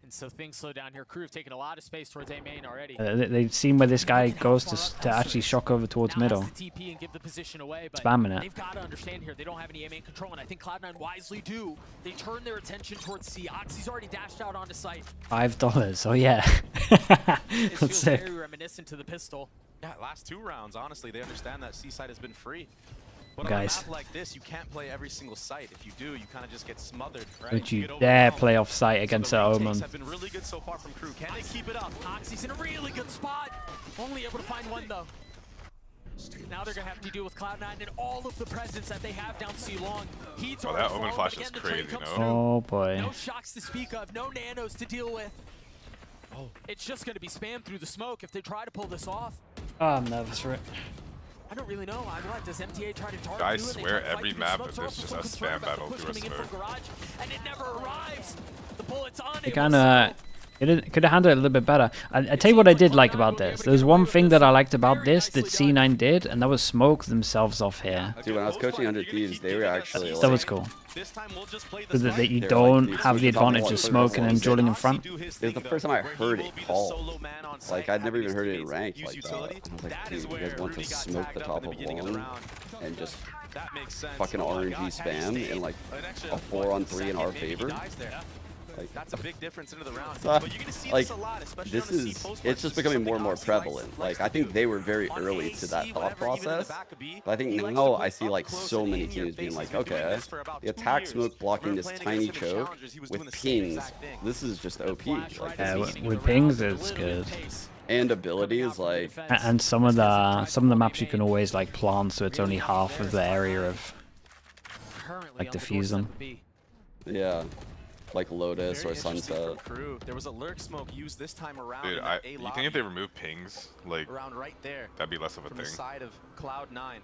And so things slow down here. Crew have taken a lot of space towards A main already. They've seen where this guy goes to actually shock over towards middle. TP and give the position away, but Spamming it. they've got to understand here they don't have any A main control, and I think Cloud9 wisely do. They turn their attention towards C. Oxy's already dashed out onto site. $5. Oh yeah. This feels sick. very reminiscent to the pistol. Yeah, last 2 rounds, honestly, they understand that C side has been free. But Guys. on a map like this, you can't play every single site. If you do, you kind of just get smothered, right? Don't you dare play off site against the Omen. Have been really good so far from Crew. Can they keep it up? Oxy's in a really good spot. Only able to find one though. Now they're gonna have to deal with Cloud9 and all of the presence that they have down C long. Heats Oh, that Omen flash is crazy, no? Oh boy. No shocks to speak of, no nanos to deal with. Oh, it's just gonna be spammed through the smoke if they try to pull this off. Oh, I'm nervous for it. I don't really know. Does MTA try to target I you? swear every map is just a spam battle through a smoke. And it never arrives. The bullet's on They kind of could have handled it a little bit better. I tell you what I did like about this. There's one thing that I liked about this that C9 did, and that was smoke themselves off here. Dude, when I was coaching 100t, they were actually like, That was cool. So that you don't have the advantage of smoke and then drilling in front. It was the first time I heard it called. Like, I'd never even heard it ranked like that. I was like, dude, you guys want to smoke the top of long and just fucking RNG spam in like a 4-on-3 in our favor? Like, that's a big difference into the round. But But you're gonna see like, this a lot, especially this on the is, C-post it's just becoming more and more prevalent. Like, I think they were very early to that thought process. But I think now I see like so many teams being like, okay, the attack smoke blocking this tiny choke with pings, this is just OP. Like, Yeah, with pings it's good. And abilities like, And some of the maps you can always like plant, so it's only half of the area of like diffuse them. yeah, like Lotus or Sunset. There was a lurk smoke used this time around. Dude, in that A you lobby, think if they remove pings, like, around right there, that'd be less of a from thing? the side of Cloud9,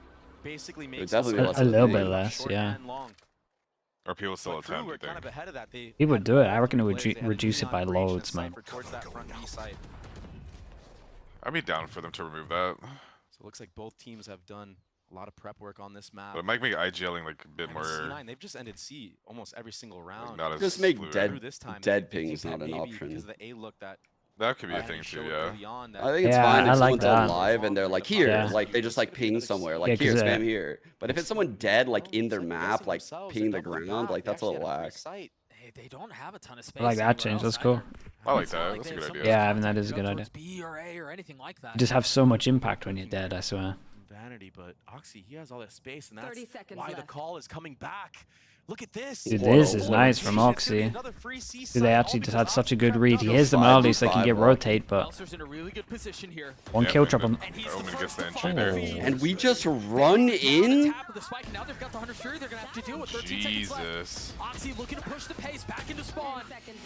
basically makes definitely it A little bit less, yeah. Or people still But Crew attempt, were you kind think? of ahead of that. They He would had do it. I multiple reckon it would plays. They had a reduce it by neon green on loads, man. Cypher towards that front B site. I'd be down for them to remove that. So it looks like both teams have done a lot of prep work on this map. But it might make IGLing like a bit And more. C9, they've just ended C almost every single round. Not as Just make fluid. dead pings not an option. Because the A look that That could be a thing too, yeah. I think it's Yeah, fine I if like someone's on that. live and they're like here, Yeah. like they just like ping somewhere, like Yeah, here, 'cause, spam here. But if it's someone dead, like in their map, like pinging the ground, like that's a little whack. Hey, they don't have a ton of space. I like that change. That's cool. I like that. That's a good idea. Yeah, I mean that is a good idea. B or A or anything like that. You just have so much impact when you're dead, I swear. Vanity, but Oxy, he has all that space, and that's 30 seconds why the left. call is coming back. Look at this. Dude, this is nice from Oxy. Dude, they actually just had such a good read. He hears them early so they can get rotate, but one kill trap him. Omen gets the entry there. And we just run in? Jesus. Oxy looking to push the pace back into spawn,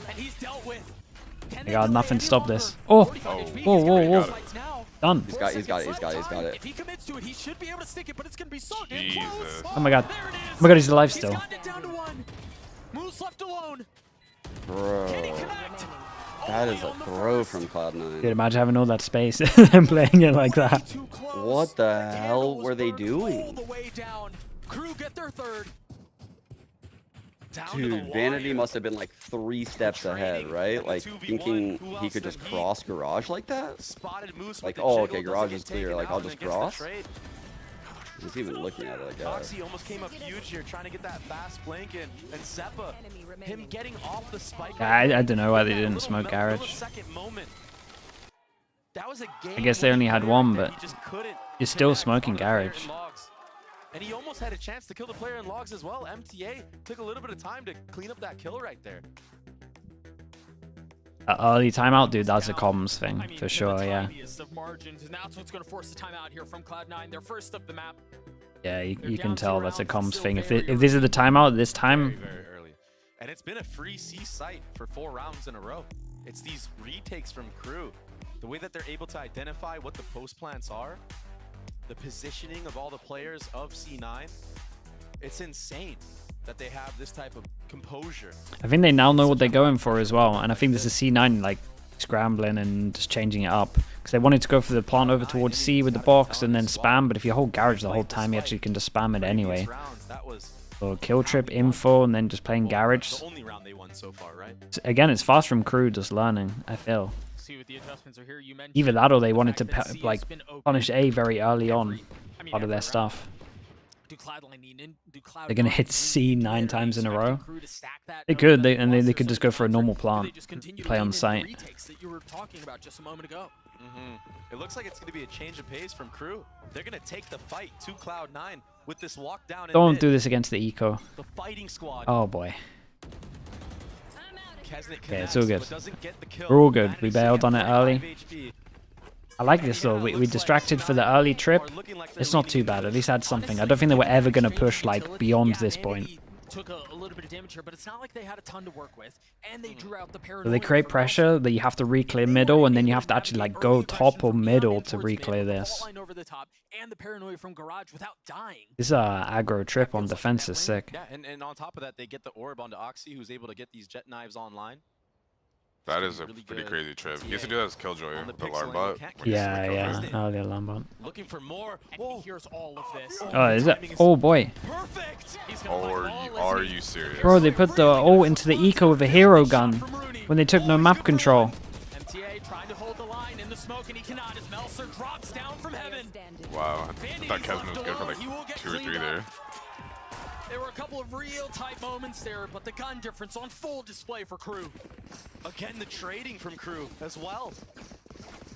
and he's dealt with. I got nothing to stop this. Oh! Whoa, whoa, whoa. Done. He's got it. If he commits to it, he should be able to stick it, but it's going to be so damn close. Oh my god. Oh my god, he's alive still. Moose left alone. Bro. That is a throw from Cloud9. Dude, imagine having all that space and playing it like that. What the hell were they doing? Crew get their third. Dude, Vanity must have been like 3 steps ahead, right? Like thinking he could just cross garage like that? Like, oh, okay, garage is clear. Like, I'll just cross. He's even looking at it like that. Oxy almost came up huge here, trying to get that fast flank in, and Seppa, him getting off the spike. I don't know why they didn't smoke garage. I guess they only had one, but you're still smoking garage. And he almost had a chance to kill the player in logs as well. MTA took a little bit of time to clean up that kill right there. Early timeout, dude, that's a comms thing, for sure, yeah. And that's what's going to force the timeout here from Cloud9. They're first up the map. Yeah, you can tell that's a comms thing. If this is the timeout this time... Very early. And it's been a free C site for 4 rounds in a row. It's these retakes from Crew. The way that they're able to identify what the post plants are, the positioning of all the players of C9, it's insane that they have this type of composure. I think they now know what they're going for as well, and I think this is C9 like scrambling and just changing it up because they wanted to go for the plant over towards C with the box and then spam, but if you hold garage the whole time, you actually can just spam it anyway. So kill trip, info, and then just playing garage. Again, it's fast from Crew just learning, I feel. Either that or they wanted to like punish A very early on out of their stuff. They're gonna hit C 9 times in a row. They could, they could just go for a normal plant, play on site. It looks like it's gonna be a change of pace from Crew. They're gonna take the fight to Cloud9 with this walk down. Don't do this against the eco. The fighting squad. Oh boy. Okay, it's all good. We're We're all good. We bailed on it early. I like this though. We distracted for the early trip. It's not too bad. At least had something. I don't think they were ever going to push like beyond this point. Took a little bit of damage here, but it's not like they had a ton to work with, and they drew out the So they create pressure that you have to re-clear middle, and then you have to actually like go top or middle to re-clear this. And the paranoia from garage without dying. This aggro trip on defense is sick. Yeah, and on top of that, they get the orb onto Oxy, who's able to get these jet knives online. That is a pretty crazy trip. He used to do that as Killjoy, the alarm bot. Yeah, early alarm bot. Looking for more. Here's all of this. Oh, is that? Oh boy. Are you serious? Bro, they put the ult into the eco with a hero gun when they took no map control. MTA trying to hold the line in the smoke, and he cannot as Melser drops down from heaven. Wow, I thought Kesman was good for like 2 or 3 there. There were a couple of real tight moments there, but the gun difference on full display for Crew. Again, the trading from Crew as well.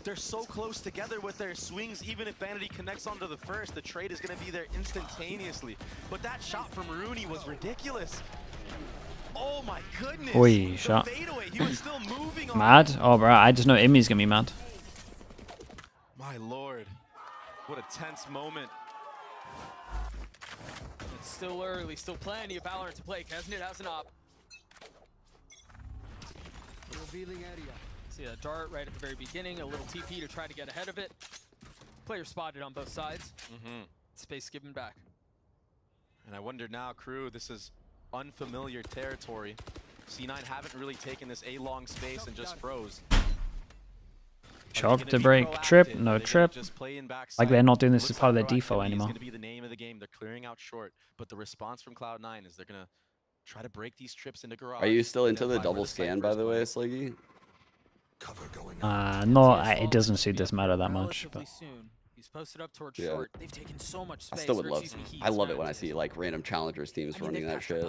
They're so close together with their swings. Even if Vanity connects onto the first, the trade is going to be there instantaneously. But that shot from Rooney was ridiculous. Oh my goodness. Oi, shot. He was still moving on. Mad? Oh, bro, I just know Imi's gonna be mad. My lord. What a tense moment. It's still early, still plenty of Valorant to play. Kesnit has an op. Revealing area. See a dart right at the very beginning, a little TP to try to get ahead of it. Player spotted on both sides. Space given back. And I wonder now, Crew, this is unfamiliar territory. C9 haven't really taken this A-long space and just froze. Shock to break. Trip, no trip. Like they're not doing this as part of their default anymore. It's going to be the name of the game. They're clearing out short, but the response from Cloud9 is they're going to try to break these trips into garage. Are you still into the double scan, by the way, Sliggy? No, it doesn't suit this meta that much. But. He's posted up towards short. They've taken so much space. I still would love. I love it when I see like random challengers teams running that shit.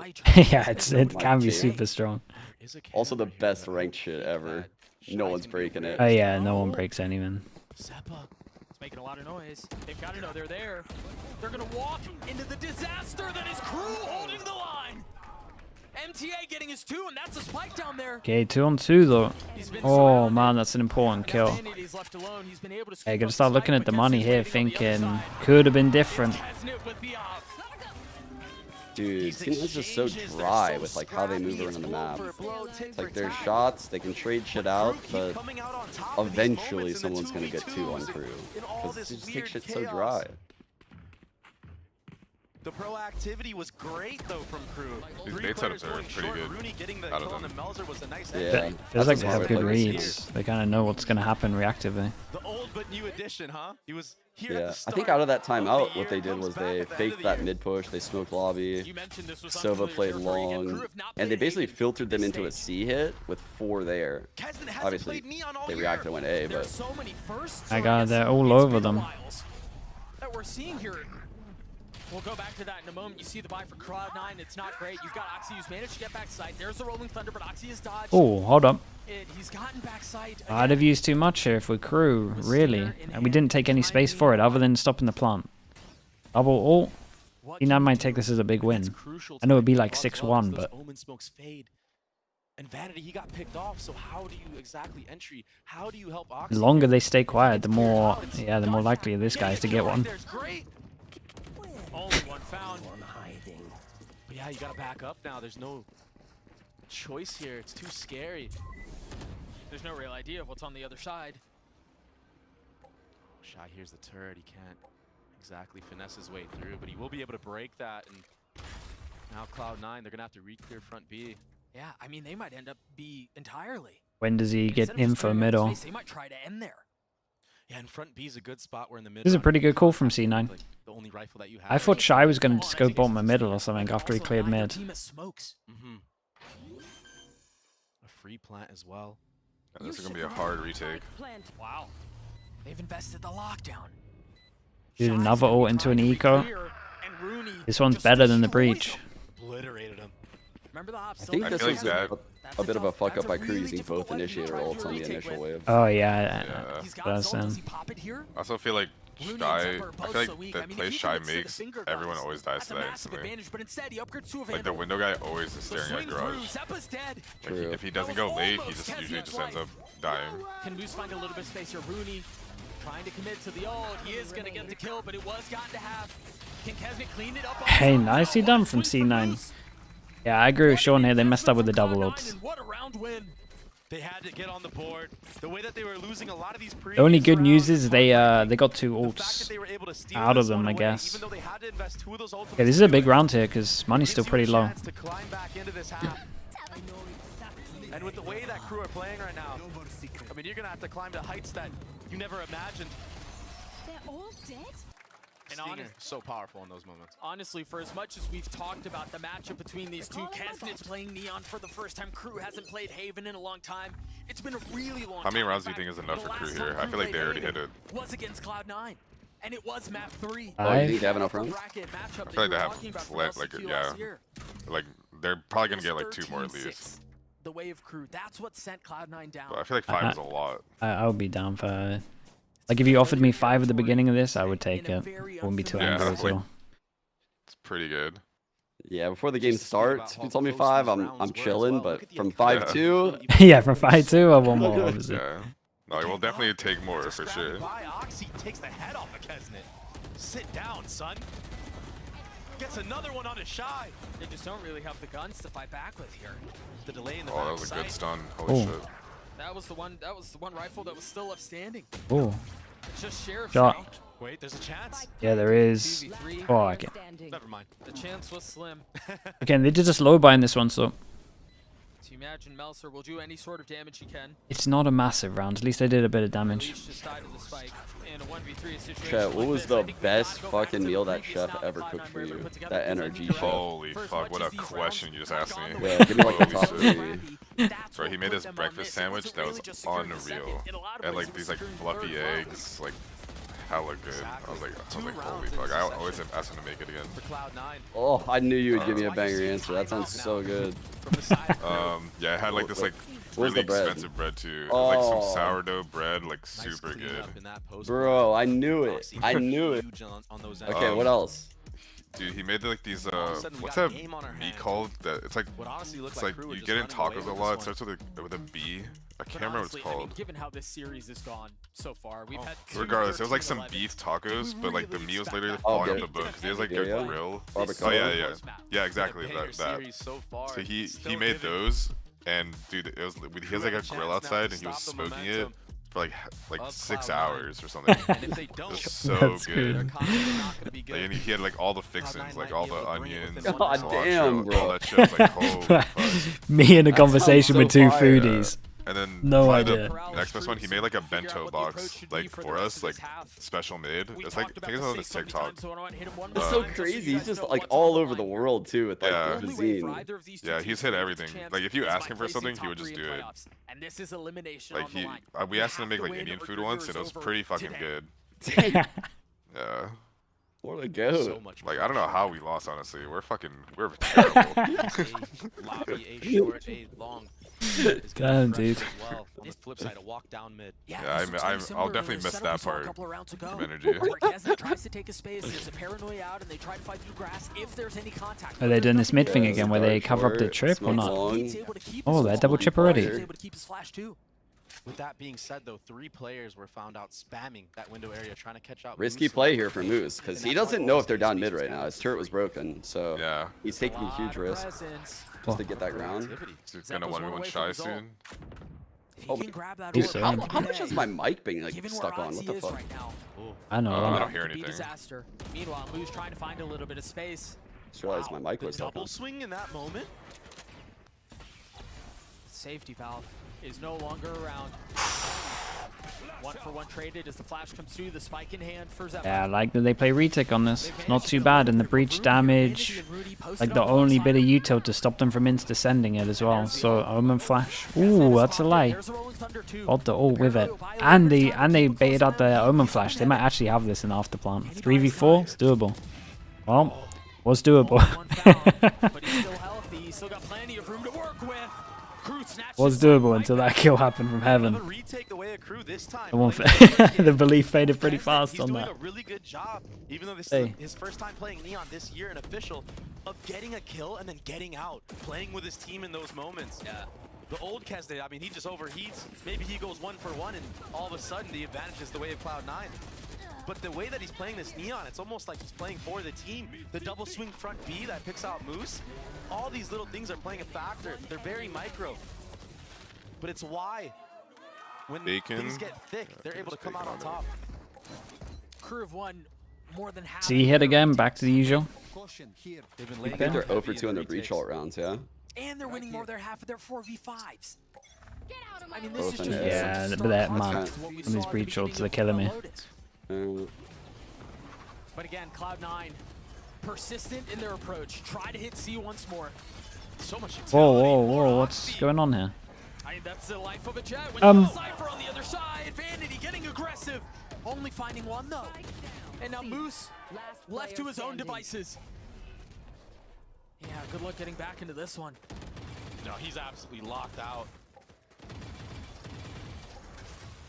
Yeah, it can be super strong. Also, the best ranked shit ever. No one's breaking it. Oh yeah, no one breaks anything. Seppa. It's making a lot of noise. They've got to know they're there. They're gonna walk into the disaster that is Crew holding the line. MTA getting his 2, and that's a spike down there. Okay, 2 on 2 though. Oh man, that's an important kill. Hey, gotta start looking at the money here, thinking could have been different. Dude, Team is just so dry with like how they move around the map. It's like their shots, they can trade shit out, but eventually someone's gonna get 2 on crew. Because they just take shit so dry. The proactivity was great though from crew. These bait setups are pretty good out of them. Yeah, feels like they have good reads. They kind of know what's gonna happen reactively. The old but new addition, huh? He was here Yeah, I think out of that timeout, what they did was they faked that mid push, they smoked lobby, Sova played long, and they basically filtered them into a C hit with 4 there. Obviously, they reacted and went A, but... My god, they're all over them. That we're seeing here. We'll go back to that in a moment. You see the buy for Cloud9. It's not great. You've got Oxy who's managed to get backside. There's the Rolling Thunder, but Oxy is dodged. Oh, hold up. He's gotten backside. I'd have used too much here if we crew, really. And we didn't take any space for it other than stopping the plant. Double ult. C9 might take this as a big win. I know it'd be like 6-1, but... And Vanity, he got picked off, so how do you exactly entry? How do you help Oxy? The longer they stay quiet, the more likely this guy is to get one. Only one found. But yeah, you gotta back up now. There's no choice here. It's too scary. There's no real idea of what's on the other side. Shy here's the turret. He can't exactly finesse his way through, but he will be able to break that. And now Cloud9, they're gonna have to re-clear front B. Yeah, I mean, they might end up B entirely. When does he get info middle? They might try to end there. Yeah, and front B is a good spot. We're in the middle. This is a pretty good call from C9. I thought Shy was going to just go bottom and middle or something after he cleared mid. A free plant as well. And this is going to be a hard retake. Wow. They've invested the lockdown. Dude, another ult into an eco. This one's better than the breach. Obliterated him. Remember the I think this was a bit of a fuck up by crew using both initiator ults on the initial wave. Oh yeah, that's I also feel like Shy, I feel like the play Shy makes, everyone always dies to that instantly. Like the window guy always is staring at garage. Like if he doesn't go late, he just usually just ends up dying. Can Moose find a little bit of space here? Rooney trying to commit to the ult. He is gonna get the kill, but it was gotten to have. Can Kesnick clean it up? Hey, nicely done from C9. Yeah, I agree with Sean here. They messed up with the double ults. What a round win. They had to get on the board. The way that they were losing a lot of these the only good news is they got 2 ults out of them, I guess. Yeah, this is a big round here because money's still pretty low. And with the way that crew are playing right now, I mean, you're gonna have to climb to heights that you never imagined. They're all dead? And honestly, so powerful in those moments. Honestly, for as much as we've talked about the matchup between these two, Kesnit's playing Neon for the first time. Crew hasn't played Haven in a long time. It's been a really long time. How many rounds do you think is enough for crew here? I feel like they already hit it. Was against Cloud9, and it was map 3. Oh, you think they have enough rounds? I feel like they have like yeah, like they're probably gonna get like 2 more at least. The wave crew, that's what sent Cloud9 down. But I feel like 5 is a lot. I would be down for. Like if you offered me 5 at the beginning of this, I would take it. Wouldn't be too angry as well. It's pretty good. Yeah, before the game starts, if you told me 5, I'm chilling. But from 5-2, yeah, from 5-2, I want more. Obviously. Yeah, no, we'll definitely take more for sure. Oxy takes the head off of Kesnit. Sit down, son. Gets another one on a Shy. They just don't really have the guns to fight back with here. The delay in the that was a good stun. Holy shit. That was the one rifle that was still upstanding. Oh. It's just Sheriff. Shot. Wait, there's a chance. Yeah, there is. Oh, I can't. Never mind. The chance was slim. Again, they did just low buy in this one, so. So you imagine Melser will do any sort of damage he can. It's not a massive round. At least they did a bit of damage. Chat, what was the best fucking meal that chef ever cooked for you? That NRG chef. Holy fuck, what a question you just asked me. Yeah, give me like the top 3. Bro, he made this breakfast sandwich that was unreal. And like these like fluffy eggs, like hella good. I was like holy fuck. I always ask him to make it again. Oh, I knew you would give me a banger answer. That sounds so good. Yeah, it had like this like really expensive bread too. Like some sourdough bread, like super good. Bro, I knew it. I knew it. Okay, what else? Dude, he made like these what's that B called? That it's like you get in tacos a lot. It starts with a B. I can't remember what it's called. I mean, given how this series has gone so far, we've had regardless, it was like some beef tacos, but like the meat was literally falling off the bone because he has like a grill. Oh yeah, exactly that. So he made those, and dude, it was he has like a grill outside, and he was smoking it for like 6 hours or something. It was so good. Like, and he had like all the fixins, like all the onions, God damn, bro. all that shit. I was like, holy fuck. Me in a conversation with two foodies. And then no idea. The next best one, he made like a bento box, like for us, like special made. It's like I think it's on this TikTok. It's so crazy. He's just like all over the world too with like cuisine. Yeah, he's hit everything. Like if you ask him for something, he would just do it. And this is elimination. Like we asked him to make like Indian food once, and it was pretty fucking good. Yeah. What a goat. So like I don't know how we lost, honestly. We're terrible. Lobby, a short, a long. Damn, dude. Well, on the flip side, a walk down mid. Yeah, I'll definitely miss that part of energy. Tries to take a space. There's a paranoia out, and they try to fight through grass if there's any contact. Are they doing this mid thing again, where they cover up the trip or not? Oh, they're double chip already. With that being said, though, 3 players were found out spamming that window area, trying to catch out. Risky play here for Moose, because he doesn't know if they're down mid right now. His turret was broken, so he's taking a huge risk just to get that ground. He's gonna 1v1 Shy soon. Oh, dude, how much is my mic being like stuck on? What the fuck? I know. I don't hear anything. Disaster. Meanwhile, Moose trying to find a little bit of space. Just realized my mic was stuck on. Double swing in that moment. Safety valve is no longer around. 1-for-1 traded as the flash comes through, the spike in hand for Zephyr. Yeah, I like that they play retake on this. Not too bad, and the breach damage, like the only bit of util to stop them from insta-sending it as well. So Omen flash. Ooh, that's a lie. Got the ult with it, and they baited out the Omen flash. They might actually have this in afterplant. 3v4, it's doable. Well, was doable. But he's still healthy. He's still got plenty of room to work with. Was doable until that kill happened from heaven. The belief faded pretty fast on that. He's doing a really good job, even though this is his first time playing Neon this year in official, of getting a kill and then getting out, playing with his team in those moments. Yeah. The old Kesde, I mean, he just overheats. Maybe he goes 1-for-1, and all of a sudden the advantage is the way of Cloud9. But the way that he's playing this Neon, it's almost like he's playing for the team. The double swing front B that picks out Moose, all these little things are playing a factor. They're very micro. But it's why, when things get thick, they're able to come out on top. Crew have won more than half. See hit again, back to the usual. I think they're 0-for-2 on their breach ult rounds, yeah? And they're winning more than half of their 4v5s. I mean, this is just yeah, that man. These breach ults are killing me. But again, Cloud9 persistent in their approach. Try to hit C once more. So much utility. Whoa, what's going on here? I mean, that's the life of a Jet. When Cypher on the other side, Vanity getting aggressive. Only finding one though. And now Moose left to his own devices. Yeah, good luck getting back into this one. No, he's absolutely locked out.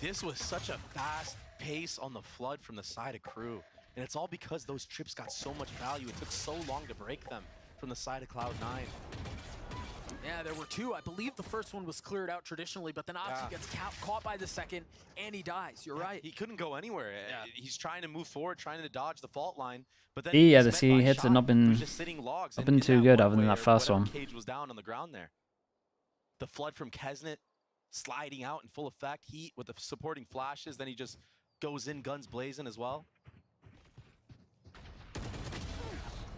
This was such a fast pace on the flood from the side of Crew. And it's all because those trips got so much value. It took so long to break them from the side of Cloud9. Yeah, there were 2. I believe the first one was cleared out traditionally, but then Opti gets caught by the second, and he dies. You're right. He couldn't go anywhere. Yeah. He's trying to move forward, trying to dodge the fault line. But then the C hits have not been too good other than that first one. Cage was down on the ground there. The flood from Kesnet sliding out in full effect. Heat with the supporting flashes. Then he just goes in guns blazing as well.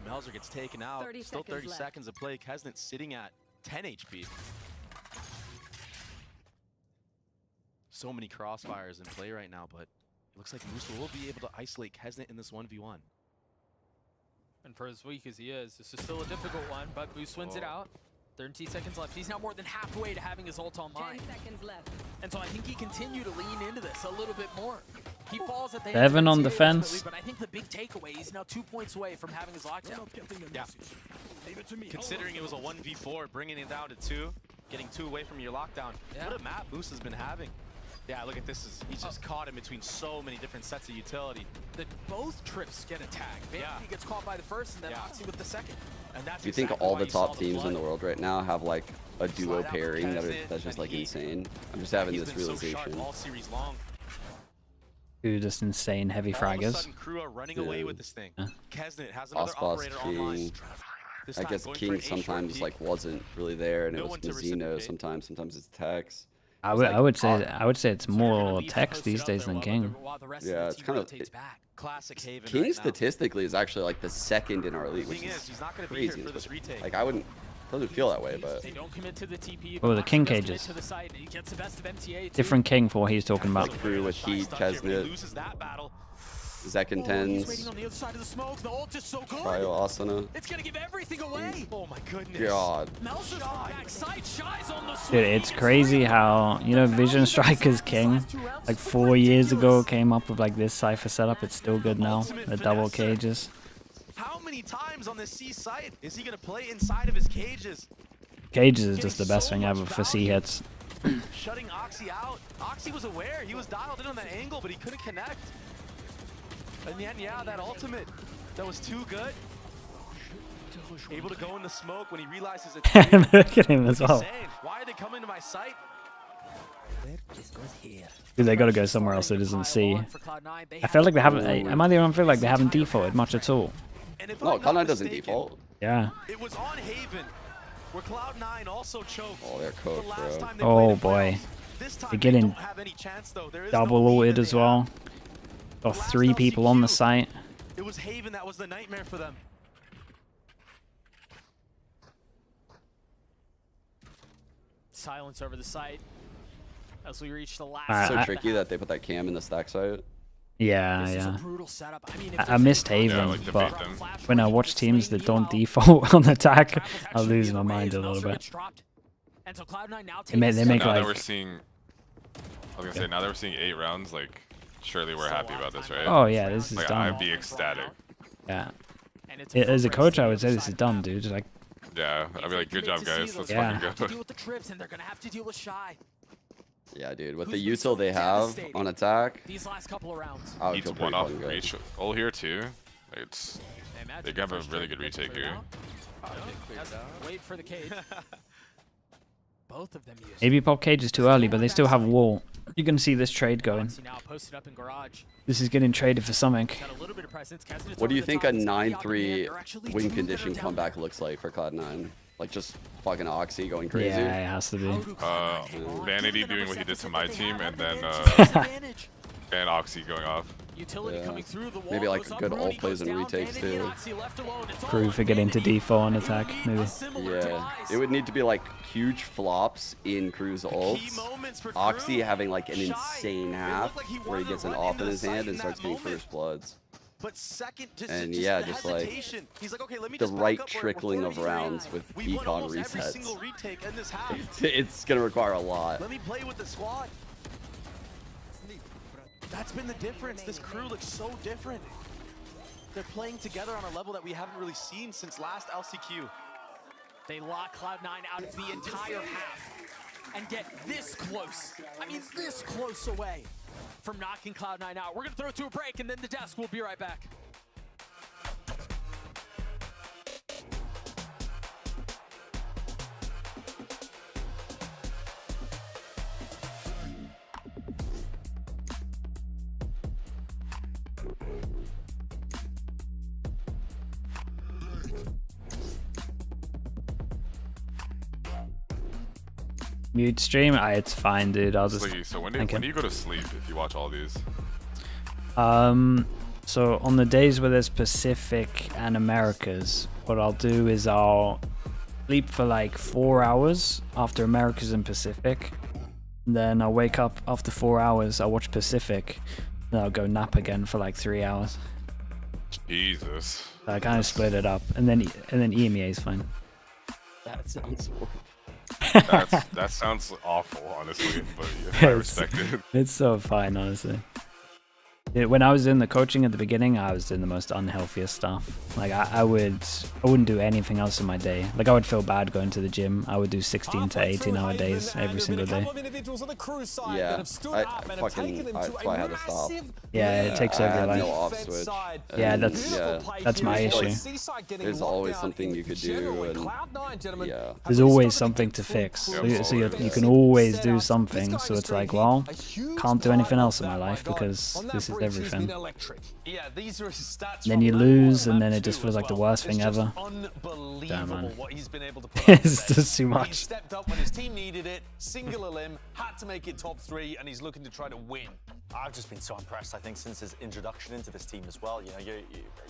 Melzer gets taken out. Still 30 seconds of play. Kesnet sitting at 10 HP. So many crossfires in play right now, but it looks like Moose will be able to isolate Kesnet in this 1v1. And for as weak as he is, this is still a difficult one, but Moose wins it out. 13 seconds left. He's now more than halfway to having his ult online. 10 seconds left. And so I think he continue to lean into this a little bit more. He falls at the Devin on defense. But I think the big takeaway is now 2 points away from having his lockdown. Yeah. Considering it was a 1v4, bringing it down to 2, getting 2 away from your lockdown. Yeah. What a map Moose has been having. Yeah, look at this. He's just caught in between so many different sets of utility. Both trips get attacked. Vanity gets caught by the first, and then Oxy with the second. And that's Do you think all the top teams in the world right now have like a duo pairing that's just like insane? I'm just having this realization. All series long. Dude, just insane heavy fraggers. KRU are running away with this thing. Kesnet has Boss another operator online. King. I guess King sometimes like wasn't really there, and it was Mazino sometimes. Sometimes it's Tex. I would say it's more Tex these days than King. Yeah, it's kind of King statistically is actually like the second in our league, which is crazy. Like I wouldn't doesn't feel that way, but Oh, the King cages. Different King for what he's talking about. KRU with Heat, Kesnet, Zekin Tens, Bio Asuna. It's gonna give everything away. Oh my goodness. God. Dude, it's crazy how, you know, Vision Strikers King, like 4 years ago, came up with like this Cypher setup. It's still good now. The double cages. How many times on this C site is he gonna play inside of his cages? Cages is just the best thing ever for C hits. Shutting Oxy out. Oxy was aware. He was dialed in on that angle, but he couldn't connect. And then, yeah, that ultimate, that was too good. Able to go in the smoke when he realizes it's Look at him as well. Why are they coming to my site? Dude, they gotta go somewhere else that isn't C. I feel like they haven't. Am I the only one feel like they haven't defaulted much at all? No, Cloud9 doesn't default. Yeah. It was on Haven, where Cloud9 also choked. Oh, they're cooked, bro. Oh boy. They're getting double ulted as well. Got 3 people on the site. It was Haven that was the nightmare for them. Silence over the site as we reach the last. It's so tricky that they put that cam in the stack site. Yeah, This is a yeah. brutal setup. I mean, I missed Haven, but when I watch teams that don't default on attack, I lose my mind a little bit. And so Cloud9 now They make now that like. we're seeing, I was gonna say, now that we're seeing 8 rounds, like, surely we're happy about this, right? Oh yeah, this is like, done. I'd be ecstatic. Yeah. As a coach, I would say this is done, dude. Like. Yeah, I'd be like, good job, guys. Let's Yeah. fucking go. deal with the trips, and they're gonna have to deal with Shy. Yeah, dude, with the util they have on attack, These last couple of rounds. I would Needs feel one pretty off fucking good. reach. All here too. It's they have a really good retake here. Wait for the cage. Both of them use. Maybe pop cage is too early, but they still have wall. You're gonna see this trade going. Now posted up in garage. This is getting traded for something. What do you think a 9-3 win condition comeback looks like for Cloud9? Like just fucking Oxy going crazy? Yeah, it has to be. Vanity doing what he did to my team, and then and Oxy going off. Yeah. Maybe like good ult plays and retakes too. KRU for getting to default on attack, maybe. Yeah, it would need to be like huge flops in KRU's ults. Oxy having like an insane half where he gets an off in his hand and starts getting first bloods. And yeah, just like the right trickling of rounds with econ resets. It's gonna require a lot. Let me play with the squad. That's been the difference. This KRU looks so different. They're playing together on a level that we haven't really seen since last LCQ. They lock Cloud9 out of the entire half and get this close. I mean, this close away from knocking Cloud9 out. We're gonna throw it to a break, and then the desk. We'll be right back. Mute stream? It's fine, dude. I'll just. So when do you go to sleep if you watch all these? So on the days where there's Pacific and Americas, what I'll do is I'll sleep for like 4 hours after Americas and Pacific. Then I'll wake up after 4 hours. I'll watch Pacific. Then I'll go nap again for like 3 hours. Jesus. So I kind of split it up, and then EMEA is fine. That sounds horrible. That sounds awful, honestly, but yeah, I respect it. It's so fine, honestly. When I was in the coaching at the beginning, I was doing the most unhealthiest stuff. Like I wouldn't do anything else in my day. Like I would feel bad going to the gym. I would do 16 to 18-hour days every single day. Yeah, that's why I had to stop. Yeah, it takes over your life. No off switch. Yeah, that's my issue. There's always something you could do, and yeah. There's always something to fix. So you can always do something. So it's like, well, can't do anything else in my life because this is everything. Then you lose, and then it just feels like the worst thing ever. Damn, man. It's just too much. He stepped up when his team needed it, singular limb, had to make it top 3, and he's looking to try to win. I've just been so impressed, I think, since his introduction into this team as well. You know, you're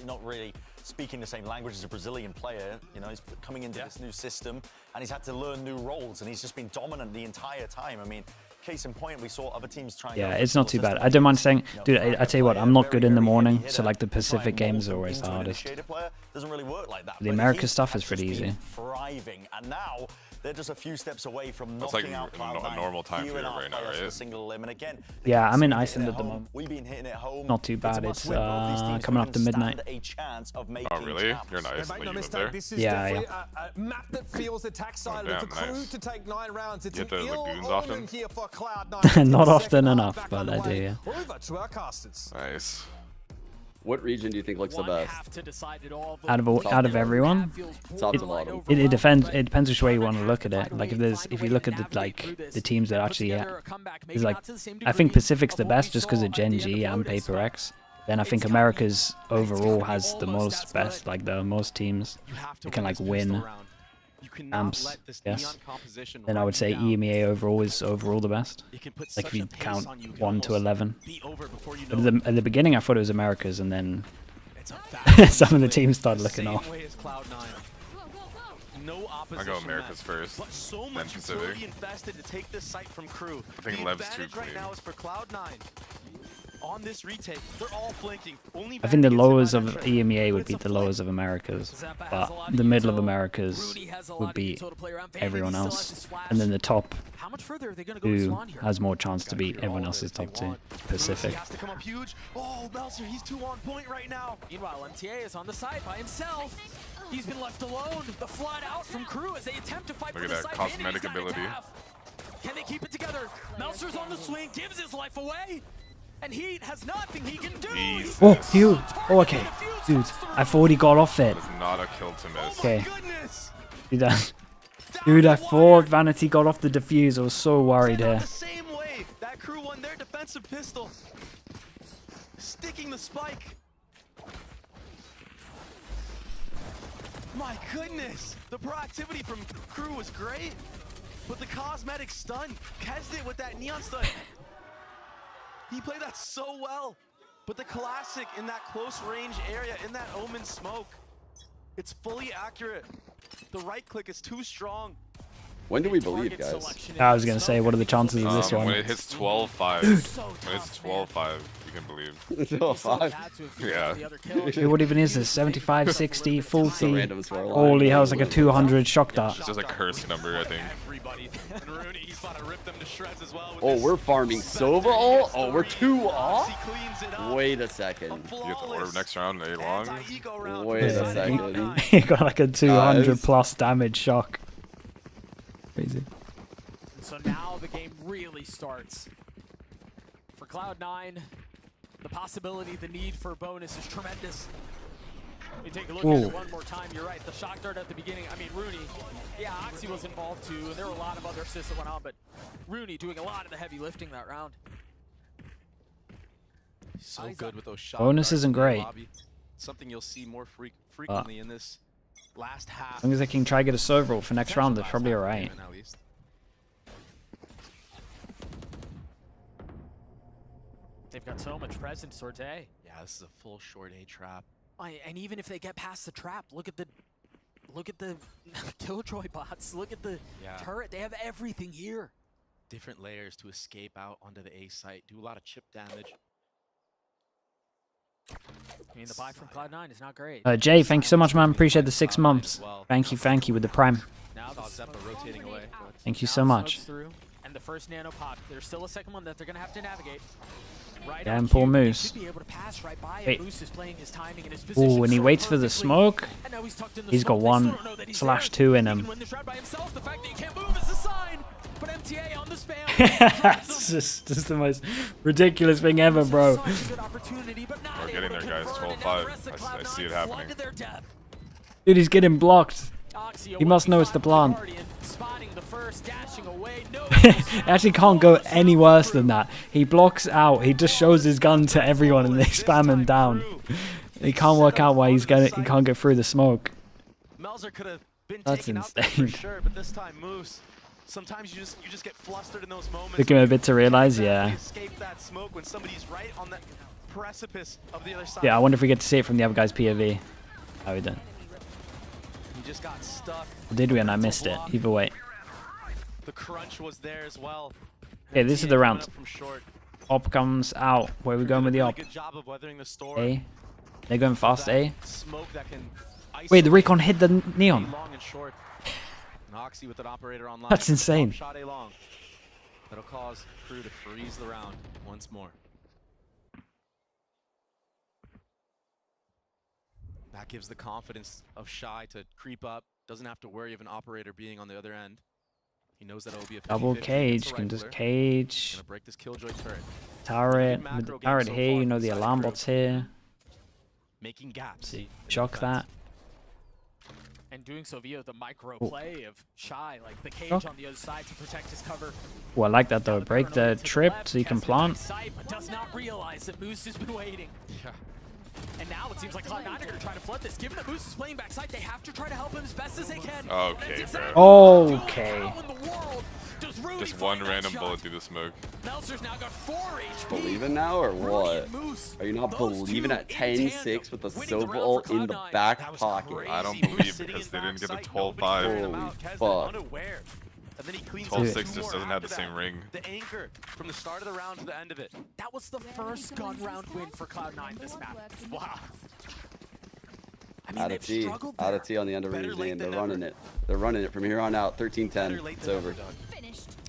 not really speaking the same language as a Brazilian player. You know, he's coming into this new system, and he's had to learn new roles, and he's just been dominant the entire time. I mean, case in point, we saw other teams trying. Yeah, it's not too bad. I don't mind saying, dude, I tell you what, I'm not good in the morning, so like the Pacific games are always the hardest. Doesn't really work like that. The America stuff is pretty easy. Thriving, and now they're just a few steps away from knocking out a normal time for you right now, right? Single limb. And again, yeah, I'm in Iceland at the moment. We've been hitting it home. Not too bad. It's coming up to midnight. Oh, really? You're nice. Like, you live there? Yeah, a map that feels attack side of the crew to take 9 rounds. It's you hit the lagoons often? Not often enough, but I do, yeah. Over to our casters. Nice. What region do you think looks the best? Out of everyone, top to bottom. It depends which way you want to look at it. Like if you look at the teams that actually is like, I think Pacific's the best just because of Gen G and Paper X. Then I think America's overall has the most best, like the most teams that can like win amps. Yes. Then I would say EMEA overall is overall the best. Like if you count 1 to 11. But at the beginning I thought it was America's, and then some of the teams started looking off. I go America's first, then Pacific. I think Lev's too clean. On this retake, they're all flanking. I think the lowers of EMEA would beat the lowers of Americas, but the middle of Americas would beat everyone else, and then the top who has more chance to beat everyone else's top 2. Pacific. Has to come up huge. Oh, Meltzer, he's too on point right now. Meanwhile, MTA is on the side by himself. He's been left alone. The flood out from Crew as they attempt to fight for the side. Look at that cosmetic ability. Can they keep it together? Meltzer's on the swing, gives his life away. And Heat has nothing he can do. Oh, you. Oh, okay. Dude, I thought he got off it. That is not a kill to miss. Okay. Dude, I thought Vanity got off the defuse. I was so worried here. The same way that Crew won their defensive pistol. Sticking the spike. My goodness. The proactivity from Crew was great. But the cosmetic stun. Kesed it with that neon stun. He played that so well, but the classic in that close range area, in that Omen smoke, it's fully accurate. The right click is too strong. When do we believe, guys? I was going to say, what are the chances of this one? When it hits 12-5, when it's 12-5, you can believe. 12-5? Yeah. What even is this? 75, 60, 40? Holy hell, it's like a 200 shock dart. It's just a cursed number, I think. Oh, we're farming Sova. Oh, we're 2 off? Wait a second. You get to order next round A long. Wait a second. He got like a 200 plus damage shock. Crazy. So now the game really starts. For Cloud9, the possibility, the need for a bonus is tremendous. You take a look at it one more time, you're right. The shock dart at the beginning, I mean, Rooney, yeah, Oxy was involved too, and there were a lot of other assists that went on, but Rooney doing a lot of the heavy lifting that round. So good with those shots. Bonus isn't great. Something you'll see more frequently in this last half. As long as they can try to get a serve roll for next round, they're probably alright. They've got so much presence towards A. Yeah, this is a full short A trap. And even if they get past the trap, look at the Killjoy bots. Look at the turret. They have everything here. Different layers to escape out onto the A site. Do a lot of chip damage. I mean, the buy from Cloud9 is not great. Jay, thank you so much, man. Appreciate the 6 months. Thank you with the prime. Now Zeppa rotating away. Thank you so much. And the first nano pop. There's still a second one that they're gonna have to navigate. Yeah, and poor Moose. Wait. Ooh, and he waits for the smoke. He's got 1/2 in him. That's just the most ridiculous thing ever, bro. We're getting there, guys. 12-5. I see it happening. Dude, he's getting blocked. He must know it's the plant. It actually can't go any worse than that. He blocks out. He just shows his gun to everyone and they spam him down. He can't work out why he can't get through the smoke. That's insane. Sure, but this time Moose, sometimes you just get flustered in those moments. Took him a bit to realize, yeah. Escape that smoke when somebody's right on the precipice of the other side. Yeah, I wonder if we get to see it from the other guy's POV. Oh, we don't. He just got stuck. Or did we? And I missed it. Either way. The crunch was there as well. Okay, this is the round. Op comes out. Where are we going with the op? A. They're going fast, A. Wait, the recon hit the neon. That's insane. That'll cause Crew to freeze the round once more. That gives the confidence of Shy to creep up. Doesn't have to worry of an operator being on the other end. He knows that it'll be a double cage. Can just cage. Gonna break this Killjoy turret. Turret. With the turret here, you know the alarm bot's here. Making gaps. See, shock that. And doing so via the micro play of Shy, like the cage on the other side to protect his cover. Oh, I like that though. Break the trip so you can plant. But does not realize that Moose has been waiting. Yeah. And now it seems like Cloud9 are going to try to flood this. Given that Moose is playing backside, they have to try to help him as best as they can. Okay, bro. Okay. Just one random bullet through the smoke. Meltzer's now got 4 HP. Believing now or what? Are you not believing at 10-6 with the Silver ult in the back pocket? I don't believe because they didn't get the 12-5. Holy fuck. And then he cleans 12-6 just doesn't have the same ring. The anchor from the start of the round to the end of it. That was the first gun round win for Cloud9 this map. Wow. I mean, Out of T on the end of Rudy's name. They're running it. They're running it from here on out. 13-10. It's over.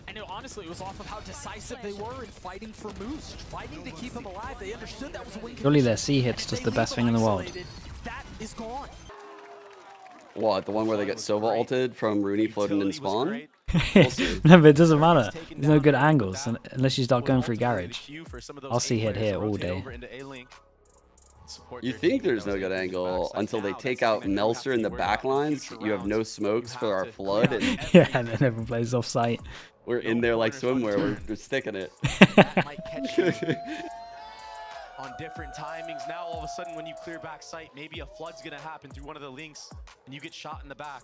And honestly, it was off of how decisive they were in fighting for Moose, fighting to keep him alive. They understood that was a win. Surely their C hit's just the best thing in the world. That is gone. What, the one where they get Sova ulted from Rooney floating in spawn? No, but it doesn't matter. There's no good angles unless you start going through garage. I'll see hit here all day. You think there's no good angle until they take out Meltzer in the backlines. You have no smokes for our flood. And yeah, and then everyone plays off site. We're in there like swimwear. We're sticking it. On different timings. Now all of a sudden when you clear back sight, maybe a flood's gonna happen through one of the links and you get shot in the back.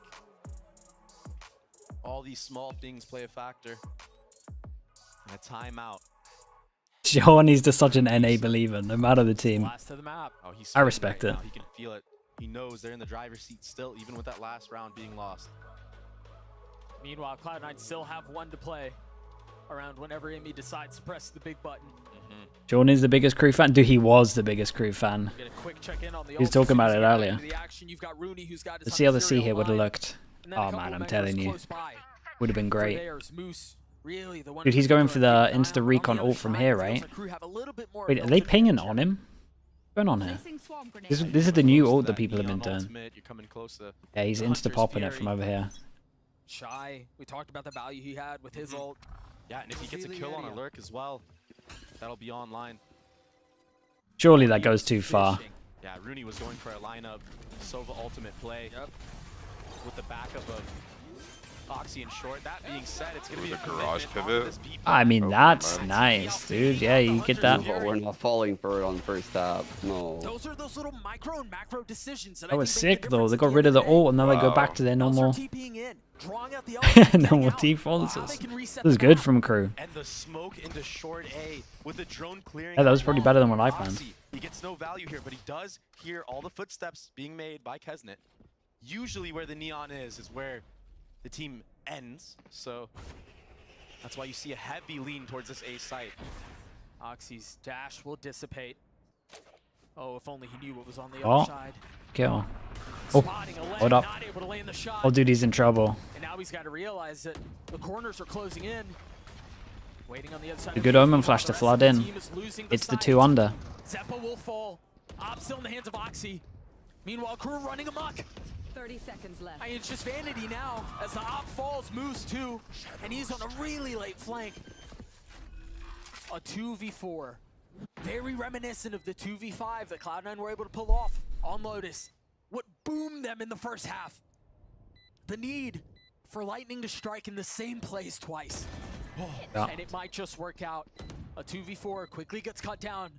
All these small things play a factor. And a timeout. Sean is just such an NA believer, no matter the team. Last of the map. Oh, he's I respect it. now. He can feel it. He knows they're in the driver's seat still, even with that last round being lost. Meanwhile, Cloud9 still have 1 to play around whenever EMEA decides to press the big button. John is the biggest crew fan. Dude, he was the biggest crew fan. He was talking about it earlier. Let's see how the C here would have looked. Oh man, I'm telling you. Would have been great. Dude, he's going for the insta recon ult from here, right? Wait, are they pinging on him? What's going on here? This is the new ult that people have been doing. Yeah, he's insta popping it from over here. Shy, we talked about the value he had with his ult. Yeah, and if he gets a kill on a lurk as well, that'll be online. Surely that goes too far. Yeah, Rooney was going for a lineup Sova ultimate play. Yep. With the backup of Oxy and short. That being said, it's going to be a garage pivot. I mean, that's nice, dude. Yeah, you get that. But we're not falling for it on first tap. No. Those are those little micro and macro decisions that was sick though. They got rid of the ult and now they go back to their normal normal defaults. This is good from crew. And the smoke into short A with the drone clearing. Yeah, that was probably better than what I found. He gets no value here, but he does hear all the footsteps being made by Kesnet. Usually where the neon is where the team ends, so that's why you see a heavy lean towards this A site. Oxy's dash will dissipate. Oh, if only he knew what was on the other other side. Kill. Oh, hold up. Oh, dude, he's in trouble. And now he's got to realize that the corners are closing in. Waiting on the other side. A good omen flash to flood in. It's the 2 under. Zeppa will fall. Op still in the hands of Oxy. Meanwhile, Crew running amok. 30 seconds left. It's just Vanity now as the Op falls. Moose too, and he's on a really late flank. A 2v4. Very reminiscent of the 2v5 that Cloud9 were able to pull off on Lotus. What boomed them in the first half? The need for Lightning to strike in the same place twice. Yeah. And it might just work out. A 2v4 quickly gets cut down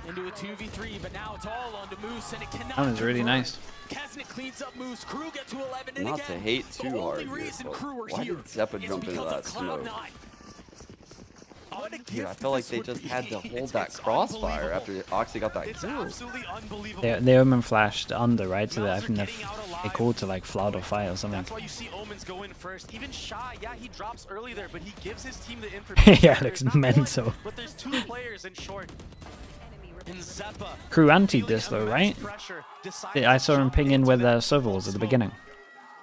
into a 2v3, but now it's all onto Moose, and it cannot. That was really nice. Kesnet cleans up Moose. Crew get to 11, and Not again, to hate the too only hard here, reason but Crew were why here did Zeppa is jump into because that of Cloud9. smoke? What a Dude, gift I felt like this they would just be. had to hold It's that crossfire unbelievable. after Oxy got that It's kill. absolutely unbelievable. They omen flashed under, right? So that I think they called to like flood or fight or something. That's why you see Omens go in first. Even Shy, yeah, he drops early there, but he gives his team the information. Yeah, it looks mental. But there's 2 players in short. In Zeppa. Crew antied this though, right? I saw him ping in where the server was at the beginning.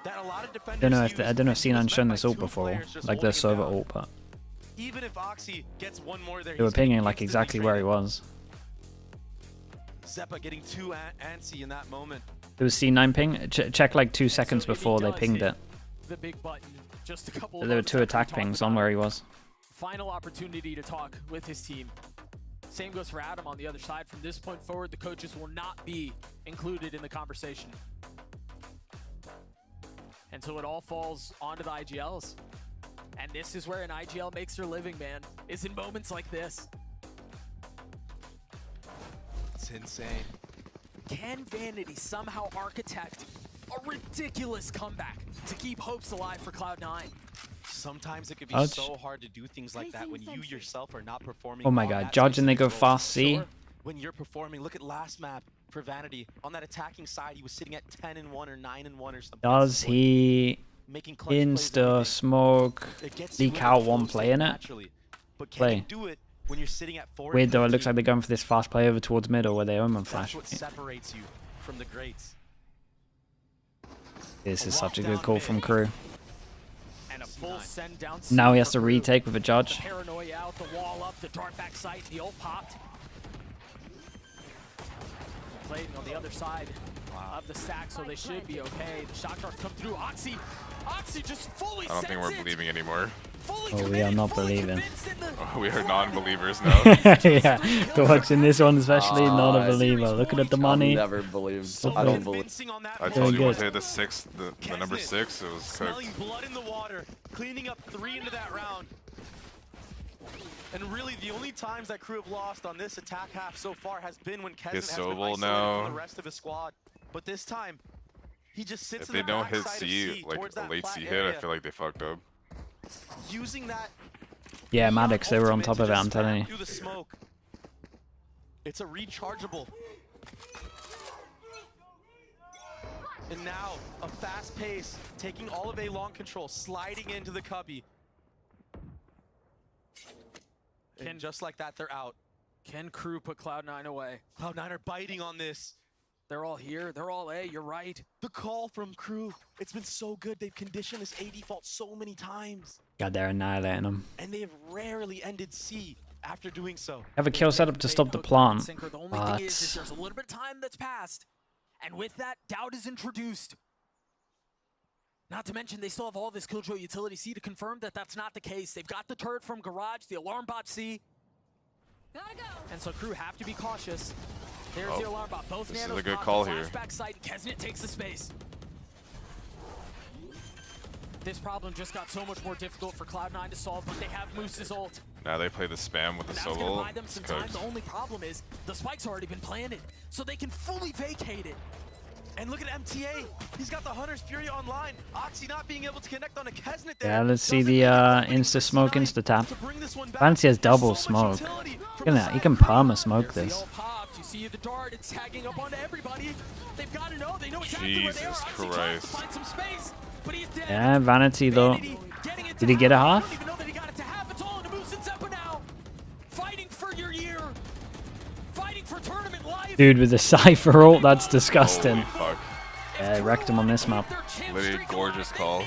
I don't know if C9's shown this ult before, like the server ult, but Even if Oxy gets one more there, they were pinging like exactly where he was. Zeppa getting too antsy in that moment. It was C9 ping. Check like 2 seconds before they pinged it. The big button. Just a couple. There were 2 attack pings on where he was. Final opportunity to talk with his team. Same goes for Adam on the other side. From this point forward, the coaches will not be included in the conversation. And so it all falls onto the IGLs. And this is where an IGL makes their living, man, is in moments like this. It's insane. Can Vanity somehow architect a ridiculous comeback to keep hopes alive for Cloud9? Sometimes it could be Judge. so hard to do things like that when you yourself are not performing. Oh my on god, that Judge and they go specific role. fast C. Sure, when you're performing, look at last map for Vanity. On that attacking side, he was sitting at 10-1 or 9-1 or something. Does he insta smoke leak out one play in it? Play. When you're sitting at 4. Weird though, it looks like they're going for this fast play over towards middle where they omen flash. That's what separates you from the greats. This is such a good call from Crew. And a full send down. Now he has to retake with a Judge. The paranoia out, the wall up, the dart back sight, the ult popped. Playing on the other side of the stack, so they should be okay. The shock darts come through. Oxy just fully. I don't think we're believing anymore. Oh, we are not believing. Oh, we are non-believers now. Yeah, watching this one especially, not a believer. Looking at the money. I'll never believe. I don't believe. I told you once I hit the 6, the number 6, it was Smelling cooked. blood in the water, cleaning up 3 into that round. And really, the only times that Crew have lost on this attack half so far has been when Kesnet has been Sobel isolated now. from the rest of his squad. But this time, he just sits If in they the don't hit backside of C, like towards a that late plat C hit, area. I feel like they fucked up. Using that Yeah, Maddox, they were on top of it, I'm just telling you. through the smoke. It's a rechargeable. And now, a fast pace, taking all of A long control, sliding into the cubby. And just like that, they're out. Can Crew put Cloud9 away? Cloud9 are biting on this. They're all here. They're all A. You're right. The call from Crew, it's been so good. They've conditioned this A default so many times. God, they're annihilating them. And they have rarely ended C after doing so. Have a kill set up to stop the plant, The only thing is there's a little bit of time that's passed. And with that, doubt is introduced. Not to mention, they still have all this Killjoy utility C to confirm that that's not the case. They've got the turret from Garage, the alarm bot C. Gotta go. And so Crew have to be cautious. There's the alarm bot. Both This is nanos a good pop, call the here. flashback site. Kesnet takes the space. This problem just got so much more difficult for Cloud9 to solve, but they have Moose's ult. Now they play the spam with the That's gonna solo. buy them It's some time. cooked. The only problem is the spike's already been planted, so they can fully vacate it. And look at MTA. He's got the Hunter's Fury online. Oxy not being able to connect on a Kesnet there. Yeah, let's see the insta smoke, insta tap. Fancy has double smoke. Look at that, he can perma smoke this. You see the dart, it's tagging up onto everybody. They've got to know, they know exactly where they are. Jesus Oxy tries to Christ. find some space, but he's dead. Yeah, Vanity though. Did he get a half? I don't even know that he got it to half. It's all into Moose and Zeppa now. Fighting for your year. Fighting for tournament life. Dude, with the Cypher ult, that's disgusting. Holy fuck. Yeah, wrecked him on this map. Literally gorgeous call.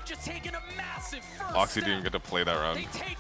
just taken a massive first Oxy didn't get to play that round. They take